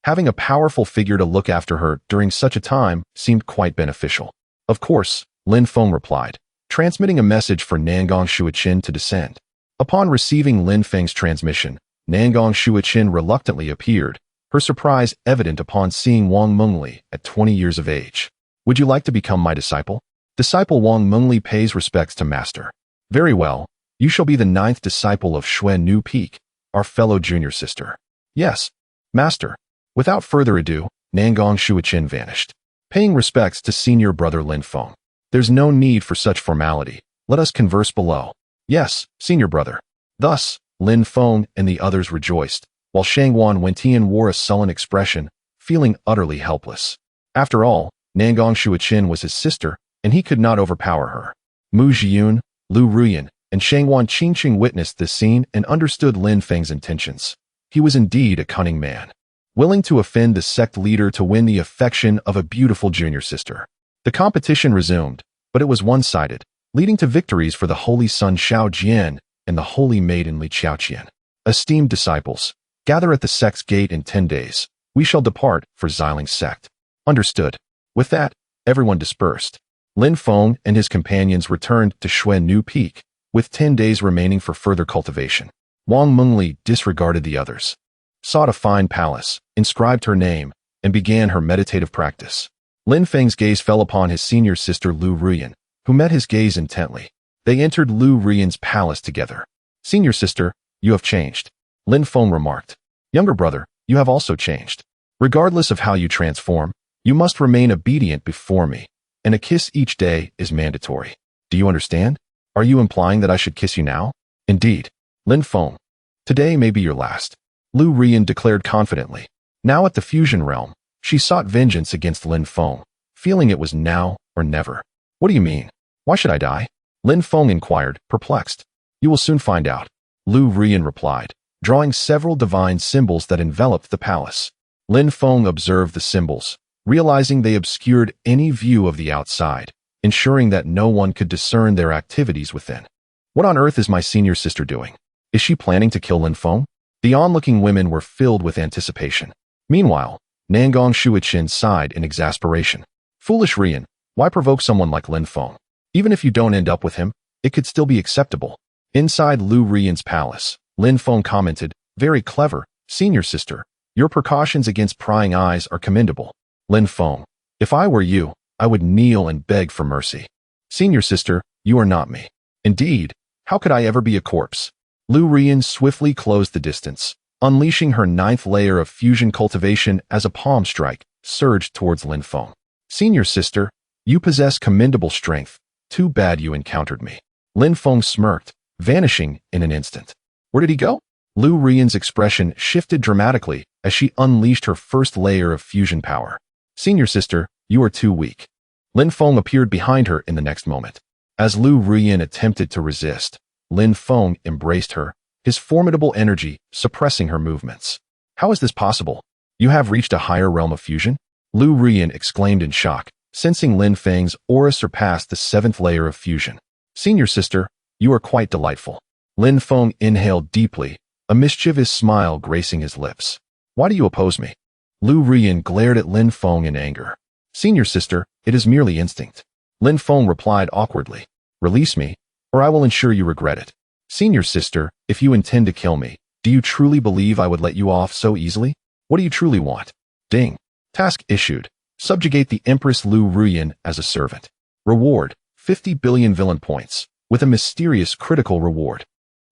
Having a powerful figure to look after her during such a time seemed quite beneficial. "Of course," Lin Feng replied, transmitting a message for Nangong Shuiqin to descend. Upon receiving Lin Feng's transmission, Nangong Shuiqin reluctantly appeared, her surprise evident upon seeing Wang Mengli at 20 years of age. "Would you like to become my disciple?" Disciple Wang Mengli pays respects to master. "Very well, you shall be the 9th disciple of Xue Nu Peak, our fellow junior sister." "Yes, master." Without further ado, Nangong Shuiqin vanished. Paying respects to senior brother Lin Feng. "There's no need for such formality. Let us converse below." "Yes, senior brother." Thus, Lin Feng and the others rejoiced, while Shangwan Wentian wore a sullen expression, feeling utterly helpless. After all, Nangong Shuiqin was his sister, and he could not overpower her. Mu Jiyun, Lu Ruyan, and Shangwan Qingcheng witnessed this scene and understood Lin Feng's intentions. He was indeed a cunning man, willing to offend the sect leader to win the affection of a beautiful junior sister. The competition resumed, but it was one-sided, leading to victories for the Holy Son Xiao Jian and the Holy Maiden Li Qiaoqian. "Esteemed disciples, gather at the sect's gate in 10 days. We shall depart for Xiling's sect." "Understood." With that, everyone dispersed. Lin Feng and his companions returned to Xue Nu Peak, with 10 days remaining for further cultivation. Wang Mengli disregarded the others, sought a fine palace, inscribed her name, and began her meditative practice. Lin Feng's gaze fell upon his senior sister Lu Ruyan, who met his gaze intently. They entered Lu Ruyan's palace together. "Senior sister, you have changed," Lin Feng remarked. "Younger brother, you have also changed. Regardless of how you transform, you must remain obedient before me, and a kiss each day is mandatory. Do you understand? Are you implying that I should kiss you now?" "Indeed." Lin Feng, "Today may be your last," Lu Ruyan declared confidently. Now at the fusion realm, she sought vengeance against Lin Feng, feeling it was now or never. "What do you mean? Why should I die?" Lin Feng inquired, perplexed. "You will soon find out," Lu Ruyan replied, drawing several divine symbols that enveloped the palace. Lin Feng observed the symbols, realizing they obscured any view of the outside, ensuring that no one could discern their activities within. What on earth is my senior sister doing? Is she planning to kill Lin Feng? The onlooking women were filled with anticipation. Meanwhile, Nangong Shuiqin sighed in exasperation. "Foolish Rian, why provoke someone like Lin Feng? Even if you don't end up with him, it could still be acceptable. Inside Lu Rian's palace, Lin Feng commented, "Very clever, senior sister. Your precautions against prying eyes are commendable." Lin Feng, "If I were you, I would kneel and beg for mercy. Senior sister, you are not me. Indeed, how could I ever be a corpse?" Lu Rian swiftly closed the distance, unleashing her 9th layer of fusion cultivation as a palm strike surged towards Lin Feng. "Senior sister, you possess commendable strength. Too bad you encountered me." Lin Feng smirked, vanishing in an instant. Where did he go? Lu Rian's expression shifted dramatically as she unleashed her 1st layer of fusion power. "Senior sister, you are too weak." Lin Feng appeared behind her in the next moment. As Lu Rian attempted to resist, Lin Feng embraced her, his formidable energy suppressing her movements. "How is this possible? You have reached a higher realm of fusion?" Lu Rian exclaimed in shock, sensing Lin Feng's aura surpassed the 7th layer of fusion. "Senior sister, you are quite delightful." Lin Feng inhaled deeply, a mischievous smile gracing his lips. "Why do you oppose me?" Lu Rian glared at Lin Feng in anger. "Senior sister, it is merely instinct." Lin Feng replied awkwardly, "Release me, or I will ensure you regret it." "Senior sister, if you intend to kill me, do you truly believe I would let you off so easily? What do you truly want?" Ding. Task issued. Subjugate the Empress Lu Rian as a servant. Reward, 50 billion villain points, with a mysterious critical reward.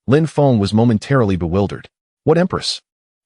Lin Feng was momentarily bewildered. What empress?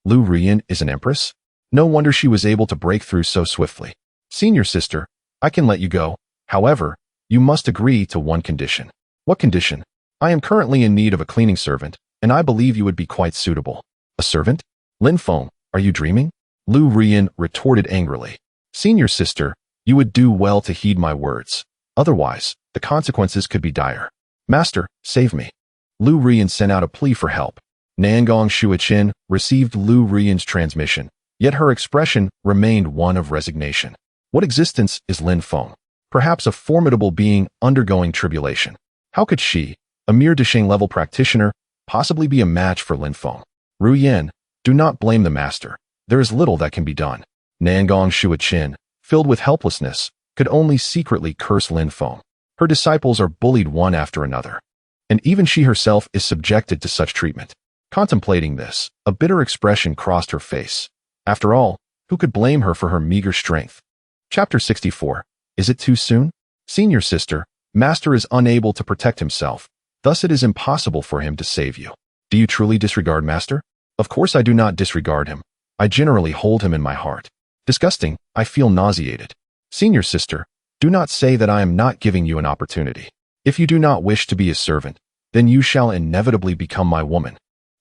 Lu Rian is an empress? No wonder she was able to break through so swiftly. "Senior sister, I can let you go. However, you must agree to one condition." "What condition?" "I am currently in need of a cleaning servant, and I believe you would be quite suitable." "A servant?" "Lin Feng, are you dreaming?" Lu Rian retorted angrily. "Senior sister, you would do well to heed my words. Otherwise, the consequences could be dire." "Master, save me." Lu Rian sent out a plea for help. Nangong Shuichin received Lu Rian's transmission, yet her expression remained one of resignation. What existence is Lin Feng? Perhaps a formidable being undergoing tribulation. How could she, a mere Desheng-level practitioner, possibly be a match for Lin Feng? Ru Yan, do not blame the master. There is little that can be done. Nangong Shuichin, filled with helplessness, could only secretly curse Lin Feng. Her disciples are bullied one after another, and even she herself is subjected to such treatment. Contemplating this, a bitter expression crossed her face. After all, who could blame her for her meager strength? Chapter 64. Is it too soon? Senior sister, Master is unable to protect himself, thus it is impossible for him to save you. Do you truly disregard Master? Of course I do not disregard him. I generally hold him in my heart. Disgusting, I feel nauseated. Senior sister, do not say that I am not giving you an opportunity. If you do not wish to be a servant, then you shall inevitably become my woman.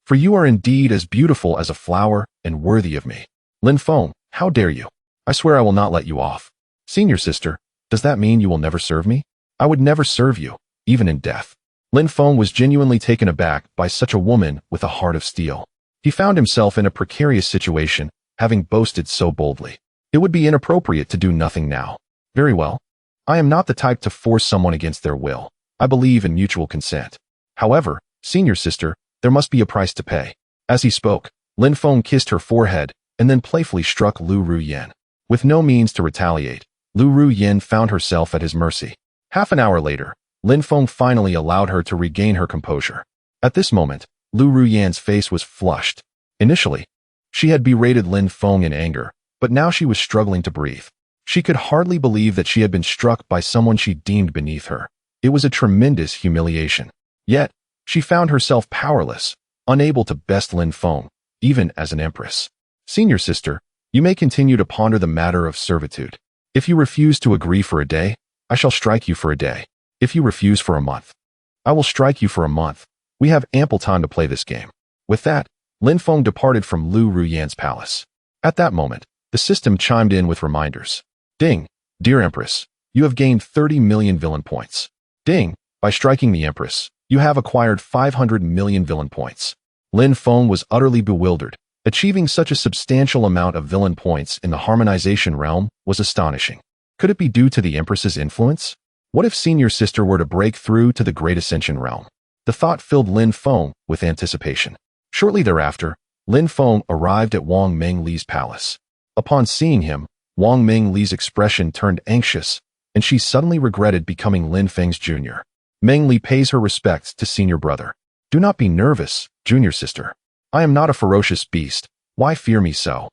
For you are indeed as beautiful as a flower and worthy of me. Lin Feng, how dare you? I swear I will not let you off. Senior sister, does that mean you will never serve me? I would never serve you, even in death. Lin Feng was genuinely taken aback by such a woman with a heart of steel. He found himself in a precarious situation, having boasted so boldly. It would be inappropriate to do nothing now. Very well. I am not the type to force someone against their will. I believe in mutual consent. However, senior sister, there must be a price to pay. As he spoke, Lin Feng kissed her forehead and then playfully struck Lu Ruyan. With no means to retaliate, Lu Ruyan found herself at his mercy. Half an hour later, Lin Feng finally allowed her to regain her composure. At this moment, Lu Ruyan's face was flushed. Initially, she had berated Lin Feng in anger, but now she was struggling to breathe. She could hardly believe that she had been struck by someone she deemed beneath her. It was a tremendous humiliation. Yet, she found herself powerless, unable to best Lin Feng, even as an empress. Senior sister, you may continue to ponder the matter of servitude. If you refuse to agree for a day, I shall strike you for a day. If you refuse for a month, I will strike you for a month. We have ample time to play this game. With that, Lin Feng departed from Lu Ruyan's palace. At that moment, the system chimed in with reminders. Ding, dear Empress, you have gained 30 million villain points. Ding, by striking the Empress, you have acquired 500 million villain points. Lin Feng was utterly bewildered. Achieving such a substantial amount of villain points in the harmonization realm was astonishing. Could it be due to the Empress's influence? What if senior sister were to break through to the Great Ascension realm? The thought filled Lin Feng with anticipation. Shortly thereafter, Lin Feng arrived at Wang Mengli's palace. Upon seeing him, Wang Mengli's expression turned anxious, and she suddenly regretted becoming Lin Feng's junior. Meng Li pays her respects to senior brother. Do not be nervous, junior sister. I am not a ferocious beast. Why fear me so?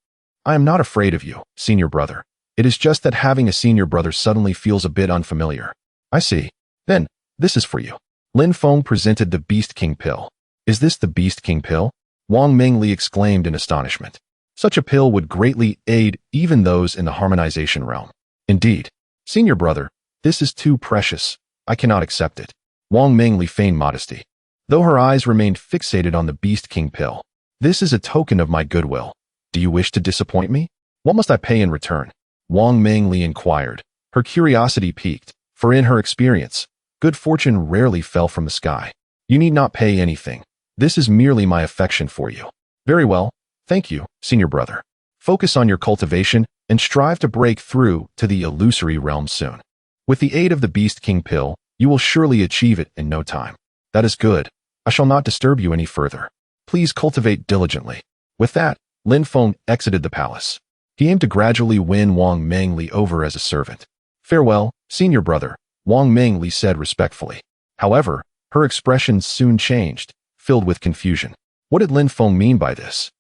I am not afraid of you, senior brother. It is just that having a senior brother suddenly feels a bit unfamiliar. I see. Then, this is for you. Lin Feng presented the Beast King pill. Is this the Beast King pill? Wang Mengli exclaimed in astonishment. Such a pill would greatly aid even those in the harmonization realm. Indeed. Senior brother, this is too precious. I cannot accept it. Wang Mengli feigned modesty, though her eyes remained fixated on the Beast King pill. This is a token of my goodwill. Do you wish to disappoint me? What must I pay in return? Wang Mengli inquired. Her curiosity piqued, for in her experience, good fortune rarely fell from the sky. You need not pay anything. This is merely my affection for you. Very well. Thank you, senior brother. Focus on your cultivation and strive to break through to the illusory realm soon. With the aid of the Beast King pill, you will surely achieve it in no time. That is good. I shall not disturb you any further. Please cultivate diligently. With that, Lin Feng exited the palace. He aimed to gradually win Wang Mengli over as a servant. Farewell, senior brother, Wang Mengli said respectfully. However, her expression soon changed, filled with confusion. What did Lin Feng mean by this?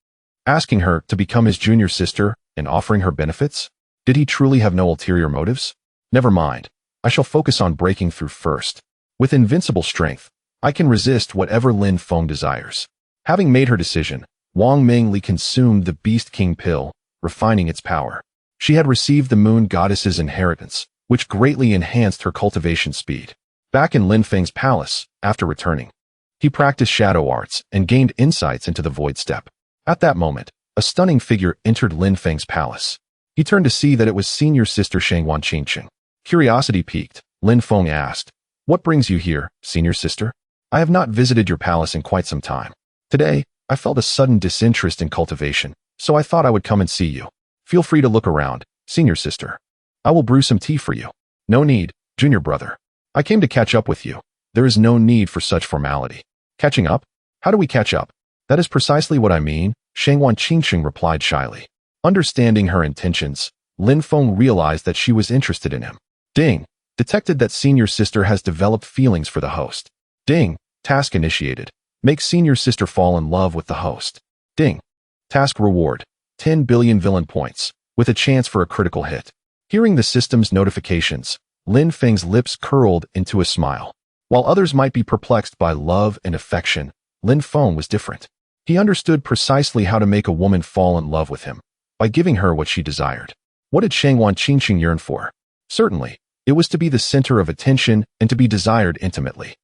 Asking her to become his junior sister and offering her benefits? Did he truly have no ulterior motives? Never mind. I shall focus on breaking through first. With invincible strength, I can resist whatever Lin Feng desires. Having made her decision, Wang Mengli consumed the Beast King pill, refining its power. She had received the Moon Goddess's inheritance, which greatly enhanced her cultivation speed. Back in Lin Feng's palace, after returning, he practiced shadow arts and gained insights into the void step. At that moment, a stunning figure entered Lin Feng's palace. He turned to see that it was senior sister Shangwan Qingqing. Curiosity piqued, Lin Feng asked, "What brings you here, senior sister? I have not visited your palace in quite some time. Today, I felt a sudden disinterest in cultivation, so I thought I would come and see you. Feel free to look around, senior sister. I will brew some tea for you." "No need, junior brother. I came to catch up with you. There is no need for such formality." "Catching up? How do we catch up?" "That is precisely what I mean," Shangwan Qingqing replied shyly. Understanding her intentions, Lin Feng realized that she was interested in him. Ding! Detected that senior sister has developed feelings for the host. Ding! Task initiated. Make senior sister fall in love with the host. Ding! Task reward. 10 billion villain points, with a chance for a critical hit. Hearing the system's notifications, Lin Feng's lips curled into a smile. While others might be perplexed by love and affection, Lin Feng was different. He understood precisely how to make a woman fall in love with him, by giving her what she desired. What did Shangwan Qingqing yearn for? Certainly, it was to be the center of attention and to be desired intimately.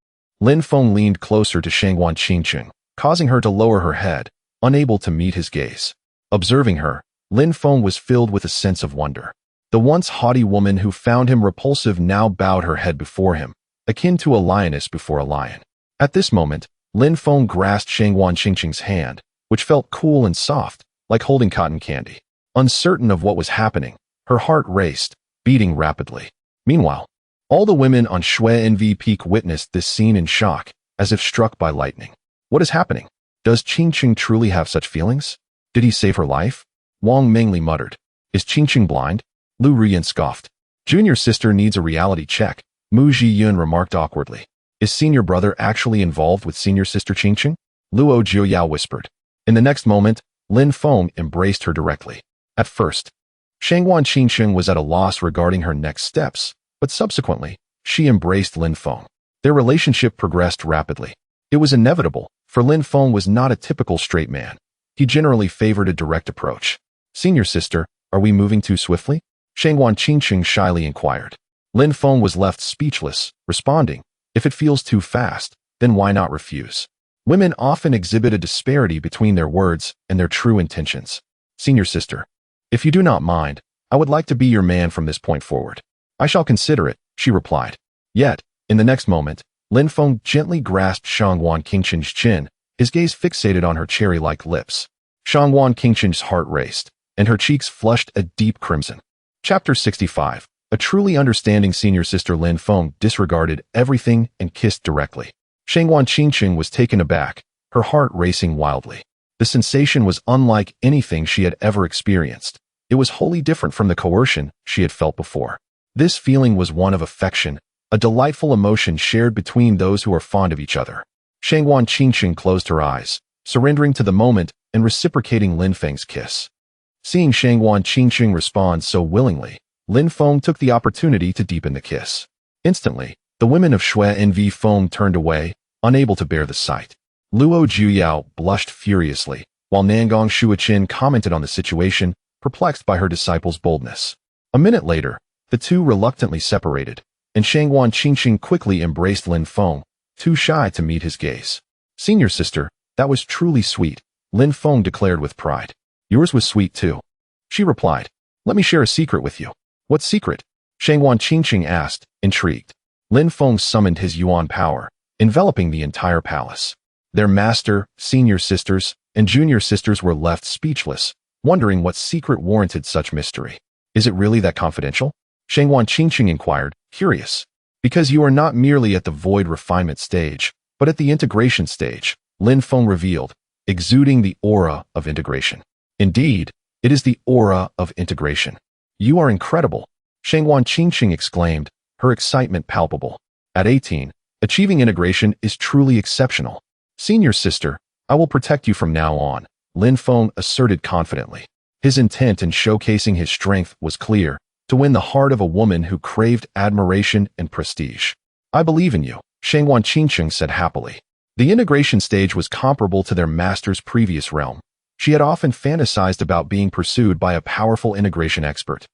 Lin Feng leaned closer to Shangwan Qingqing, causing her to lower her head, unable to meet his gaze. Observing her, Lin Feng was filled with a sense of wonder. The once haughty woman who found him repulsive now bowed her head before him, akin to a lioness before a lion. At this moment, Lin Feng grasped Shangwan Qingqing's hand, which felt cool and soft, like holding cotton candy. Uncertain of what was happening, her heart raced, beating rapidly. Meanwhile, all the women on Shui NV Peak witnessed this scene in shock, as if struck by lightning. What is happening? Does Qingqing truly have such feelings? Did he save her life? Wang Mengli muttered. Is Qingqing blind? Lu Rian scoffed. Junior sister needs a reality check, Mu Zhiyun remarked awkwardly. Is senior brother actually involved with senior sister Qingqing? Luo Jiuyao whispered. In the next moment, Lin Feng embraced her directly. At first, Shangwan Qingqing was at a loss regarding her next steps, but subsequently, she embraced Lin Feng. Their relationship progressed rapidly. It was inevitable, for Lin Feng was not a typical straight man. He generally favored a direct approach. Senior sister, are we moving too swiftly? Shangwan Qingqing shyly inquired. Lin Feng was left speechless, responding, if it feels too fast, then why not refuse? Women often exhibit a disparity between their words and their true intentions. Senior sister, if you do not mind, I would like to be your man from this point forward. I shall consider it, she replied. Yet, in the next moment, Lin Feng gently grasped Shangwan Qingqing's chin, his gaze fixated on her cherry-like lips. Shangwan Qingqing's heart raced, and her cheeks flushed a deep crimson. Chapter 65. A truly understanding senior sister Lin Feng disregarded everything and kissed directly. Shangwan Qingqing was taken aback, her heart racing wildly. The sensation was unlike anything she had ever experienced. It was wholly different from the coercion she had felt before. This feeling was one of affection, a delightful emotion shared between those who are fond of each other. Shangguan Qingqing closed her eyes, surrendering to the moment and reciprocating Lin Feng's kiss. Seeing Shangguan Qingqing respond so willingly, Lin Feng took the opportunity to deepen the kiss. Instantly, the women of Shui Envy Feng turned away, unable to bear the sight. Luo Juyao blushed furiously, while Nangong Shuiqin commented on the situation, perplexed by her disciple's boldness. A minute later, the two reluctantly separated, and Shangguan Qingqing quickly embraced Lin Feng, too shy to meet his gaze. "Senior sister, that was truly sweet," Lin Feng declared with pride. "Yours was sweet too," she replied. "Let me share a secret with you." "What secret?" Shangguan Qingqing asked, intrigued. Lin Feng summoned his yuan power, enveloping the entire palace. Their master, senior sisters, and junior sisters were left speechless, wondering what secret warranted such mystery. "Is it really that confidential?" Shangguan Qingqing inquired, curious. "Because you are not merely at the void refinement stage, but at the integration stage," Lin Feng revealed, exuding the aura of integration. "Indeed, it is the aura of integration." "You are incredible," Shangguan Qingqing exclaimed, her excitement palpable. "At 18, achieving integration is truly exceptional. Senior sister, I will protect you from now on," Lin Feng asserted confidently. His intent in showcasing his strength was clear, to win the heart of a woman who craved admiration and prestige. "I believe in you," Shangguan Qingqing said happily. The integration stage was comparable to their master's previous realm. She had often fantasized about being pursued by a powerful integration expert,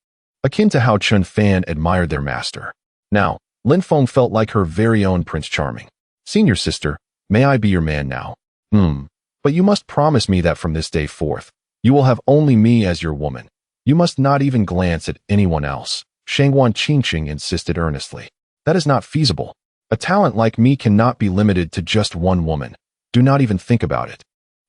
akin to how Chun Fan admired their master. Now, Lin Feng felt like her very own Prince Charming. "Senior sister, may I be your man now?" But you must promise me that from this day forth, you will have only me as your woman. You must not even glance at anyone else," Shangguan Qingqing insisted earnestly. "That is not feasible. A talent like me cannot be limited to just one woman. Do not even think about it,"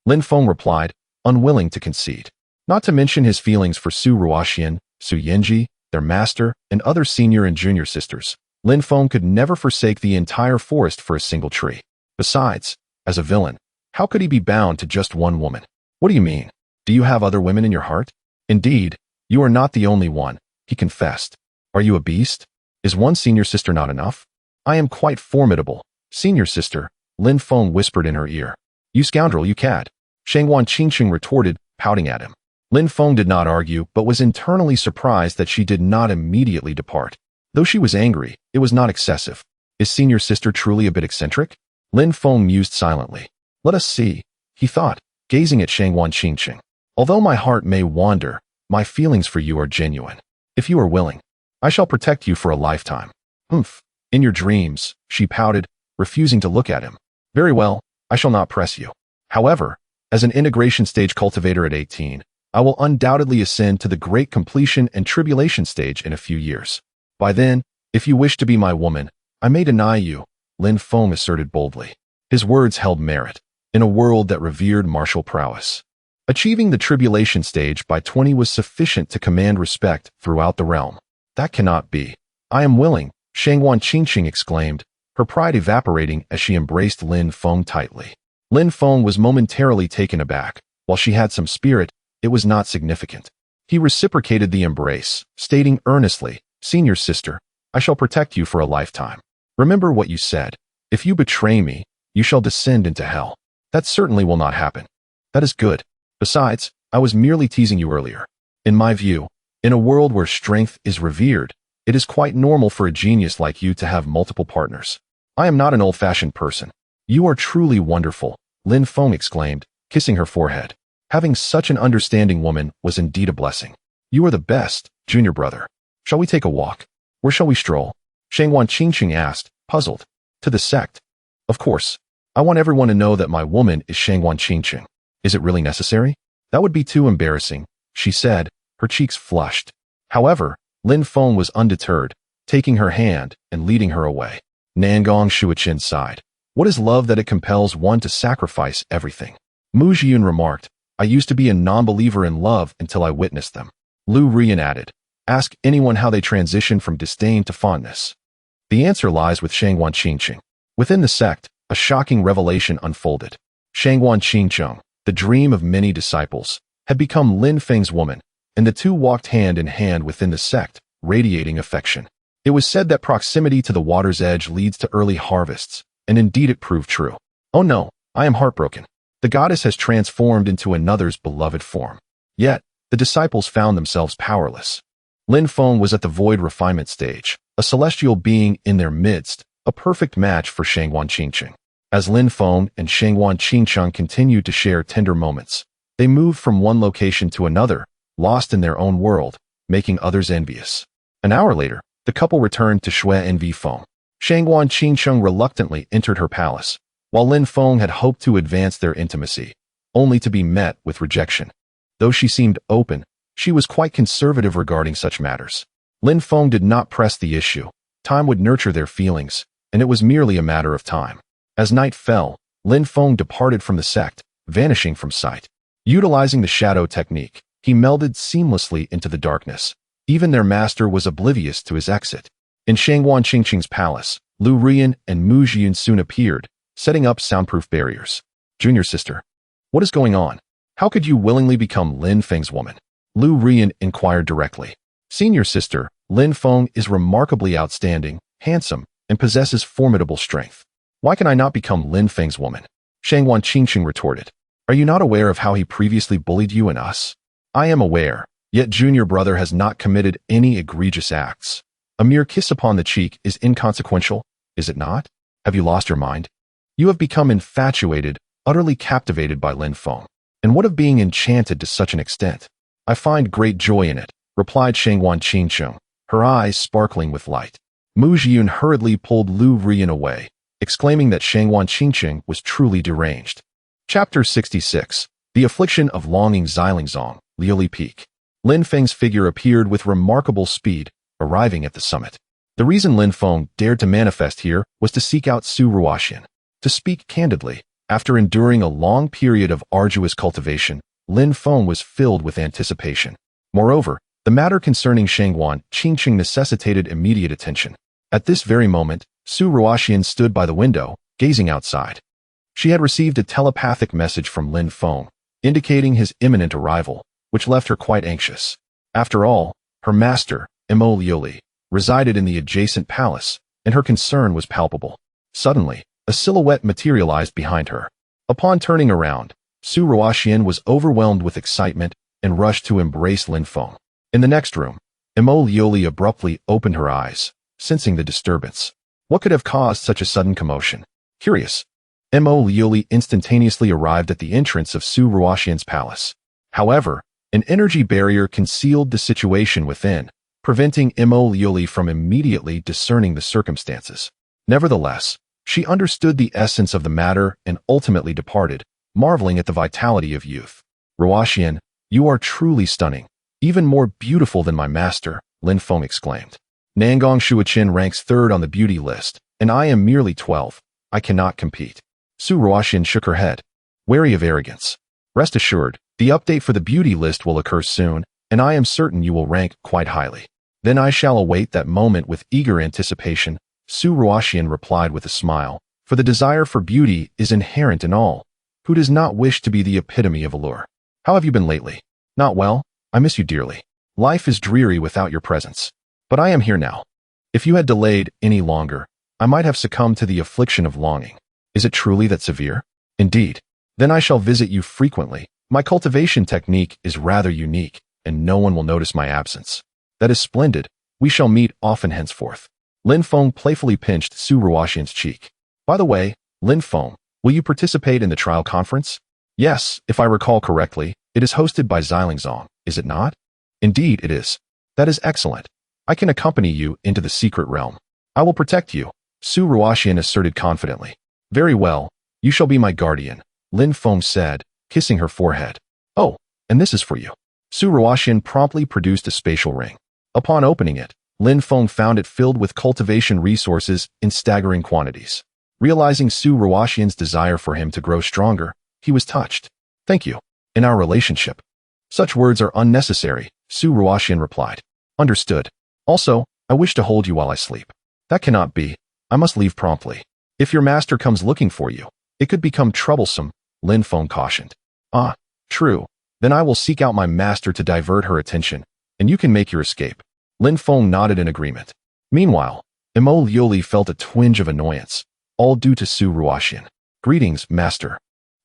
Lin Feng replied, unwilling to concede. Not to mention his feelings for Su Ruoxian, Su Yenji, their master, and other senior and junior sisters, Lin Feng could never forsake the entire forest for a single tree. Besides, as a villain, how could he be bound to just one woman? "What do you mean? Do you have other women in your heart?" "Indeed, you are not the only one," he confessed. "Are you a beast? Is one senior sister not enough?" "I am quite formidable, senior sister," Lin Feng whispered in her ear. "You scoundrel, you cad," Shangguan Qingqing retorted, pouting at him. Lin Feng did not argue, but was internally surprised that she did not immediately depart. Though she was angry, it was not excessive. Is senior sister truly a bit eccentric? Lin Feng mused silently. "Let us see," he thought, gazing at Shangguan Qingqing. "Although my heart may wander, my feelings for you are genuine. If you are willing, I shall protect you for a lifetime." "Humph, in your dreams," she pouted, refusing to look at him. "Very well, I shall not press you. However, as an integration stage cultivator at 18, I will undoubtedly ascend to the great completion and tribulation stage in a few years. By then, if you wish to be my woman, I may deny you," Lin Feng asserted boldly. His words held merit, in a world that revered martial prowess. Achieving the tribulation stage by 20 was sufficient to command respect throughout the realm. "That cannot be. I am willing," Shangguan Qingqing exclaimed, her pride evaporating as she embraced Lin Feng tightly. Lin Feng was momentarily taken aback. While she had some spirit, it was not significant. He reciprocated the embrace, stating earnestly, "Senior sister, I shall protect you for a lifetime. Remember what you said. If you betray me, you shall descend into hell." "That certainly will not happen." "That is good. Besides, I was merely teasing you earlier. In my view, in a world where strength is revered, it is quite normal for a genius like you to have multiple partners. I am not an old-fashioned person." "You are truly wonderful," Lin Feng exclaimed, kissing her forehead. Having such an understanding woman was indeed a blessing. "You are the best, junior brother. Shall we take a walk? Where shall we stroll?" Shangguan Qingqing asked, puzzled. "To the sect. Of course. I want everyone to know that my woman is Shangguan Qingqing. Is it really necessary?" "That would be too embarrassing," she said, her cheeks flushed. However, Lin Feng was undeterred, taking her hand and leading her away. Nangong Shuiqin sighed. "What is love that it compels one to sacrifice everything?" Mu Jiyun remarked, "I used to be a non-believer in love until I witnessed them." Lu Rian added, "Ask anyone how they transition from disdain to fondness." The answer lies with Shangguan Qingqing. Within the sect, a shocking revelation unfolded. Shangguan Qingqing, the dream of many disciples, had become Lin Feng's woman, and the two walked hand in hand within the sect, radiating affection. It was said that proximity to the water's edge leads to early harvests, and indeed it proved true. Oh no, I am heartbroken. The goddess has transformed into another's beloved form. Yet, the disciples found themselves powerless. Lin Feng was at the void refinement stage, a celestial being in their midst, a perfect match for Shangguan Qingcheng. As Lin Feng and Shangguan Qingcheng continued to share tender moments, they moved from one location to another, lost in their own world, making others envious. An hour later, the couple returned to Shui Envy Feng. Shangguan Qingcheng reluctantly entered her palace, while Lin Feng had hoped to advance their intimacy, only to be met with rejection. Though she seemed open, she was quite conservative regarding such matters. Lin Feng did not press the issue. Time would nurture their feelings, and it was merely a matter of time. As night fell, Lin Feng departed from the sect, vanishing from sight. Utilizing the shadow technique, he melded seamlessly into the darkness. Even their master was oblivious to his exit. In Shangguan Qingcheng's palace, Lu Rian and Mu Jiyun soon appeared, setting up soundproof barriers. Junior sister, what is going on? How could you willingly become Lin Feng's woman? Lu Rian inquired directly. Senior sister, Lin Feng is remarkably outstanding, handsome, and possesses formidable strength. Why can I not become Lin Feng's woman? Shangguan Qingcheng retorted. Are you not aware of how he previously bullied you and us? I am aware, yet junior brother has not committed any egregious acts. A mere kiss upon the cheek is inconsequential, is it not? Have you lost your mind? You have become infatuated, utterly captivated by Lin Feng. And what of being enchanted to such an extent? I find great joy in it, replied Shangguan Qingcheng, her eyes sparkling with light. Mu Jiyun hurriedly pulled Lu Rian away, exclaiming that Shangguan Qingcheng was truly deranged. Chapter 66. The Affliction of Longing Xilingzong, Liuli Peak. Lin Feng's figure appeared with remarkable speed, arriving at the summit. The reason Lin Feng dared to manifest here was to seek out Su Ruoxian. To speak candidly, after enduring a long period of arduous cultivation, Lin Feng was filled with anticipation. Moreover, the matter concerning Shangguan Qingcheng necessitated immediate attention. At this very moment, Su Ruoxian stood by the window, gazing outside. She had received a telepathic message from Lin Feng, indicating his imminent arrival, which left her quite anxious. After all, her master, Mo Liuli, resided in the adjacent palace, and her concern was palpable. Suddenly, a silhouette materialized behind her. Upon turning around, Su Ruoxian was overwhelmed with excitement and rushed to embrace Lin Feng. In the next room, Mo Liuli abruptly opened her eyes, sensing the disturbance. What could have caused such a sudden commotion? Curious, Mo Liuli instantaneously arrived at the entrance of Su Ruoxian's palace. However, an energy barrier concealed the situation within, preventing Mo Liuli from immediately discerning the circumstances. Nevertheless, she understood the essence of the matter and ultimately departed, marveling at the vitality of youth. Ruoxian, you are truly stunning, even more beautiful than my master, Lin Feng exclaimed. Nangong Shuoqin ranks third on the beauty list, and I am merely 12. I cannot compete. Su Ruoxian shook her head, wary of arrogance. Rest assured, the update for the beauty list will occur soon, and I am certain you will rank quite highly. Then I shall await that moment with eager anticipation, Su Ruoxian replied with a smile, for the desire for beauty is inherent in all. Who does not wish to be the epitome of allure? How have you been lately? Not well? I miss you dearly. Life is dreary without your presence. But I am here now. If you had delayed any longer, I might have succumbed to the affliction of longing. Is it truly that severe? Indeed. Then I shall visit you frequently. My cultivation technique is rather unique, and no one will notice my absence. That is splendid. We shall meet often henceforth. Lin Feng playfully pinched Su Ruoxian's cheek. By the way, Lin Feng, will you participate in the trial conference? Yes, if I recall correctly, it is hosted by Xilingzong, is it not? Indeed it is. That is excellent. I can accompany you into the secret realm. I will protect you, Su Ruoxian asserted confidently. Very well, you shall be my guardian, Lin Feng said, kissing her forehead. Oh, and this is for you. Su Ruoxian promptly produced a spatial ring. Upon opening it, Lin Feng found it filled with cultivation resources in staggering quantities. Realizing Su Ruoxian's desire for him to grow stronger, he was touched. Thank you. In our relationship. Such words are unnecessary, Su Ruoxian replied. Understood. Also, I wish to hold you while I sleep. That cannot be. I must leave promptly. If your master comes looking for you, it could become troublesome, Lin Feng cautioned. Ah, true. Then I will seek out my master to divert her attention, and you can make your escape. Lin Feng nodded in agreement. Meanwhile, Emo Lioli felt a twinge of annoyance, all due to Su Ruoxian. "Greetings, master,"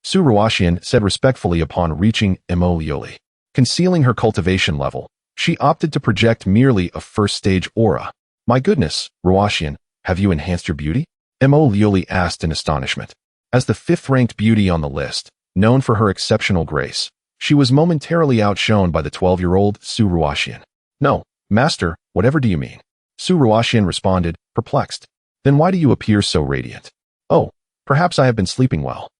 Su Ruoxian said respectfully upon reaching Emo Lioli. Concealing her cultivation level, she opted to project merely a first-stage aura. "My goodness, Ruoxian, have you enhanced your beauty?" Emo Lioli asked in astonishment. As the fifth-ranked beauty on the list, known for her exceptional grace, she was momentarily outshone by the 12-year-old Su Ruoxian. "No, master, whatever do you mean?" Su Ruoxian responded, perplexed. "Then why do you appear so radiant?" "Oh, perhaps I have been sleeping well,"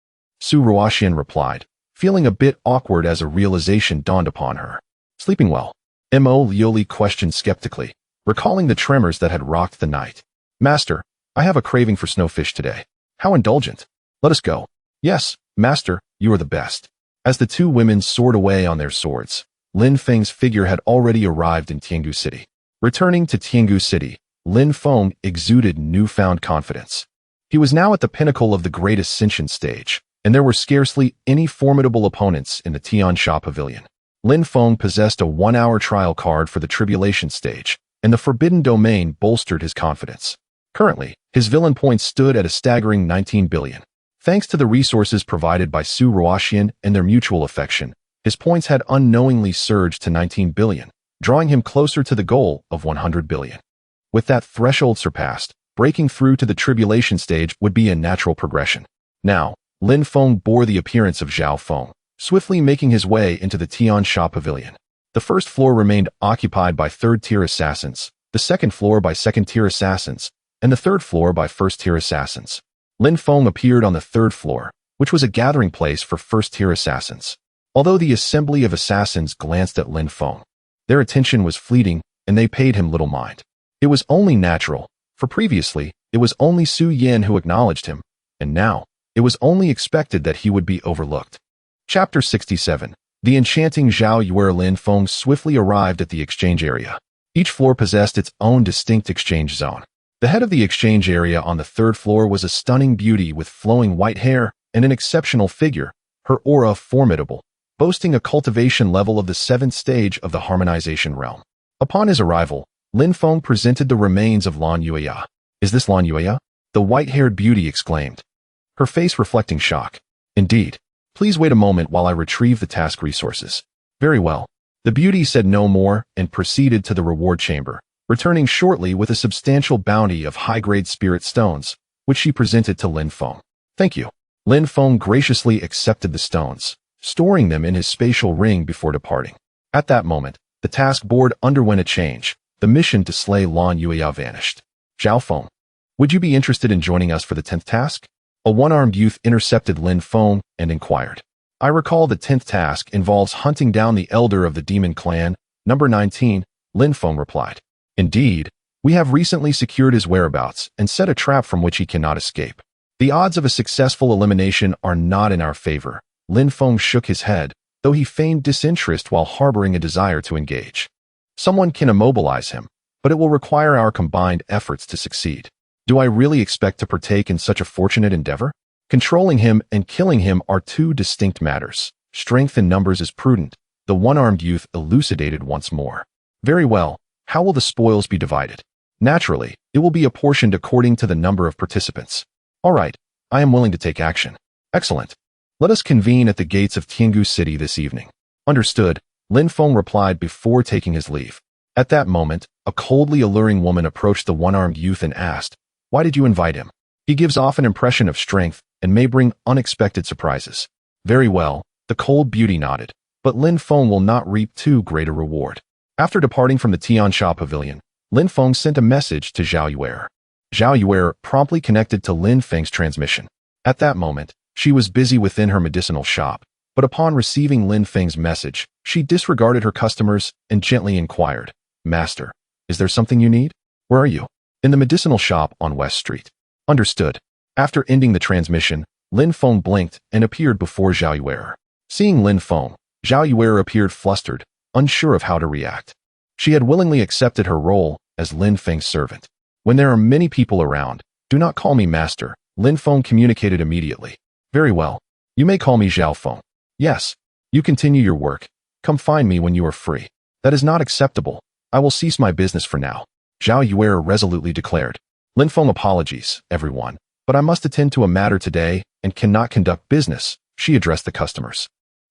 Su Ruoxian replied, feeling a bit awkward as a realization dawned upon her. "Sleeping well?" Emo Lioli questioned skeptically, recalling the tremors that had rocked the night. "Master, I have a craving for snowfish today." "How indulgent. Let us go." "Yes, master, you are the best." As the two women soared away on their swords, Lin Feng's figure had already arrived in Tiangu City. Returning to Tiangu City, Lin Feng exuded newfound confidence. He was now at the pinnacle of the great ascension stage, and there were scarcely any formidable opponents in the Tiansha Pavilion. Lin Feng possessed a 1-hour trial card for the tribulation stage, and the forbidden domain bolstered his confidence. Currently, his villain points stood at a staggering 19 billion. Thanks to the resources provided by Su Ruoxian and their mutual affection, his points had unknowingly surged to 19 billion, drawing him closer to the goal of 100 billion. With that threshold surpassed, breaking through to the tribulation stage would be a natural progression. Now, Lin Feng bore the appearance of Zhao Feng, swiftly making his way into the Tiansha Pavilion. The first floor remained occupied by third-tier assassins, the second floor by second-tier assassins, and the third floor by first-tier assassins. Lin Feng appeared on the third floor, which was a gathering place for first-tier assassins. Although the assembly of assassins glanced at Lin Feng, their attention was fleeting, and they paid him little mind. It was only natural, for previously, it was only Su Yan who acknowledged him, and now, it was only expected that he would be overlooked. Chapter 67. The enchanting Zhao Yuer. Lin Feng swiftly arrived at the exchange area. Each floor possessed its own distinct exchange zone. The head of the exchange area on the third floor was a stunning beauty with flowing white hair and an exceptional figure, her aura formidable, boasting a cultivation level of the 7th stage of the harmonization realm. Upon his arrival, Lin Feng presented the remains of Lan Yueya. "Is this Lan Yueya?" the white-haired beauty exclaimed, her face reflecting shock. "Indeed. Please wait a moment while I retrieve the task resources." "Very well." The beauty said no more and proceeded to the reward chamber, returning shortly with a substantial bounty of high-grade spirit stones, which she presented to Lin Feng. "Thank you." Lin Feng graciously accepted the stones, storing them in his spatial ring before departing. At that moment, the task board underwent a change. The mission to slay Lan Yueya vanished. "Zhao Feng, would you be interested in joining us for the 10th task?" A one-armed youth intercepted Lin Feng and inquired. "I recall the 10th task involves hunting down the elder of the demon clan, number 19, Lin Feng replied. "Indeed, we have recently secured his whereabouts and set a trap from which he cannot escape. The odds of a successful elimination are not in our favor." Lin Feng shook his head, though he feigned disinterest while harboring a desire to engage. "Someone can immobilize him, but it will require our combined efforts to succeed. Do I really expect to partake in such a fortunate endeavor? Controlling him and killing him are two distinct matters. Strength in numbers is prudent," the one-armed youth elucidated once more. "Very well. How will the spoils be divided?" "Naturally, it will be apportioned according to the number of participants." "All right, I am willing to take action." "Excellent. Let us convene at the gates of Tiangu City this evening." "Understood," Lin Feng replied before taking his leave. At that moment, a coldly alluring woman approached the one-armed youth and asked, "Why did you invite him? He gives off an impression of strength and may bring unexpected surprises." "Very well," the cold beauty nodded, "but Lin Feng will not reap too great a reward." After departing from the Tiansha Pavilion, Lin Feng sent a message to Zhao Yuer. Zhao Yuer promptly connected to Lin Feng's transmission. At that moment, she was busy within her medicinal shop, but upon receiving Lin Feng's message, she disregarded her customers and gently inquired, "Master, is there something you need? Where are you?" "In the medicinal shop on West Street." "Understood." After ending the transmission, Lin Feng blinked and appeared before Zhao Yuer. Seeing Lin Feng, Zhao Yuer appeared flustered, unsure of how to react. She had willingly accepted her role as Lin Feng's servant. "When there are many people around, do not call me master," Lin Feng communicated immediately. "Very well. You may call me Zhao Feng." "Yes. You continue your work. Come find me when you are free." "That is not acceptable. I will cease my business for now." Zhao Yuer resolutely declared. Lin Feng, apologies, everyone, but I must attend to a matter today and cannot conduct business, she addressed the customers.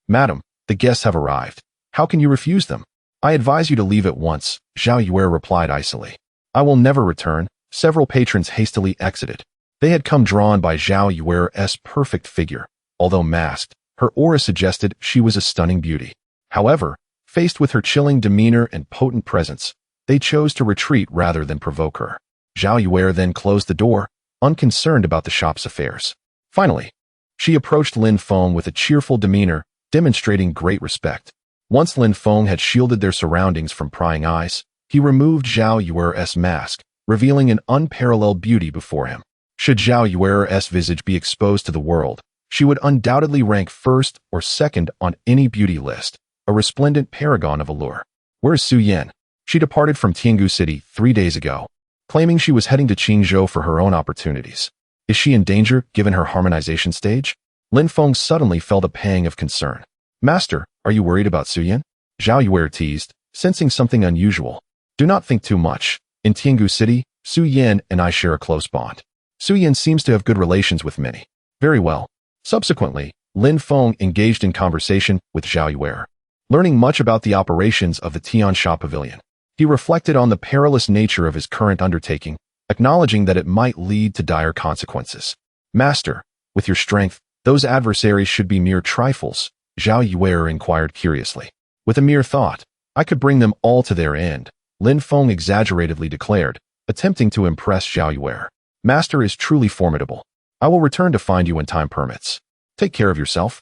Madam, the guests have arrived. How can you refuse them? I advise you to leave at once, Zhao Yuer replied icily. I will never return. Several patrons hastily exited. They had come drawn by Zhao Yuer's perfect figure. Although masked, her aura suggested she was a stunning beauty. However, faced with her chilling demeanor and potent presence, they chose to retreat rather than provoke her. Zhao Yuer then closed the door, unconcerned about the shop's affairs. Finally, she approached Lin Feng with a cheerful demeanor, demonstrating great respect. Once Lin Feng had shielded their surroundings from prying eyes, he removed Zhao Yuer's mask, revealing an unparalleled beauty before him. Should Zhao Yuer's visage be exposed to the world, she would undoubtedly rank first or second on any beauty list, a resplendent paragon of allure. Where is Su Yan? She departed from Tiangu City 3 days ago, claiming she was heading to Qingzhou for her own opportunities. Is she in danger given her harmonization stage? Lin Feng suddenly felt a pang of concern. Master, are you worried about Su Yan? Zhao Yuer teased, sensing something unusual. Do not think too much. In Tiangu City, Su Yan and I share a close bond. Su Yan seems to have good relations with many. Very well. Subsequently, Lin Feng engaged in conversation with Zhao Yuer, learning much about the operations of the Tiansha Pavilion. He reflected on the perilous nature of his current undertaking, acknowledging that it might lead to dire consequences. Master, with your strength, those adversaries should be mere trifles, Zhao Yuer inquired curiously. With a mere thought, I could bring them all to their end, Lin Feng exaggeratedly declared, attempting to impress Zhao Yuer. Master is truly formidable. I will return to find you when time permits. Take care of yourself.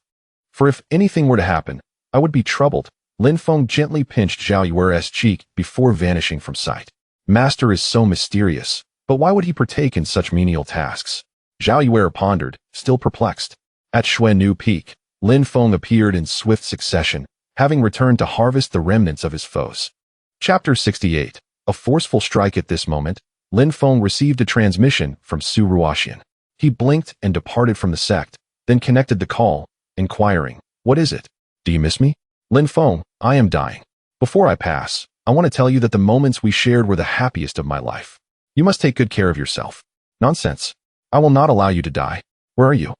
For if anything were to happen, I would be troubled. Lin Feng gently pinched Zhao Yuer's cheek before vanishing from sight. Master is so mysterious, but why would he partake in such menial tasks? Zhao Yuer pondered, still perplexed. At Xuannu Peak, Lin Feng appeared in swift succession, having returned to harvest the remnants of his foes. Chapter 68. A forceful strike. At this moment, Lin Feng received a transmission from Su Ruoxian. He blinked and departed from the sect, then connected the call, inquiring, What is it? Do you miss me? Lin Feng, I am dying. Before I pass, I want to tell you that the moments we shared were the happiest of my life. You must take good care of yourself. Nonsense. I will not allow you to die. Where are you?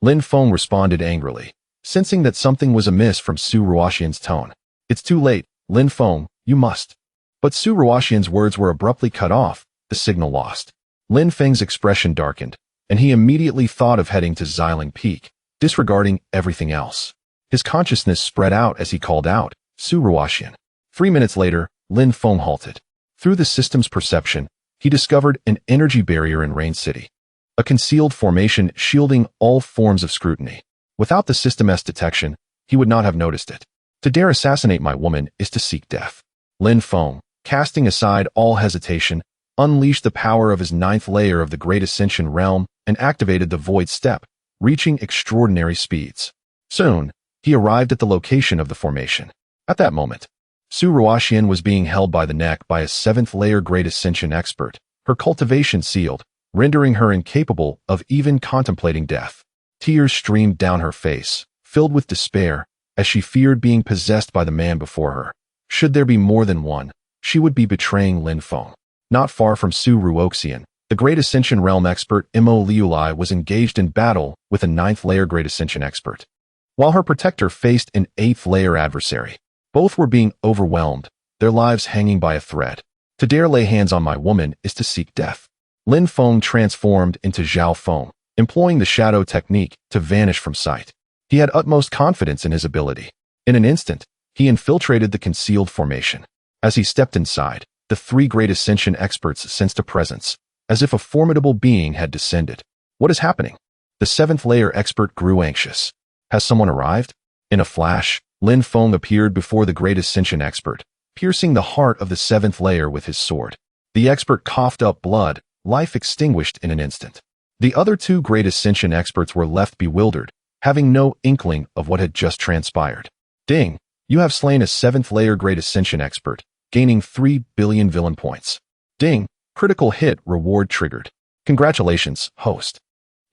Lin Feng responded angrily, sensing that something was amiss from Su Ruoxian's tone. It's too late, Lin Feng, you must. But Su Ruoxian's words were abruptly cut off, the signal lost. Lin Feng's expression darkened, and he immediately thought of heading to Xiling Peak, disregarding everything else. His consciousness spread out as he called out, Su Ruoxian. 3 minutes later, Lin Feng halted. Through the system's perception, he discovered an energy barrier in Rain City, a concealed formation shielding all forms of scrutiny. Without the system's detection, he would not have noticed it. To dare assassinate my woman is to seek death. Lin Feng, casting aside all hesitation, unleashed the power of his 9th layer of the Great Ascension realm and activated the Void Step, reaching extraordinary speeds. Soon, he arrived at the location of the formation. At that moment, Su Ruoxian was being held by the neck by a 7th layer Great Ascension expert, her cultivation sealed, rendering her incapable of even contemplating death. Tears streamed down her face, filled with despair, as she feared being possessed by the man before her. Should there be more than one, she would be betraying Lin Feng. Not far from Su Ruoxian, the Great Ascension realm expert Mo Liulai was engaged in battle with a 9th layer Great Ascension expert, while her protector faced an 8th layer adversary. Both were being overwhelmed, their lives hanging by a thread. To dare lay hands on my woman is to seek death. Lin Feng transformed into Zhao Feng, employing the shadow technique to vanish from sight. He had utmost confidence in his ability. In an instant, he infiltrated the concealed formation. As he stepped inside, the 3 Great Ascension experts sensed a presence, as if a formidable being had descended. What is happening? The 7th layer expert grew anxious. Has someone arrived? In a flash, Lin Feng appeared before the Great Ascension expert, piercing the heart of the 7th layer with his sword. The expert coughed up blood, life extinguished in an instant. The other 2 Great Ascension experts were left bewildered, having no inkling of what had just transpired. Ding! You have slain a 7th layer Great Ascension expert, gaining 3 billion villain points. Ding! Critical hit reward triggered. Congratulations, host.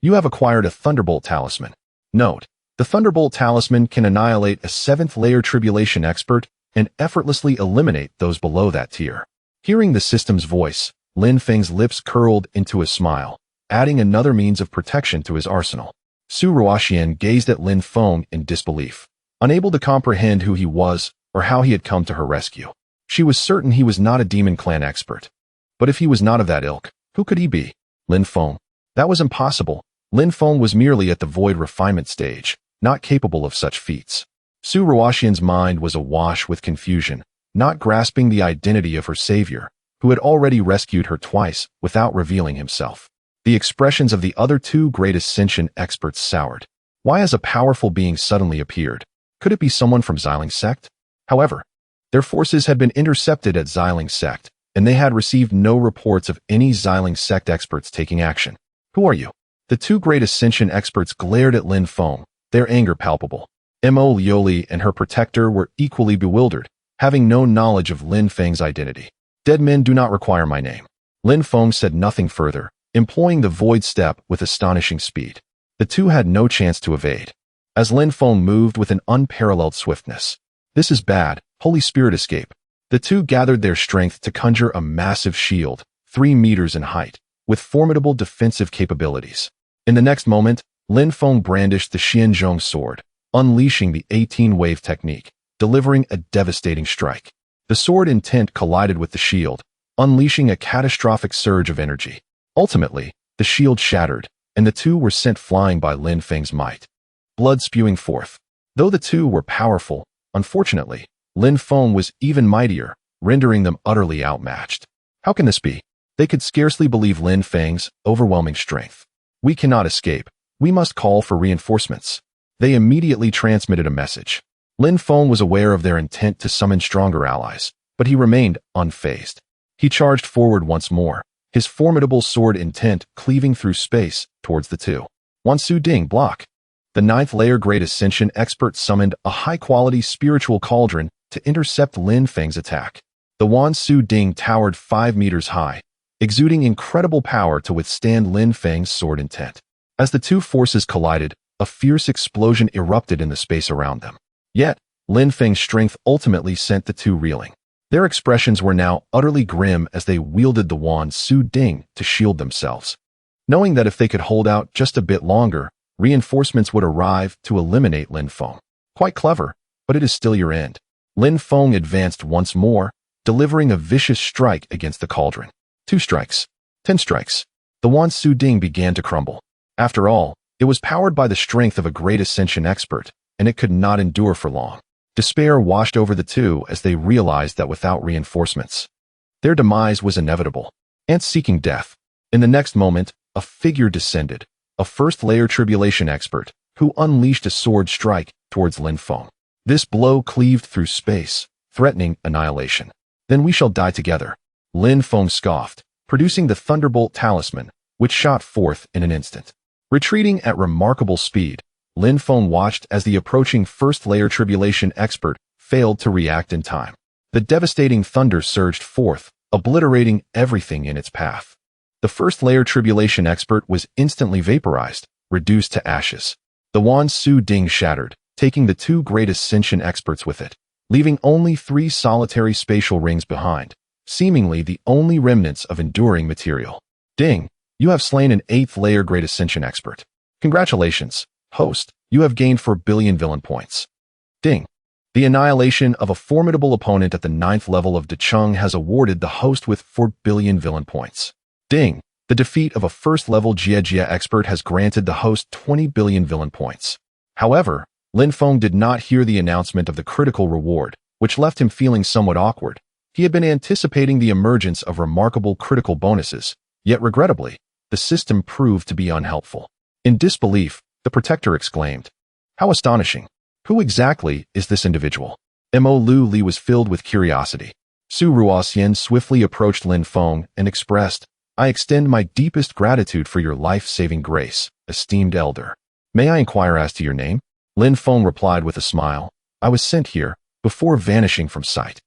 You have acquired a Thunderbolt Talisman. Note: the Thunderbolt Talisman can annihilate a 7th layer Tribulation expert and effortlessly eliminate those below that tier. Hearing the system's voice, Lin Feng's lips curled into a smile, adding another means of protection to his arsenal. Su Ruoxian gazed at Lin Feng in disbelief, unable to comprehend who he was or how he had come to her rescue. She was certain he was not a demon clan expert. But if he was not of that ilk, who could he be? Lin Feng. That was impossible. Lin Feng was merely at the void refinement stage, not capable of such feats. Su Ruoxian's mind was awash with confusion, not grasping the identity of her savior, who had already rescued her twice without revealing himself. The expressions of the other two great ascension experts soured. Why has a powerful being suddenly appeared? Could it be someone from Xiling sect? However, their forces had been intercepted at Xiling sect, and they had received no reports of any Xiling sect experts taking action. Who are you? The two great ascension experts glared at Lin Feng, their anger palpable. Mo Lioli and her protector were equally bewildered, having no knowledge of Lin Feng's identity. Dead men do not require my name. Lin Feng said nothing further, employing the void step with astonishing speed. The two had no chance to evade, as Lin Feng moved with an unparalleled swiftness. This is bad, Holy Spirit escape. The two gathered their strength to conjure a massive shield, 3 meters in height, with formidable defensive capabilities. In the next moment, Lin Feng brandished the Xianzhong sword, unleashing the 18-wave technique, delivering a devastating strike. The sword intent collided with the shield, unleashing a catastrophic surge of energy. Ultimately, the shield shattered, and the two were sent flying by Lin Feng's might, blood spewing forth. Though the two were powerful, unfortunately, Lin Feng was even mightier, rendering them utterly outmatched. How can this be? They could scarcely believe Lin Feng's overwhelming strength. We cannot escape. We must call for reinforcements. They immediately transmitted a message. Lin Feng was aware of their intent to summon stronger allies, but he remained unfazed. He charged forward once more, his formidable sword intent cleaving through space towards the two. Wan Su Ding block. The 9th layer Great Ascension expert summoned a high-quality spiritual cauldron to intercept Lin Feng's attack. The Wan Su Ding towered 5 meters high, exuding incredible power to withstand Lin Feng's sword intent. As the two forces collided, a fierce explosion erupted in the space around them. Yet, Lin Feng's strength ultimately sent the two reeling. Their expressions were now utterly grim as they wielded the Wan Su Ding to shield themselves, knowing that if they could hold out just a bit longer, reinforcements would arrive to eliminate Lin Feng. Quite clever, but it is still your end. Lin Feng advanced once more, delivering a vicious strike against the cauldron. 2 strikes. 10 strikes. The Wan Su Ding began to crumble. After all, it was powered by the strength of a great ascension expert, and it could not endure for long. Despair washed over the two as they realized that without reinforcements, their demise was inevitable. Ants seeking death. In the next moment, a figure descended, a first-layer tribulation expert, who unleashed a sword strike towards Lin Feng. This blow cleaved through space, threatening annihilation. Then we shall die together. Lin Feng scoffed, producing the Thunderbolt talisman, which shot forth in an instant. Retreating at remarkable speed, Lin Feng watched as the approaching first-layer tribulation expert failed to react in time. The devastating thunder surged forth, obliterating everything in its path. The first-layer tribulation expert was instantly vaporized, reduced to ashes. The Wan Su Ding shattered, taking the two great ascension experts with it, leaving only 3 solitary spatial rings behind, seemingly the only remnants of enduring material. Ding, you have slain an 8th-layer great ascension expert. Congratulations, host, you have gained 4 billion villain points. Ding. The annihilation of a formidable opponent at the 9th level of Decheng has awarded the host with 4 billion villain points. Ding. The defeat of a first-level Jie expert has granted the host 20 billion villain points. However, Lin Feng did not hear the announcement of the critical reward, which left him feeling somewhat awkward. He had been anticipating the emergence of remarkable critical bonuses, yet regrettably, the system proved to be unhelpful. In disbelief, the protector exclaimed, "How astonishing! Who exactly is this individual?" Mo Li was filled with curiosity. Su Ruoxian swiftly approached Lin Feng and expressed, "I extend my deepest gratitude for your life-saving grace, esteemed elder. May I inquire as to your name?" Lin Feng replied with a smile, "I was sent here," before vanishing from sight.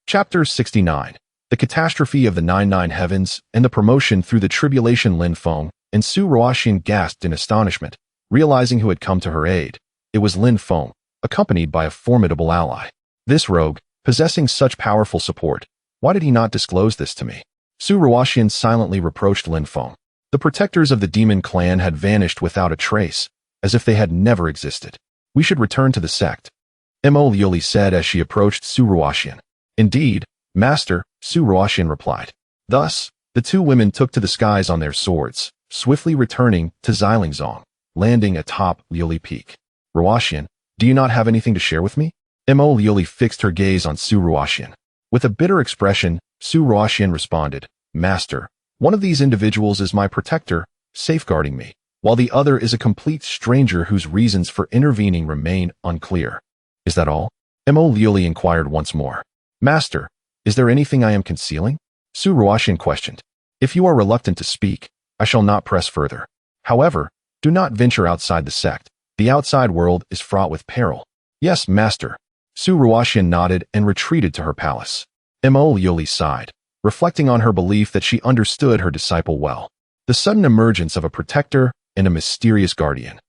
Chapter 69. The catastrophe of the 99 heavens and the promotion through the tribulation. Lin Feng and Su Ruoxian gasped in astonishment, realizing who had come to her aid. It was Lin Feng, accompanied by a formidable ally. This rogue, possessing such powerful support, Why did he not disclose this to me? Su Ruoxian silently reproached Lin Feng. The protectors of the demon clan had vanished without a trace, as if they had never existed. We should return to the sect, Mo Liuli said as she approached Su Ruoxian. Indeed, Master, Su Ruoxian replied. Thus, the two women took to the skies on their swords, swiftly returning to Xilingzong, landing atop Liuli Peak. Ruoxian, do you not have anything to share with me? Mo Liuli fixed her gaze on Su Ruoxian. With a bitter expression, Su Ruoxian responded, Master, one of these individuals is my protector, safeguarding me, while the other is a complete stranger whose reasons for intervening remain unclear. Is that all? Mo Liuli inquired once more. Master, is there anything I am concealing? Su Ruoxian questioned. If you are reluctant to speak, I shall not press further. However, do not venture outside the sect. The outside world is fraught with peril. Yes, Master. Su Ruoxian nodded and retreated to her palace. Mo Liuli sighed, reflecting on her belief that she understood her disciple well. The sudden emergence of a protector and a mysterious guardian,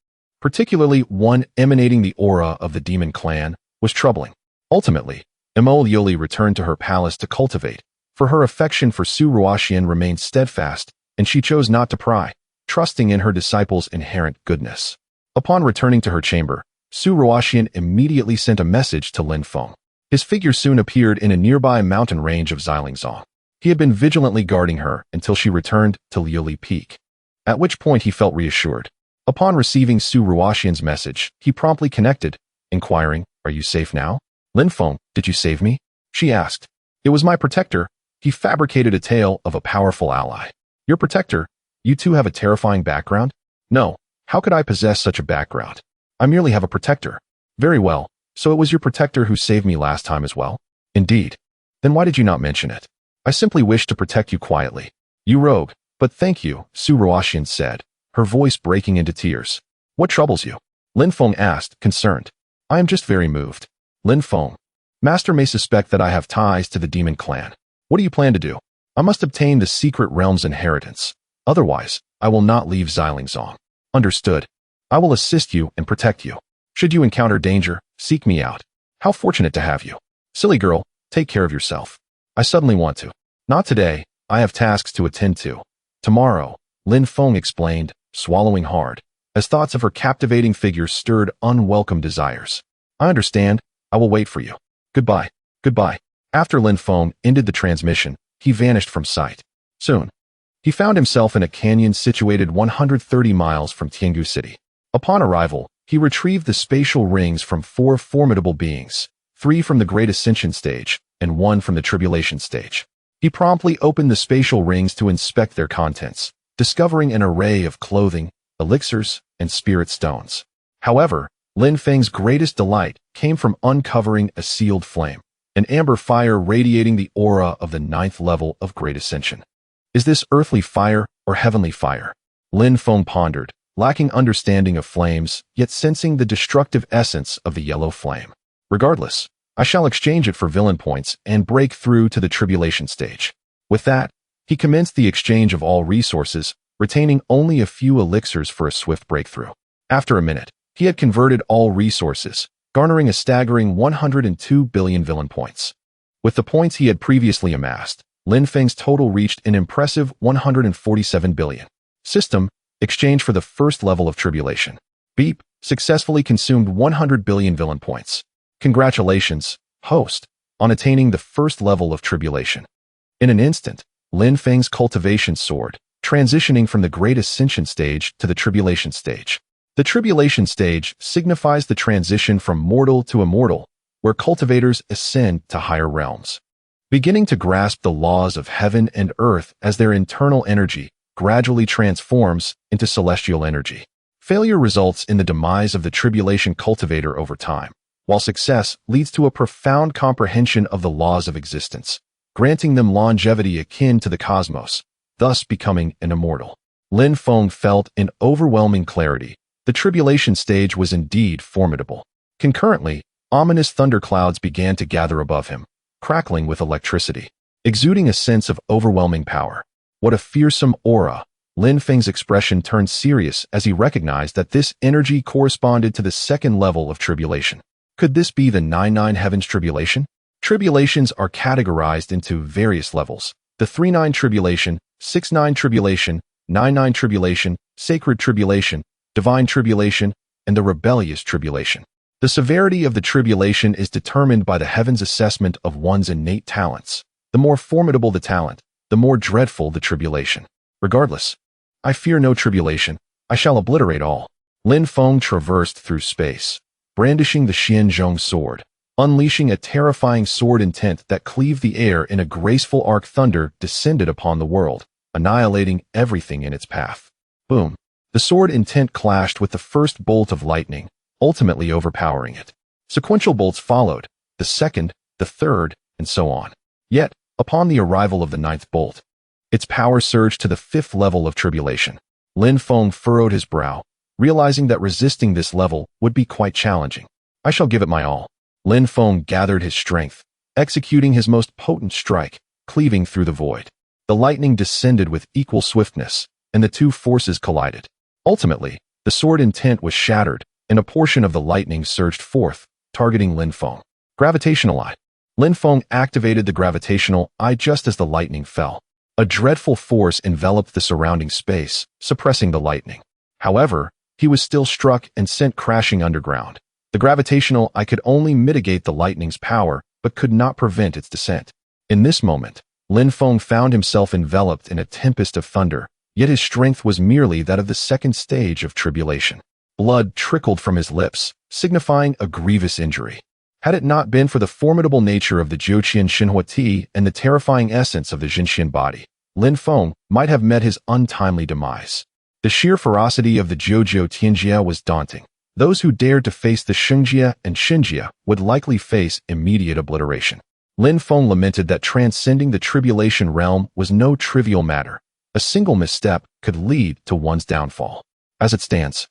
particularly one emanating the aura of the demon clan, was troubling. Ultimately, Mo Liuli returned to her palace to cultivate, for her affection for Su Ruoxian remained steadfast, and she chose not to pry, trusting in her disciple's inherent goodness. Upon returning to her chamber, Su Ruoxian immediately sent a message to Lin Feng. His figure soon appeared in a nearby mountain range of Xilingzong. He had been vigilantly guarding her until she returned to Liuli Peak, at which point he felt reassured. Upon receiving Su Ruoxian's message, he promptly connected, inquiring, Are you safe now? Lin Feng, did you save me? She asked. It was my protector. He fabricated a tale of a powerful ally. Your protector? You two have a terrifying background? No. How could I possess such a background? I merely have a protector. Very well. So it was your protector who saved me last time as well? Indeed. Then why did you not mention it? I simply wished to protect you quietly. You rogue. But thank you, Su Ruoxian said, her voice breaking into tears. What troubles you? Lin Feng asked, concerned. I am just very moved. Lin Feng. Master may suspect that I have ties to the demon clan. What do you plan to do? I must obtain the secret realm's inheritance. Otherwise, I will not leave Xilingzong. Understood. I will assist you and protect you. Should you encounter danger, seek me out. How fortunate to have you. Silly girl, take care of yourself. I suddenly want to. Not today, I have tasks to attend to. Tomorrow, Lin Feng explained, swallowing hard, as thoughts of her captivating figure stirred unwelcome desires. I understand. I will wait for you. Goodbye. Goodbye. After Lin Feng ended the transmission, he vanished from sight. Soon, he found himself in a canyon situated 130 miles from Tiangu City. Upon arrival, he retrieved the spatial rings from 4 formidable beings, 3 from the Great Ascension stage, and 1 from the Tribulation stage. He promptly opened the spatial rings to inspect their contents, discovering an array of clothing, elixirs, and spirit stones. However, Lin Feng's greatest delight came from uncovering a sealed flame, an amber fire radiating the aura of the 9th level of Great Ascension. Is this earthly fire or heavenly fire? Lin Feng pondered, lacking understanding of flames, yet sensing the destructive essence of the yellow flame. Regardless, I shall exchange it for villain points and break through to the tribulation stage. With that, he commenced the exchange of all resources, retaining only a few elixirs for a swift breakthrough. After a minute, he had converted all resources, garnering a staggering 102 billion villain points. With the points he had previously amassed, Lin Feng's total reached an impressive 147 billion. System, exchange for the first level of tribulation. Beep, successfully consumed 100 billion villain points. Congratulations, host, on attaining the first level of tribulation. In an instant, Lin Feng's cultivation soared, transitioning from the Great Ascension stage to the Tribulation stage. The Tribulation stage signifies the transition from mortal to immortal, where cultivators ascend to higher realms, beginning to grasp the laws of heaven and earth as their internal energy gradually transforms into celestial energy. Failure results in the demise of the Tribulation cultivator over time, while success leads to a profound comprehension of the laws of existence, granting them longevity akin to the cosmos, thus becoming an immortal. Lin Feng felt in overwhelming clarity. The tribulation stage was indeed formidable. Concurrently, ominous thunderclouds began to gather above him, crackling with electricity, exuding a sense of overwhelming power. What a fearsome aura! Lin Feng's expression turned serious as he recognized that this energy corresponded to the second level of tribulation. Could this be the 99 Heavens tribulation? Tribulations are categorized into various levels: the 3-9 tribulation, 6-9 tribulation, 9-9 tribulation, sacred tribulation, divine tribulation, and the rebellious tribulation. The severity of the tribulation is determined by the heaven's assessment of one's innate talents. The more formidable the talent, the more dreadful the tribulation. Regardless, I fear no tribulation. I shall obliterate all. Lin Feng traversed through space, brandishing the Xianzhong sword, unleashing a terrifying sword intent that cleaved the air in a graceful arc. Thunder descended upon the world, annihilating everything in its path. Boom. The sword intent clashed with the first bolt of lightning, ultimately overpowering it. Sequential bolts followed, the second, the third, and so on. Yet, upon the arrival of the 9th bolt, its power surged to the 5th level of tribulation. Lin Feng furrowed his brow, realizing that resisting this level would be quite challenging. I shall give it my all. Lin Feng gathered his strength, executing his most potent strike, cleaving through the void. The lightning descended with equal swiftness, and the two forces collided. Ultimately, the sword intent was shattered, and a portion of the lightning surged forth, targeting Lin Feng. Gravitational eye. Lin Feng activated the gravitational eye just as the lightning fell. A dreadful force enveloped the surrounding space, suppressing the lightning. However, he was still struck and sent crashing underground. The gravitational eye could only mitigate the lightning's power, but could not prevent its descent. In this moment, Lin Feng found himself enveloped in a tempest of thunder, yet his strength was merely that of the 2nd stage of tribulation. Blood trickled from his lips, signifying a grievous injury. Had it not been for the formidable nature of the Jiuqian Xinhua Ti and the terrifying essence of the Jinxian body, Lin Feng might have met his untimely demise. The sheer ferocity of the Jiujiu Tianjia was daunting. Those who dared to face the Xingjia and Xinjia would likely face immediate obliteration. Lin Feng lamented that transcending the tribulation realm was no trivial matter. A single misstep could lead to one's downfall. As it stands,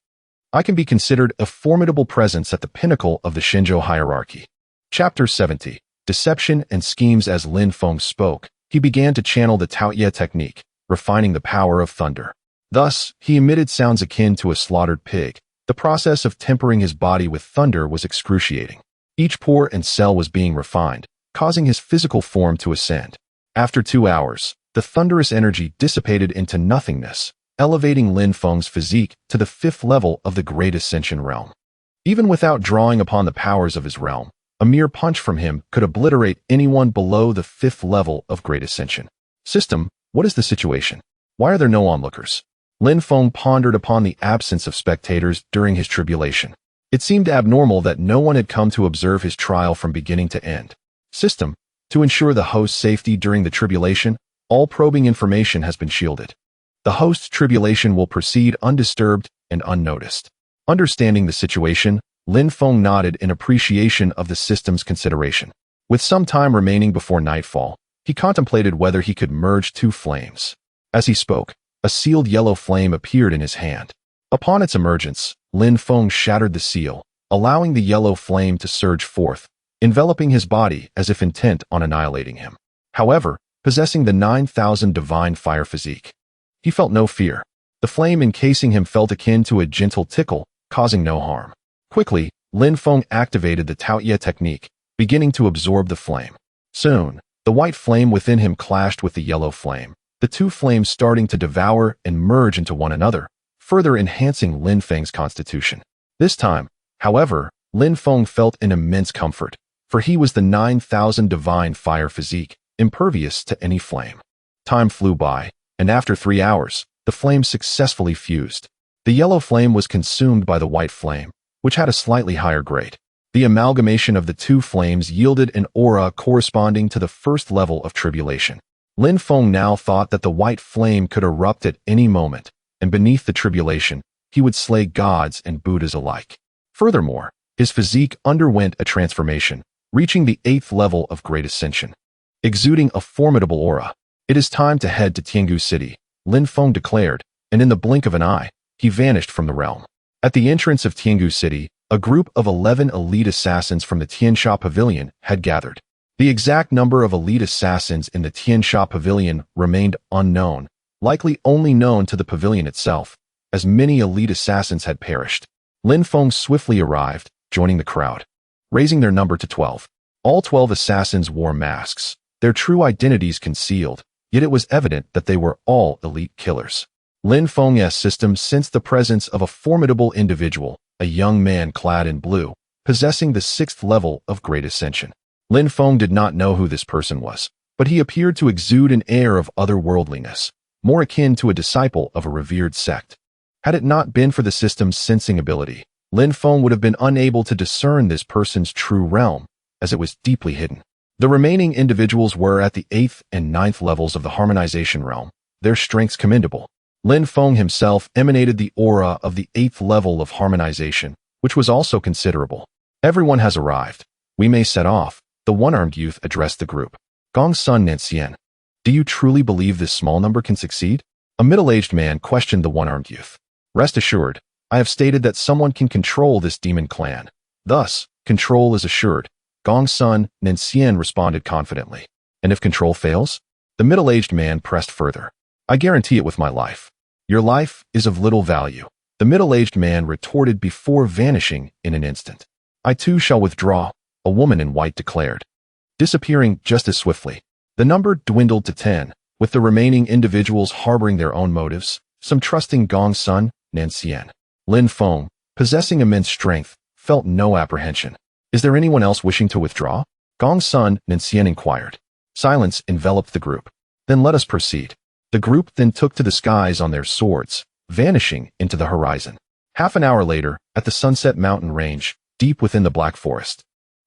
I can be considered a formidable presence at the pinnacle of the Shenzhou hierarchy. Chapter 70. Deception and Schemes. As Lin Feng spoke, he began to channel the Taoye technique, refining the power of thunder. Thus, he emitted sounds akin to a slaughtered pig. The process of tempering his body with thunder was excruciating. Each pore and cell was being refined, causing his physical form to ascend. After 2 hours, the thunderous energy dissipated into nothingness, elevating Lin Feng's physique to the 5th level of the Great Ascension realm. Even without drawing upon the powers of his realm, a mere punch from him could obliterate anyone below the 5th level of Great Ascension. System, what is the situation? Why are there no onlookers? Lin Feng pondered upon the absence of spectators during his tribulation. It seemed abnormal that no one had come to observe his trial from beginning to end. System, to ensure the host's safety during the tribulation, all probing information has been shielded. The host's tribulation will proceed undisturbed and unnoticed. Understanding the situation, Lin Feng nodded in appreciation of the system's consideration. With some time remaining before nightfall, he contemplated whether he could merge 2 flames. As he spoke, a sealed yellow flame appeared in his hand. Upon its emergence, Lin Feng shattered the seal, allowing the yellow flame to surge forth, enveloping his body as if intent on annihilating him. However, possessing the 9,000 divine fire physique, he felt no fear. The flame encasing him felt akin to a gentle tickle, causing no harm. Quickly, Lin Feng activated the Taoye technique, beginning to absorb the flame. Soon, the white flame within him clashed with the yellow flame, the 2 flames starting to devour and merge into one another, further enhancing Lin Feng's constitution. This time, however, Lin Feng felt an immense comfort, for he was the 9,000 divine fire physique, impervious to any flame. Time flew by, and after 3 hours, the flame successfully fused. The yellow flame was consumed by the white flame, which had a slightly higher grade. The amalgamation of the 2 flames yielded an aura corresponding to the 1st level of tribulation. Lin Feng now thought that the white flame could erupt at any moment, and beneath the tribulation, he would slay gods and Buddhas alike. Furthermore, his physique underwent a transformation, reaching the 8th level of Great Ascension. Exuding a formidable aura, "It is time to head to Tiangu City," Lin Feng declared, and in the blink of an eye, he vanished from the realm. At the entrance of Tiangu City, a group of 11 elite assassins from the Tiansha Pavilion had gathered. The exact number of elite assassins in the Tiansha Pavilion remained unknown, likely only known to the pavilion itself, as many elite assassins had perished. Lin Feng swiftly arrived, joining the crowd. Raising their number to 12, All 12 assassins wore masks, their true identities concealed, yet it was evident that they were all elite killers. Lin Feng's system sensed the presence of a formidable individual, a young man clad in blue, possessing the 6th level of Great Ascension. Lin Feng did not know who this person was, but he appeared to exude an air of otherworldliness, more akin to a disciple of a revered sect. Had it not been for the system's sensing ability, Lin Feng would have been unable to discern this person's true realm, as it was deeply hidden. The remaining individuals were at the 8th and 9th levels of the harmonization realm, their strengths commendable. Lin Feng himself emanated the aura of the 8th level of harmonization, which was also considerable. Everyone has arrived. We may set off, the one-armed youth addressed the group. Gong's son Nancian. Do you truly believe this small number can succeed? A middle-aged man questioned the one-armed youth. Rest assured, I have stated that someone can control this demon clan. Thus, control is assured. Gong's son Nancian responded confidently. And if control fails? The middle-aged man pressed further. I guarantee it with my life. Your life is of little value, the middle-aged man retorted before vanishing in an instant. I too shall withdraw, a woman in white declared. Disappearing just as swiftly, the number dwindled to 10, with the remaining individuals harboring their own motives, some trusting Gong's son, Nancian. Lin Feng, possessing immense strength, felt no apprehension. Is there anyone else wishing to withdraw? Gong's son, Nancian inquired. Silence enveloped the group. Then let us proceed. The group then took to the skies on their swords, vanishing into the horizon. Half an hour later, at the Sunset Mountain Range, deep within the Black Forest,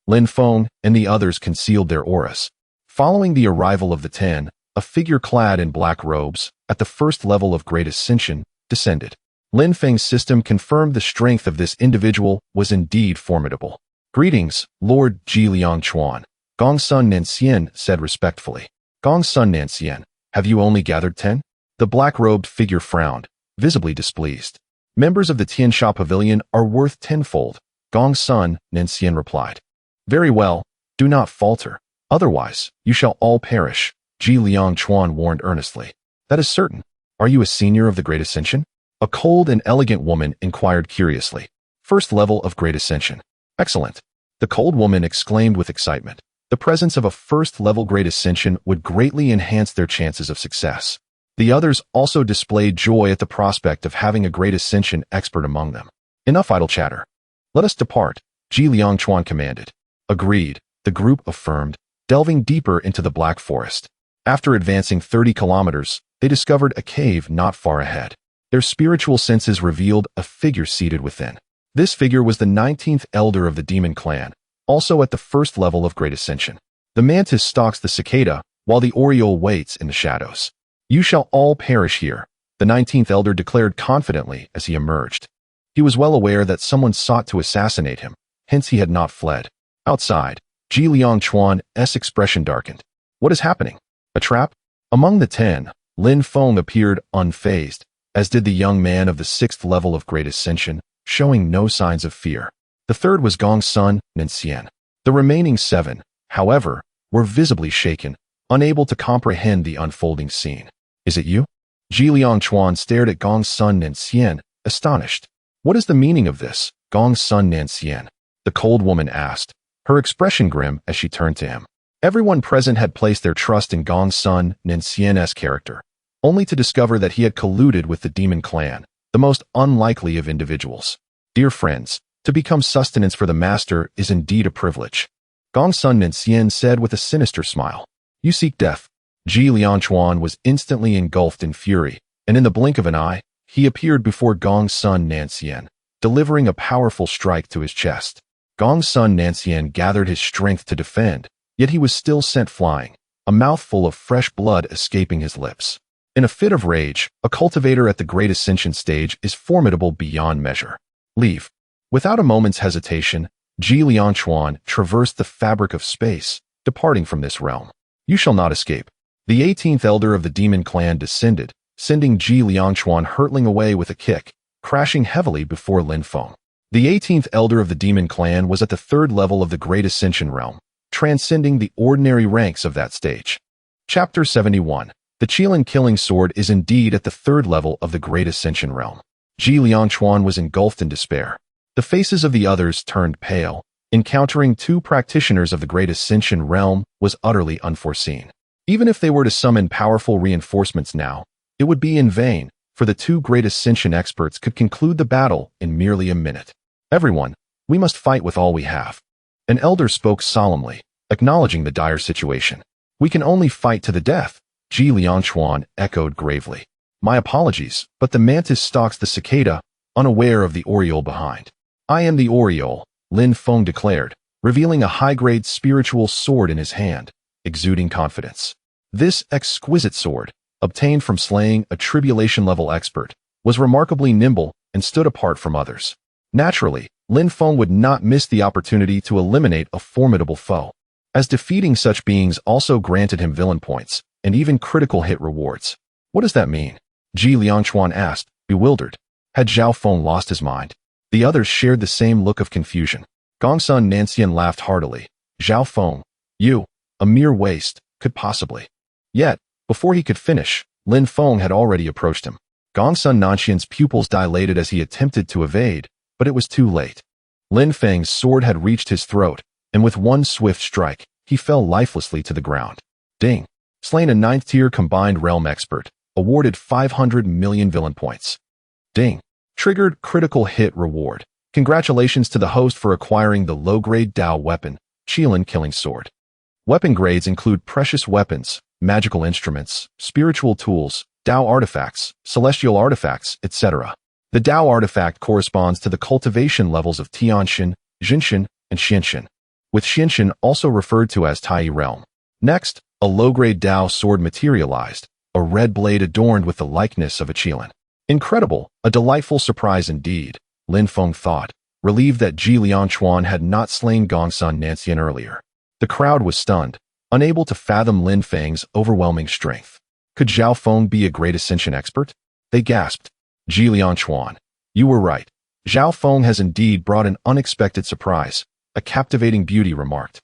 Lin Feng and the others concealed their auras. Following the arrival of the 10, a figure clad in black robes, at the 1st level of Great Ascension, descended. Lin Feng's system confirmed the strength of this individual was indeed formidable. Greetings, Lord Ji Liang Chen, Gong's son Nancian said respectfully. Gong's son Nancian, have you only gathered 10? The black-robed figure frowned, visibly displeased. Members of the Tiansha Pavilion are worth tenfold, Gong's son, Nancian replied. Very well, do not falter. Otherwise, you shall all perish, Ji Liang Chen warned earnestly. That is certain. Are you a senior of the Great Ascension? A cold and elegant woman inquired curiously. 1st level of Great Ascension. Excellent. The cold woman exclaimed with excitement. The presence of a 1st level Great Ascension would greatly enhance their chances of success. The others also displayed joy at the prospect of having a Great Ascension expert among them. Enough idle chatter. Let us depart, Ji Liang Chen commanded. Agreed, the group affirmed, delving deeper into the Black Forest. After advancing 30 kilometers, they discovered a cave not far ahead. Their spiritual senses revealed a figure seated within. This figure was the 19th elder of the demon clan, also at the 1st level of Great Ascension. The mantis stalks the cicada, while the oriole waits in the shadows. You shall all perish here, the 19th elder declared confidently as he emerged. He was well aware that someone sought to assassinate him, hence he had not fled. Outside, Ji Liang Chuan's expression darkened. What is happening? A trap? Among the 10, Lin Feng appeared unfazed, as did the young man of the 6th level of Great Ascension, showing no signs of fear. The 3rd was Gong's son, Nancian. The remaining 7, however, were visibly shaken, unable to comprehend the unfolding scene. Is it you? Ji Liang Chen stared at Gong's son Nancian, astonished. What is the meaning of this, Gong's son Nancian? The cold woman asked, her expression grim as she turned to him. Everyone present had placed their trust in Gong's son Nancian's character, only to discover that he had colluded with the demon clan, the most unlikely of individuals. Dear friends, to become sustenance for the master is indeed a privilege. Gong's son Nancian said with a sinister smile. You seek death. Ji Liang Chen was instantly engulfed in fury, and in the blink of an eye, he appeared before Gong's son Nancian, delivering a powerful strike to his chest. Gong's son Nancian gathered his strength to defend, yet he was still sent flying, a mouthful of fresh blood escaping his lips. In a fit of rage, a cultivator at the Great Ascension stage is formidable beyond measure. Leave. Without a moment's hesitation, Ji Liang Chen traversed the fabric of space, departing from this realm. You shall not escape. The 18th elder of the demon clan descended, sending Ji Liang Chen hurtling away with a kick, crashing heavily before Lin Feng. The 18th elder of the demon clan was at the 3rd level of the Great Ascension realm, transcending the ordinary ranks of that stage. Chapter 71. The Qilin Killing Sword is indeed at the 3rd level of the Great Ascension realm. Ji Liang Chen was engulfed in despair. The faces of the others turned pale, Encountering two practitioners of the great Ascension realm was utterly unforeseen. Even if they were to summon powerful reinforcements now, it would be in vain, for the two great Ascension experts could conclude the battle in merely a minute. Everyone, we must fight with all we have. An elder spoke solemnly, acknowledging the dire situation. We can only fight to the death, Liang Chen echoed gravely. My apologies, but the mantis stalks the cicada, unaware of the oriole behind. I am the oriole, Lin Feng declared, revealing a high-grade spiritual sword in his hand, exuding confidence. This exquisite sword, obtained from slaying a tribulation-level expert, was remarkably nimble and stood apart from others. Naturally, Lin Feng would not miss the opportunity to eliminate a formidable foe, as defeating such beings also granted him villain points and even critical hit rewards. What does that mean? Liang Chen asked, bewildered. Had Zhao Feng lost his mind? The others shared the same look of confusion. Gongsun Nancian laughed heartily. Zhao Feng, you, a mere waste, could possibly. Yet, before he could finish, Lin Feng had already approached him. Gongsun Nancian's pupils dilated as he attempted to evade, but it was too late. Lin Feng's sword had reached his throat, and with one swift strike, he fell lifelessly to the ground. Ding. Slain a 9th-tier combined realm expert, awarded 500 million villain points. Ding. Triggered critical hit reward. Congratulations to the host for acquiring the low-grade Dao weapon, Qilin Killing Sword. Weapon grades include precious weapons, magical instruments, spiritual tools, Dao artifacts, celestial artifacts, etc. The Dao artifact corresponds to the cultivation levels of Tianxin, Jinshin, and Xinshin, with Xinshin also referred to as Tai realm. Next, a low-grade Dao sword materialized, a red blade adorned with the likeness of a Qilin. Incredible, a delightful surprise indeed, Lin Feng thought, relieved that Liang Chen had not slain Gongsun Nancian earlier. The crowd was stunned, unable to fathom Lin Feng's overwhelming strength. Could Zhao Feng be a great Ascension expert? They gasped. Liang Chen, you were right. Zhao Feng has indeed brought an unexpected surprise, a captivating beauty remarked,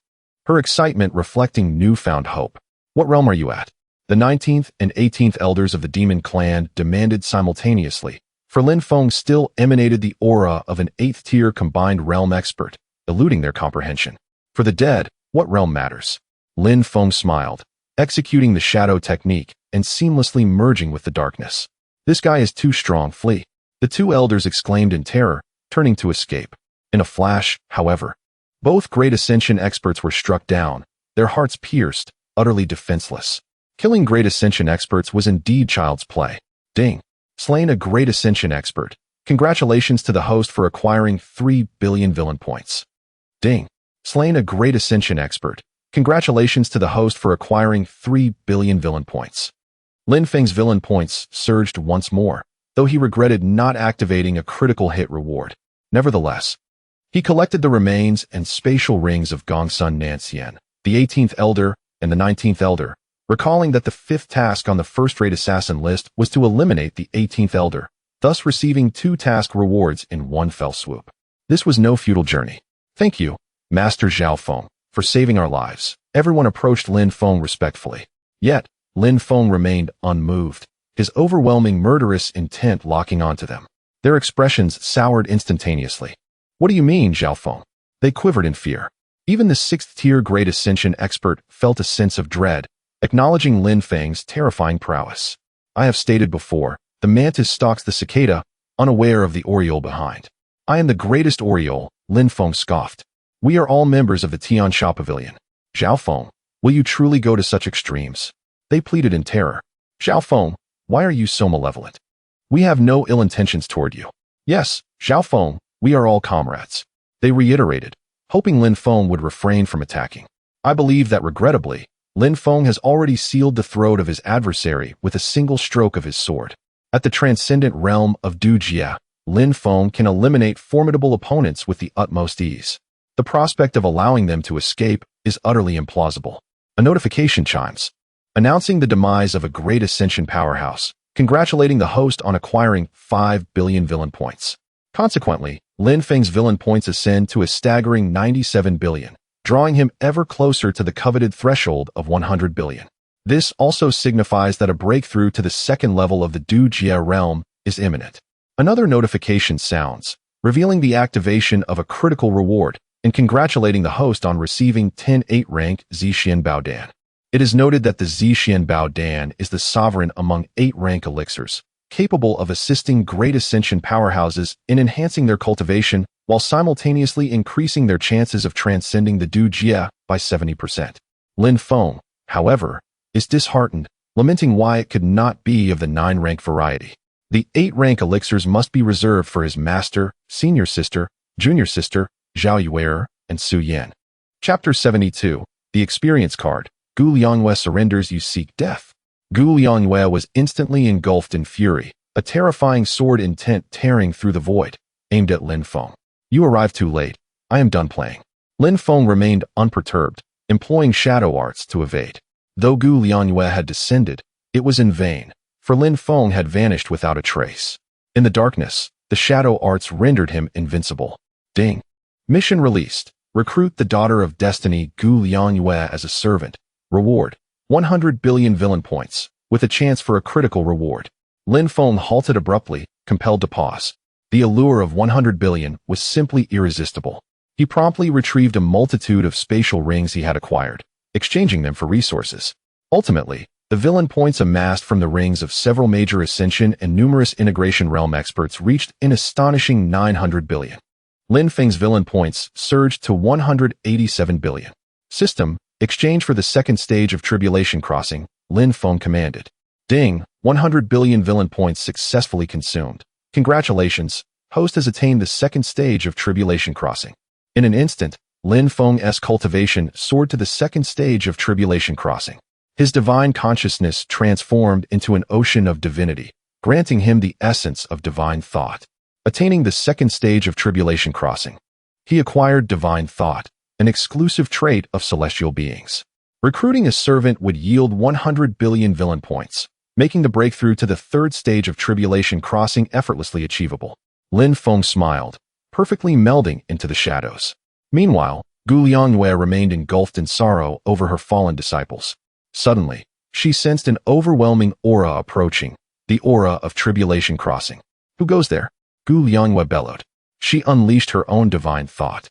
her excitement reflecting newfound hope. What realm are you at? The 19th and 18th elders of the demon clan demanded simultaneously, for Lin Feng still emanated the aura of an 8th-tier combined realm expert, eluding their comprehension. For the dead, what realm matters? Lin Feng smiled, executing the shadow technique and seamlessly merging with the darkness. This guy is too strong, flee. The two elders exclaimed in terror, turning to escape. In a flash, however, both great Ascension experts were struck down, their hearts pierced, utterly defenseless. Killing great Ascension experts was indeed child's play. Ding. Slain a great Ascension expert. Congratulations to the host for acquiring 3 billion villain points. Ding. Slain a great Ascension expert. Congratulations to the host for acquiring 3 billion villain points. Lin Feng's villain points surged once more, though he regretted not activating a critical hit reward. Nevertheless, he collected the remains and spatial rings of Gongsun Nancian, the 18th elder and the 19th elder, recalling that the 5th task on the first-rate assassin list was to eliminate the 18th elder, thus receiving 2 task rewards in one fell swoop. This was no futile journey. Thank you, Master Zhao Feng, for saving our lives. Everyone approached Lin Feng respectfully. Yet, Lin Feng remained unmoved, his overwhelming murderous intent locking onto them. Their expressions soured instantaneously. What do you mean, Zhao Feng? They quivered in fear. Even the 6th-tier Great Ascension expert felt a sense of dread, acknowledging Lin Feng's terrifying prowess. I have stated before, the mantis stalks the cicada, unaware of the oriole behind. I am the greatest oriole, Lin Feng scoffed. We are all members of the Tiansha Pavilion. Zhao Feng, will you truly go to such extremes? They pleaded in terror. Zhao Feng, why are you so malevolent? We have no ill intentions toward you. Yes, Zhao Feng, we are all comrades. They reiterated, hoping Lin Feng would refrain from attacking. I believe that regrettably, Lin Feng has already sealed the throat of his adversary with a single stroke of his sword. At the transcendent realm of Dujia, Lin Feng can eliminate formidable opponents with the utmost ease. The prospect of allowing them to escape is utterly implausible. A notification chimes, announcing the demise of a great Ascension powerhouse, congratulating the host on acquiring 5 billion villain points. Consequently, Lin Feng's villain points ascend to a staggering 97 billion, drawing him ever closer to the coveted threshold of 100 billion. This also signifies that a breakthrough to the second level of the Dujia realm is imminent. Another notification sounds, revealing the activation of a critical reward, and congratulating the host on receiving 10-8 rank Zixin Baodan. It is noted that the Zixin Baodan is the sovereign among 8-rank elixirs, capable of assisting great ascension powerhouses in enhancing their cultivation while simultaneously increasing their chances of transcending the Du Jie by 70%. Lin Feng, however, is disheartened, lamenting why it could not be of the 9-rank variety. The 8-rank elixirs must be reserved for his master, senior sister, junior sister, Zhao Yuer, and Su Yan. Chapter 72, The Experience Card. Gu Liangyue surrenders. You seek death. Gu Liangyue was instantly engulfed in fury, a terrifying sword intent tearing through the void, aimed at Lin Feng. You arrived too late. I am done playing. Lin Feng remained unperturbed, employing shadow arts to evade. Though Gu Liangyue had descended, it was in vain, for Lin Feng had vanished without a trace. In the darkness, the shadow arts rendered him invincible. Ding. Mission released. Recruit the daughter of destiny Gu Liangyue as a servant. Reward: 100 billion villain points, with a chance for a critical reward. Lin Feng halted abruptly, compelled to pause. The allure of 100 billion was simply irresistible. He promptly retrieved a multitude of spatial rings he had acquired, exchanging them for resources. Ultimately, the villain points amassed from the rings of several major ascension and numerous integration realm experts reached an astonishing 900 billion. Lin Feng's villain points surged to 187 billion. System: exchange for the second stage of Tribulation Crossing, Lin Feng commanded. Ding, 100 billion villain points successfully consumed. Congratulations, host has attained the second stage of Tribulation Crossing. In an instant, Lin Feng's cultivation soared to the second stage of Tribulation Crossing. His divine consciousness transformed into an ocean of divinity, granting him the essence of divine thought. Attaining the second stage of Tribulation Crossing, he acquired divine thought, an exclusive trait of celestial beings. Recruiting a servant would yield 100 billion villain points, making the breakthrough to the third stage of Tribulation Crossing effortlessly achievable. Lin Feng smiled, perfectly melding into the shadows. Meanwhile, Gu Liangyue remained engulfed in sorrow over her fallen disciples. Suddenly, she sensed an overwhelming aura approaching, the aura of Tribulation Crossing. Who goes there? Gu Liangyue bellowed. She unleashed her own divine thought,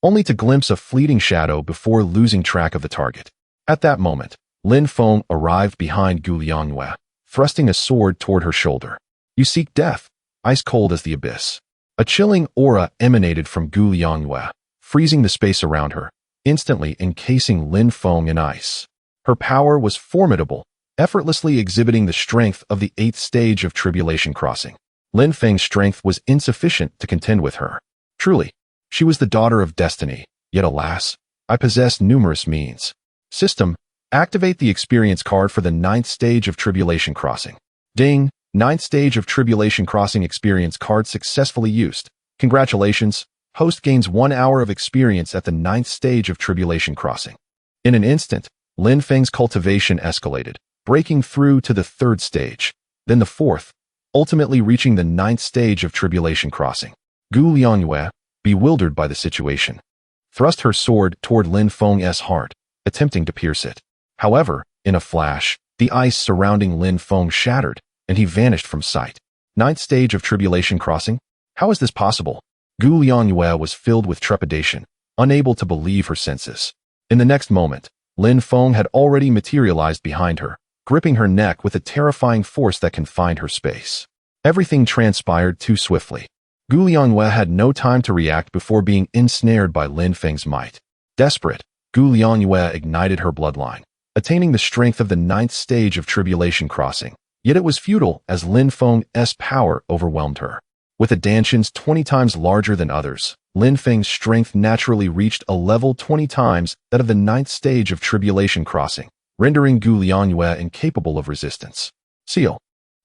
only to glimpse a fleeting shadow before losing track of the target. At that moment, Lin Feng arrived behind Gu Liangyue, thrusting a sword toward her shoulder. You seek death, ice cold as the abyss. A chilling aura emanated from Gu Liangyue, freezing the space around her, instantly encasing Lin Feng in ice. Her power was formidable, effortlessly exhibiting the strength of the 8th stage of Tribulation Crossing. Lin Feng's strength was insufficient to contend with her. Truly, she was the daughter of destiny, yet alas, I possessed numerous means. System: activate the experience card for the 9th stage of Tribulation Crossing. Ding, 9th stage of Tribulation Crossing experience card successfully used. Congratulations, host gains 1 hour of experience at the 9th stage of Tribulation Crossing. In an instant, Lin Feng's cultivation escalated, breaking through to the 3rd stage, then the 4th, ultimately reaching the 9th stage of Tribulation Crossing. Gu Liangyue, bewildered by the situation, thrust her sword toward Lin Feng's heart, attempting to pierce it. However, in a flash, the ice surrounding Lin Feng shattered, and he vanished from sight. 9th stage of Tribulation Crossing? How is this possible? Gu Liangyue was filled with trepidation, unable to believe her senses. In the next moment, Lin Feng had already materialized behind her, gripping her neck with a terrifying force that confined her space. Everything transpired too swiftly. Gu Liangyue had no time to react before being ensnared by Lin Feng's might. Desperate, Gu Liangyue ignited her bloodline, attaining the strength of the 9th stage of Tribulation Crossing. Yet it was futile as Lin Feng's power overwhelmed her. With a Danshan's 20 times larger than others, Lin Feng's strength naturally reached a level 20 times that of the 9th stage of Tribulation Crossing, rendering Gu Liangyue incapable of resistance. Seal.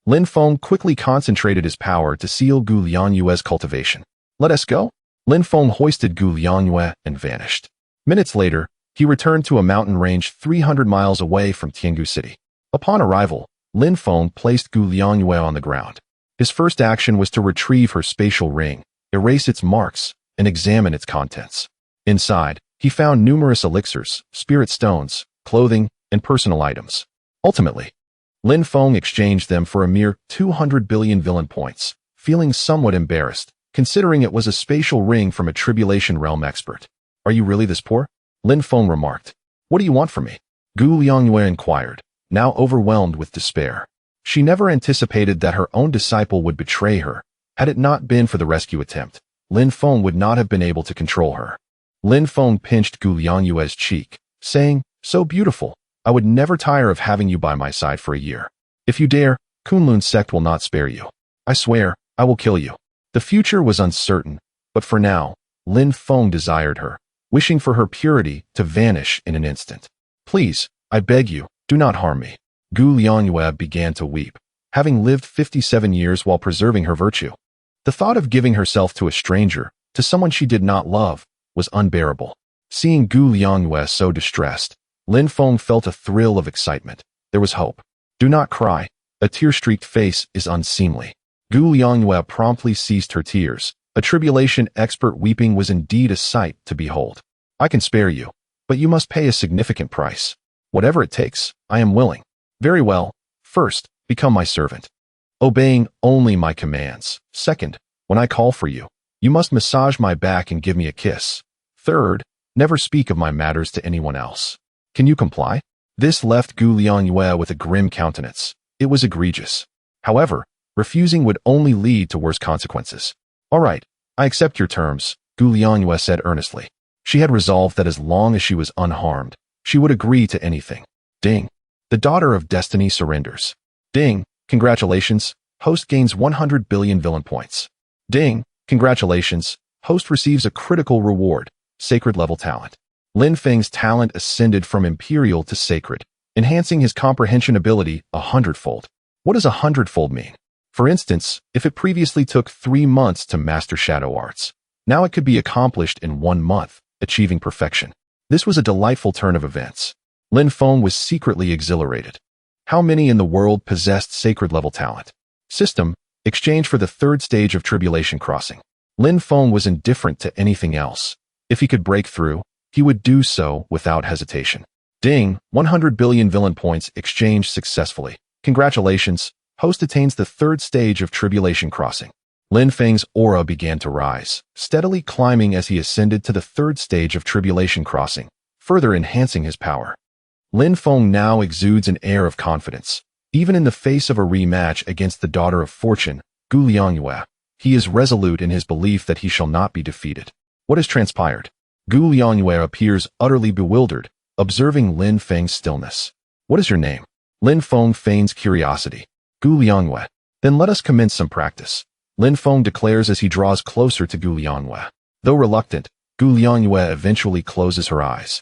Lin Feng quickly concentrated his power to seal Gu Liangyue's cultivation. Let us go. Lin Feng hoisted Gu Liangyue and vanished. Minutes later, he returned to a mountain range 300 miles away from Tiangu City. Upon arrival, Lin Feng placed Gu Liangyue on the ground. His first action was to retrieve her spatial ring, erase its marks, and examine its contents. Inside, he found numerous elixirs, spirit stones, clothing, and personal items. Ultimately, Lin Feng exchanged them for a mere 200 billion villain points, feeling somewhat embarrassed, considering it was a spatial ring from a Tribulation Realm expert. Are you really this poor? Lin Feng remarked. What do you want from me? Gu Liangyue inquired, now overwhelmed with despair. She never anticipated that her own disciple would betray her. Had it not been for the rescue attempt, Lin Feng would not have been able to control her. Lin Feng pinched Gu Liangyue's cheek, saying, so beautiful, I would never tire of having you by my side for a year. If you dare, Kunlun's sect will not spare you. I swear, I will kill you. The future was uncertain, but for now, Lin Feng desired her, wishing for her purity to vanish in an instant. Please, I beg you, do not harm me. Gu Liangyue began to weep, having lived 57 years while preserving her virtue. The thought of giving herself to a stranger, to someone she did not love, was unbearable. Seeing Gu Liangyue so distressed, Lin Feng felt a thrill of excitement. There was hope. Do not cry. A tear-streaked face is unseemly. Gu Liangyue promptly ceased her tears. A tribulation expert weeping was indeed a sight to behold. I can spare you, but you must pay a significant price. Whatever it takes, I am willing. Very well. First, become my servant, obeying only my commands. Second, when I call for you, you must massage my back and give me a kiss. Third, never speak of my matters to anyone else. Can you comply? This left Gu Liangyue with a grim countenance. It was egregious. However, refusing would only lead to worse consequences. All right, I accept your terms, Gu Liangyue said earnestly. She had resolved that as long as she was unharmed, she would agree to anything. Ding. The daughter of destiny surrenders. Ding. Congratulations. Host gains 100 billion villain points. Ding. Congratulations. Host receives a critical reward. Sacred level talent. Lin Feng's talent ascended from imperial to sacred, enhancing his comprehension ability 100-fold. What does 100-fold mean? For instance, if it previously took 3 months to master shadow arts, now it could be accomplished in 1 month, achieving perfection. This was a delightful turn of events. Lin Feng was secretly exhilarated. How many in the world possessed sacred level talent? System, exchange for the 3rd stage of tribulation crossing. Lin Feng was indifferent to anything else. If he could break through, he would do so without hesitation. Ding, 100 billion villain points exchanged successfully. Congratulations, host attains the 3rd stage of tribulation crossing. Lin Feng's aura began to rise, steadily climbing as he ascended to the 3rd stage of tribulation crossing, further enhancing his power. Lin Feng now exudes an air of confidence. Even in the face of a rematch against the daughter of fortune, Gu Liangyue, he is resolute in his belief that he shall not be defeated. What has transpired? Gu Liangyue appears utterly bewildered, observing Lin Feng's stillness. What is your name? Lin Feng feigns curiosity. Gu Liangyue. Then let us commence some practice. Lin Feng declares as he draws closer to Gu Liangyue. Though reluctant, Gu Liangyue eventually closes her eyes,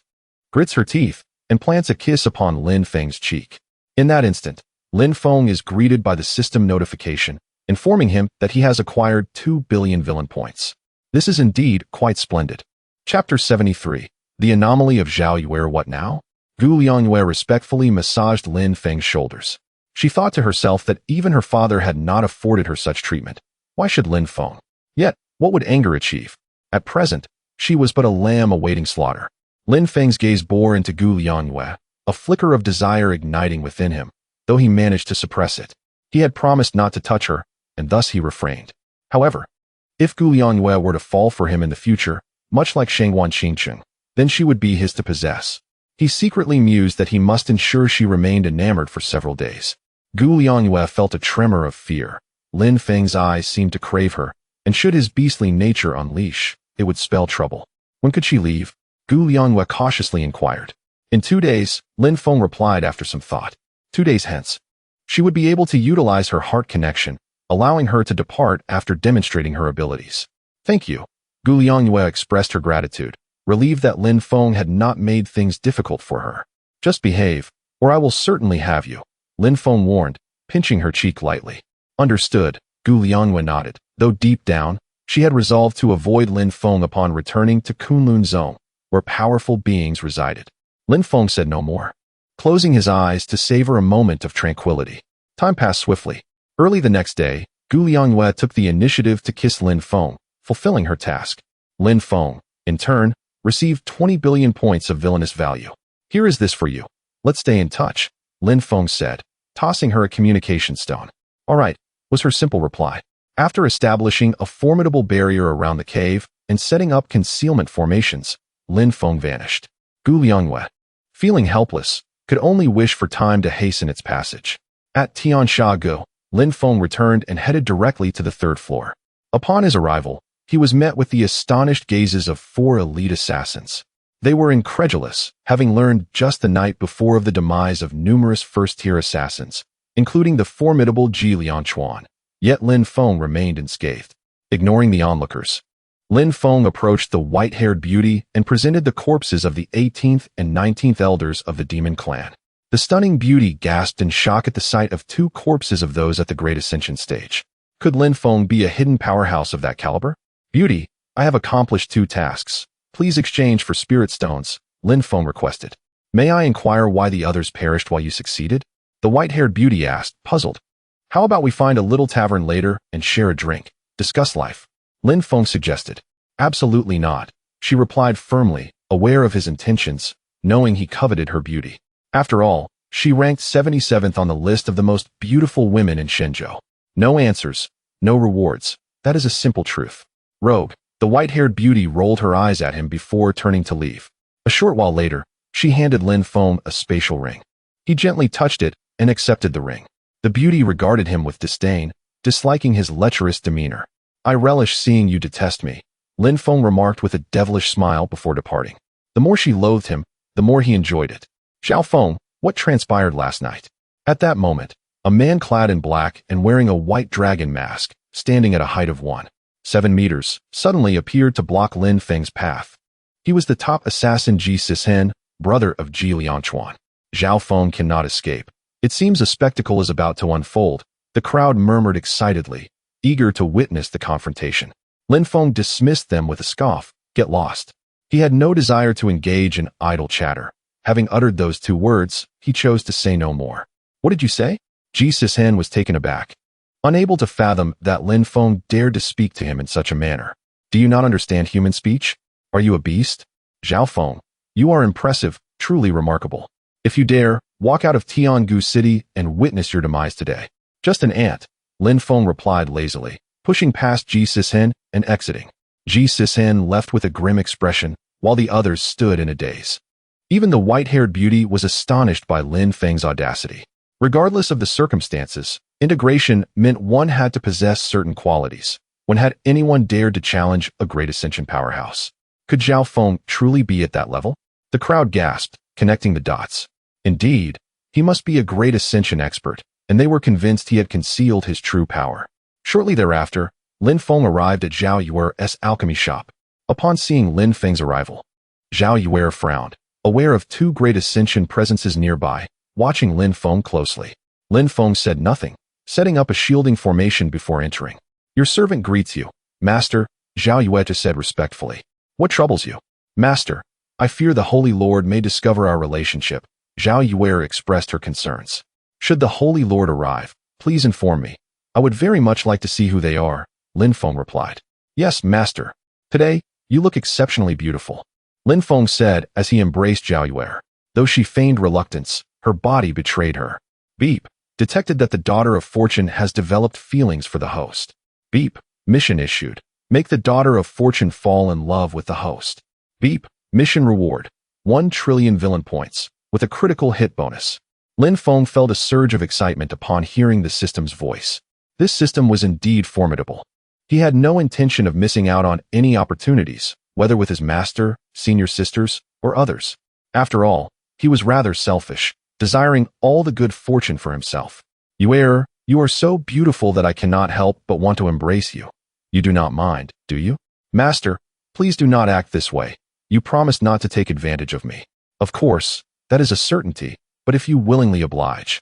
grits her teeth, and plants a kiss upon Lin Feng's cheek. In that instant, Lin Feng is greeted by the system notification, informing him that he has acquired 2 billion villain points. This is indeed quite splendid. Chapter 73. The Anomaly of Zhao Yuer. What now? Gu Liangyue respectfully massaged Lin Feng's shoulders. She thought to herself that even her father had not afforded her such treatment. Why should Lin Feng? Yet, what would anger achieve? At present, she was but a lamb awaiting slaughter. Lin Feng's gaze bore into Gu Liangyue, a flicker of desire igniting within him, though he managed to suppress it. He had promised not to touch her, and thus he refrained. However, if Gu Liangyue were to fall for him in the future, much like Shangwan Qingcheng, then she would be his to possess. He secretly mused that he must ensure she remained enamored for several days. Gu Liangyue felt a tremor of fear. Lin Feng's eyes seemed to crave her, and should his beastly nature unleash, it would spell trouble. When could she leave? Gu Liangyue cautiously inquired. In 2 days, Lin Feng replied after some thought. 2 days hence. She would be able to utilize her heart connection, allowing her to depart after demonstrating her abilities. Thank you. Gu Liangyue expressed her gratitude, relieved that Lin Feng had not made things difficult for her. Just behave, or I will certainly have you, Lin Feng warned, pinching her cheek lightly. Understood, Gu Liangyue nodded, though deep down, she had resolved to avoid Lin Feng upon returning to Kunlun Zone, where powerful beings resided. Lin Feng said no more, closing his eyes to savor a moment of tranquility. Time passed swiftly. Early the next day, Gu Liangyue took the initiative to kiss Lin Feng, fulfilling her task. Lin Feng, in turn, received 20 billion points of villainous value. Here is this for you. Let's stay in touch, Lin Feng said, tossing her a communication stone. All right, was her simple reply. After establishing a formidable barrier around the cave and setting up concealment formations, Lin Feng vanished. Gu Liangwei, feeling helpless, could only wish for time to hasten its passage. At Tiansha, Lin Feng returned and headed directly to the third floor. Upon his arrival, he was met with the astonished gazes of 4 elite assassins. They were incredulous, having learned just the night before of the demise of numerous first-tier assassins, including the formidable Liang Chen. Yet Lin Feng remained unscathed. Ignoring the onlookers, Lin Feng approached the white-haired beauty and presented the corpses of the 18th and 19th elders of the demon clan. The stunning beauty gasped in shock at the sight of 2 corpses of those at the Great Ascension stage. Could Lin Feng be a hidden powerhouse of that caliber? Beauty, I have accomplished 2 tasks. Please exchange for spirit stones, Lin Feng requested. May I inquire why the others perished while you succeeded? The white-haired beauty asked, puzzled. How about we find a little tavern later and share a drink, discuss life? Lin Feng suggested. Absolutely not, she replied firmly, aware of his intentions, knowing he coveted her beauty. After all, she ranked 77th on the list of the most beautiful women in Shenzhou. No answers, no rewards. That is a simple truth. Rogue, the white-haired beauty rolled her eyes at him before turning to leave. A short while later, she handed Lin Feng a spatial ring. He gently touched it and accepted the ring. The beauty regarded him with disdain, disliking his lecherous demeanor. I relish seeing you detest me, Lin Feng remarked with a devilish smile before departing. The more she loathed him, the more he enjoyed it. Xiao Feng, what transpired last night? At that moment, a man clad in black and wearing a white dragon mask, standing at a height of 1.7 meters, suddenly appeared to block Lin Feng's path. He was the top assassin Ji Sishen, brother of Liang Chen. Xiao Feng cannot escape. It seems a spectacle is about to unfold, the crowd murmured excitedly, eager to witness the confrontation. Lin Feng dismissed them with a scoff, get lost. He had no desire to engage in idle chatter. Having uttered those 2 words, he chose to say no more. What did you say? Ji Sishen was taken aback, unable to fathom that Lin Feng dared to speak to him in such a manner. Do you not understand human speech? Are you a beast? Xiao Feng, you are impressive, truly remarkable. If you dare, walk out of Tiangu City and witness your demise today. Just an ant, Lin Feng replied lazily, pushing past Ji Sishen and exiting. Ji Sishen left with a grim expression, while the others stood in a daze. Even the white-haired beauty was astonished by Lin Feng's audacity. Regardless of the circumstances, integration meant one had to possess certain qualities. When had anyone dared to challenge a Great Ascension powerhouse? Could Xiao Feng truly be at that level? The crowd gasped, connecting the dots. Indeed, he must be a Great Ascension expert, and they were convinced he had concealed his true power. Shortly thereafter, Lin Feng arrived at Zhao Yuer's alchemy shop. Upon seeing Lin Feng's arrival, Zhao Yuer frowned, aware of 2 Great Ascension presences nearby, watching Lin Feng closely. Lin Feng said nothing, setting up a shielding formation before entering. Your servant greets you, Master, Zhao Yuer said respectfully. What troubles you? Master, I fear the Holy Lord may discover our relationship. Zhao Yuer expressed her concerns. Should the Holy Lord arrive, please inform me. I would very much like to see who they are, Lin Feng replied. Yes, Master. Today, you look exceptionally beautiful, Lin Feng said as he embraced Zhao Yuer. Though she feigned reluctance, her body betrayed her. Beep. Detected that the daughter of fortune has developed feelings for the host. Beep. Mission issued. Make the daughter of fortune fall in love with the host. Beep. Mission reward. 1 trillion villain points, with a critical hit bonus. Lin Feng felt a surge of excitement upon hearing the system's voice. This system was indeed formidable. He had no intention of missing out on any opportunities, whether with his master, senior sisters, or others. After all, he was rather selfish, desiring all the good fortune for himself. Yuer, you are so beautiful that I cannot help but want to embrace you. You do not mind, do you? Master, please do not act this way. You promised not to take advantage of me. Of course, that is a certainty, but if you willingly oblige,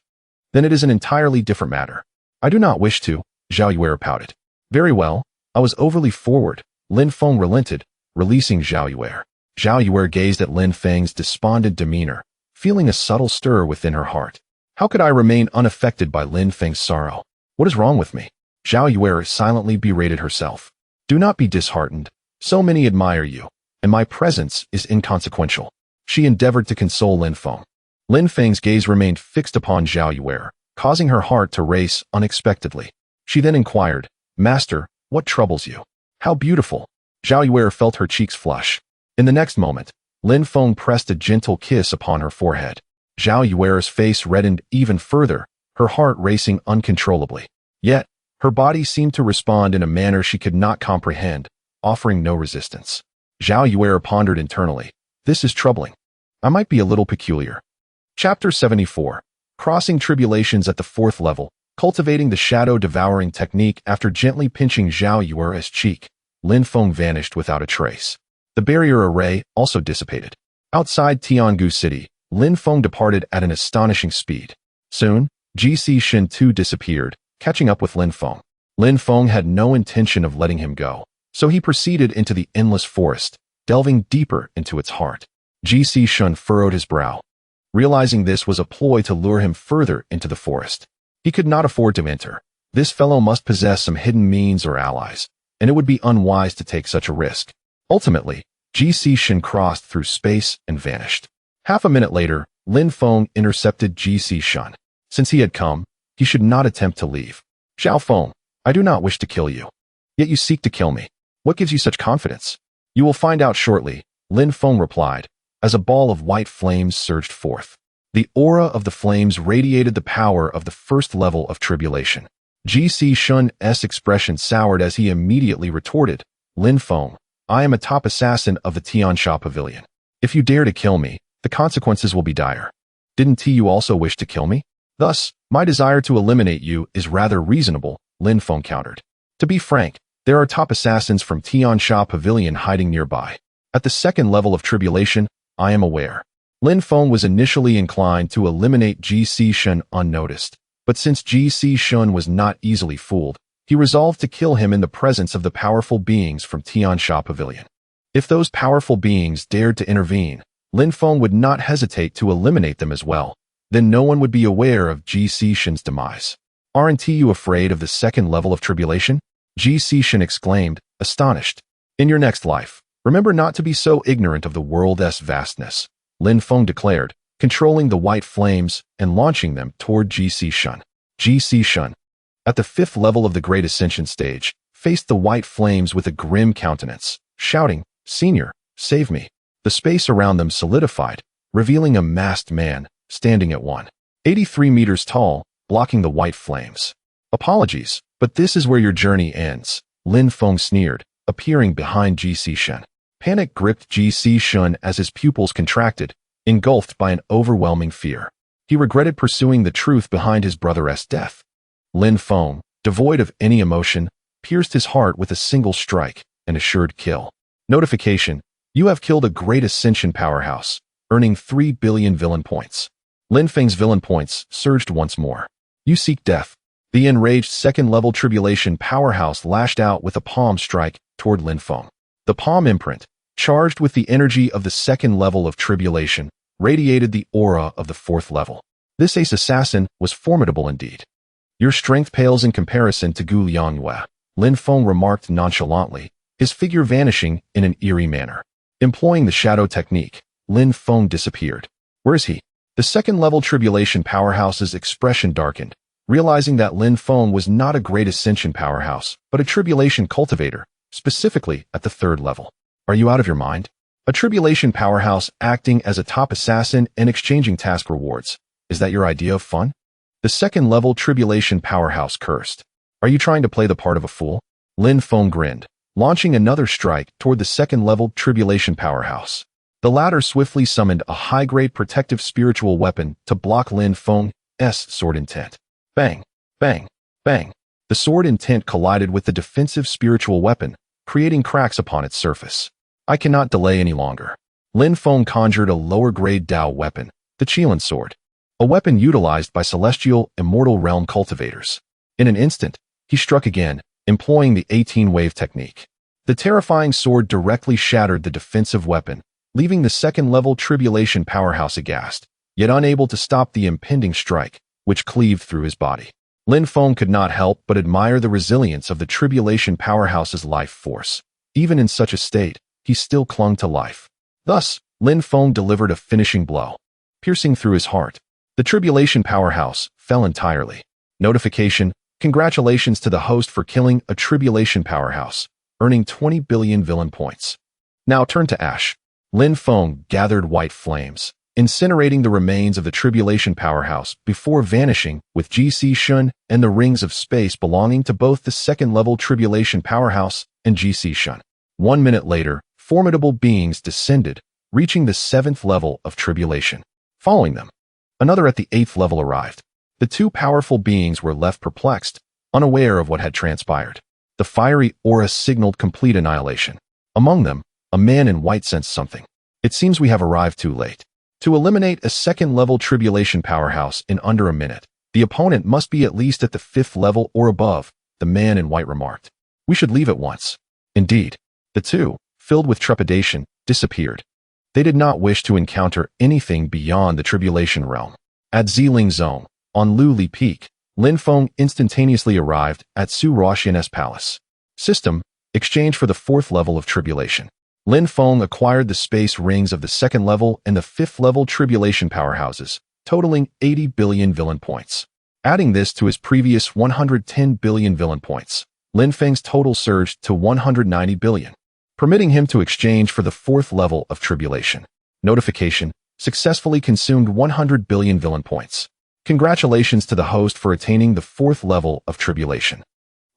then it is an entirely different matter. I do not wish to, Zhao Yuer pouted. Very well, I was overly forward, Lin Feng relented, releasing Zhao Yuer. Zhao Yuer gazed at Lin Feng's despondent demeanor, feeling a subtle stir within her heart. How could I remain unaffected by Lin Feng's sorrow? What is wrong with me? Zhao Yuer silently berated herself. Do not be disheartened. So many admire you, and my presence is inconsequential. She endeavored to console Lin Feng. Lin Feng's gaze remained fixed upon Zhao Yuer, causing her heart to race unexpectedly. She then inquired, Master, what troubles you? How beautiful. Zhao Yuer felt her cheeks flush. In the next moment, Lin Feng pressed a gentle kiss upon her forehead. Zhao Yuer's face reddened even further, her heart racing uncontrollably. Yet, her body seemed to respond in a manner she could not comprehend, offering no resistance. Zhao Yuer pondered internally. This is troubling. I might be a little peculiar. Chapter 74. Crossing Tribulations at the 4th Level, cultivating the shadow-devouring technique. After gently pinching Zhao Yuer's cheek, Lin Feng vanished without a trace. The barrier array also dissipated. Outside Tiangu City, Lin Feng departed at an astonishing speed. Soon, GC Shen too disappeared, catching up with Lin Feng. Lin Feng had no intention of letting him go, so he proceeded into the endless forest, delving deeper into its heart. GC Shen furrowed his brow. Realizing this was a ploy to lure him further into the forest. He could not afford to enter. This fellow must possess some hidden means or allies, and it would be unwise to take such a risk. Ultimately, GC Shen crossed through space and vanished. Half a minute later, Lin Feng intercepted GC Shen. Since he had come, he should not attempt to leave. Zhao Feng, I do not wish to kill you. Yet you seek to kill me. What gives you such confidence? You will find out shortly, Lin Feng replied, as a ball of white flames surged forth. The aura of the flames radiated the power of the 1st level of tribulation. GC Shen's expression soured as he immediately retorted, Lin Feng, I am a top assassin of the Tiansha Pavilion. If you dare to kill me, the consequences will be dire. Didn't you also wish to kill me? Thus, my desire to eliminate you is rather reasonable, Lin Feng countered. To be frank, there are top assassins from Tiansha Pavilion hiding nearby. At the 2nd level of tribulation, I am aware. Lin Feng was initially inclined to eliminate GC Shen unnoticed, but since GC Shen was not easily fooled, he resolved to kill him in the presence of the powerful beings from Tiansha Pavilion. If those powerful beings dared to intervene, Lin Feng would not hesitate to eliminate them as well. Then no one would be aware of GC Shen's demise. Aren't you afraid of the 2nd level of tribulation? GC Shen exclaimed, astonished. In your next life, remember not to be so ignorant of the world's vastness, Lin Feng declared, controlling the white flames and launching them toward GC Shen. GC Shen, at the 5th level of the Great Ascension stage, faced the white flames with a grim countenance, shouting, Senior, save me. The space around them solidified, revealing a masked man, standing at 183 meters tall, blocking the white flames. Apologies, but this is where your journey ends, Lin Feng sneered, appearing behind GC Shen. Panic gripped GC Shen as his pupils contracted, engulfed by an overwhelming fear. He regretted pursuing the truth behind his brother's death. Lin Feng, devoid of any emotion, pierced his heart with a single strike, an assured kill. Notification: you have killed a Great Ascension powerhouse, earning 3 billion villain points. Lin Feng's villain points surged once more. You seek death. The enraged 2nd level tribulation powerhouse lashed out with a palm strike toward Lin Feng. The palm imprint, charged with the energy of the 2nd level of tribulation, radiated the aura of the 4th level. This ace assassin was formidable indeed. Your strength pales in comparison to Gu Liangyue, Lin Feng remarked nonchalantly, his figure vanishing in an eerie manner. Employing the shadow technique, Lin Feng disappeared. Where is he? The 2nd level tribulation powerhouse's expression darkened, realizing that Lin Feng was not a Great Ascension powerhouse, but a tribulation cultivator, specifically at the 3rd level. Are you out of your mind? A tribulation powerhouse acting as a top assassin and exchanging task rewards. Is that your idea of fun? The 2nd level tribulation powerhouse cursed. Are you trying to play the part of a fool? Lin Feng grinned, launching another strike toward the 2nd level tribulation powerhouse. The latter swiftly summoned a high-grade protective spiritual weapon to block Lin Feng's sword intent. Bang, bang, bang. The sword intent collided with the defensive spiritual weapon, creating cracks upon its surface. I cannot delay any longer. Lin Feng conjured a lower-grade Dao weapon, the Qilin sword, a weapon utilized by celestial, immortal realm cultivators. In an instant, he struck again, employing the 18-wave technique. The terrifying sword directly shattered the defensive weapon, leaving the 2nd level tribulation powerhouse aghast, yet unable to stop the impending strike, which cleaved through his body. Lin Feng could not help but admire the resilience of the tribulation powerhouse's life force. Even in such a state, he still clung to life. Thus, Lin Feng delivered a finishing blow, piercing through his heart. The tribulation powerhouse fell entirely. Notification: congratulations to the host for killing a tribulation powerhouse, earning 20 billion villain points. Now turn to Ash. Lin Feng gathered white flames, incinerating the remains of the tribulation powerhouse before vanishing with GC Shun and the rings of space belonging to both the second-level tribulation powerhouse and GC Shun. 1 minute later, formidable beings descended, reaching the 7th level of tribulation. Following them, another at the 8th level arrived. The two powerful beings were left perplexed, unaware of what had transpired. The fiery aura signaled complete annihilation. Among them, a man in white sensed something. It seems we have arrived too late. To eliminate a second-level tribulation powerhouse in under a minute, the opponent must be at least at the 5th level or above, the man in white remarked. We should leave at once. Indeed, the two, filled with trepidation, disappeared. They did not wish to encounter anything beyond the tribulation realm. At Ziling Zone, on Luli Peak, Lin Feng instantaneously arrived at Su Ruoxian's palace. System, exchange for the 4th level of tribulation. Lin Feng acquired the space rings of the 2nd level and the 5th level tribulation powerhouses, totaling 80 billion villain points. Adding this to his previous 110 billion villain points, Lin Feng's total surged to 190 billion, permitting him to exchange for the 4th level of tribulation. Notification: successfully consumed 100 billion villain points. Congratulations to the host for attaining the 4th level of tribulation.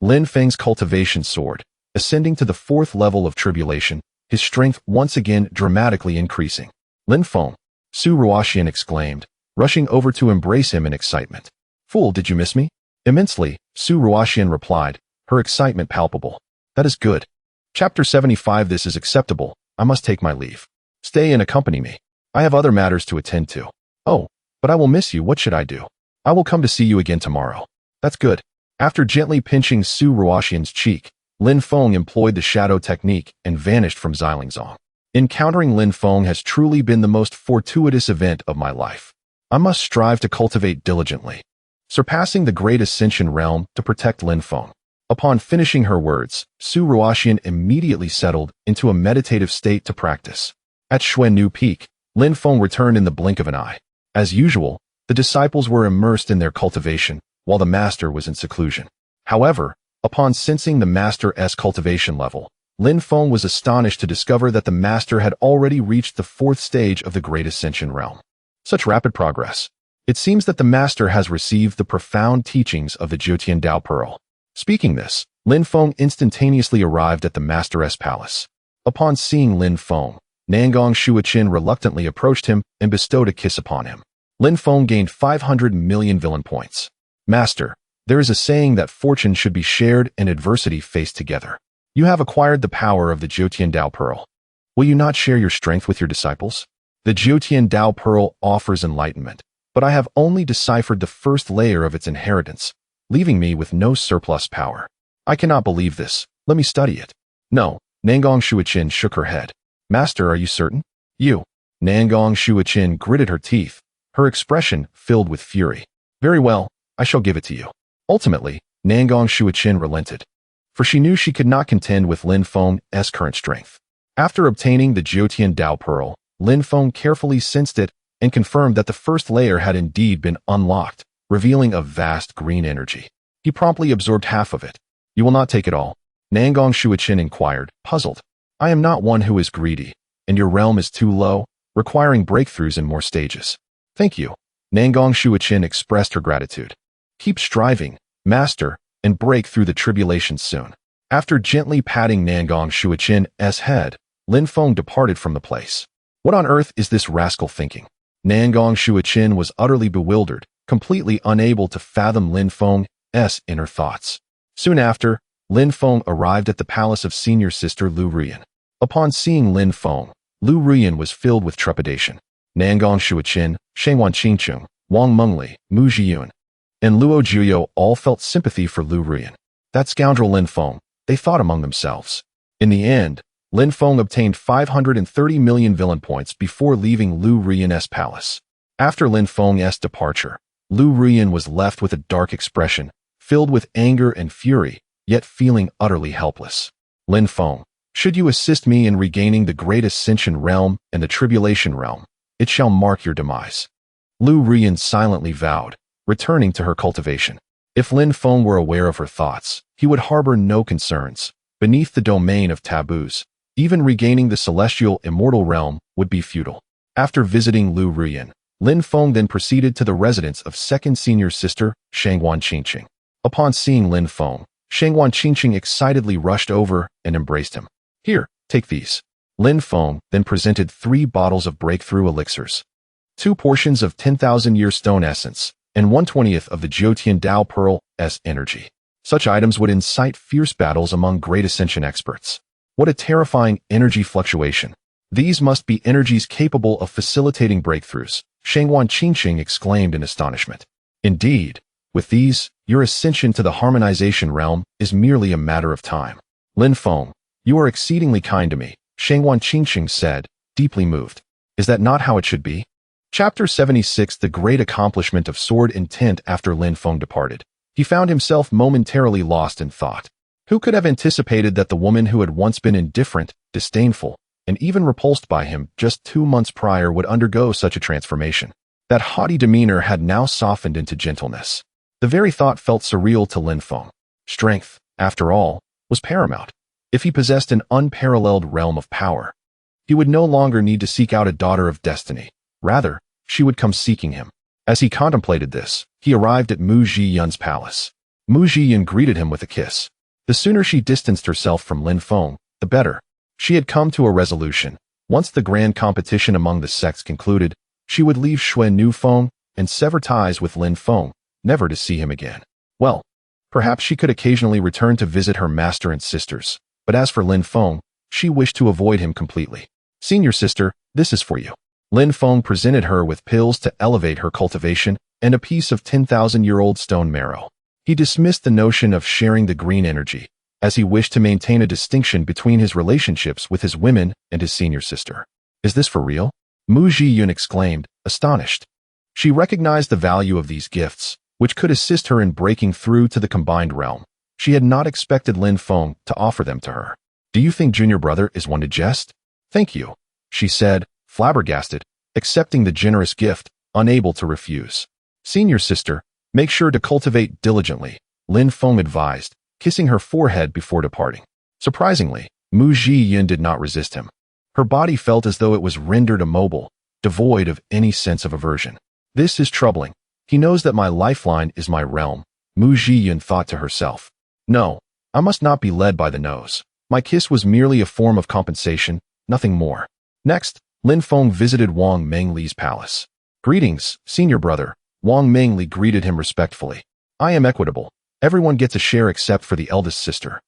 Lin Feng's cultivation soared, ascending to the 4th level of tribulation, his strength once again dramatically increasing. Lin Feng, Su Ruoxian exclaimed, rushing over to embrace him in excitement. Fool, did you miss me? Immensely, Su Ruoxian replied, her excitement palpable. That is good. Chapter 75. This is acceptable. I must take my leave. Stay and accompany me. I have other matters to attend to. Oh, but I will miss you. What should I do? I will come to see you again tomorrow. That's good. After gently pinching Su Ruoxian's cheek, Lin Feng employed the shadow technique and vanished from Xilingzong. Encountering Lin Feng has truly been the most fortuitous event of my life. I must strive to cultivate diligently, surpassing the great ascension realm to protect Lin Feng. Upon finishing her words, Su Ruoxian immediately settled into a meditative state to practice. At Xuannu Peak, Lin Feng returned in the blink of an eye. As usual, the disciples were immersed in their cultivation, while the master was in seclusion. However, upon sensing the master's cultivation level, Lin Feng was astonished to discover that the master had already reached the 4th stage of the Great Ascension realm. Such rapid progress. It seems that the master has received the profound teachings of the Jiutian Dao Pearl. Speaking this, Lin Feng instantaneously arrived at the master's palace. Upon seeing Lin Feng, Nangong Shuiqin reluctantly approached him and bestowed a kiss upon him. Lin Feng gained 500 million villain points. Master, there is a saying that fortune should be shared and adversity faced together. You have acquired the power of the Jiutian Dao Pearl. Will you not share your strength with your disciples? The Jiutian Dao Pearl offers enlightenment, but I have only deciphered the first layer of its inheritance, leaving me with no surplus power. I cannot believe this. Let me study it. No, Nangong Shuiqin shook her head. Master, are you certain? You. Nangong Shuiqin gritted her teeth, her expression filled with fury. Very well, I shall give it to you. Ultimately, Nangong Shuiqin relented, for she knew she could not contend with Lin Feng's current strength. After obtaining the Jiutian Dao Pearl, Lin Feng carefully sensed it and confirmed that the first layer had indeed been unlocked, revealing a vast green energy. He promptly absorbed half of it. You will not take it all? Nangong Shuiqin inquired, puzzled. I am not one who is greedy, and your realm is too low, requiring breakthroughs in more stages. Thank you. Nangong Shuiqin expressed her gratitude. Keep striving, master, and break through the tribulations soon. After gently patting Nangong Shuiqin's head, Lin Feng departed from the place. What on earth is this rascal thinking? Nangong Shuiqin was utterly bewildered, completely unable to fathom Lin Feng's inner thoughts. Soon after, Lin Feng arrived at the palace of senior sister Lu Ruyan. Upon seeing Lin Feng, Lu Ruyan was filled with trepidation. Nangong Shuiqin, Shengwan Qingcheng, Wang Mengli, Mu Zhiyun, and Luo Juyo all felt sympathy for Lu Ruyan. That scoundrel Lin Feng, they thought among themselves. In the end, Lin Feng obtained 530 million villain points before leaving Lu Ruyan's palace. After Lin Feng's departure, Lu Ruyan was left with a dark expression, filled with anger and fury, yet feeling utterly helpless. Lin Feng, should you assist me in regaining the Great Ascension realm and the Tribulation realm, it shall mark your demise. Lu Ruyan silently vowed, returning to her cultivation. If Lin Feng were aware of her thoughts, he would harbor no concerns. Beneath the domain of taboos, Even regaining the celestial immortal realm would be futile. After visiting Lu Ruyan, Lin Feng then proceeded to the residence of second senior sister, Shangguan Qingqing. Upon seeing Lin Feng, Shangguan Qingqing excitedly rushed over and embraced him. Here, take these. Lin Feng then presented 3 bottles of breakthrough elixirs, 2 portions of 10,000-year stone essence, and 1/20th of the Jiutian Dao Pearl's energy. Such items would incite fierce battles among great ascension experts. What a terrifying energy fluctuation. These must be energies capable of facilitating breakthroughs, Shangguan Qingqing exclaimed in astonishment. Indeed, with these, your ascension to the harmonization realm is merely a matter of time. Lin Feng, you are exceedingly kind to me, Shangguan Qingqing said, deeply moved. Is that not how it should be? Chapter 76 The Great Accomplishment of Sword Intent. After Lin Feng departed, he found himself momentarily lost in thought. Who could have anticipated that the woman who had once been indifferent, disdainful, and even repulsed by him just 2 months prior would undergo such a transformation? That haughty demeanor had now softened into gentleness. The very thought felt surreal to Lin Feng. Strength, after all, was paramount. If he possessed an unparalleled realm of power, he would no longer need to seek out a daughter of destiny. Rather, she would come seeking him. As he contemplated this, he arrived at Mu Zhiyun's palace. Mu Zhiyun greeted him with a kiss. The sooner she distanced herself from Lin Feng, the better. She had come to a resolution. Once the grand competition among the sects concluded, she would leave Xuannu Feng and sever ties with Lin Feng, never to see him again. Well, perhaps she could occasionally return to visit her master and sisters, but as for Lin Feng, she wished to avoid him completely. Senior sister, this is for you. Lin Feng presented her with pills to elevate her cultivation and a piece of 10,000-year-old stone marrow. He dismissed the notion of sharing the green energy, as he wished to maintain a distinction between his relationships with his women and his senior sister. Is this for real? Mu Zhiyun exclaimed, astonished. She recognized the value of these gifts, which could assist her in breaking through to the combined realm. She had not expected Lin Feng to offer them to her. Do you think junior brother is one to jest? Thank you, she said, flabbergasted, accepting the generous gift, unable to refuse. Senior sister, make sure to cultivate diligently, Lin Feng advised, kissing her forehead before departing. Surprisingly, Mu Zhiyun did not resist him. Her body felt as though it was rendered immobile, devoid of any sense of aversion. This is troubling. He knows that my lifeline is my realm, Mu Zhiyun thought to herself. No, I must not be led by the nose. My kiss was merely a form of compensation, nothing more. Next, Lin Feng visited Wang Mengli's palace. Greetings, senior brother, Wang Mengli greeted him respectfully. I am equitable. Everyone gets a share except for the eldest sister,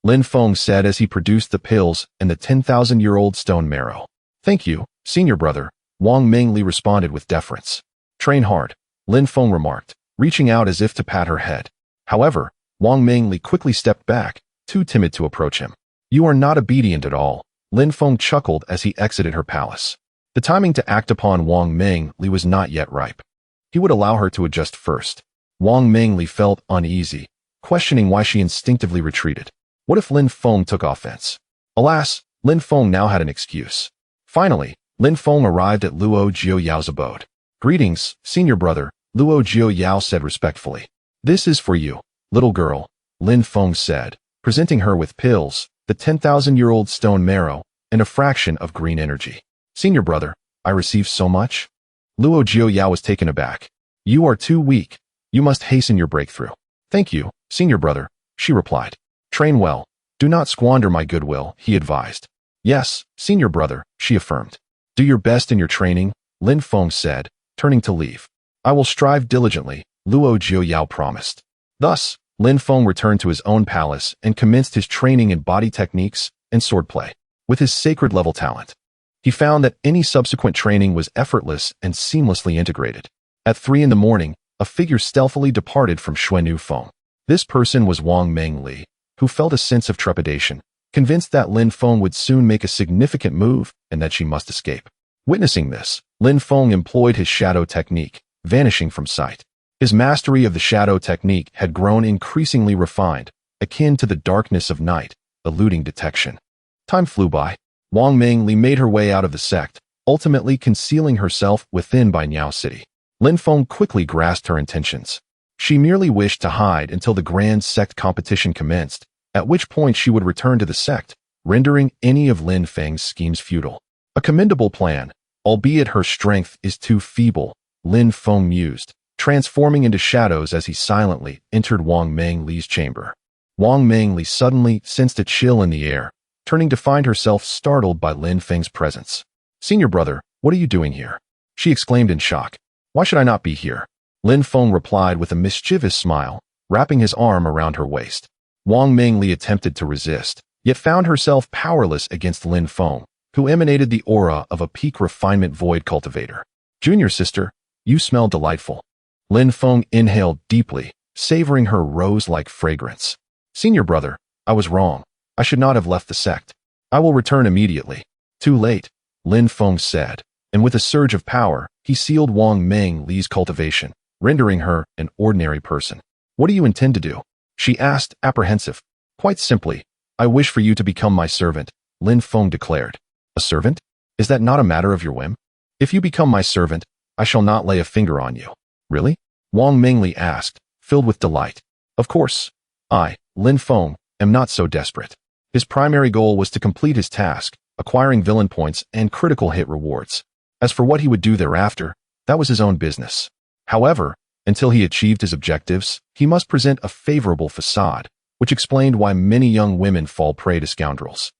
Lin Feng said as he produced the pills and the 10,000-year-old stone marrow. Thank you, senior brother, Wang Mengli responded with deference. Train hard, Lin Feng remarked, reaching out as if to pat her head. However, Wang Mengli quickly stepped back, too timid to approach him. You are not obedient at all, Lin Feng chuckled as he exited her palace. The timing to act upon Wang Mengli was not yet ripe. He would allow her to adjust first. Wang Mengli felt uneasy, questioning why she instinctively retreated. What if Lin Feng took offense? Alas, Lin Feng now had an excuse. Finally, Lin Feng arrived at Luo Jiuyao's abode. Greetings, senior brother, Luo Jiuyao said respectfully. This is for you, little girl, Lin Feng said, presenting her with pills, the 10,000-year-old stone marrow, and a fraction of green energy. Senior brother, I received so much? Luo Jiuyao was taken aback. You are too weak. You must hasten your breakthrough. Thank you, senior brother, she replied. Train well. Do not squander my goodwill, he advised. Yes, senior brother, she affirmed. Do your best in your training, Lin Feng said, turning to leave. I will strive diligently, Luo Jiuyao promised. Thus, Lin Feng returned to his own palace and commenced his training in body techniques and swordplay. With his sacred level talent, he found that any subsequent training was effortless and seamlessly integrated. At 3 in the morning, a figure stealthily departed from Xuannu Feng. This person was Wang Mengli, who felt a sense of trepidation, convinced that Lin Feng would soon make a significant move and that she must escape. Witnessing this, Lin Feng employed his shadow technique, vanishing from sight. His mastery of the shadow technique had grown increasingly refined, akin to the darkness of night, eluding detection. Time flew by. Wang Mengli made her way out of the sect, ultimately concealing herself within Bainyao City. Lin Feng quickly grasped her intentions. She merely wished to hide until the grand sect competition commenced, at which point she would return to the sect, rendering any of Lin Feng's schemes futile. A commendable plan, albeit her strength is too feeble, Lin Feng mused, transforming into shadows as he silently entered Wang Mangli's chamber. Wang Mangli suddenly sensed a chill in the air, turning to find herself startled by Lin Feng's presence. "Senior brother, what are you doing here?" she exclaimed in shock. "Why should I not be here?" Lin Feng replied with a mischievous smile, wrapping his arm around her waist. Wang Mangli attempted to resist, yet found herself powerless against Lin Feng, who emanated the aura of a peak refinement void cultivator. "Junior sister, you smell delightful." Lin Feng inhaled deeply, savoring her rose-like fragrance. "Senior brother, I was wrong. I should not have left the sect. I will return immediately." "Too late," Lin Feng said, and with a surge of power, he sealed Wang Mangli's cultivation, rendering her an ordinary person. "What do you intend to do?" she asked, apprehensive. "Quite simply, I wish for you to become my servant," Lin Feng declared. "A servant? Is that not a matter of your whim? If you become my servant, I shall not lay a finger on you." "Really?" Wang Mingli asked, filled with delight. "Of course. I, Lin Feng, am not so desperate." His primary goal was to complete his task, acquiring villain points and critical hit rewards. As for what he would do thereafter, that was his own business. However, until he achieved his objectives, he must present a favorable facade, which explained why many young women fall prey to scoundrels.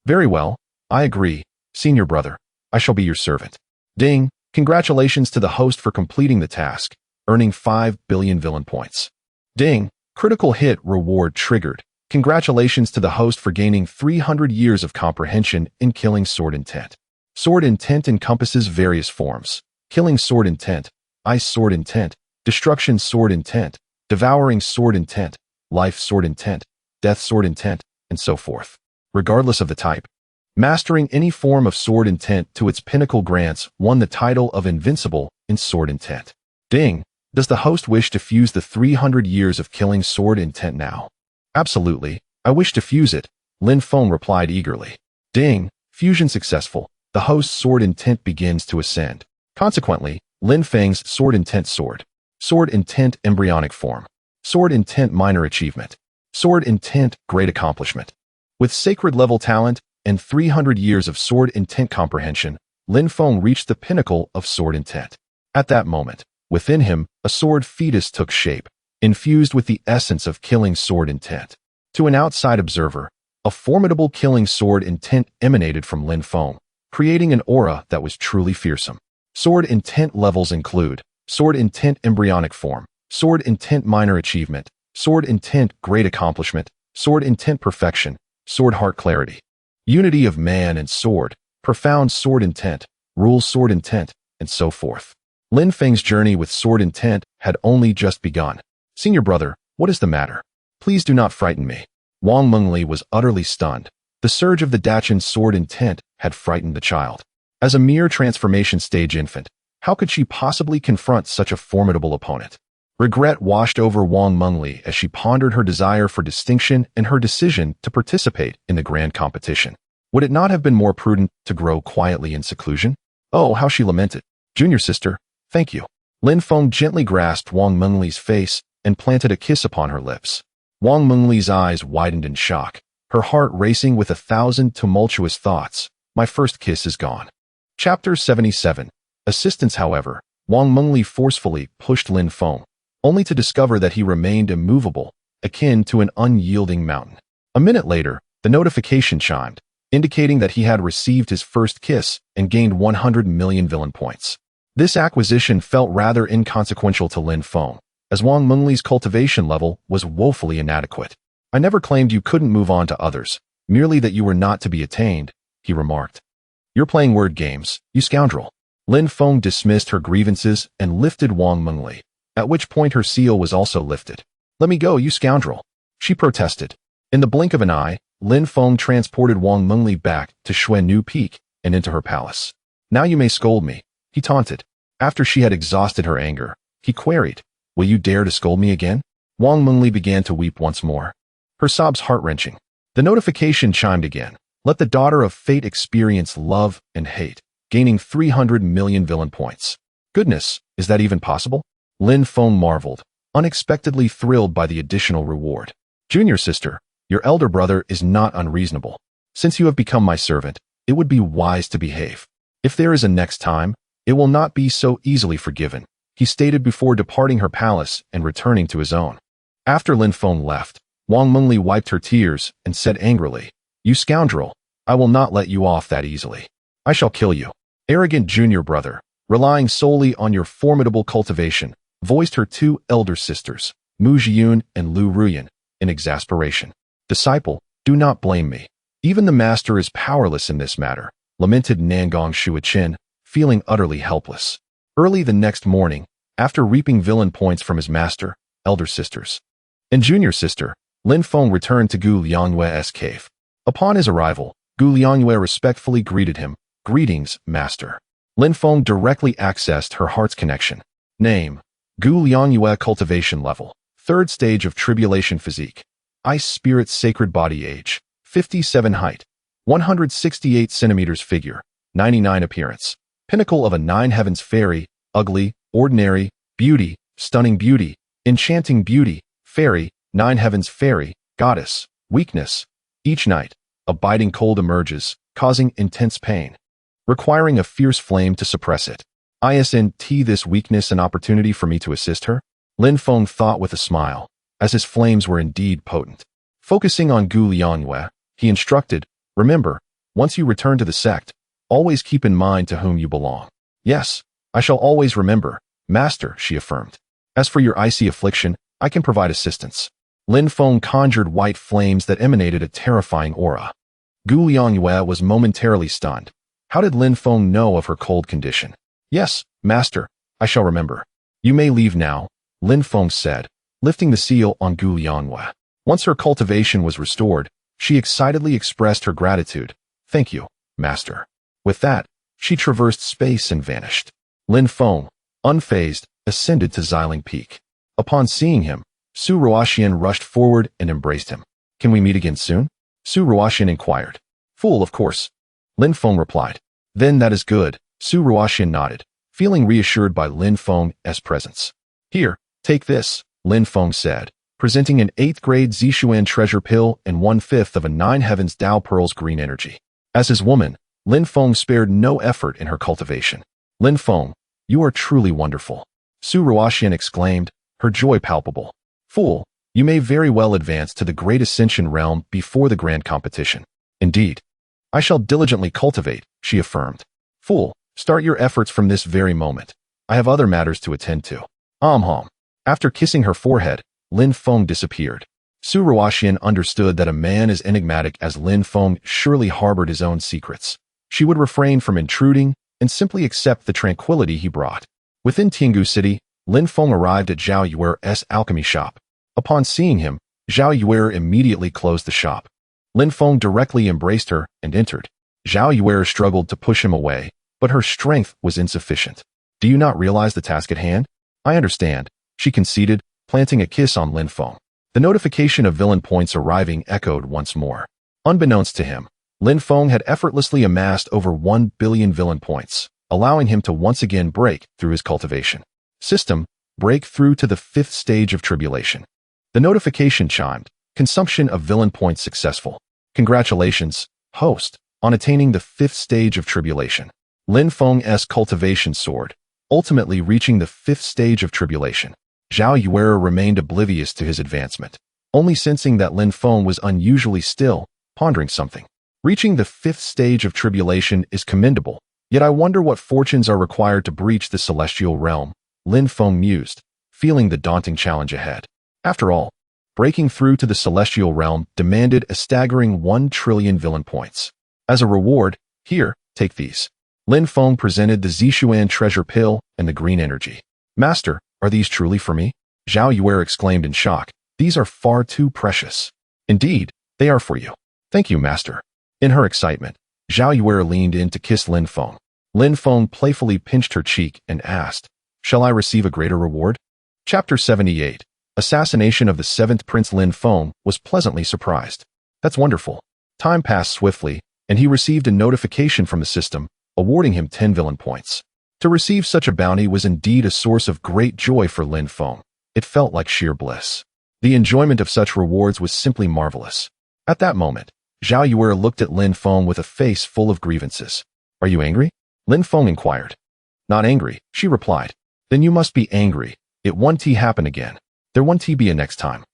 "Very well, I agree, senior brother. I shall be your servant." Ding! Congratulations to the host for completing the task, earning 5 billion villain points. Ding! Critical hit reward triggered. Congratulations to the host for gaining 300 years of comprehension in killing sword intent. Sword intent encompasses various forms: killing sword intent, ice sword intent, destruction sword intent, devouring sword intent, life sword intent, death sword intent, and so forth. Regardless of the type, mastering any form of sword intent to its pinnacle grants one the title of Invincible in sword intent. Ding! Does the host wish to fuse the 300 years of killing sword intent now? Absolutely, I wish to fuse it, Lin Feng replied eagerly. Ding! Fusion successful. The host's sword intent begins to ascend. Consequently, Lin Feng's sword intent sword. Sword intent embryonic form. Sword intent minor achievement. Sword intent great accomplishment. With sacred level talent and 300 years of sword intent comprehension, Lin Feng reached the pinnacle of sword intent. At that moment, within him, a sword fetus took shape, infused with the essence of killing sword intent. To an outside observer, a formidable killing sword intent emanated from Lin Feng, creating an aura that was truly fearsome. Sword intent levels include sword intent embryonic form, sword intent minor achievement, sword intent great accomplishment, sword intent perfection, sword heart clarity, unity of man and sword, profound sword intent, rules sword intent, and so forth. Lin Feng's journey with sword intent had only just begun. Senior brother, what is the matter? Please do not frighten me. Wang Mengli was utterly stunned. The surge of the Dachin's sword intent had frightened the child. As a mere transformation stage infant, how could she possibly confront such a formidable opponent? Regret washed over Wang Mengli as she pondered her desire for distinction and her decision to participate in the grand competition. Would it not have been more prudent to grow quietly in seclusion? Oh, how she lamented. Junior sister, thank you. Lin Feng gently grasped Wang Mengli's face and planted a kiss upon her lips. Wang Mengli's eyes widened in shock, her heart racing with 1,000 tumultuous thoughts. My first kiss is gone. Chapter 77. Assistance. However, Wang Mengli forcefully pushed Lin Feng, only to discover that he remained immovable, akin to an unyielding mountain. A minute later, the notification chimed, indicating that he had received his first kiss and gained 100 million villain points. This acquisition felt rather inconsequential to Lin Feng, as Wang Mengli's cultivation level was woefully inadequate. I never claimed you couldn't move on to others, merely that you were not to be attained, he remarked. You're playing word games, you scoundrel. Lin Feng dismissed her grievances and lifted Wang Mengli, at which point her seal was also lifted. Let me go, you scoundrel, she protested. In the blink of an eye, Lin Feng transported Wang Mengli back to Xuannu Peak and into her palace. Now you may scold me, he taunted. After she had exhausted her anger, he queried, will you dare to scold me again? Wang Mengli began to weep once more. Her sobs heart-wrenching. The notification chimed again. Let the daughter of fate experience love and hate, gaining 300 million villain points. Goodness, is that even possible? Lin Feng marveled, unexpectedly thrilled by the additional reward. Junior sister, your elder brother is not unreasonable. Since you have become my servant, it would be wise to behave. If there is a next time, it will not be so easily forgiven, he stated before departing her palace and returning to his own. After Lin Feng left, Wang Mengli wiped her tears and said angrily, "You scoundrel, I will not let you off that easily. I shall kill you." Arrogant junior brother, relying solely on your formidable cultivation, voiced her two elder sisters, Mu Jiyun and Lu Ruyan, in exasperation. "Disciple, do not blame me. Even the master is powerless in this matter," lamented Nangong Shuiqin, feeling utterly helpless. Early the next morning, after reaping villain points from his master, elder sisters, and junior sister, Lin Feng returned to Gu Lianghue's cave. Upon his arrival, Gu Liangyue respectfully greeted him. "Greetings, master." Lin Feng directly accessed her heart's connection. Name: Gu Liangyue, cultivation level, 3rd stage of tribulation physique. Ice spirit, sacred body, age 57, height 168 centimeters, figure 99, appearance pinnacle of a 9 heavens fairy, ugly, ordinary, beauty, stunning beauty, enchanting beauty, fairy, 9 heavens fairy, goddess, weakness. Each night, a biting cold emerges, causing intense pain, requiring a fierce flame to suppress it. Isn't this weakness an opportunity for me to assist her? Lin Feng thought with a smile, as his flames were indeed potent. Focusing on Gu Liangyue, he instructed, "Remember, once you return to the sect, always keep in mind to whom you belong." "Yes, I shall always remember, master," she affirmed. "As for your icy affliction, I can provide assistance." Lin Feng conjured white flames that emanated a terrifying aura. Gu Liangyue was momentarily stunned. How did Lin Feng know of her cold condition? "Yes, master, I shall remember. You may leave now," Lin Feng said, lifting the seal on Gu Liangyue. Once her cultivation was restored, she excitedly expressed her gratitude. "Thank you, master." With that, she traversed space and vanished. Lin Feng, unfazed, ascended to Xiling Peak. Upon seeing him, Su Ruoxian rushed forward and embraced him. "Can we meet again soon?" Su Ruoxian inquired. "Fool, of course," Lin Feng replied. "Then that is good," Su Ruoxian nodded, feeling reassured by Lin Feng's presence. "Here, take this," Lin Feng said, presenting an 8th grade Zishuan treasure pill and 1/5 of a 9 heavens Dao Pearl's green energy. As his woman, Lin Feng spared no effort in her cultivation. "Lin Feng, you are truly wonderful," Su Ruoxian exclaimed, her joy palpable. "Fool, you may very well advance to the great ascension realm before the grand competition." "Indeed, I shall diligently cultivate," she affirmed. "Fool, start your efforts from this very moment. I have other matters to attend to." After kissing her forehead, Lin Feng disappeared. Su Ruoxian understood that a man as enigmatic as Lin Feng surely harbored his own secrets. She would refrain from intruding and simply accept the tranquility he brought. Within Tiangu City, Lin Feng arrived at Zhao Yuer's alchemy shop. Upon seeing him, Zhao Yuer immediately closed the shop. Lin Feng directly embraced her and entered. Zhao Yuer struggled to push him away, but her strength was insufficient. "Do you not realize the task at hand?" "I understand," she conceded, planting a kiss on Lin Feng. The notification of villain points arriving echoed once more. Unbeknownst to him, Lin Feng had effortlessly amassed over 1 billion villain points, allowing him to once again break through his cultivation system, break through to the 5th stage of tribulation. The notification chimed, "Consumption of villain points successful. Congratulations, host, on attaining the 5th stage of tribulation." Lin Feng's cultivation soared, ultimately reaching the 5th stage of tribulation. Zhao Yuer remained oblivious to his advancement, only sensing that Lin Feng was unusually still, pondering something. Reaching the 5th stage of tribulation is commendable, yet I wonder what fortunes are required to breach the celestial realm, Lin Feng mused, feeling the daunting challenge ahead. After all, breaking through to the celestial realm demanded a staggering 1 trillion villain points. As a reward, here, take these. Lin Feng presented the Zishuan treasure pill and the green energy. "Master, are these truly for me?" Zhao Yuer exclaimed in shock. "These are far too precious." "Indeed, they are for you." "Thank you, master." In her excitement, Zhao Yuer leaned in to kiss Lin Feng. Lin Feng playfully pinched her cheek and asked, "Shall I receive a greater reward?" Chapter 78. Assassination of the 7th Prince. Lin Feng was pleasantly surprised. "That's wonderful." Time passed swiftly, and he received a notification from the system, awarding him 10 villain points. To receive such a bounty was indeed a source of great joy for Lin Feng. It felt like sheer bliss. The enjoyment of such rewards was simply marvelous. At that moment, Zhao Yuer looked at Lin Feng with a face full of grievances. Are you angry? Lin Feng inquired. Not angry, she replied. Then you must be angry. It won't happen again. There won't be a next time.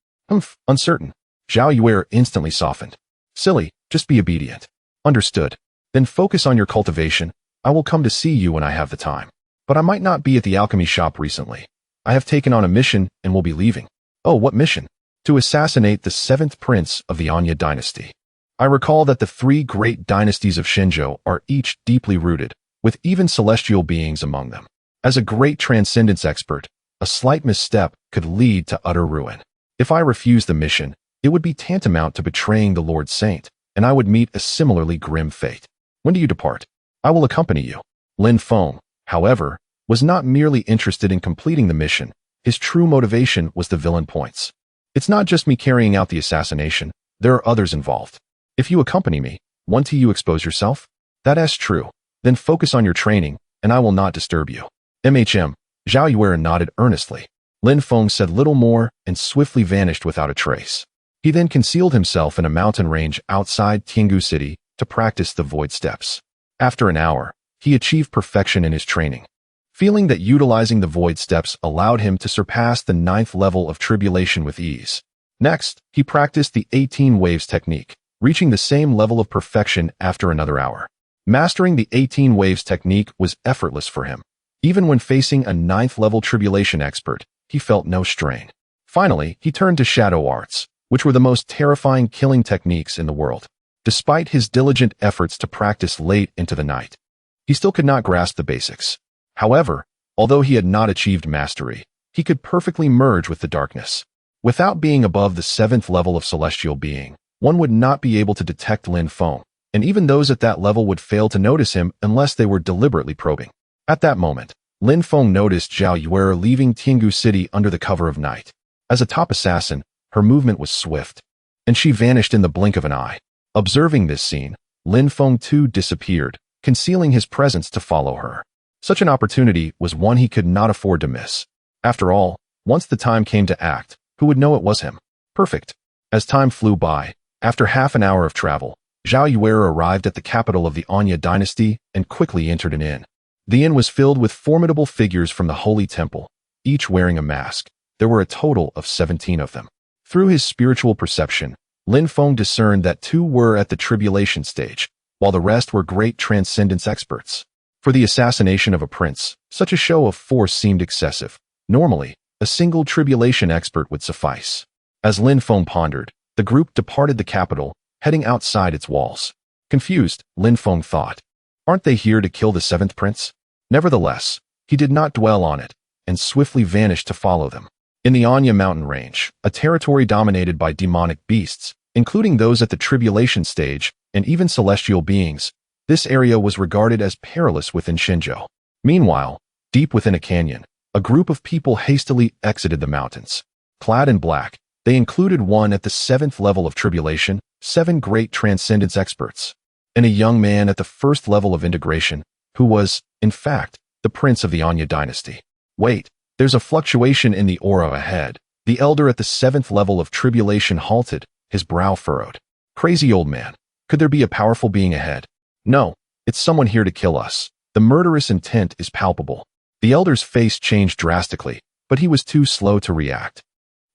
Uncertain. Zhao Yuer instantly softened. Silly, just be obedient. Understood. Then focus on your cultivation. I will come to see you when I have the time. But I might not be at the alchemy shop recently. I have taken on a mission and will be leaving. Oh, what mission? To assassinate the 7th prince of the Anya dynasty. I recall that the 3 great dynasties of Shenzhou are each deeply rooted, with even celestial beings among them. As a great transcendence expert, a slight misstep could lead to utter ruin. If I refuse the mission, it would be tantamount to betraying the Lord Saint, and I would meet a similarly grim fate. When do you depart? I will accompany you. Lin Feng, however, was not merely interested in completing the mission. His true motivation was the villain points. It's not just me carrying out the assassination, there are others involved. If you accompany me, won't you expose yourself? That is true. Then focus on your training, and I will not disturb you. Zhao Yuer nodded earnestly. Lin Feng said little more and swiftly vanished without a trace. He then concealed himself in a mountain range outside Tiangu City to practice the void steps. After an hour, he achieved perfection in his training. Feeling that utilizing the void steps allowed him to surpass the 9th level of tribulation with ease. Next, he practiced the 18 waves technique, reaching the same level of perfection after another hour. Mastering the 18 waves technique was effortless for him. Even when facing a 9th level tribulation expert, he felt no strain. Finally, he turned to shadow arts, which were the most terrifying killing techniques in the world. Despite his diligent efforts to practice late into the night, he still could not grasp the basics. However, although he had not achieved mastery, he could perfectly merge with the darkness. Without being above the 7th level of celestial being, one would not be able to detect Lin Feng, and even those at that level would fail to notice him unless they were deliberately probing. At that moment, Lin Feng noticed Zhao Yuer leaving Tiangu City under the cover of night. As a top assassin, her movement was swift, and she vanished in the blink of an eye. Observing this scene, Lin Feng too disappeared, concealing his presence to follow her. Such an opportunity was one he could not afford to miss. After all, once the time came to act, who would know it was him? Perfect. As time flew by, after half an hour of travel, Zhao Yuer arrived at the capital of the Anya dynasty and quickly entered an inn. The inn was filled with formidable figures from the Holy Temple, each wearing a mask. There were a total of 17 of them. Through his spiritual perception, Lin Feng discerned that 2 were at the tribulation stage, while the rest were great transcendence experts. For the assassination of a prince, such a show of force seemed excessive. Normally, a single tribulation expert would suffice. As Lin Feng pondered, the group departed the capital, heading outside its walls. Confused, Lin Feng thought, aren't they here to kill the 7th prince? Nevertheless, he did not dwell on it, and swiftly vanished to follow them. In the Anya mountain range, a territory dominated by demonic beasts, including those at the tribulation stage, and even celestial beings, this area was regarded as perilous within Shenzhou. Meanwhile, deep within a canyon, a group of people hastily exited the mountains. Clad in black, they included one at the 7th level of tribulation, 7 great transcendence experts, and a young man at the 1st level of integration, who was, in fact, the prince of the Anya dynasty. Wait, there's a fluctuation in the aura ahead. The elder at the 7th level of tribulation halted, his brow furrowed. Crazy old man, could there be a powerful being ahead? No, it's someone here to kill us. The murderous intent is palpable. The elder's face changed drastically, but he was too slow to react.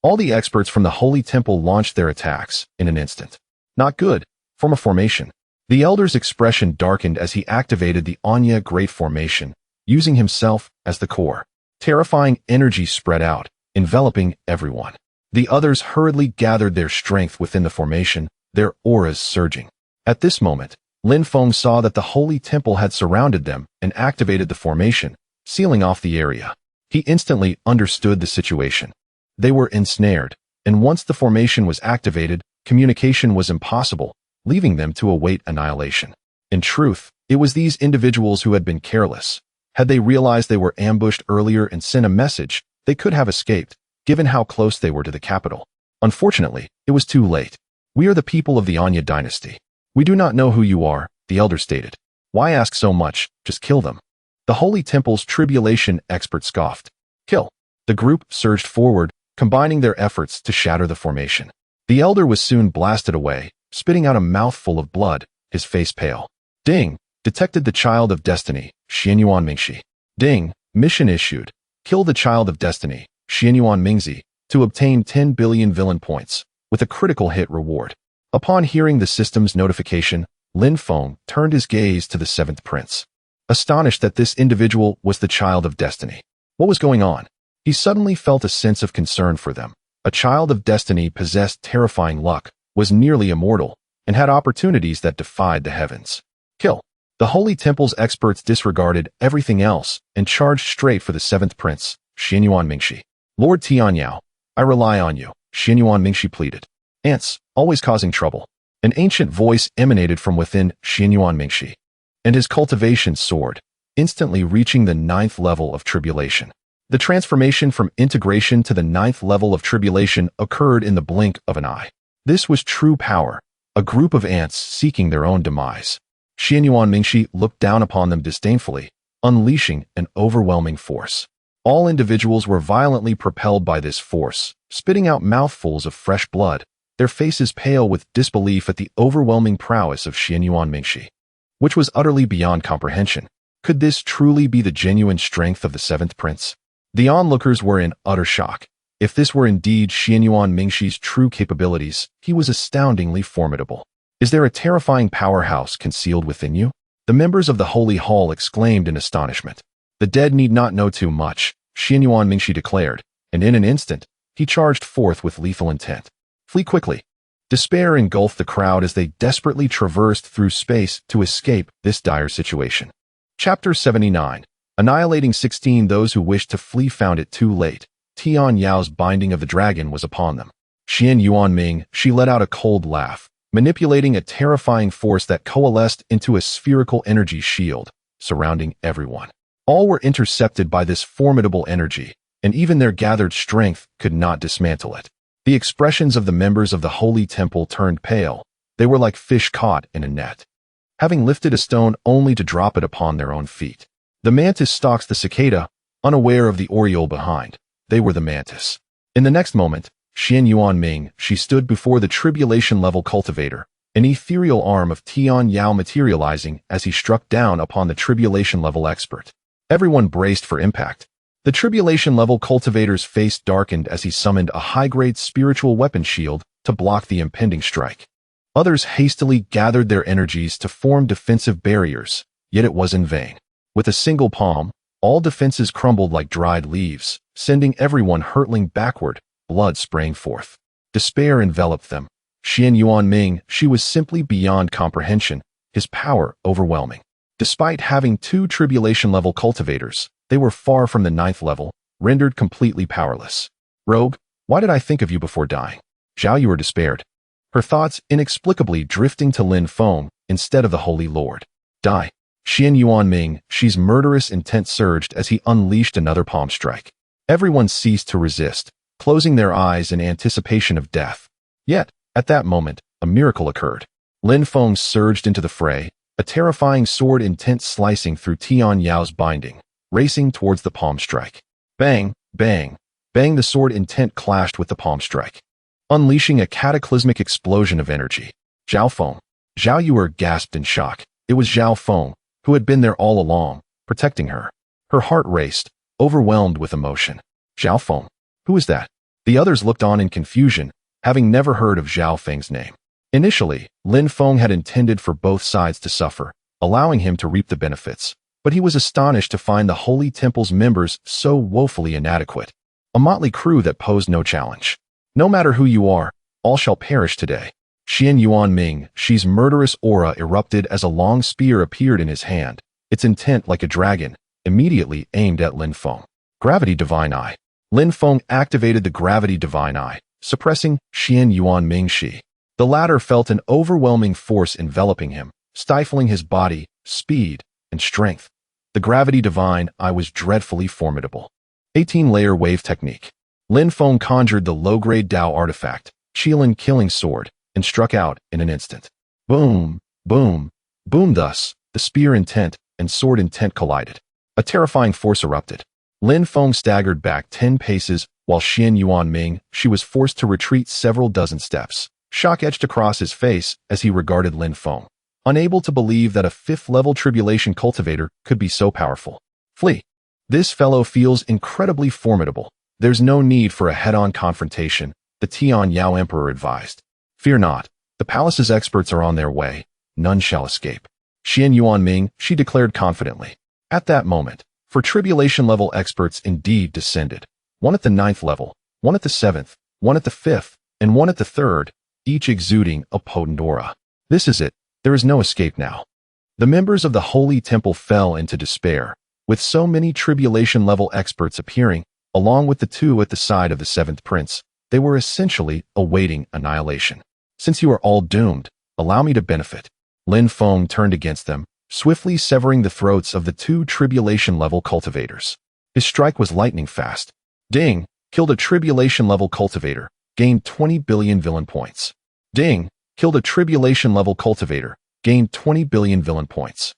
All the experts from the Holy Temple launched their attacks in an instant. Not good. Form a formation. The elder's expression darkened as he activated the Anya Great Formation, using himself as the core. Terrifying energy spread out, enveloping everyone. The others hurriedly gathered their strength within the formation, their auras surging. At this moment, Lin Feng saw that the Holy Temple had surrounded them and activated the formation, sealing off the area. He instantly understood the situation. They were ensnared, and once the formation was activated, communication was impossible, leaving them to await annihilation. In truth, it was these individuals who had been careless. Had they realized they were ambushed earlier and sent a message, they could have escaped, given how close they were to the capital. Unfortunately, it was too late. We are the people of the Anya dynasty. We do not know who you are, the elder stated. Why ask so much? Just kill them. The Holy Temple's tribulation expert scoffed. Kill. The group surged forward, combining their efforts to shatter the formation. The elder was soon blasted away, spitting out a mouthful of blood, his face pale. Ding! Detected the child of destiny, Xianyuan Mingxi. Ding! Mission issued. Kill the child of destiny, Xianyuan Mingxi, to obtain 10 billion villain points, with a critical hit reward. Upon hearing the system's notification, Lin Feng turned his gaze to the seventh prince. Astonished that this individual was the child of destiny. What was going on? He suddenly felt a sense of concern for them. A child of destiny possessed terrifying luck, was nearly immortal, and had opportunities that defied the heavens. Kill. The Holy Temple's experts disregarded everything else and charged straight for the seventh prince, Xianyuan Mingxi. Lord Tianyao, I rely on you, Xianyuan Mingxi pleaded. Ants, always causing trouble. An ancient voice emanated from within Xianyuan Mingxi, and his cultivation soared, instantly reaching the 9th level of tribulation. The transformation from integration to the 9th level of tribulation occurred in the blink of an eye. This was true power, a group of ants seeking their own demise. Xianyuan Mingxi looked down upon them disdainfully, unleashing an overwhelming force. All individuals were violently propelled by this force, spitting out mouthfuls of fresh blood, their faces pale with disbelief at the overwhelming prowess of Xianyuan Mingxi, which was utterly beyond comprehension. Could this truly be the genuine strength of the seventh prince? The onlookers were in utter shock. If this were indeed Xianyuan Mingxi's true capabilities, he was astoundingly formidable. Is there a terrifying powerhouse concealed within you? The members of the Holy Hall exclaimed in astonishment. The dead need not know too much, Xianyuan Mingxi declared, and in an instant, he charged forth with lethal intent. Flee quickly. Despair engulfed the crowd as they desperately traversed through space to escape this dire situation. Chapter 79. Annihilating 16. Those who wished to flee found it too late. Tian Yao's binding of the dragon was upon them. Xianyuan Ming, she let out a cold laugh, manipulating a terrifying force that coalesced into a spherical energy shield, surrounding everyone. All were intercepted by this formidable energy, and even their gathered strength could not dismantle it. The expressions of the members of the Holy Temple turned pale. They were like fish caught in a net, having lifted a stone only to drop it upon their own feet. The mantis stalks the cicada, unaware of the oriole behind. They were the mantis. In the next moment, Xianyuan Ming, she stood before the tribulation-level cultivator, an ethereal arm of Tian Yao materializing as he struck down upon the tribulation-level expert. Everyone braced for impact. The tribulation-level cultivator's face darkened as he summoned a high-grade spiritual weapon shield to block the impending strike. Others hastily gathered their energies to form defensive barriers, yet it was in vain. With a single palm, all defenses crumbled like dried leaves, sending everyone hurtling backward, blood spraying forth. Despair enveloped them. Xianyuan Ming, she was simply beyond comprehension, his power overwhelming. Despite having 2 tribulation-level cultivators, they were far from the 9th level, rendered completely powerless. Rogue, why did I think of you before dying? Zhao Yuer despaired, her thoughts inexplicably drifting to Lin Feng instead of the Holy Lord. Die. Xianyuan Ming, she's murderous intent surged as he unleashed another palm strike. Everyone ceased to resist, closing their eyes in anticipation of death. Yet, at that moment, a miracle occurred. Lin Feng surged into the fray, a terrifying sword intent slicing through Tian Yao's binding, racing towards the palm strike. Bang, bang, bang, the sword intent clashed with the palm strike, unleashing a cataclysmic explosion of energy. Zhao Feng. Zhao Yuer gasped in shock. It was Zhao Feng, who had been there all along, protecting her. Her heart raced, overwhelmed with emotion. Zhao Feng. Who is that? The others looked on in confusion, having never heard of Zhao Feng's name. Initially, Lin Feng had intended for both sides to suffer, allowing him to reap the benefits. But he was astonished to find the Holy Temple's members so woefully inadequate. A motley crew that posed no challenge. No matter who you are, all shall perish today. Xianyuan Ming, she's murderous aura erupted as a long spear appeared in his hand, its intent like a dragon, immediately aimed at Lin Feng. Gravity Divine Eye. Lin Feng activated the Gravity Divine Eye, suppressing Xianyuan Mingxi. The latter felt an overwhelming force enveloping him, stifling his body, speed, and strength. The Gravity Divine Eye was dreadfully formidable. 18-layer wave technique. Lin Feng conjured the low-grade Dao artifact, Qilin Killing Sword, and struck out in an instant. Boom, boom, boom. Thus, the spear intent and sword intent collided. A terrifying force erupted. Lin Feng staggered back 10 paces, while Xianyuan Ming, she was forced to retreat several dozen steps. Shock etched across his face as he regarded Lin Feng, unable to believe that a 5th-level tribulation cultivator could be so powerful. Flee. This fellow feels incredibly formidable. There's no need for a head-on confrontation, the Tian Yao Emperor advised. Fear not. The palace's experts are on their way. None shall escape. Xian Yuanming, she declared confidently. At that moment, for tribulation-level experts indeed descended. One at the 9th level, one at the 7th, one at the 5th, and one at the 3rd, each exuding a potent aura. This is it. There is no escape now. The members of the Holy Temple fell into despair, with so many tribulation-level experts appearing, along with the 2 at the side of the 7th prince. They were essentially awaiting annihilation. Since you are all doomed, allow me to benefit. Lin Feng turned against them, swiftly severing the throats of the 2 tribulation-level cultivators. His strike was lightning fast. Ding! Killed a tribulation-level cultivator, gained 20 billion villain points. Ding! Killed a tribulation-level cultivator, gained 20 billion villain points.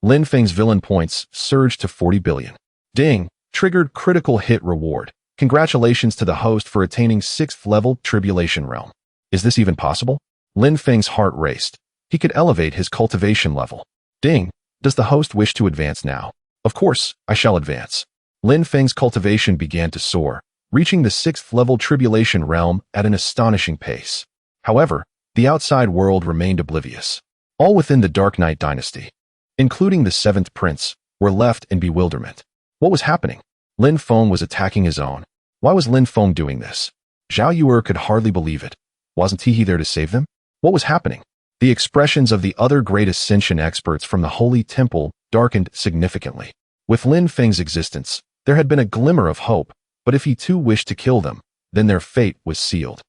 Lin Feng's villain points surged to 40 billion. Ding! Triggered critical hit reward. Congratulations to the host for attaining 6th-level tribulation realm. Is this even possible? Lin Feng's heart raced. He could elevate his cultivation level. Ding! Does the host wish to advance now? Of course, I shall advance. Lin Feng's cultivation began to soar, reaching the 6th-level tribulation realm at an astonishing pace. However, the outside world remained oblivious. All within the Dark Knight dynasty, including the 7th prince, were left in bewilderment. What was happening? Lin Feng was attacking his own. Why was Lin Feng doing this? Zhao Yuer could hardly believe it. Wasn't he there to save them? What was happening? The expressions of the other great ascension experts from the Holy Temple darkened significantly. With Lin Feng's existence, there had been a glimmer of hope, but if he too wished to kill them, then their fate was sealed.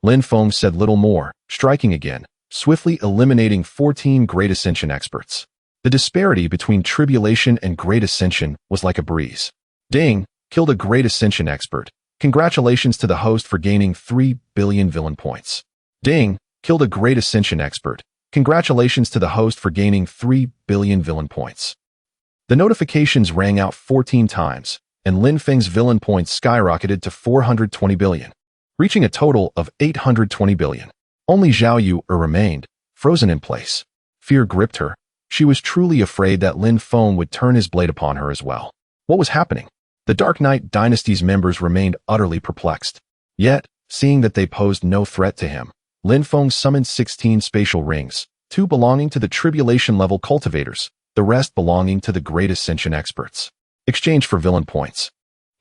Lin Feng said little more, striking again, swiftly eliminating 14 great ascension experts. The disparity between tribulation and great ascension was like a breeze. Ding! Killed a great ascension expert. Congratulations to the host for gaining 3 billion villain points. Ding! Killed a great ascension expert. Congratulations to the host for gaining 3 billion villain points. The notifications rang out 14 times, and Lin Feng's villain points skyrocketed to 420 billion, reaching a total of 820 billion. Only Zhao Yuer remained, frozen in place. Fear gripped her. She was truly afraid that Lin Feng would turn his blade upon her as well. What was happening? The Dark Knight dynasty's members remained utterly perplexed. Yet, seeing that they posed no threat to him, Lin Feng summoned 16 spatial rings, 2 belonging to the tribulation-level cultivators, the rest belonging to the great ascension experts. Exchange for villain points.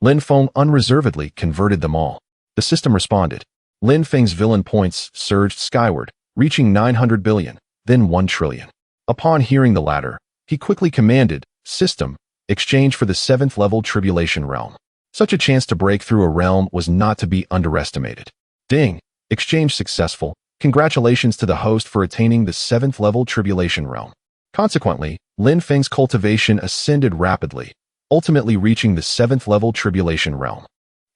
Lin Feng unreservedly converted them all. The system responded. Lin Feng's villain points surged skyward, reaching 900 billion, then 1 trillion. Upon hearing the latter, he quickly commanded, System, exchange for the 7th-level tribulation realm. Such a chance to break through a realm was not to be underestimated. Ding! Exchange successful. Congratulations to the host for attaining the 7th-level tribulation realm. Consequently, Lin Feng's cultivation ascended rapidly, ultimately reaching the 7th-level tribulation realm.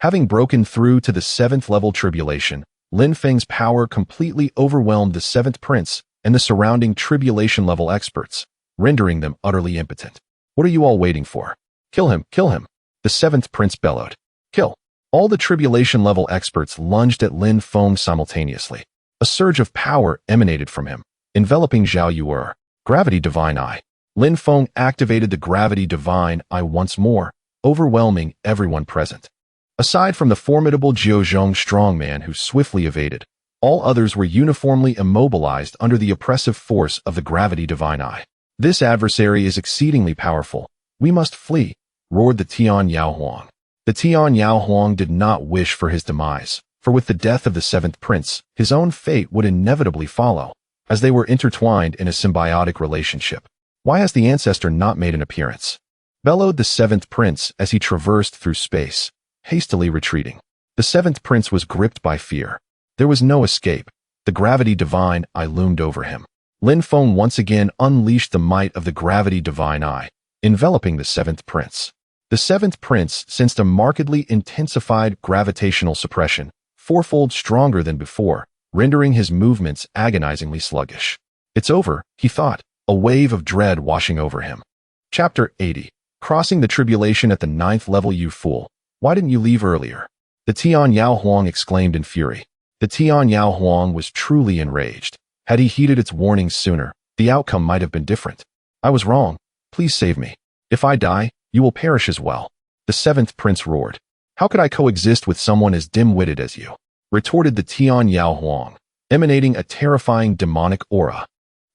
Having broken through to the 7th-level tribulation, Lin Feng's power completely overwhelmed the 7th prince and the surrounding tribulation-level experts, rendering them utterly impotent. What are you all waiting for? Kill him, kill him! The 7th prince bellowed. Kill! All the tribulation-level experts lunged at Lin Feng simultaneously. A surge of power emanated from him, enveloping Zhao Yuer. Gravity Divine Eye. Lin Feng activated the Gravity Divine Eye once more, overwhelming everyone present. Aside from the formidable Jiuzhong strongman who swiftly evaded, all others were uniformly immobilized under the oppressive force of the Gravity Divine Eye. This adversary is exceedingly powerful. We must flee, roared the Tian Yao Huang. The Tian Yao Huang did not wish for his demise, for with the death of the 7th prince, his own fate would inevitably follow, as they were intertwined in a symbiotic relationship. Why has the ancestor not made an appearance? Bellowed the 7th prince as he traversed through space, hastily retreating. The 7th prince was gripped by fear. There was no escape. The Gravity Divine Eye loomed over him. Lin Feng once again unleashed the might of the Gravity Divine Eye, enveloping the 7th prince. The 7th prince sensed a markedly intensified gravitational suppression, fourfold stronger than before, rendering his movements agonizingly sluggish. It's over, he thought, a wave of dread washing over him. Chapter 80. Crossing the tribulation at the 9th level. You fool. Why didn't you leave earlier? The Tian Yao Huang exclaimed in fury. The Tian Yao Huang was truly enraged. Had he heeded its warnings sooner, the outcome might have been different. I was wrong. Please save me. If I die, you will perish as well. The seventh prince roared. How could I coexist with someone as dim-witted as you? Retorted the Tian Yao Huang, emanating a terrifying demonic aura.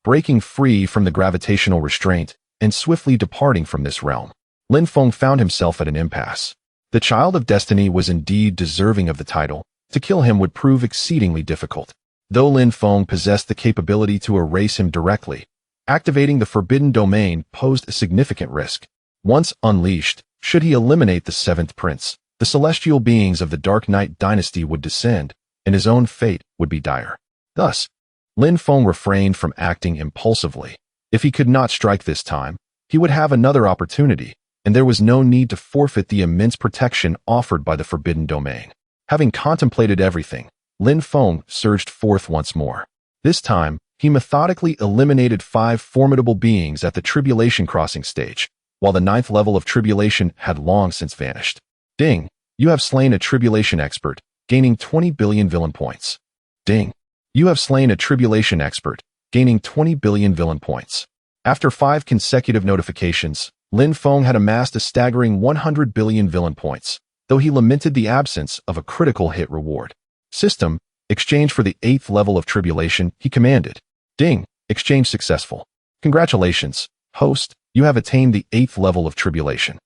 Breaking free from the gravitational restraint and swiftly departing from this realm, Lin Feng found himself at an impasse. The child of destiny was indeed deserving of the title. To kill him would prove exceedingly difficult. Though Lin Feng possessed the capability to erase him directly, activating the forbidden domain posed a significant risk. Once unleashed, should he eliminate the seventh prince, the celestial beings of the Dark Knight dynasty would descend, and his own fate would be dire. Thus, Lin Feng refrained from acting impulsively. If he could not strike this time, he would have another opportunity, and there was no need to forfeit the immense protection offered by the forbidden domain. Having contemplated everything, Lin Feng surged forth once more. This time, he methodically eliminated 5 formidable beings at the tribulation crossing stage, while the 9th level of tribulation had long since vanished. Ding! You have slain a tribulation expert, gaining 20 billion villain points. Ding! You have slain a tribulation expert, gaining 20 billion villain points. After 5 consecutive notifications, Lin Feng had amassed a staggering 100 billion villain points, though he lamented the absence of a critical hit reward. System, exchange for the 8th level of tribulation, he commanded. Ding! Exchange successful. Congratulations, host, you have attained the 8th level of tribulation.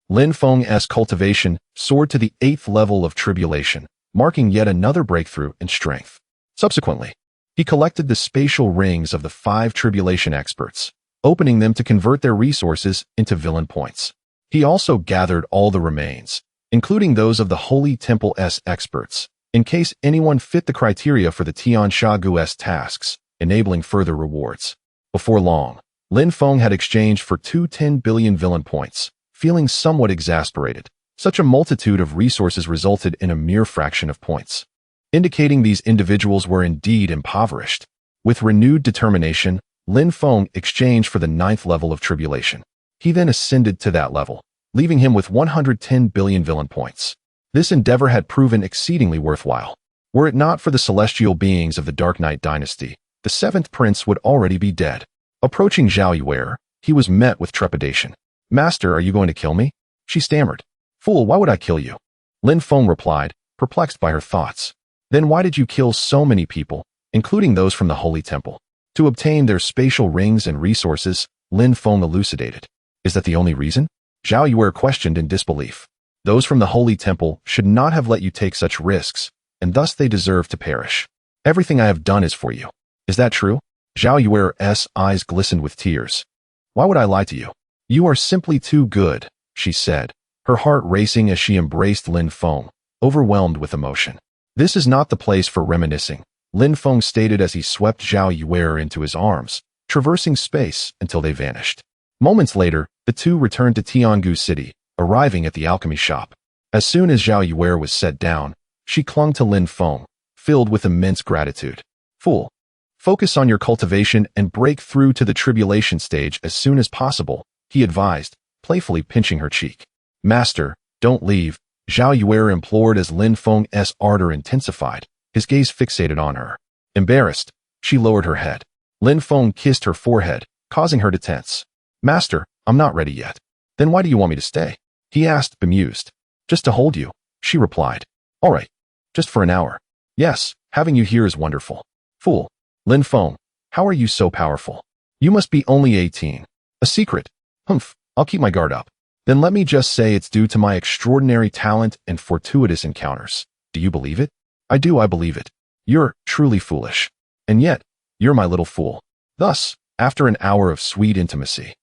Lin Feng's cultivation soared to the 8th level of tribulation, marking yet another breakthrough in strength. Subsequently, he collected the spatial rings of the 5 tribulation experts, opening them to convert their resources into villain points. He also gathered all the remains, including those of the Holy Temple's experts, in case anyone fit the criteria for the Tian Shagu's tasks, enabling further rewards. Before long, Lin Feng had exchanged for 10 billion villain points, feeling somewhat exasperated. Such a multitude of resources resulted in a mere fraction of points, indicating these individuals were indeed impoverished. With renewed determination, Lin Feng exchanged for the 9th level of tribulation. He then ascended to that level, leaving him with 110 billion villain points. This endeavor had proven exceedingly worthwhile. Were it not for the celestial beings of the Dark Knight dynasty, the 7th prince would already be dead. Approaching Zhao Yuer, he was met with trepidation. Master, are you going to kill me? She stammered. Fool, why would I kill you? Lin Feng replied, perplexed by her thoughts. Then why did you kill so many people, including those from the Holy Temple? To obtain their spatial rings and resources, Lin Feng elucidated. Is that the only reason? Zhao Yuer questioned in disbelief. Those from the Holy Temple should not have let you take such risks, and thus they deserve to perish. Everything I have done is for you. Is that true? Zhao Yuer's eyes glistened with tears. Why would I lie to you? You are simply too good, she said, her heart racing as she embraced Lin Feng, overwhelmed with emotion. This is not the place for reminiscing, Lin Feng stated as he swept Zhao Yuer into his arms, traversing space until they vanished. Moments later, the two returned to Tiangu City, arriving at the alchemy shop. As soon as Zhao Yuer was set down, she clung to Lin Feng, filled with immense gratitude. Fool! Focus on your cultivation and break through to the tribulation stage as soon as possible, he advised, playfully pinching her cheek. Master, don't leave, Zhao Yuer implored as Lin Feng's ardor intensified, his gaze fixated on her. Embarrassed, she lowered her head. Lin Feng kissed her forehead, causing her to tense. Master, I'm not ready yet. Then why do you want me to stay? He asked, bemused. Just to hold you, she replied. All right, just for an hour. Yes, having you here is wonderful. Fool. Lin Feng, how are you so powerful? You must be only 18. A secret. Humph, I'll keep my guard up. Then let me just say it's due to my extraordinary talent and fortuitous encounters. Do you believe it? I do, I believe it. You're truly foolish. And yet, you're my little fool. Thus, after an hour of sweet intimacy,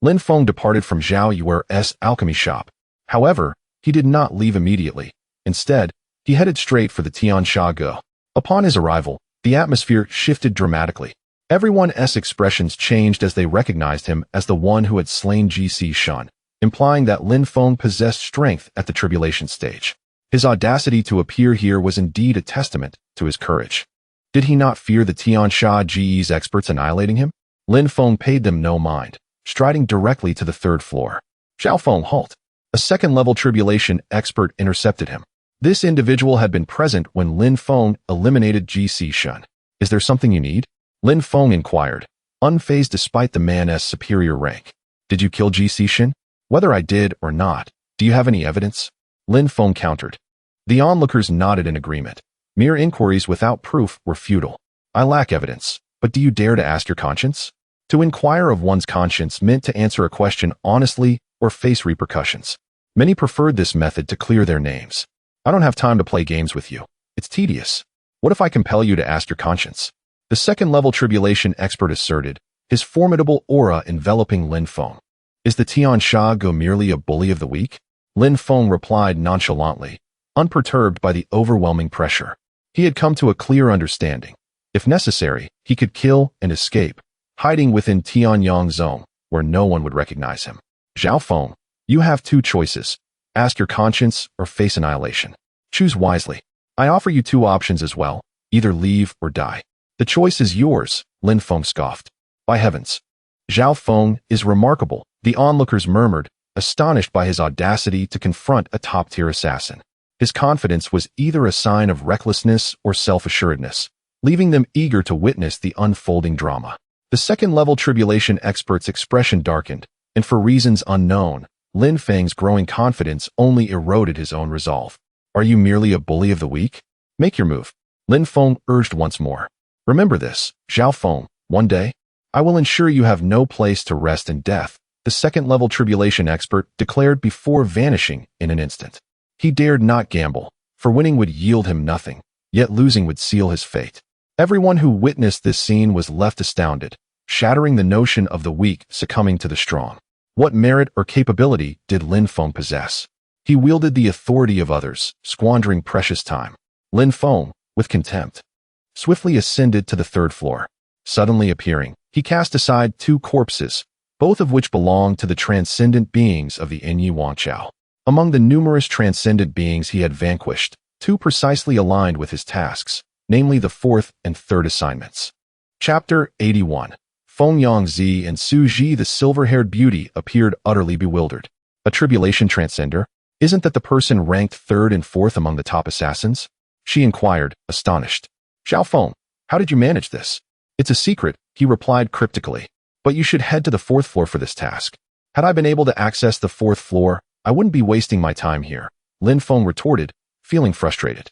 Lin Feng departed from Zhao Yuer's alchemy shop. However, he did not leave immediately. Instead, he headed straight for the Tian Shagu. Upon his arrival, the atmosphere shifted dramatically. Everyone's expressions changed as they recognized him as the one who had slain GC Shun, implying that Lin Feng possessed strength at the tribulation stage. His audacity to appear here was indeed a testament to his courage. Did he not fear the Tian Shagu's experts annihilating him? Lin Feng paid them no mind, striding directly to the 3rd floor. Zhao Feng, halt! A 2nd-level tribulation expert intercepted him. This individual had been present when Lin Feng eliminated GC Shun. Is there something you need? Lin Feng inquired, unfazed despite the man's superior rank. Did you kill GC Shun? Whether I did or not, do you have any evidence? Lin Feng countered. The onlookers nodded in agreement. Mere inquiries without proof were futile. I lack evidence, but do you dare to ask your conscience? To inquire of one's conscience meant to answer a question honestly or face repercussions. Many preferred this method to clear their names. I don't have time to play games with you. It's tedious. What if I compel you to ask your conscience? The second-level tribulation expert asserted, his formidable aura enveloping Lin Feng. Is the Tian Sha Go merely a bully of the weak? Lin Feng replied nonchalantly, unperturbed by the overwhelming pressure. He had come to a clear understanding. If necessary, he could kill and escape, hiding within Tianyang Zone, where no one would recognize him. Zhao Feng, you have two choices. Ask your conscience or face annihilation. Choose wisely. I offer you two options as well, either leave or die. The choice is yours, Lin Feng scoffed. By heavens. Zhao Feng is remarkable, the onlookers murmured, astonished by his audacity to confront a top-tier assassin. His confidence was either a sign of recklessness or self-assuredness, leaving them eager to witness the unfolding drama. The second-level tribulation expert's expression darkened, and for reasons unknown, Lin Feng's growing confidence only eroded his own resolve. Are you merely a bully of the weak? Make your move. Lin Feng urged once more. Remember this, Zhao Feng, one day, I will ensure you have no place to rest in death, the second-level tribulation expert declared before vanishing in an instant. He dared not gamble, for winning would yield him nothing, yet losing would seal his fate. Everyone who witnessed this scene was left astounded, shattering the notion of the weak succumbing to the strong. What merit or capability did Lin Feng possess? He wielded the authority of others, squandering precious time. Lin Feng, with contempt, swiftly ascended to the third floor. Suddenly appearing, he cast aside two corpses, both of which belonged to the transcendent beings of the Yi Wangchao. Among the numerous transcendent beings he had vanquished, two precisely aligned with his tasks, namely the fourth and third assignments. Chapter 81. Feng Yangzi and Su Ji, the silver-haired beauty, appeared utterly bewildered. A tribulation transcender? Isn't that the person ranked third and fourth among the top assassins? She inquired, astonished. Zhao Feng, how did you manage this? It's a secret, he replied cryptically. But you should head to the fourth floor for this task. Had I been able to access the fourth floor, I wouldn't be wasting my time here, Lin Feng retorted, feeling frustrated.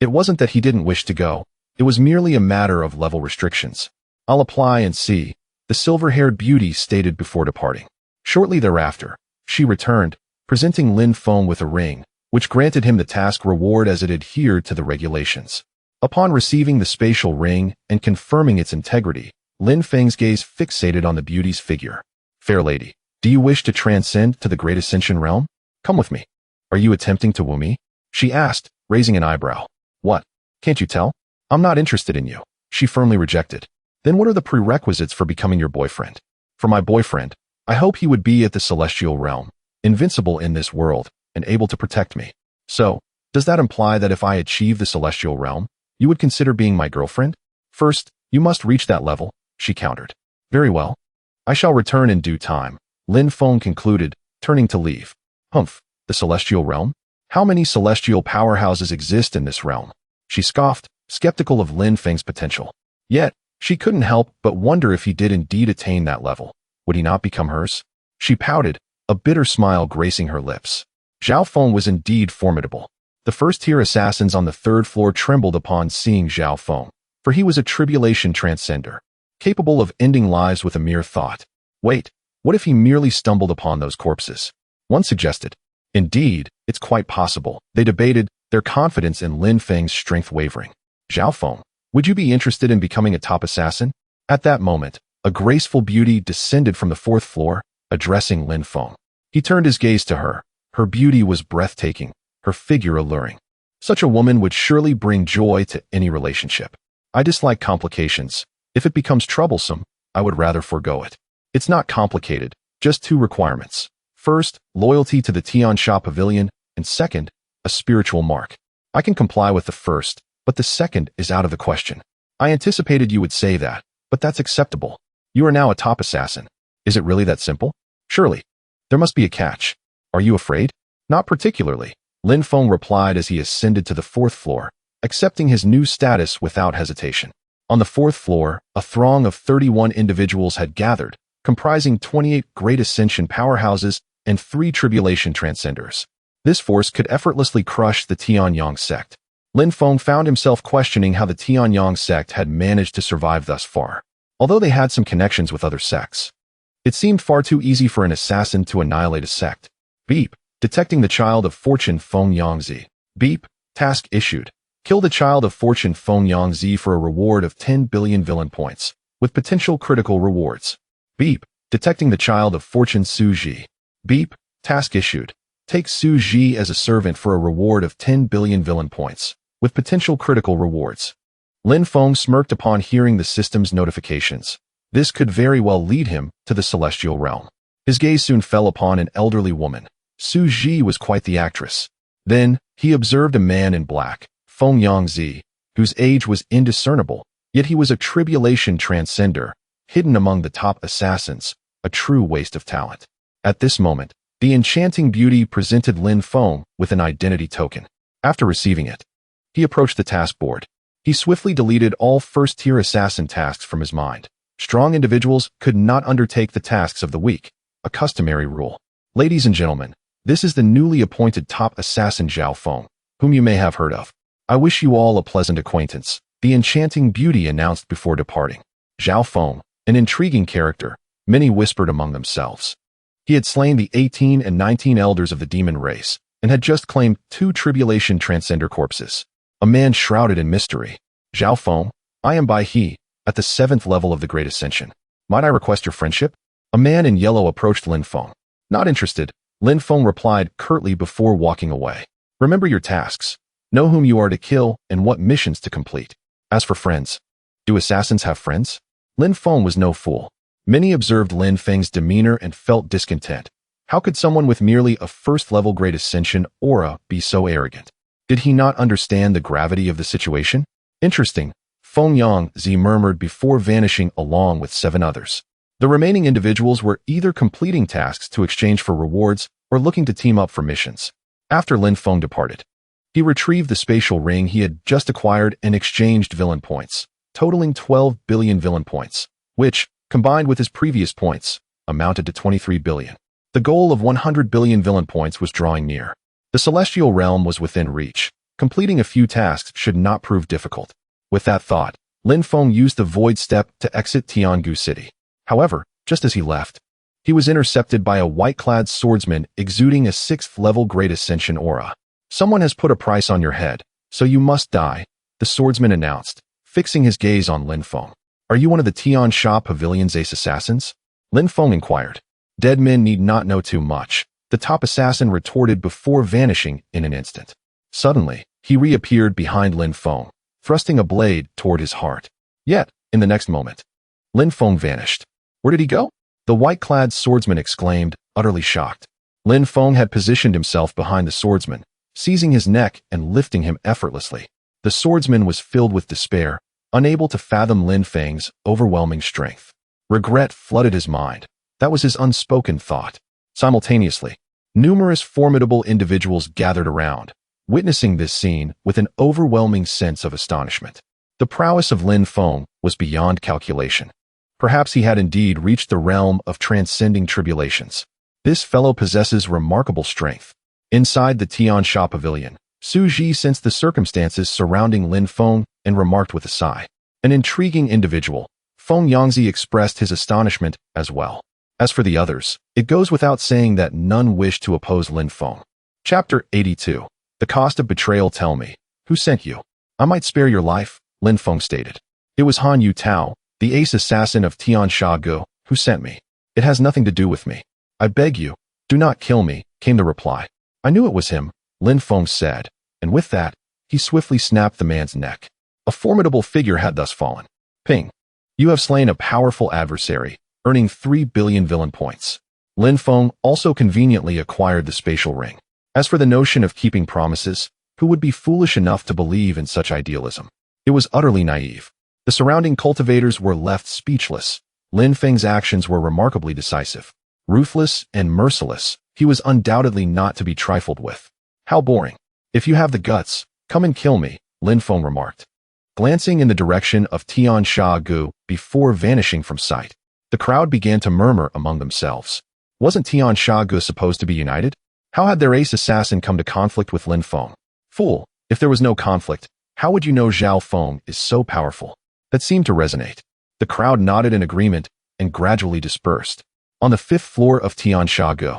It wasn't that he didn't wish to go. It was merely a matter of level restrictions. I'll apply and see, the silver-haired beauty stated before departing. Shortly thereafter, she returned, presenting Lin Feng with a ring, which granted him the task reward as it adhered to the regulations. Upon receiving the spatial ring and confirming its integrity, Lin Feng's gaze fixated on the beauty's figure. Fair lady, do you wish to transcend to the great ascension realm? Come with me. Are you attempting to woo me? She asked, raising an eyebrow. What? Can't you tell? I'm not interested in you, she firmly rejected. Then what are the prerequisites for becoming your boyfriend? For my boyfriend, I hope he would be at the celestial realm, invincible in this world, and able to protect me. So, does that imply that if I achieve the celestial realm, you would consider being my girlfriend? First, you must reach that level, she countered. Very well. I shall return in due time, Lin Feng concluded, turning to leave. Humph, the celestial realm? How many celestial powerhouses exist in this realm? She scoffed, skeptical of Lin Feng's potential. Yet, she couldn't help but wonder if he did indeed attain that level. Would he not become hers? She pouted, a bitter smile gracing her lips. Zhao Feng was indeed formidable. The first-tier assassins on the third floor trembled upon seeing Zhao Feng, for he was a tribulation transcender, capable of ending lives with a mere thought. Wait, what if he merely stumbled upon those corpses? One suggested. Indeed, it's quite possible. They debated, their confidence in Lin Feng's strength wavering. Zhao Feng, would you be interested in becoming a top assassin? At that moment, a graceful beauty descended from the fourth floor, addressing Lin Feng. He turned his gaze to her. Her beauty was breathtaking, her figure alluring. Such a woman would surely bring joy to any relationship. I dislike complications. If it becomes troublesome, I would rather forego it. It's not complicated, just two requirements. First, loyalty to the Tian Sha Pavilion, and second, a spiritual mark. I can comply with the first, but the second is out of the question. I anticipated you would say that, but that's acceptable. You are now a top assassin. Is it really that simple? Surely. There must be a catch. Are you afraid? Not particularly. Lin Feng replied as he ascended to the fourth floor, accepting his new status without hesitation. On the fourth floor, a throng of 31 individuals had gathered, comprising 28 Great Ascension powerhouses and 3 Tribulation Transcenders. This force could effortlessly crush the Tianyang sect. Lin Feng found himself questioning how the Tianyang sect had managed to survive thus far, although they had some connections with other sects. It seemed far too easy for an assassin to annihilate a sect. Beep. Detecting the Child of Fortune Feng Yangzi. Beep. Task issued. Kill the Child of Fortune Feng Yangzi for a reward of 10 billion villain points, with potential critical rewards. Beep. Detecting the Child of Fortune Su Ji. Beep. Task issued. Take Su Ji as a servant for a reward of 10 billion villain points, with potential critical rewards. Lin Feng smirked upon hearing the system's notifications. This could very well lead him to the celestial realm. His gaze soon fell upon an elderly woman. Su Ji was quite the actress. Then, he observed a man in black, Feng Yangzi, whose age was indiscernible, yet he was a tribulation transcender, hidden among the top assassins, a true waste of talent. At this moment, the enchanting beauty presented Lin Feng with an identity token. After receiving it, he approached the task board. He swiftly deleted all first-tier assassin tasks from his mind. Strong individuals could not undertake the tasks of the weak, a customary rule. Ladies and gentlemen, this is the newly appointed top assassin Zhao Feng, whom you may have heard of. I wish you all a pleasant acquaintance, the enchanting beauty announced before departing. Zhao Feng, an intriguing character, many whispered among themselves. He had slain the 18 and 19 elders of the demon race, and had just claimed 2 tribulation transcender corpses. A man shrouded in mystery. Zhao Feng, I am Bai He, at the 7th level of the Great Ascension. Might I request your friendship? A man in yellow approached Lin Feng. Not interested, Lin Feng replied curtly before walking away. Remember your tasks. Know whom you are to kill and what missions to complete. As for friends, do assassins have friends? Lin Feng was no fool. Many observed Lin Feng's demeanor and felt discontent. How could someone with merely a first-level Great Ascension aura be so arrogant? Did he not understand the gravity of the situation? Interesting, Feng Yangzi murmured before vanishing along with 7 others. The remaining individuals were either completing tasks to exchange for rewards or looking to team up for missions. After Lin Feng departed, he retrieved the spatial ring he had just acquired and exchanged villain points, totaling 12 billion villain points, which, combined with his previous points, amounted to 23 billion. The goal of 100 billion villain points was drawing near. The celestial realm was within reach. Completing a few tasks should not prove difficult. With that thought, Lin Feng used the void step to exit Tiangu City. However, just as he left, he was intercepted by a white-clad swordsman exuding a 6th-level Great Ascension aura. Someone has put a price on your head, so you must die, the swordsman announced, fixing his gaze on Lin Feng. Are you one of the Tian Sha Pavilion's ace assassins? Lin Feng inquired. Dead men need not know too much, the top assassin retorted before vanishing in an instant. Suddenly, he reappeared behind Lin Feng, thrusting a blade toward his heart. Yet, in the next moment, Lin Feng vanished. Where did he go? The white-clad swordsman exclaimed, utterly shocked. Lin Feng had positioned himself behind the swordsman, seizing his neck and lifting him effortlessly. The swordsman was filled with despair, unable to fathom Lin Feng's overwhelming strength. Regret flooded his mind. That was his unspoken thought. Simultaneously, numerous formidable individuals gathered around, witnessing this scene with an overwhelming sense of astonishment. The prowess of Lin Feng was beyond calculation. Perhaps he had indeed reached the realm of transcending tribulations. This fellow possesses remarkable strength. Inside the Tian Sha Pavilion, Su Ji sensed the circumstances surrounding Lin Feng and remarked with a sigh. An intriguing individual, Feng Yangzi expressed his astonishment as well. As for the others, it goes without saying that none wished to oppose Lin Feng. Chapter 82. The Cost of Betrayal. Tell me, who sent you? I might spare your life, Lin Feng stated. It was Han Yu Tao, the ace assassin of Tian Sha Gu, who sent me. It has nothing to do with me. I beg you, do not kill me, came the reply. I knew it was him, Lin Feng said, and with that, he swiftly snapped the man's neck. A formidable figure had thus fallen. Ping. You have slain a powerful adversary, earning 3 billion villain points. Lin Feng also conveniently acquired the spatial ring. As for the notion of keeping promises, who would be foolish enough to believe in such idealism? It was utterly naive. The surrounding cultivators were left speechless. Lin Feng's actions were remarkably decisive. Ruthless and merciless, he was undoubtedly not to be trifled with. How boring. If you have the guts, come and kill me, Lin Feng remarked, glancing in the direction of Tian Sha-gu before vanishing from sight. The crowd began to murmur among themselves. Wasn't Tian Sha-gu supposed to be united? How had their ace assassin come to conflict with Lin Feng? Fool, if there was no conflict, how would you know Zhao Feng is so powerful? That seemed to resonate. The crowd nodded in agreement and gradually dispersed. On the 5th floor of Tian Sha-gu,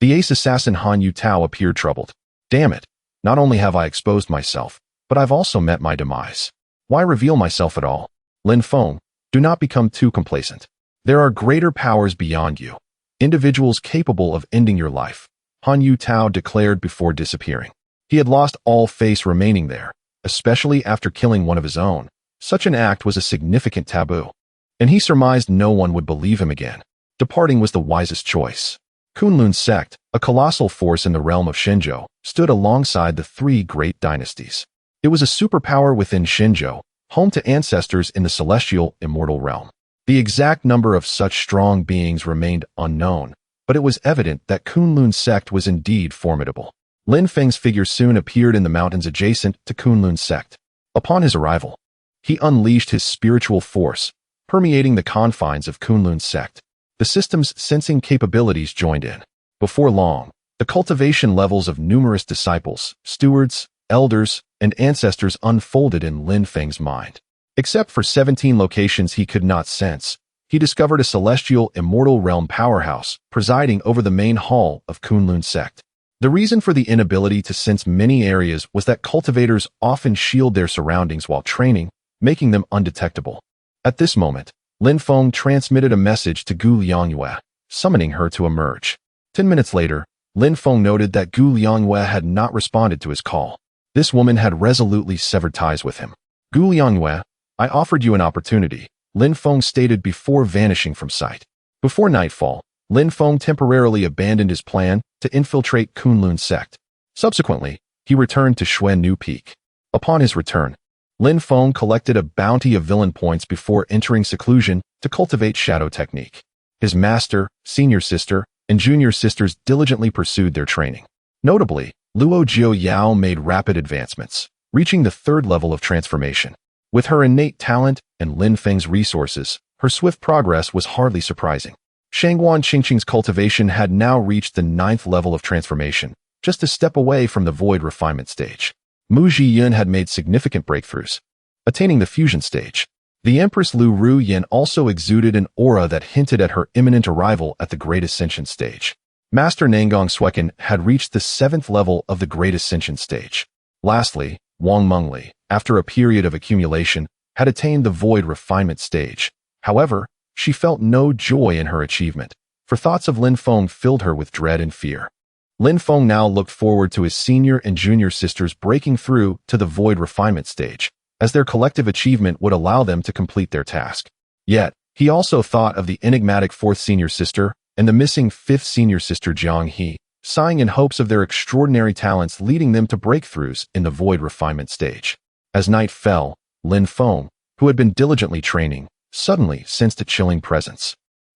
the ace assassin Han Yutao appeared troubled. Damn it, not only have I exposed myself, but I've also met my demise. Why reveal myself at all? Lin Feng, do not become too complacent. There are greater powers beyond you. Individuals capable of ending your life, Han Yutao declared before disappearing. He had lost all face remaining there, especially after killing one of his own. Such an act was a significant taboo, and he surmised no one would believe him again. Departing was the wisest choice. Kunlun's sect, a colossal force in the realm of Shenzhou, stood alongside the 3 great dynasties. It was a superpower within Shenzhou, home to ancestors in the celestial immortal realm. The exact number of such strong beings remained unknown, but it was evident that Kunlun's sect was indeed formidable. Lin Feng's figure soon appeared in the mountains adjacent to Kunlun's sect. Upon his arrival, he unleashed his spiritual force, permeating the confines of Kunlun's sect. The system's sensing capabilities joined in. Before long, the cultivation levels of numerous disciples, stewards, elders, and ancestors unfolded in Lin Feng's mind. Except for 17 locations he could not sense, he discovered a celestial immortal realm powerhouse presiding over the main hall of Kunlun's sect. The reason for the inability to sense many areas was that cultivators often shield their surroundings while training, making them undetectable. At this moment, Lin Feng transmitted a message to Gu Liangyue, summoning her to emerge. 10 minutes later, Lin Feng noted that Gu Liangyue had not responded to his call. This woman had resolutely severed ties with him. Gu Liangyue, I offered you an opportunity, Lin Feng stated before vanishing from sight. Before nightfall, Lin Feng temporarily abandoned his plan to infiltrate Kunlun's sect. Subsequently, he returned to Xuannu Peak. Upon his return, Lin Feng collected a bounty of villain points before entering seclusion to cultivate shadow technique. His master, senior sister, and junior sisters diligently pursued their training. Notably, Luo Jiuyao made rapid advancements, reaching the 3rd level of transformation. With her innate talent and Lin Feng's resources, her swift progress was hardly surprising. Shangguan Qingqing's cultivation had now reached the 9th level of transformation, just a step away from the void refinement stage. Mu Zhiyun had made significant breakthroughs, attaining the fusion stage. The Empress Lu Ruyin also exuded an aura that hinted at her imminent arrival at the Great Ascension stage. Master Nangang Suekin had reached the 7th level of the Great Ascension stage. Lastly, Wang Mengli, after a period of accumulation, had attained the void refinement stage. However, she felt no joy in her achievement, for thoughts of Lin Feng filled her with dread and fear. Lin Feng now looked forward to his senior and junior sisters breaking through to the void refinement stage, as their collective achievement would allow them to complete their task. Yet, he also thought of the enigmatic 4th senior sister and the missing 5th senior sister Jiang He, sighing in hopes of their extraordinary talents leading them to breakthroughs in the void refinement stage. As night fell, Lin Feng, who had been diligently training, suddenly sensed a chilling presence.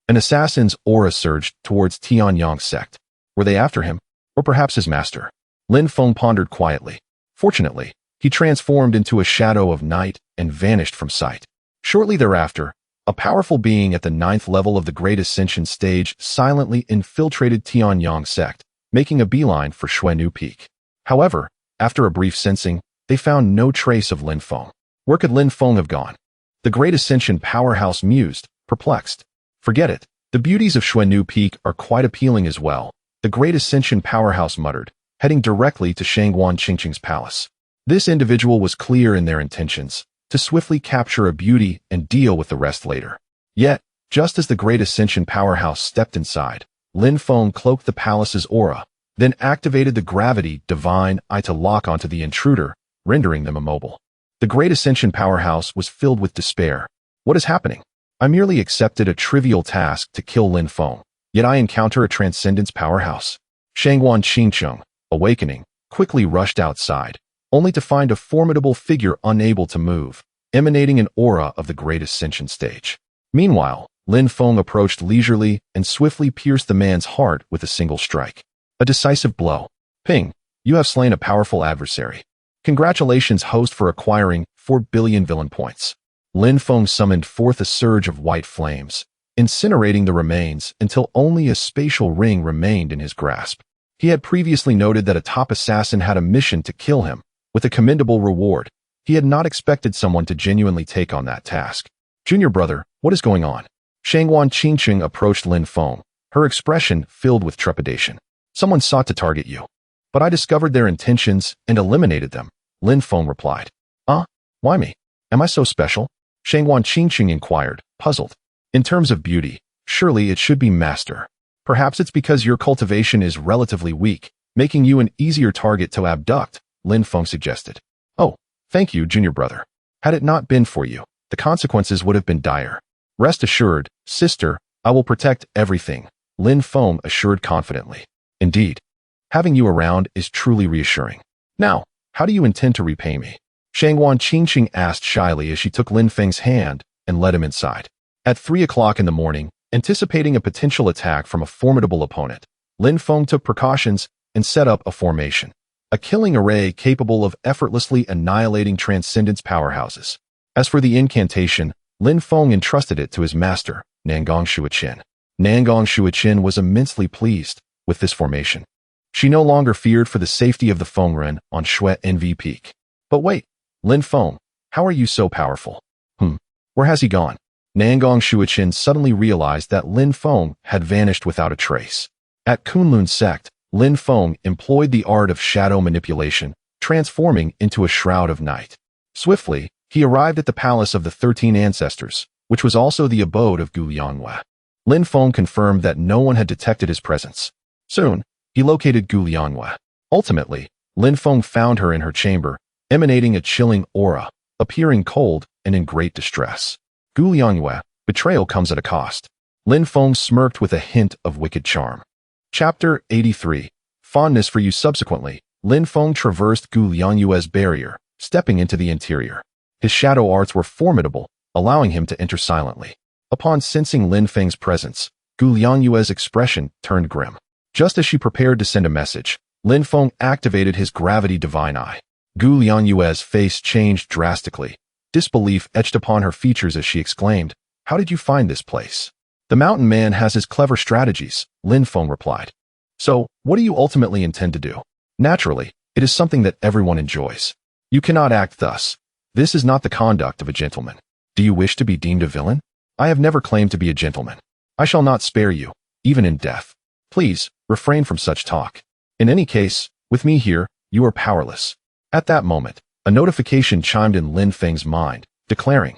An assassin's aura surged towards Tianyang's sect. Were they after him? Or perhaps his master? Lin Feng pondered quietly. Fortunately, he transformed into a shadow of night and vanished from sight. Shortly thereafter, a powerful being at the 9th level of the Great Ascension stage silently infiltrated Tianyang's sect, making a beeline for Xuannu Peak. However, after a brief sensing, they found no trace of Lin Feng. Where could Lin Feng have gone? The Great Ascension powerhouse mused, perplexed. Forget it. The beauties of Xuannu Peak are quite appealing as well, the Great Ascension powerhouse muttered, heading directly to Shangguan Qingqing's palace. This individual was clear in their intentions, to swiftly capture a beauty and deal with the rest later. Yet, just as the Great Ascension powerhouse stepped inside, Lin Feng cloaked the palace's aura, then activated the gravity divine eye to lock onto the intruder, rendering them immobile. The Great Ascension powerhouse was filled with despair. What is happening? I merely accepted a trivial task to kill Lin Feng, yet I encounter a transcendence powerhouse. Shangguan Qingqing, awakening, quickly rushed outside, only to find a formidable figure unable to move, emanating an aura of the Great Ascension stage. Meanwhile, Lin Feng approached leisurely and swiftly pierced the man's heart with a single strike. A decisive blow. Ping! You have slain a powerful adversary. Congratulations, host, for acquiring 4 billion villain points. Lin Feng summoned forth a surge of white flames, incinerating the remains until only a spatial ring remained in his grasp. He had previously noted that a top assassin had a mission to kill him, with a commendable reward. He had not expected someone to genuinely take on that task. Junior brother, what is going on? Shangwan Qingqing approached Lin Feng, her expression filled with trepidation. Someone sought to target you. But I discovered their intentions and eliminated them, Lin Feng replied. Why me? Am I so special? Shangwan Qingqing inquired, puzzled. In terms of beauty, surely it should be master. Perhaps it's because your cultivation is relatively weak, making you an easier target to abduct, Lin Feng suggested. Oh, thank you, junior brother. Had it not been for you, the consequences would have been dire. Rest assured, sister, I will protect everything, Lin Feng assured confidently. Indeed, having you around is truly reassuring. Now, how do you intend to repay me? Shangwan Qingqing asked shyly as she took Lin Feng's hand and led him inside. At 3 o'clock in the morning, anticipating a potential attack from a formidable opponent, Lin Feng took precautions and set up a formation, a killing array capable of effortlessly annihilating Transcendence powerhouses. As for the incantation, Lin Feng entrusted it to his master, Nangong Shuiqin. Nangong Shuiqin was immensely pleased with this formation. She no longer feared for the safety of the Fengren on Shui Envy Peak. But wait, Lin Feng, how are you so powerful? Where has he gone? Nangong Shuiqin suddenly realized that Lin Feng had vanished without a trace. At Kunlun sect, Lin Feng employed the art of shadow manipulation, transforming into a shroud of night. Swiftly, he arrived at the palace of the 13 ancestors, which was also the abode of Gu Liangwei. Lin Feng confirmed that no one had detected his presence. Soon, he located Gu Liangwei. Ultimately, Lin Feng found her in her chamber, emanating a chilling aura, appearing cold and in great distress. Gu Liangwei, betrayal comes at a cost. Lin Feng smirked with a hint of wicked charm. Chapter 83. Fondness for you. Subsequently, Lin Feng traversed Gu Liangwei's barrier, stepping into the interior. His shadow arts were formidable, allowing him to enter silently. Upon sensing Lin Feng's presence, Gu Liangwei's expression turned grim. Just as she prepared to send a message, Lin Feng activated his gravity divine eye. Gu Liangwei's face changed drastically. Disbelief etched upon her features as she exclaimed, "How did you find this place?" "The mountain man has his clever strategies," Lin Feng replied. "So, what do you ultimately intend to do?" "Naturally, it is something that everyone enjoys. You cannot act thus. This is not the conduct of a gentleman. Do you wish to be deemed a villain? I have never claimed to be a gentleman. I shall not spare you, even in death. Please, refrain from such talk. In any case, with me here, you are powerless." At that moment, a notification chimed in Lin Feng's mind, declaring,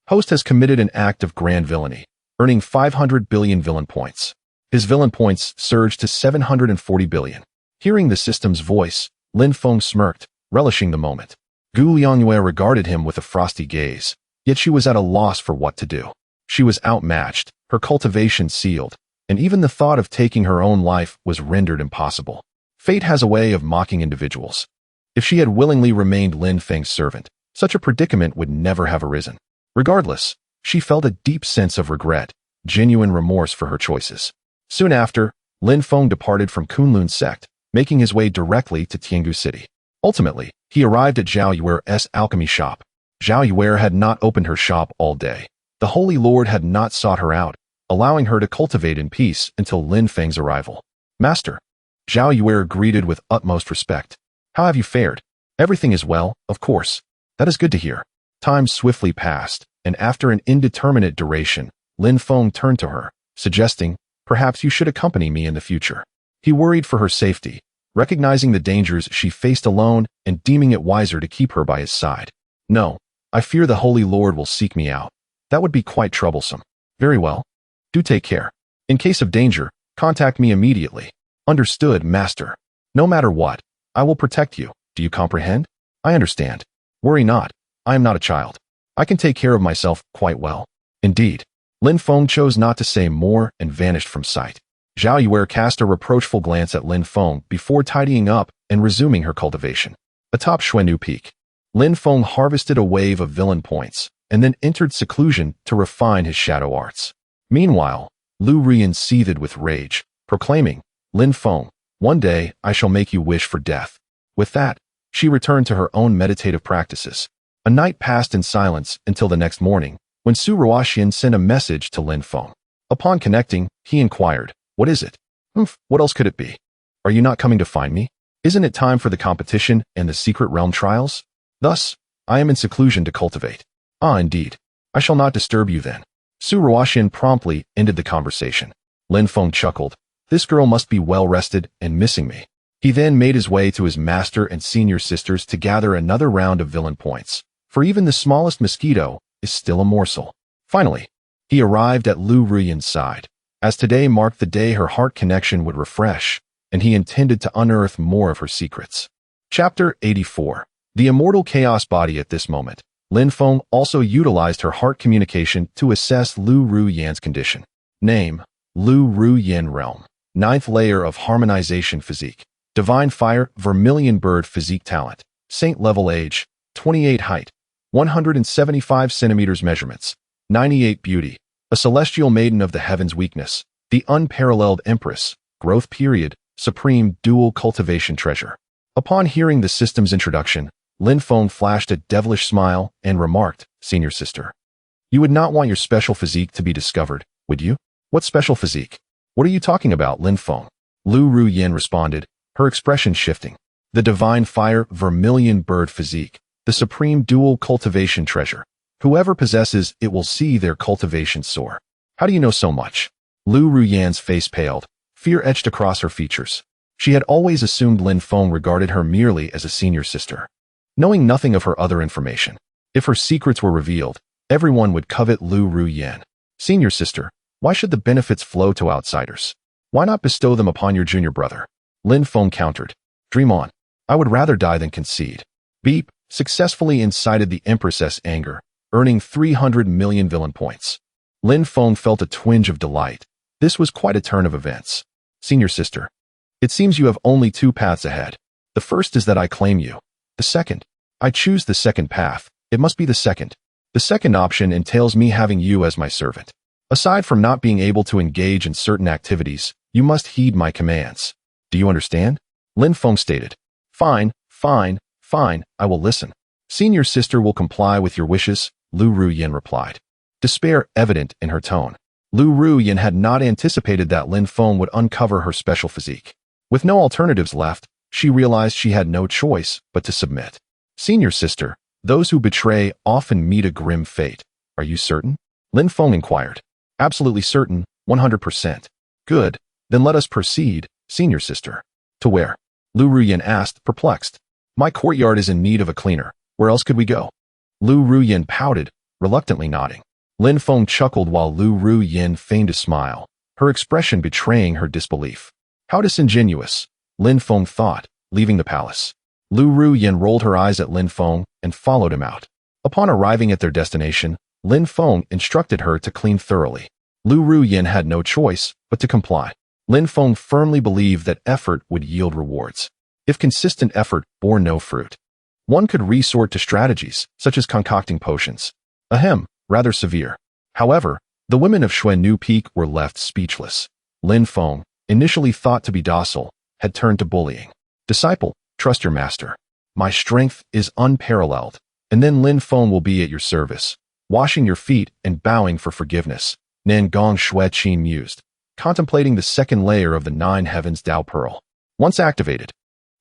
"Host has committed an act of grand villainy, earning 500 billion villain points." His villain points surged to 740 billion. Hearing the system's voice, Lin Feng smirked, relishing the moment. Gu Liangwei regarded him with a frosty gaze, yet she was at a loss for what to do. She was outmatched, her cultivation sealed, and even the thought of taking her own life was rendered impossible. Fate has a way of mocking individuals. If she had willingly remained Lin Feng's servant, such a predicament would never have arisen. Regardless, she felt a deep sense of regret, genuine remorse for her choices. Soon after, Lin Feng departed from Kunlun sect, making his way directly to Tiangu City. Ultimately, he arrived at Zhao Yuer's alchemy shop. Zhao Yuer had not opened her shop all day. The Holy Lord had not sought her out, allowing her to cultivate in peace until Lin Feng's arrival. "Master." Zhao Yuer greeted with utmost respect. "How have you fared?" "Everything is well, of course." "That is good to hear." Time swiftly passed, and after an indeterminate duration, Lin Feng turned to her, suggesting, "Perhaps you should accompany me in the future." He worried for her safety, recognizing the dangers she faced alone and deeming it wiser to keep her by his side. "No, I fear the Holy Lord will seek me out. That would be quite troublesome." "Very well. Do take care. In case of danger, contact me immediately." "Understood, master. No matter what, I will protect you. Do you comprehend?" "I understand. Worry not. I am not a child. I can take care of myself quite well." Indeed, Lin Feng chose not to say more and vanished from sight. Zhao Yuer cast a reproachful glance at Lin Feng before tidying up and resuming her cultivation. Atop Xuannu Peak, Lin Feng harvested a wave of villain points and then entered seclusion to refine his shadow arts. Meanwhile, Lu Rian seethed with rage, proclaiming, "Lin Feng, one day I shall make you wish for death." With that, she returned to her own meditative practices. A night passed in silence until the next morning, when Su Ruoxian sent a message to Lin Feng. Upon connecting, he inquired, "What is it?" What else could it be? Are you not coming to find me? Isn't it time for the competition and the secret realm trials? Thus, I am in seclusion to cultivate. Ah, indeed. I shall not disturb you then. Su Ruoxian promptly ended the conversation. Lin Feng chuckled. This girl must be well rested and missing me. He then made his way to his master and senior sisters to gather another round of villain points, for even the smallest mosquito is still a morsel. Finally, he arrived at Lu Ruyan's side, as today marked the day her heart connection would refresh, and he intended to unearth more of her secrets. Chapter 84. The Immortal Chaos Body. At this moment, Lin Feng also utilized her heart communication to assess Lu Ruyan's condition. Name: Lu Ruyan. Realm: 9th layer of harmonization. Physique: Divine Fire, Vermilion Bird. Physique talent: Saint level. Age: 28. Height: 175 centimeters. Measurements: 98. Beauty: a celestial maiden of the heavens. Weakness: the unparalleled Empress. Growth period: Supreme dual cultivation treasure. Upon hearing the system's introduction, Lin Feng flashed a devilish smile and remarked, "Senior sister, you would not want your special physique to be discovered, would you?" "What special physique? What are you talking about, Lin Feng?" Lu Ruyan responded, her expression shifting. "The Divine Fire, Vermilion Bird. Physique, the supreme dual cultivation treasure. Whoever possesses it will see their cultivation soar." "How do you know so much?" Lu Ruyan's face paled, fear etched across her features. She had always assumed Lin Feng regarded her merely as a senior sister, knowing nothing of her other information. If her secrets were revealed, everyone would covet Lu Ruyan. "Senior sister, why should the benefits flow to outsiders? Why not bestow them upon your junior brother?" Lin Feng countered. "Dream on. I would rather die than concede." Beep successfully incited the Empress's anger, earning 300 million villain points. Lin Feng felt a twinge of delight. This was quite a turn of events. "Senior sister, it seems you have only two paths ahead. The first is that I claim you. The second, I choose the second path. It must be the second. The second option entails me having you as my servant. Aside from not being able to engage in certain activities, you must heed my commands. Do you understand?" Lin Feng stated. Fine, I will listen." "Senior sister will comply with your wishes," Lu Ruyan replied, despair evident in her tone. Lu Ruyan had not anticipated that Lin Feng would uncover her special physique. With no alternatives left, she realized she had no choice but to submit. "Senior sister, those who betray often meet a grim fate. Are you certain?" Lin Feng inquired. "Absolutely certain, 100%. "Good, then let us proceed, senior sister." "To where?" Lu Ruyan asked, perplexed. "My courtyard is in need of a cleaner. Where else could we go?" Lu Ruyan pouted, reluctantly nodding. Lin Feng chuckled while Lu Ruyan feigned a smile, her expression betraying her disbelief. How disingenuous, Lin Feng thought, leaving the palace. Lu Ruyan rolled her eyes at Lin Feng and followed him out. Upon arriving at their destination, Lin Feng instructed her to clean thoroughly. Lu Ruyan had no choice but to comply. Lin Feng firmly believed that effort would yield rewards. If consistent effort bore no fruit, one could resort to strategies such as concocting potions. Ahem, rather severe. However, the women of Xuannu Peak were left speechless. Lin Feng, initially thought to be docile, had turned to bullying. "Disciple, trust your master. My strength is unparalleled, and then Lin Feng will be at your service, washing your feet and bowing for forgiveness," Nangong Xueqin mused, contemplating the second layer of the Nine Heavens Dao Pearl. Once activated,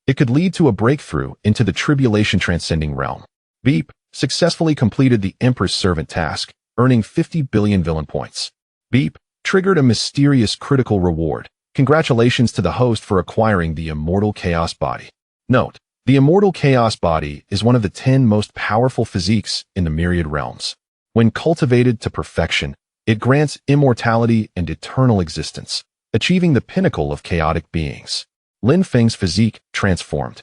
it could lead to a breakthrough into the tribulation transcending realm. Beep successfully completed the Emperor's servant task, earning 50 billion villain points. Beep triggered a mysterious critical reward. Congratulations to the host for acquiring the Immortal Chaos Body. Note: the Immortal Chaos Body is one of the 10 most powerful physiques in the myriad realms. When cultivated to perfection, it grants immortality and eternal existence, achieving the pinnacle of chaotic beings. Lin Feng's physique transformed,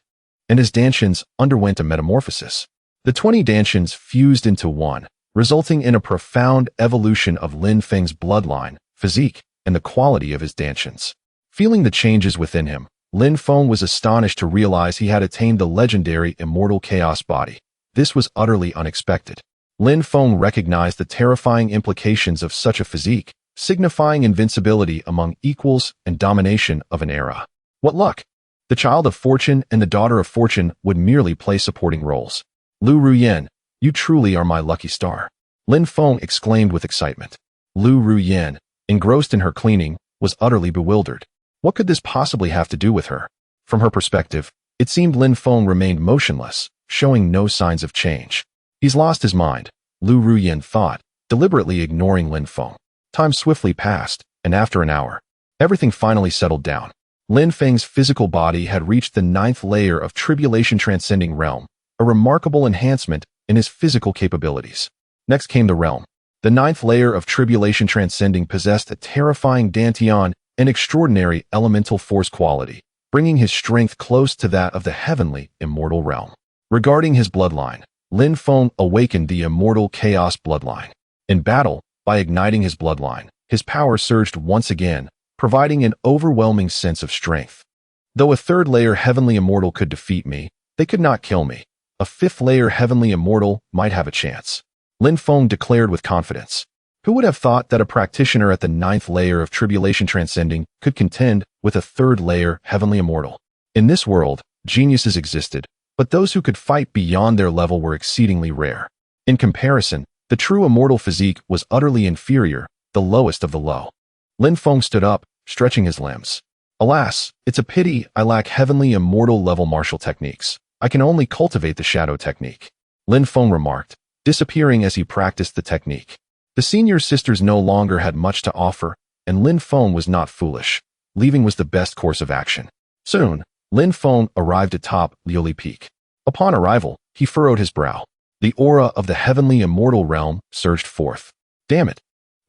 and his dantians underwent a metamorphosis. The 20 dantians fused into one, resulting in a profound evolution of Lin Feng's bloodline, physique, and the quality of his dantians. Feeling the changes within him, Lin Feng was astonished to realize he had attained the legendary Immortal Chaos Body. This was utterly unexpected. Lin Feng recognized the terrifying implications of such a physique, signifying invincibility among equals and domination of an era. What luck! The child of fortune and the daughter of fortune would merely play supporting roles. Lu Ruyan, you truly are my lucky star. Lin Feng exclaimed with excitement. Lu Ruyan, engrossed in her cleaning, was utterly bewildered. What could this possibly have to do with her? From her perspective, it seemed Lin Feng remained motionless, showing no signs of change. He's lost his mind, Lu Ruyan thought, deliberately ignoring Lin Feng. Time swiftly passed, and after an hour, everything finally settled down. Lin Feng's physical body had reached the 9th layer of tribulation transcending realm, a remarkable enhancement in his physical capabilities. Next came the realm. The 9th layer of tribulation transcending possessed a terrifying dantian and extraordinary elemental force quality, bringing his strength close to that of the heavenly, immortal realm. Regarding his bloodline, Lin Feng awakened the immortal chaos bloodline. In battle, by igniting his bloodline, his power surged once again, providing an overwhelming sense of strength. Though a 3rd layer heavenly immortal could defeat me, they could not kill me. A 5th layer heavenly immortal might have a chance. Lin Feng declared with confidence. Who would have thought that a practitioner at the 9th layer of tribulation transcending could contend with a 3rd layer heavenly immortal? In this world, geniuses existed, but those who could fight beyond their level were exceedingly rare. In comparison, the true immortal physique was utterly inferior, the lowest of the low. Lin Feng stood up, stretching his limbs. Alas, it's a pity I lack heavenly immortal level martial techniques. I can only cultivate the shadow technique. Lin Feng remarked, disappearing as he practiced the technique. The senior sisters no longer had much to offer, and Lin Feng was not foolish. Leaving was the best course of action. Soon, Lin Feng arrived atop Liuli Peak. Upon arrival, he furrowed his brow. The aura of the heavenly immortal realm surged forth. Damn it!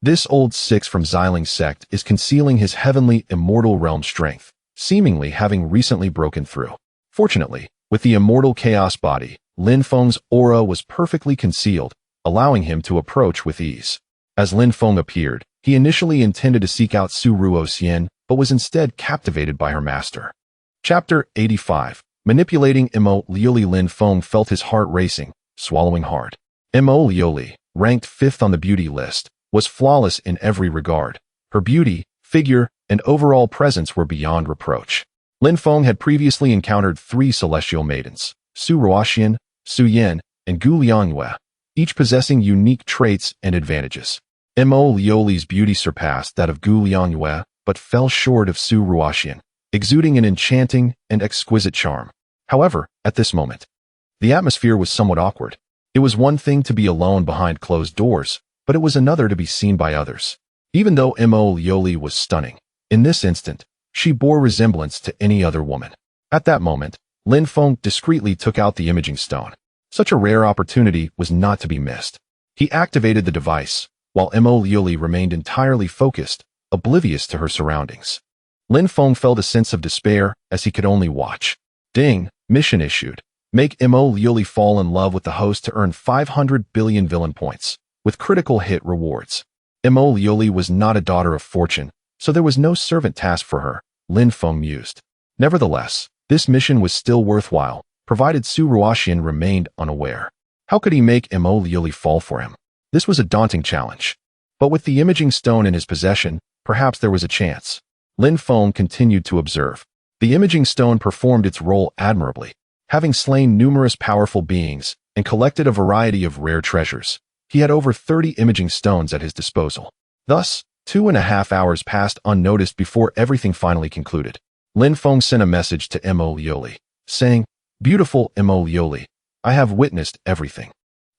This old six from Xiling's sect is concealing his heavenly immortal realm strength, seemingly having recently broken through. Fortunately, with the immortal chaos body, Lin Feng's aura was perfectly concealed, allowing him to approach with ease. As Lin Feng appeared, he initially intended to seek out Su Ruoxian, but was instead captivated by her master. Chapter 85. Manipulating Mo Liuli. Lin Feng felt his heart racing, swallowing hard. Mo Liuli, ranked 5th on the beauty list, was flawless in every regard. Her beauty, figure, and overall presence were beyond reproach. Lin Feng had previously encountered 3 celestial maidens, Su Ruoxian, Su Yin, and Gu Liangyue, each possessing unique traits and advantages. Mo Liuli's beauty surpassed that of Gu Liangyue, but fell short of Su Ruoxian, exuding an enchanting and exquisite charm. However, at this moment, the atmosphere was somewhat awkward. It was one thing to be alone behind closed doors, but it was another to be seen by others. Even though Mo Liuli was stunning, in this instant, she bore resemblance to any other woman. At that moment, Lin Feng discreetly took out the imaging stone. Such a rare opportunity was not to be missed. He activated the device, while Mo Liuli remained entirely focused, oblivious to her surroundings. Lin Feng felt a sense of despair as he could only watch. Ding, mission issued. Make Mo Liuli fall in love with the host to earn 500 billion villain points, with critical hit rewards. Mo Liuli was not a daughter of fortune, so there was no servant task for her, Lin Feng mused. Nevertheless, this mission was still worthwhile, provided Su Ruoxian remained unaware. How could he make Mo Liuli fall for him? This was a daunting challenge. But with the imaging stone in his possession, perhaps there was a chance. Lin Feng continued to observe. The imaging stone performed its role admirably. Having slain numerous powerful beings and collected a variety of rare treasures, he had over 30 imaging stones at his disposal. Thus, 2.5 hours passed unnoticed before everything finally concluded. Lin Feng sent a message to Mo Liuli, saying, "Beautiful Mo Liuli, I have witnessed everything.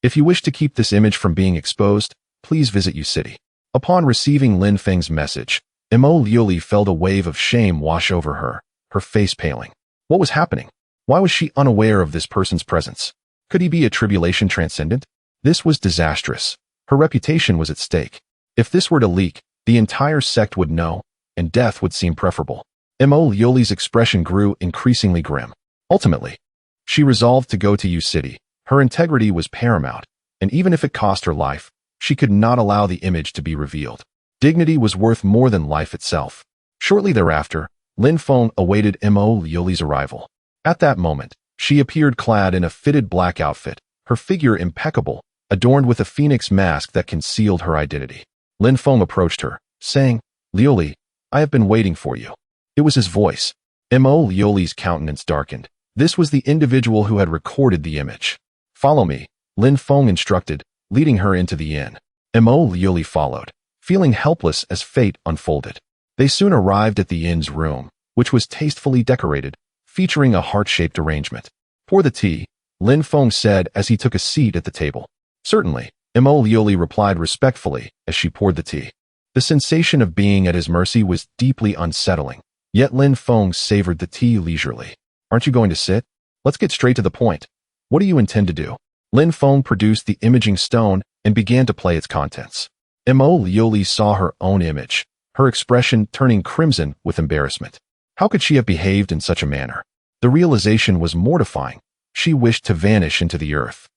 If you wish to keep this image from being exposed, please visit U City." Upon receiving Lin Feng's message, Mo Liuli felt a wave of shame wash over her, her face paling. What was happening? Why was she unaware of this person's presence? Could he be a tribulation transcendent? This was disastrous. Her reputation was at stake. If this were to leak, the entire sect would know, and death would seem preferable. Mo Liuli's expression grew increasingly grim. Ultimately, she resolved to go to U City. Her integrity was paramount, and even if it cost her life, she could not allow the image to be revealed. Dignity was worth more than life itself. Shortly thereafter, Lin Feng awaited Mo Liuli's arrival. At that moment, she appeared clad in a fitted black outfit, her figure impeccable, adorned with a phoenix mask that concealed her identity. Lin Feng approached her, saying, "Liuli, I have been waiting for you." It was his voice. Mo Lioli's countenance darkened. This was the individual who had recorded the image. "Follow me," Lin Feng instructed, leading her into the inn. Mo Lioli followed, feeling helpless as fate unfolded. They soon arrived at the inn's room, which was tastefully decorated, featuring a heart-shaped arrangement. "Pour the tea," Lin Feng said as he took a seat at the table. "Certainly," Mo Lioli replied respectfully as she poured the tea. The sensation of being at his mercy was deeply unsettling, yet Lin Feng savored the tea leisurely. "Aren't you going to sit? Let's get straight to the point. What do you intend to do?" Lin Feng produced the imaging stone and began to play its contents. Mo Lioli saw her own image, her expression turning crimson with embarrassment. How could she have behaved in such a manner? The realization was mortifying. She wished to vanish into the earth.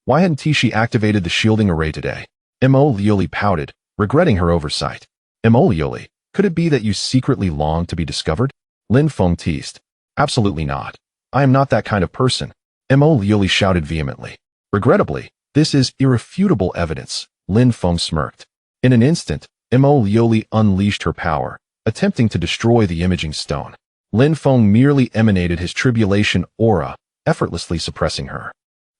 Why hadn't she activated the shielding array today? Mo Lioli pouted, regretting her oversight. Mo Lioli, could it be that you secretly long to be discovered? Lin Feng teased. Absolutely not. I am not that kind of person. Mo Lioli shouted vehemently. Regrettably, this is irrefutable evidence, Lin Feng smirked. In an instant, Mo Lioli unleashed her power, attempting to destroy the imaging stone. Lin Feng merely emanated his tribulation aura, effortlessly suppressing her.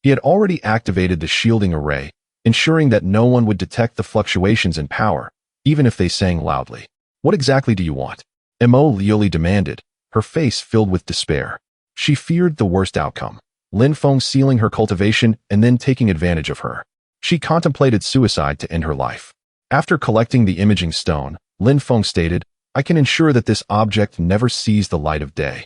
He had already activated the shielding array, ensuring that no one would detect the fluctuations in power, even if they sang loudly. What exactly do you want? Mo Lioli demanded, her face filled with despair. She feared the worst outcome, Lin Feng sealing her cultivation and then taking advantage of her. She contemplated suicide to end her life. After collecting the imaging stone, Lin Feng stated, I can ensure that this object never sees the light of day.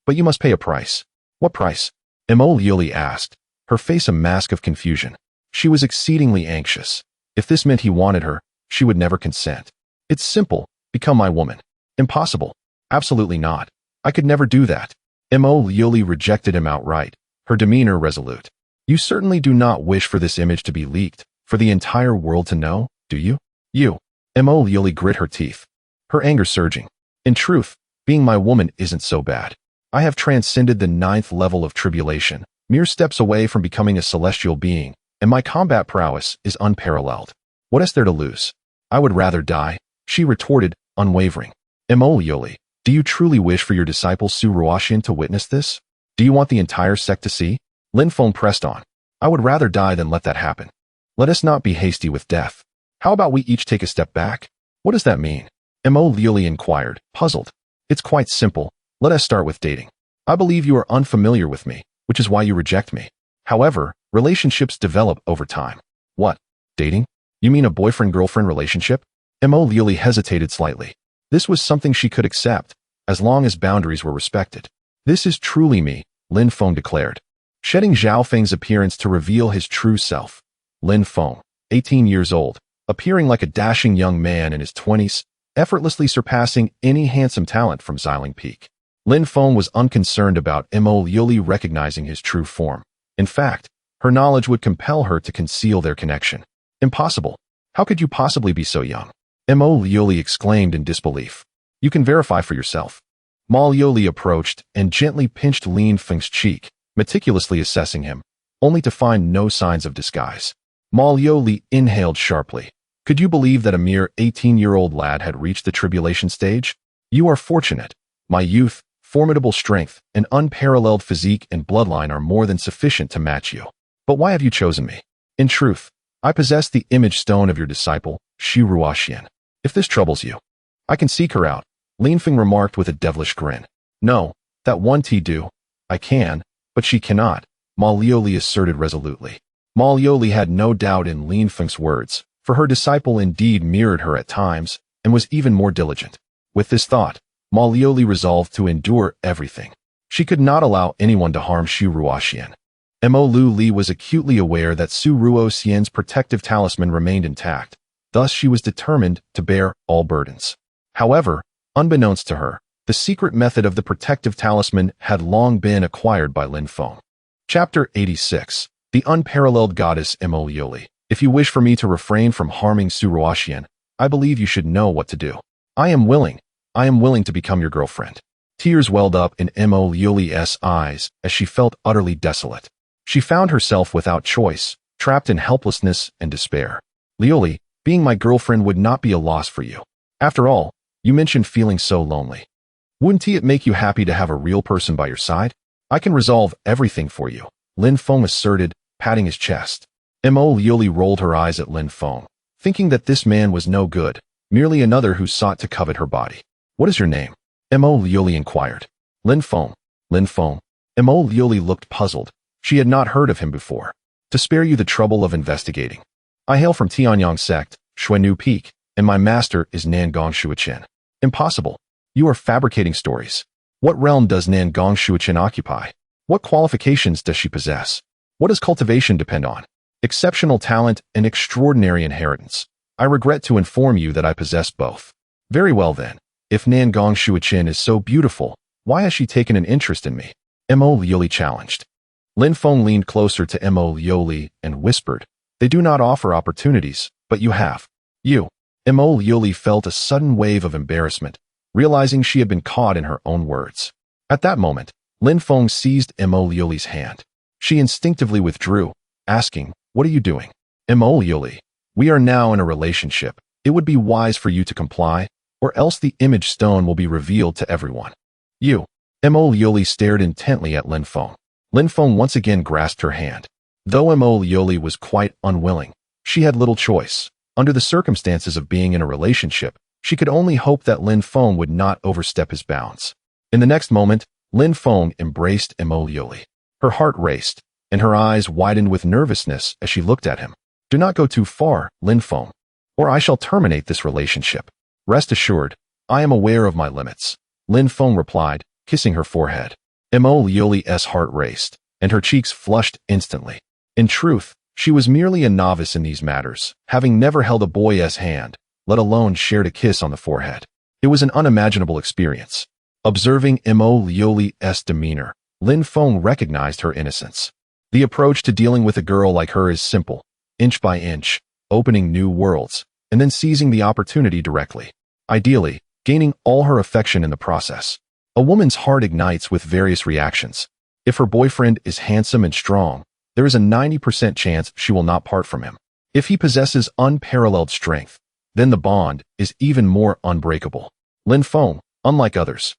But you must pay a price. What price? Mo Lioli asked, her face a mask of confusion. She was exceedingly anxious. If this meant he wanted her, she would never consent. It's simple, become my woman. Impossible. Absolutely not. I could never do that. Mo Lioli rejected him outright, her demeanor resolute. You certainly do not wish for this image to be leaked, for the entire world to know, do you? You. Mo Lioli grit her teeth, her anger surging. In truth, being my woman isn't so bad. I have transcended the 9th level of tribulation, mere steps away from becoming a celestial being, and my combat prowess is unparalleled. What is there to lose? I would rather die, she retorted, unwavering. Mo Lioli, do you truly wish for your disciple Su Ruoxian to witness this? Do you want the entire sect to see? Lin Feng pressed on. I would rather die than let that happen. Let us not be hasty with death. How about we each take a step back? What does that mean? Mo Lioli inquired, puzzled. It's quite simple. Let us start with dating. I believe you are unfamiliar with me, which is why you reject me. However, relationships develop over time. What? Dating? You mean a boyfriend-girlfriend relationship? Mo Lioli hesitated slightly. This was something she could accept, as long as boundaries were respected. This is truly me, Lin Feng declared, shedding Zhao Feng's appearance to reveal his true self. Lin Feng, 18 years old, appearing like a dashing young man in his 20s, effortlessly surpassing any handsome talent from Xiling Peak. Lin Feng was unconcerned about Mo Lioli recognizing his true form. In fact, her knowledge would compel her to conceal their connection. Impossible. How could you possibly be so young? Mo Lioli exclaimed in disbelief. You can verify for yourself. Ma Lioli approached and gently pinched Lin Feng's cheek, meticulously assessing him, only to find no signs of disguise. Ma Lioli inhaled sharply. Could you believe that a mere 18-year-old lad had reached the tribulation stage? You are fortunate. My youth, formidable strength, and unparalleled physique and bloodline are more than sufficient to match you. But why have you chosen me? In truth, I possess the image stone of your disciple, Su Ruoxian. If this troubles you, I can seek her out, Lin Feng remarked with a devilish grin. No, that one do. I can, but she cannot, Ma Lioli asserted resolutely. Ma Lioli had no doubt in Lin Feng's words, for her disciple indeed mirrored her at times, and was even more diligent. With this thought, Ma Lioli resolved to endure everything. She could not allow anyone to harm Su Ruoxian. Mo Li was acutely aware that Su Ruoxian's protective talisman remained intact, thus she was determined to bear all burdens. However, unbeknownst to her, the secret method of the protective talisman had long been acquired by Lin Feng. Chapter 86. The Unparalleled Goddess Mo Lioli. If you wish for me to refrain from harming Su Ruoxian, I believe you should know what to do. I am willing to become your girlfriend. Tears welled up in Mo Lioli's eyes as she felt utterly desolate. She found herself without choice, trapped in helplessness and despair. Lioli, being my girlfriend would not be a loss for you. After all, you mentioned feeling so lonely. Wouldn't it make you happy to have a real person by your side? I can resolve everything for you, Lin Feng asserted, patting his chest. Mo Liuli rolled her eyes at Lin Feng, thinking that this man was no good, merely another who sought to covet her body. What is your name? Mo Liuli inquired. Lin Feng. Lin Feng. Mo Liuli looked puzzled. She had not heard of him before. To spare you the trouble of investigating. I hail from Tianyang sect, Xuannu Peak, and my master is Nangong Shuichen. Impossible. You are fabricating stories. What realm does Nangong Shuichen occupy? What qualifications does she possess? What does cultivation depend on? Exceptional talent and extraordinary inheritance. I regret to inform you that I possess both. Very well then. If Nangong Shuichen is so beautiful, why has she taken an interest in me? Mo Liuli challenged. Lin Feng leaned closer to Mo Liuli and whispered, They do not offer opportunities, but you have. You. Mo Liuli felt a sudden wave of embarrassment, realizing she had been caught in her own words. At that moment, Lin Feng seized Mo Liuli's hand. She instinctively withdrew, asking, What are you doing? Mo Liuli, we are now in a relationship. It would be wise for you to comply, or else the image stone will be revealed to everyone. You. Mo Liuli stared intently at Lin Feng. Lin Feng once again grasped her hand. Though Mo Liuli was quite unwilling, she had little choice. Under the circumstances of being in a relationship, she could only hope that Lin Feng would not overstep his bounds. In the next moment, Lin Feng embraced Mo Liuli. Her heart raced, and her eyes widened with nervousness as she looked at him. Do not go too far, Lin Feng, or I shall terminate this relationship. Rest assured, I am aware of my limits, Lin Feng replied, kissing her forehead. Mo Liuli's heart raced, and her cheeks flushed instantly. In truth, she was merely a novice in these matters, having never held a boy's hand, let alone shared a kiss on the forehead. It was an unimaginable experience. Observing Mo Liuli's demeanor, Lin Feng recognized her innocence. The approach to dealing with a girl like her is simple, inch by inch, opening new worlds, and then seizing the opportunity directly. Ideally, gaining all her affection in the process. A woman's heart ignites with various reactions. If her boyfriend is handsome and strong, there is a 90% chance she will not part from him. If he possesses unparalleled strength, then the bond is even more unbreakable. Lin Feng, unlike others,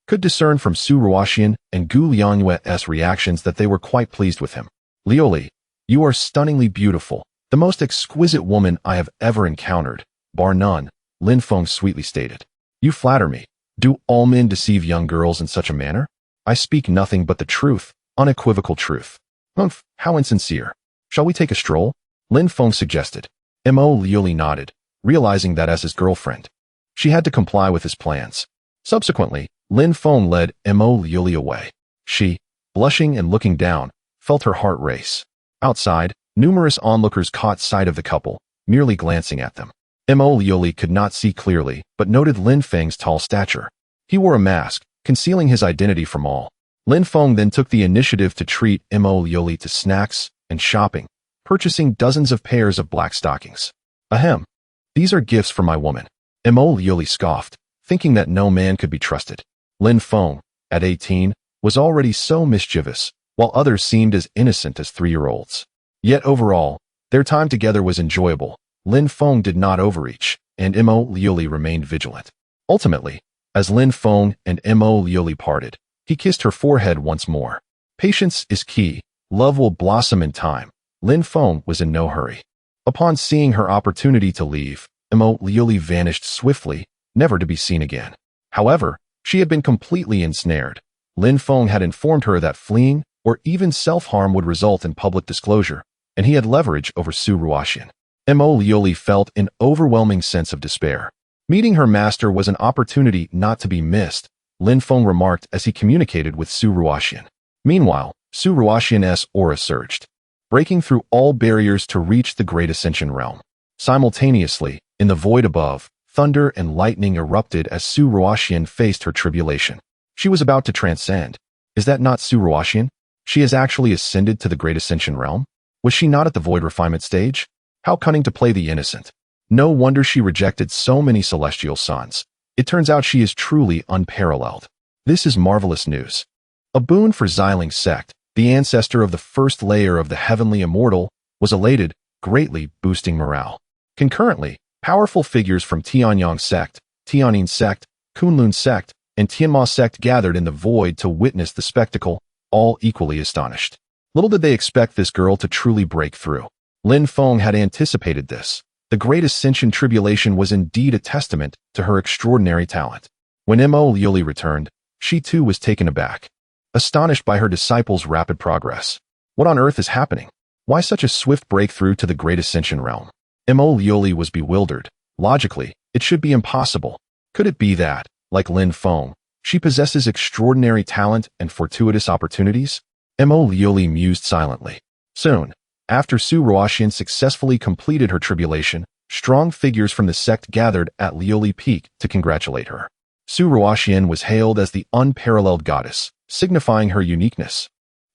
could discern from Su Ruoxian and Gu Liangyue's reactions that they were quite pleased with him. Liuli, you are stunningly beautiful, the most exquisite woman I have ever encountered, bar none, Lin Feng sweetly stated. You flatter me. Do all men deceive young girls in such a manner? I speak nothing but the truth, unequivocal truth. Humph, how insincere. Shall we take a stroll? Lin Feng suggested. Mo Liuli nodded, realizing that as his girlfriend, she had to comply with his plans. Subsequently, Lin Feng led Mo Liuli away. She, blushing and looking down, felt her heart race. Outside, numerous onlookers caught sight of the couple, merely glancing at them. Mo Liuli could not see clearly, but noted Lin Feng's tall stature. He wore a mask, concealing his identity from all. Lin Feng then took the initiative to treat Mo Liuli to snacks and shopping, purchasing dozens of pairs of black stockings. Ahem. These are gifts for my woman. Mo Liuli scoffed, thinking that no man could be trusted. Lin Feng, at 18, was already so mischievous, while others seemed as innocent as 3-year-olds. Yet overall, their time together was enjoyable. Lin Feng did not overreach, and Mo Liuli remained vigilant. Ultimately, as Lin Feng and Mo Liuli parted, he kissed her forehead once more. Patience is key. Love will blossom in time. Lin Feng was in no hurry. Upon seeing her opportunity to leave, Mo Liuli vanished swiftly, never to be seen again. However, she had been completely ensnared. Lin Feng had informed her that fleeing or even self-harm would result in public disclosure, and he had leverage over Su Ruoxian. Mo Liuli felt an overwhelming sense of despair. Meeting her master was an opportunity not to be missed, Lin Feng remarked as he communicated with Su Ruoxian. Meanwhile, Su Ruoxian's aura surged, breaking through all barriers to reach the Great Ascension realm. Simultaneously, in the void above, thunder and lightning erupted as Su Ruoxian faced her tribulation. She was about to transcend. Is that not Su Ruoxian? She has actually ascended to the Great Ascension realm? Was she not at the void refinement stage? How cunning to play the innocent. No wonder she rejected so many celestial sons. It turns out she is truly unparalleled. This is marvelous news. A boon for Xiling sect, the ancestor of the first layer of the heavenly immortal, was elated, greatly boosting morale. Concurrently, powerful figures from Tianyang sect, Tianyin sect, Kunlun sect, and Tianma sect gathered in the void to witness the spectacle, all equally astonished. Little did they expect this girl to truly break through. Lin Feng had anticipated this. The Great Ascension Tribulation was indeed a testament to her extraordinary talent. When Mo Liuli returned, she too was taken aback, astonished by her disciple's rapid progress. What on earth is happening? Why such a swift breakthrough to the Great Ascension realm? Mo Liuli was bewildered. Logically, it should be impossible. Could it be that, like Lin Feng, she possesses extraordinary talent and fortuitous opportunities? Mo Liuli mused silently. Soon, after Su Ruoxian successfully completed her tribulation, strong figures from the sect gathered at Liuli Peak to congratulate her. Su Ruoxian was hailed as the unparalleled goddess, signifying her uniqueness,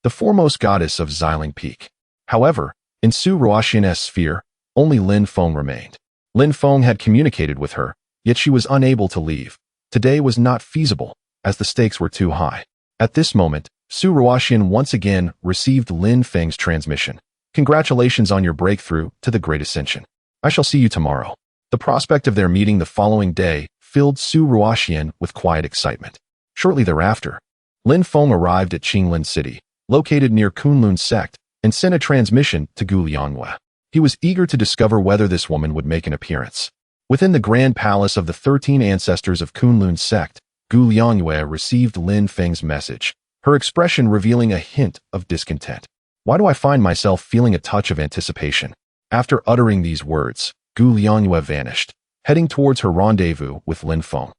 the foremost goddess of Xiling Peak. However, in Su Ruoxian's sphere, only Lin Feng remained. Lin Feng had communicated with her, yet she was unable to leave. Today was not feasible, as the stakes were too high. At this moment, Su Ruoxian once again received Lin Feng's transmission. Congratulations on your breakthrough to the Great Ascension. I shall see you tomorrow. The prospect of their meeting the following day filled Su Ruoxian with quiet excitement. Shortly thereafter, Lin Feng arrived at Qinglin City, located near Kunlun sect, and sent a transmission to Gu Liangyue. He was eager to discover whether this woman would make an appearance. Within the grand palace of the 13 ancestors of Kunlun sect, Gu Liangyue received Lin Feng's message, her expression revealing a hint of discontent. Why do I find myself feeling a touch of anticipation? After uttering these words, Gu Liangyue vanished, heading towards her rendezvous with Lin Feng.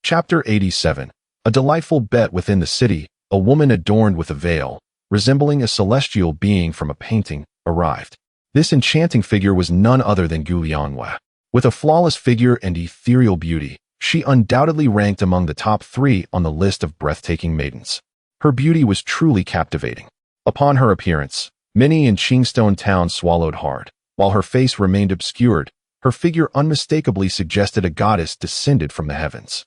Chapter 87. A delightful bet within the city, a woman adorned with a veil, resembling a celestial being from a painting, arrived. This enchanting figure was none other than Gu Liangyue. With a flawless figure and ethereal beauty, she undoubtedly ranked among the top 3 on the list of breathtaking maidens. Her beauty was truly captivating. Upon her appearance, many in Qingstone town swallowed hard. While her face remained obscured, her figure unmistakably suggested a goddess descended from the heavens.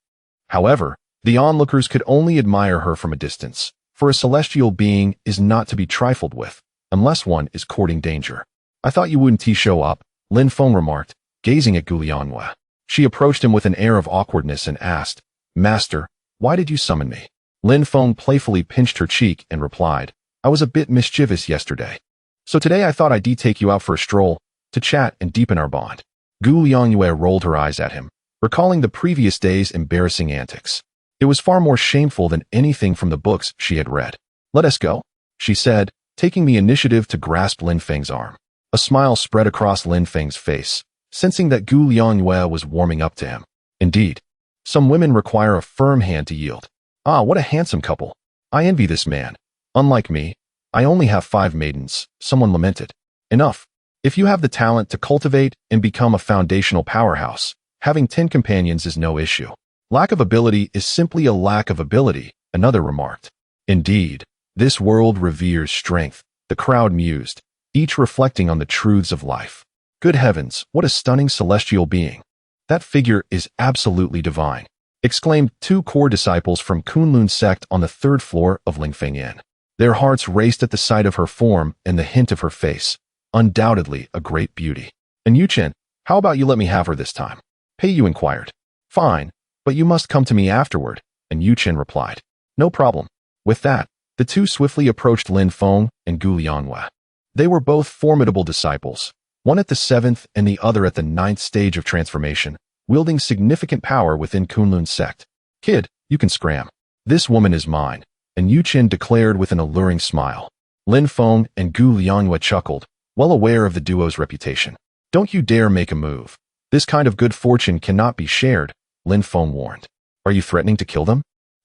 However, the onlookers could only admire her from a distance, for a celestial being is not to be trifled with, unless one is courting danger. I thought you wouldn't show up, Lin Feng remarked, gazing at Gu Liangyue. She approached him with an air of awkwardness and asked, Master, why did you summon me? Lin Feng playfully pinched her cheek and replied, I was a bit mischievous yesterday. So today I thought I'd take you out for a stroll, to chat and deepen our bond. Gu Liangyue rolled her eyes at him, recalling the previous day's embarrassing antics. It was far more shameful than anything from the books she had read. Let us go, she said, taking the initiative to grasp Lin Feng's arm. A smile spread across Lin Feng's face, sensing that Gu Liangyue was warming up to him. Indeed, some women require a firm hand to yield. Ah, what a handsome couple. I envy this man. Unlike me, I only have 5 maidens, someone lamented. Enough. If you have the talent to cultivate and become a foundational powerhouse, having 10 companions is no issue. Lack of ability is simply a lack of ability, another remarked. Indeed, this world reveres strength, the crowd mused, each reflecting on the truths of life. Good heavens, what a stunning celestial being. That figure is absolutely divine, exclaimed 2 core disciples from Kunlun sect on the 3rd floor of Lingfeng Inn. Their hearts raced at the sight of her form and the hint of her face, undoubtedly a great beauty. And Yu Chen, how about you let me have her this time? Pei Yu inquired. Fine, but you must come to me afterward, and Yu Chen replied. No problem. With that, the 2 swiftly approached Lin Feng and Gu Liangyue. They were both formidable disciples, one at the 7th and the other at the 9th stage of transformation, wielding significant power within Kunlun sect. Kid, you can scram. This woman is mine, and Yu Chen declared with an alluring smile. Lin Feng and Gu Liangyue chuckled, well aware of the duo's reputation. Don't you dare make a move. This kind of good fortune cannot be shared, Lin Feng warned. Are you threatening to kill them?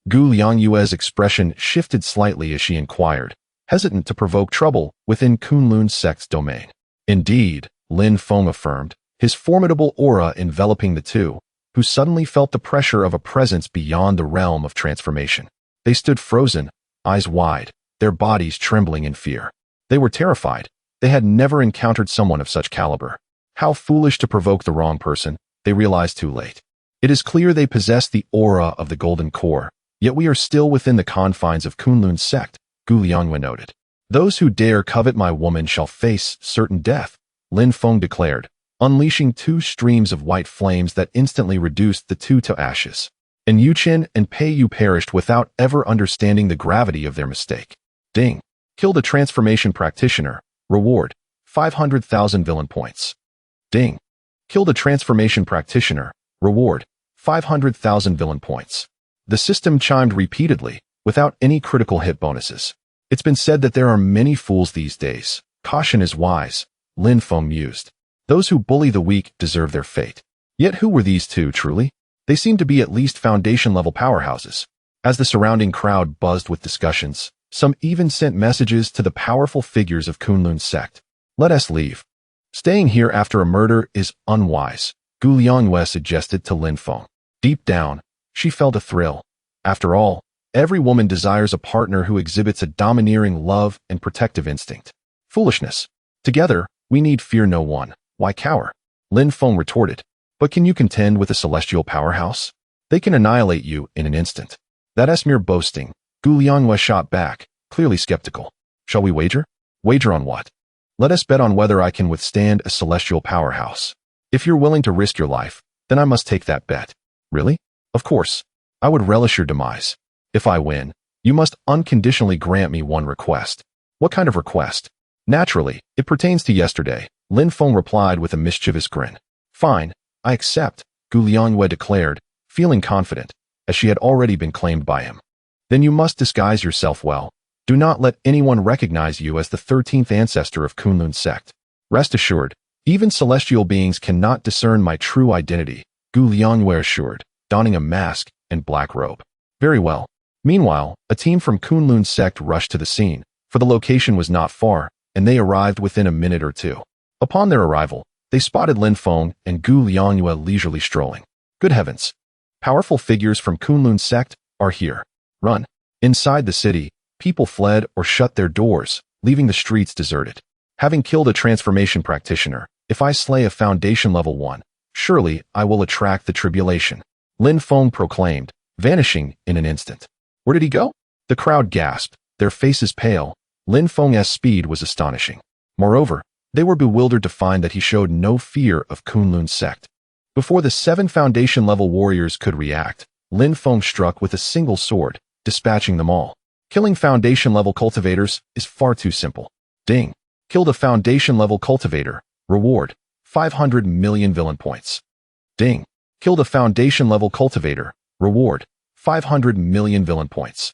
Gu Liangyue's expression shifted slightly as she inquired, hesitant to provoke trouble within Kunlun sect's domain. Indeed, Lin Feng affirmed, his formidable aura enveloping the 2, who suddenly felt the pressure of a presence beyond the realm of transformation. They stood frozen, eyes wide, their bodies trembling in fear. They were terrified. They had never encountered someone of such caliber. How foolish to provoke the wrong person, they realized too late. It is clear they possess the aura of the Golden Core, yet we are still within the confines of Kunlun sect, Gu Liangyue noted. Those who dare covet my woman shall face certain death, Lin Feng declared, unleashing 2 streams of white flames that instantly reduced the 2 to ashes. and Yu Chen and Pei Yu perished without ever understanding the gravity of their mistake. Ding. Killed a transformation practitioner. Reward, 500,000 villain points. Ding. Killed a transformation practitioner. Reward, 500,000 villain points. The system chimed repeatedly, without any critical hit bonuses. It's been said that there are many fools these days. Caution is wise, Lin Feng mused. Those who bully the weak deserve their fate. Yet who were these two, truly? They seemed to be at least foundation-level powerhouses. As the surrounding crowd buzzed with discussions, some even sent messages to the powerful figures of Kunlun's sect. Let us leave. Staying here after a murder is unwise, Gu Liangwei suggested to Lin Feng. Deep down, she felt a thrill. After all, every woman desires a partner who exhibits a domineering love and protective instinct. Foolishness. Together, we need fear no one. Why cower? Lin Feng retorted. But can you contend with a celestial powerhouse? They can annihilate you in an instant. That's mere boasting, Gu Liangwei shot back, clearly skeptical. Shall we wager? Wager on what? Let us bet on whether I can withstand a celestial powerhouse. If you're willing to risk your life, then I must take that bet. Really? Of course. I would relish your demise. If I win, you must unconditionally grant me one request. What kind of request? Naturally, it pertains to yesterday, Lin Feng replied with a mischievous grin. Fine, I accept, Gu Liangwei declared, feeling confident, as she had already been claimed by him. Then you must disguise yourself well. Do not let anyone recognize you as the 13th ancestor of Kunlun's sect. Rest assured, even celestial beings cannot discern my true identity, Gu Liangwei assured, donning a mask and black robe. Very well. Meanwhile, a team from Kunlun's sect rushed to the scene, for the location was not far, and they arrived within a minute or two. Upon their arrival, they spotted Lin Feng and Gu Liangwei leisurely strolling. Good heavens! Powerful figures from Kunlun's sect are here. Run. Inside the city, people fled or shut their doors, leaving the streets deserted. Having killed a transformation practitioner, if I slay a foundation level 1, surely I will attract the tribulation, Lin Feng proclaimed, vanishing in an instant. Where did he go? The crowd gasped, their faces pale. Lin Feng's speed was astonishing. Moreover, they were bewildered to find that he showed no fear of Kunlun's sect. Before the 7 foundation-level warriors could react, Lin Feng struck with a single sword, dispatching them all. Killing foundation-level cultivators is far too simple. Ding. Killed a foundation-level cultivator. Reward, 500 million villain points. Ding. Killed a foundation-level cultivator. Reward, 500 million villain points.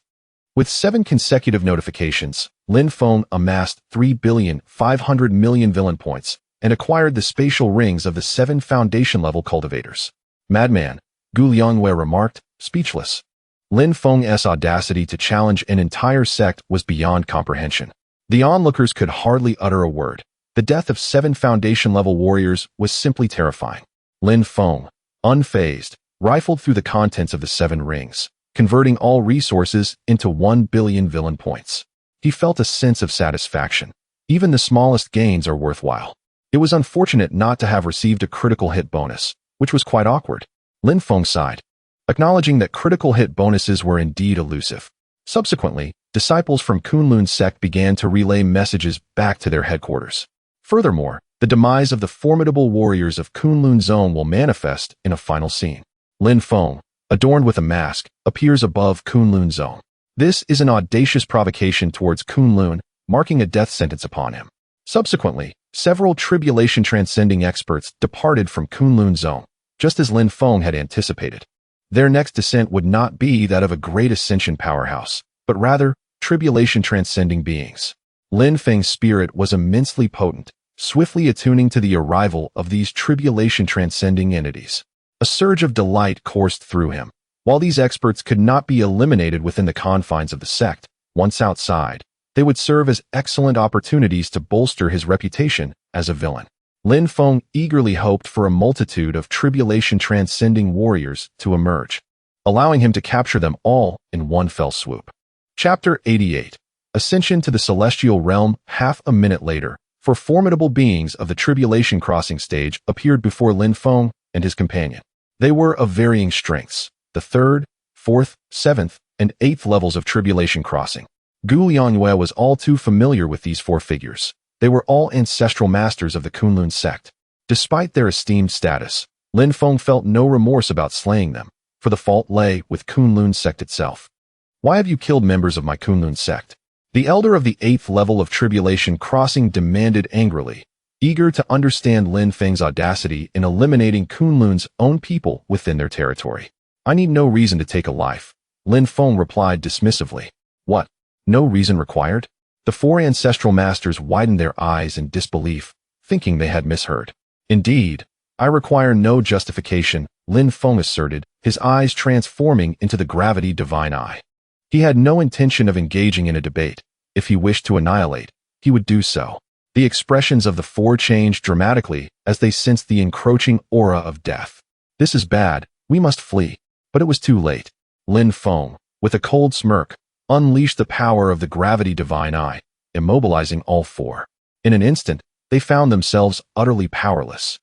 With 7 consecutive notifications, Lin Feng amassed 3,500 million villain points and acquired the spatial rings of the 7 foundation-level cultivators. Madman, Gu Liangwei remarked, speechless. Lin Feng's audacity to challenge an entire sect was beyond comprehension. The onlookers could hardly utter a word. The death of 7 foundation-level warriors was simply terrifying. Lin Feng, unfazed, rifled through the contents of the 7 rings, converting all resources into 1 billion villain points. He felt a sense of satisfaction. Even the smallest gains are worthwhile. It was unfortunate not to have received a critical hit bonus, which was quite awkward. Lin Feng sighed, acknowledging that critical hit bonuses were indeed elusive. Subsequently, disciples from Kunlun's sect began to relay messages back to their headquarters. Furthermore, the demise of the formidable warriors of Kunlun Zone will manifest in a final scene. Lin Feng, adorned with a mask, appears above Kunlun Zone. This is an audacious provocation towards Kunlun, marking a death sentence upon him. Subsequently, several tribulation-transcending experts departed from Kunlun Zone, just as Lin Feng had anticipated. Their next descent would not be that of a great ascension powerhouse, but rather tribulation-transcending beings. Lin Feng's spirit was immensely potent, swiftly attuning to the arrival of these tribulation-transcending entities. A surge of delight coursed through him. While these experts could not be eliminated within the confines of the sect, once outside, they would serve as excellent opportunities to bolster his reputation as a villain. Lin Feng eagerly hoped for a multitude of tribulation-transcending warriors to emerge, allowing him to capture them all in one fell swoop. Chapter 88. Ascension to the Celestial Realm. Half a minute later, 4 formidable beings of the Tribulation Crossing stage appeared before Lin Feng and his companion. They were of varying strengths, the 3rd, 4th, 7th, and 8th levels of Tribulation Crossing. Gu Liangwei was all too familiar with these 4 figures. They were all ancestral masters of the Kunlun sect. Despite their esteemed status, Lin Feng felt no remorse about slaying them. for the fault lay with Kunlun sect itself. Why have you killed members of my Kunlun sect? The elder of the 8th level of Tribulation Crossing demanded angrily, eager to understand Lin Feng's audacity in eliminating Kunlun's own people within their territory. I need no reason to take a life, Lin Feng replied dismissively. What? No reason required? The 4 ancestral masters widened their eyes in disbelief, thinking they had misheard. Indeed, I require no justification, Lin Feng asserted, his eyes transforming into the gravity divine eye. He had no intention of engaging in a debate. If he wished to annihilate, he would do so. The expressions of the 4 changed dramatically as they sensed the encroaching aura of death. This is bad, we must flee. But it was too late. Lin Feng, with a cold smirk, unleashed the power of the gravity divine eye, immobilizing all 4. In an instant, they found themselves utterly powerless.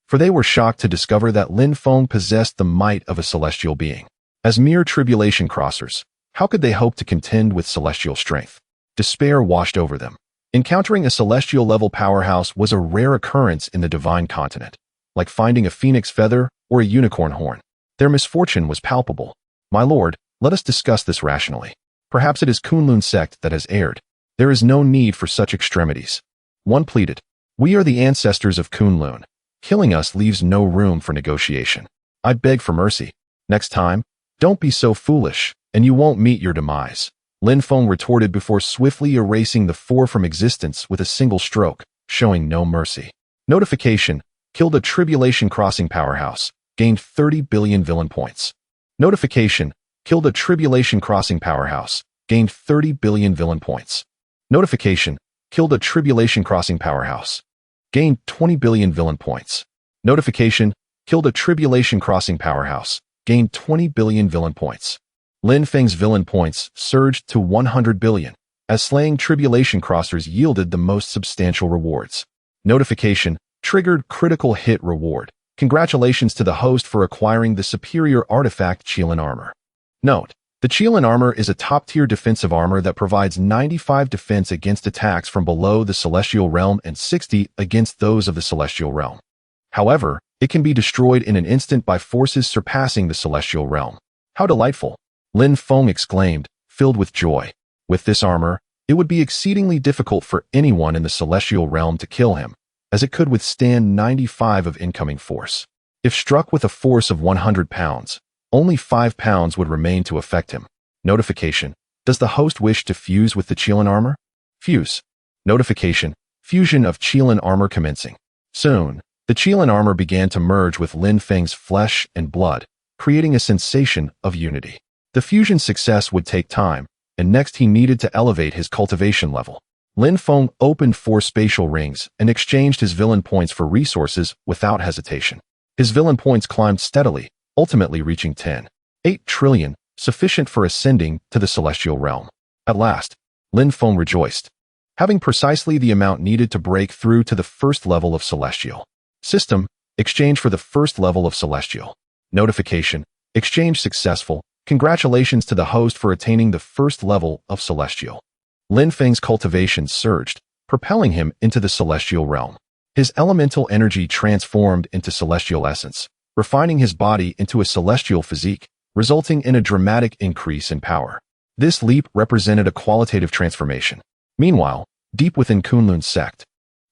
For they were shocked to discover that Lin Feng possessed the might of a celestial being. As mere tribulation crossers, how could they hope to contend with celestial strength? Despair washed over them. Encountering a celestial-level powerhouse was a rare occurrence in the divine continent, like finding a phoenix feather or a unicorn horn. Their misfortune was palpable. My lord, let us discuss this rationally. Perhaps it is Kunlun sect that has erred. There is no need for such extremities. One pleaded. We are the ancestors of Kunlun. Killing us leaves no room for negotiation. I beg for mercy. Next time, don't be so foolish, and you won't meet your demise. Lin Feng retorted before swiftly erasing the 4 from existence with a single stroke, showing no mercy. Notification: killed a Tribulation Crossing powerhouse, gained 30 billion villain points. Notification: killed a Tribulation Crossing powerhouse, gained 30 billion villain points. Notification: killed a Tribulation Crossing powerhouse, gained 20 billion villain points. Notification: killed a Tribulation Crossing powerhouse, gained 20 billion villain points. Lin Feng's villain points surged to 100 billion, as slaying Tribulation Crossers yielded the most substantial rewards. Notification: triggered critical hit reward. Congratulations to the host for acquiring the superior artifact Qilin Armor. Note: the Qilin Armor is a top-tier defensive armor that provides 95 defense against attacks from below the Celestial Realm and 60 against those of the Celestial Realm. However, it can be destroyed in an instant by forces surpassing the Celestial Realm. How delightful! Lin Feng exclaimed, filled with joy. With this armor, it would be exceedingly difficult for anyone in the Celestial Realm to kill him, as it could withstand 95 of incoming force. If struck with a force of 100 pounds, only 5 pounds would remain to affect him. Notification: does the host wish to fuse with the Qilin Armor? Fuse. Notification: fusion of Qilin Armor commencing. Soon, the Qilin Armor began to merge with Lin Feng's flesh and blood, creating a sensation of unity. The fusion success would take time, and next he needed to elevate his cultivation level. Lin Feng opened 4 spatial rings and exchanged his villain points for resources without hesitation. His villain points climbed steadily, ultimately reaching 10.8 trillion, sufficient for ascending to the Celestial Realm. At last, Lin Feng rejoiced, having precisely the amount needed to break through to the first level of Celestial. System: exchange for the first level of Celestial. Notification: exchange successful. Congratulations to the host for attaining the first level of Celestial. Lin Feng's cultivation surged, propelling him into the Celestial Realm. His elemental energy transformed into celestial essence, refining his body into a celestial physique, resulting in a dramatic increase in power. This leap represented a qualitative transformation. Meanwhile, deep within Kunlun's sect,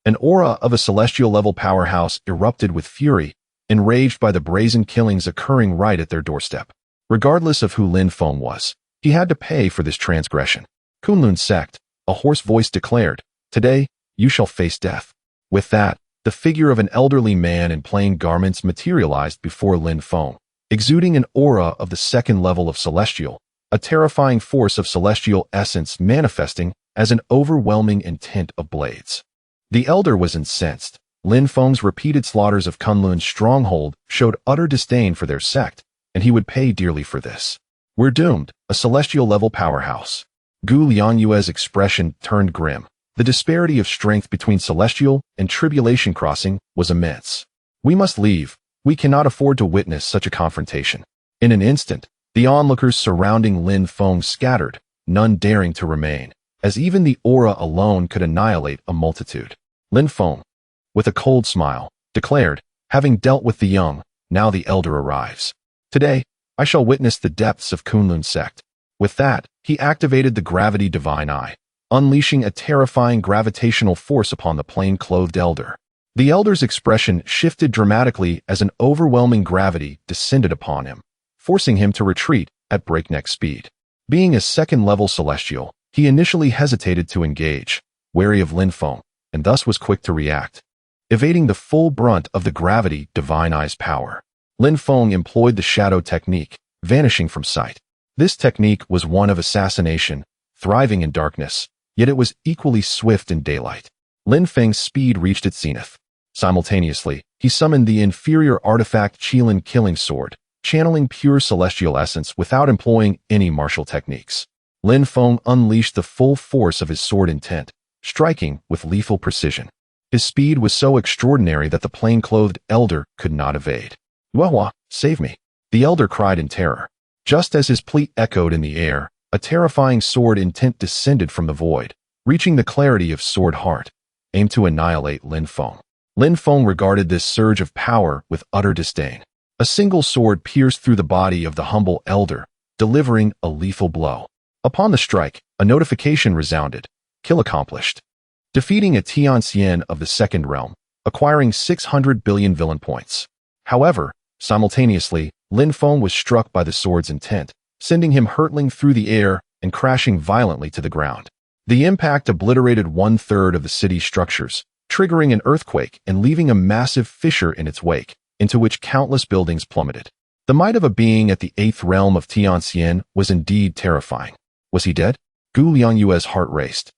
an aura of a celestial-level powerhouse erupted with fury, enraged by the brazen killings occurring right at their doorstep. Regardless of who Lin Feng was, he had to pay for this transgression. Kunlun sect, a hoarse voice declared, today, you shall face death. With that, the figure of an elderly man in plain garments materialized before Lin Feng, exuding an aura of the second level of Celestial, a terrifying force of celestial essence manifesting as an overwhelming intent of blades. The elder was incensed. Lin Feng's repeated slaughters of Kunlun's stronghold showed utter disdain for their sect, and he would pay dearly for this. We're doomed, a celestial-level powerhouse. Gu Liangyue's expression turned grim. The disparity of strength between Celestial and Tribulation Crossing was immense. We must leave. We cannot afford to witness such a confrontation. In an instant, the onlookers surrounding Lin Feng scattered, none daring to remain, as even the aura alone could annihilate a multitude. Lin Feng, with a cold smile, declared, having dealt with the young, now the elder arrives. Today, I shall witness the depths of Kunlun sect. With that, he activated the Gravity Divine Eye, unleashing a terrifying gravitational force upon the plain-clothed elder. The elder's expression shifted dramatically as an overwhelming gravity descended upon him, forcing him to retreat at breakneck speed. Being a second-level celestial, he initially hesitated to engage, wary of Lin Feng, and thus was quick to react, evading the full brunt of the Gravity Divine Eye's power. Lin Feng employed the shadow technique, vanishing from sight. This technique was one of assassination, thriving in darkness, yet it was equally swift in daylight. Lin Feng's speed reached its zenith. Simultaneously, he summoned the inferior artifact Qilin Killing Sword, channeling pure celestial essence without employing any martial techniques. Lin Feng unleashed the full force of his sword intent, striking with lethal precision. His speed was so extraordinary that the plain-clothed elder could not evade. "Yuehua, save me!" The elder cried in terror. Just as his plea echoed in the air, a terrifying sword intent descended from the void, reaching the clarity of Sword Heart, aimed to annihilate Lin Feng. Lin Feng regarded this surge of power with utter disdain. A single sword pierced through the body of the humble elder, delivering a lethal blow. Upon the strike, a notification resounded. Kill accomplished. Defeating a Tianxian of the Second Realm, acquiring 600 billion villain points. However, simultaneously, Lin Feng was struck by the sword's intent, sending him hurtling through the air and crashing violently to the ground. The impact obliterated 1/3 of the city's structures, triggering an earthquake and leaving a massive fissure in its wake, into which countless buildings plummeted. The might of a being at the 8th realm of Tianxian was indeed terrifying. Was he dead? Gu Liangyue's heart raced,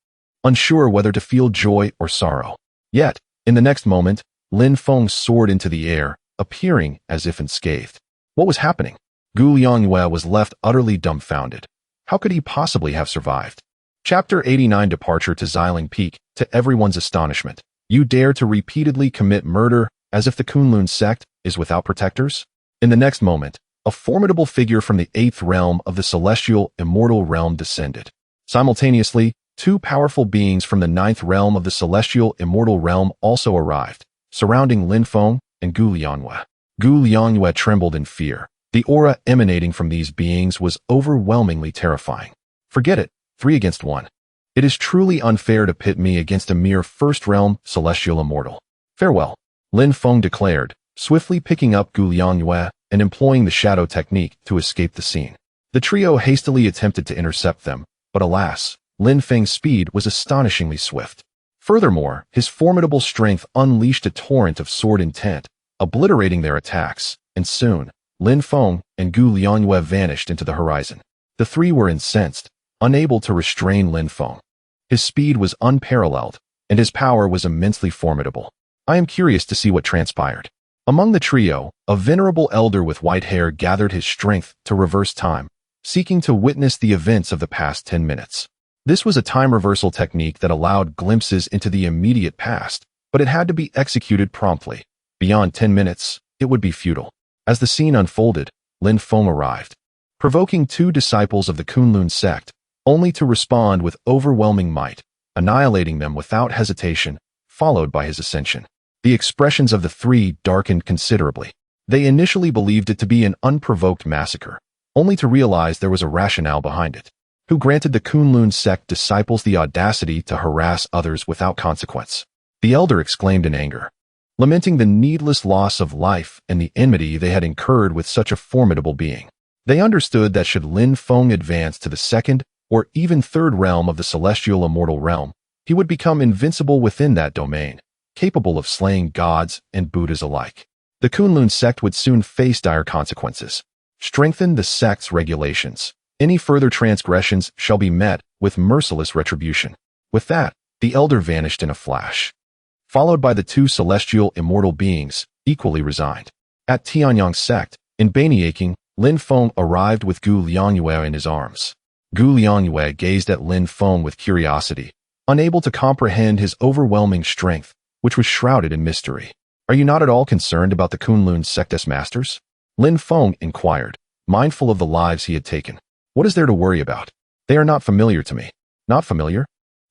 unsure whether to feel joy or sorrow. Yet, in the next moment, Lin Feng soared into the air, appearing as if unscathed. What was happening? Gu Liangyue was left utterly dumbfounded. How could he possibly have survived? Chapter 89 Departure to Xiling Peak. To everyone's astonishment, you dare to repeatedly commit murder as if the Kunlun sect is without protectors? In the next moment, a formidable figure from the 8th realm of the celestial immortal realm descended. Simultaneously, two powerful beings from the 9th realm of the celestial immortal realm also arrived, surrounding Lin Feng and Gu Liangyue. Gu Liangyue trembled in fear. The aura emanating from these beings was overwhelmingly terrifying. Forget it, 3 against 1. It is truly unfair to pit me against a mere first-realm celestial immortal. Farewell, Lin Feng declared, swiftly picking up Gu Liangyue and employing the shadow technique to escape the scene. The trio hastily attempted to intercept them, but alas, Lin Feng's speed was astonishingly swift. Furthermore, his formidable strength unleashed a torrent of sword intent, obliterating their attacks, and soon, Lin Feng and Gu Liangyue vanished into the horizon. The three were incensed, unable to restrain Lin Feng. His speed was unparalleled, and his power was immensely formidable. I am curious to see what transpired. Among the trio, a venerable elder with white hair gathered his strength to reverse time, seeking to witness the events of the past 10 minutes. This was a time reversal technique that allowed glimpses into the immediate past, but it had to be executed promptly. Beyond 10 minutes, it would be futile. As the scene unfolded, Lin Feng arrived, provoking two disciples of the Kunlun sect, only to respond with overwhelming might, annihilating them without hesitation, followed by his ascension. The expressions of the three darkened considerably. They initially believed it to be an unprovoked massacre, only to realize there was a rationale behind it. Who granted the Kunlun sect disciples the audacity to harass others without consequence? The elder exclaimed in anger, lamenting the needless loss of life and the enmity they had incurred with such a formidable being. They understood that should Lin Feng advance to the 2nd or even 3rd realm of the celestial immortal realm, he would become invincible within that domain, capable of slaying gods and Buddhas alike. The Kunlun sect would soon face dire consequences. Strengthen the sect's regulations. Any further transgressions shall be met with merciless retribution. With that, the elder vanished in a flash, followed by the two celestial immortal beings, equally resigned. At Tianyang sect, in Baniaking, Lin Feng arrived with Gu Liangyue in his arms. Gu Liangyue gazed at Lin Feng with curiosity, unable to comprehend his overwhelming strength, which was shrouded in mystery. Are you not at all concerned about the Kunlun sect's masters? Lin Feng inquired, mindful of the lives he had taken. What is there to worry about? They are not familiar to me. Not familiar?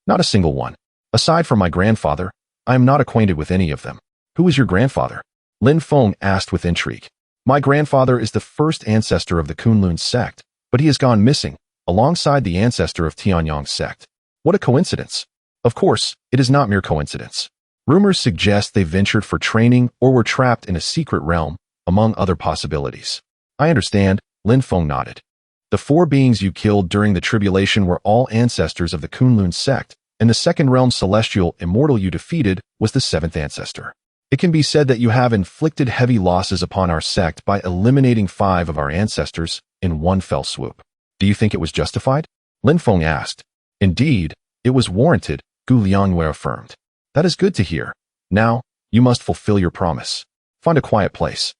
Not a single one. Aside from my grandfather, I am not acquainted with any of them. Who is your grandfather? Lin Feng asked with intrigue. My grandfather is the first ancestor of the Kunlun sect, but he has gone missing, alongside the ancestor of Tianyang's sect. What a coincidence. Of course, it is not mere coincidence. Rumors suggest they ventured for training or were trapped in a secret realm, among other possibilities. I understand, Lin Feng nodded. The 4 beings you killed during the tribulation were all ancestors of the Kunlun sect, and the second realm celestial immortal you defeated was the 7th ancestor. It can be said that you have inflicted heavy losses upon our sect by eliminating 5 of our ancestors in one fell swoop. Do you think it was justified? Lin Feng asked. Indeed, it was warranted, Gu Liangyue affirmed. That is good to hear. Now, you must fulfill your promise. Find a quiet place.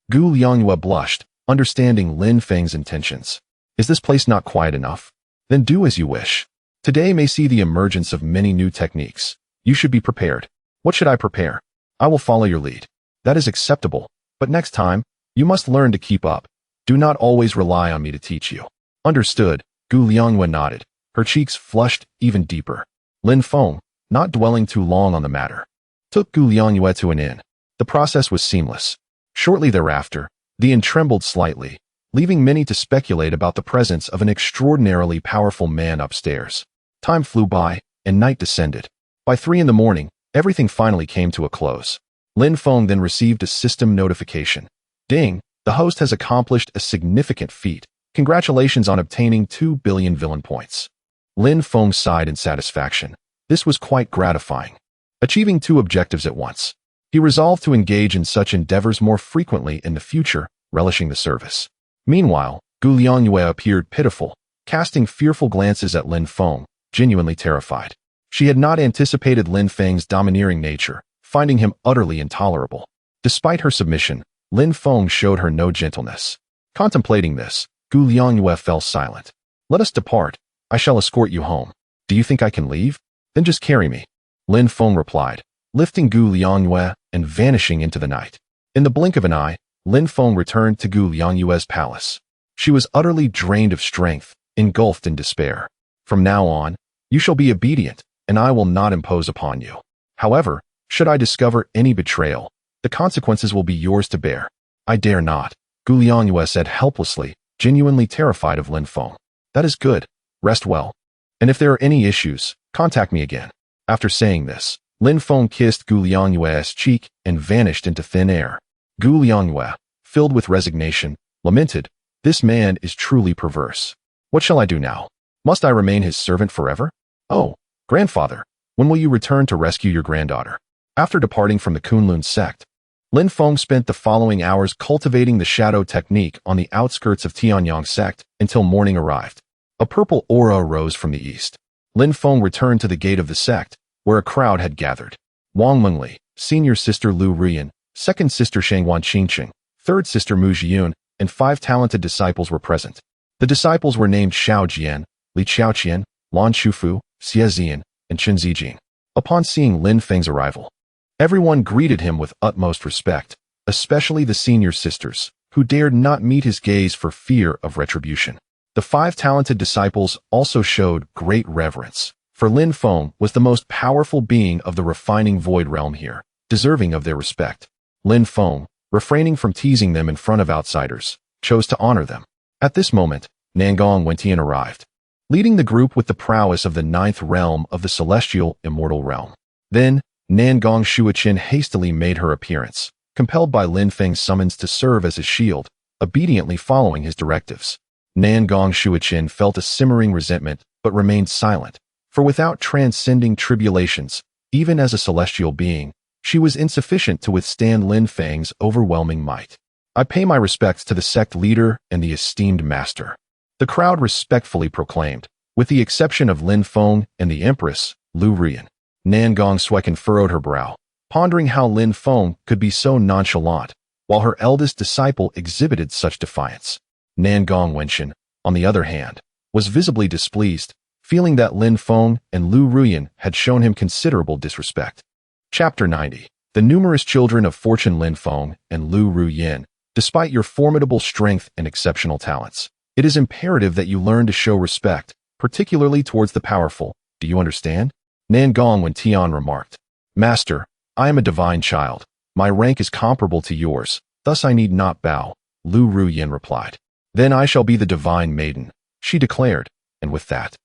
Gu Liangyue blushed, understanding Lin Feng's intentions. Is this place not quiet enough? Then do as you wish. Today may see the emergence of many new techniques. You should be prepared. What should I prepare? I will follow your lead. That is acceptable, but next time, you must learn to keep up. Do not always rely on me to teach you. Understood, Gu Liangyue nodded, her cheeks flushed even deeper. Lin Feng, not dwelling too long on the matter, took Gu Liangyue to an inn. The process was seamless. Shortly thereafter, the inn trembled slightly, leaving many to speculate about the presence of an extraordinarily powerful man upstairs. Time flew by, and night descended. By 3 in the morning, everything finally came to a close. Lin Feng then received a system notification. Ding, the host has accomplished a significant feat. Congratulations on obtaining 2 billion villain points. Lin Feng sighed in satisfaction. This was quite gratifying. Achieving 2 objectives at once. He resolved to engage in such endeavors more frequently in the future, relishing the service. Meanwhile, Gu Liangyue appeared pitiful, casting fearful glances at Lin Feng, genuinely terrified. She had not anticipated Lin Feng's domineering nature, finding him utterly intolerable. Despite her submission, Lin Feng showed her no gentleness. Contemplating this, Gu Liangyue fell silent. Let us depart. I shall escort you home. Do you think I can leave? Then just carry me. Lin Feng replied, lifting Gu Liangyue and vanishing into the night. In the blink of an eye, Lin Feng returned to Gu Liangyue's palace. She was utterly drained of strength, engulfed in despair. From now on, you shall be obedient, and I will not impose upon you. However, should I discover any betrayal, the consequences will be yours to bear. I dare not, Gu Liangyue said helplessly, genuinely terrified of Lin Feng. That is good. Rest well. And if there are any issues, contact me again. After saying this, Lin Feng kissed Gu Liangyue's cheek and vanished into thin air. Gu Liangyue, filled with resignation, lamented, this man is truly perverse. What shall I do now? Must I remain his servant forever? Oh, grandfather, when will you return to rescue your granddaughter? After departing from the Kunlun sect, Lin Feng spent the following hours cultivating the shadow technique on the outskirts of Tianyang sect until morning arrived. A purple aura arose from the east. Lin Feng returned to the gate of the sect, where a crowd had gathered. Wang Mengli, senior sister Lu Ruyan, second sister Shangwan Qingqing, third sister Mu Zhiyun, and 5 talented disciples were present. The disciples were named Xiao Jian, Li Qiaoqian, Lan Shufu, Xie Zian, and Chen Zijing. Upon seeing Lin Feng's arrival, everyone greeted him with utmost respect, especially the senior sisters, who dared not meet his gaze for fear of retribution. The 5 talented disciples also showed great reverence, for Lin Feng was the most powerful being of the refining void realm here, deserving of their respect. Lin Feng, refraining from teasing them in front of outsiders, chose to honor them. At this moment, Nangong Wentian arrived, leading the group with the prowess of the 9th realm of the celestial immortal realm. Then, Nangong Shuiqin hastily made her appearance, compelled by Lin Feng's summons to serve as his shield, obediently following his directives. Nangong Shuiqin felt a simmering resentment, but remained silent, for without transcending tribulations, even as a celestial being, she was insufficient to withstand Lin Feng's overwhelming might. I pay my respects to the sect leader and the esteemed master. The crowd respectfully proclaimed, with the exception of Lin Feng and the Empress, Lu Ruyan. Nangong Shuiqin furrowed her brow, pondering how Lin Feng could be so nonchalant, while her eldest disciple exhibited such defiance. Nangong Wenxian, on the other hand, was visibly displeased, feeling that Lin Feng and Lu Ruyan had shown him considerable disrespect. Chapter 90. The numerous children of fortune Lin Feng and Lu Ruyan, despite your formidable strength and exceptional talents, it is imperative that you learn to show respect, particularly towards the powerful. Do you understand? Nangong Wentian remarked. Master, I am a divine child. My rank is comparable to yours, thus I need not bow. Lu Ruyin replied. Then I shall be the divine maiden, she declared, and with that,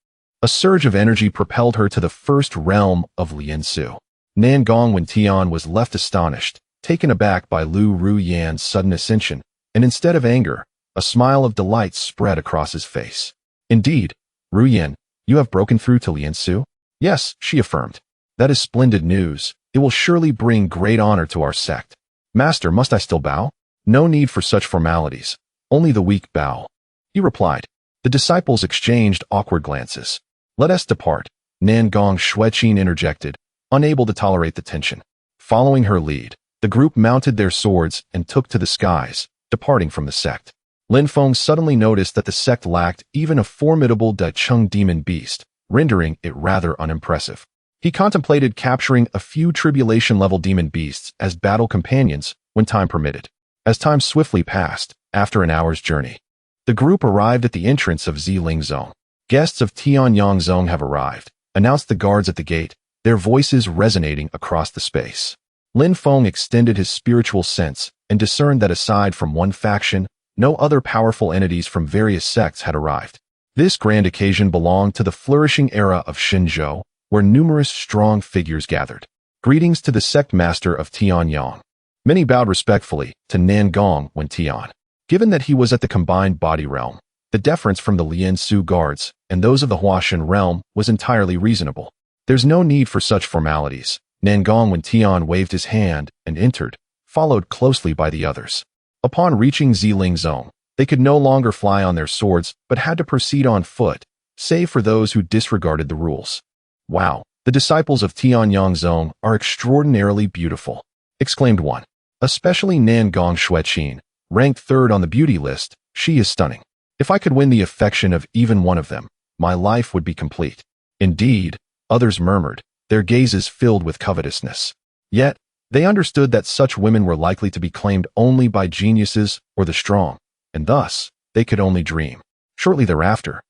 a surge of energy propelled her to the first realm of Liansu. Nangong Wen Tian was left astonished, taken aback by Lu Ruyin's sudden ascension, and instead of anger, a smile of delight spread across his face. Indeed, Ruyin, you have broken through to Liansu? Yes, she affirmed. That is splendid news. It will surely bring great honor to our sect. Master, must I still bow? No need for such formalities. Only the weak bow. He replied. The disciples exchanged awkward glances. Let us depart, Nangong Xueqin interjected, unable to tolerate the tension. Following her lead, the group mounted their swords and took to the skies, departing from the sect. Lin Feng suddenly noticed that the sect lacked even a formidable Da Cheng demon beast, rendering it rather unimpressive. He contemplated capturing a few tribulation-level demon beasts as battle companions when time permitted. As time swiftly passed, after an hour's journey, the group arrived at the entrance of Ziling Zone. Guests of Tianyang Zone have arrived, announced the guards at the gate, their voices resonating across the space. Lin Feng extended his spiritual sense and discerned that aside from one faction, no other powerful entities from various sects had arrived. This grand occasion belonged to the flourishing era of Shenzhou, where numerous strong figures gathered. Greetings to the sect master of Tianyang. Many bowed respectfully to Nangong Wen Tian. Given that he was at the combined body realm, the deference from the Liansu guards and those of the Huashan realm was entirely reasonable. There's no need for such formalities. Nangong Wen Tian waved his hand and entered, followed closely by the others. Upon reaching Ziling Zone, they could no longer fly on their swords but had to proceed on foot, save for those who disregarded the rules. Wow, the disciples of Tianyang Zone are extraordinarily beautiful, exclaimed one. Especially Nangong Xueqin, ranked third on the beauty list, she is stunning. If I could win the affection of even one of them, my life would be complete. Indeed, others murmured, their gazes filled with covetousness. Yet, they understood that such women were likely to be claimed only by geniuses or the strong, and thus, they could only dream. Shortly thereafter,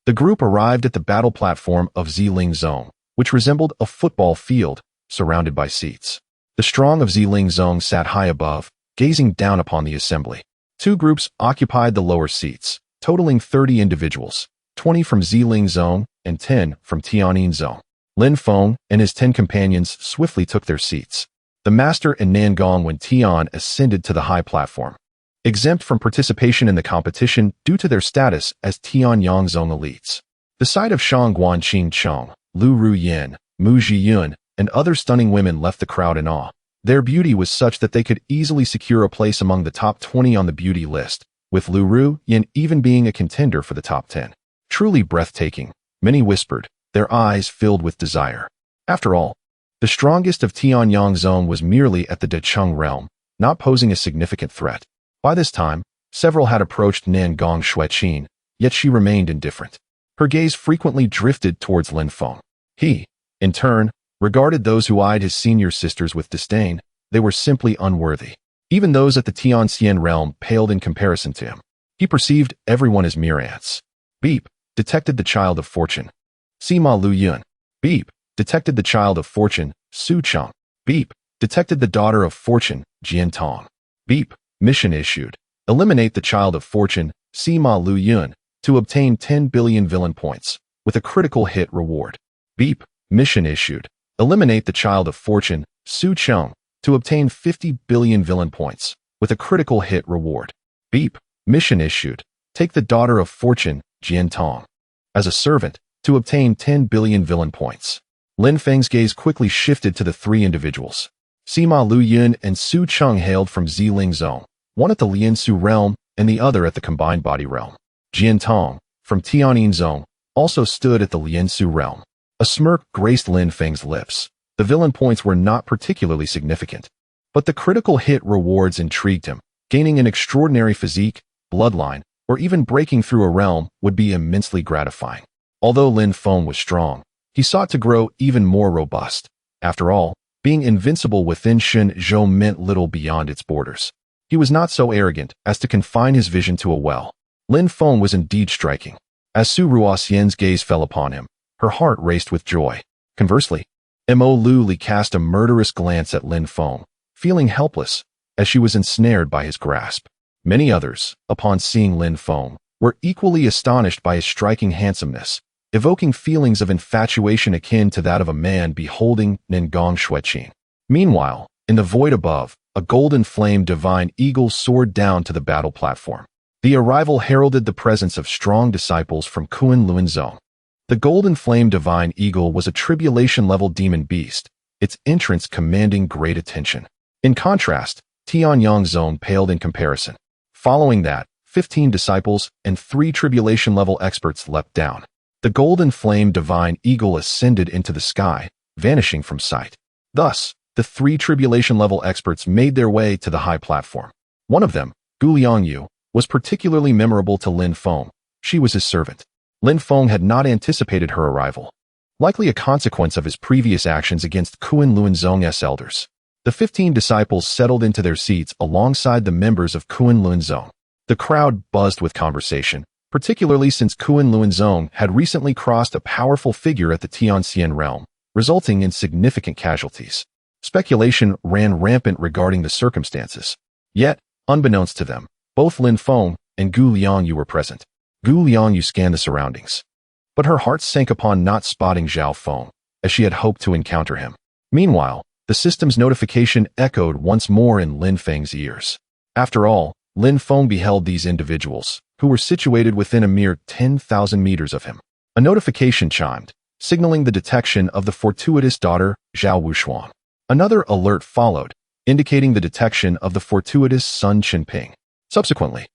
the group arrived at the battle platform of Ziling Zone, which resembled a football field surrounded by seats. The strong of Ziling Zone sat high above, gazing down upon the assembly. Two groups occupied the lower seats, totaling 30 individuals, 20 from Ziling Zone and 10 from Tianyin Zone. Lin Feng and his 10 companions swiftly took their seats. The master and Nangong Wen Tian ascended to the high platform. Exempt from participation in the competition due to their status as Tianyang Zone elites. The sight of Shang Guanqing Cheng, Lu Ruyin, Mu Zhiyun, and other stunning women left the crowd in awe. Their beauty was such that they could easily secure a place among the top 20 on the beauty list, with Lu Ruyin even being a contender for the top 10. Truly breathtaking, many whispered, their eyes filled with desire. After all, the strongest of Tianyang Zone was merely at the Decheng realm, not posing a significant threat. By this time, several had approached Nangong Xueqin, yet she remained indifferent. Her gaze frequently drifted towards Lin Feng. He, in turn, regarded those who eyed his senior sisters with disdain. They were simply unworthy. Even those at the Tianxian realm paled in comparison to him. He perceived everyone as mere ants. Beep, detected the child of fortune. Sima Lu Yun. Beep, detected the child of fortune, Su Cheng. Beep, detected the daughter of fortune, Jian Tong. Beep, mission issued. Eliminate the child of fortune, Sima Lu Yun, to obtain 10 billion villain points, with a critical hit reward. Beep, mission issued. Eliminate the child of fortune, Su Cheng, to obtain 50 billion villain points, with a critical hit reward. Beep, mission issued. Take the daughter of fortune, Jian Tong, as a servant, to obtain 10 billion villain points. Lin Feng's gaze quickly shifted to the three individuals. Sima Lu Yun and Su Cheng hailed from Ziling Zone, one at the Liansu realm and the other at the combined body realm. Jian Tong, from Tianyin Zone, also stood at the Liansu realm. A smirk graced Lin Feng's lips. The villain points were not particularly significant, but the critical hit rewards intrigued him. Gaining an extraordinary physique, bloodline, or even breaking through a realm would be immensely gratifying. Although Lin Feng was strong, he sought to grow even more robust. After all, being invincible within Shenzhou meant little beyond its borders. He was not so arrogant as to confine his vision to a well. Lin Feng was indeed striking. As Su Ruoxian's gaze fell upon him, her heart raced with joy. Conversely, Mo Lu Li cast a murderous glance at Lin Feng, feeling helpless, as she was ensnared by his grasp. Many others, upon seeing Lin Feng, were equally astonished by his striking handsomeness, evoking feelings of infatuation akin to that of a man beholding Ningong Xueqin. Meanwhile, in the void above, a golden flame divine eagle soared down to the battle platform. The arrival heralded the presence of strong disciples from Kunlun Zone. The golden flame divine eagle was a tribulation-level demon beast, its entrance commanding great attention. In contrast, Tianyang Zone paled in comparison. Following that, 15 disciples and 3 tribulation-level experts leapt down. The golden flame divine eagle ascended into the sky, vanishing from sight. Thus, the 3 tribulation-level experts made their way to the high platform. One of them, Gu Liangyu, was particularly memorable to Lin Feng. She was his servant. Lin Feng had not anticipated her arrival, likely a consequence of his previous actions against Kunlun Zong's elders. The 15 disciples settled into their seats alongside the members of Kunlun Zong. The crowd buzzed with conversation, particularly since Kunlun Zong had recently crossed a powerful figure at the Tianxian realm, resulting in significant casualties. Speculation ran rampant regarding the circumstances. Yet, unbeknownst to them, both Lin Feng and Gu Liangyu were present. Gu Liangyu scanned the surroundings, but her heart sank upon not spotting Zhao Feng, as she had hoped to encounter him. Meanwhile, the system's notification echoed once more in Lin Feng's ears. After all, Lin Feng beheld these individuals, who were situated within a mere 10,000 meters of him. A notification chimed, signaling the detection of the fortuitous daughter, Zhao Wushuang. Another alert followed, indicating the detection of the fortuitous son Qinping. Subsequently,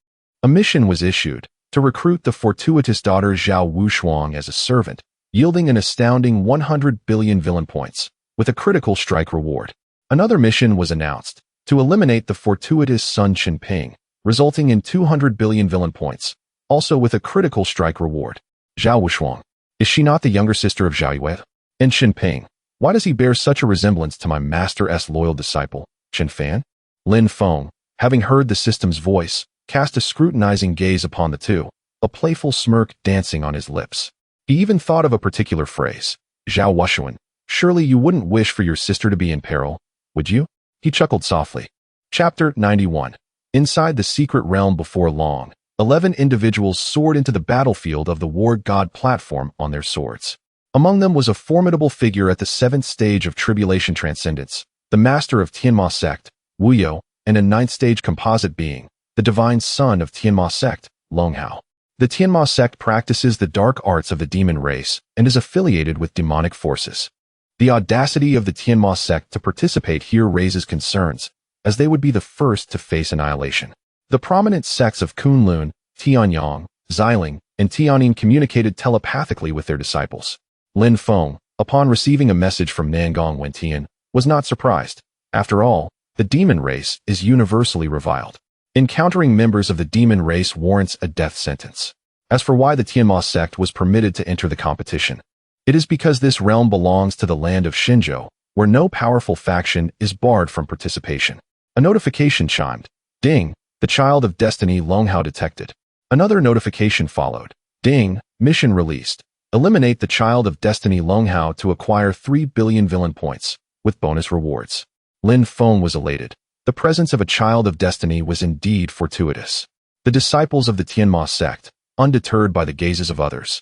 a mission was issued to recruit the fortuitous daughter Zhao Wushuang as a servant, yielding an astounding 100 billion villain points, with a critical strike reward. Another mission was announced to eliminate the fortuitous son Qinping, resulting in 200 billion villain points, also with a critical strike reward. Zhao Wushuang. Is she not the younger sister of Zhao Yue? And Qinping, why does he bear such a resemblance to my master's loyal disciple, Qin Fan? Lin Feng, having heard the system's voice, cast a scrutinizing gaze upon the two, a playful smirk dancing on his lips. He even thought of a particular phrase. Zhao Wushuan, surely you wouldn't wish for your sister to be in peril, would you? He chuckled softly. Chapter 91. Inside the secret realm before long, 11 individuals soared into the battlefield of the war god platform on their swords. Among them was a formidable figure at the 7th stage of tribulation transcendence, the master of Tianma sect, Wu You, and a 9th stage composite being, the divine son of Tianma sect, Long Hao. The Tianma sect practices the dark arts of the demon race and is affiliated with demonic forces. The audacity of the Tianma sect to participate here raises concerns, as they would be the first to face annihilation. The prominent sects of Kunlun, Tianyang, Xiling, and Tianin communicated telepathically with their disciples. Lin Feng, upon receiving a message from Nangong Wentian, was not surprised. After all, the demon race is universally reviled. Encountering members of the demon race warrants a death sentence. As for why the Tianma sect was permitted to enter the competition, it is because this realm belongs to the land of Xinzhou, where no powerful faction is barred from participation. A notification chimed. Ding, the child of destiny Long Hao detected. Another notification followed. Ding, mission released. Eliminate the child of destiny Long Hao to acquire 3 billion villain points, with bonus rewards. Lin Feng was elated. The presence of a child of destiny was indeed fortuitous. The disciples of the Tianma sect, undeterred by the gazes of others,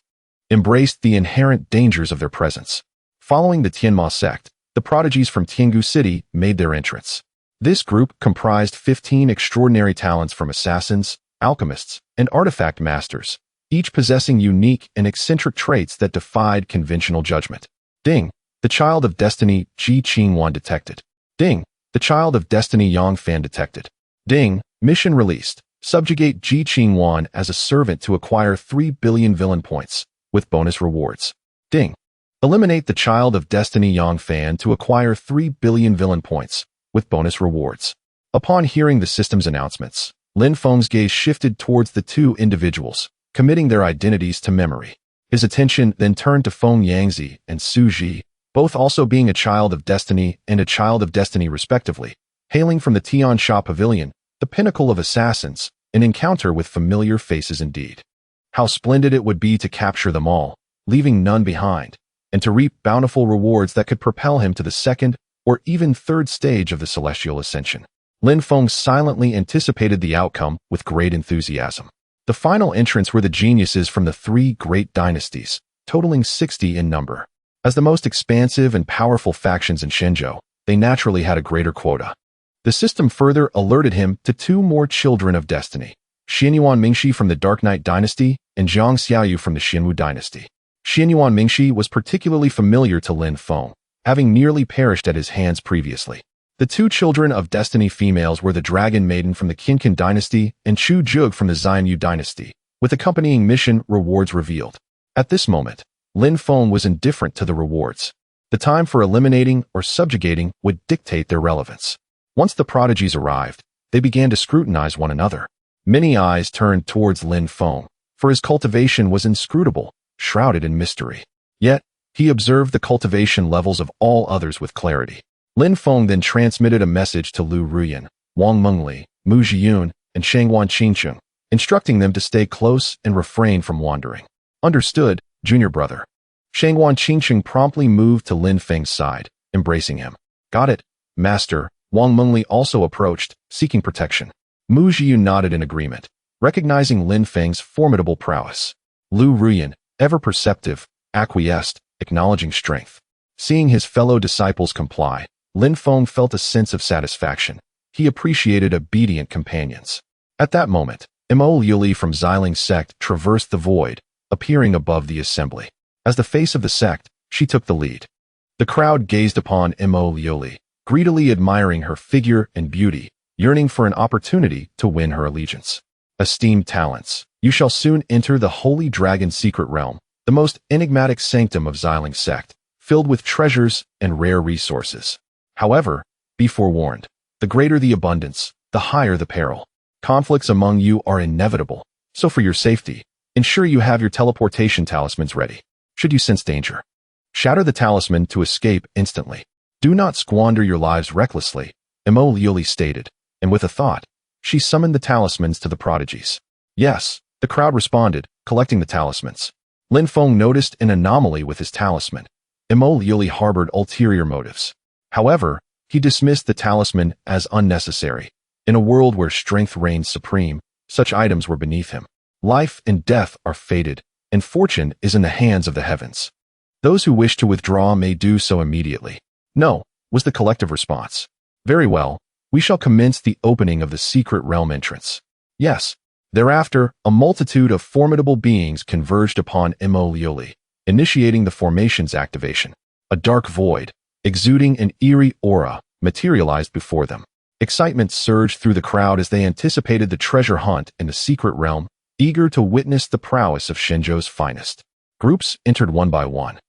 embraced the inherent dangers of their presence. Following the Tianma sect, the prodigies from Tiangu City made their entrance. This group comprised 15 extraordinary talents from assassins, alchemists, and artifact masters, each possessing unique and eccentric traits that defied conventional judgment. Ding, the child of destiny Ji Qingwan detected. Ding, the child of destiny Yang Fan detected. Ding, mission released. Subjugate Ji Qingwan as a servant to acquire 3 billion villain points, with bonus rewards. Ding, eliminate the child of destiny Yang Fan to acquire 3 billion villain points, with bonus rewards. Upon hearing the system's announcements, Lin Feng's gaze shifted towards the two individuals, committing their identities to memory. His attention then turned to Feng Yangzi and Su Ji, both also being a child of destiny and a child of destiny respectively, hailing from the Tian Sha Pavilion, the pinnacle of assassins, an encounter with familiar faces indeed. How splendid it would be to capture them all, leaving none behind, and to reap bountiful rewards that could propel him to the 2nd or even 3rd stage of the celestial ascension. Lin Feng silently anticipated the outcome with great enthusiasm. The final entrants were the geniuses from the three great dynasties, totaling 60 in number. As the most expansive and powerful factions in Shenzhou, they naturally had a greater quota. The system further alerted him to two more children of destiny, Xianyuan Mingxi from the Dark Knight dynasty and Zhang Xiaoyu from the Xinwu dynasty. Xianyuan Mingxi was particularly familiar to Lin Feng, having nearly perished at his hands previously. The two children of destiny females were the Dragon Maiden from the Qincan dynasty and Chu Zhug from the Xianyu dynasty, with accompanying mission rewards revealed. At this moment, Lin Feng was indifferent to the rewards. The time for eliminating or subjugating would dictate their relevance. Once the prodigies arrived, they began to scrutinize one another. Many eyes turned towards Lin Feng, for his cultivation was inscrutable, shrouded in mystery. Yet, he observed the cultivation levels of all others with clarity. Lin Feng then transmitted a message to Lu Ruyan, Wang Mengli, Mu Zhiyun, and Shangwan Qingcheng, instructing them to stay close and refrain from wandering. Understood, junior brother. Shangwan Qingcheng promptly moved to Lin Feng's side, embracing him. Got it, master. Wang Mengli also approached, seeking protection. Mu Zhiyun nodded in agreement, recognizing Lin Feng's formidable prowess. Lu Ruyan, ever perceptive, acquiesced, acknowledging strength. Seeing his fellow disciples comply, Lin Feng felt a sense of satisfaction. He appreciated obedient companions. At that moment, Mo Liuli from Xiling sect traversed the void, appearing above the assembly. As the face of the sect, she took the lead. The crowd gazed upon Mo Liuli, greedily admiring her figure and beauty, yearning for an opportunity to win her allegiance. Esteemed talents, you shall soon enter the Holy Dragon Secret Realm, the most enigmatic sanctum of Xiling sect, filled with treasures and rare resources. However, be forewarned, the greater the abundance, the higher the peril. Conflicts among you are inevitable, so for your safety, ensure you have your teleportation talismans ready. Should you sense danger, shatter the talisman to escape instantly. Do not squander your lives recklessly, Mo Liuli stated, and with a thought, she summoned the talismans to the prodigies. Yes, the crowd responded, collecting the talismans. Lin Feng noticed an anomaly with his talisman. Mo Liuli harbored ulterior motives. However, he dismissed the talisman as unnecessary. In a world where strength reigns supreme, such items were beneath him. Life and death are fated, and fortune is in the hands of the heavens. Those who wish to withdraw may do so immediately. No, was the collective response. Very well, we shall commence the opening of the secret realm entrance. Yes. Thereafter, a multitude of formidable beings converged upon Mo Liuli, initiating the formation's activation. A dark void, exuding an eerie aura, materialized before them. Excitement surged through the crowd as they anticipated the treasure hunt in the secret realm, eager to witness the prowess of Shenzhou's finest. Groups entered one by one,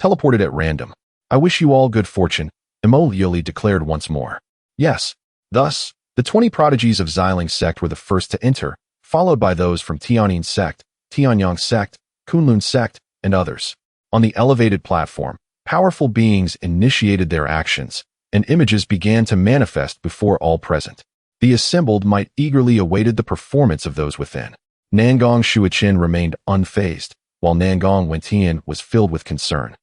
teleported at random. I wish you all good fortune, Mo Liuli declared once more. Yes. Thus, the 20 prodigies of Xiling sect were the first to enter, followed by those from Tianyin sect, Tianyang sect, Kunlun sect, and others. On the elevated platform, powerful beings initiated their actions, and images began to manifest before all present. The assembled might eagerly awaited the performance of those within. Nangong Shuiqin remained unfazed, while Nangong Wentian was filled with concern.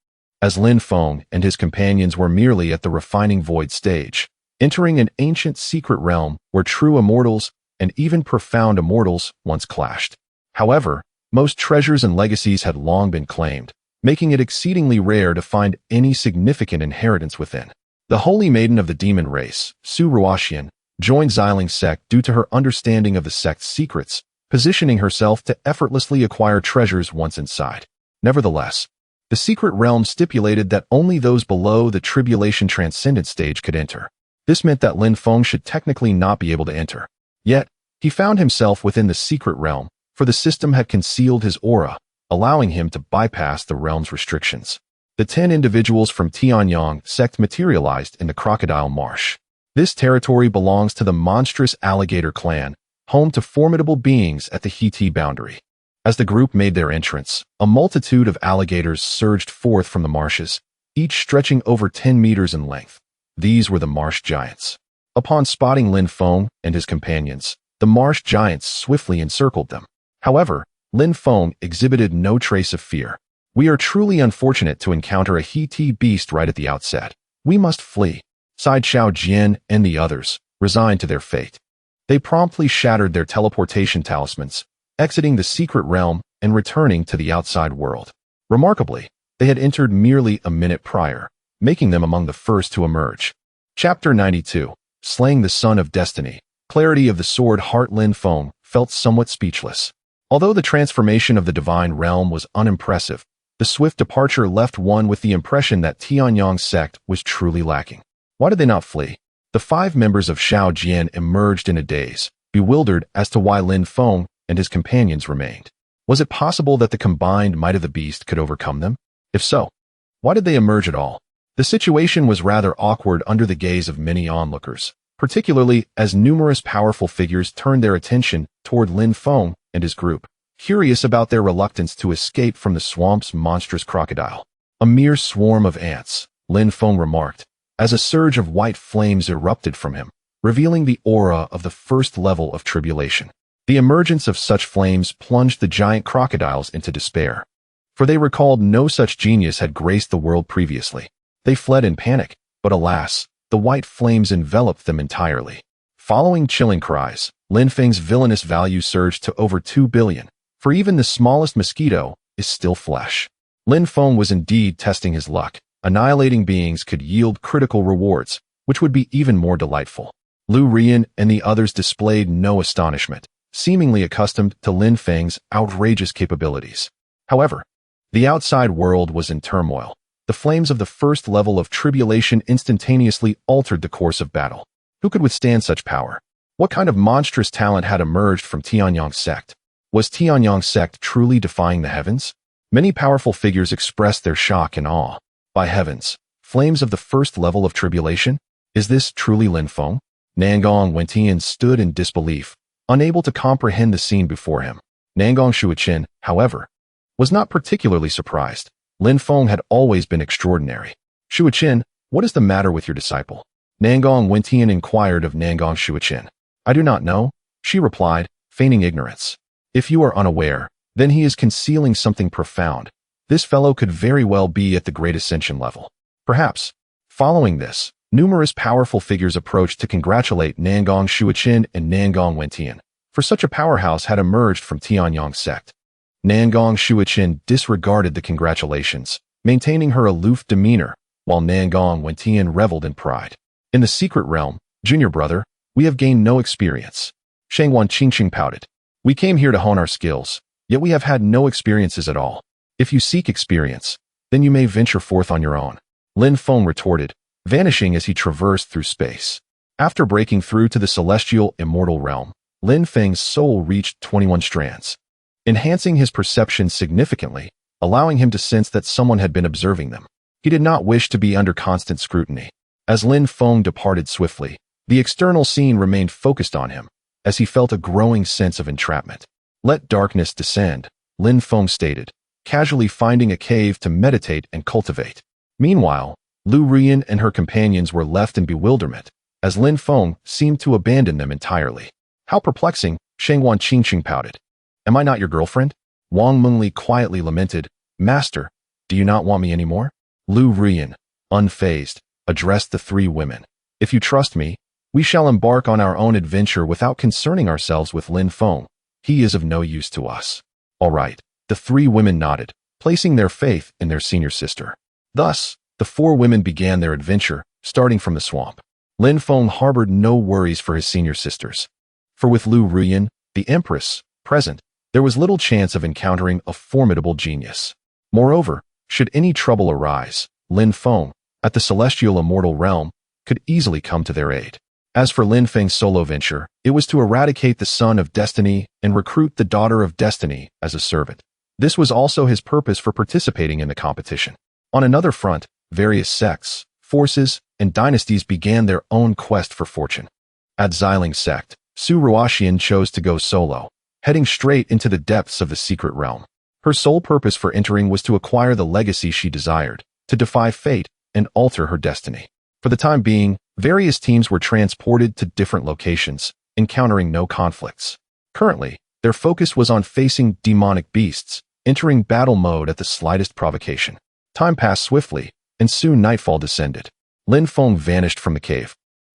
As Lin Feng and his companions were merely at the refining void stage, entering an ancient secret realm where true immortals and even profound immortals once clashed. However, most treasures and legacies had long been claimed, making it exceedingly rare to find any significant inheritance within. The holy maiden of the demon race, Su Ruoxian, joined Xiling sect due to her understanding of the sect's secrets, positioning herself to effortlessly acquire treasures once inside. Nevertheless, the secret realm stipulated that only those below the tribulation transcendent stage could enter. This meant that Lin Feng should technically not be able to enter. Yet, he found himself within the secret realm, for the system had concealed his aura, allowing him to bypass the realm's restrictions. The 10 individuals from Tianyang sect materialized in the Crocodile Marsh. This territory belongs to the monstrous alligator clan, home to formidable beings at the Heti boundary. As the group made their entrance, a multitude of alligators surged forth from the marshes, each stretching over 10 meters in length. These were the marsh giants. Upon spotting Lin Feng and his companions, the marsh giants swiftly encircled them. However, Lin Feng exhibited no trace of fear. We are truly unfortunate to encounter a Heti beast right at the outset. We must flee, sighed Xiao Jian and the others, resigned to their fate. They promptly shattered their teleportation talismans, exiting the secret realm and returning to the outside world. Remarkably, they had entered merely a minute prior, making them among the first to emerge. Chapter 92. Slaying the Son of Destiny. Clarity of the Sword. Heart. Lin Feng felt somewhat speechless. Although the transformation of the divine realm was unimpressive, the swift departure left one with the impression that Tianyang's sect was truly lacking. Why did they not flee? The 5 members of Shao Jian emerged in a daze, bewildered as to why Lin Feng and his companions remained. Was it possible that the combined might of the beast could overcome them? If so, why did they emerge at all? The situation was rather awkward under the gaze of many onlookers, particularly as numerous powerful figures turned their attention toward Lin Feng and his group, curious about their reluctance to escape from the swamp's monstrous crocodile. A mere swarm of ants, Lin Feng remarked, as a surge of white flames erupted from him, revealing the aura of the first level of tribulation. The emergence of such flames plunged the giant crocodiles into despair, for they recalled no such genius had graced the world previously. They fled in panic, but alas, the white flames enveloped them entirely. Following chilling cries, Lin Feng's villainous value surged to over 2 billion, for even the smallest mosquito is still flesh. Lin Feng was indeed testing his luck. Annihilating beings could yield critical rewards, which would be even more delightful. Lu Rian and the others displayed no astonishment, seemingly accustomed to Lin Feng's outrageous capabilities. However, the outside world was in turmoil. The flames of the first level of tribulation instantaneously altered the course of battle. Who could withstand such power? What kind of monstrous talent had emerged from Tianyang's sect? Was Tianyang's sect truly defying the heavens? Many powerful figures expressed their shock and awe. By heavens, flames of the first level of tribulation? Is this truly Lin Feng? Nangong Wentian stood in disbelief, unable to comprehend the scene before him. Nangong Shuiqin, however, was not particularly surprised. Lin Feng had always been extraordinary. Shuiqin, what is the matter with your disciple? Nangong Wentian inquired of Nangong Shuiqin. I do not know, she replied, feigning ignorance. If you are unaware, then he is concealing something profound. This fellow could very well be at the Great Ascension level. Perhaps. Following this, numerous powerful figures approached to congratulate Nangong Shuiqin and Nangong Wentian, for such a powerhouse had emerged from Tianyang's sect. Nangong Shuiqin disregarded the congratulations, maintaining her aloof demeanor, while Nangong Wentian reveled in pride. In the secret realm, junior brother, we have gained no experience. Shangwan Qingqing pouted. We came here to hone our skills, yet we have had no experiences at all. If you seek experience, then you may venture forth on your own. Lin Feng retorted, vanishing as he traversed through space. After breaking through to the celestial immortal realm, Lin Feng's soul reached 21 strands, enhancing his perception significantly, allowing him to sense that someone had been observing them. He did not wish to be under constant scrutiny. As Lin Feng departed swiftly, the external scene remained focused on him, as he felt a growing sense of entrapment. Let darkness descend, Lin Feng stated, casually finding a cave to meditate and cultivate. Meanwhile, Lu Rian and her companions were left in bewilderment, as Lin Feng seemed to abandon them entirely. How perplexing, Shangwan Qingqing pouted. Am I not your girlfriend? Wang Mengli quietly lamented, Master, do you not want me anymore? Lu Rian, unfazed, addressed the 3 women. If you trust me, we shall embark on our own adventure without concerning ourselves with Lin Feng. He is of no use to us. All right. The 3 women nodded, placing their faith in their senior sister. Thus, the 4 women began their adventure, starting from the swamp. Lin Feng harbored no worries for his senior sisters. For with Lu Rian, the Empress, present, there was little chance of encountering a formidable genius. Moreover, should any trouble arise, Lin Feng, at the celestial immortal realm, could easily come to their aid. As for Lin Feng's solo venture, it was to eradicate the Son of Destiny and recruit the Daughter of Destiny as a servant. This was also his purpose for participating in the competition. On another front, various sects, forces, and dynasties began their own quest for fortune. At Xiling sect, Su Ruoxian chose to go solo, heading straight into the depths of the secret realm. Her sole purpose for entering was to acquire the legacy she desired, to defy fate and alter her destiny. For the time being, various teams were transported to different locations, encountering no conflicts. Currently, their focus was on facing demonic beasts, entering battle mode at the slightest provocation. Time passed swiftly, and soon nightfall descended. Lin Feng vanished from the cave.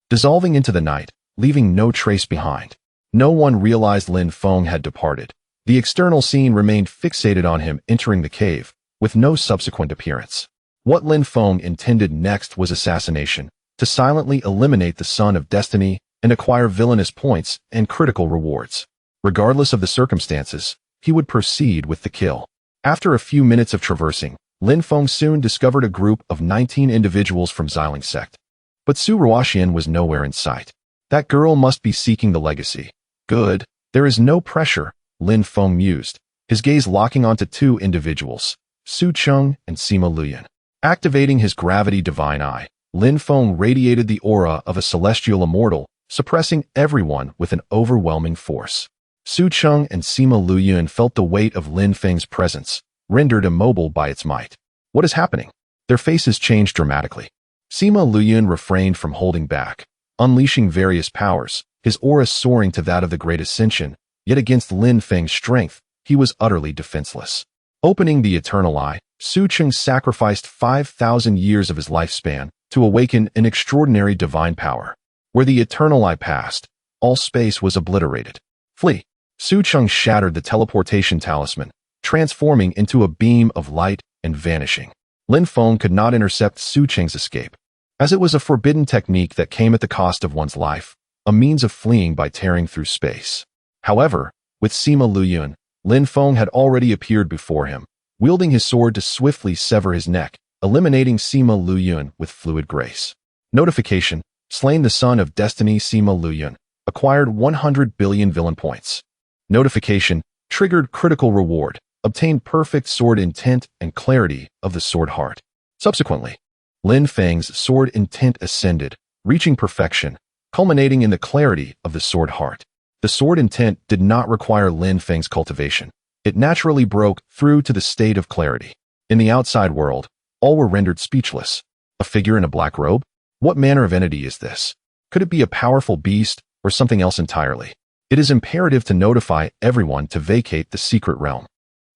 Dissolving into the night, leaving no trace behind. No one realized Lin Feng had departed. The external scene remained fixated on him entering the cave, with no subsequent appearance. What Lin Feng intended next was assassination, to silently eliminate the Son of Destiny and acquire villainous points and critical rewards. Regardless of the circumstances, he would proceed with the kill. After a few minutes of traversing, Lin Feng soon discovered a group of 19 individuals from Xiling sect. But Su Ruoxian was nowhere in sight. That girl must be seeking the legacy. Good. There is no pressure, Lin Feng mused, his gaze locking onto two individuals, Su Cheng and Sima Luyan. Activating his gravity divine eye, Lin Feng radiated the aura of a celestial immortal, suppressing everyone with an overwhelming force. Su Cheng and Sima Luyan felt the weight of Lin Feng's presence, rendered immobile by its might. What is happening? Their faces changed dramatically. Sima Luyan refrained from holding back, unleashing various powers, his aura soaring to that of the Great Ascension, yet against Lin Feng's strength, he was utterly defenseless. Opening the eternal eye, Su Cheng sacrificed 5,000 years of his lifespan to awaken an extraordinary divine power. Where the eternal eye passed, all space was obliterated. Flee! Su Cheng shattered the teleportation talisman, transforming into a beam of light and vanishing. Lin Feng could not intercept Su Cheng's escape, as it was a forbidden technique that came at the cost of one's life, a means of fleeing by tearing through space. However, with Sima Luyan, Lin Feng had already appeared before him, wielding his sword to swiftly sever his neck, eliminating Sima Luyan with fluid grace. Notification: slain the Son of Destiny Sima Luyan, acquired 100 billion villain points. Notification: triggered critical reward, obtained perfect sword intent and clarity of the sword heart. Subsequently, Lin Feng's sword intent ascended, reaching perfection, culminating in the clarity of the sword heart. The sword intent did not require Lin Feng's cultivation. It naturally broke through to the state of clarity. In the outside world, all were rendered speechless. A figure in a black robe? What manner of entity is this? Could it be a powerful beast or something else entirely? It is imperative to notify everyone to vacate the secret realm.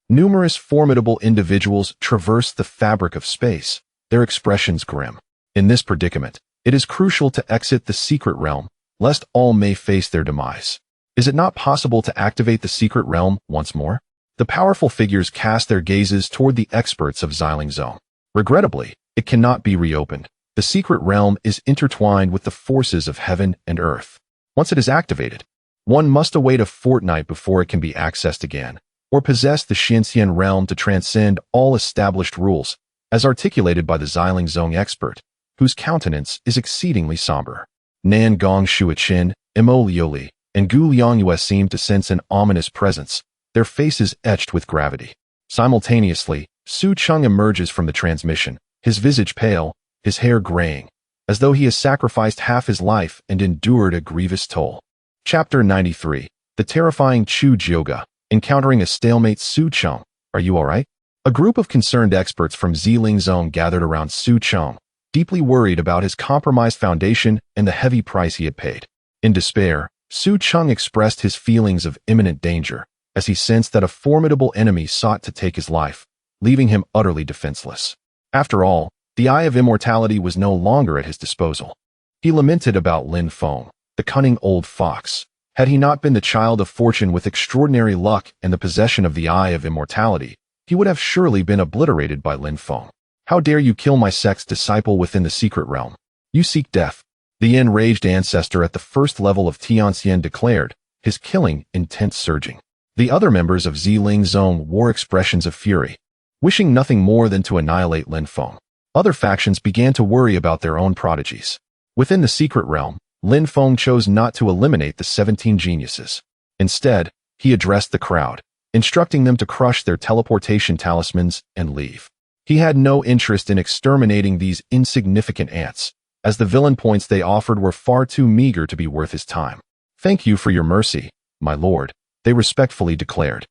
Numerous formidable individuals traverse the fabric of space, their expressions grim. In this predicament, it is crucial to exit the secret realm, lest all may face their demise. Is it not possible to activate the secret realm once more? The powerful figures cast their gazes toward the experts of Xiling Zone. Regrettably, it cannot be reopened. The secret realm is intertwined with the forces of heaven and earth. Once it is activated, one must await a fortnight before it can be accessed again, or possess the Xianxian realm to transcend all established rules, as articulated by the Xiling Zone expert, whose countenance is exceedingly somber. Nan Gong Shuachin, Mo Lioli, and Gu Liangyue seemed to sense an ominous presence, their faces etched with gravity. Simultaneously, Su Cheng emerges from the transmission, his visage pale, his hair graying, as though he has sacrificed half his life and endured a grievous toll. Chapter 93. The terrifying Chu Jioga, encountering a stalemate. Su Cheng, are you alright? A group of concerned experts from Xiling Zone gathered around Su Cheng, deeply worried about his compromised foundation and the heavy price he had paid. In despair, Su Cheng expressed his feelings of imminent danger, as he sensed that a formidable enemy sought to take his life, leaving him utterly defenseless. After all, the Eye of Immortality was no longer at his disposal. He lamented about Lin Feng, the cunning old fox. Had he not been the child of fortune with extraordinary luck and the possession of the Eye of Immortality, he would have surely been obliterated by Lin Feng. How dare you kill my sect's disciple within the secret realm? You seek death. The enraged ancestor at the first level of Tianxian declared, his killing intent surging. The other members of Xiling Zone wore expressions of fury, wishing nothing more than to annihilate Lin Feng. Other factions began to worry about their own prodigies. Within the secret realm, Lin Feng chose not to eliminate the 17 geniuses. Instead, he addressed the crowd, instructing them to crush their teleportation talismans and leave. He had no interest in exterminating these insignificant ants, as the villain points they offered were far too meager to be worth his time. Thank you for your mercy, my lord, they respectfully declared,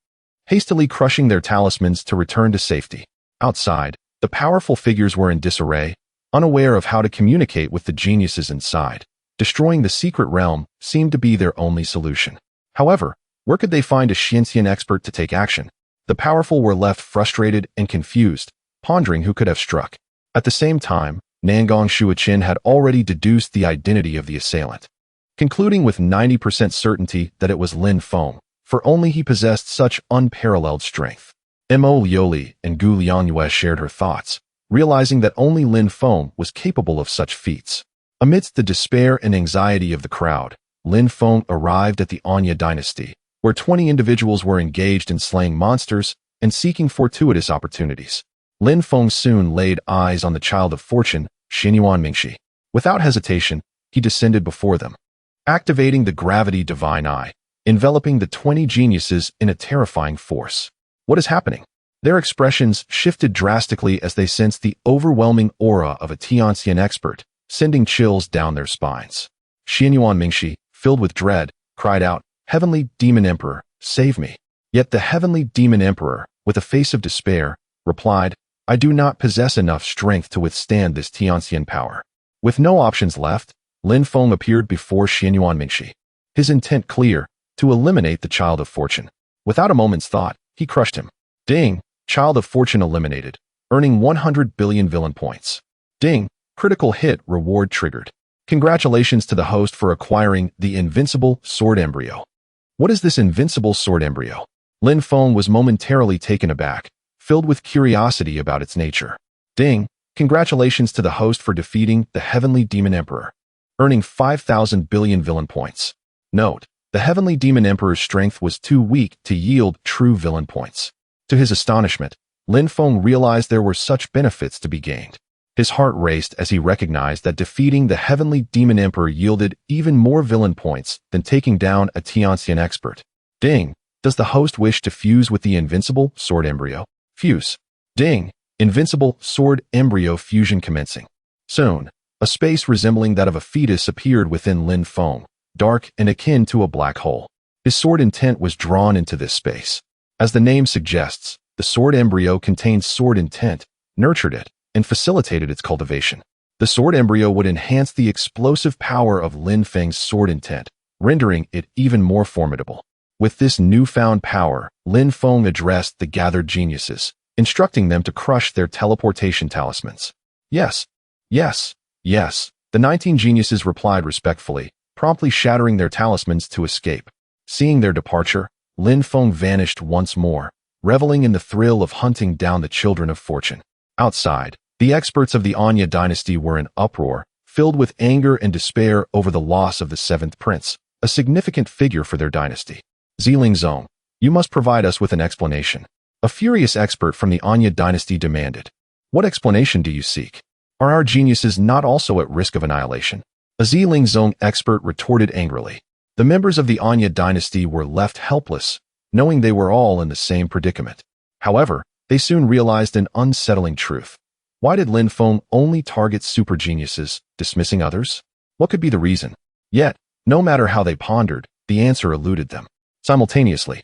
hastily crushing their talismans to return to safety. Outside, the powerful figures were in disarray, unaware of how to communicate with the geniuses inside. Destroying the secret realm seemed to be their only solution. However, where could they find a Xianxian expert to take action? The powerful were left frustrated and confused, pondering who could have struck. At the same time, Nangong Shuachin had already deduced the identity of the assailant. concluding with 90% certainty that it was Lin Feng, for only he possessed such unparalleled strength. Mo Liuli and Gu Liangyue shared her thoughts, realizing that only Lin Feng was capable of such feats. Amidst the despair and anxiety of the crowd, Lin Feng arrived at the Anya dynasty, where 20 individuals were engaged in slaying monsters and seeking fortuitous opportunities. Lin Feng soon laid eyes on the child of fortune, Xinyuan Mingxi. Without hesitation, he descended before them, activating the gravity divine eye, enveloping the 20 geniuses in a terrifying force. What is happening? Their expressions shifted drastically as they sensed the overwhelming aura of a Tianxian expert, sending chills down their spines. Xinyuan Mingxi, filled with dread, cried out, "Heavenly Demon Emperor, save me." Yet the Heavenly Demon Emperor, with a face of despair, replied, "I do not possess enough strength to withstand this Tianxian power." With no options left, Lin Feng appeared before Xinyuan Mingxi, his intent clear, to eliminate the Child of Fortune. Without a moment's thought, he crushed him. Ding! Child of Fortune eliminated, earning 100 billion villain points. Ding! Critical hit reward triggered. Congratulations to the host for acquiring the Invincible Sword Embryo. What is this Invincible Sword Embryo? Lin Feng was momentarily taken aback, filled with curiosity about its nature. Ding! Congratulations to the host for defeating the Heavenly Demon Emperor, earning 5,000 billion villain points. Note: the Heavenly Demon Emperor's strength was too weak to yield true villain points. To his astonishment, Lin Feng realized there were such benefits to be gained. His heart raced as he recognized that defeating the Heavenly Demon Emperor yielded even more villain points than taking down a Tianxian expert. Ding! Does the host wish to fuse with the Invincible Sword Embryo? Fuse. Ding! Invincible Sword Embryo fusion commencing. Soon, a space resembling that of a fetus appeared within Lin Feng, dark and akin to a black hole. His sword intent was drawn into this space. As the name suggests, the sword embryo contained sword intent, nurtured it, and facilitated its cultivation. The sword embryo would enhance the explosive power of Lin Feng's sword intent, rendering it even more formidable. With this newfound power, Lin Feng addressed the gathered geniuses, instructing them to crush their teleportation talismans. Yes, yes, yes, the 19 geniuses replied respectfully, promptly shattering their talismans to escape. Seeing their departure, Lin Feng vanished once more, reveling in the thrill of hunting down the children of fortune. Outside, the experts of the Anya dynasty were in uproar, filled with anger and despair over the loss of the seventh prince, a significant figure for their dynasty. Ziling Zong, you must provide us with an explanation. A furious expert from the Anya dynasty demanded. What explanation do you seek? Are our geniuses not also at risk of annihilation? A Ziling Zong expert retorted angrily. The members of the Anya dynasty were left helpless, knowing they were all in the same predicament. However, they soon realized an unsettling truth. Why did Lin Feng only target super geniuses, dismissing others? What could be the reason? Yet, no matter how they pondered, the answer eluded them. Simultaneously,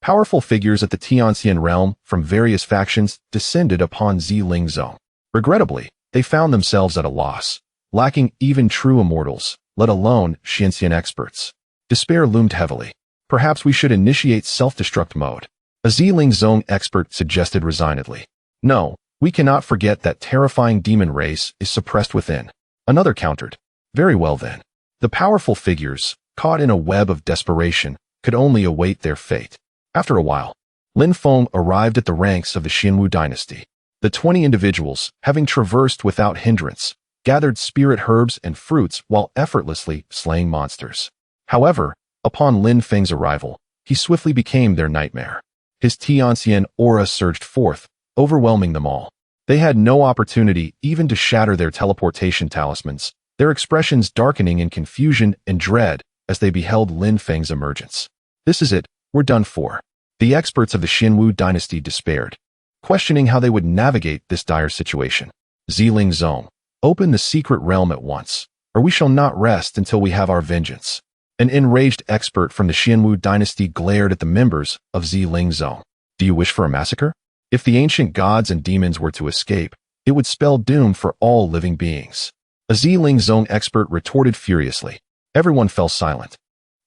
powerful figures at the Tianxian realm from various factions descended upon Ziling Zong. Regrettably, they found themselves at a loss, lacking even true immortals, let alone Xianxian experts. Despair loomed heavily. Perhaps we should initiate self-destruct mode. A Ziling Zong expert suggested resignedly. No, we cannot forget that terrifying demon race is suppressed within. Another countered. Very well then. The powerful figures, caught in a web of desperation, could only await their fate. After a while, Lin Feng arrived at the ranks of the Xinwu dynasty. The 20 individuals, having traversed without hindrance, gathered spirit herbs and fruits while effortlessly slaying monsters. However, upon Lin Feng's arrival, he swiftly became their nightmare. His Tianxian aura surged forth, overwhelming them all. They had no opportunity even to shatter their teleportation talismans, their expressions darkening in confusion and dread as they beheld Lin Feng's emergence. This is it, we're done for. The experts of the Xinwu dynasty despaired, questioning how they would navigate this dire situation. Ziling Zong, open the secret realm at once, or we shall not rest until we have our vengeance. An enraged expert from the Xinwu dynasty glared at the members of Ziling Zong. Do you wish for a massacre? If the ancient gods and demons were to escape, it would spell doom for all living beings. A Ziling Zong expert retorted furiously. Everyone fell silent,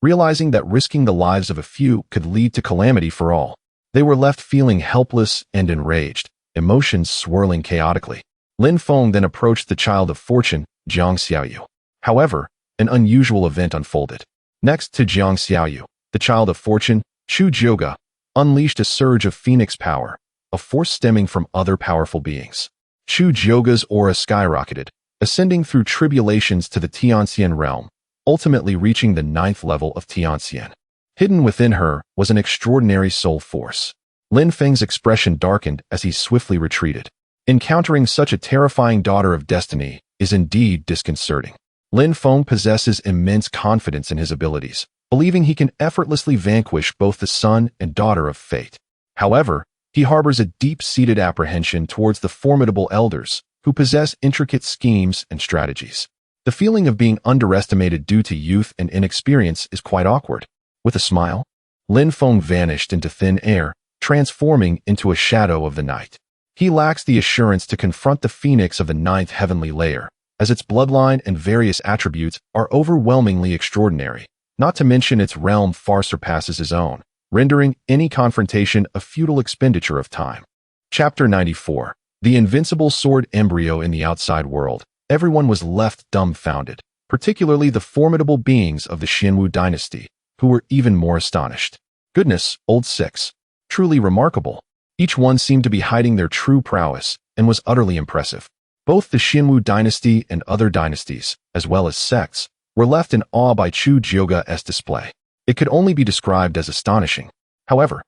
realizing that risking the lives of a few could lead to calamity for all. They were left feeling helpless and enraged, emotions swirling chaotically. Lin Feng then approached the Child of Fortune, Jiang Xiaoyu. However, an unusual event unfolded. Next to Jiang Xiaoyu, the child of fortune, Chu Jioge unleashed a surge of phoenix power, a force stemming from other powerful beings. Chu Jioge's aura skyrocketed, ascending through tribulations to the Tianxian realm, ultimately reaching the 9th level of Tianxian. Hidden within her was an extraordinary soul force. Lin Feng's expression darkened as he swiftly retreated. Encountering such a terrifying daughter of destiny is indeed disconcerting. Lin Feng possesses immense confidence in his abilities, believing he can effortlessly vanquish both the son and daughter of fate. However, he harbors a deep-seated apprehension towards the formidable elders, who possess intricate schemes and strategies. The feeling of being underestimated due to youth and inexperience is quite awkward. With a smile, Lin Feng vanished into thin air, transforming into a shadow of the night. He lacks the assurance to confront the phoenix of the 9th heavenly layer, as its bloodline and various attributes are overwhelmingly extraordinary, not to mention its realm far surpasses his own, rendering any confrontation a futile expenditure of time. Chapter 94. The Invincible Sword Embryo in the Outside World. Everyone was left dumbfounded, particularly the formidable beings of the Xinwu dynasty, who were even more astonished. Goodness, old six. Truly remarkable. Each one seemed to be hiding their true prowess and was utterly impressive. Both the Xinwu dynasty and other dynasties, as well as sects, were left in awe by Chu Jioge's display. It could only be described as astonishing. However,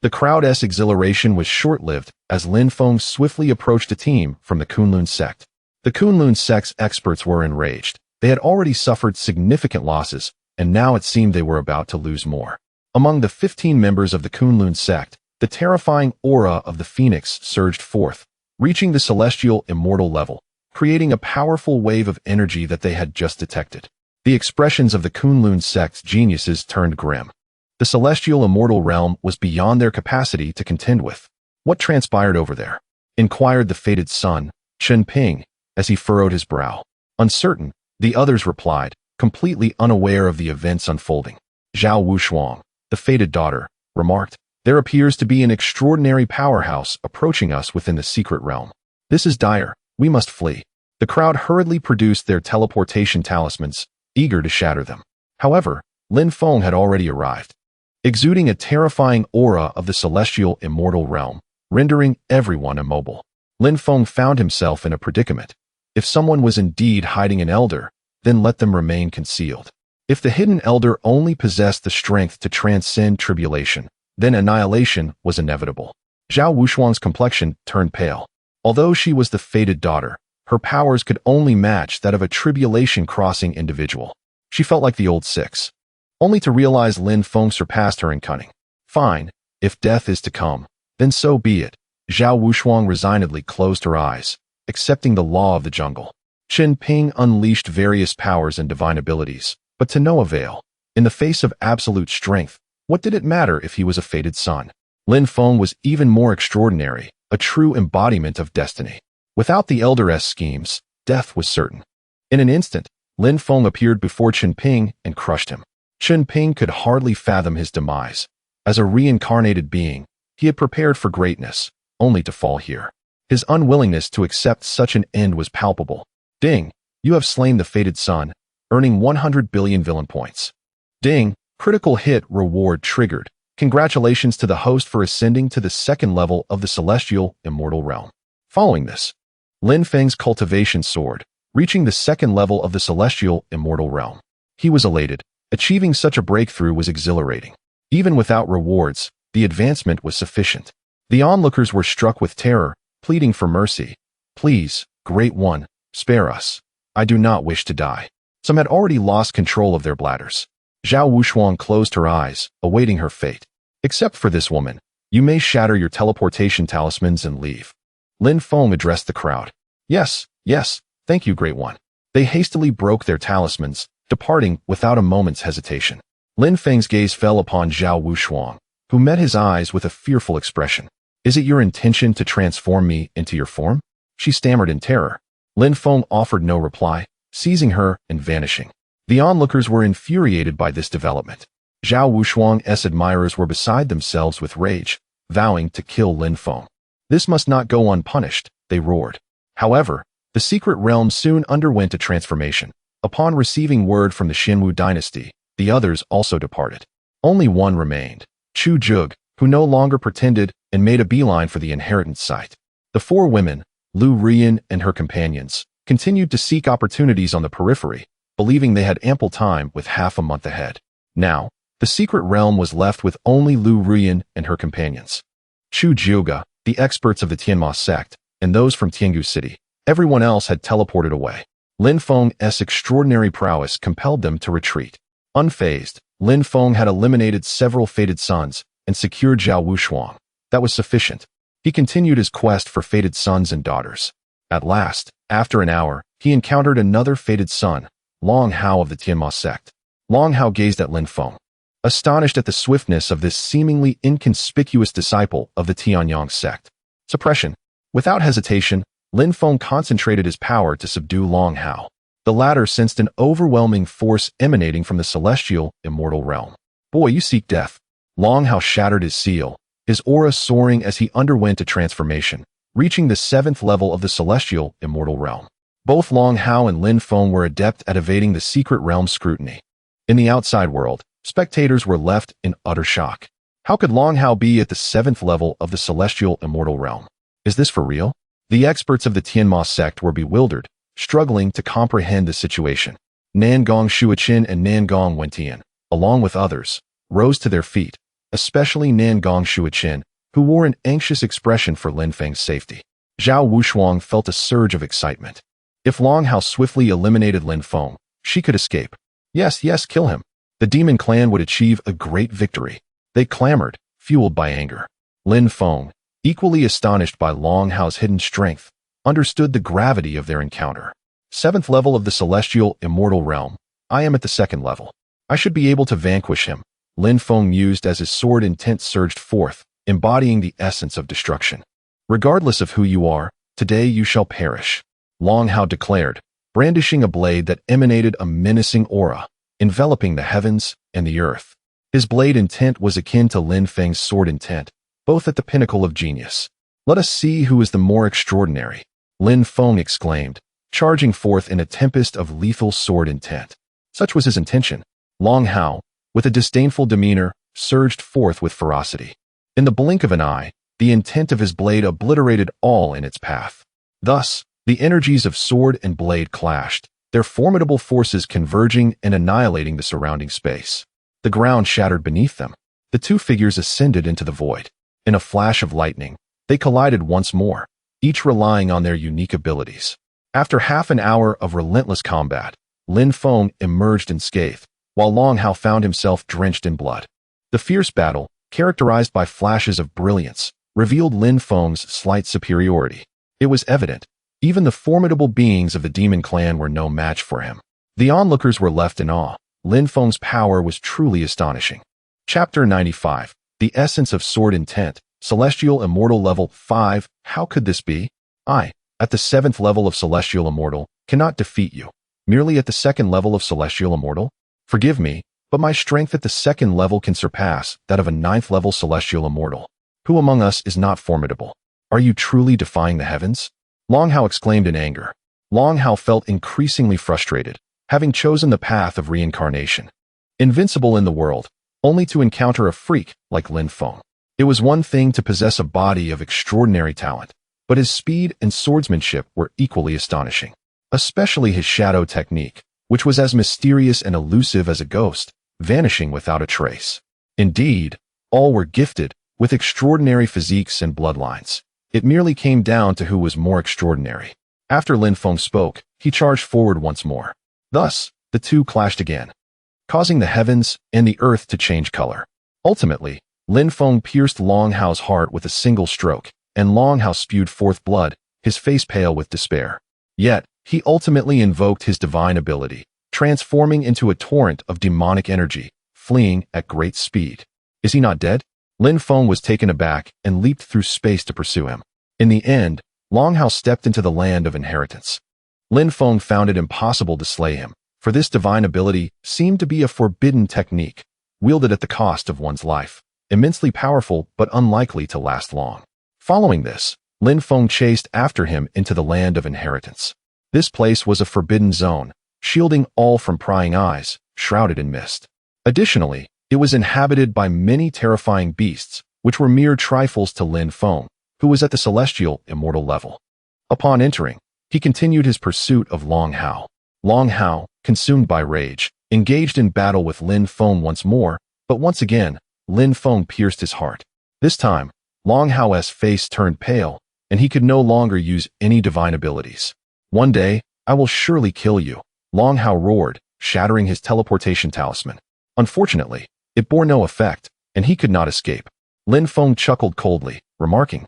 the crowd's exhilaration was short-lived as Lin Feng swiftly approached a team from the Kunlun sect. The Kunlun sect's experts were enraged. They had already suffered significant losses, and now it seemed they were about to lose more. Among the 15 members of the Kunlun sect, the terrifying aura of the phoenix surged forth, reaching the celestial immortal level, creating a powerful wave of energy that they had just detected. The expressions of the Kunlun sect's geniuses turned grim. The celestial immortal realm was beyond their capacity to contend with. What transpired over there? Inquired the fated son, Chen Ping, as he furrowed his brow. Uncertain, the others replied, completely unaware of the events unfolding. Zhao Wushuang, the fated daughter, remarked, "There appears to be an extraordinary powerhouse approaching us within the secret realm. This is dire. We must flee." The crowd hurriedly produced their teleportation talismans, eager to shatter them. However, Lin Feng had already arrived, exuding a terrifying aura of the celestial immortal realm, rendering everyone immobile. Lin Feng found himself in a predicament. If someone was indeed hiding an elder, then let them remain concealed. If the hidden elder only possessed the strength to transcend tribulation, then annihilation was inevitable. Zhao Wushuang's complexion turned pale. Although she was the fated daughter, her powers could only match that of a tribulation-crossing individual. She felt like the old six, only to realize Lin Feng surpassed her in cunning. Fine, if death is to come, then so be it. Zhao Wushuang resignedly closed her eyes, accepting the law of the jungle. Chen Ping unleashed various powers and divine abilities, but to no avail. In the face of absolute strength, what did it matter if he was a fated son? Lin Feng was even more extraordinary, a true embodiment of destiny. Without the elder's schemes, death was certain. In an instant, Lin Feng appeared before Chen Ping and crushed him. Chen Ping could hardly fathom his demise. As a reincarnated being, he had prepared for greatness, only to fall here. His unwillingness to accept such an end was palpable. Ding, you have slain the fated son, earning 100 billion villain points. Ding, critical hit reward triggered. Congratulations to the host for ascending to the 2nd level of the celestial immortal realm. Following this, Lin Feng's cultivation soared, reaching the 2nd level of the celestial immortal realm. He was elated. Achieving such a breakthrough was exhilarating. Even without rewards, the advancement was sufficient. The onlookers were struck with terror, pleading for mercy. "Please, Great One, spare us. I do not wish to die." Some had already lost control of their bladders. Zhao Wushuang closed her eyes, awaiting her fate. "Except for this woman, you may shatter your teleportation talismans and leave." Lin Feng addressed the crowd. Yes, thank you, Great One." They hastily broke their talismans, departing without a moment's hesitation. Lin Feng's gaze fell upon Zhao Wushuang, who met his eyes with a fearful expression. "Is it your intention to transform me into your form?" she stammered in terror. Lin Feng offered no reply, seizing her and vanishing. The onlookers were infuriated by this development. Zhao Wushuang's admirers were beside themselves with rage, vowing to kill Lin Feng. This must not go unpunished, they roared. However, the secret realm soon underwent a transformation. Upon receiving word from the Xinwu dynasty, the others also departed. Only one remained, Chu Jug, who no longer pretended and made a beeline for the inheritance site. The four women, Lu Rian and her companions, continued to seek opportunities on the periphery, believing they had ample time with half a month ahead. Now, the secret realm was left with only Lu Rian and her companions. Chu Jiuga, the experts of the Tianma sect, and those from Tiangu City. Everyone else had teleported away. Lin Feng's extraordinary prowess compelled them to retreat. Unfazed, Lin Feng had eliminated several fated sons and secured Zhao Wushuang. That was sufficient. He continued his quest for fated sons and daughters. At last, after an hour, he encountered another fated son, Long Hao of the Tianma sect. Long Hao gazed at Lin Feng, astonished at the swiftness of this seemingly inconspicuous disciple of the Tianyang sect. Suppression. Without hesitation, Lin Feng concentrated his power to subdue Long Hao. The latter sensed an overwhelming force emanating from the celestial, immortal realm. Boy, you seek death. Long Hao shattered his seal, his aura soaring as he underwent a transformation, reaching the 7th level of the celestial, immortal realm. Both Long Hao and Lin Feng were adept at evading the secret realm's scrutiny. In the outside world, spectators were left in utter shock. How could Long Hao be at the 7th level of the celestial, immortal realm? Is this for real? The experts of the Tianma sect were bewildered, struggling to comprehend the situation. Nangong Shuaqin and Nangong Wentian, along with others, rose to their feet, especially Nangong Shuaqin, who wore an anxious expression for Lin Feng's safety. Zhao Wushuang felt a surge of excitement. If Long Hao swiftly eliminated Lin Feng, she could escape. Yes, kill him. The demon clan would achieve a great victory. They clamored, fueled by anger. Lin Feng, equally astonished by Long Hao's hidden strength, understood the gravity of their encounter. 7th level of the celestial, immortal realm. I am at the 2nd level. I should be able to vanquish him, Lin Feng mused as his sword intent surged forth, embodying the essence of destruction. Regardless of who you are, today you shall perish, Long Hao declared, brandishing a blade that emanated a menacing aura, enveloping the heavens and the earth. His blade intent was akin to Lin Feng's sword intent, both at the pinnacle of genius. Let us see who is the more extraordinary, Lin Feng exclaimed, charging forth in a tempest of lethal sword intent. Such was his intention. Long Hao, with a disdainful demeanor, surged forth with ferocity. In the blink of an eye, the intent of his blade obliterated all in its path. Thus, the energies of sword and blade clashed, their formidable forces converging and annihilating the surrounding space. The ground shattered beneath them. The two figures ascended into the void. In a flash of lightning, they collided once more, each relying on their unique abilities. After half an hour of relentless combat, Lin Feng emerged unscathed, while Long Hao found himself drenched in blood. The fierce battle, characterized by flashes of brilliance, revealed Lin Feng's slight superiority. It was evident, even the formidable beings of the demon clan were no match for him. The onlookers were left in awe. Lin Feng's power was truly astonishing. Chapter 95. The Essence of Sword Intent, Celestial Immortal Level 5. How could this be? I, at the 7th level of Celestial Immortal, cannot defeat you. Merely at the 2nd level of Celestial Immortal? Forgive me, but my strength at the 2nd level can surpass that of a 9th level Celestial Immortal. Who among us is not formidable? Are you truly defying the heavens? Long Hao exclaimed in anger. Long Hao felt increasingly frustrated, having chosen the path of reincarnation. Invincible in the world, only to encounter a freak like Lin Feng. It was one thing to possess a body of extraordinary talent, but his speed and swordsmanship were equally astonishing. Especially his shadow technique, which was as mysterious and elusive as a ghost, vanishing without a trace. Indeed, all were gifted with extraordinary physiques and bloodlines. It merely came down to who was more extraordinary. After Lin Feng spoke, he charged forward once more. Thus, the two clashed again, causing the heavens and the earth to change color. Ultimately, Lin Feng pierced Long Hao's heart with a single stroke, and Long Hao spewed forth blood, his face pale with despair. Yet, he ultimately invoked his divine ability, transforming into a torrent of demonic energy, fleeing at great speed. Is he not dead? Lin Feng was taken aback and leaped through space to pursue him. In the end, Long Hao stepped into the land of inheritance. Lin Feng found it impossible to slay him, for this divine ability seemed to be a forbidden technique, wielded at the cost of one's life, immensely powerful but unlikely to last long. Following this, Lin Feng chased after him into the land of inheritance. This place was a forbidden zone, shielding all from prying eyes, shrouded in mist. Additionally, it was inhabited by many terrifying beasts, which were mere trifles to Lin Feng, who was at the celestial immortal level. Upon entering, he continued his pursuit of Long Hao. Long Hao, consumed by rage, engaged in battle with Lin Feng once more, but once again, Lin Feng pierced his heart. This time, Long Hao's face turned pale, and he could no longer use any divine abilities. "One day, I will surely kill you," Long Hao roared, shattering his teleportation talisman. Unfortunately, it bore no effect, and he could not escape. Lin Feng chuckled coldly, remarking,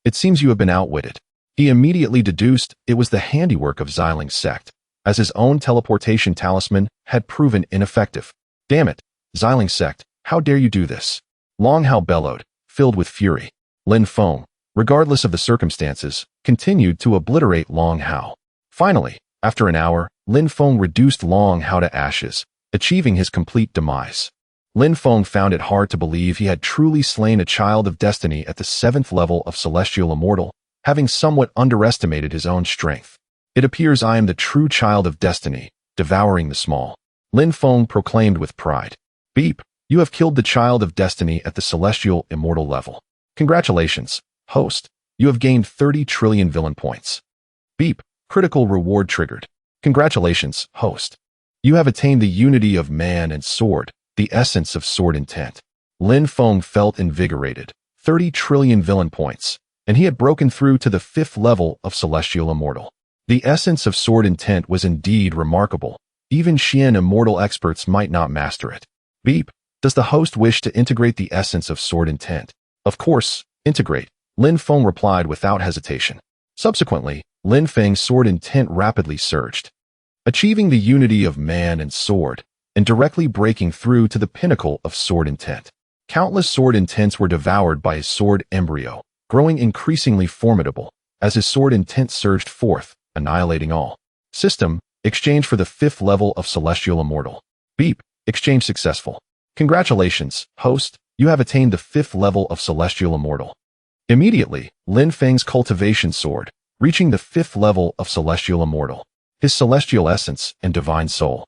"It seems you have been outwitted." He immediately deduced it was the handiwork of Xiling's sect, as his own teleportation talisman had proven ineffective. "Damn it, Xiling's sect, how dare you do this?" Long Hao bellowed, filled with fury. Lin Feng, regardless of the circumstances, continued to obliterate Long Hao. Finally, after an hour, Lin Feng reduced Long Hao to ashes, achieving his complete demise. Lin Feng found it hard to believe he had truly slain a child of destiny at the 7th level of Celestial Immortal, having somewhat underestimated his own strength. "It appears I am the true child of destiny, devouring the small," Lin Feng proclaimed with pride. "Beep, you have killed the child of destiny at the Celestial Immortal level. Congratulations, host, you have gained 30 trillion villain points." Beep, critical reward triggered. "Congratulations, host. You have attained the unity of man and sword, the essence of sword intent." Lin Feng felt invigorated. 30 trillion villain points, and he had broken through to the 5th level of Celestial Immortal. The essence of sword intent was indeed remarkable. Even Xian immortal experts might not master it. "Beep, does the host wish to integrate the essence of sword intent?" "Of course, integrate," Lin Feng replied without hesitation. Subsequently, Lin Feng's sword intent rapidly surged, achieving the unity of man and sword, and directly breaking through to the pinnacle of sword intent. Countless sword intents were devoured by his sword embryo, growing increasingly formidable as his sword intent surged forth, annihilating all. System, exchange for the 5th level of Celestial Immortal. Beep, exchange successful. Congratulations, host, you have attained the 5th level of Celestial Immortal. Immediately, Lin Feng's cultivation sword, reaching the 5th level of Celestial Immortal. His celestial essence and divine soul,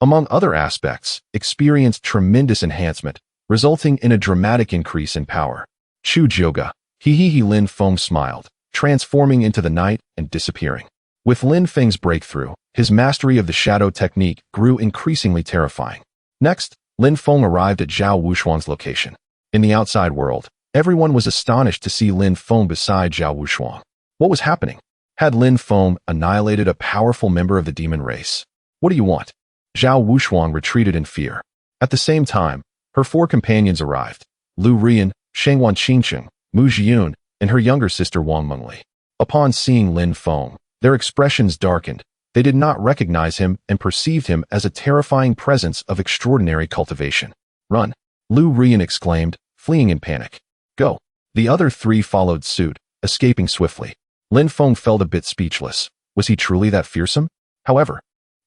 among other aspects, experienced tremendous enhancement, resulting in a dramatic increase in power. "Chu Joga, he Lin Feng smiled, transforming into the night and disappearing. With Lin Feng's breakthrough, his mastery of the shadow technique grew increasingly terrifying. Next, Lin Feng arrived at Zhao Wushuang's location. In the outside world, everyone was astonished to see Lin Feng beside Zhao Wushuang. What was happening? Had Lin Feng annihilated a powerful member of the demon race? "What do you want?" Zhao Wushuang retreated in fear. At the same time, her 4 companions arrived: Lu Rian, Shangwan Qingcheng, Mu Jiun, and her younger sister Wang Mengli. Upon seeing Lin Feng, their expressions darkened. They did not recognize him and perceived him as a terrifying presence of extraordinary cultivation. "Run!" Lu Rian exclaimed, fleeing in panic. "Go!" The other 3 followed suit, escaping swiftly. Lin Feng felt a bit speechless. Was he truly that fearsome? However,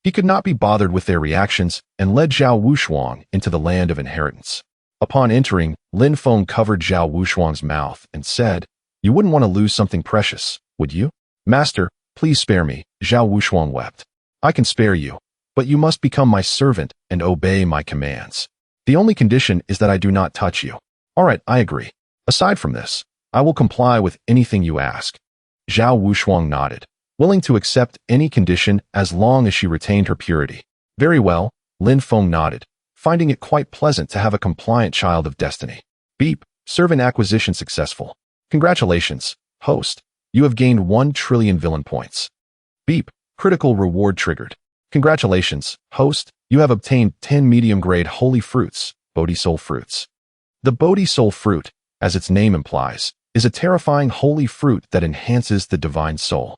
he could not be bothered with their reactions and led Zhao Wushuang into the land of inheritance. Upon entering, Lin Feng covered Zhao Wushuang's mouth and said, "You wouldn't want to lose something precious, would you?" "Master, please spare me," Zhao Wushuang wept. "I can spare you, but you must become my servant and obey my commands. The only condition is that I do not touch you." "All right, I agree. Aside from this, I will comply with anything you ask." Zhao Wushuang nodded, willing to accept any condition as long as she retained her purity. "Very well," Lin Feng nodded, finding it quite pleasant to have a compliant child of destiny. "Beep, servant acquisition successful. Congratulations, host. You have gained 1 trillion villain points." Beep, critical reward triggered. "Congratulations, host. You have obtained 10 medium-grade holy fruits, Bodhi Soul fruits." The Bodhi Soul fruit, as its name implies, is a terrifying holy fruit that enhances the divine soul.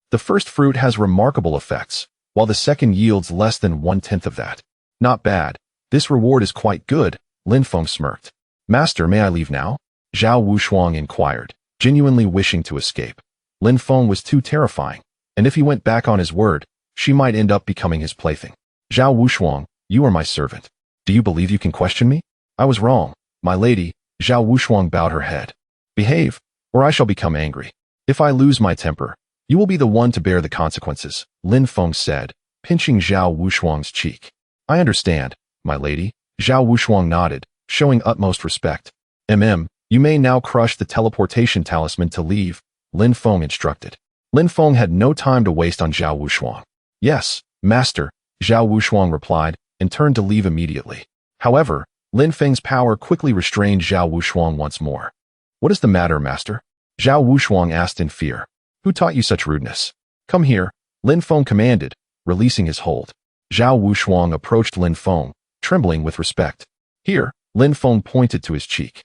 The first fruit has remarkable effects, while the second yields less than 1/10 of that. "Not bad. This reward is quite good," Lin Feng smirked. "Master, may I leave now?" Zhao Wushuang inquired, genuinely wishing to escape. Lin Feng was too terrifying, and if he went back on his word, she might end up becoming his plaything. "Zhao Wushuang, you are my servant. Do you believe you can question me?" "I was wrong, my lady." Zhao Wushuang bowed her head. "Behave, or I shall become angry. If I lose my temper, you will be the one to bear the consequences," Lin Feng said, pinching Zhao Wushuang's cheek. "I understand, my lady." Zhao Wushuang nodded, showing utmost respect. You may now crush the teleportation talisman to leave," Lin Feng instructed. Lin Feng had no time to waste on Zhao Wushuang. "Yes, master," Zhao Wushuang replied, and turned to leave immediately. However, Lin Feng's power quickly restrained Zhao Wushuang once more. "What is the matter, master?" Zhao Wushuang asked in fear. "Who taught you such rudeness? Come here," Lin Feng commanded, releasing his hold. Zhao Wushuang approached Lin Feng, trembling with respect. "Here," Lin Feng pointed to his cheek.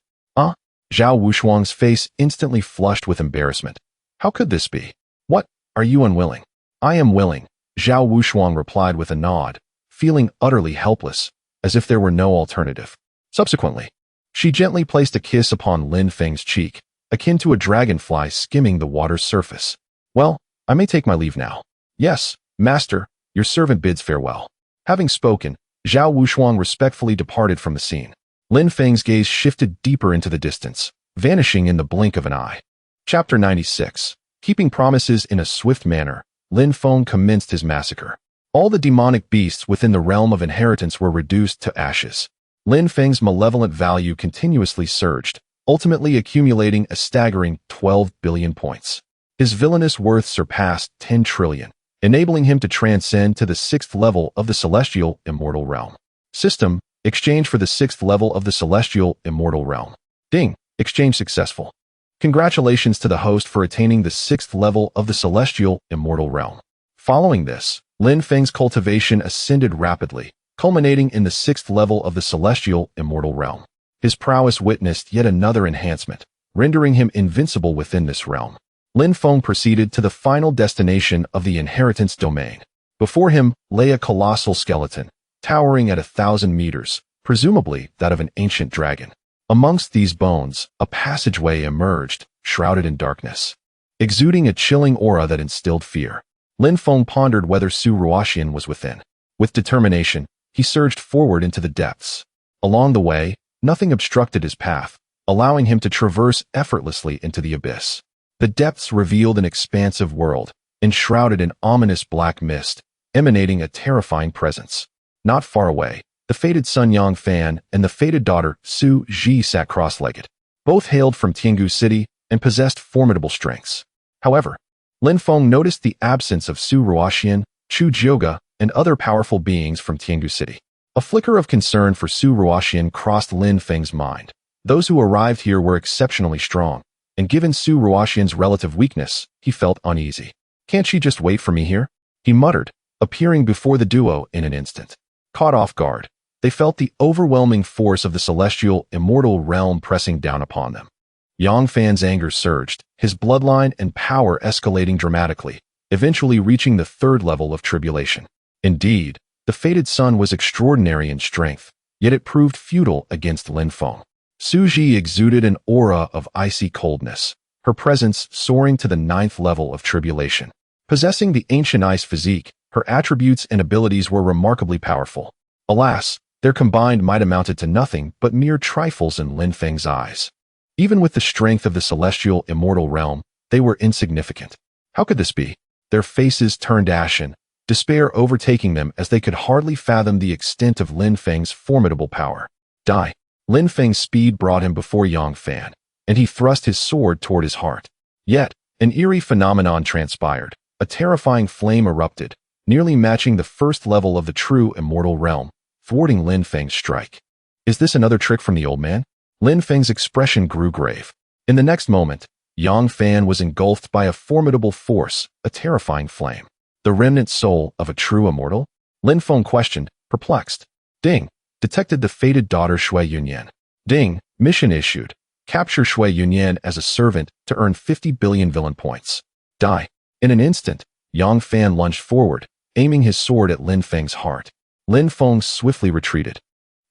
Zhao Wushuang's face instantly flushed with embarrassment. "How could this be? What, are you unwilling?" "I am willing," Zhao Wushuang replied with a nod, feeling utterly helpless, as if there were no alternative. Subsequently, she gently placed a kiss upon Lin Feng's cheek, akin to a dragonfly skimming the water's surface. "Well, I may take my leave now." "Yes, master, your servant bids farewell." Having spoken, Zhao Wushuang respectfully departed from the scene. Lin Feng's gaze shifted deeper into the distance, vanishing in the blink of an eye. Chapter 96. Keeping promises in a swift manner, Lin Feng commenced his massacre. All the demonic beasts within the realm of inheritance were reduced to ashes. Lin Feng's malevolent value continuously surged, ultimately accumulating a staggering 12 billion points. His villainous worth surpassed 10 trillion, enabling him to transcend to the 6th level of the celestial immortal realm. System: exchange for the 6th level of the celestial immortal realm. Ding! Exchange successful. Congratulations to the host for attaining the 6th level of the celestial immortal realm. Following this, Lin Feng's cultivation ascended rapidly, culminating in the 6th level of the celestial immortal realm. His prowess witnessed yet another enhancement, rendering him invincible within this realm. Lin Feng proceeded to the final destination of the inheritance domain. Before him lay a colossal skeleton, towering at 1,000 meters, presumably that of an ancient dragon. Amongst these bones, a passageway emerged, shrouded in darkness, exuding a chilling aura that instilled fear. Lin Feng pondered whether Su Ruoxian was within. With determination, he surged forward into the depths. Along the way, nothing obstructed his path, allowing him to traverse effortlessly into the abyss. The depths revealed an expansive world, enshrouded in ominous black mist, emanating a terrifying presence. Not far away, the fated son Yang Fan and the fated daughter Su Ji sat cross-legged. Both hailed from Tiangu City and possessed formidable strengths. However, Lin Feng noticed the absence of Su Ruoxian, Chu Jioga, and other powerful beings from Tiangu City. A flicker of concern for Su Ruoxian crossed Lin Feng's mind. Those who arrived here were exceptionally strong, and given Su Ruoxian's relative weakness, he felt uneasy. "Can't she just wait for me here?" he muttered, appearing before the duo in an instant. Caught off guard, they felt the overwhelming force of the celestial immortal realm pressing down upon them. Yang Fan's anger surged, his bloodline and power escalating dramatically, eventually reaching the 3rd level of tribulation. Indeed, the fated son was extraordinary in strength, yet it proved futile against Lin Feng. Su Ji exuded an aura of icy coldness, her presence soaring to the 9th level of tribulation. Possessing the ancient ice physique, her attributes and abilities were remarkably powerful. Alas, their combined might amounted to nothing but mere trifles in Lin Feng's eyes. Even with the strength of the celestial immortal realm, they were insignificant. How could this be? Their faces turned ashen, despair overtaking them as they could hardly fathom the extent of Lin Feng's formidable power. Die! Lin Feng's speed brought him before Yang Fan, and he thrust his sword toward his heart. Yet, an eerie phenomenon transpired. A terrifying flame erupted, nearly matching the 1st level of the true immortal realm, thwarting Lin Feng's strike. Is this another trick from the old man? Lin Feng's expression grew grave. In the next moment, Yang Fan was engulfed by a formidable force, a terrifying flame. The remnant soul of a true immortal? Lin Feng questioned, perplexed. Ding! Detected the fated daughter Shui Yunyan. Ding! Mission issued. Capture Shui Yunyan as a servant to earn 50 billion villain points. Die! In an instant, Yang Fan lunged forward, aiming his sword at Lin Feng's heart. Lin Feng swiftly retreated.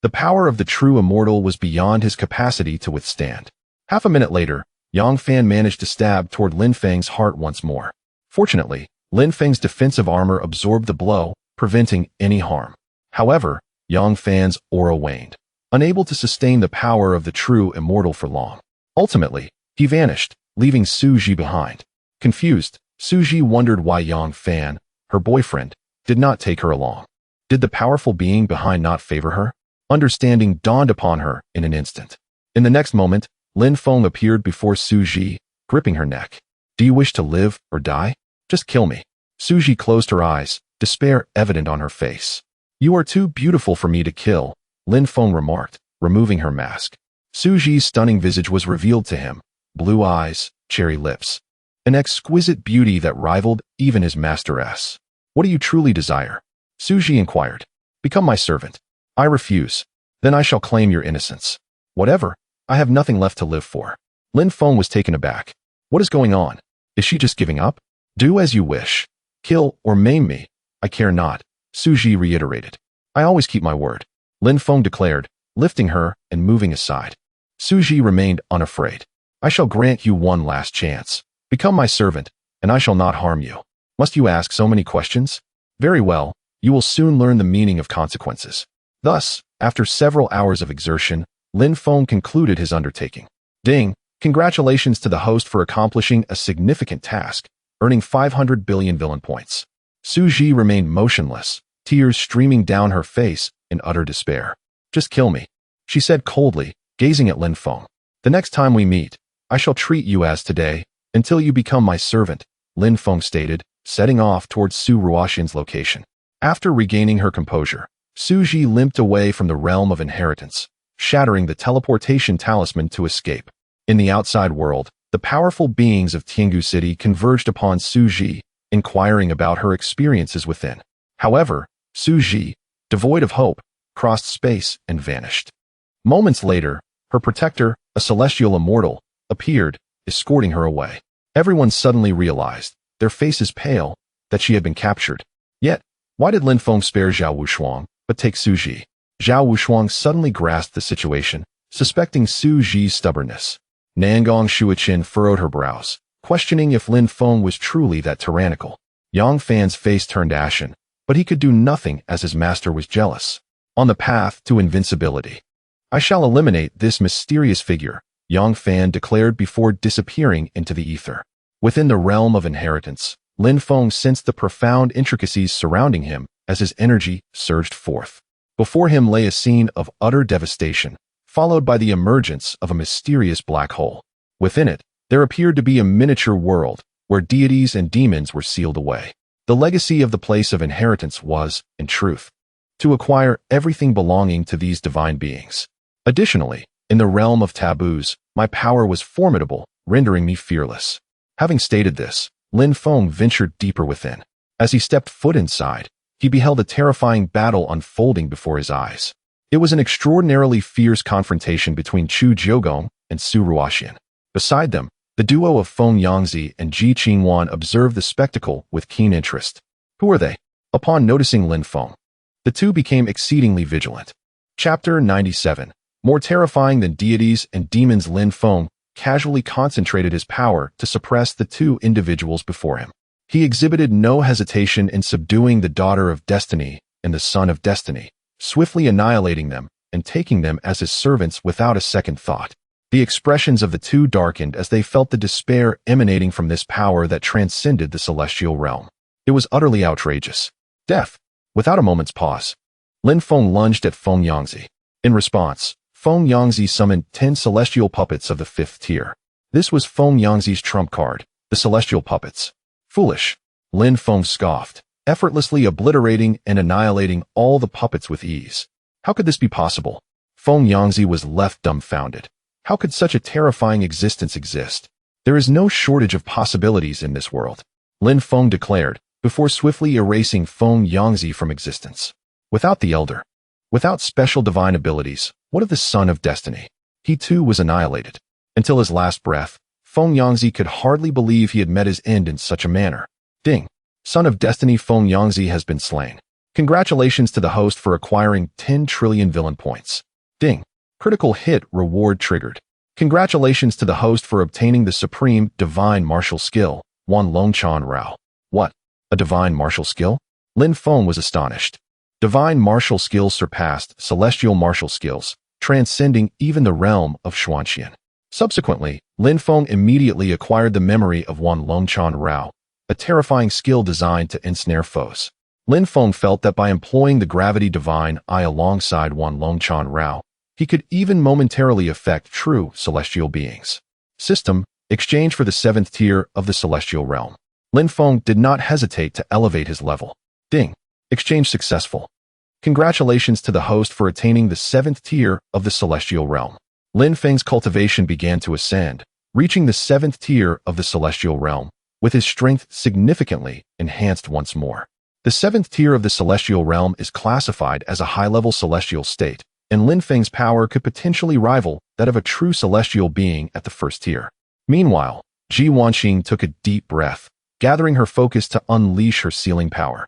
The power of the true immortal was beyond his capacity to withstand. Half a minute later, Yang Fan managed to stab toward Lin Feng's heart once more. Fortunately, Lin Feng's defensive armor absorbed the blow, preventing any harm. However, Yang Fan's aura waned, unable to sustain the power of the true immortal for long. Ultimately, he vanished, leaving Su Ji behind. Confused, Su Ji wondered why Yang Fan, her boyfriend, did not take her along. Did the powerful being behind not favor her? Understanding dawned upon her in an instant. In the next moment, Lin Feng appeared before Su Ji, gripping her neck. Do you wish to live or die? Just kill me. Su Ji closed her eyes, despair evident on her face. You are too beautiful for me to kill, Lin Feng remarked, removing her mask. Su Ji's stunning visage was revealed to him, blue eyes, cherry lips. An exquisite beauty that rivaled even his masteress. What do you truly desire? Su Ji inquired. Become my servant. I refuse. Then I shall claim your innocence. Whatever. I have nothing left to live for. Lin Feng was taken aback. What is going on? Is she just giving up? Do as you wish. Kill or maim me. I care not, Su Ji reiterated. I always keep my word, Lin Feng declared, lifting her and moving aside. Su Ji remained unafraid. I shall grant you one last chance. Become my servant, and I shall not harm you. Must you ask so many questions? Very well, you will soon learn the meaning of consequences. Thus, after several hours of exertion, Lin Feng concluded his undertaking. Ding! Congratulations to the host for accomplishing a significant task, earning 500 billion villain points. Su Ji remained motionless, tears streaming down her face in utter despair. Just kill me, she said coldly, gazing at Lin Feng. The next time we meet, I shall treat you as today, until you become my servant, Lin Feng stated, setting off towards Su Ruoxian's location. After regaining her composure, Su Ji limped away from the realm of inheritance, shattering the teleportation talisman to escape. In the outside world, the powerful beings of Tiangu City converged upon Su Ji, inquiring about her experiences within. However, Su Ji, devoid of hope, crossed space and vanished. Moments later, her protector, a celestial immortal, appeared, escorting her away. Everyone suddenly realized, their faces pale, that she had been captured. Yet, why did Lin Feng spare Zhao Wushuang, but take Su Ji? Zhao Wushuang suddenly grasped the situation, suspecting Su Ji's stubbornness. Nangong Shuiqin furrowed her brows, questioning if Lin Feng was truly that tyrannical. Yang Fan's face turned ashen, but he could do nothing as his master was jealous. On the path to invincibility. I shall eliminate this mysterious figure, Yang Fan declared before disappearing into the ether. Within the realm of inheritance, Lin Feng sensed the profound intricacies surrounding him as his energy surged forth. Before him lay a scene of utter devastation, followed by the emergence of a mysterious black hole. Within it, there appeared to be a miniature world, where deities and demons were sealed away. The legacy of the place of inheritance was, in truth, to acquire everything belonging to these divine beings. Additionally, in the realm of taboos, my power was formidable, rendering me fearless. Having stated this, Lin Feng ventured deeper within. As he stepped foot inside, he beheld a terrifying battle unfolding before his eyes. It was an extraordinarily fierce confrontation between Chu Jiugong and Su Ruoxian. Beside them, the duo of Feng Yangzi and Ji Qingwan observed the spectacle with keen interest. Who are they? Upon noticing Lin Feng, the two became exceedingly vigilant. Chapter 97. More terrifying than deities and demons, Lin Feng casually concentrated his power to suppress the two individuals before him. He exhibited no hesitation in subduing the daughter of destiny and the son of destiny, swiftly annihilating them and taking them as his servants without a second thought. The expressions of the two darkened as they felt the despair emanating from this power that transcended the celestial realm. It was utterly outrageous. Death. Without a moment's pause, Lin Feng lunged at Feng Yangzi. In response, Feng Yangzi summoned 10 celestial puppets of the 5th tier. This was Feng Yangzi's trump card, the celestial puppets. Foolish. Lin Feng scoffed, effortlessly obliterating and annihilating all the puppets with ease. How could this be possible? Feng Yangzi was left dumbfounded. How could such a terrifying existence exist? There is no shortage of possibilities in this world, Lin Feng declared, before swiftly erasing Feng Yangzi from existence. Without the elder, without special divine abilities, what of the son of destiny? He too was annihilated. Until his last breath, Feng Yangzi could hardly believe he had met his end in such a manner. Ding! Son of destiny Feng Yangzi has been slain. Congratulations to the host for acquiring 10 trillion villain points. Ding! Critical hit reward triggered. Congratulations to the host for obtaining the supreme divine martial skill, Wan Longchan Rao. What? A divine martial skill? Lin Feng was astonished. Divine martial skills surpassed celestial martial skills, transcending even the realm of Xuanxian. Subsequently, Lin Feng immediately acquired the memory of Wan Longchan Rao, a terrifying skill designed to ensnare foes. Lin Feng felt that by employing the Gravity Divine Eye alongside Wan Longchan Rao, he could even momentarily affect true celestial beings. System: exchange for the 7th tier of the celestial realm. Lin Feng did not hesitate to elevate his level. Ding. Exchange successful. Congratulations to the host for attaining the 7th tier of the celestial realm. Lin Feng's cultivation began to ascend, reaching the 7th tier of the celestial realm, with his strength significantly enhanced once more. The 7th tier of the celestial realm is classified as a high-level celestial state, and Lin Feng's power could potentially rival that of a true celestial being at the 1st tier. Meanwhile, Ji Wanqing took a deep breath, gathering her focus to unleash her sealing power.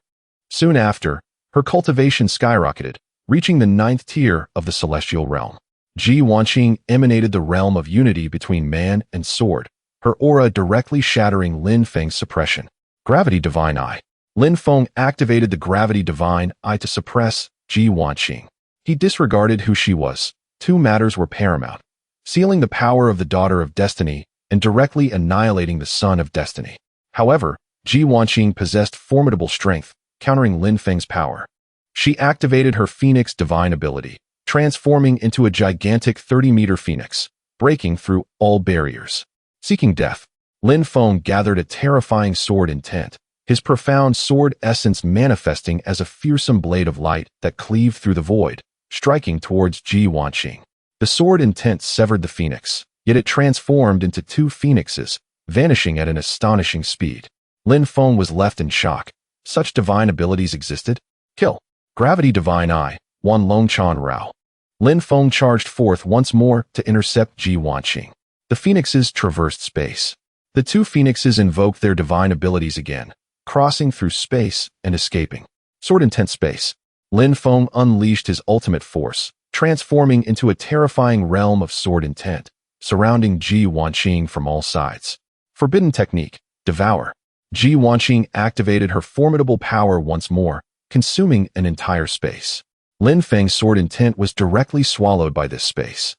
Soon after, her cultivation skyrocketed, reaching the 9th tier of the celestial realm. Ji Wanqing emanated the realm of unity between man and sword, her aura directly shattering Lin Feng's suppression. Gravity Divine Eye. Lin Feng activated the Gravity Divine Eye to suppress Ji Wanqing. He disregarded who she was. Two matters were paramount: sealing the power of the Daughter of Destiny and directly annihilating the Son of Destiny. However, Ji Wanqing possessed formidable strength, countering Lin Feng's power. She activated her Phoenix Divine ability, transforming into a gigantic 30-meter phoenix, breaking through all barriers. Seeking death, Lin Feng gathered a terrifying sword intent, his profound sword essence manifesting as a fearsome blade of light that cleaved through the void, striking towards Ji Wanqing. The sword intent severed the phoenix, yet it transformed into two phoenixes, vanishing at an astonishing speed. Lin Feng was left in shock. Such divine abilities existed? Kill. Gravity Divine Eye, Wan Longchan Rao. Lin Feng charged forth once more to intercept Ji Wanqing. The phoenixes traversed space. The two phoenixes invoked their divine abilities again, crossing through space and escaping. Sword Intent Space. Lin Feng unleashed his ultimate force, transforming into a terrifying realm of sword intent, surrounding Ji Wanqing from all sides. Forbidden Technique. Devour. Ji Wanqing activated her formidable power once more, consuming an entire space. Lin Feng's sword intent was directly swallowed by this space,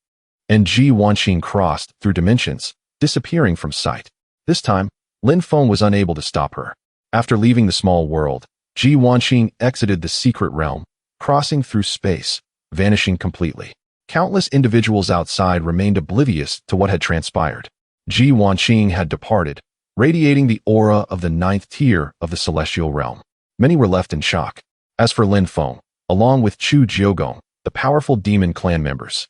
and Ji Wanqing crossed through dimensions, disappearing from sight. This time, Lin Feng was unable to stop her. After leaving the small world, Ji Wanqing exited the secret realm, crossing through space, vanishing completely. Countless individuals outside remained oblivious to what had transpired. Ji Wanqing had departed, radiating the aura of the 9th tier of the celestial realm. Many were left in shock. As for Lin Feng, along with Chu Jiugong, the powerful demon clan members,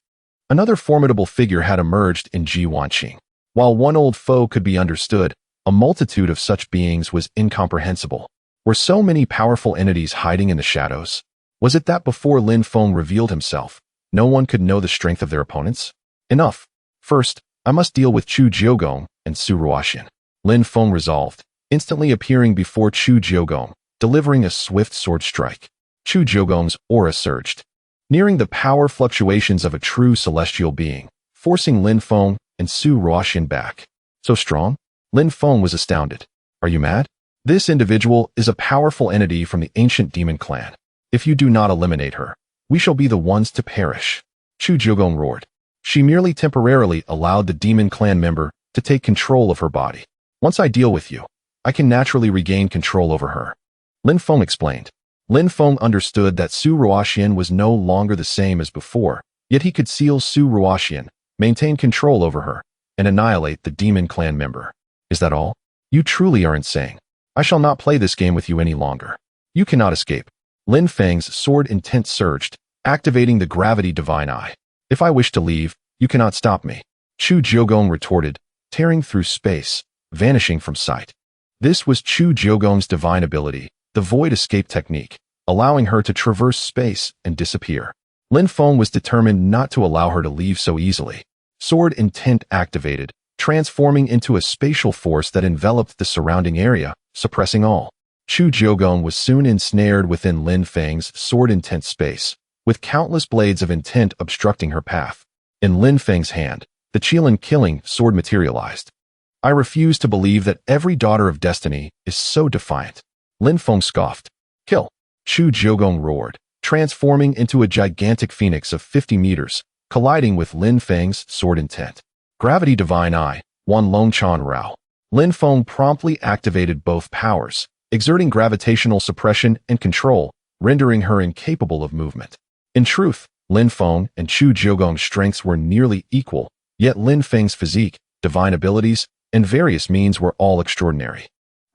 another formidable figure had emerged in Ji Wanqing. While one old foe could be understood, a multitude of such beings was incomprehensible. Were so many powerful entities hiding in the shadows? Was it that before Lin Feng revealed himself, no one could know the strength of their opponents? Enough. First, I must deal with Chu Jiugong and Su Ruoxian. Lin Feng resolved, instantly appearing before Chu Jiugong, delivering a swift sword strike. Chu Jiugong's aura surged, nearing the power fluctuations of a true celestial being, forcing Lin Feng and Su Ruoxian back. So strong? Lin Feng was astounded. Are you mad? This individual is a powerful entity from the ancient demon clan. If you do not eliminate her, we shall be the ones to perish. Chu Jiugong roared. She merely temporarily allowed the demon clan member to take control of her body. Once I deal with you, I can naturally regain control over her. Lin Feng explained. Lin Feng understood that Su Ruoxian was no longer the same as before, yet he could seal Su Ruoxian, maintain control over her, and annihilate the demon clan member. Is that all? You truly are insane. I shall not play this game with you any longer. You cannot escape. Lin Feng's sword intent surged, activating the Gravity Divine Eye. If I wish to leave, you cannot stop me. Chu Jiugong retorted, tearing through space, vanishing from sight. This was Chu Jiugong's divine ability, the Void Escape Technique, allowing her to traverse space and disappear. Lin Feng was determined not to allow her to leave so easily. Sword Intent activated, transforming into a spatial force that enveloped the surrounding area, suppressing all. Chu Jiugong was soon ensnared within Lin Feng's sword intent space, with countless blades of intent obstructing her path. In Lin Feng's hand, the Qilin killing sword materialized. I refuse to believe that every daughter of destiny is so defiant. Lin Feng scoffed. Kill. Chu Jiugong roared, transforming into a gigantic phoenix of 50 meters, colliding with Lin Feng's sword intent. Gravity Divine Eye, Wan Longchan Rao. Lin Feng promptly activated both powers, exerting gravitational suppression and control, rendering her incapable of movement. In truth, Lin Feng and Chu Jiugong's strengths were nearly equal, yet Lin Feng's physique, divine abilities, and various means were all extraordinary,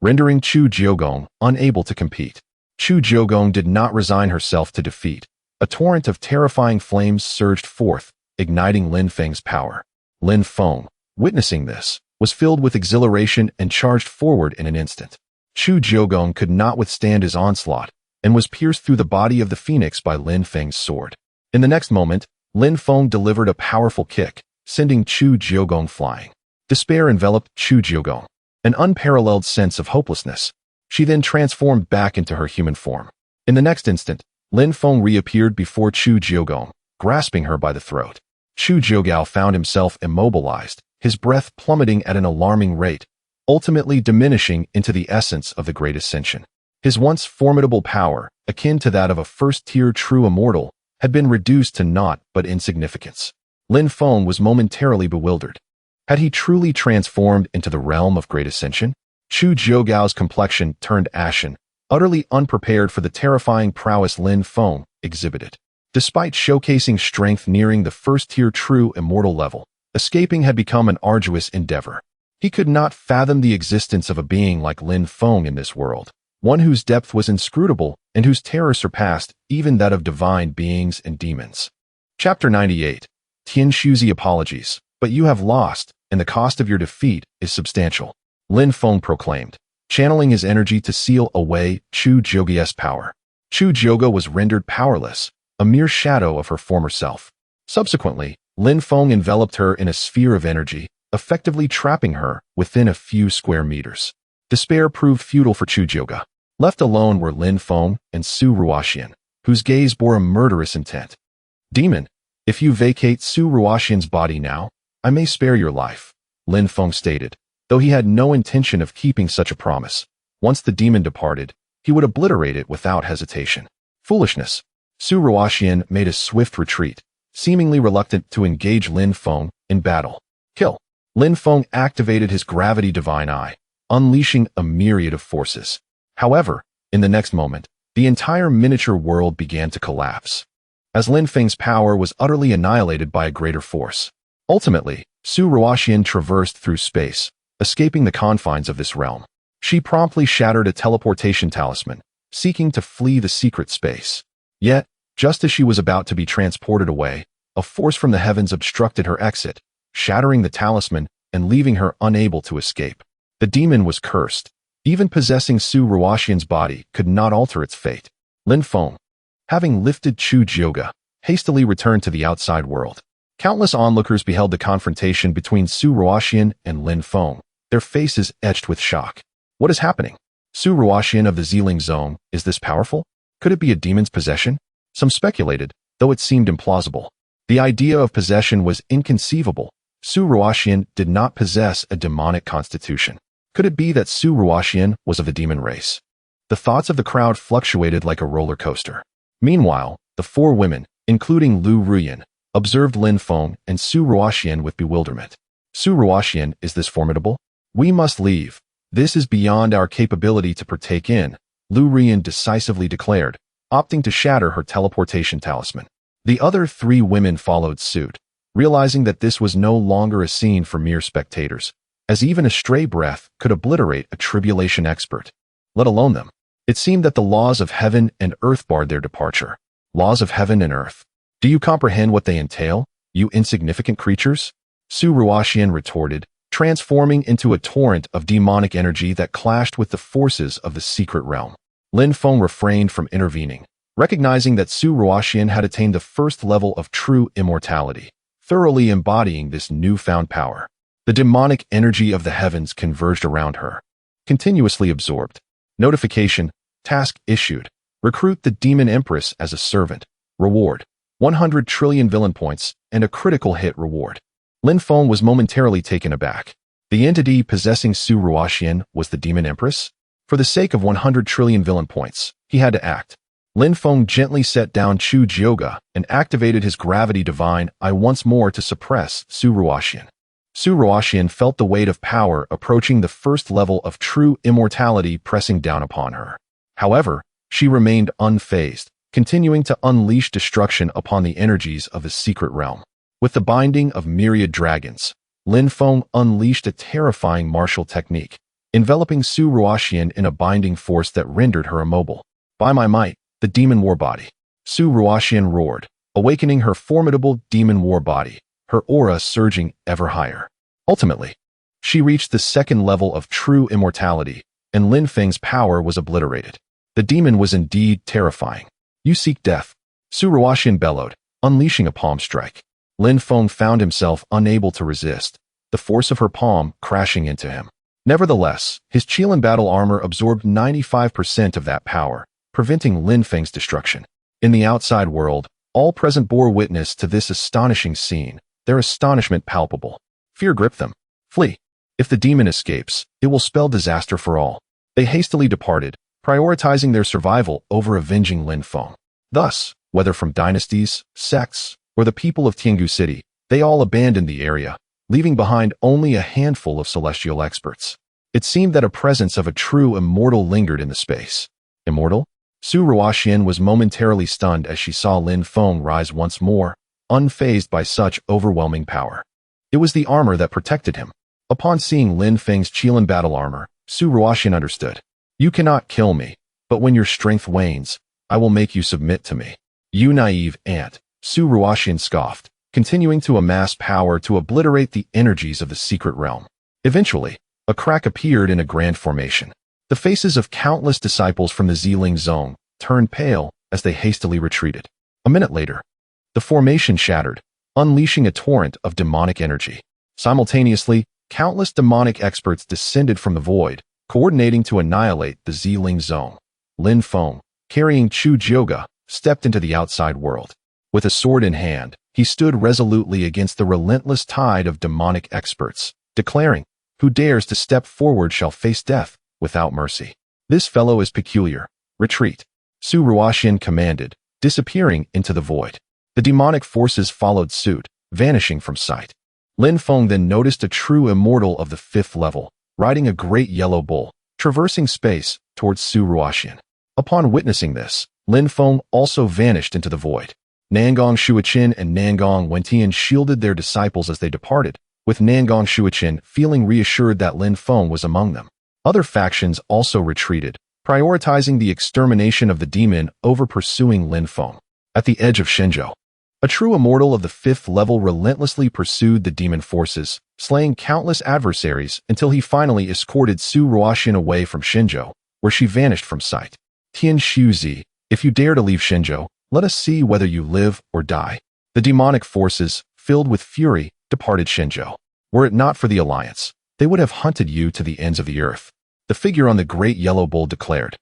rendering Chu Jiugong unable to compete. Chu Jiugong did not resign herself to defeat. A torrent of terrifying flames surged forth, igniting Lin Feng's power. Lin Feng, witnessing this, was filled with exhilaration and charged forward in an instant. Chu Jiugong could not withstand his onslaught and was pierced through the body of the phoenix by Lin Feng's sword. In the next moment, Lin Feng delivered a powerful kick, sending Chu Jiugong flying. Despair enveloped Chu Jiugong, an unparalleled sense of hopelessness. She then transformed back into her human form. In the next instant, Lin Feng reappeared before Chu Jiugong, grasping her by the throat. Chu Jiugao found himself immobilized, his breath plummeting at an alarming rate, ultimately diminishing into the essence of the Great Ascension. His once formidable power, akin to that of a first-tier true immortal, had been reduced to naught but insignificance. Lin Feng was momentarily bewildered. Had he truly transformed into the realm of Great Ascension? Chu Jiugao's complexion turned ashen, utterly unprepared for the terrifying prowess Lin Feng exhibited. Despite showcasing strength nearing the first-tier true immortal level, escaping had become an arduous endeavor. He could not fathom the existence of a being like Lin Feng in this world, one whose depth was inscrutable and whose terror surpassed even that of divine beings and demons. Chapter 98. Tian Shuzi apologies, but you have lost, and the cost of your defeat is substantial, Lin Feng proclaimed, channeling his energy to seal away Chu Jiuga's power. Chu Jiuga was rendered powerless, a mere shadow of her former self. Subsequently, Lin Feng enveloped her in a sphere of energy, effectively trapping her within a few square meters. Despair proved futile for Chu Jiuga. Left alone were Lin Feng and Su Ruoxian, whose gaze bore a murderous intent. Demon, if you vacate Su Ruoxian's body now, I may spare your life, Lin Feng stated, though he had no intention of keeping such a promise. Once the demon departed, he would obliterate it without hesitation. Foolishness. Su Ruoxian made a swift retreat, seemingly reluctant to engage Lin Feng in battle. Kill. Lin Feng activated his gravity divine eye, unleashing a myriad of forces. However, in the next moment, the entire miniature world began to collapse, as Lin Feng's power was utterly annihilated by a greater force. Ultimately, Su Ruoxian traversed through space, escaping the confines of this realm. She promptly shattered a teleportation talisman, seeking to flee the secret space. Yet, just as she was about to be transported away, a force from the heavens obstructed her exit, shattering the talisman and leaving her unable to escape. The demon was cursed. Even possessing Su Ruoxian's body could not alter its fate. Lin Feng, having lifted Chu Jiuga, hastily returned to the outside world. Countless onlookers beheld the confrontation between Su Ruoxian and Lin Feng, their faces etched with shock. What is happening? Su Ruoxian of the Xiling Zone, is this powerful? Could it be a demon's possession? Some speculated, though it seemed implausible. The idea of possession was inconceivable. Su Ruoxian did not possess a demonic constitution. Could it be that Su Ruoxian was of the demon race? The thoughts of the crowd fluctuated like a roller coaster. Meanwhile, the four women, including Lu Ruyan, observed Lin Feng and Su Ruoxian with bewilderment. Su Ruoxian, is this formidable? We must leave. This is beyond our capability to partake in, Lu Ruyan decisively declared, opting to shatter her teleportation talisman. The other three women followed suit, realizing that this was no longer a scene for mere spectators, as even a stray breath could obliterate a tribulation expert, let alone them. It seemed that the laws of heaven and earth barred their departure. Laws of heaven and earth. Do you comprehend what they entail, you insignificant creatures? Su Ruoxian retorted, transforming into a torrent of demonic energy that clashed with the forces of the secret realm. Lin Feng refrained from intervening, recognizing that Su Ruoxian had attained the first level of true immortality, thoroughly embodying this newfound power. The demonic energy of the heavens converged around her, continuously absorbed. Notification, task issued. Recruit the Demon Empress as a servant. Reward, 100 trillion villain points and a critical hit reward. Lin Feng was momentarily taken aback. The entity possessing Su Ruoxian was the Demon Empress? For the sake of 100 trillion villain points, he had to act. Lin Feng gently set down Chu Jiuga and activated his gravity divine eye once more to suppress Su Ruoxian. Su Ruoxian felt the weight of power approaching the first level of true immortality pressing down upon her. However, she remained unfazed, continuing to unleash destruction upon the energies of his secret realm. With the binding of myriad dragons, Lin Feng unleashed a terrifying martial technique, enveloping Su Ruoxian in a binding force that rendered her immobile. By my might, the demon war body. Su Ruoxian roared, awakening her formidable demon war body, her aura surging ever higher. Ultimately, she reached the second level of true immortality, and Lin Feng's power was obliterated. The demon was indeed terrifying. You seek death, Su Ruoxian bellowed, unleashing a palm strike. Lin Feng found himself unable to resist, the force of her palm crashing into him. Nevertheless, his Qilin battle armor absorbed 95% of that power, preventing Lin Feng's destruction. In the outside world, all present bore witness to this astonishing scene, their astonishment palpable. Fear gripped them. Flee. If the demon escapes, it will spell disaster for all. They hastily departed, prioritizing their survival over avenging Lin Feng. Thus, whether from dynasties, sects, or the people of Tiangu City, they all abandoned the area, leaving behind only a handful of celestial experts. It seemed that a presence of a true immortal lingered in the space. Immortal? Su Ruoxian was momentarily stunned as she saw Lin Feng rise once more, unfazed by such overwhelming power. It was the armor that protected him. Upon seeing Lin Feng's Qilin battle armor, Su Ruoxian understood. You cannot kill me, but when your strength wanes, I will make you submit to me. You naive ant, Su Ruoxian scoffed, continuing to amass power to obliterate the energies of the secret realm. Eventually, a crack appeared in a grand formation. The faces of countless disciples from the Ziling zone turned pale as they hastily retreated. A minute later, the formation shattered, unleashing a torrent of demonic energy. Simultaneously, countless demonic experts descended from the void, coordinating to annihilate the Ziling zone. Lin Feng, carrying Chu Jioga, stepped into the outside world. With a sword in hand, he stood resolutely against the relentless tide of demonic experts, declaring, "Who dares to step forward shall face death without mercy. This fellow is peculiar. Retreat." Su Ruoxian commanded, disappearing into the void. The demonic forces followed suit, vanishing from sight. Lin Feng then noticed a true immortal of the 5th level, riding a great yellow bull, traversing space towards Su Ruoxian. Upon witnessing this, Lin Feng also vanished into the void. Nangong Shuiqin and Nangong Wentian shielded their disciples as they departed, with Nangong Shuiqin feeling reassured that Lin Feng was among them. Other factions also retreated, prioritizing the extermination of the demon over pursuing Lin Feng. At the edge of Shenzhou, a true immortal of the 5th level relentlessly pursued the demon forces, slaying countless adversaries until he finally escorted Su Ruoxian away from Shenzhou, where she vanished from sight. Tian Shuzi, if you dare to leave Shenzhou, let us see whether you live or die. The demonic forces, filled with fury, departed Shenzhou. Were it not for the alliance, they would have hunted you to the ends of the earth. The figure on the great yellow bull declared,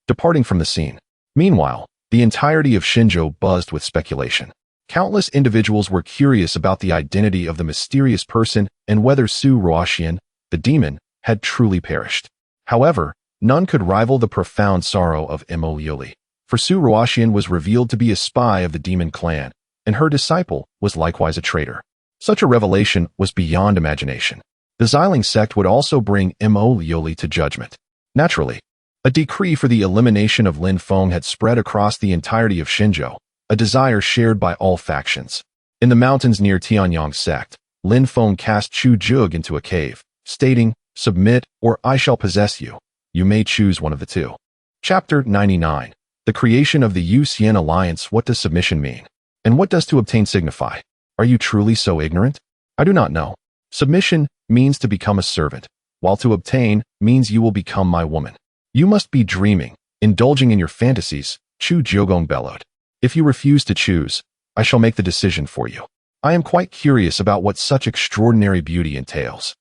departing from the scene. Meanwhile, the entirety of Shenzhou buzzed with speculation. Countless individuals were curious about the identity of the mysterious person and whether Su Ruoxian, the demon, had truly perished. However, none could rival the profound sorrow of Mo Yuli, for Su Ruoxian was revealed to be a spy of the demon clan, and her disciple was likewise a traitor. Such a revelation was beyond imagination. The Xiling sect would also bring Mo Yuli to judgment. Naturally, a decree for the elimination of Lin Feng had spread across the entirety of Shenzhou, a desire shared by all factions. In the mountains near Tianyang sect, Lin Feng cast Chu Jug into a cave, stating, "Submit, or I shall possess you. You may choose one of the two." Chapter 99. The creation of the Yu-Xian Alliance. What does submission mean? And what does to obtain signify? Are you truly so ignorant? I do not know. Submission means to become a servant, while to obtain means you will become my woman. You must be dreaming, indulging in your fantasies, Chu Jiogong bellowed. If you refuse to choose, I shall make the decision for you. I am quite curious about what such extraordinary beauty entails.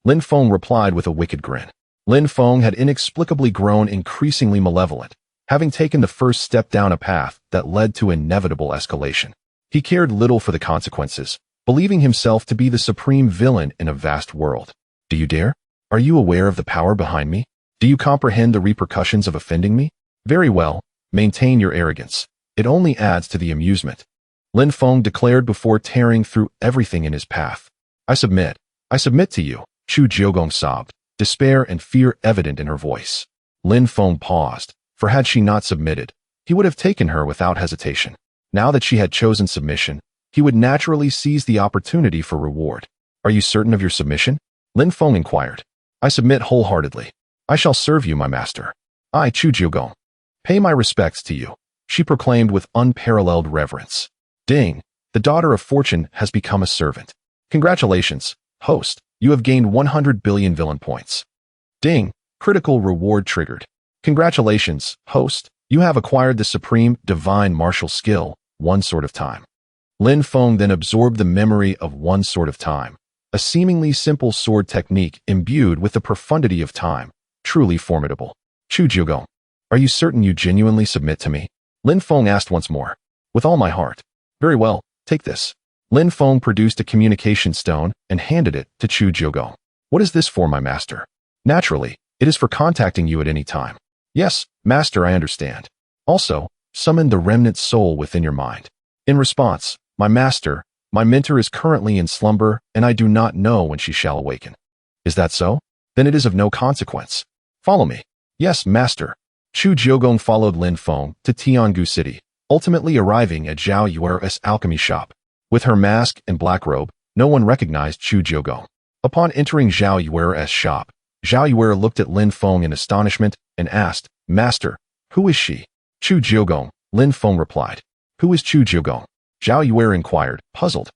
Lin Feng replied with a wicked grin. Lin Feng had inexplicably grown increasingly malevolent, having taken the first step down a path that led to inevitable escalation. He cared little for the consequences, believing himself to be the supreme villain in a vast world. Do you dare? Are you aware of the power behind me? Do you comprehend the repercussions of offending me? Very well, maintain your arrogance. It only adds to the amusement. Lin Feng declared before tearing through everything in his path. I submit. I submit to you, Chu Jiugong sobbed, despair and fear evident in her voice. Lin Feng paused, for had she not submitted, he would have taken her without hesitation. Now that she had chosen submission, he would naturally seize the opportunity for reward. Are you certain of your submission? Lin Feng inquired. I submit wholeheartedly. I shall serve you, my master. I, Chu Jiugong, pay my respects to you, she proclaimed with unparalleled reverence. Ding, the daughter of fortune has become a servant. Congratulations, host, you have gained 100 billion villain points. Ding, critical reward triggered. Congratulations, host, you have acquired the supreme divine martial skill, One Sword of Time. Lin Feng then absorbed the memory of One Sword of Time, a seemingly simple sword technique imbued with the profundity of time, truly formidable. Chu Jiugong, are you certain you genuinely submit to me? Lin Feng asked once more. With all my heart. Very well, take this. Lin Feng produced a communication stone and handed it to Chu Jiugong. What is this for, my master? Naturally, it is for contacting you at any time. Yes, master, I understand. Also, summon the remnant soul within your mind. In response, my master, my mentor is currently in slumber and I do not know when she shall awaken. Is that so? Then it is of no consequence. Follow me. Yes, master. Chu Jiugong followed Lin Feng to Tiangu City, ultimately arriving at Zhao Yuer's alchemy shop. With her mask and black robe, no one recognized Chu Jiugong. Upon entering Zhao Yuer's shop, Zhao Yuer looked at Lin Feng in astonishment and asked, Master, who is she? Chu Jiugong, Lin Feng replied. Who is Chu Jiugong? Zhao Yuer inquired, puzzled.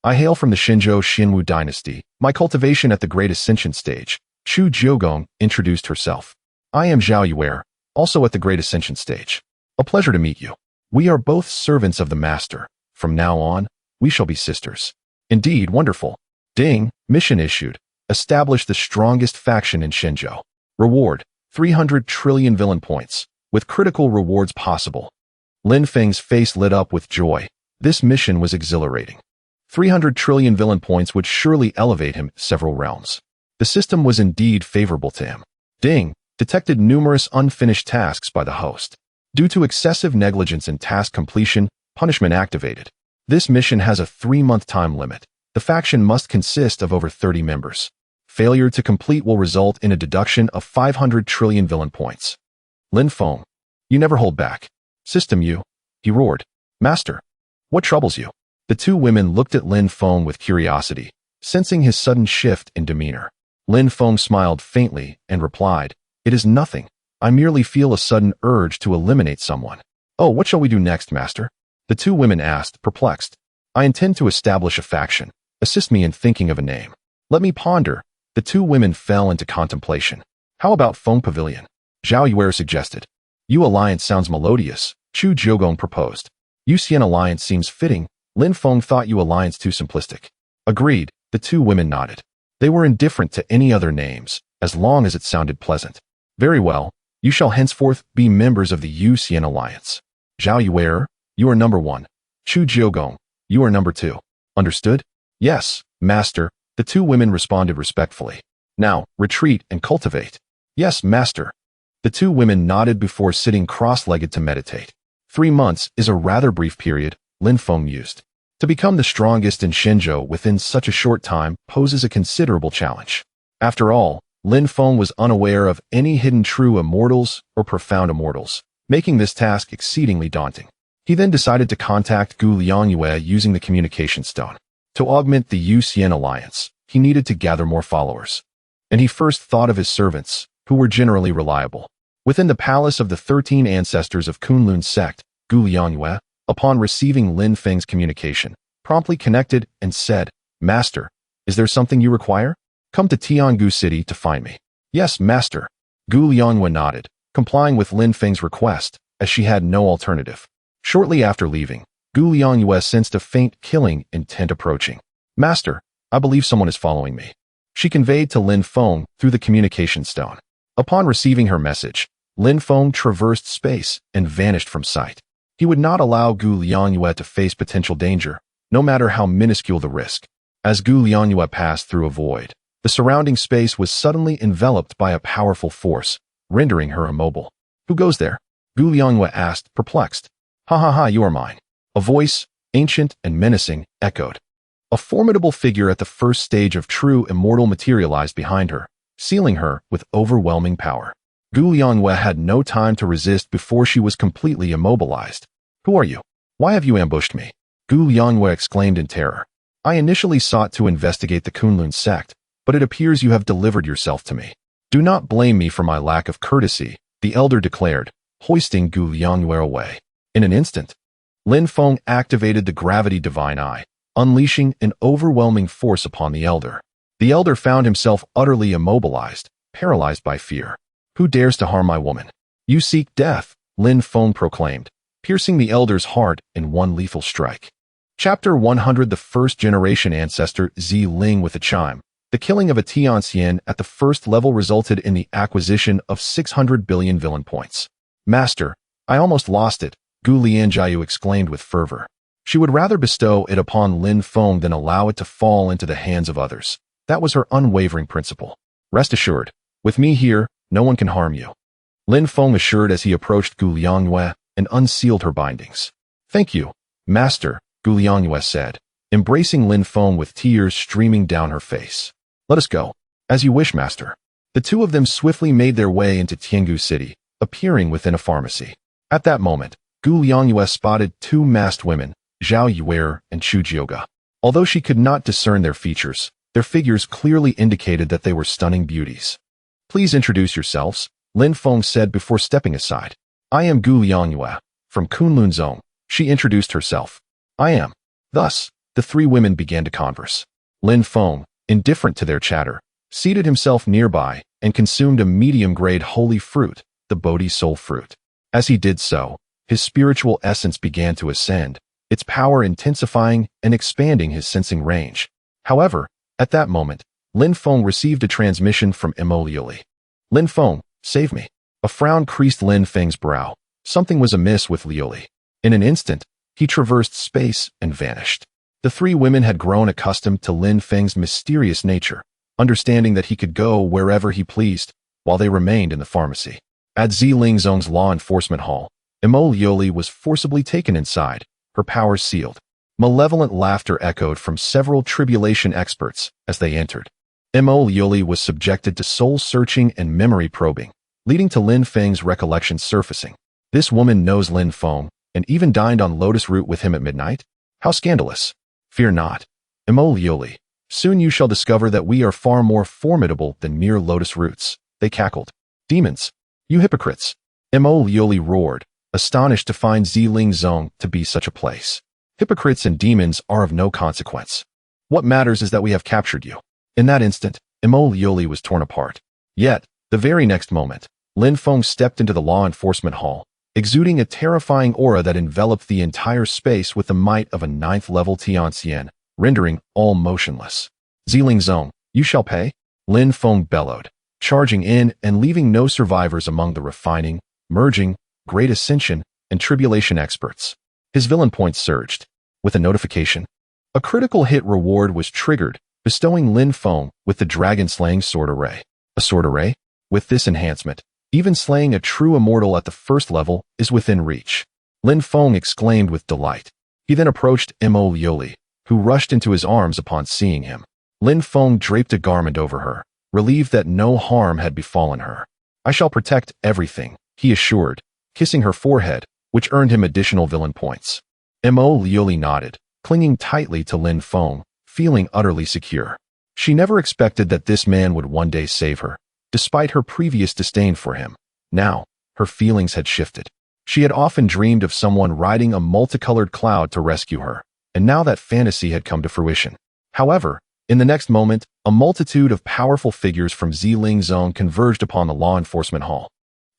I hail from the Xinzhou Xinwu dynasty, my cultivation at the Great Ascension stage. Chu Jiugong introduced herself. I am Zhao Yuer, also at the Great Ascension stage. A pleasure to meet you. We are both servants of the Master. From now on, we shall be sisters. Indeed, wonderful. Ding, mission issued. Establish the strongest faction in Xinzhou. Reward, 300 trillion villain points, with critical rewards possible. Lin Feng's face lit up with joy. This mission was exhilarating. 300 trillion villain points would surely elevate him several realms. The system was indeed favorable to him. Ding, detected numerous unfinished tasks by the host. Due to excessive negligence in task completion, punishment activated. This mission has a 3-month time limit. The faction must consist of over 30 members. Failure to complete will result in a deduction of 500 trillion villain points. Lin Feng, you never hold back. System you, he roared. Master, what troubles you? The two women looked at Lin Feng with curiosity, sensing his sudden shift in demeanor. Lin Feng smiled faintly and replied, It is nothing. I merely feel a sudden urge to eliminate someone. Oh, what shall we do next, master? The two women asked, perplexed. I intend to establish a faction. Assist me in thinking of a name. Let me ponder. The two women fell into contemplation. How about Feng Pavilion? Zhao Yuer suggested. Yu Alliance sounds melodious, Chu Jiugong proposed. Yu Xian Alliance seems fitting. Lin Feng thought Yu Alliance too simplistic. Agreed, the two women nodded. They were indifferent to any other names, as long as it sounded pleasant. Very well, you shall henceforth be members of the Yu Xian Alliance. Zhao Yuer, you are number 1. Chu Jiugong, you are number 2. Understood? Yes, master, the two women responded respectfully. Now, retreat and cultivate. Yes, master. The two women nodded before sitting cross-legged to meditate. 3 months is a rather brief period, Lin Feng mused. To become the strongest in Xinzhou within such a short time poses a considerable challenge. After all, Lin Feng was unaware of any hidden true immortals or profound immortals, making this task exceedingly daunting. He then decided to contact Gu Liangyue using the communication stone. To augment the Yu Xian Alliance, he needed to gather more followers. And he first thought of his servants, who were generally reliable. Within the palace of the 13 ancestors of Kunlun sect, Gu Liangyue, upon receiving Lin Feng's communication, promptly connected and said, Master, is there something you require? Come to Tiangu City to find me. Yes, master. Gu Liangyue nodded, complying with Lin Feng's request, as she had no alternative. Shortly after leaving, Gu Liangyue sensed a faint killing intent approaching. Master, I believe someone is following me. She conveyed to Lin Feng through the communication stone. Upon receiving her message, Lin Feng traversed space and vanished from sight. He would not allow Gu Liangyue to face potential danger, no matter how minuscule the risk. As Gu Liangyue passed through a void, the surrounding space was suddenly enveloped by a powerful force, rendering her immobile. Who goes there? Gu Liangyue asked, perplexed. Ha ha ha, you are mine. A voice, ancient and menacing, echoed. A formidable figure at the first stage of true immortal materialized behind her, sealing her with overwhelming power. Gu Liangwei had no time to resist before she was completely immobilized. "Who are you? Why have you ambushed me?" Gu Liangwei exclaimed in terror. "I initially sought to investigate the Kunlun sect, but it appears you have delivered yourself to me. Do not blame me for my lack of courtesy," the elder declared, hoisting Gu Liangwei away. In an instant, Lin Feng activated the Gravity Divine Eye, unleashing an overwhelming force upon the elder. The elder found himself utterly immobilized, paralyzed by fear. "Who dares to harm my woman? You seek death," Lin Feng proclaimed, piercing the elder's heart in one lethal strike. Chapter 100. The first-generation ancestor Zi Ling with a chime. The killing of a Tianxian at the first level resulted in the acquisition of 600 billion villain points. "Master, I almost lost it," Gu Lianjiu exclaimed with fervor. She would rather bestow it upon Lin Feng than allow it to fall into the hands of others. That was her unwavering principle. "Rest assured, with me here, no one can harm you," Lin Feng assured as he approached Gu Liangwei and unsealed her bindings. "Thank you, Master," Gu Liangwei said, embracing Lin Feng with tears streaming down her face. "Let us go." "As you wish, Master." The two of them swiftly made their way into Tiangu City, appearing within a pharmacy. At that moment, Gu Liangwei spotted two masked women, Zhao Yuer and Chu Jioga. Although she could not discern their features, their figures clearly indicated that they were stunning beauties. "Please introduce yourselves," Lin Feng said before stepping aside. "I am Gu Liangyue, from Kunlun Zone," she introduced herself. "I am." Thus, the three women began to converse. Lin Feng, indifferent to their chatter, seated himself nearby and consumed a medium-grade holy fruit, the Bodhi Soul fruit. As he did so, his spiritual essence began to ascend, its power intensifying and expanding his sensing range. However, at that moment, Lin Feng received a transmission from Mo Liuli. "Lin Feng, save me." A frown creased Lin Feng's brow. Something was amiss with Liuli. In an instant, he traversed space and vanished. The three women had grown accustomed to Lin Feng's mysterious nature, understanding that he could go wherever he pleased, while they remained in the pharmacy. At Zilingzong's law enforcement hall, Mo Liuli was forcibly taken inside, her powers sealed. Malevolent laughter echoed from several tribulation experts as they entered. Mo Liuli was subjected to soul-searching and memory probing, leading to Lin Feng's recollections surfacing. This woman knows Lin Feng, and even dined on lotus root with him at midnight? How scandalous! Fear not, Mo Liuli. Soon you shall discover that we are far more formidable than mere lotus roots, they cackled. Demons! You hypocrites! Mo Liuli roared, astonished to find Zilingzong to be such a place. Hypocrites and demons are of no consequence. What matters is that we have captured you. In that instant, Mo Liuli was torn apart. Yet, the very next moment, Lin Feng stepped into the law enforcement hall, exuding a terrifying aura that enveloped the entire space with the might of a 9th-level Tianxian, rendering all motionless. Zilingzong, you shall pay? Lin Feng bellowed, charging in and leaving no survivors among the refining, merging, great ascension, and tribulation experts. His villain points surged. With a notification, a critical hit reward was triggered, bestowing Lin Feng with the dragon-slaying sword array. A sword array? With this enhancement, even slaying a true immortal at the first level is within reach. Lin Feng exclaimed with delight. He then approached Mo Liuli, who rushed into his arms upon seeing him. Lin Feng draped a garment over her, relieved that no harm had befallen her. "I shall protect everything," he assured, kissing her forehead, which earned him additional villain points. Mo Liuli nodded, clinging tightly to Lin Feng, feeling utterly secure. She never expected that this man would one day save her, despite her previous disdain for him. Now, her feelings had shifted. She had often dreamed of someone riding a multicolored cloud to rescue her, and now that fantasy had come to fruition. However, in the next moment, a multitude of powerful figures from Zilingzong converged upon the law enforcement hall,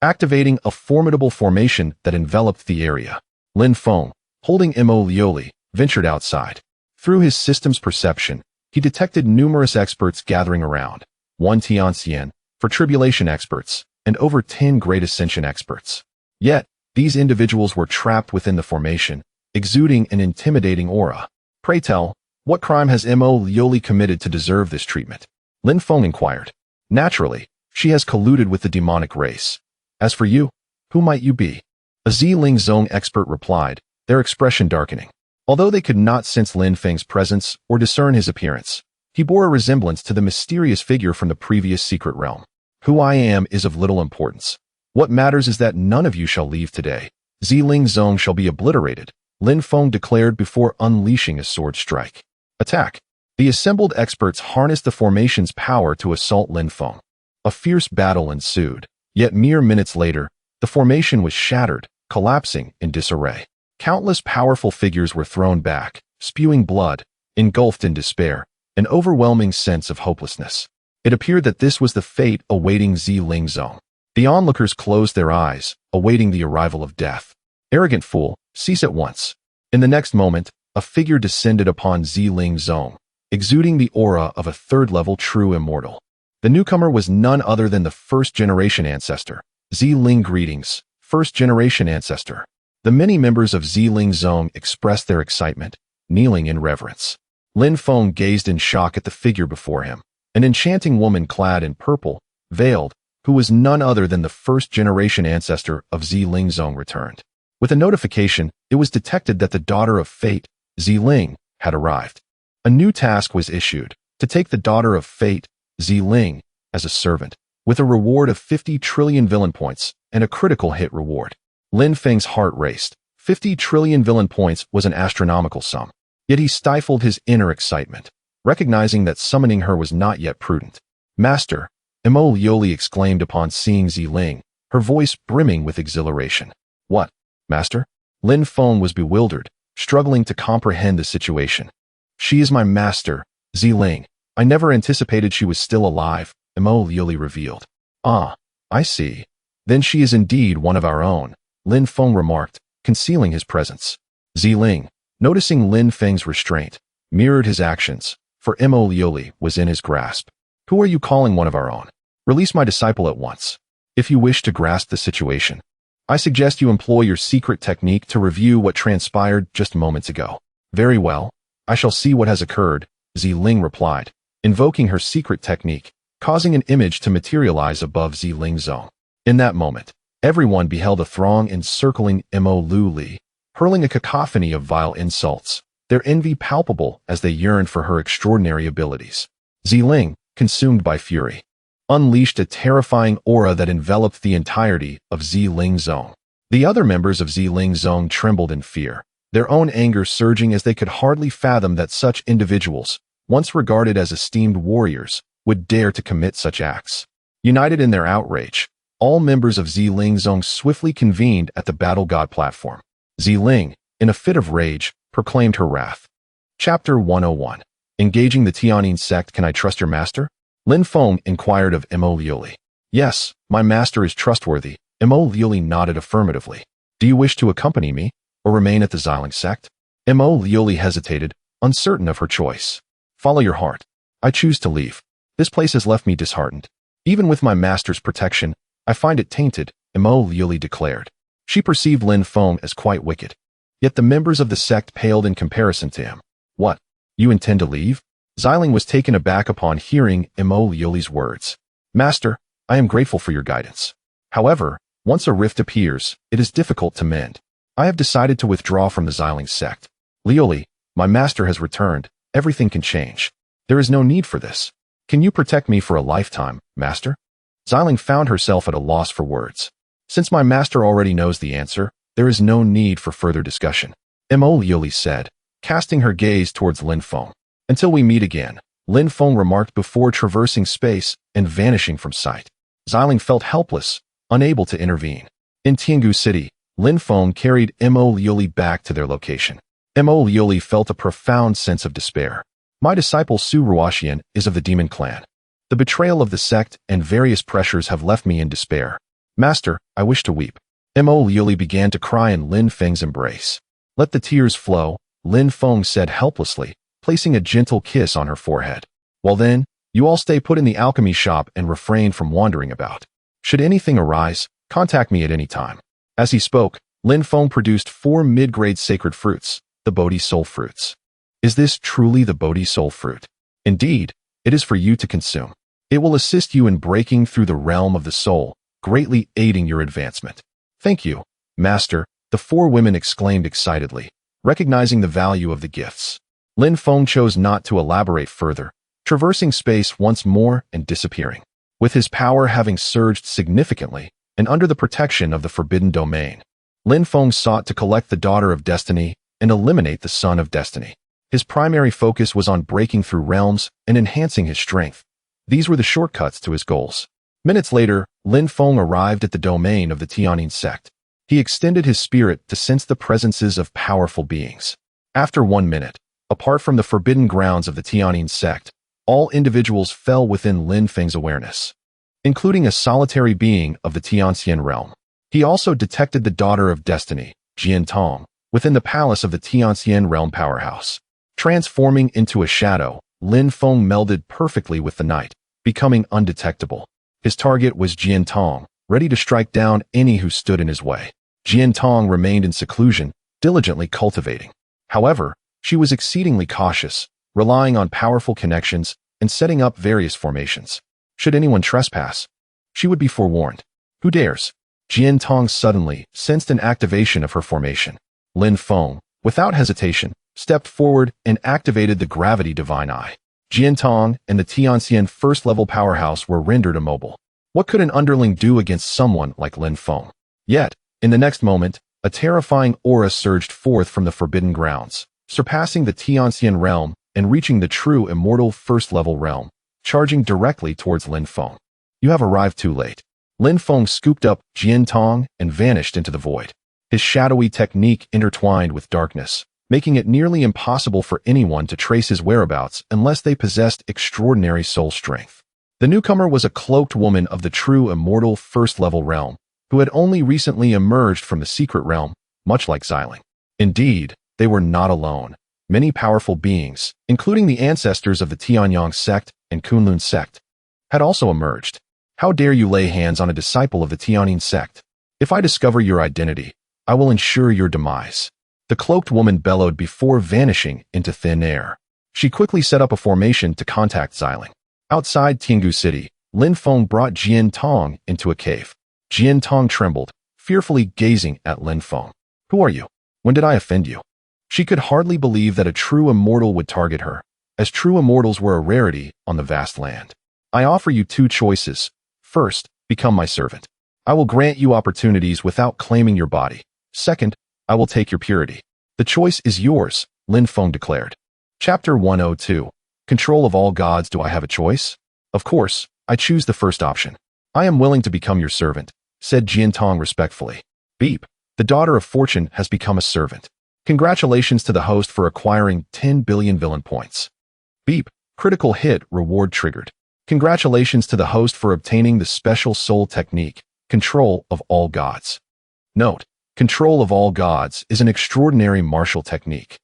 activating a formidable formation that enveloped the area. Lin Feng, holding Mo Liuli, ventured outside. Through his system's perception, he detected numerous experts gathering around, 1 Tianxian, for tribulation experts, and over 10 great ascension experts. Yet, these individuals were trapped within the formation, exuding an intimidating aura. "Pray tell, what crime has Mo Liuli committed to deserve this treatment?" Lin Feng inquired. "Naturally, she has colluded with the demonic race. As for you, who might you be?" A Zilingzong expert replied, their expression darkening. Although they could not sense Lin Feng's presence or discern his appearance, he bore a resemblance to the mysterious figure from the previous secret realm. Who I am is of little importance. What matters is that none of you shall leave today. Ziling Zong shall be obliterated, Lin Feng declared before unleashing a sword strike. Attack! The assembled experts harnessed the formation's power to assault Lin Feng. A fierce battle ensued, yet mere minutes later, the formation was shattered, collapsing in disarray. Countless powerful figures were thrown back, spewing blood, engulfed in despair, an overwhelming sense of hopelessness. It appeared that this was the fate awaiting Ziling Zong. The onlookers closed their eyes, awaiting the arrival of death. Arrogant fool, cease at once. In the next moment, a figure descended upon Ziling Zong, exuding the aura of a third-level true immortal. The newcomer was none other than the first-generation ancestor. Ziling greetings, first-generation ancestor. The many members of Ziling Zong expressed their excitement, kneeling in reverence. Lin Feng gazed in shock at the figure before him, an enchanting woman clad in purple, veiled, who was none other than the first-generation ancestor of Ziling Zong returned. With a notification, it was detected that the daughter of fate, Ziling, had arrived. A new task was issued, to take the daughter of fate, Ziling, as a servant, with a reward of 50 trillion villain points and a critical hit reward. Lin Feng's heart raced. 50 trillion villain points was an astronomical sum. Yet he stifled his inner excitement, recognizing that summoning her was not yet prudent. Master, Emo Lioli exclaimed upon seeing Ziling, her voice brimming with exhilaration. What, master? Lin Feng was bewildered, struggling to comprehend the situation. She is my master, Ziling. I never anticipated she was still alive, Emo Lioli revealed. Ah, I see. Then she is indeed one of our own, Lin Feng remarked, concealing his presence. Ziling, noticing Lin Feng's restraint, mirrored his actions, for Emo Lioli was in his grasp. Who are you calling one of our own? Release my disciple at once. If you wish to grasp the situation, I suggest you employ your secret technique to review what transpired just moments ago. Very well. I shall see what has occurred, Ziling replied, invoking her secret technique, causing an image to materialize above Ziling Zong. In that moment, everyone beheld a throng encircling Emo Lioli, hurling a cacophony of vile insults, their envy palpable as they yearned for her extraordinary abilities. Ziling, consumed by fury, unleashed a terrifying aura that enveloped the entirety of Ziling Zong. The other members of Ziling Zong trembled in fear, their own anger surging as they could hardly fathom that such individuals, once regarded as esteemed warriors, would dare to commit such acts. United in their outrage, all members of Ziling Zong swiftly convened at the Battle God platform. Ziling, in a fit of rage, proclaimed her wrath. Chapter 101. Engaging the Tianyin sect. Can I trust your master? Lin Feng inquired of Emo Lioli. Yes, my master is trustworthy. Emo Lioli nodded affirmatively. Do you wish to accompany me, or remain at the Ziling sect? Emo Lioli hesitated, uncertain of her choice. Follow your heart. I choose to leave. This place has left me disheartened. Even with my master's protection, I find it tainted, Emo Lioli declared. She perceived Lin Feng as quite wicked. Yet the members of the sect paled in comparison to him. What? You intend to leave? Ziling was taken aback upon hearing Emo Lioli's words. Master, I am grateful for your guidance. However, once a rift appears, it is difficult to mend. I have decided to withdraw from the Ziling sect. Lioli, my master has returned. Everything can change. There is no need for this. Can you protect me for a lifetime, master? Ziling found herself at a loss for words. Since my master already knows the answer, there is no need for further discussion. Emo Lioli said, casting her gaze towards Lin Feng. Until we meet again, Lin Feng remarked before traversing space and vanishing from sight. Ziling felt helpless, unable to intervene. In Tiangu City, Lin Feng carried Emo Lioli back to their location. Emo Lioli felt a profound sense of despair. My disciple Su Ruoxian is of the demon clan. The betrayal of the sect and various pressures have left me in despair. Master, I wish to weep. Emo Lioli began to cry in Lin Feng's embrace. Let the tears flow, Lin Feng said helplessly, placing a gentle kiss on her forehead. Well then, you all stay put in the alchemy shop and refrain from wandering about. Should anything arise, contact me at any time. As he spoke, Lin Feng produced 4 mid-grade sacred fruits, the Bodhi Soul fruits. Is this truly the Bodhi Soul fruit? Indeed, it is for you to consume. It will assist you in breaking through the realm of the soul, greatly aiding your advancement. Thank you, Master, the 4 women exclaimed excitedly, Recognizing the value of the gifts, Lin Feng chose not to elaborate further, traversing space once more and disappearing. With his power having surged significantly, and under the protection of the Forbidden Domain, Lin Feng sought to collect the Daughter of Destiny and eliminate the Son of Destiny. His primary focus was on breaking through realms and enhancing his strength. These were the shortcuts to his goals. Minutes later, Lin Feng arrived at the domain of the Tianyin sect. He extended his spirit to sense the presences of powerful beings. After 1 minute, apart from the forbidden grounds of the Tianyin sect, all individuals fell within Lin Feng's awareness, including a solitary being of the Tianxian realm. He also detected the Daughter of Destiny, Jian Tong, within the palace of the Tianxian realm powerhouse. Transforming into a shadow, Lin Feng melded perfectly with the night, becoming undetectable. His target was Jian Tong, ready to strike down any who stood in his way. Jian Tong remained in seclusion, diligently cultivating. However, she was exceedingly cautious, relying on powerful connections and setting up various formations. Should anyone trespass, she would be forewarned. Who dares? Jian Tong suddenly sensed an activation of her formation. Lin Feng, without hesitation, stepped forward and activated the Gravity Divine Eye. Jian Tong and the Tianxian first-level powerhouse were rendered immobile. What could an underling do against someone like Lin Feng? Yet, in the next moment, a terrifying aura surged forth from the Forbidden Grounds, surpassing the Tianxian realm and reaching the true immortal first-level realm, charging directly towards Lin Feng. You have arrived too late. Lin Feng scooped up Jian Tong and vanished into the void. His shadowy technique intertwined with darkness, making it nearly impossible for anyone to trace his whereabouts unless they possessed extraordinary soul strength. The newcomer was a cloaked woman of the true immortal first-level realm, who had only recently emerged from the secret realm, much like Xiling. Indeed, they were not alone. Many powerful beings, including the ancestors of the Tianyang sect and Kunlun sect, had also emerged. How dare you lay hands on a disciple of the Tianyin sect? If I discover your identity, I will ensure your demise. The cloaked woman bellowed before vanishing into thin air. She quickly set up a formation to contact Xiling. Outside Tiangu City, Lin Feng brought Jian Tong into a cave. Jian Tong trembled, fearfully gazing at Lin Feng. Who are you? When did I offend you? She could hardly believe that a true immortal would target her, as true immortals were a rarity on the vast land. I offer you 2 choices. First, become my servant. I will grant you opportunities without claiming your body. Second, I will take your purity. The choice is yours, Lin Feng declared. Chapter 102. Control of all gods. Do I have a choice? Of course, I choose the first option. I am willing to become your servant, said Jian Tong respectfully. Beep. The Daughter of Fortune has become a servant. Congratulations to the host for acquiring 10 billion villain points. Beep. Critical hit reward triggered. Congratulations to the host for obtaining the special soul technique, Control of all gods. Note, Control of all gods is an extraordinary martial technique,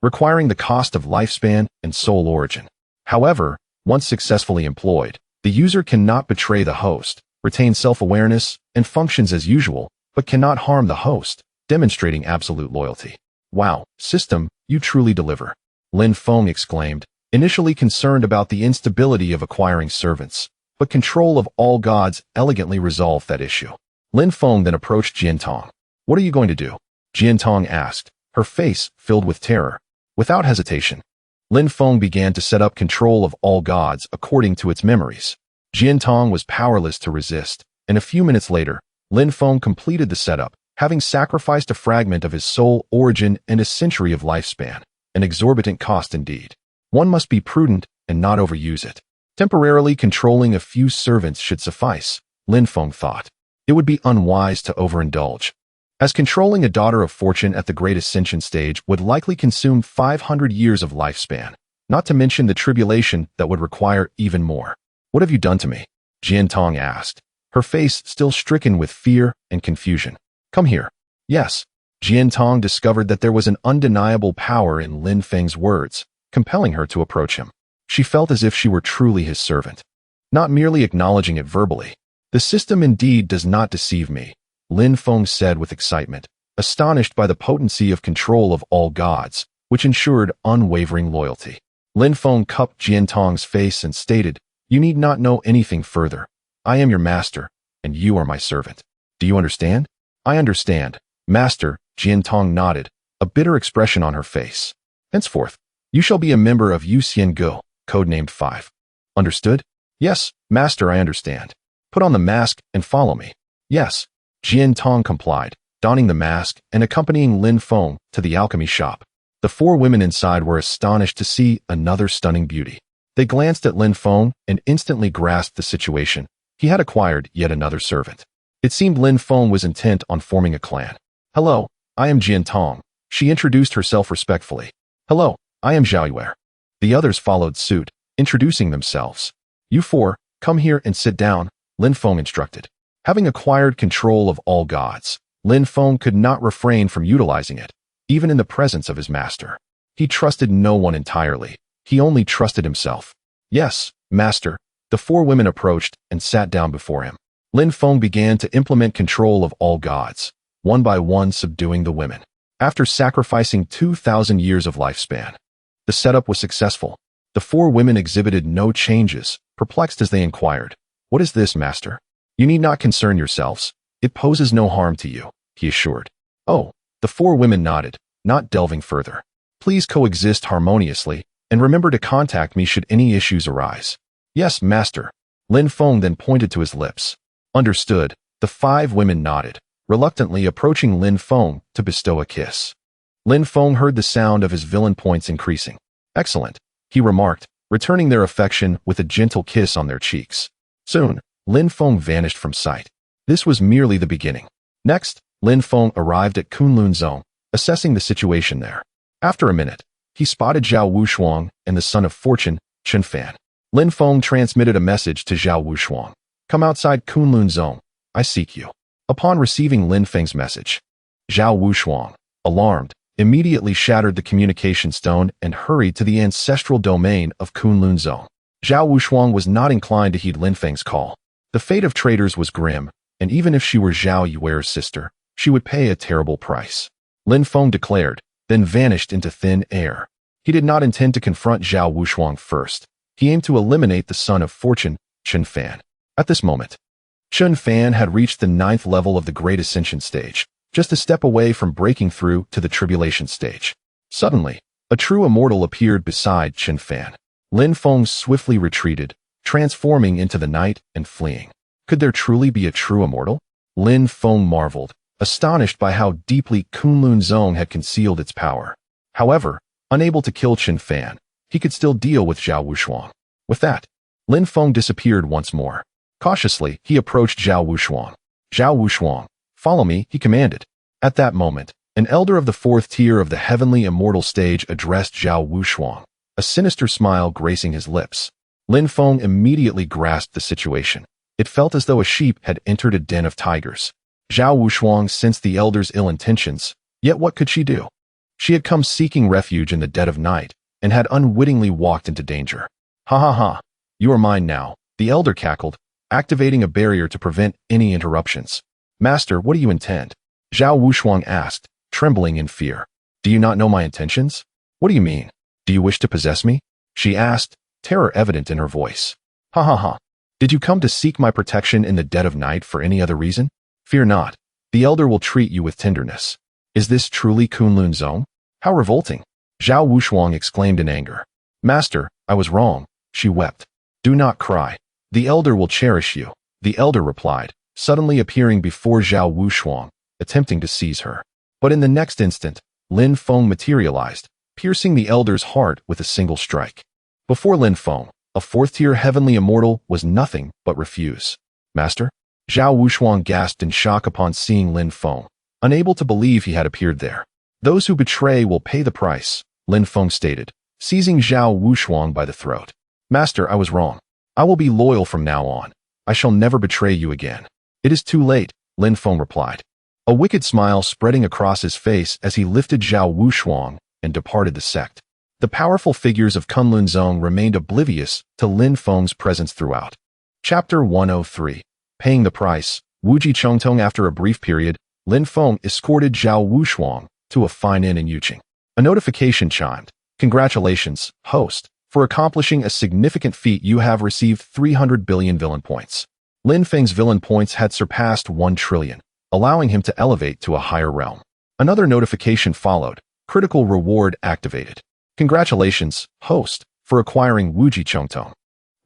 requiring the cost of lifespan and soul origin. However, once successfully employed, the user cannot betray the host, retain self-awareness, and functions as usual, but cannot harm the host, demonstrating absolute loyalty. Wow, system, you truly deliver. Lin Feng exclaimed, initially concerned about the instability of acquiring servants, but Control of all gods elegantly resolved that issue. Lin Feng then approached Jian Tong. What are you going to do? Jian Tong asked, her face filled with terror. Without hesitation, Lin Feng began to set up Control of all gods according to its memories. Jian Tong was powerless to resist, and a few minutes later, Lin Feng completed the setup, having sacrificed a fragment of his soul origin and a century of lifespan, an exorbitant cost indeed. One must be prudent and not overuse it. Temporarily controlling a few servants should suffice, Lin Feng thought. It would be unwise to overindulge, as controlling a Daughter of Fortune at the Great Ascension stage would likely consume 500 years of lifespan, not to mention the tribulation that would require even more. What have you done to me? Jian Tong asked, her face still stricken with fear and confusion. Come here. Yes. Jian Tong discovered that there was an undeniable power in Lin Feng's words, compelling her to approach him. She felt as if she were truly his servant, not merely acknowledging it verbally. The system indeed does not deceive me, Lin Feng said with excitement, astonished by the potency of Control of all gods, which ensured unwavering loyalty. Lin Feng cupped Jian Tong's face and stated, you need not know anything further. I am your master, and you are my servant. Do you understand? I understand, Master, Jian Tong nodded, a bitter expression on her face. Henceforth, you shall be a member of Yu Xian Gu, codenamed 5. Understood? Yes, master, I understand. Put on the mask and follow me. Yes. Jian Tong complied, donning the mask and accompanying Lin Feng to the alchemy shop. The 4 women inside were astonished to see another stunning beauty. They glanced at Lin Feng and instantly grasped the situation. He had acquired yet another servant. It seemed Lin Feng was intent on forming a clan. Hello, I am Jian Tong. She introduced herself respectfully. Hello, I am Zhao Yuer. The others followed suit, introducing themselves. You 4, come here and sit down, Lin Feng instructed. Having acquired control of all gods, Lin Feng could not refrain from utilizing it, even in the presence of his master. He trusted no one entirely. He only trusted himself. Yes, master. The 4 women approached and sat down before him. Lin Feng began to implement control of all gods, one by one subduing the women. After sacrificing 2,000 years of lifespan, the setup was successful. The 4 women exhibited no changes, perplexed as they inquired, "What is this, master?" "You need not concern yourselves. It poses no harm to you," he assured. "Oh." The 4 women nodded, not delving further. "Please coexist harmoniously, and remember to contact me should any issues arise." "Yes, master." Lin Feng then pointed to his lips. Understood. The 5 women nodded, reluctantly approaching Lin Feng to bestow a kiss. Lin Feng heard the sound of his villain points increasing. "Excellent," he remarked, returning their affection with a gentle kiss on their cheeks. Soon, Lin Feng vanished from sight. This was merely the beginning. Next, Lin Feng arrived at Kunlun Zone, assessing the situation there. After a minute, he spotted Zhao Wushuang and the son of fortune, Chen Fan. Lin Feng transmitted a message to Zhao Wushuang. "Come outside Kunlun Zone. I seek you." Upon receiving Lin Feng's message, Zhao Wushuang, alarmed, immediately shattered the communication stone and hurried to the ancestral domain of Kunlun Zone. Zhao Wushuang was not inclined to heed Lin Feng's call. The fate of traitors was grim, and even if she were Zhao Yuer's sister, she would pay a terrible price. Lin Feng declared, then vanished into thin air. He did not intend to confront Zhao Wushuang first. He aimed to eliminate the son of fortune, Chen Fan. At this moment, Chen Fan had reached the 9th level of the Great Ascension stage, just a step away from breaking through to the Tribulation stage. Suddenly, a true immortal appeared beside Chen Fan. Lin Feng swiftly retreated, transforming into the night and fleeing. Could there truly be a true immortal? Lin Feng marveled, astonished by how deeply Kunlun Zone had concealed its power. However, unable to kill Chen Fan, he could still deal with Zhao Wushuang. With that, Lin Feng disappeared once more. Cautiously, he approached Zhao Wushuang. "Zhao Wushuang, follow me," he commanded. At that moment, an elder of the 4th tier of the heavenly immortal stage addressed Zhao Wushuang, a sinister smile gracing his lips. Lin Feng immediately grasped the situation. It felt as though a sheep had entered a den of tigers. Zhao Wushuang sensed the elder's ill intentions, yet what could she do? She had come seeking refuge in the dead of night, and had unwittingly walked into danger. "Ha ha ha, you are mine now," the elder cackled, activating a barrier to prevent any interruptions. "Master, what do you intend?" Zhao Wushuang asked, trembling in fear. "Do you not know my intentions?" "What do you mean? Do you wish to possess me?" she asked, terror evident in her voice. "Ha ha ha. Did you come to seek my protection in the dead of night for any other reason? Fear not. The elder will treat you with tenderness. Is this truly Kunlun Zone? How revolting!" Zhao Wushuang exclaimed in anger. "Master, I was wrong," she wept. "Do not cry. The elder will cherish you," the elder replied, suddenly appearing before Zhao Wushuang, attempting to seize her. But in the next instant, Lin Feng materialized, piercing the elder's heart with a single strike. Before Lin Feng, a 4th-tier heavenly immortal was nothing but refuse. "Master?" Zhao Wushuang gasped in shock upon seeing Lin Feng, unable to believe he had appeared there. "Those who betray will pay the price," Lin Feng stated, seizing Zhao Wushuang by the throat. "Master, I was wrong. I will be loyal from now on. I shall never betray you again." "It is too late," Lin Feng replied, a wicked smile spreading across his face as he lifted Zhao Wushuang and departed the sect. The powerful figures of Kunlun Zone remained oblivious to Lin Feng's presence throughout. Chapter 103. Paying the Price. Wuji Chongtong. After a brief period, Lin Feng escorted Zhao Wushuang to a fine inn in Yuqing. A notification chimed. "Congratulations, host. For accomplishing a significant feat, you have received 300 billion villain points." Lin Feng's villain points had surpassed 1 trillion, allowing him to elevate to a higher realm. Another notification followed. Critical reward activated. Congratulations, host, for acquiring Wuji Chongtong.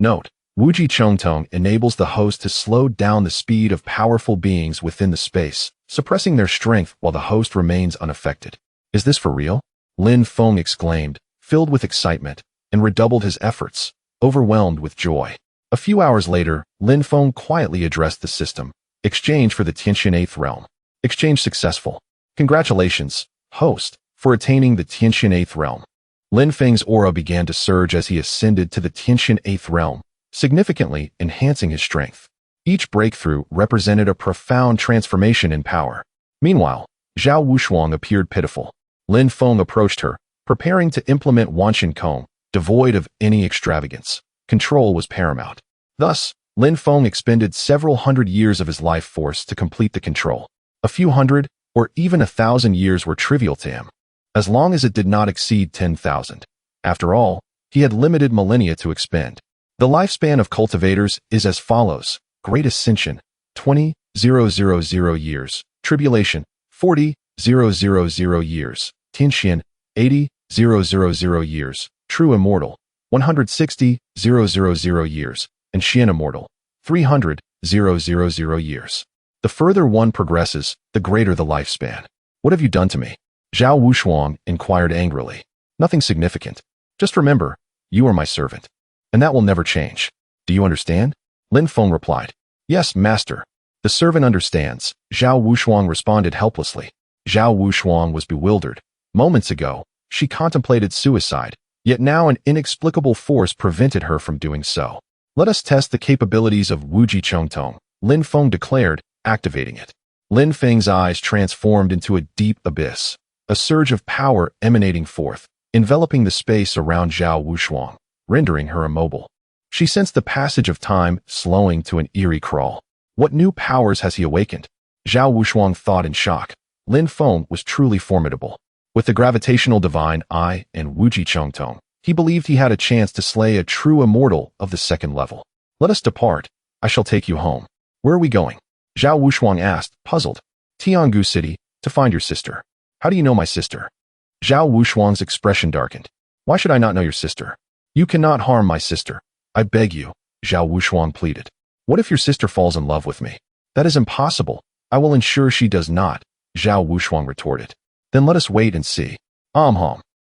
Note: Wuji Chongtong enables the host to slow down the speed of powerful beings within the space, suppressing their strength while the host remains unaffected. Is this for real? Lin Feng exclaimed, filled with excitement, and redoubled his efforts, overwhelmed with joy. A few hours later, Lin Feng quietly addressed the system. Exchange for the Tianxin 8th realm. Exchange successful. Congratulations, host, for attaining the Tianxin 8th realm. Lin Feng's aura began to surge as he ascended to the Tianxin 8th realm, significantly enhancing his strength. Each breakthrough represented a profound transformation in power. Meanwhile, Zhao Wushuang appeared pitiful. Lin Feng approached her, preparing to implement Wanshin Kong, devoid of any extravagance. Control was paramount. Thus, Lin Feng expended several hundred years of his life force to complete the control. A few hundred, or even 1,000 years were trivial to him, as long as it did not exceed 10,000. After all, he had limited millennia to expend. The lifespan of cultivators is as follows: Great Ascension, 20,000 years. Tribulation, 40,000 years. Tianxian, 80,000 years. True Immortal, 160,000 years. And Xian Immortal, 300,000 years. The further one progresses, the greater the lifespan. What have you done to me? Zhao Wushuang inquired angrily. Nothing significant. Just remember, you are my servant. And that will never change. Do you understand? Lin Feng replied. Yes, master. The servant understands. Zhao Wushuang responded helplessly. Zhao Wushuang was bewildered. Moments ago, she contemplated suicide, yet now an inexplicable force prevented her from doing so. Let us test the capabilities of Wuji Chongtong, Lin Feng declared, activating it. Lin Feng's eyes transformed into a deep abyss, a surge of power emanating forth, enveloping the space around Zhao Wushuang, rendering her immobile. She sensed the passage of time slowing to an eerie crawl. What new powers has he awakened? Zhao Wushuang thought in shock. Lin Feng was truly formidable. With the gravitational divine eye and Wuji Chongtong, he believed he had a chance to slay a true immortal of the second level. Let us depart. I shall take you home. Where are we going? Zhao Wushuang asked, puzzled. Tiangu City, to find your sister. How do you know my sister? Zhao Wushuang's expression darkened. Why should I not know your sister? You cannot harm my sister. I beg you, Zhao Wushuang pleaded. What if your sister falls in love with me? That is impossible. I will ensure she does not, Zhao Wushuang retorted. Then let us wait and see. Hom.